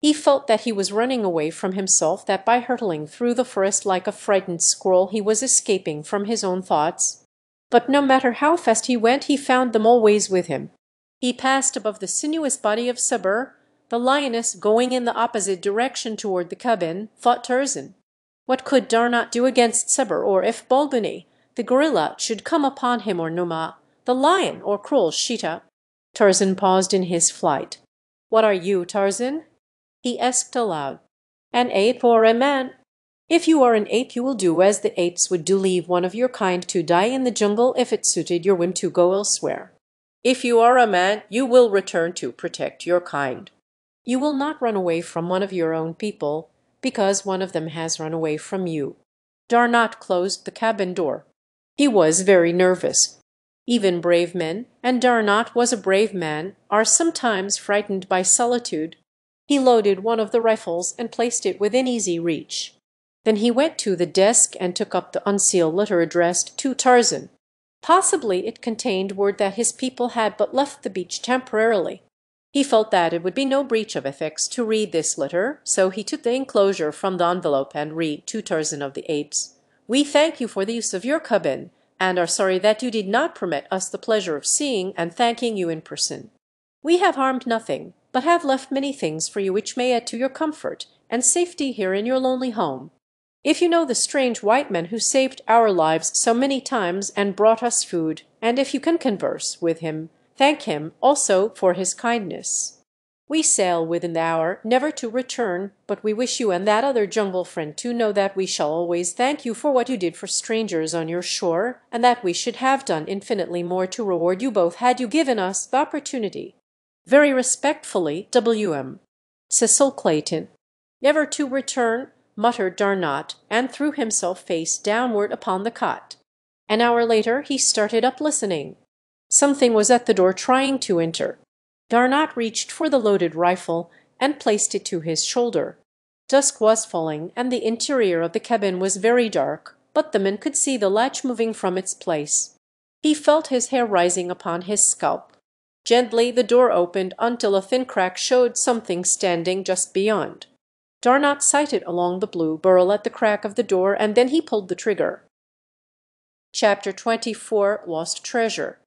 He felt that he was running away from himself, that by hurtling through the forest like a frightened squirrel he was escaping from his own thoughts. But no matter how fast he went, he found them always with him. He passed above the sinuous body of Sabur, the lioness going in the opposite direction toward the cabin, thought Tarzan. What could Darnat do against Sabur, or if Balbuni, the gorilla, should come upon him, or Numa, the lion, or cruel Sheeta? Tarzan paused in his flight. "What are you, Tarzan?" he asked aloud. "An ape or a man?" "If you are an ape, you will do as the apes would do, leave one of your kind to die in the jungle if it suited your whim to go elsewhere. If you are a man, you will return to protect your kind. You will not run away from one of your own people, because one of them has run away from you." Darnat closed the cabin door. He was very nervous. Even brave men, and Darnat was a brave man, are sometimes frightened by solitude. He loaded one of the rifles and placed it within easy reach. Then he went to the desk and took up the unsealed letter addressed to Tarzan. Possibly it contained word that his people had but left the beach temporarily. He felt that it would be no breach of ethics to read this letter, so he took the enclosure from the envelope and read to Tarzan of the Apes. "We thank you for the use of your cabin, and are sorry that you did not permit us the pleasure of seeing and thanking you in person. We have harmed nothing, but have left many things for you which may add to your comfort and safety here in your lonely home. If you know the strange white man who saved our lives so many times and brought us food, and if you can converse with him, thank him also for his kindness. We sail within the hour, never to return, but we wish you and that other jungle friend to know that we shall always thank you for what you did for strangers on your shore, and that we should have done infinitely more to reward you both had you given us the opportunity. Very respectfully, W.M. Cecil Clayton." "Never to return," muttered Darnat, and threw himself face downward upon the cot. An hour later he started up listening. Something was at the door trying to enter. Darnat reached for the loaded rifle and placed it to his shoulder. Dusk was falling, and the interior of the cabin was very dark, but the man could see the latch moving from its place. He felt his hair rising upon his scalp. Gently the door opened until a thin crack showed something standing just beyond. Darnat sighted along the blue burl at the crack of the door, and then he pulled the trigger. Chapter 24 Lost Treasure.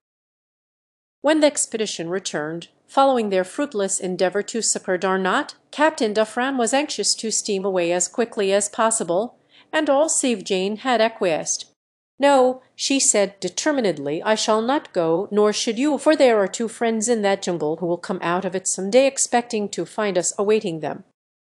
When the expedition returned, following their fruitless endeavor to succor Darnat, Captain Dufran was anxious to steam away as quickly as possible, and all save Jane had acquiesced. "No," she said determinedly, "I shall not go, nor should you, for there are two friends in that jungle who will come out of it some day expecting to find us awaiting them.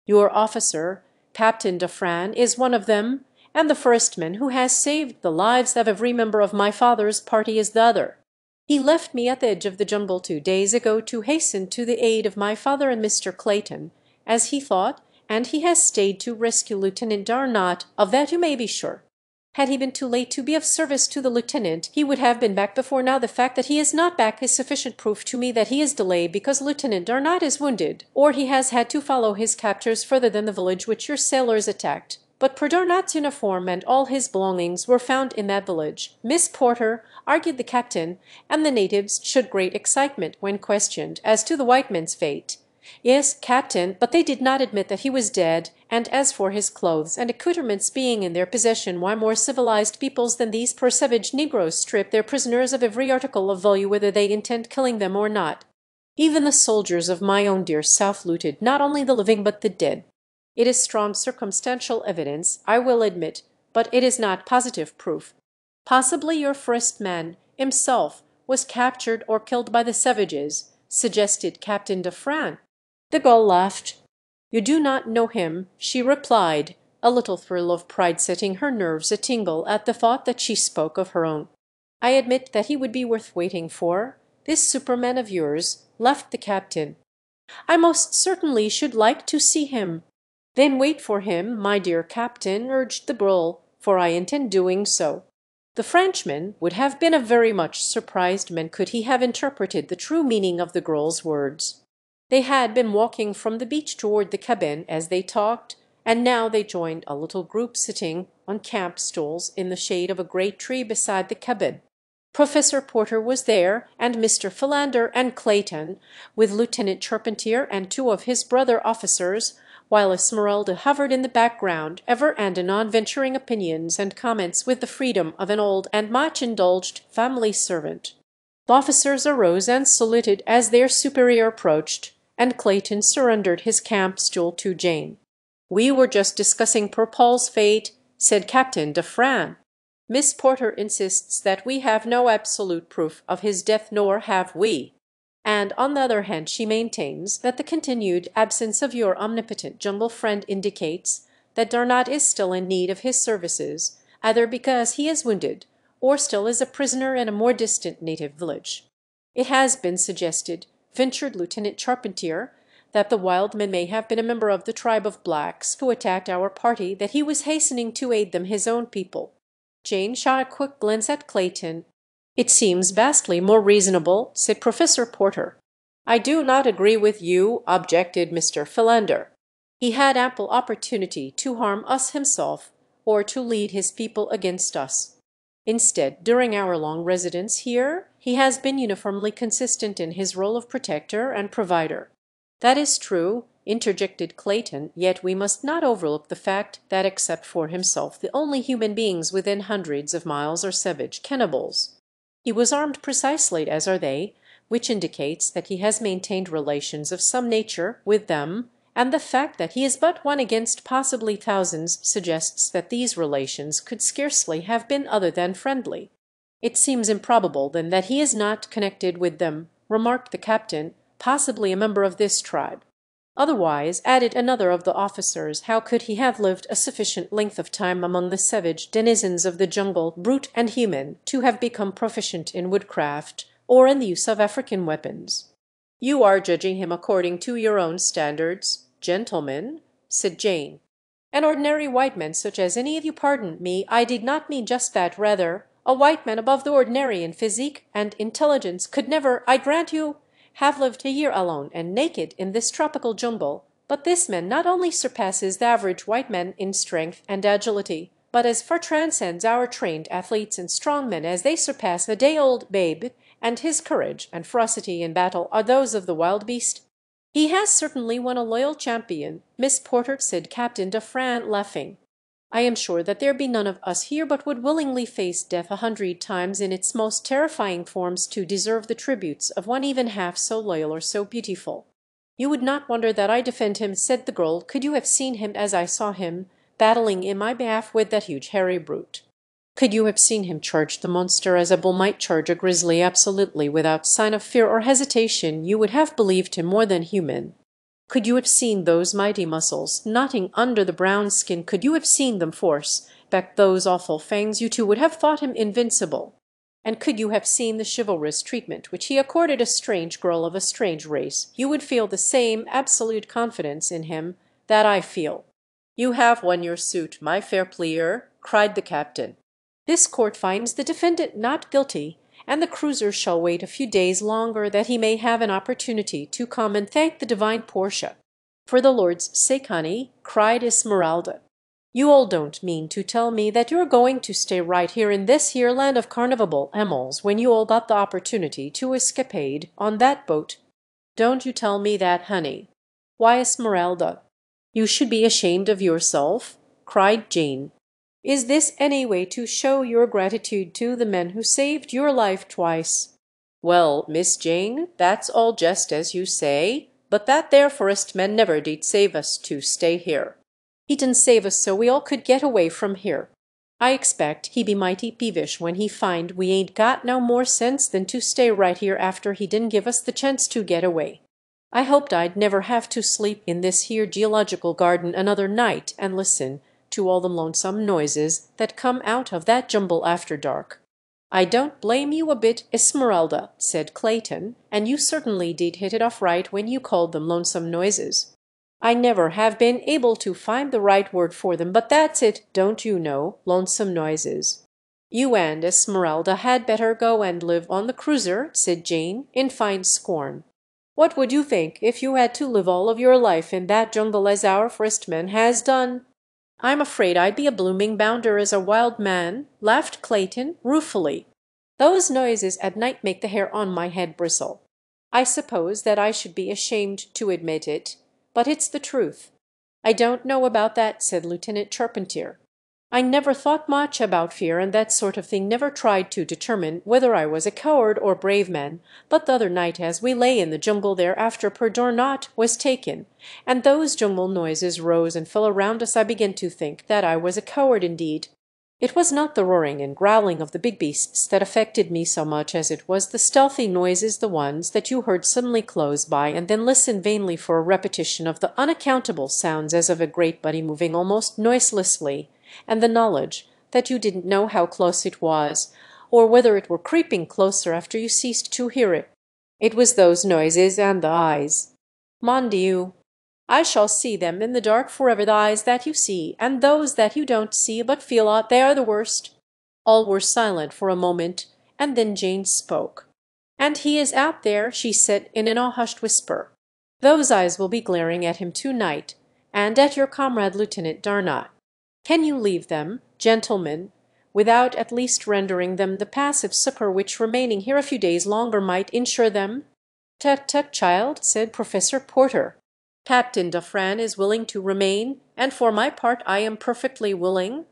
Your officer, Captain Dufran, is one of them, and the first man who has saved the lives of every member of my father's party is the other. He left me at the edge of the jungle 2 days ago to hasten to the aid of my father and Mr. Clayton, as he thought, and he has stayed to rescue Lieutenant Darnat, of that you may be sure. Had he been too late to be of service to the lieutenant, he would have been back before now. The fact that he is not back is sufficient proof to me that he is delayed because Lieutenant Darnat is wounded, or he has had to follow his captors further than the village which your sailors attacked. But poor Darnat's uniform and all his belongings were found in that village. Miss Porter," argued the captain, and the natives showed great excitement when questioned as to the white man's fate. "Yes, captain, but they did not admit that he was dead, and as for his clothes and accoutrements being in their possession, why, more civilized peoples than these poor savage negroes strip their prisoners of every article of value whether they intend killing them or not. Even the soldiers of my own dear South looted not only the living but the dead. It is strong circumstantial evidence, I will admit, but it is not positive proof. Possibly your first man himself was captured or killed by the savages," suggested Captain Dufresne. The girl laughed. "You do not know him," she replied, a little thrill of pride setting her nerves a-tingle at the thought that she spoke of her own. "I admit that he would be worth waiting for. This superman of yours," laughed the captain. "I most certainly should like to see him." "Then wait for him, my dear captain," urged the girl, "for I intend doing so." The Frenchman would have been a very much surprised man could he have interpreted the true meaning of the girl's words. They had been walking from the beach toward the cabin as they talked, and now they joined a little group sitting on camp stools in the shade of a great tree beside the cabin. Professor Porter was there, and Mr. Philander and Clayton, with Lieutenant Charpentier and two of his brother officers, while Esmeralda hovered in the background, ever and anon venturing opinions and comments with the freedom of an old and much indulged family servant. The officers arose and saluted as their superior approached, and Clayton surrendered his camp stool to Jane. "We were just discussing poor Paul's fate," said Captain Dufresne. "Miss Porter insists that we have no absolute proof of his death, nor have we. And on the other hand she maintains that the continued absence of your omnipotent jungle friend indicates that Darnot is still in need of his services, either because he is wounded or still is a prisoner in a more distant native village. It has been suggested," ventured Lieutenant Charpentier, "that the wild man may have been a member of the tribe of blacks who attacked our party, that he was hastening to aid them, his own people." Jane shot a quick glance at Clayton. "It seems vastly more reasonable," said Professor Porter. "I do not agree with you," objected Mr. Philander. "He had ample opportunity to harm us himself, or to lead his people against us. Instead, during our long residence here, he has been uniformly consistent in his role of protector and provider." "That is true," interjected Clayton, "yet we must not overlook the fact that except for himself the only human beings within hundreds of miles are savage cannibals. He was armed precisely as are they, which indicates that he has maintained relations of some nature with them, and the fact that he is but one against possibly thousands suggests that these relations could scarcely have been other than friendly." "It seems improbable then that he is not connected with them," remarked the captain, "possibly a member of this tribe." "Otherwise," added another of the officers, "how could he have lived a sufficient length of time among the savage denizens of the jungle, brute and human, to have become proficient in woodcraft or in the use of African weapons?" "You are judging him according to your own standards, gentlemen," said Jane. "An ordinary white man, such as any of you, pardon me, I did not mean just that, rather. A white man above the ordinary in physique and intelligence could never, I grant you, have lived a year alone and naked in this tropical jungle, but this man not only surpasses the average white man in strength and agility, but as far transcends our trained athletes and strong men as they surpass the day-old babe, and his courage and ferocity in battle are those of the wild beast." "He has certainly won a loyal champion, Miss Porter," said Captain Dufresne, laughing. "I am sure that there be none of us here but would willingly face death 100 times in its most terrifying forms to deserve the tributes of one even half so loyal or so beautiful." "You would not wonder that I defend him," said the girl, "could you have seen him as I saw him, battling in my behalf with that huge hairy brute. Could you have seen him charge the monster as a bull might charge a grizzly, absolutely without sign of fear or hesitation, you would have believed him more than human. Could you have seen those mighty muscles knotting under the brown skin, could you have seen them force back those awful fangs, you too would have thought him invincible. And could you have seen the chivalrous treatment which he accorded a strange girl of a strange race, you would feel the same absolute confidence in him that I feel." "You have won your suit, my fair pleader," cried the captain. "This court finds the defendant not guilty, and the cruiser shall wait a few days longer that he may have an opportunity to come and thank the divine Portia." "For the Lord's sake, honey," cried Esmeralda, "you all don't mean to tell me that you're going to stay right here in this here land of carnivable emals when you all got the opportunity to escapade on that boat?" Don't you tell me that, honey. Why, Esmeralda, you should be ashamed of yourself," cried Jane. "Is this any way to show your gratitude to the men who saved your life twice?" "Well, Miss Jane, that's all just as you say, but that there forest man never did save us to stay here. He didn't save us so we all could get away from here. I expect he be mighty peevish when he find we ain't got no more sense than to stay right here after he didn't give us the chance to get away. I hoped I'd never have to sleep in this here geological garden another night and listen to all the lonesome noises that come out of that jumble after dark." "I don't blame you a bit, Esmeralda," said Clayton, "and you certainly did hit it off right when you called them lonesome noises. I never have been able to find the right word for them, but that's it, don't you know, lonesome noises." "You and Esmeralda had better go and live on the cruiser," said Jane, in fine scorn. "What would you think if you had to live all of your life in that jungle as our first man has done?" "I'm afraid I'd be a blooming bounder as a wild man," laughed Clayton, ruefully. "Those noises at night make the hair on my head bristle. I suppose that I should be ashamed to admit it, but it's the truth." "I don't know about that," said Lieutenant Charpentier. "I never thought much about fear and that sort of thing, never tried to determine whether I was a coward or brave man, but the other night as we lay in the jungle there after Perdornot was taken, and those jungle noises rose and fell around us, I began to think that I was a coward indeed. It was not the roaring and growling of the big beasts that affected me so much as it was the stealthy noises, the ones that you heard suddenly close by and then listen vainly for a repetition of the unaccountable sounds as of a great body moving almost noiselessly, and the knowledge that you didn't know how close it was, or whether it were creeping closer after you ceased to hear it. It was those noises and the eyes. Mon Dieu, I shall see them in the dark forever, the eyes that you see, and those that you don't see but feel aught, they are the worst." All were silent for a moment, and then Jane spoke. "And he is out there," she said in an awe-hushed whisper. "Those eyes will be glaring at him tonight, and at your comrade Lieutenant Darnot. Can you leave them, gentlemen, without at least rendering them the passive succor which remaining here a few days longer might insure them?" "Tut, tut, child," said Professor Porter. "Captain Dufran is willing to remain, and for my part I am perfectly willing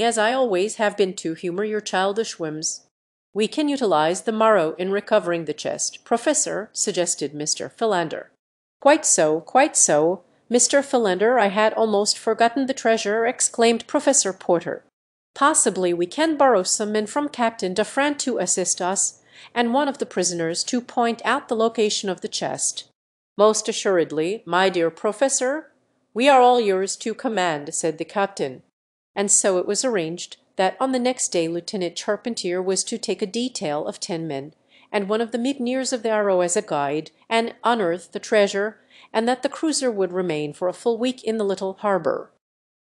as I always have been to humor your childish whims." "We can utilize the morrow in recovering the chest, Professor," suggested Mr. Philander. Quite so, Mr. Philander, I had almost forgotten the treasure," exclaimed Professor Porter. "Possibly we can borrow some men from Captain Dufran to assist us, and one of the prisoners to point out the location of the chest." "Most assuredly, my dear Professor. We are all yours to command," said the captain. And so it was arranged that on the next day Lieutenant Charpentier was to take a detail of 10 men, and one of the mutineers of the Arrow as a guide, and unearth the treasure, and that the cruiser would remain for a full week in the little harbour.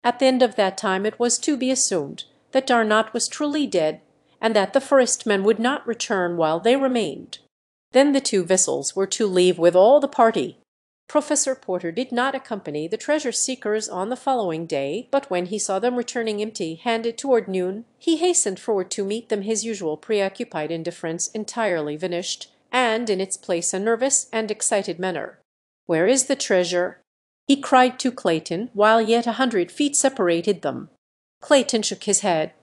At the end of that time it was to be assumed that Darnot was truly dead, and that the forest men would not return while they remained. Then the 2 vessels were to leave with all the party. Professor Porter did not accompany the treasure seekers on the following day, but when he saw them returning empty-handed toward noon, he hastened forward to meet them, his usual preoccupied indifference entirely vanished, and in its place a nervous and excited manner. "Where is the treasure?" he cried to Clayton, while yet 100 feet separated them. Clayton shook his head.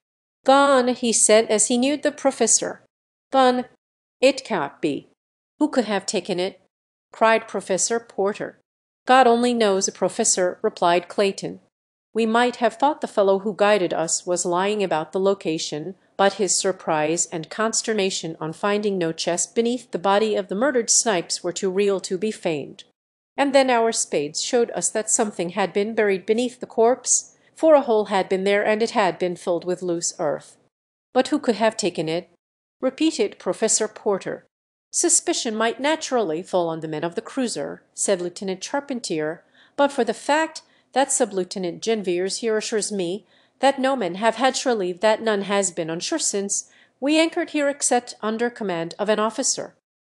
"Gone," he said as he neared the professor. "Gone. It can't be. Who could have taken it?" cried Professor Porter. "God only knows, Professor," replied Clayton. "We might have thought the fellow who guided us was lying about the location, but his surprise and consternation on finding no chest beneath the body of the murdered Snipes were too real to be feigned. And then our spades showed us that something had been buried beneath the corpse, for a hole had been there and it had been filled with loose earth." "But who could have taken it?" repeated Professor Porter. "Suspicion might naturally fall on the men of the cruiser," said Lieutenant Charpentier, "but for the fact that Sub-Lieutenant Genviers here assures me that no men have had shore leave, that none has been on shore since we anchored here except under command of an officer.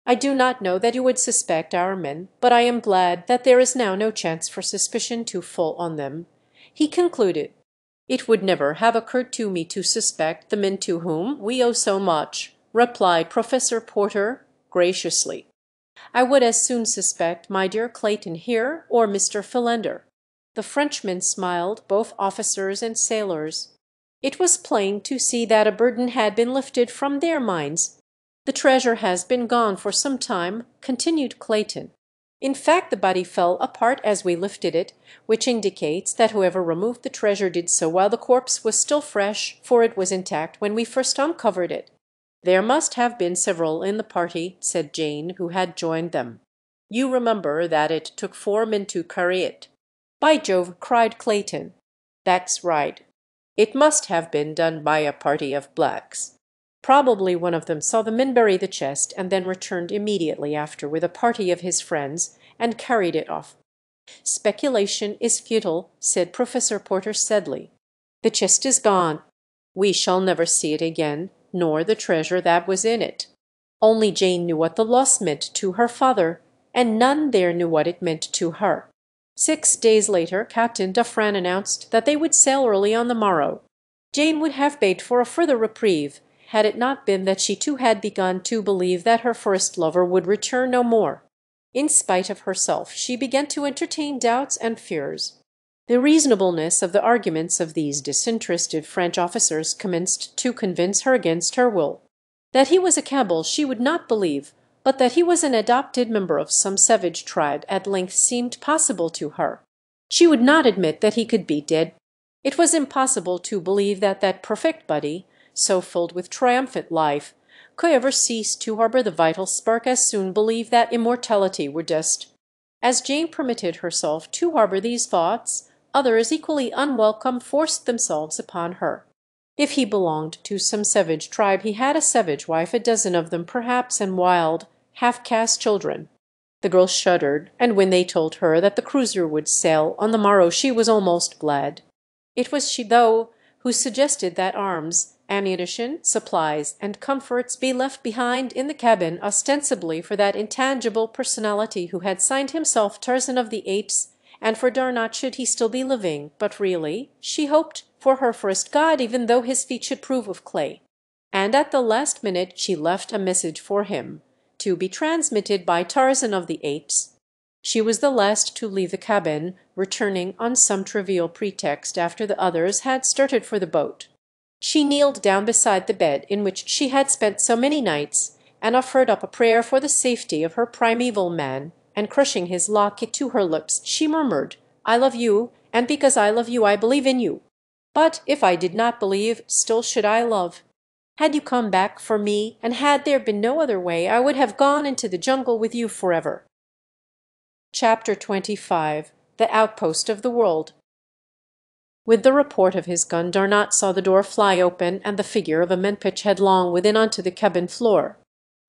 I do not know that you would suspect our men, but I am glad that there is now no chance for suspicion to fall on them," he concluded. "It would never have occurred to me to suspect the men to whom we owe so much," replied Professor Porter graciously. I would as soon suspect my dear Clayton here or Mr. Philander." The Frenchmen smiled, both officers and sailors. It was plain to see that a burden had been lifted from their minds. "The treasure has been gone for some time," continued Clayton. "In fact, the body fell apart as we lifted it, which indicates that whoever removed the treasure did so while the corpse was still fresh, for it was intact when we first uncovered it." "There must have been several in the party," said Jane, who had joined them. "You remember that it took 4 men to carry it." "By Jove!" cried Clayton. "That's right. It must have been done by a party of blacks. Probably one of them saw the men bury the chest and then returned immediately after with a party of his friends and carried it off." "Speculation is futile," said Professor Porter Sedley. "The chest is gone. We shall never see it again, nor the treasure that was in it." Only Jane knew what the loss meant to her father, and none there knew what it meant to her. 6 days later Captain Duffran announced that they would sail early on the morrow. Jane would have begged for a further reprieve, had it not been that she too had begun to believe that her first lover would return no more. In spite of herself she began to entertain doubts and fears. The reasonableness of the arguments of these disinterested French officers commenced to convince her against her will. That he was a Campbell she would not believe, but that he was an adopted member of some savage tribe at length seemed possible to her. She would not admit that he could be dead. It was impossible to believe that that perfect body, so filled with triumphant life, could ever cease to harbour the vital spark, as soon believe that immortality were dust. As Jane permitted herself to harbour these thoughts, others equally unwelcome forced themselves upon her. If he belonged to some savage tribe, he had a savage wife, a dozen of them perhaps, and wild, half-caste children. The girl shuddered, and when they told her that the cruiser would sail on the morrow she was almost glad. It was she, though, who suggested that arms, ammunition, supplies, and comforts be left behind in the cabin, ostensibly for that intangible personality who had signed himself Tarzan of the Apes, and for Darnot should he still be living, but really, she hoped, for her first god, even though his feet should prove of clay. And at the last minute she left a message for him, to be transmitted by Tarzan of the Apes. She was the last to leave the cabin, returning on some trivial pretext after the others had started for the boat. She kneeled down beside the bed in which she had spent so many nights, and offered up a prayer for the safety of her primeval man, and crushing his locket to her lips, she murmured, "I love you, and because I love you I believe in you. But if I did not believe, still should I love. Had you come back for me, and had there been no other way, I would have gone into the jungle with you forever." Chapter 25. The Outpost of the World. With the report of his gun, Darnot saw the door fly open and the figure of a man pitch headlong within onto the cabin floor.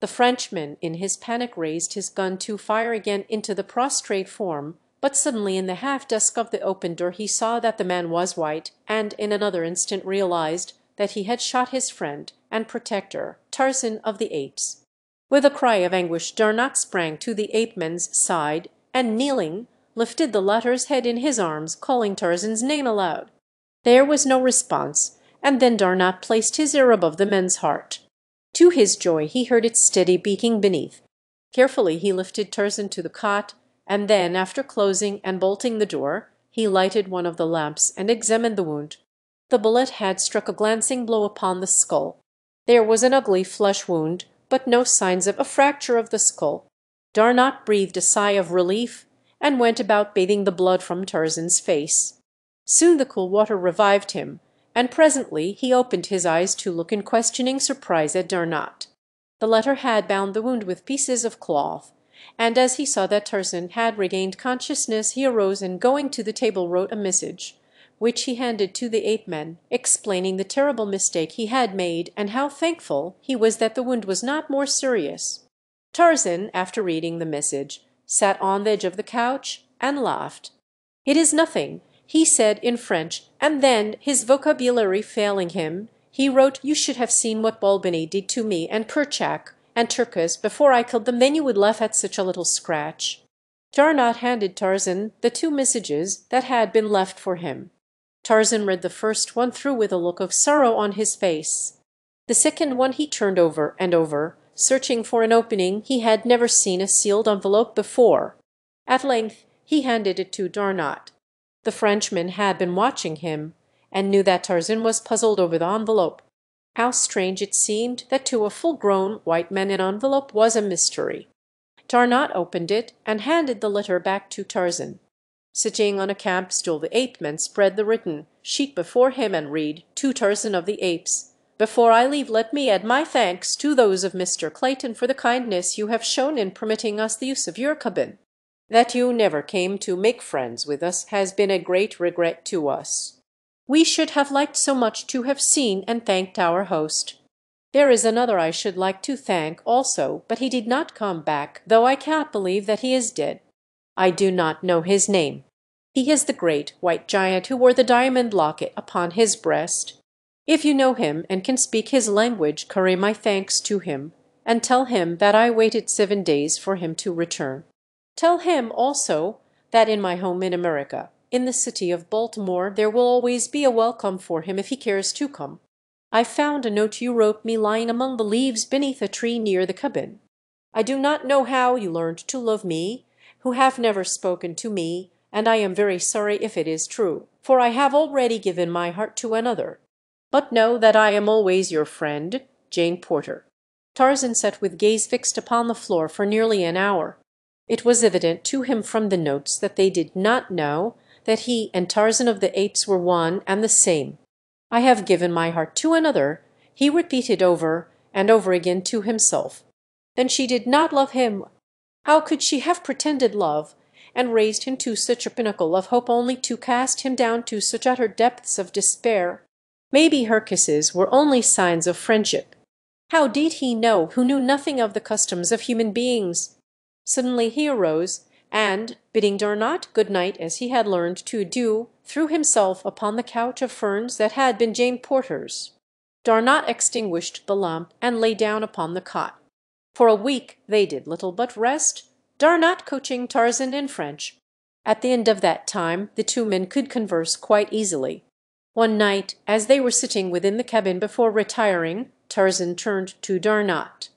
The Frenchman, in his panic, raised his gun to fire again into the prostrate form, but suddenly in the half-dusk of the open door he saw that the man was white, and in another instant realized that he had shot his friend and protector, Tarzan of the Apes. With a cry of anguish Darnot sprang to the ape-man's side, and kneeling, lifted the latter's head in his arms, calling Tarzan's name aloud. There was no response, and then Darnot placed his ear above the man's heart. To his joy he heard its steady beating beneath. Carefully he lifted Tarzan to the cot, and then, after closing and bolting the door, he lighted one of the lamps and examined the wound. The bullet had struck a glancing blow upon the skull. There was an ugly flesh wound, but no signs of a fracture of the skull. Darnot breathed a sigh of relief, and went about bathing the blood from Tarzan's face. Soon the cool water revived him, and presently he opened his eyes to look in questioning surprise at Darnot. The latter had bound the wound with pieces of cloth, and as he saw that Tarzan had regained consciousness he arose and going to the table wrote a message, which he handed to the ape-man, explaining the terrible mistake he had made and how thankful he was that the wound was not more serious. Tarzan, after reading the message, sat on the edge of the couch and laughed. "It is nothing," he said in French, and then, his vocabulary failing him, he wrote, "You should have seen what Balbany did to me and Kerchak and Turkis before I killed them, then you would laugh at such a little scratch." Darnot handed Tarzan the 2 messages that had been left for him. Tarzan read the first one through with a look of sorrow on his face. The second one he turned over and over, searching for an opening. He had never seen a sealed envelope before. At length he handed it to Darnot. The Frenchman had been watching him, and knew that Tarzan was puzzled over the envelope. How strange it seemed that to a full-grown white man an envelope was a mystery. Darnot opened it and handed the letter back to Tarzan. Sitting on a camp stool, the ape-man spread the written sheet before him and read, "To Tarzan of the Apes. Before I leave, let me add my thanks to those of Mr. Clayton for the kindness you have shown in permitting us the use of your cabin. That you never came to make friends with us has been a great regret to us. We should have liked so much to have seen and thanked our host. There is another I should like to thank also, but he did not come back, though I cannot believe that he is dead. I do not know his name. He is the great white giant who wore the diamond locket upon his breast. If you know him and can speak his language, carry my thanks to him, and tell him that I waited 7 days for him to return. Tell him also that in my home in America, in the city of Baltimore, there will always be a welcome for him if he cares to come. I found a note you wrote me lying among the leaves beneath a tree near the cabin. I do not know how you learned to love me, who have never spoken to me, and I am very sorry if it is true, for I have already given my heart to another. But know that I am always your friend, Jane Porter." Tarzan sat with gaze fixed upon the floor for nearly an hour. It was evident to him from the notes that they did not know that he and Tarzan of the Apes were one and the same. "I have given my heart to another," he repeated over and over again to himself. Then she did not love him. How could she have pretended love, and raised him to such a pinnacle of hope only to cast him down to such utter depths of despair? Maybe her kisses were only signs of friendship. How did he know, who knew nothing of the customs of human beings? Suddenly he arose, and, bidding Darnot good night as he had learned to do, threw himself upon the couch of ferns that had been Jane Porter's. Darnot extinguished the lamp and lay down upon the cot. For a week they did little but rest, Darnot coaching Tarzan in French. At the end of that time the two men could converse quite easily. One night, as they were sitting within the cabin before retiring, Tarzan turned to Darnot.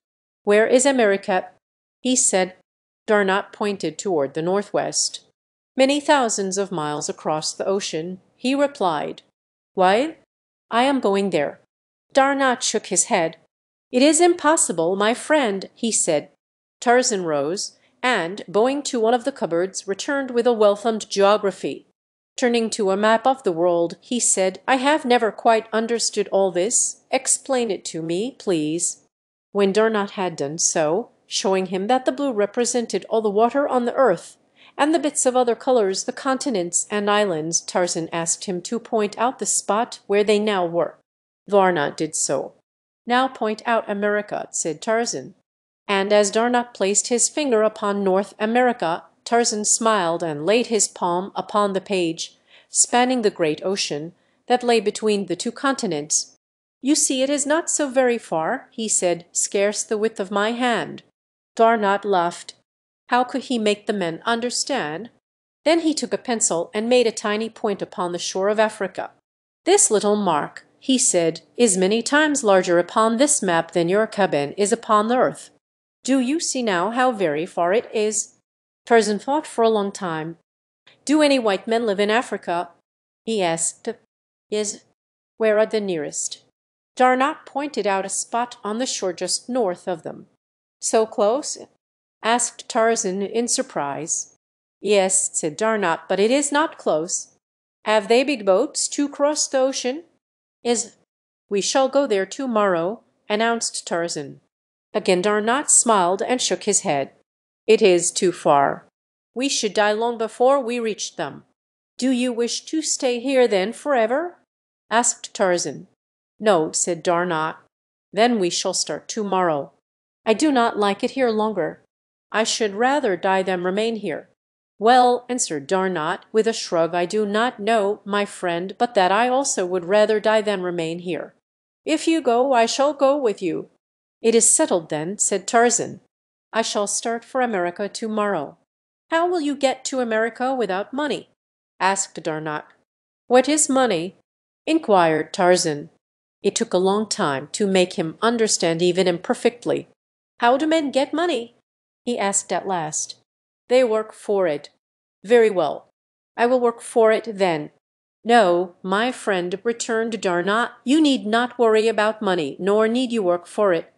"Where is America?" he said. Darnot pointed toward the northwest. "Many thousands of miles across the ocean," he replied. "Why?" "I am going there." Darnot shook his head. "It is impossible, my friend," he said. Tarzan rose, and, going to one of the cupboards, returned with a well-thumbed geography. Turning to a map of the world, he said, "I have never quite understood all this. Explain it to me, please." When Darnot had done so, showing him that the blue represented all the water on the earth, and the bits of other colors the continents and islands, Tarzan asked him to point out the spot where they now were. Darnot did so. "Now point out America," said Tarzan. And as Darnot placed his finger upon North America, Tarzan smiled and laid his palm upon the page, spanning the great ocean that lay between the two continents. "You see it is not so very far," he said, "scarce the width of my hand." Darnot laughed. How could he make the men understand? Then he took a pencil and made a tiny point upon the shore of Africa. "This little mark," he said, "is many times larger upon this map than your cabin is upon the earth. Do you see now how very far it is?" Tarzan thought for a long time. "Do any white men live in Africa?" he asked. "Yes." "Where are the nearest?" Darnot pointed out a spot on the shore just north of them. "So close?" asked Tarzan in surprise. "Yes," said Darnot, "but it is not close." "Have they big boats to cross the ocean?" "Yes." "We shall go there to-morrow," announced Tarzan. Again Darnot smiled and shook his head. "It is too far. We should die long before we reached them." "Do you wish to stay here then forever?" asked Tarzan. "No," said Darnot. "Then we shall start to-morrow. I do not like it here longer. I should rather die than remain here." "Well," answered Darnot, with a shrug, "I do not know, my friend, but that I also would rather die than remain here. If you go, I shall go with you." "It is settled then," said Tarzan. "I shall start for America to-morrow." "How will you get to America without money?" asked Darnot. "What is money?" inquired Tarzan. It took a long time to make him understand even imperfectly. "How do men get money?" he asked at last. "They work for it." "Very well. I will work for it then." "No, my friend," returned Darnot, "you need not worry about money, nor need you work for it.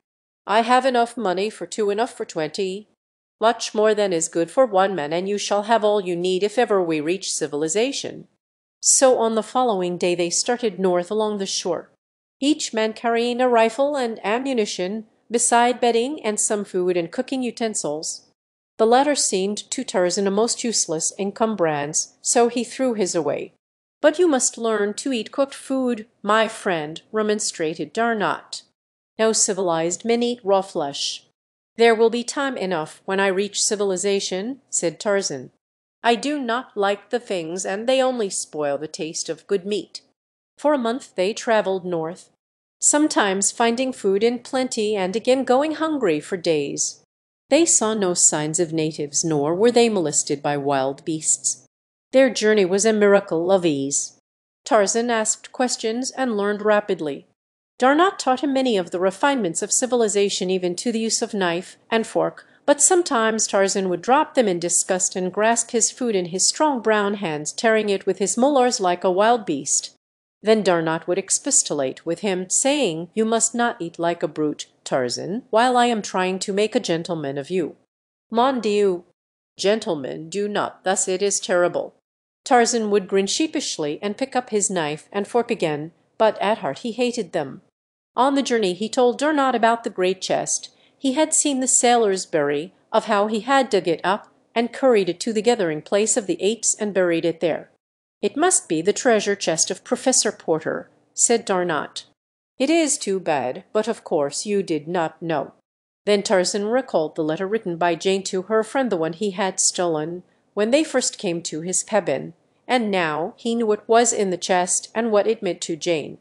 I have enough money for two, enough for 20, much more than is good for one man, and you shall have all you need if ever we reach civilization." So on the following day they started north along the shore, each man carrying a rifle and ammunition, beside bedding and some food and cooking utensils. The latter seemed to Tarzan a most useless encumbrance, so he threw his away. "But you must learn to eat cooked food, my friend," remonstrated Darnot. "No civilized men eat raw flesh." "There will be time enough when I reach civilization," said Tarzan. "I do not like the things, and they only spoil the taste of good meat." For a month they traveled north, sometimes finding food in plenty and again going hungry for days. They saw no signs of natives, nor were they molested by wild beasts. Their journey was a miracle of ease. Tarzan asked questions and learned rapidly. Darnot taught him many of the refinements of civilization, even to the use of knife and fork, but sometimes Tarzan would drop them in disgust and grasp his food in his strong brown hands, tearing it with his molars like a wild beast. Then Darnot would expostulate with him, saying, "You must not eat like a brute, Tarzan, while I am trying to make a gentleman of you." "Mon Dieu, gentlemen do not thus, it is terrible." Tarzan would grin sheepishly and pick up his knife and fork again, but at heart he hated them. On the journey he told Darnot about the great chest he had seen the sailors bury, of how he had dug it up and carried it to the gathering place of the apes and buried it there. "It must be the treasure chest of Professor Porter," said Darnot. "It is too bad, but of course you did not know." Then Tarzan recalled the letter written by Jane to her friend, the one he had stolen, when they first came to his cabin, and now he knew what was in the chest and what it meant to Jane.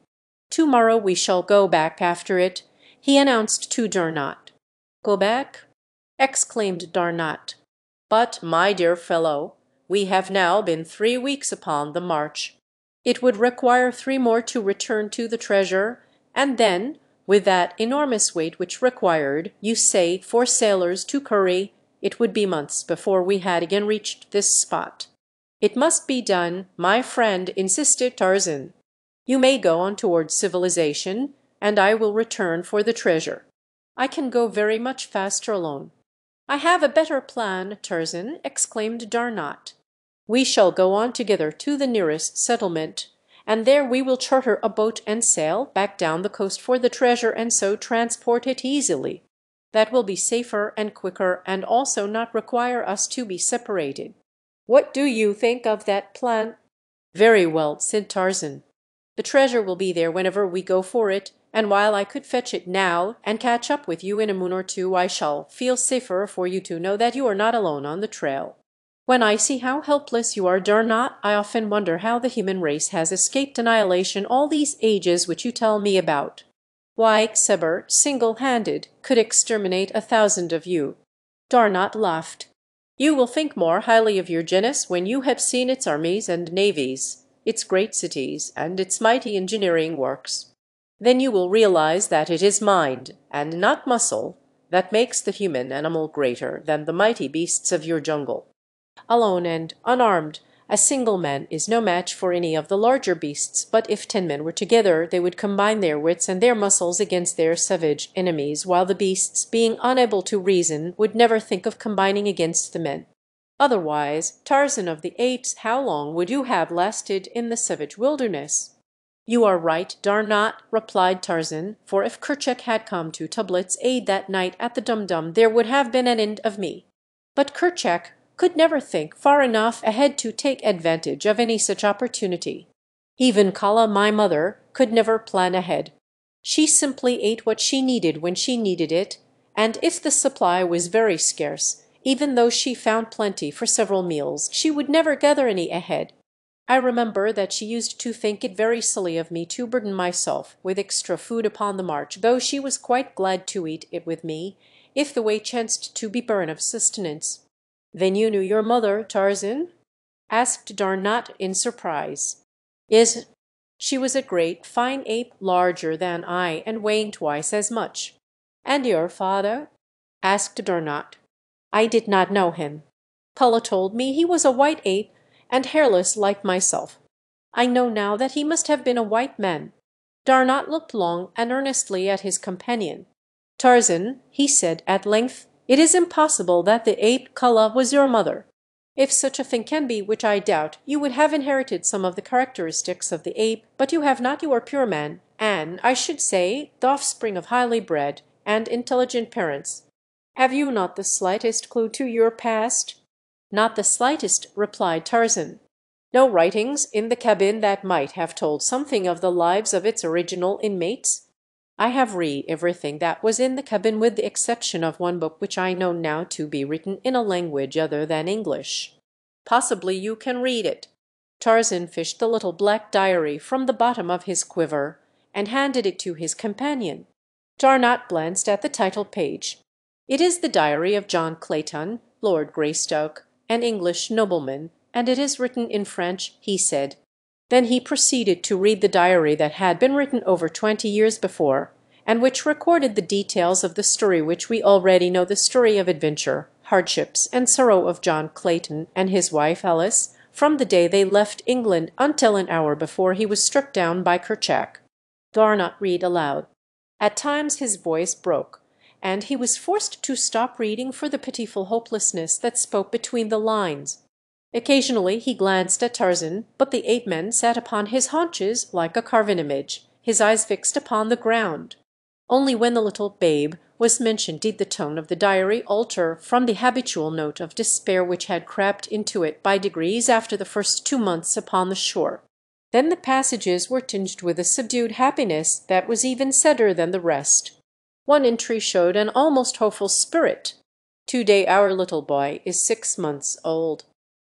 "Tomorrow we shall go back after it," he announced to Darnot. "Go back?" exclaimed Darnot. "But, my dear fellow, we have now been 3 weeks upon the march. It would require 3 more to return to the treasure, and then, with that enormous weight which required, you say, 4 sailors to carry, it would be months before we had again reached this spot." "It must be done, my friend," insisted Tarzan. "You may go on towards civilization, and I will return for the treasure. I can go very much faster alone." "I have a better plan, Tarzan," exclaimed Darnot. "We shall go on together to the nearest settlement, and there we will charter a boat and sail back down the coast for the treasure, and so transport it easily. That will be safer and quicker, and also not require us to be separated. What do you think of that plan?" "Very well," said Tarzan. "The treasure will be there whenever we go for it, and while I could fetch it now and catch up with you in a moon or two, I shall feel safer for you to know that you are not alone on the trail. When I see how helpless you are, Darnot, I often wonder how the human race has escaped annihilation all these ages which you tell me about. Why, Sebert, single-handed, could exterminate 1,000 of you." Darnot laughed. "You will think more highly of your genus when you have seen its armies and navies, its great cities, and its mighty engineering works. Then you will realize that it is mind, and not muscle, that makes the human animal greater than the mighty beasts of your jungle. Alone and unarmed, a single man is no match for any of the larger beasts, but if 10 men were together they would combine their wits and their muscles against their savage enemies, while the beasts, being unable to reason, would never think of combining against the men. Otherwise, Tarzan of the Apes, how long would you have lasted in the savage wilderness?" "You are right, Darnot," replied Tarzan, "for if Kerchak had come to Tablet's aid that night at the Dum Dum, there would have been an end of me. But Kerchak could never think far enough ahead to take advantage of any such opportunity. Even Kala, my mother, could never plan ahead. She simply ate what she needed when she needed it, and if the supply was very scarce, even though she found plenty for several meals, she would never gather any ahead. I remember that she used to think it very silly of me to burden myself with extra food upon the march, though she was quite glad to eat it with me, if the way chanced to be barren of sustenance." "Then you knew your mother, Tarzan?" asked Darnot in surprise. "Yes, she was a great, fine ape, larger than I, and weighing twice as much." "And your father?" asked Darnot. I did not know him. Culla told me he was a white ape and hairless like myself. I know now that he must have been a white man. Darnot looked long and earnestly at his companion. Tarzan, he said at length, it is impossible that the ape Culla was your mother. If such a thing can be, which I doubt, you would have inherited some of the characteristics of the ape, but you have not your pure man, and, I should say, the offspring of highly bred and intelligent parents. Have you not the slightest clue to your past? Not the slightest, replied Tarzan. No writings in the cabin that might have told something of the lives of its original inmates? I have read everything that was in the cabin with the exception of one book which I know now to be written in a language other than English. Possibly you can read it. Tarzan fished the little black diary from the bottom of his quiver and handed it to his companion. Darnot glanced at the title page. It is the diary of John Clayton, Lord Greystoke, an English nobleman, and it is written in French, he said. Then he proceeded to read the diary that had been written over 20 years before, and which recorded the details of the story which we already know, the story of adventure, hardships, and sorrow of John Clayton and his wife Alice, from the day they left England until an hour before he was struck down by Kerchak. Darnot read aloud. At times his voice broke, and he was forced to stop reading for the pitiful hopelessness that spoke between the lines. Occasionally he glanced at Tarzan, but the ape-man sat upon his haunches like a carven image, his eyes fixed upon the ground. Only when the little babe was mentioned did the tone of the diary alter from the habitual note of despair which had crept into it by degrees after the first 2 months upon the shore. Then the passages were tinged with a subdued happiness that was even sadder than the rest. One entry showed an almost hopeful spirit. "Today our little boy is 6 months old.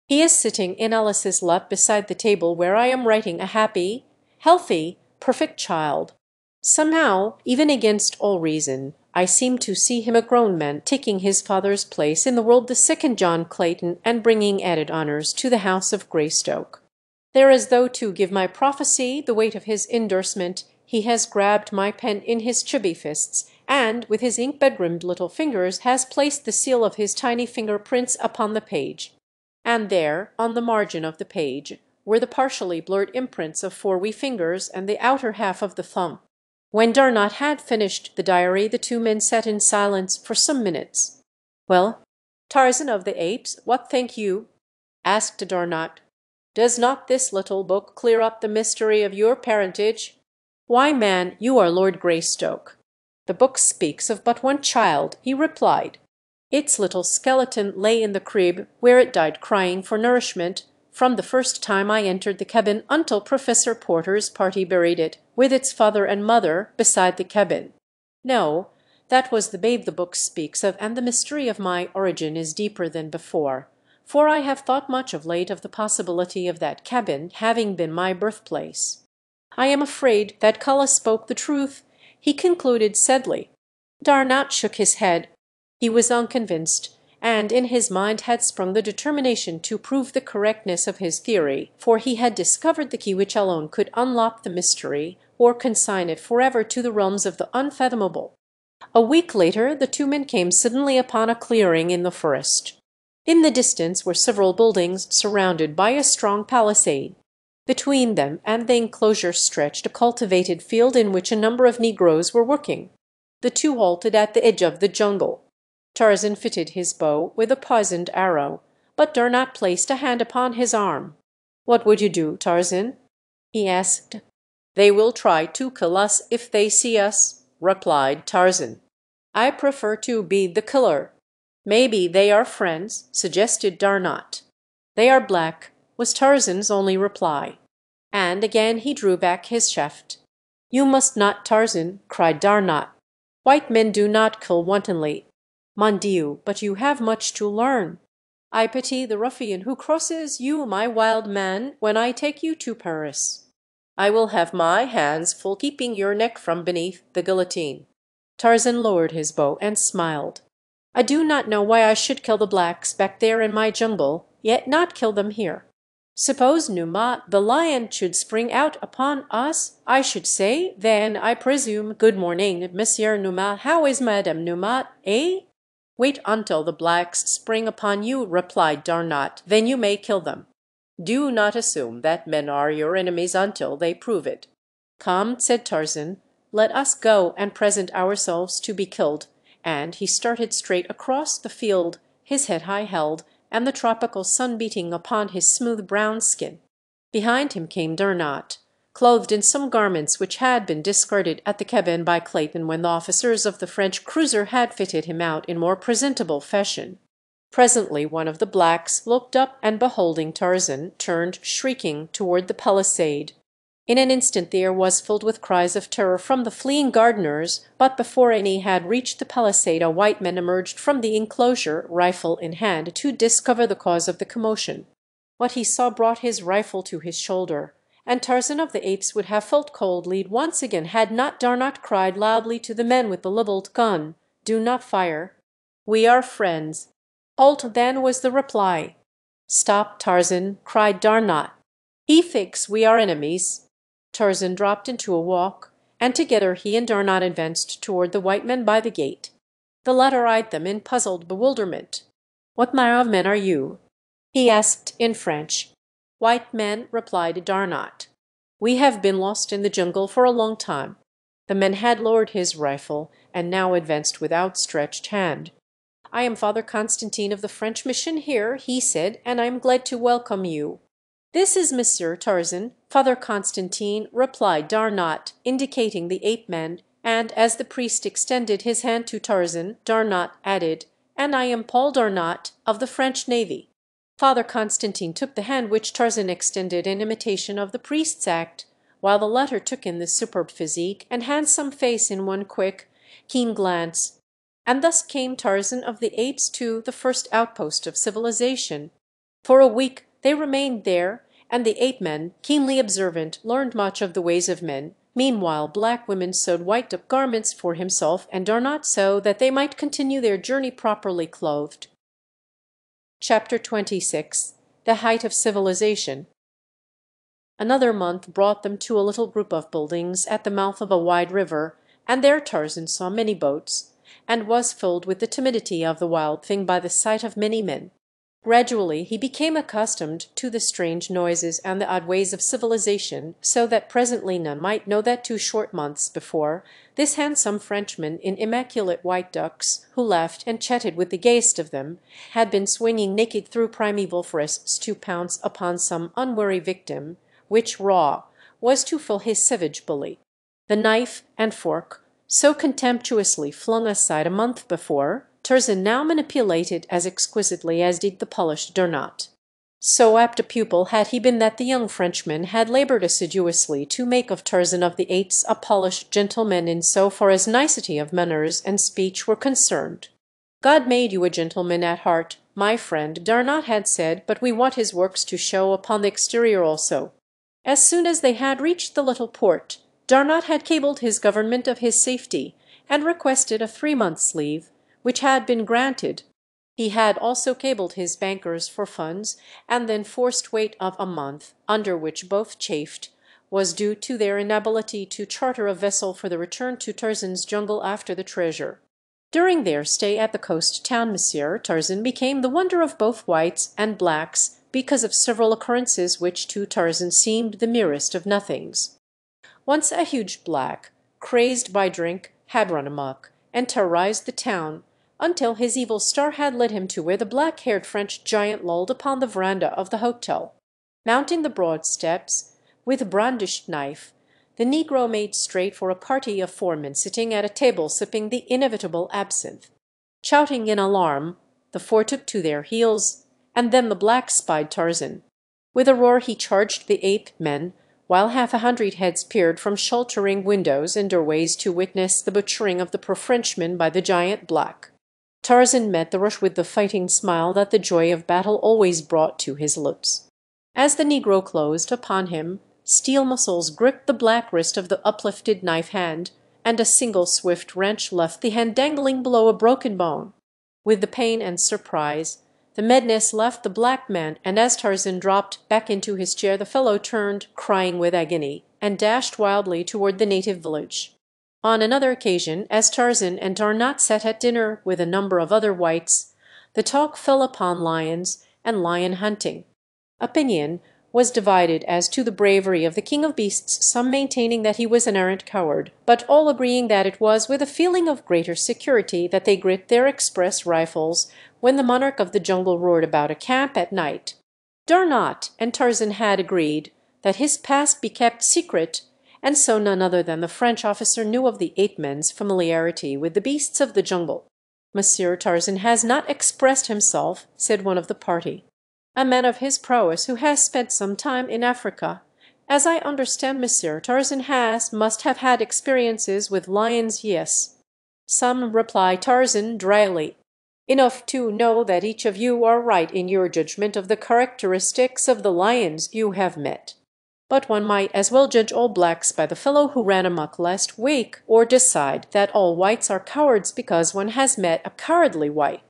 He is sitting in Alice's lap beside the table where I am writing, a happy, healthy, perfect child. Somehow, even against all reason, I seem to see him a grown man taking his father's place in the world, the second John Clayton, and bringing added honours to the house of Greystoke. There, as though to give my prophecy the weight of his endorsement, he has grabbed my pen in his chubby fists, and with his ink-bedrimmed little fingers has placed the seal of his tiny finger-prints upon the page. And there, on the margin of the page, were the partially blurred imprints of 4 wee fingers and the outer half of the thumb." When Darnot had finished the diary, the 2 men sat in silence for some minutes. "Well, Tarzan of the Apes, what think you?" asked Darnot. "Does not this little book clear up the mystery of your parentage? Why, man, you are Lord Greystoke." "The book speaks of but one child," he replied. "Its little skeleton lay in the crib, where it died crying for nourishment, from the first time I entered the cabin until Professor Porter's party buried it, with its father and mother, beside the cabin. No, that was the babe the book speaks of, and the mystery of my origin is deeper than before, for I have thought much of late of the possibility of that cabin having been my birthplace. I am afraid that Culla spoke the truth," he concluded sadly. Darnot shook his head. He was unconvinced, and in his mind had sprung the determination to prove the correctness of his theory, for he had discovered the key which alone could unlock the mystery or consign it forever to the realms of the unfathomable. A week later the 2 men came suddenly upon a clearing in the forest. In the distance were several buildings surrounded by a strong palisade. Between them and the enclosure stretched a cultivated field in which a number of negroes were working. The 2 halted at the edge of the jungle. Tarzan fitted his bow with a poisoned arrow, but Darnot placed a hand upon his arm. "What would you do, Tarzan?" he asked. "They will try to kill us if they see us," replied Tarzan. "I prefer to be the killer." "Maybe they are friends," suggested Darnot. "They are black," was Tarzan's only reply. And again he drew back his shaft. "You must not, Tarzan," cried Darnot. "White men do not kill wantonly. Mon Dieu, but you have much to learn. I pity the ruffian who crosses you, my wild man, when I take you to Paris. I will have my hands full keeping your neck from beneath the guillotine." Tarzan lowered his bow and smiled. "I do not know why I should kill the blacks back there in my jungle, yet not kill them here. Suppose Numa the lion should spring out upon us, I should say, then, I presume, 'Good morning, Monsieur Numa. How is Madame Numa, eh?' "Wait until the blacks spring upon you," replied Darnot, "then you may kill them. Do not assume that men are your enemies until they prove it." "Come," said Tarzan, "let us go and present ourselves to be killed," and he started straight across the field, his head high held, and the tropical sun beating upon his smooth brown skin. Behind him came Darnot, clothed in some garments which had been discarded at the cabin by Clayton when the officers of the French cruiser had fitted him out in more presentable fashion. Presently one of the blacks looked up and, beholding Tarzan, turned shrieking toward the palisade. In an instant the air was filled with cries of terror from the fleeing gardeners, but before any had reached the palisade a white man emerged from the enclosure, rifle in hand, to discover the cause of the commotion. What he saw brought his rifle to his shoulder, and Tarzan of the Apes would have felt cold lead once again had not Darnot cried loudly to the men with the levelled gun, "Do not fire. We are friends." "Halt, then," was the reply. "Stop, Tarzan," cried Darnot. "He thinks we are enemies." Tarzan dropped into a walk, and together he and Darnot advanced toward the white men by the gate. The latter eyed them in puzzled bewilderment. "What manner of men are you?" he asked in French. "White men," replied Darnot. "We have been lost in the jungle for a long time." The man had lowered his rifle, and now advanced with outstretched hand. "I am Father Constantine of the French mission here," he said, "and I am glad to welcome you." "This is Monsieur Tarzan, Father Constantine," replied Darnot, indicating the ape man, and as the priest extended his hand to Tarzan, Darnot added, "And I am Paul Darnot of the French Navy." Father Constantine took the hand which Tarzan extended in imitation of the priest's act, while the latter took in the superb physique and handsome face in one quick, keen glance. And thus came Tarzan of the Apes to the first outpost of civilization. For a week they remained there, and the ape men, keenly observant, learned much of the ways of men. Meanwhile black women sewed white garments for himself and Darnot so that they might continue their journey properly clothed. Chapter 26. The Height of Civilization. Another month brought them to a little group of buildings at the mouth of a wide river, and there Tarzan saw many boats, and was filled with the timidity of the wild thing by the sight of many men. Gradually he became accustomed to the strange noises and the odd ways of civilization, so that presently none might know that 2 short months before this handsome Frenchman in immaculate white ducks, who laughed and chatted with the gayest of them, had been swinging naked through primeval forests to pounce upon some unwary victim, which raw was to fill his savage belly. The knife and fork, so contemptuously flung aside a month before, Tarzan now manipulated as exquisitely as did the polished Darnot. So apt a pupil had he been that the young Frenchman had laboured assiduously to make of Tarzan of the Apes a polished gentleman in so far as nicety of manners and speech were concerned. "God made you a gentleman at heart, my friend," Darnot had said, "but we want his works to show upon the exterior also." As soon as they had reached the little port, Darnot had cabled his government of his safety, and requested a 3 months' leave, which had been granted. He had also cabled his bankers for funds, and the enforced wait of a month, under which both chafed, was due to their inability to charter a vessel for the return to Tarzan's jungle after the treasure. During their stay at the coast town, Monsieur Tarzan became the wonder of both whites and blacks because of several occurrences which to Tarzan seemed the merest of nothings. Once a huge black, crazed by drink, had run amok, and terrorized the town, until his evil star had led him to where the black-haired French giant lolled upon the veranda of the hotel. Mounting the broad steps, with brandished knife, the negro made straight for a party of 4 men sitting at a table sipping the inevitable absinthe. Shouting in alarm, the 4 took to their heels, and then the black spied Tarzan. With a roar he charged the ape men, while 100 heads peered from sheltering windows and doorways to witness the butchering of the poor Frenchman by the giant black. Tarzan met the rush with the fighting smile that the joy of battle always brought to his lips. As the negro closed upon him, steel muscles gripped the black wrist of the uplifted knife hand, and a single swift wrench left the hand dangling below a broken bone. With the pain and surprise, the madness left the black man, and as Tarzan dropped back into his chair the fellow turned, crying with agony, and dashed wildly toward the native village. On another occasion, as Tarzan and Darnat sat at dinner with a number of other whites, the talk fell upon lions and lion hunting. Opinion was divided as to the bravery of the king of beasts, some maintaining that he was an arrant coward, but all agreeing that it was with a feeling of greater security that they gripped their express rifles when the monarch of the jungle roared about a camp at night. Darnat and Tarzan had agreed that his past be kept secret, and so none other than the French officer knew of the ape men's familiarity with the beasts of the jungle. "Monsieur Tarzan has not expressed himself," said one of the party. "A man of his prowess who has spent some time in Africa. As I understand, Monsieur Tarzan must have had experiences with lions, yes." Some reply Tarzan dryly. "Enough to know that each of you are right in your judgment of the characteristics of the lions you have met. But one might as well judge all blacks by the fellow who ran amok last week, or decide that all whites are cowards because one has met a cowardly white.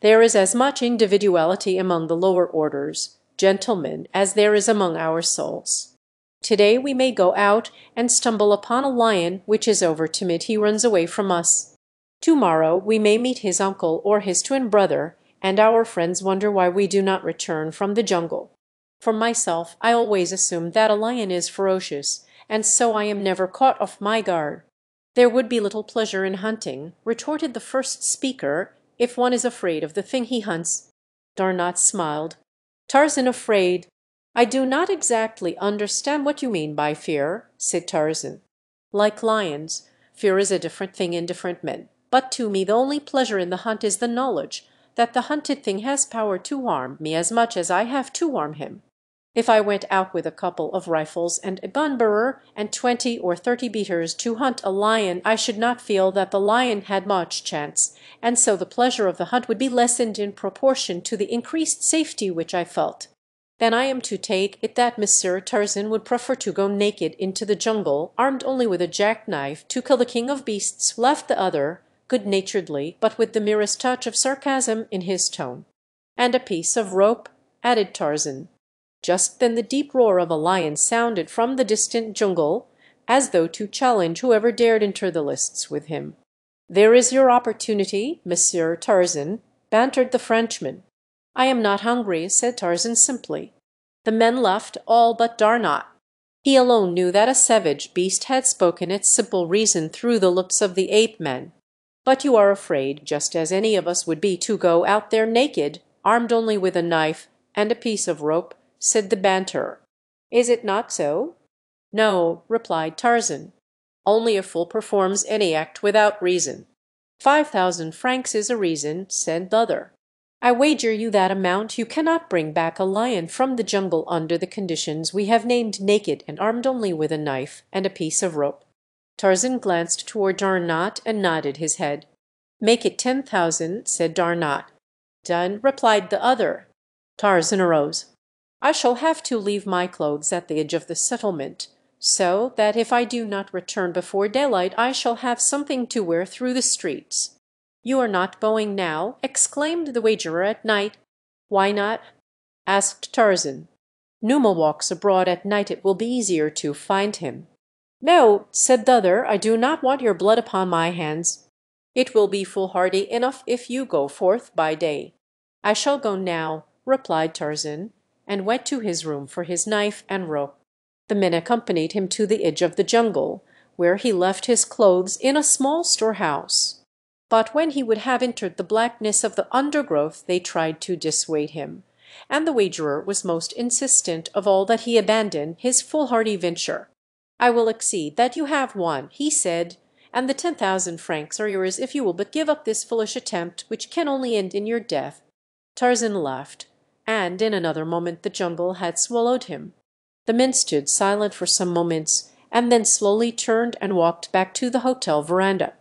There is as much individuality among the lower orders, gentlemen, as there is among our souls. Today we may go out and stumble upon a lion which is over timid, he runs away from us. Tomorrow we may meet his uncle or his twin brother, and our friends wonder why we do not return from the jungle. For myself, I always assume that a lion is ferocious, and so I am never caught off my guard." "There would be little pleasure in hunting," retorted the first speaker, "if one is afraid of the thing he hunts." Darnat smiled. "Tarzan afraid? I do not exactly understand what you mean by fear," said Tarzan. "Like lions, fear is a different thing in different men. But to me the only pleasure in the hunt is the knowledge that the hunted thing has power to harm me as much as I have to harm him. If I went out with a couple of rifles and a gun bearer and 20 or 30 beaters to hunt a lion, I should not feel that the lion had much chance, and so the pleasure of the hunt would be lessened in proportion to the increased safety which I felt. Then I am to take it that Monsieur Tarzan would prefer to go naked into the jungle, armed only with a jackknife, to kill the king of beasts," laughed the other, good-naturedly, but with the merest touch of sarcasm in his tone. "And a piece of rope," added Tarzan. Just then the deep roar of a lion sounded from the distant jungle, as though to challenge whoever dared enter the lists with him. "There is your opportunity, Monsieur Tarzan," bantered the Frenchman. "I am not hungry," said Tarzan simply. The men left, all but Darnat. He alone knew that a savage beast had spoken its simple reason through the lips of the ape men. "But you are afraid, just as any of us would be, to go out there naked, armed only with a knife and a piece of rope," said the banterer. "Is it not so?" "No," replied Tarzan. "Only a fool performs any act without reason." 5,000 francs is a reason," said the other. "I wager you that amount you cannot bring back a lion from the jungle under the conditions we have named, naked and armed only with a knife and a piece of rope." Tarzan glanced toward Darnat and nodded his head. "Make it 10,000, said Darnat. "Done," replied the other. Tarzan arose. "I shall have to leave my clothes at the edge of the settlement, so that if I do not return before daylight I shall have something to wear through the streets." "You are not going now?" exclaimed the wagerer at night. "Why not?" asked Tarzan. "Numa walks abroad at night, it will be easier to find him." "No," said the other, "I do not want your blood upon my hands. It will be foolhardy enough if you go forth by day." "I shall go now," replied Tarzan, and went to his room for his knife and rope. The men accompanied him to the edge of the jungle, where he left his clothes in a small storehouse. But when he would have entered the blackness of the undergrowth they tried to dissuade him, and the wagerer was most insistent of all that he abandon his foolhardy venture. "I will accede that you have won," he said, "and the 10,000 francs are yours if you will but give up this foolish attempt, which can only end in your death." Tarzan laughed, and in another moment the jungle had swallowed him. The men stood silent for some moments, and then slowly turned and walked back to the hotel veranda.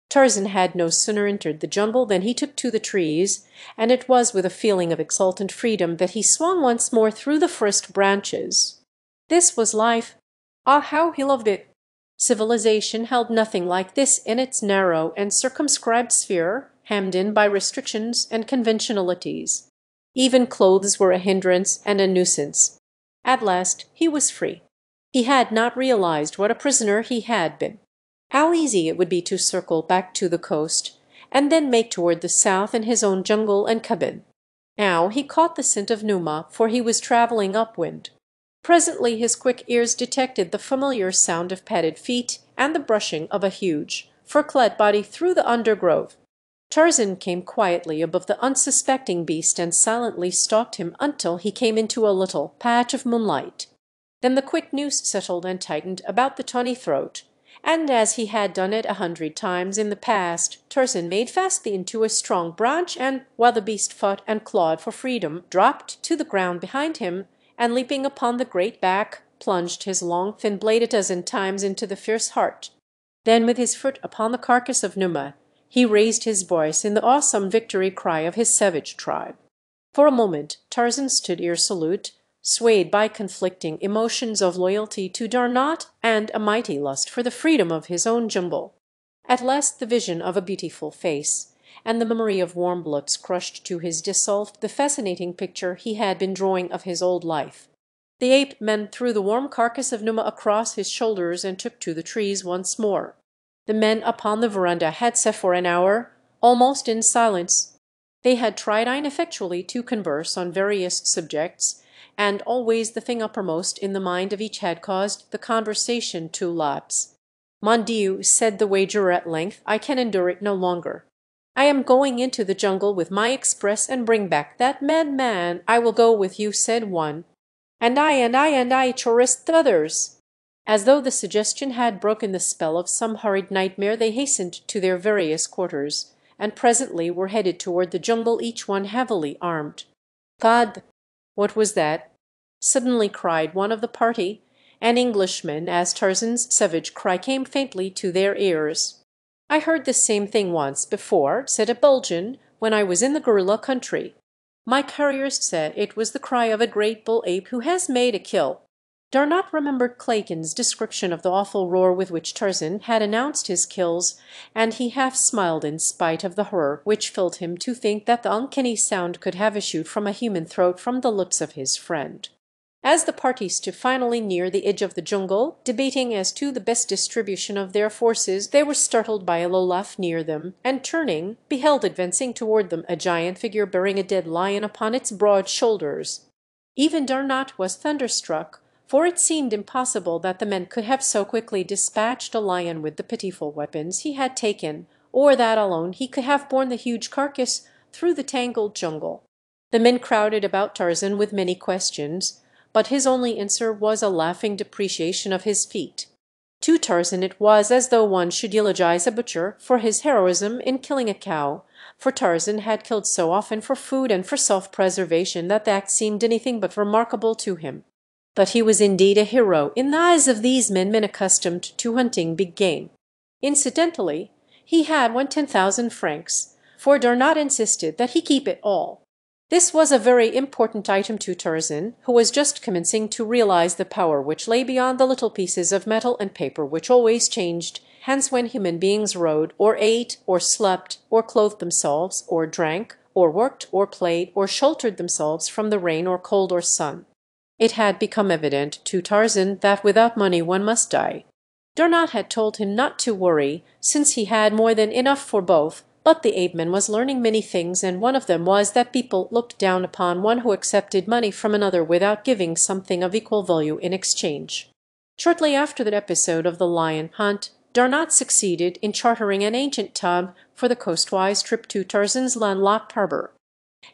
Tarzan had no sooner entered the jungle than he took to the trees, and it was with a feeling of exultant freedom that he swung once more through the forest branches. This was life. Ah, how he loved it! Civilization held nothing like this in its narrow and circumscribed sphere, hemmed in by restrictions and conventionalities. Even clothes were a hindrance and a nuisance. At last he was free. He had not realized what a prisoner he had been. How easy it would be to circle back to the coast, and then make toward the south in his own jungle and cabin. Now he caught the scent of Numa, for he was travelling upwind. Presently his quick ears detected the familiar sound of padded feet and the brushing of a huge, fur-clad body through the undergrowth. Tarzan came quietly above the unsuspecting beast and silently stalked him until he came into a little patch of moonlight. Then the quick noose settled and tightened about the tawny throat, and as he had done it 100 times in the past, Tarzan made fast into a strong branch, and, while the beast fought and clawed for freedom, dropped to the ground behind him, and leaping upon the great back, plunged his long thin blade a dozen times into the fierce heart. Then with his foot upon the carcass of Numa, he raised his voice in the awesome victory cry of his savage tribe. For a moment Tarzan stood irresolute, swayed by conflicting emotions of loyalty to Darnot and a mighty lust for the freedom of his own jungle. At last the vision of a beautiful face and the memory of warm looks crushed to his dissolved the fascinating picture he had been drawing of his old life. The ape men threw the warm carcass of Numa across his shoulders and took to the trees once more. The men upon the veranda had sat for an hour, almost in silence. They had tried ineffectually to converse on various subjects, and always the thing uppermost in the mind of each had caused the conversation to lapse. "Mon Dieu," said the wagerer at length, "I can endure it no longer. I am going into the jungle with my express and bring back that madman." "I will go with you," said one. "And I," chorused the others. As though the suggestion had broken the spell of some horrid nightmare, they hastened to their various quarters, and presently were headed toward the jungle, each one heavily armed. "God!" "What was that?" suddenly cried one of the party, an Englishman, as Tarzan's savage cry came faintly to their ears. "I heard the same thing once before," said a Belgian, "when I was in the gorilla country. My carriers said it was the cry of a great bull ape who has made a kill." Darnot remembered Clayton's description of the awful roar with which Tarzan had announced his kills, and he half smiled in spite of the horror which filled him to think that the uncanny sound could have issued from a human throat from the lips of his friend. As the party stood finally near the edge of the jungle, debating as to the best distribution of their forces, they were startled by a low laugh near them, and turning, beheld advancing toward them a giant figure bearing a dead lion upon its broad shoulders. Even Darnot was thunderstruck, for it seemed impossible that the men could have so quickly dispatched a lion with the pitiful weapons he had taken, or that alone he could have borne the huge carcass through the tangled jungle. The men crowded about Tarzan with many questions, but his only answer was a laughing depreciation of his feat. To Tarzan it was as though one should eulogize a butcher for his heroism in killing a cow, for Tarzan had killed so often for food and for self-preservation that the act seemed anything but remarkable to him. But he was indeed a hero in the eyes of these men accustomed to hunting big game. Incidentally, he had won 10,000 francs, for Darnot insisted that he keep it all. This was a very important item to Tarzan, who was just commencing to realize the power which lay beyond the little pieces of metal and paper which always changed hands when human beings rode, or ate, or slept, or clothed themselves, or drank, or worked, or played, or sheltered themselves from the rain or cold or sun. It had become evident to Tarzan that without money one must die. Darnot had told him not to worry, since he had more than enough for both, but the ape-man was learning many things, and one of them was that people looked down upon one who accepted money from another without giving something of equal value in exchange. Shortly after that episode of the lion hunt, Darnot succeeded in chartering an ancient tub for the coastwise trip to Tarzan's landlocked harbor.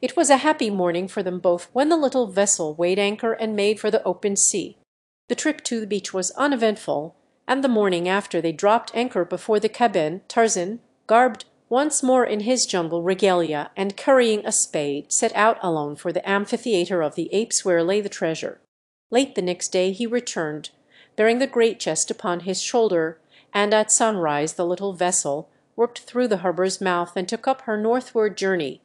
It was a happy morning for them both when the little vessel weighed anchor and made for the open sea. The trip to the beach was uneventful, and the morning after they dropped anchor before the cabin, Tarzan, garbed once more in his jungle regalia and carrying a spade, set out alone for the amphitheatre of the apes where lay the treasure. Late the next day he returned, bearing the great chest upon his shoulder, and at sunrise the little vessel worked through the harbour's mouth and took up her northward journey.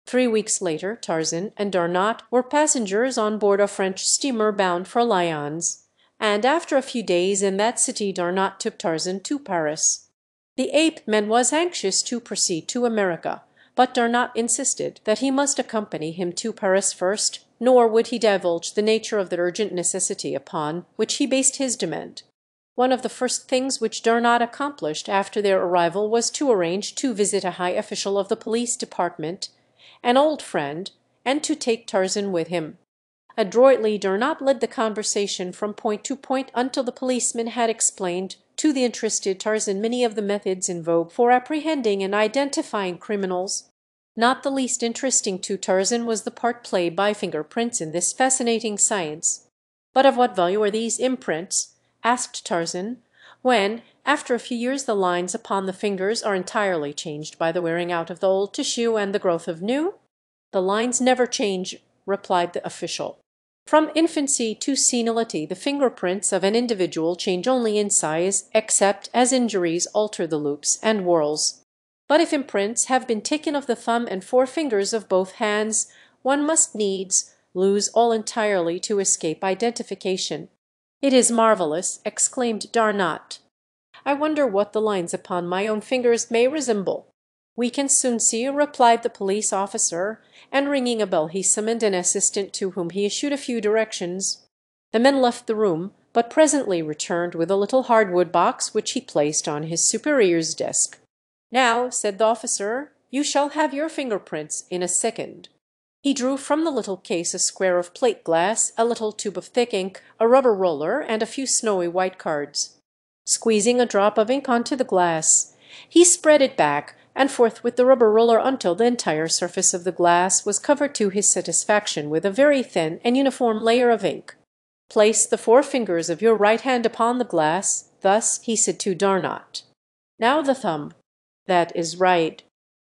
3 weeks later Tarzan and Darnot were passengers on board a French steamer bound for Lyons, and after a few days in that city Darnot took Tarzan to Paris. The ape-man was anxious to proceed to America, but Darnot insisted that he must accompany him to Paris first, nor would he divulge the nature of the urgent necessity upon which he based his demand. One of the first things which Darnot accomplished after their arrival was to arrange to visit a high official of the police department, an old friend, and to take Tarzan with him. Adroitly Darnot led the conversation from point to point until the policeman had explained to the interested Tarzan many of the methods in vogue for apprehending and identifying criminals. Not the least interesting to Tarzan was the part played by fingerprints in this fascinating science. "But of what value are these imprints?" asked Tarzan, "when, after a few years, the lines upon the fingers are entirely changed by the wearing out of the old tissue and the growth of new?" "The lines never change," replied the official. "From infancy to senility the fingerprints of an individual change only in size, except as injuries alter the loops and whorls. But if imprints have been taken of the thumb and forefingers of both hands, one must needs lose all entirely to escape identification." "It is marvellous," exclaimed Darnot. "I wonder what the lines upon my own fingers may resemble." "We can soon see," replied the police officer, and ringing a bell he summoned an assistant to whom he issued a few directions. The men left the room, but presently returned with a little hardwood box which he placed on his superior's desk. "Now," said the officer, "you shall have your fingerprints in a second." He drew from the little case a square of plate glass, a little tube of thick ink, a rubber roller, and a few snowy white cards. Squeezing a drop of ink onto the glass, he spread it back and forth with the rubber roller until the entire surface of the glass was covered to his satisfaction with a very thin and uniform layer of ink. "Place the forefingers of your right hand upon the glass, thus," he said to Darnot. "Now the thumb. That is right.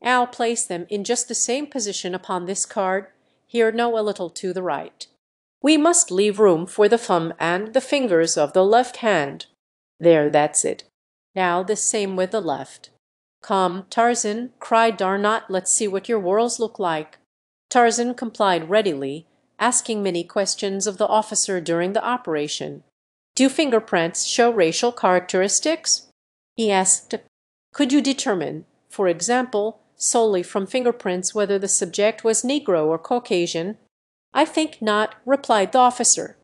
Now place them in just the same position upon this card, here no a little to the right. We must leave room for the thumb and the fingers of the left hand. There, that's it. Now the same with the left." "Come, Tarzan," cried Darnot, "let's see what your whorls look like." Tarzan complied readily, asking many questions of the officer during the operation. "Do fingerprints show racial characteristics?" he asked. "Could you determine, for example, solely from fingerprints whether the subject was Negro or Caucasian?" "I think not," replied the officer.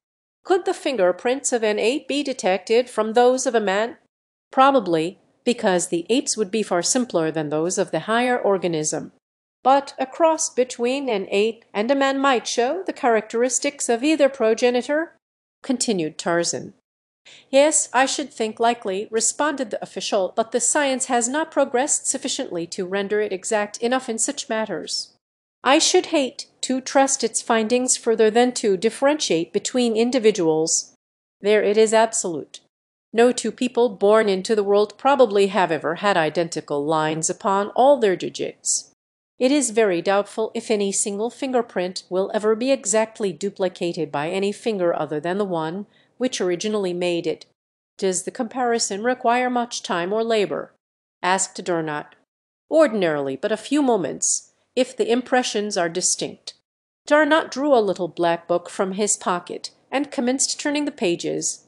"Could the fingerprints of an ape be detected from those of a man?" "Probably, because the apes would be far simpler than those of the higher organism. But a cross between an ape and a man might show the characteristics of either progenitor," continued Tarzan. "Yes, I should think likely," responded the official, "but the science has not progressed sufficiently to render it exact enough in such matters. I should hate to trust its findings further than to differentiate between individuals. There it is absolute. No two people born into the world probably have ever had identical lines upon all their digits. It is very doubtful if any single fingerprint will ever be exactly duplicated by any finger other than the one which originally made it." "Does the comparison require much time or labor?" asked Darnot. "Ordinarily but a few moments, if the impressions are distinct." Darnot drew a little black book from his pocket and commenced turning the pages.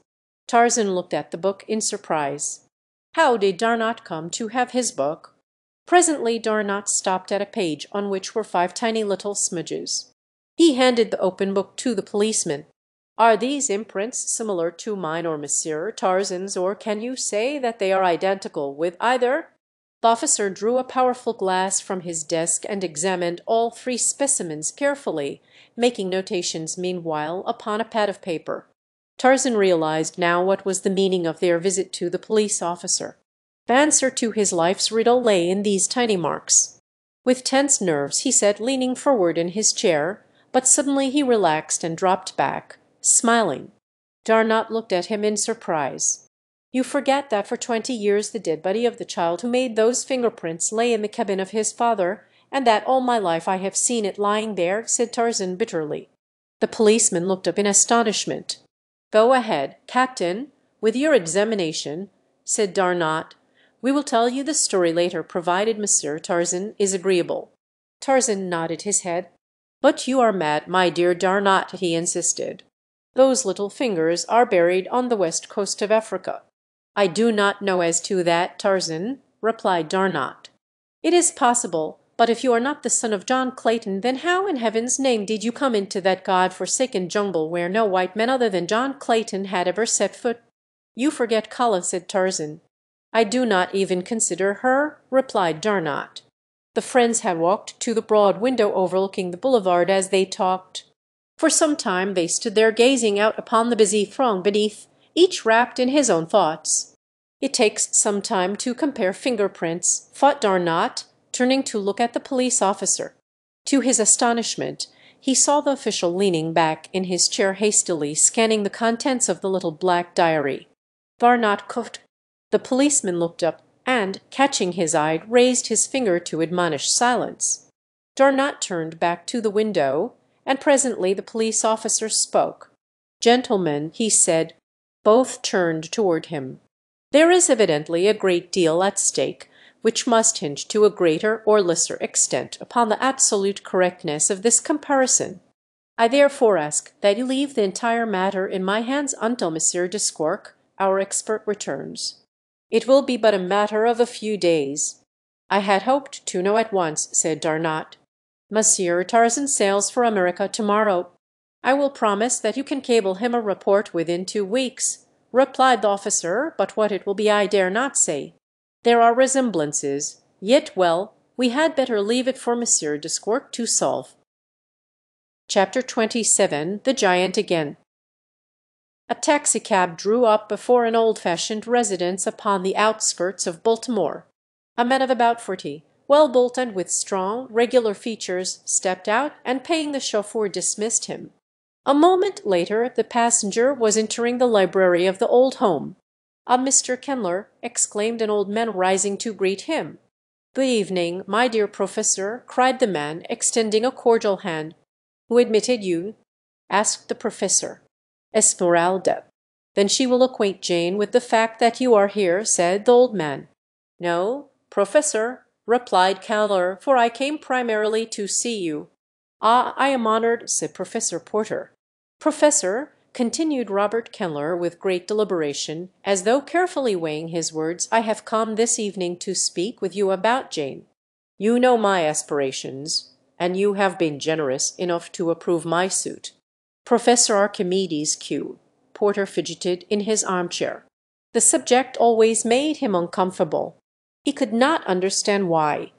Tarzan looked at the book in surprise. How did Darnot come to have his book? Presently Darnot stopped at a page on which were 5 tiny little smudges. He handed the open book to the policeman. "Are these imprints similar to mine or Monsieur Tarzan's, or can you say that they are identical with either?" The officer drew a powerful glass from his desk and examined all 3 specimens carefully, making notations meanwhile upon a pad of paper. Tarzan realized now what was the meaning of their visit to the police officer. The answer to his life's riddle lay in these tiny marks. With tense nerves he sat leaning forward in his chair, but suddenly he relaxed and dropped back, smiling. Darnot looked at him in surprise. "You forget that for 20 years the dead body of the child who made those fingerprints lay in the cabin of his father, and that all my life I have seen it lying there," said Tarzan bitterly. The policeman looked up in astonishment. "Go ahead, Captain, with your examination," said Darnot. "We will tell you the story later, provided Monsieur Tarzan is agreeable." Tarzan nodded his head. "But you are mad, my dear Darnot," he insisted. "Those little fingers are buried on the west coast of Africa." "I do not know as to that, Tarzan," replied Darnot. "It is possible, but if you are not the son of John Clayton, then how in heaven's name did you come into that God-forsaken jungle where no white man other than John Clayton had ever set foot?" "You forget Kala," said Tarzan. "I do not even consider her," replied Darnot. The friends had walked to the broad window overlooking the boulevard as they talked. For some time they stood there gazing out upon the busy throng beneath, each wrapped in his own thoughts. "It takes some time to compare fingerprints," thought Darnot, turning to look at the police officer. To his astonishment, he saw the official leaning back in his chair hastily scanning the contents of the little black diary. Darnot coughed. The policeman looked up and, catching his eye, raised his finger to admonish silence. Darnot turned back to the window, and presently the police officer spoke. "Gentlemen," he said. Both turned toward him. "There is evidently a great deal at stake, which must hinge to a greater or lesser extent upon the absolute correctness of this comparison. I therefore ask that you leave the entire matter in my hands until Monsieur Discorque, our expert, returns. It will be but a matter of a few days." "I had hoped to know at once," said Darnot. "Monsieur Tarzan sails for America tomorrow." "I will promise that you can cable him a report within 2 weeks," replied the officer, "but what it will be I dare not say. There are resemblances, yet well, we had better leave it for Monsieur Discorque to solve." Chapter 27: The Giant Again. A taxicab drew up before an old-fashioned residence upon the outskirts of Baltimore. A man of about 40, well-built and with strong, regular features, stepped out, and paying the chauffeur dismissed him. A moment later the passenger was entering the library of the old home. "Mr. Kendler," exclaimed an old man rising to greet him. "Good evening, my dear professor," cried the man, extending a cordial hand. "Who admitted you?" asked the professor. "Esmeralda." "Then she will acquaint Jane with the fact that you are here," said the old man. "No, professor," replied Kendler, "for I came primarily to see you." "Ah, I am honored," said Professor Porter. "Professor," continued Robert Kendler with great deliberation, as though carefully weighing his words, "I have come this evening to speak with you about Jane. You know my aspirations, and you have been generous enough to approve my suit." Professor Archimedes Q. Porter fidgeted in his armchair. The subject always made him uncomfortable. He could not understand why.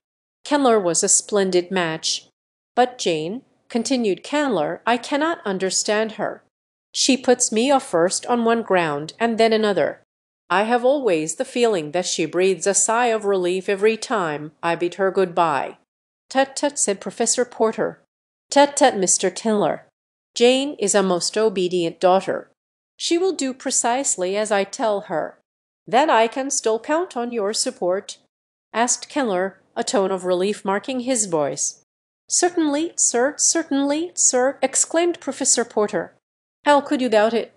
Kendler was a splendid match. "But Jane," continued Kendler, "I cannot understand her. She puts me off first on one ground and then another. I have always the feeling that she breathes a sigh of relief every time I bid her good-bye." "Tut, tut," said Professor Porter. "Tut, tut, Mr. Kendler. Jane is a most obedient daughter. She will do precisely as I tell her." "Then I can still count on your support?" asked Kendler, a tone of relief marking his voice. "Certainly, sir," exclaimed Professor Porter. "How could you doubt it?"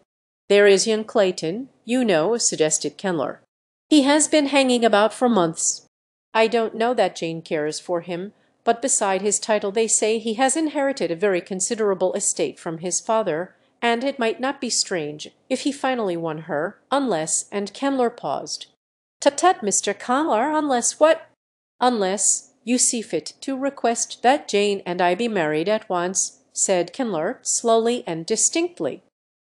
"There is young Clayton, you know," suggested Kendler. "He has been hanging about for months." "I don't know that Jane cares for him, but beside his title they say he has inherited a very considerable estate from his father, and it might not be strange if he finally won her, unless—" and Kendler paused. "Tut, tut, Mr. Kendler, unless what?" "Unless you see fit to request that Jane and I be married at once," said Kendler, slowly and distinctly.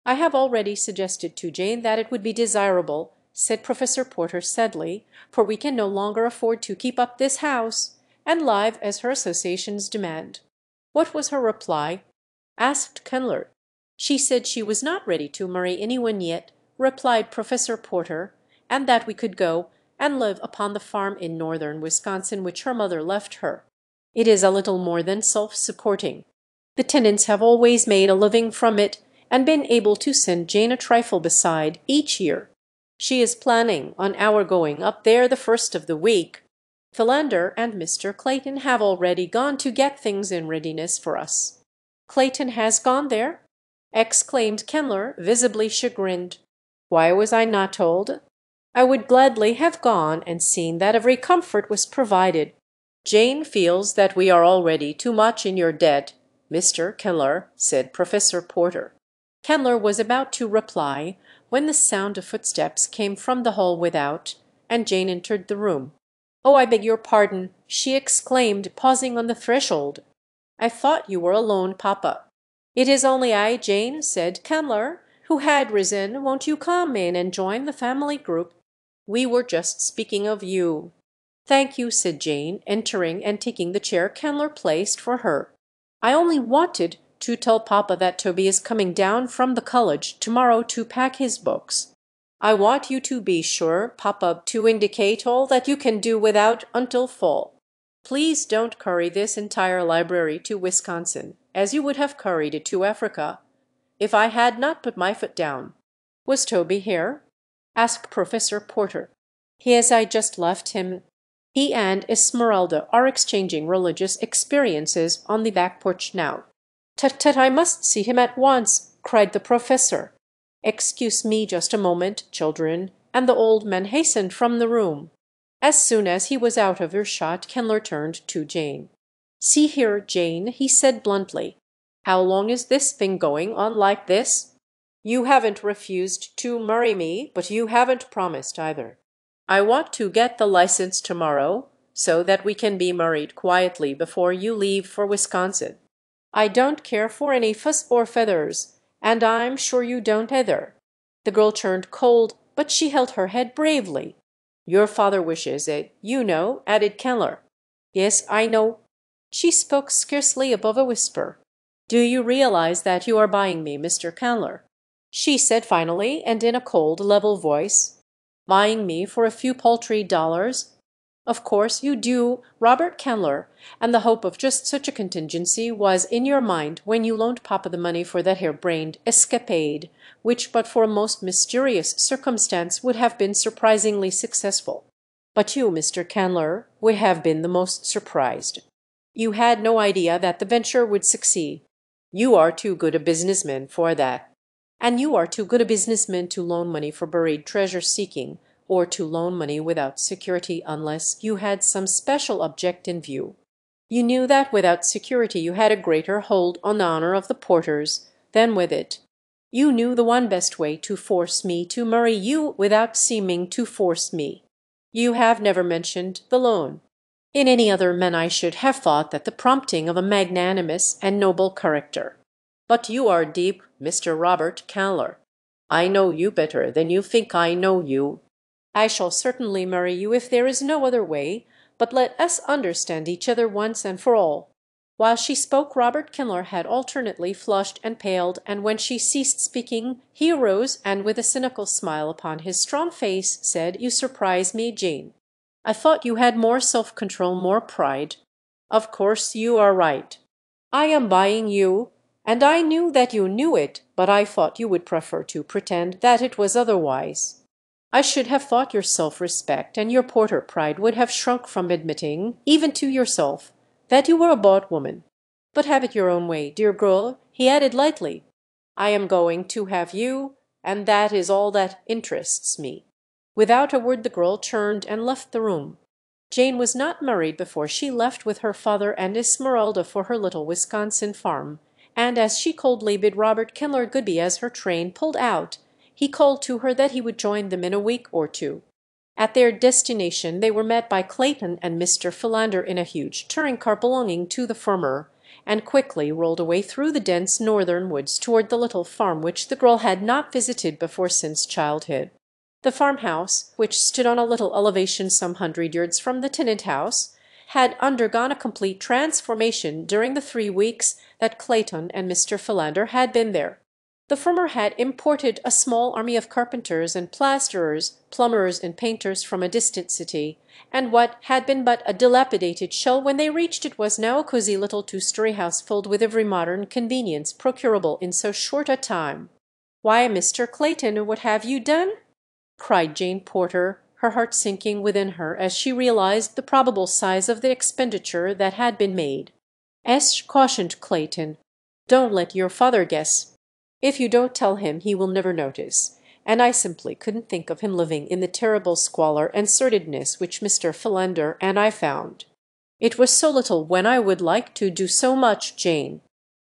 "I have already suggested to Jane that it would be desirable," said Professor Porter sadly, "for we can no longer afford to keep up this house and live as her associations demand." "What was her reply?" asked Kendler. "She said she was not ready to marry anyone yet," replied Professor Porter, "and that we could go and live upon the farm in northern Wisconsin which her mother left her. It is a little more than self-supporting. The tenants have always made a living from it and been able to send Jane a trifle beside each year. She is planning on our going up there the first of the week. Philander and Mr. Clayton have already gone to get things in readiness for us." "Clayton has gone there?" exclaimed Kendler, visibly chagrined. "Why was I not told? I would gladly have gone and seen that every comfort was provided. Jane feels that we are already too much in your debt, Mr. Kendler," said Professor Porter. Kendler was about to reply when the sound of footsteps came from the hall without, and Jane entered the room. "Oh, I beg your pardon," she exclaimed, pausing on the threshold. "I thought you were alone, papa." "It is only I, Jane," said Kendler, who had risen, "won't you come in and join the family group? We were just speaking of you." "Thank you," said Jane, entering and taking the chair Candler placed for her. "I only wanted to tell papa that Toby is coming down from the college tomorrow to pack his books. I want you to be sure, papa, to indicate all that you can do without until fall. Please don't curry this entire library to Wisconsin, as you would have curried it to Africa, if I had not put my foot down." "Was Toby here?" asked Professor Porter. "Yes, I just left him. He and Esmeralda are exchanging religious experiences on the back porch now." "Tut, tut, I must see him at once," cried the professor. "Excuse me just a moment, children," and the old man hastened from the room. As soon as he was out of earshot, Candler turned to Jane. "See here, Jane," he said bluntly, "how long is this thing going on like this? You haven't refused to marry me, but you haven't promised either. I want to get the license tomorrow, so that we can be married quietly before you leave for Wisconsin. I don't care for any fuss or feathers, and I'm sure you don't either." The girl turned cold, but she held her head bravely. "Your father wishes it, you know," added Candler. "Yes, I know." She spoke scarcely above a whisper. "Do you realize that you are buying me, Mr. Candler?" she said finally, and in a cold, level voice. "Buying me for a few paltry dollars? Of course you do, Robert Candler, and the hope of just such a contingency was in your mind when you loaned papa the money for that harebrained escapade, which but for a most mysterious circumstance would have been surprisingly successful. But you, Mr. Candler, would have been the most surprised. You had no idea that the venture would succeed. You are too good a businessman for that. And you are too good a businessman to loan money for buried treasure seeking, or to loan money without security unless you had some special object in view. You knew that without security you had a greater hold on the honor of the Porters than with it. You knew the one best way to force me to marry you without seeming to force me. You have never mentioned the loan. In any other man I should have thought that the prompting of a magnanimous and noble character. But you are deep, Mr. Robert Candler. I know you better than you think I know you. I shall certainly marry you if there is no other way, but let us understand each other once and for all." While she spoke, Robert Candler had alternately flushed and paled, and when she ceased speaking he arose and with a cynical smile upon his strong face said, "You surprise me, Jane. I thought you had more self-control, more pride. Of course you are right. I am buying you, and I knew that you knew it, but I thought you would prefer to pretend that it was otherwise. I should have thought your self-respect and your Porter pride would have shrunk from admitting, even to yourself, that you were a bought woman. But have it your own way, dear girl," he added lightly. "I am going to have you, and that is all that interests me." Without a word the girl turned and left the room. Jane was not married before she left with her father and Esmeralda for her little Wisconsin farm, and as she coldly bid Robert Candler good-by as her train pulled out, he called to her that he would join them in a week or two. At their destination they were met by Clayton and Mr. Philander in a huge touring car belonging to the former, and quickly rolled away through the dense northern woods toward the little farm which the girl had not visited before since childhood. The farmhouse, which stood on a little elevation some 100 yards from the tenant house, had undergone a complete transformation during the 3 weeks that Clayton and Mr. Philander had been there. The former had imported a small army of carpenters and plasterers, plumbers and painters from a distant city, and what had been but a dilapidated shell when they reached it was now a cosy little 2-story house filled with every modern convenience procurable in so short a time. "Why, Mr. Clayton, what have you done?" cried Jane Porter, her heart sinking within her as she realized the probable size of the expenditure that had been made. Cautioned Clayton, "don't let your father guess. If you don't tell him he will never notice, and I simply couldn't think of him living in the terrible squalor and sordidness which Mr. Philander and I found. It was so little when I would like to do so much, Jane.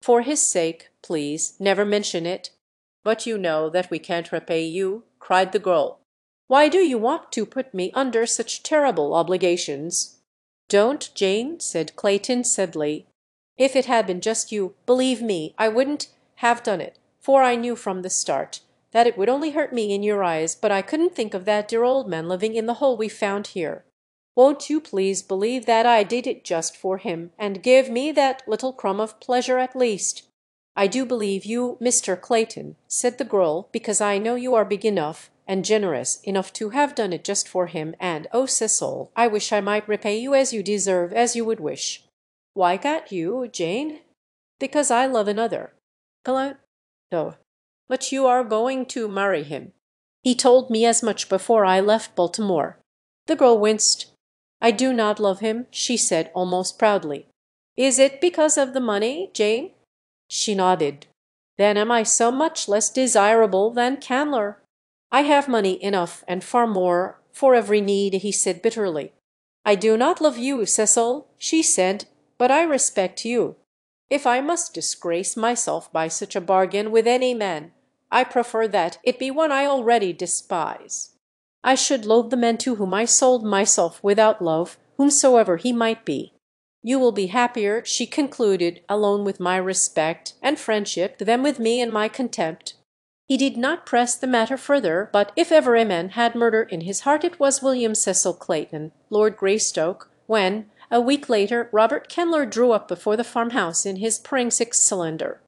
For his sake, please, never mention it. But you know that we can't repay you," cried the girl. "Why do you want to put me under such terrible obligations?" "Don't, Jane," said Clayton sadly. "If it had been just you, believe me, I wouldn't have done it, for I knew from the start that it would only hurt me in your eyes, but I couldn't think of that dear old man living in the hole we found here. Won't you please believe that I did it just for him, and give me that little crumb of pleasure at least? I do believe you, Mr. Clayton," said the girl, "because I know you are big enough and generous enough to have done it just for him, and, oh, Cecil, I wish I might repay you as you deserve, as you would wish." "Why can't you, Jane?" "Because I love another." "Oh, but you are going to marry him. He told me as much before I left Baltimore." The girl winced. "I do not love him," she said almost proudly. "Is it because of the money, Jane?" She nodded. "Then am I so much less desirable than Candler?" "I have money enough and far more for every need," he said bitterly. "I do not love you, Cecil," she said, "but I respect you. If I must disgrace myself by such a bargain with any man, I prefer that it be one I already despise. I should loathe the man to whom I sold myself without love, whomsoever he might be. You will be happier," she concluded, "alone with my respect and friendship than with me and my contempt." He did not press the matter further, but if ever a man had murder in his heart it was William Cecil Clayton, Lord Greystoke, when, a week later, Robert Candler drew up before the farmhouse in his pring six-cylinder.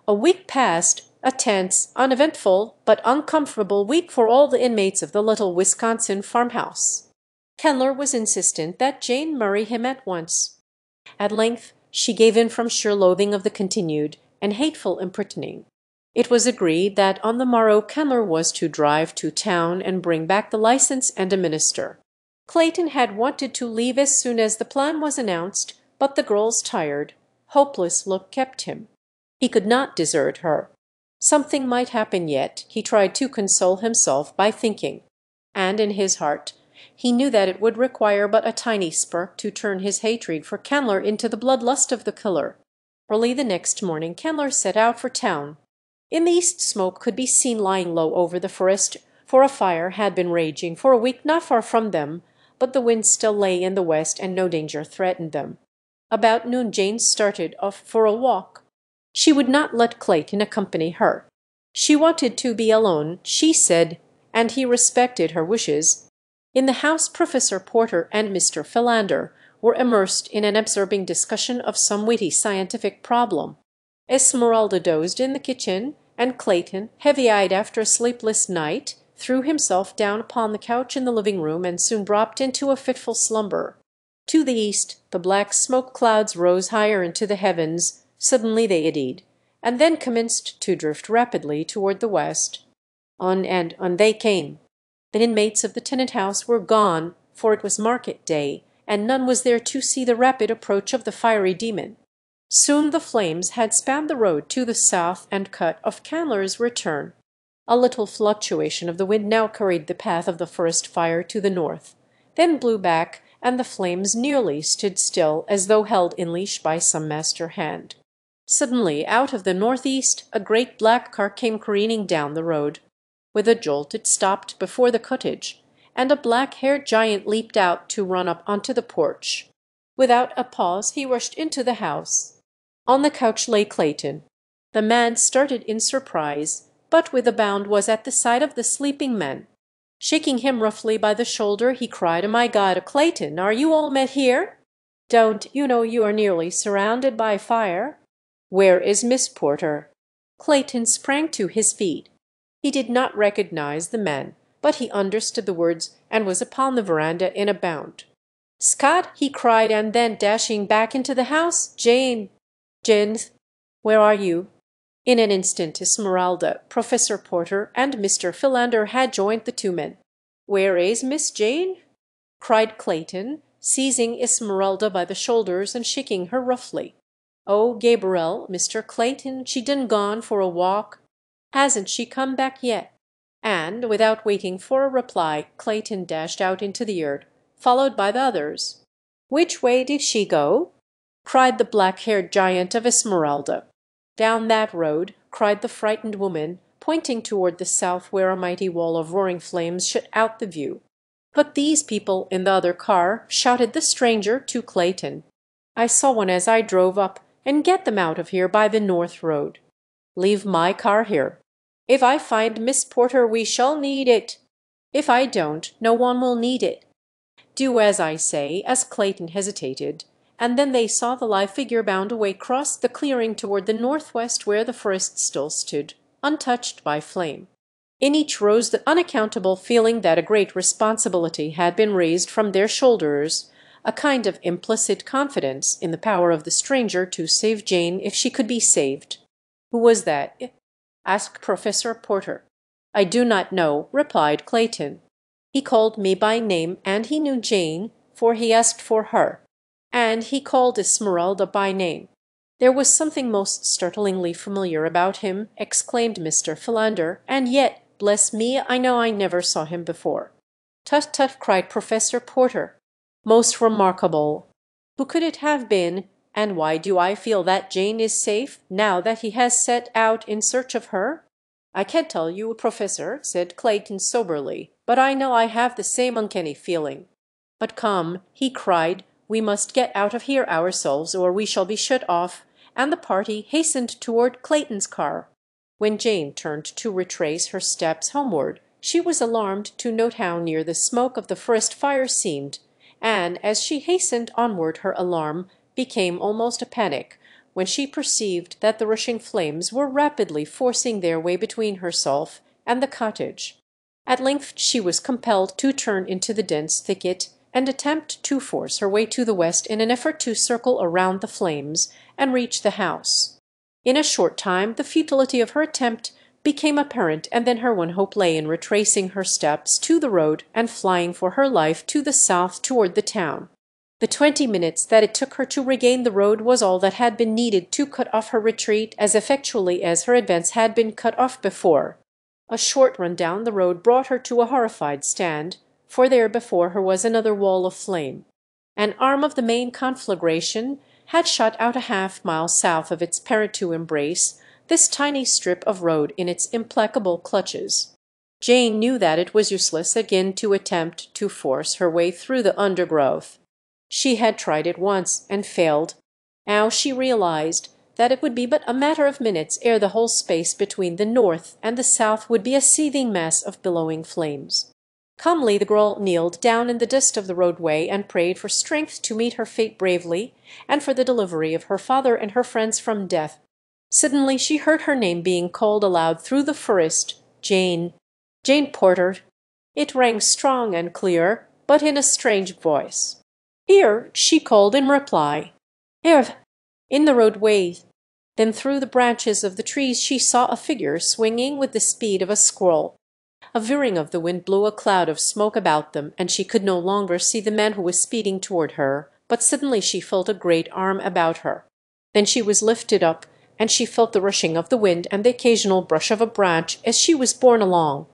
A week passed, a tense, uneventful, but uncomfortable week for all the inmates of the little Wisconsin farmhouse. Candler was insistent that Jane marry him at once. At length she gave in from sheer loathing of the continued and hateful imprisoning. It was agreed that on the morrow Candler was to drive to town and bring back the license and a minister. Clayton had wanted to leave as soon as the plan was announced, but the girl's tired, hopeless look kept him. He could not desert her. Something might happen yet, he tried to console himself by thinking, and in his heart he knew that it would require but a tiny spark to turn his hatred for Candler into the bloodlust of the killer. Early the next morning Candler set out for town. In the east smoke could be seen lying low over the forest, for a fire had been raging for a week not far from them, but the wind still lay in the west and no danger threatened them. About noon Jane started off for a walk. She would not let Clayton accompany her. She wanted to be alone, she said, and he respected her wishes. In the house Professor Porter and Mr. Philander were immersed in an absorbing discussion of some witty scientific problem. Esmeralda dozed in the kitchen, and Clayton, heavy-eyed after a sleepless night, threw himself down upon the couch in the living room and soon dropped into a fitful slumber. To the east the black smoke clouds rose higher into the heavens. Suddenly they eddied, and then commenced to drift rapidly toward the west. On and on they came. The inmates of the tenant house were gone, for it was market day, and none was there to see the rapid approach of the fiery demon. Soon the flames had spanned the road to the south and cut off Candler's return. A little fluctuation of the wind now carried the path of the forest fire to the north, then blew back, and the flames nearly stood still as though held in leash by some master hand. Suddenly, out of the northeast, a great black car came careening down the road. With a jolt it stopped before the cottage, and a black-haired giant leaped out to run up onto the porch. Without a pause he rushed into the house. On the couch lay Clayton. The man started in surprise, but with a bound was at the side of the sleeping man. Shaking him roughly by the shoulder, he cried, "Oh, my God, Clayton, are you all met here? Don't you know you are nearly surrounded by fire? Where is Miss Porter?" Clayton sprang to his feet. He did not recognize the man, but he understood the words and was upon the veranda in a bound. "Scott!" he cried, and then, dashing back into the house, "Jane! Jane, where are you?" In an instant Esmeralda, Professor Porter, and Mr. Philander had joined the two men. "Where is Miss Jane?" cried Clayton, seizing Esmeralda by the shoulders and shaking her roughly. "Oh, Gabriel, Mr. Clayton, she done gone for a walk." "Hasn't she come back yet?" And without waiting for a reply, Clayton dashed out into the yard, followed by the others. "Which way did she go?" cried the black-haired giant of Esmeralda. "Down that road," cried the frightened woman, pointing toward the south where a mighty wall of roaring flames shut out the view. "But these people in the other car," shouted the stranger to Clayton. "I saw one as I drove up, and get them out of here by the north road." "Leave my car here." If I find Miss Porter, we shall need it. If I don't, no one will need it. Do as I say," as Clayton hesitated, and then they saw the live figure bound away across the clearing toward the northwest where the forest still stood, untouched by flame. In each rose the unaccountable feeling that a great responsibility had been raised from their shoulders, a kind of implicit confidence in the power of the stranger to save Jane if she could be saved. "Who was that?" asked Professor Porter. "I do not know," replied Clayton. "He called me by name, and he knew Jane, for he asked for her. And he called Esmeralda by name." "There was something most startlingly familiar about him," exclaimed Mr. Philander, "and yet, bless me, I know I never saw him before." "Tut, tut," cried Professor Porter. "Most remarkable. Who could it have been, and why do I feel that Jane is safe, now that he has set out in search of her?" "I can't tell you, Professor," said Clayton soberly, "but I know I have the same uncanny feeling. But come," he cried, "we must get out of here ourselves, or we shall be shut off," and the party hastened toward Clayton's car. When Jane turned to retrace her steps homeward, she was alarmed to note how near the smoke of the forest fire seemed, and as she hastened onward her alarm became almost a panic when she perceived that the rushing flames were rapidly forcing their way between herself and the cottage. At length she was compelled to turn into the dense thicket and attempt to force her way to the west in an effort to circle around the flames and reach the house. In a short time the futility of her attempt became apparent, and then her one hope lay in retracing her steps to the road and flying for her life to the south toward the town. The 20 minutes that it took her to regain the road was all that had been needed to cut off her retreat as effectually as her advance had been cut off before. A short run down the road brought her to a horrified stand, for there before her was another wall of flame. An arm of the main conflagration had shot out a half-mile south of its parent to embrace this tiny strip of road in its implacable clutches. Jane knew that it was useless again to attempt to force her way through the undergrowth. She had tried it once and failed. Now she realized that it would be but a matter of minutes ere the whole space between the north and the south would be a seething mass of billowing flames. Calmly the girl kneeled down in the dust of the roadway and prayed for strength to meet her fate bravely, and for the delivery of her father and her friends from death. Suddenly she heard her name being called aloud through the forest. "Jane! Jane Porter!" It rang strong and clear, but in a strange voice. "Here!" she called in reply. "Here!" In the roadway. Then through the branches of the trees she saw a figure swinging with the speed of a squirrel. A veering of the wind blew a cloud of smoke about them, and she could no longer see the man who was speeding toward her, but suddenly she felt a great arm about her. Then she was lifted up, and she felt the rushing of the wind and the occasional brush of a branch as she was borne along.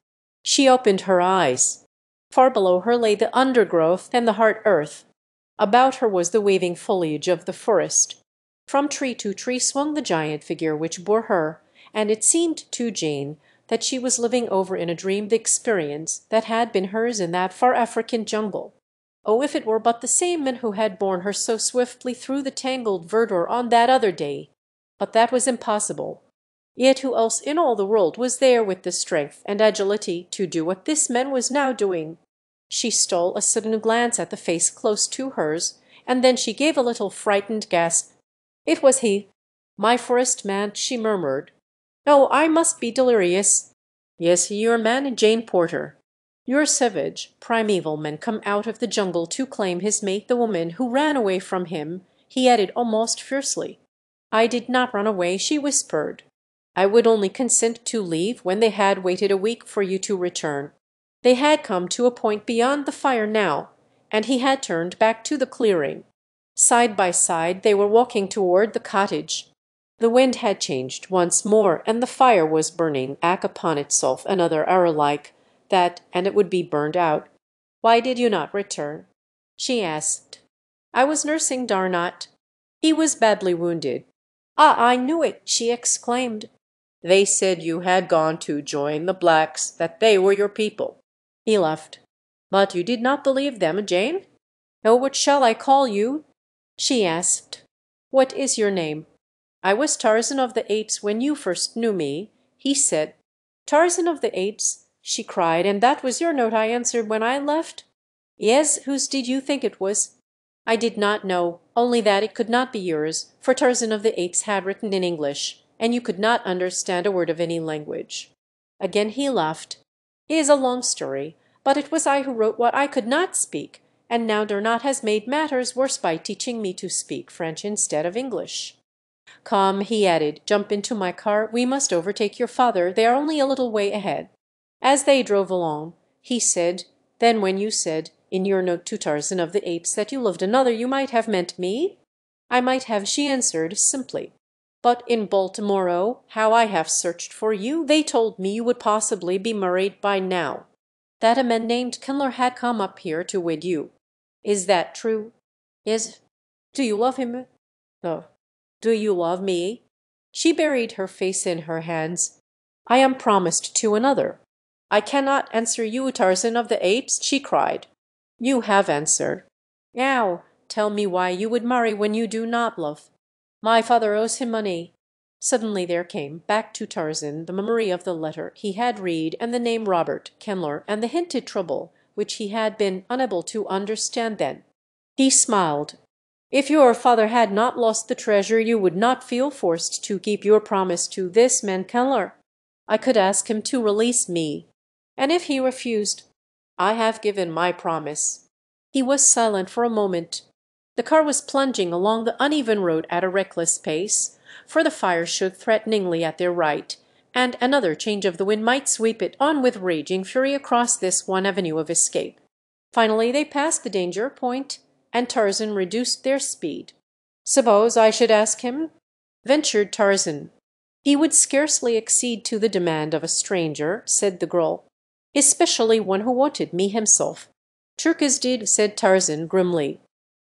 She opened her eyes. Far below her lay the undergrowth and the hard earth. About her was the waving foliage of the forest. From tree to tree swung the giant figure which bore her, and it seemed to Jane that she was living over in a dream the experience that had been hers in that far African jungle. Oh, if it were but the same man who had borne her so swiftly through the tangled verdure on that other day! But that was impossible. Yet who else in all the world was there with the strength and agility to do what this man was now doing? She stole a sudden glance at the face close to hers, and then she gave a little frightened gasp. It was he. "My forest man," she murmured. "Oh, I must be delirious. Yes, your man, Jane Porter. Your savage, primeval man come out of the jungle to claim his mate, the woman who ran away from him," he added almost fiercely. "I did not run away," she whispered. "I would only consent to leave when they had waited a week for you to return." They had come to a point beyond the fire now, and he had turned back to the clearing. Side by side they were walking toward the cottage. The wind had changed once more, and the fire was burning back upon itself another hour like that, and it would be burned out. "Why did you not return?" she asked. "I was nursing Darnot. He was badly wounded." "Ah, I knew it!" she exclaimed. "They said you had gone to join the blacks, that they were your people." He laughed. "But you did not believe them, Jane?" "Oh, what shall I call you?" she asked. "What is your name?" "I was Tarzan of the Apes when you first knew me," he said. "Tarzan of the Apes," she cried, "and that was your note I answered when I left?" "Yes, whose did you think it was?" "I did not know, only that it could not be yours, for Tarzan of the Apes had written in English, and you could not understand a word of any language." Again he laughed. "It is a long story, but it was I who wrote what I could not speak, and now Dernot has made matters worse by teaching me to speak French instead of English. Come," he added, "jump into my car. We must overtake your father. They are only a little way ahead." As they drove along, he said, "Then when you said in your note to Tarzan of the Apes that you loved another, you might have meant me?" "I might have," she answered simply. "But in Baltimore, oh, how I have searched for you! They told me you would possibly be married by now, that a man named Kindler had come up here to wed you. Is that true? Is Do you love him? No. Do you love me?" She buried her face in her hands. "I am promised to another." "I cannot answer you, Tarzan of the Apes," she cried. "You have answered." "Now, tell me why you would marry when you do not love." "My father owes him money." Suddenly there came back to Tarzan the memory of the letter he had read, and the name Robert Kendler, and the hinted trouble which he had been unable to understand then. He smiled. "If your father had not lost the treasure, you would not feel forced to keep your promise to this man Kendler. I could ask him to release me. And if he refused, I have given my promise." He was silent for a moment. The car was plunging along the uneven road at a reckless pace, for the fire showed threateningly at their right, and another change of the wind might sweep it on with raging fury across this one avenue of escape. Finally they passed the danger point, and Tarzan reduced their speed. "Suppose I should ask him?" ventured Tarzan. "He would scarcely accede to the demand of a stranger," said the girl, "especially one who wanted me himself." "Turkis did," said Tarzan grimly.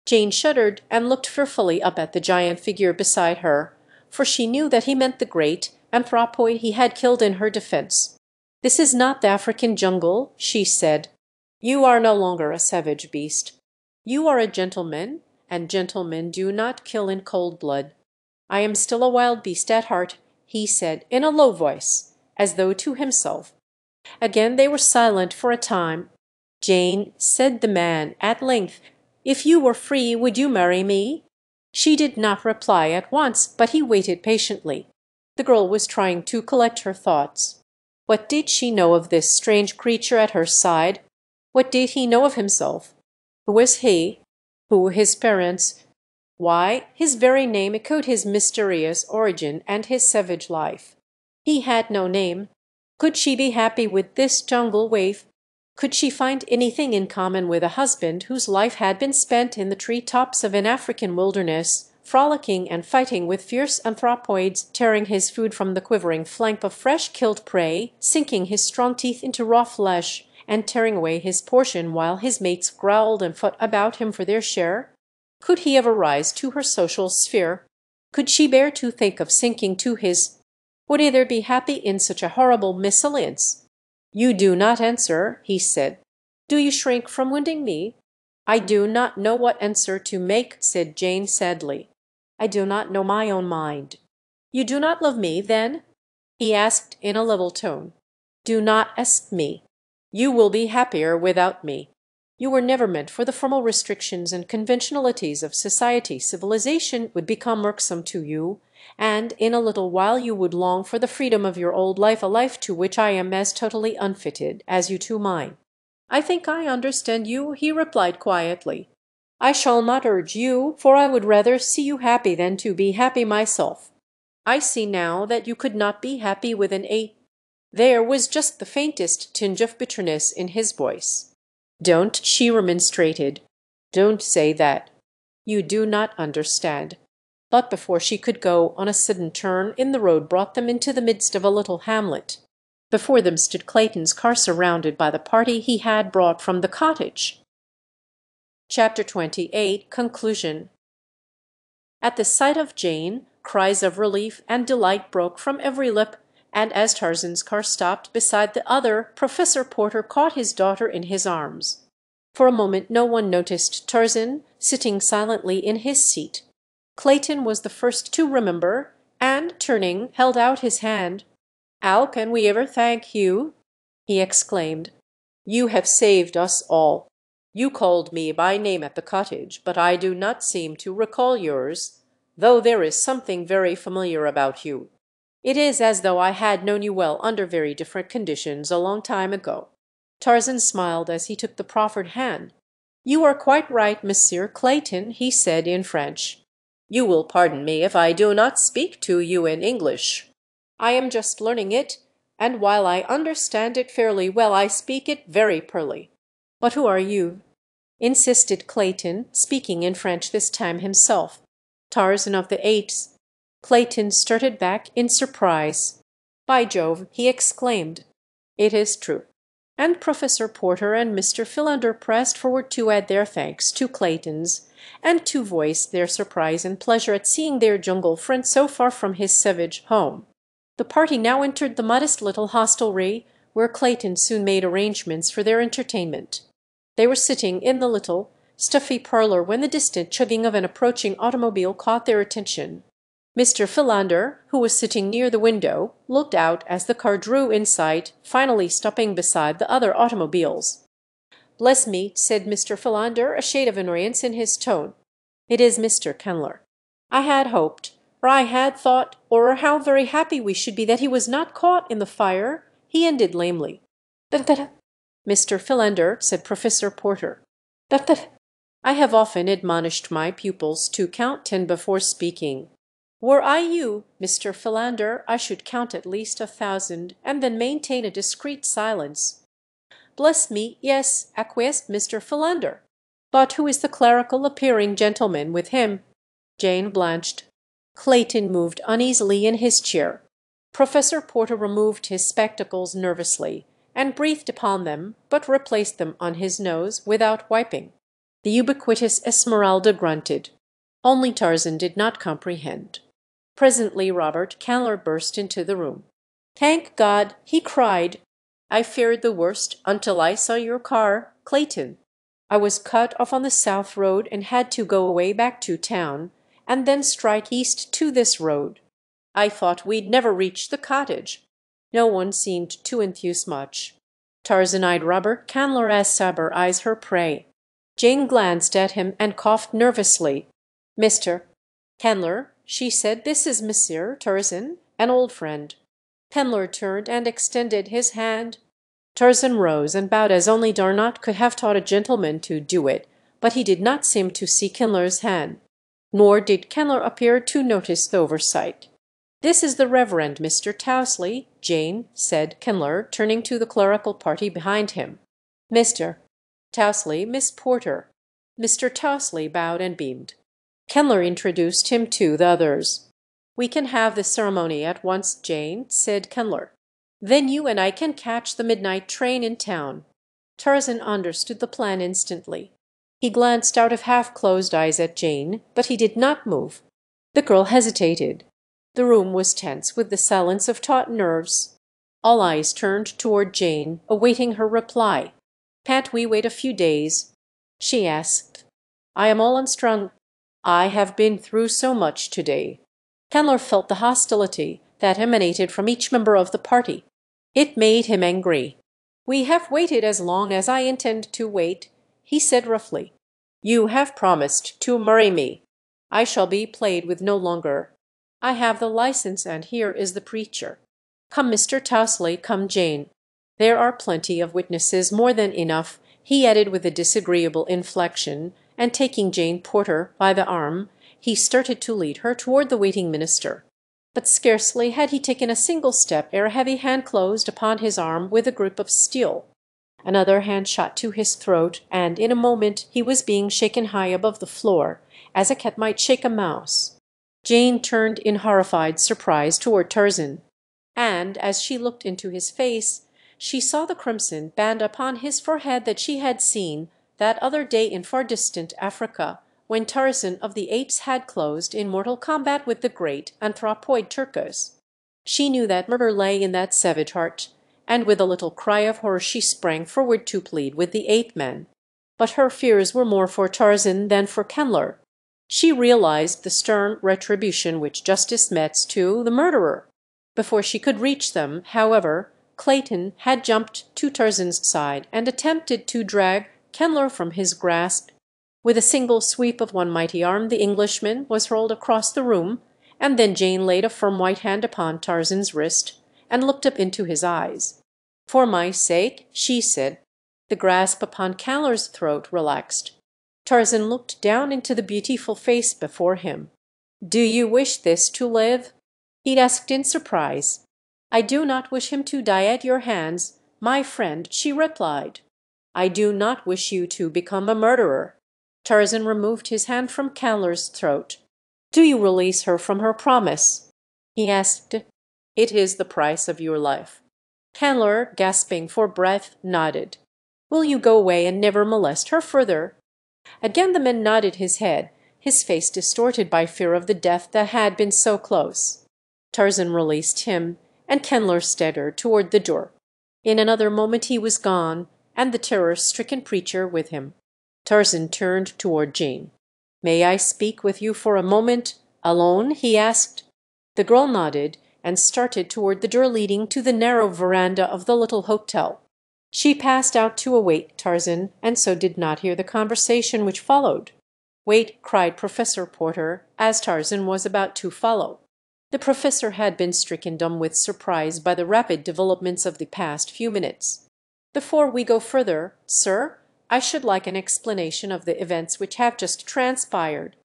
Jane shuddered and looked fearfully up at the giant figure beside her, for she knew that he meant the great anthropoid he had killed in her defense. "This is not the African jungle," she said. "You are no longer a savage beast. You are a gentleman, and gentlemen do not kill in cold blood. I am still a wild beast at heart," he said in a low voice, as though to himself. Again they were silent for a time. "Jane," said the man at length, "if you were free, would you marry me?" She did not reply at once, but he waited patiently. The girl was trying to collect her thoughts. What did she know of this strange creature at her side? What did he know of himself? Who was he? Who his parents? Why, his very name echoed his mysterious origin and his savage life. He had no name. Could she be happy with this jungle waif? Could she find anything in common with a husband whose life had been spent in the tree tops of an African wilderness, frolicking and fighting with fierce anthropoids, tearing his food from the quivering flank of fresh killed prey, sinking his strong teeth into raw flesh, and tearing away his portion while his mates growled and fought about him for their share? Could he ever rise to her social sphere? Could she bear to think of sinking to his? Would either be happy in such a horrible misalliance? "You do not answer," he said. "Do you shrink from wounding me?" "I do not know what answer to make," said Jane sadly. "I do not know my own mind." "You do not love me, then?" he asked in a level tone. "Do not ask me. You will be happier without me. You were never meant for the formal restrictions and conventionalities of society. Civilization would become irksome to you, and in a little while you would long for the freedom of your old life, a life to which I am as totally unfitted as you to mine." "I think I understand you," he replied quietly. "I shall not urge you, for I would rather see you happy than to be happy myself. I see now that you could not be happy with an ape." There was just the faintest tinge of bitterness in his voice. "Don't," she remonstrated. "Don't say that. You do not understand." But before she could go on, a sudden turn in the road brought them into the midst of a little hamlet. Before them stood Clayton's car, surrounded by the party he had brought from the cottage. Chapter 28. Conclusion. At the sight of Jane, cries of relief and delight broke from every lip, and as Tarzan's car stopped beside the other, Professor Porter caught his daughter in his arms. For a moment no one noticed Tarzan sitting silently in his seat. Clayton was the first to remember, and, turning, held out his hand. "How can we ever thank you?" he exclaimed. "You have saved us all. You called me by name at the cottage, but I do not seem to recall yours, though there is something very familiar about you. It is as though I had known you well under very different conditions a long time ago." Tarzan smiled as he took the proffered hand. "You are quite right, Monsieur Clayton," he said in French. "You will pardon me if I do not speak to you in English. I am just learning it, and while I understand it fairly well, I speak it very poorly. But who are you?" insisted Clayton, speaking in French this time himself. "Tarzan of the Apes." Clayton started back in surprise. "By Jove!" he exclaimed. "It is true." And Professor Porter and Mr. Philander pressed forward to add their thanks to Clayton's, and to voice their surprise and pleasure at seeing their jungle friend so far from his savage home. The party now entered the modest little hostelry, where Clayton soon made arrangements for their entertainment. They were sitting in the little, stuffy parlor when the distant chugging of an approaching automobile caught their attention. Mr. Philander, who was sitting near the window, looked out as the car drew in sight, finally stopping beside the other automobiles. "Bless me," said Mr. Philander, a shade of annoyance in his tone. "It is Mr. Kenler. I had hoped, or I had thought, or how very happy we should be that he was not caught in the fire," he ended lamely. "That, Mr. Philander," said Professor Porter, "that I have often admonished my pupils to count 10 before speaking. Were I you, Mr. Philander, I should count at least 1,000, and then maintain a discreet silence." "Bless me, yes," acquiesced Mr. Philander. "But who is the clerical appearing gentleman with him?" Jane blanched. Clayton moved uneasily in his chair. Professor Porter removed his spectacles nervously, and breathed upon them, but replaced them on his nose without wiping. The ubiquitous Esmeralda grunted. Only Tarzan did not comprehend. Presently Robert Candler burst into the room. "Thank God!" he cried. "I feared the worst until I saw your car, Clayton. I was cut off on the south road and had to go away back to town, and then strike east to this road. I thought we'd never reach the cottage." No one seemed to enthuse much. Tarzan eyed Robert Candler as Sabre eyes her prey. Jane glanced at him and coughed nervously. "Mr. Candler," she said, "this is Monsieur Tarzan, an old friend." Candler turned and extended his hand. Tarzan rose and bowed as only Darnot could have taught a gentleman to do it, but he did not seem to see Candler's hand. Nor did Candler appear to notice the oversight. "This is the Reverend Mr. Tousley," Jane said, Candler turning to the clerical party behind him. "Mr. Tousley, Miss Porter." Mr. Tousley bowed and beamed. Candler introduced him to the others. "We can have the ceremony at once, Jane," said Candler. "Then you and I can catch the midnight train in town." Tarzan understood the plan instantly. He glanced out of half-closed eyes at Jane, but he did not move. The girl hesitated. The room was tense with the silence of taut nerves. All eyes turned toward Jane, awaiting her reply. "Can't we wait a few days?" she asked. "I am all unstrung. I have been through so much today." Candler felt the hostility that emanated from each member of the party. It made him angry. "We have waited as long as I intend to wait," he said roughly. "You have promised to marry me. I shall be played with no longer. I have the license, and here is the preacher. Come, Mr. Tousley, come, Jane. There are plenty of witnesses, more than enough," he added with a disagreeable inflection, and taking Jane Porter by the arm, he started to lead her toward the waiting minister. But scarcely had he taken a single step ere a heavy hand closed upon his arm with a grip of steel. Another hand shot to his throat, and in a moment he was being shaken high above the floor, as a cat might shake a mouse. Jane turned in horrified surprise toward Tarzan, and as she looked into his face, she saw the crimson band upon his forehead that she had seen that other day in far distant Africa, when Tarzan of the Apes had closed in mortal combat with the great anthropoid Turcos. She knew that murder lay in that savage heart, and with a little cry of horror she sprang forward to plead with the ape men. But her fears were more for Tarzan than for Candler. She realized the stern retribution which justice metes to the murderer. Before she could reach them, however, Clayton had jumped to Tarzan's side and attempted to drag Candler from his grasp. With a single sweep of one mighty arm the Englishman was hurled across the room, and then Jane laid a firm white hand upon Tarzan's wrist and looked up into his eyes. "For my sake," she said. The grasp upon Candler's throat relaxed. Tarzan looked down into the beautiful face before him. "Do you wish this to live?" he asked in surprise. "I do not wish him to die at your hands, my friend," she replied. "I do not wish you to become a murderer." Tarzan removed his hand from Candler's throat. "Do you release her from her promise?" he asked. "It is the price of your life." Candler, gasping for breath, nodded. "Will you go away and never molest her further?" Again the man nodded his head, his face distorted by fear of the death that had been so close. Tarzan released him, and Candler staggered toward the door. In another moment he was gone, and the terror-stricken preacher with him. Tarzan turned toward Jane. "May I speak with you for a moment, alone?" he asked. The girl nodded and started toward the door leading to the narrow veranda of the little hotel. She passed out to await Tarzan, and so did not hear the conversation which followed. "Wait!" cried Professor Porter, as Tarzan was about to follow. The professor had been stricken dumb with surprise by the rapid developments of the past few minutes. "Before we go further, sir, I should like an explanation of the events which have just transpired.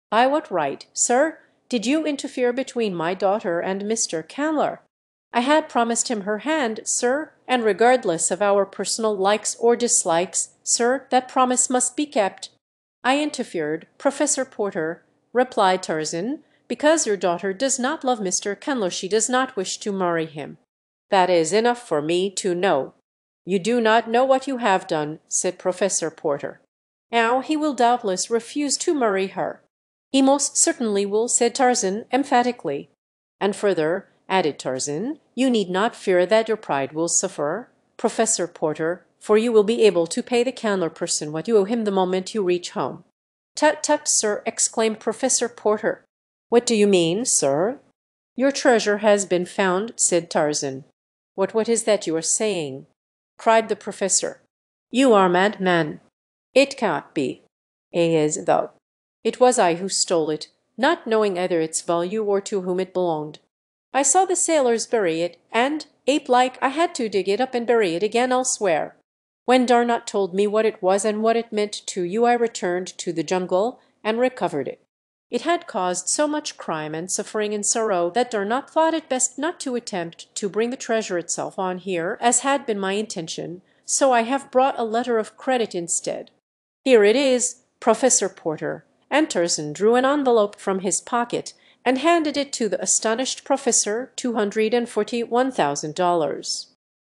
By what right, sir, did you interfere between my daughter and Mr. Candler? I had promised him her hand, sir, and regardless of our personal likes or dislikes, sir, that promise must be kept." "I interfered, Professor Porter," replied Tarzan, "because your daughter does not love Mr. Candler. She does not wish to marry him." "That is enough for me to know." "You do not know what you have done," said Professor Porter. "Now he will doubtless refuse to marry her." "He most certainly will," said Tarzan emphatically. "And further," added Tarzan, "you need not fear that your pride will suffer, Professor Porter, for you will be able to pay the Candler person what you owe him the moment you reach home." "Tut, tut, sir!" exclaimed Professor Porter. "What do you mean, sir?" "Your treasure has been found," said Tarzan. What is that you are saying?" cried the professor. "You are mad, man." "It cannot be." "Is though. It was I who stole it, not knowing either its value or to whom it belonged. I saw the sailors bury it, and, ape-like, I had to dig it up and bury it again elsewhere. When Darnot told me what it was and what it meant to you, I returned to the jungle and recovered it. It had caused so much crime and suffering and sorrow that Darnot thought it best not to attempt to bring the treasure itself on here, as had been my intention, so I have brought a letter of credit instead. Here it is, Professor Porter." And Tarzan drew an envelope from his pocket and handed it to the astonished professor, $241,000.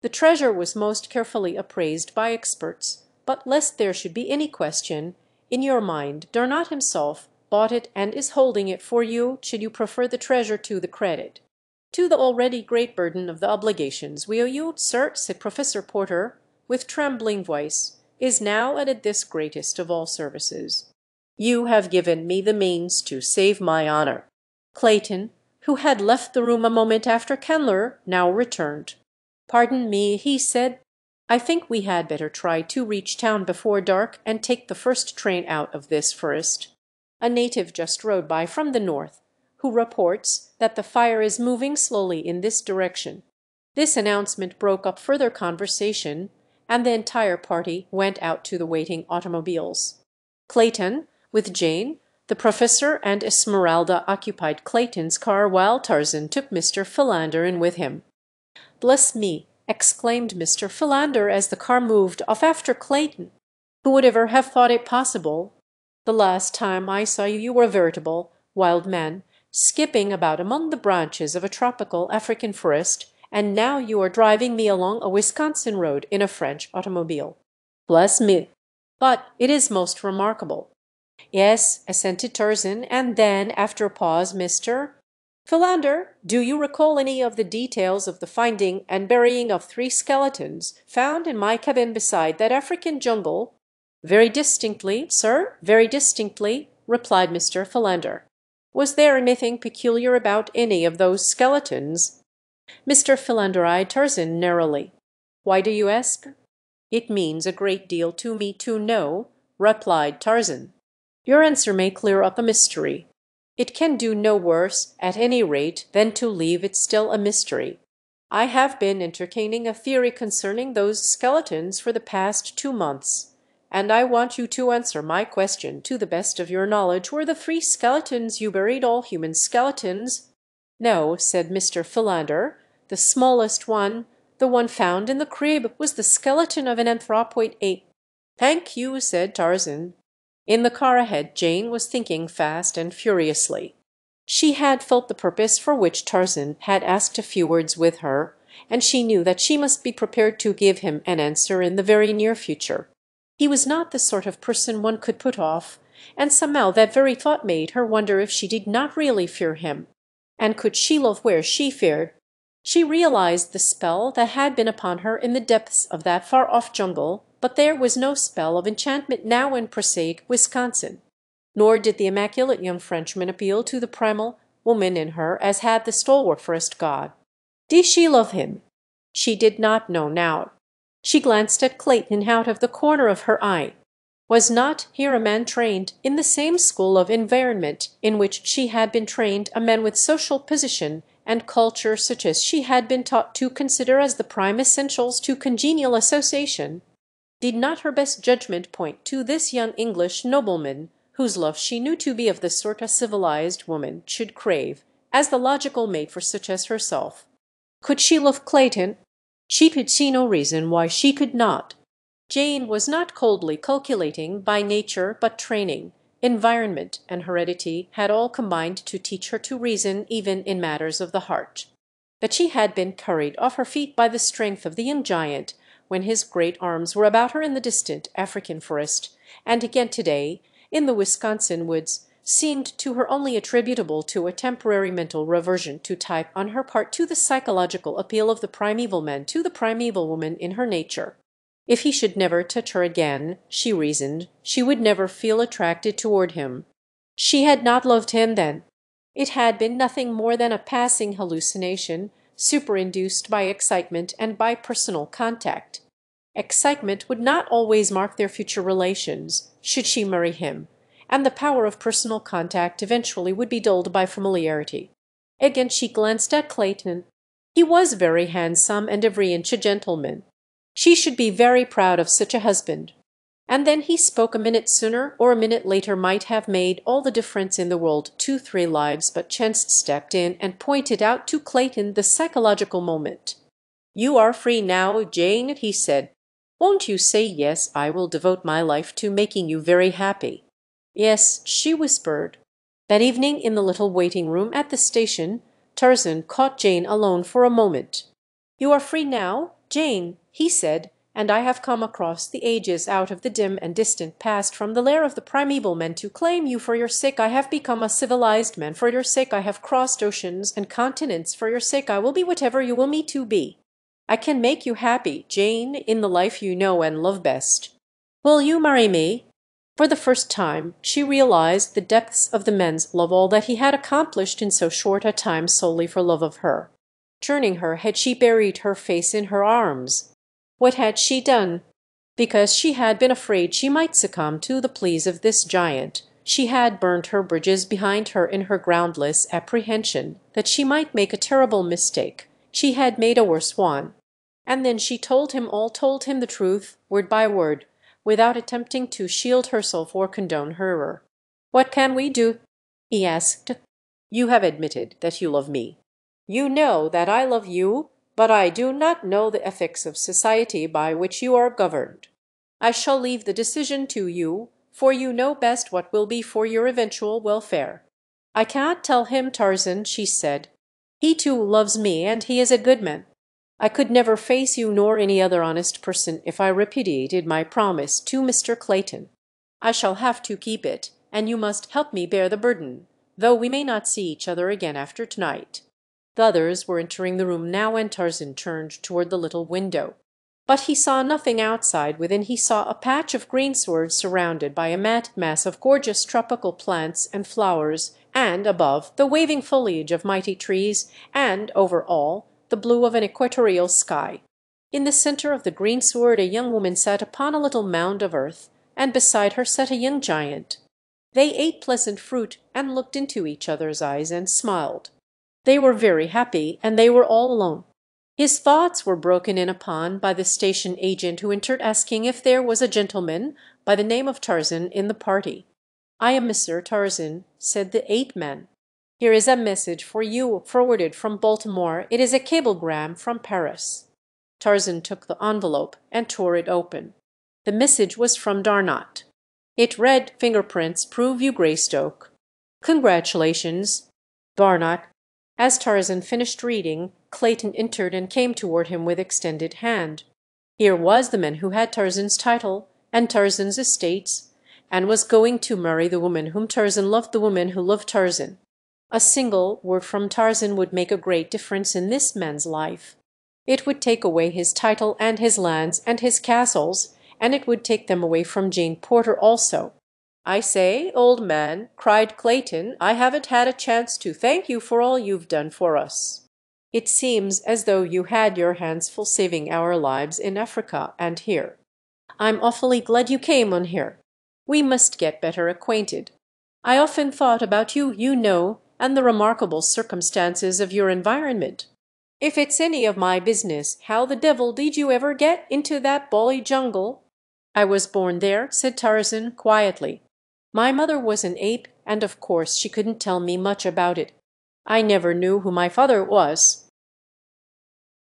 The treasure was most carefully appraised by experts, but lest there should be any question, in your mind Darnot himself bought it and is holding it for you, should you prefer the treasure to the credit. "To the already great burden of the obligations we owe you, sir," said Professor Porter, with trembling voice, "is now added this greatest of all services. You have given me the means to save my honor." Clayton, who had left the room a moment after Candler, now returned. "Pardon me," he said. "I think we had better try to reach town before dark and take the first train out of this forest. A native just rode by from the north, who reports that the fire is moving slowly in this direction." This announcement broke up further conversation, and the entire party went out to the waiting automobiles. Clayton, with Jane, the professor, and Esmeralda occupied Clayton's car, while Tarzan took Mr. Philander in with him. "Bless me!" exclaimed Mr. Philander as the car moved off after Clayton. "Who would ever have thought it possible? The last time I saw you, you were a veritable wild man, skipping about among the branches of a tropical African forest, and now you are driving me along a Wisconsin road in a French automobile. Bless me! But it is most remarkable." "Yes," assented Tarzan, and then, after a pause, "Mr. Philander, do you recall any of the details of the finding and burying of 3 skeletons found in my cabin beside that African jungle?" "Very distinctly, sir, very distinctly," replied Mr. Philander. "Was there anything peculiar about any of those skeletons?" Mr. Philander eyed Tarzan narrowly. "Why do you ask?" "It means a great deal to me to know," replied Tarzan. "Your answer may clear up a mystery. It can do no worse, at any rate, than to leave it still a mystery. I have been entertaining a theory concerning those skeletons for the past 2 months, and I want you to answer my question to the best of your knowledge. Were the 3 skeletons you buried all human skeletons?" "No," said Mr. Philander. "The smallest one, the one found in the crib, was the skeleton of an anthropoid ape." "Thank you," said Tarzan. In the car ahead Jane was thinking fast and furiously. She had felt the purpose for which Tarzan had asked a few words with her, and she knew that she must be prepared to give him an answer in the very near future. He was not the sort of person one could put off, and somehow that very thought made her wonder if she did not really fear him. And could she love where she feared? She realized the spell that had been upon her in the depths of that far-off jungle, but there was no spell of enchantment now in prosaic Wisconsin. Nor did the immaculate young Frenchman appeal to the primal woman in her as had the stalwart forest god. Did she love him? She did not know now. She glanced at Clayton out of the corner of her eye. Was not here a man trained in the same school of environment in which she had been trained, a man with social position and culture such as she had been taught to consider as the prime essentials to congenial association? Did not her best judgment point to this young English nobleman, whose love she knew to be of the sort a civilized woman should crave, as the logical mate for such as herself? Could she love Clayton? She could see no reason why she could not. Jane was not coldly calculating by nature, but training, environment, and heredity had all combined to teach her to reason even in matters of the heart. That she had been carried off her feet by the strength of the young giant when his great arms were about her in the distant African forest, and again today in the Wisconsin woods, seemed to her only attributable to a temporary mental reversion to type on her part to the psychological appeal of the primeval man to the primeval woman in her nature. If he should never touch her again, she reasoned, she would never feel attracted toward him. She had not loved him then. It had been nothing more than a passing hallucination, superinduced by excitement and by personal contact. Excitement would not always mark their future relations, should she marry him, and the power of personal contact eventually would be dulled by familiarity. Again she glanced at Clayton. He was very handsome and every inch a gentleman. She should be very proud of such a husband. And then he spoke a minute sooner or a minute later might have made all the difference in the world to 3 lives, but chance stepped in and pointed out to Clayton the psychological moment. "You are free now, Jane," he said. "Won't you say yes? I will devote my life to making you very happy." "Yes," she whispered. That evening in the little waiting room at the station, Tarzan caught Jane alone for a moment. "You are free now, Jane," he said, "and I have come across the ages out of the dim and distant past from the lair of the primeval men to claim you. For your sake I have become a civilized man, for your sake I have crossed oceans and continents, for your sake I will be whatever you will me to be. I can make you happy, Jane, in the life you know and love best. Will you marry me?" For the first time she realized the depths of the man's love, all that he had accomplished in so short a time solely for love of her. Turning her head, she buried her face in her arms. What had she done? Because she had been afraid she might succumb to the pleas of this giant, she had burnt her bridges behind her in her groundless apprehension that she might make a terrible mistake. She had made a worse one. And then she told him the truth, word by word, without attempting to shield herself or condone her error. "What can we do?" he asked. "You have admitted that you love me. You know that I love you, but I do not know the ethics of society by which you are governed. I shall leave the decision to you, for you know best what will be for your eventual welfare." "I cannot tell him, Tarzan," she said. "He too loves me, and he is a good man. I could never face you nor any other honest person if I repudiated my promise to Mr. Clayton. I shall have to keep it, and you must help me bear the burden, though we may not see each other again after tonight." The others were entering the room now, and Tarzan turned toward the little window. But he saw nothing outside. Within he saw a patch of greensward surrounded by a matted mass of gorgeous tropical plants and flowers, and, above, the waving foliage of mighty trees, and, over all, the blue of an equatorial sky. In the center of the greensward a young woman sat upon a little mound of earth, and beside her sat a young giant. They ate pleasant fruit and looked into each other's eyes and smiled. They were very happy, and they were all alone. His thoughts were broken in upon by the station agent, who entered asking if there was a gentleman by the name of Tarzan in the party. "I am Mr. Tarzan," said the ape man. "Here is a message for you forwarded from Baltimore. It is a cablegram from Paris." Tarzan took the envelope and tore it open. The message was from Darnot. It read, "Fingerprints prove you Greystoke. Congratulations, Darnot." As Tarzan finished reading, Clayton entered and came toward him with extended hand. Here was the man who had Tarzan's title and Tarzan's estates, and was going to marry the woman whom Tarzan loved, the woman who loved Tarzan. A single word from Tarzan would make a great difference in this man's life. It would take away his title and his lands and his castles, and it would take them away from Jane Porter also. "I say, old man," cried Clayton, "I haven't had a chance to thank you for all you've done for us. It seems as though you had your hands full saving our lives in Africa and here. I'm awfully glad you came on here. We must get better acquainted. I often thought about you, you know, and the remarkable circumstances of your environment. If it's any of my business, how the devil did you ever get into that bally jungle?" "I was born there," said Tarzan quietly. "My mother was an ape, and of course she couldn't tell me much about it. I never knew who my father was.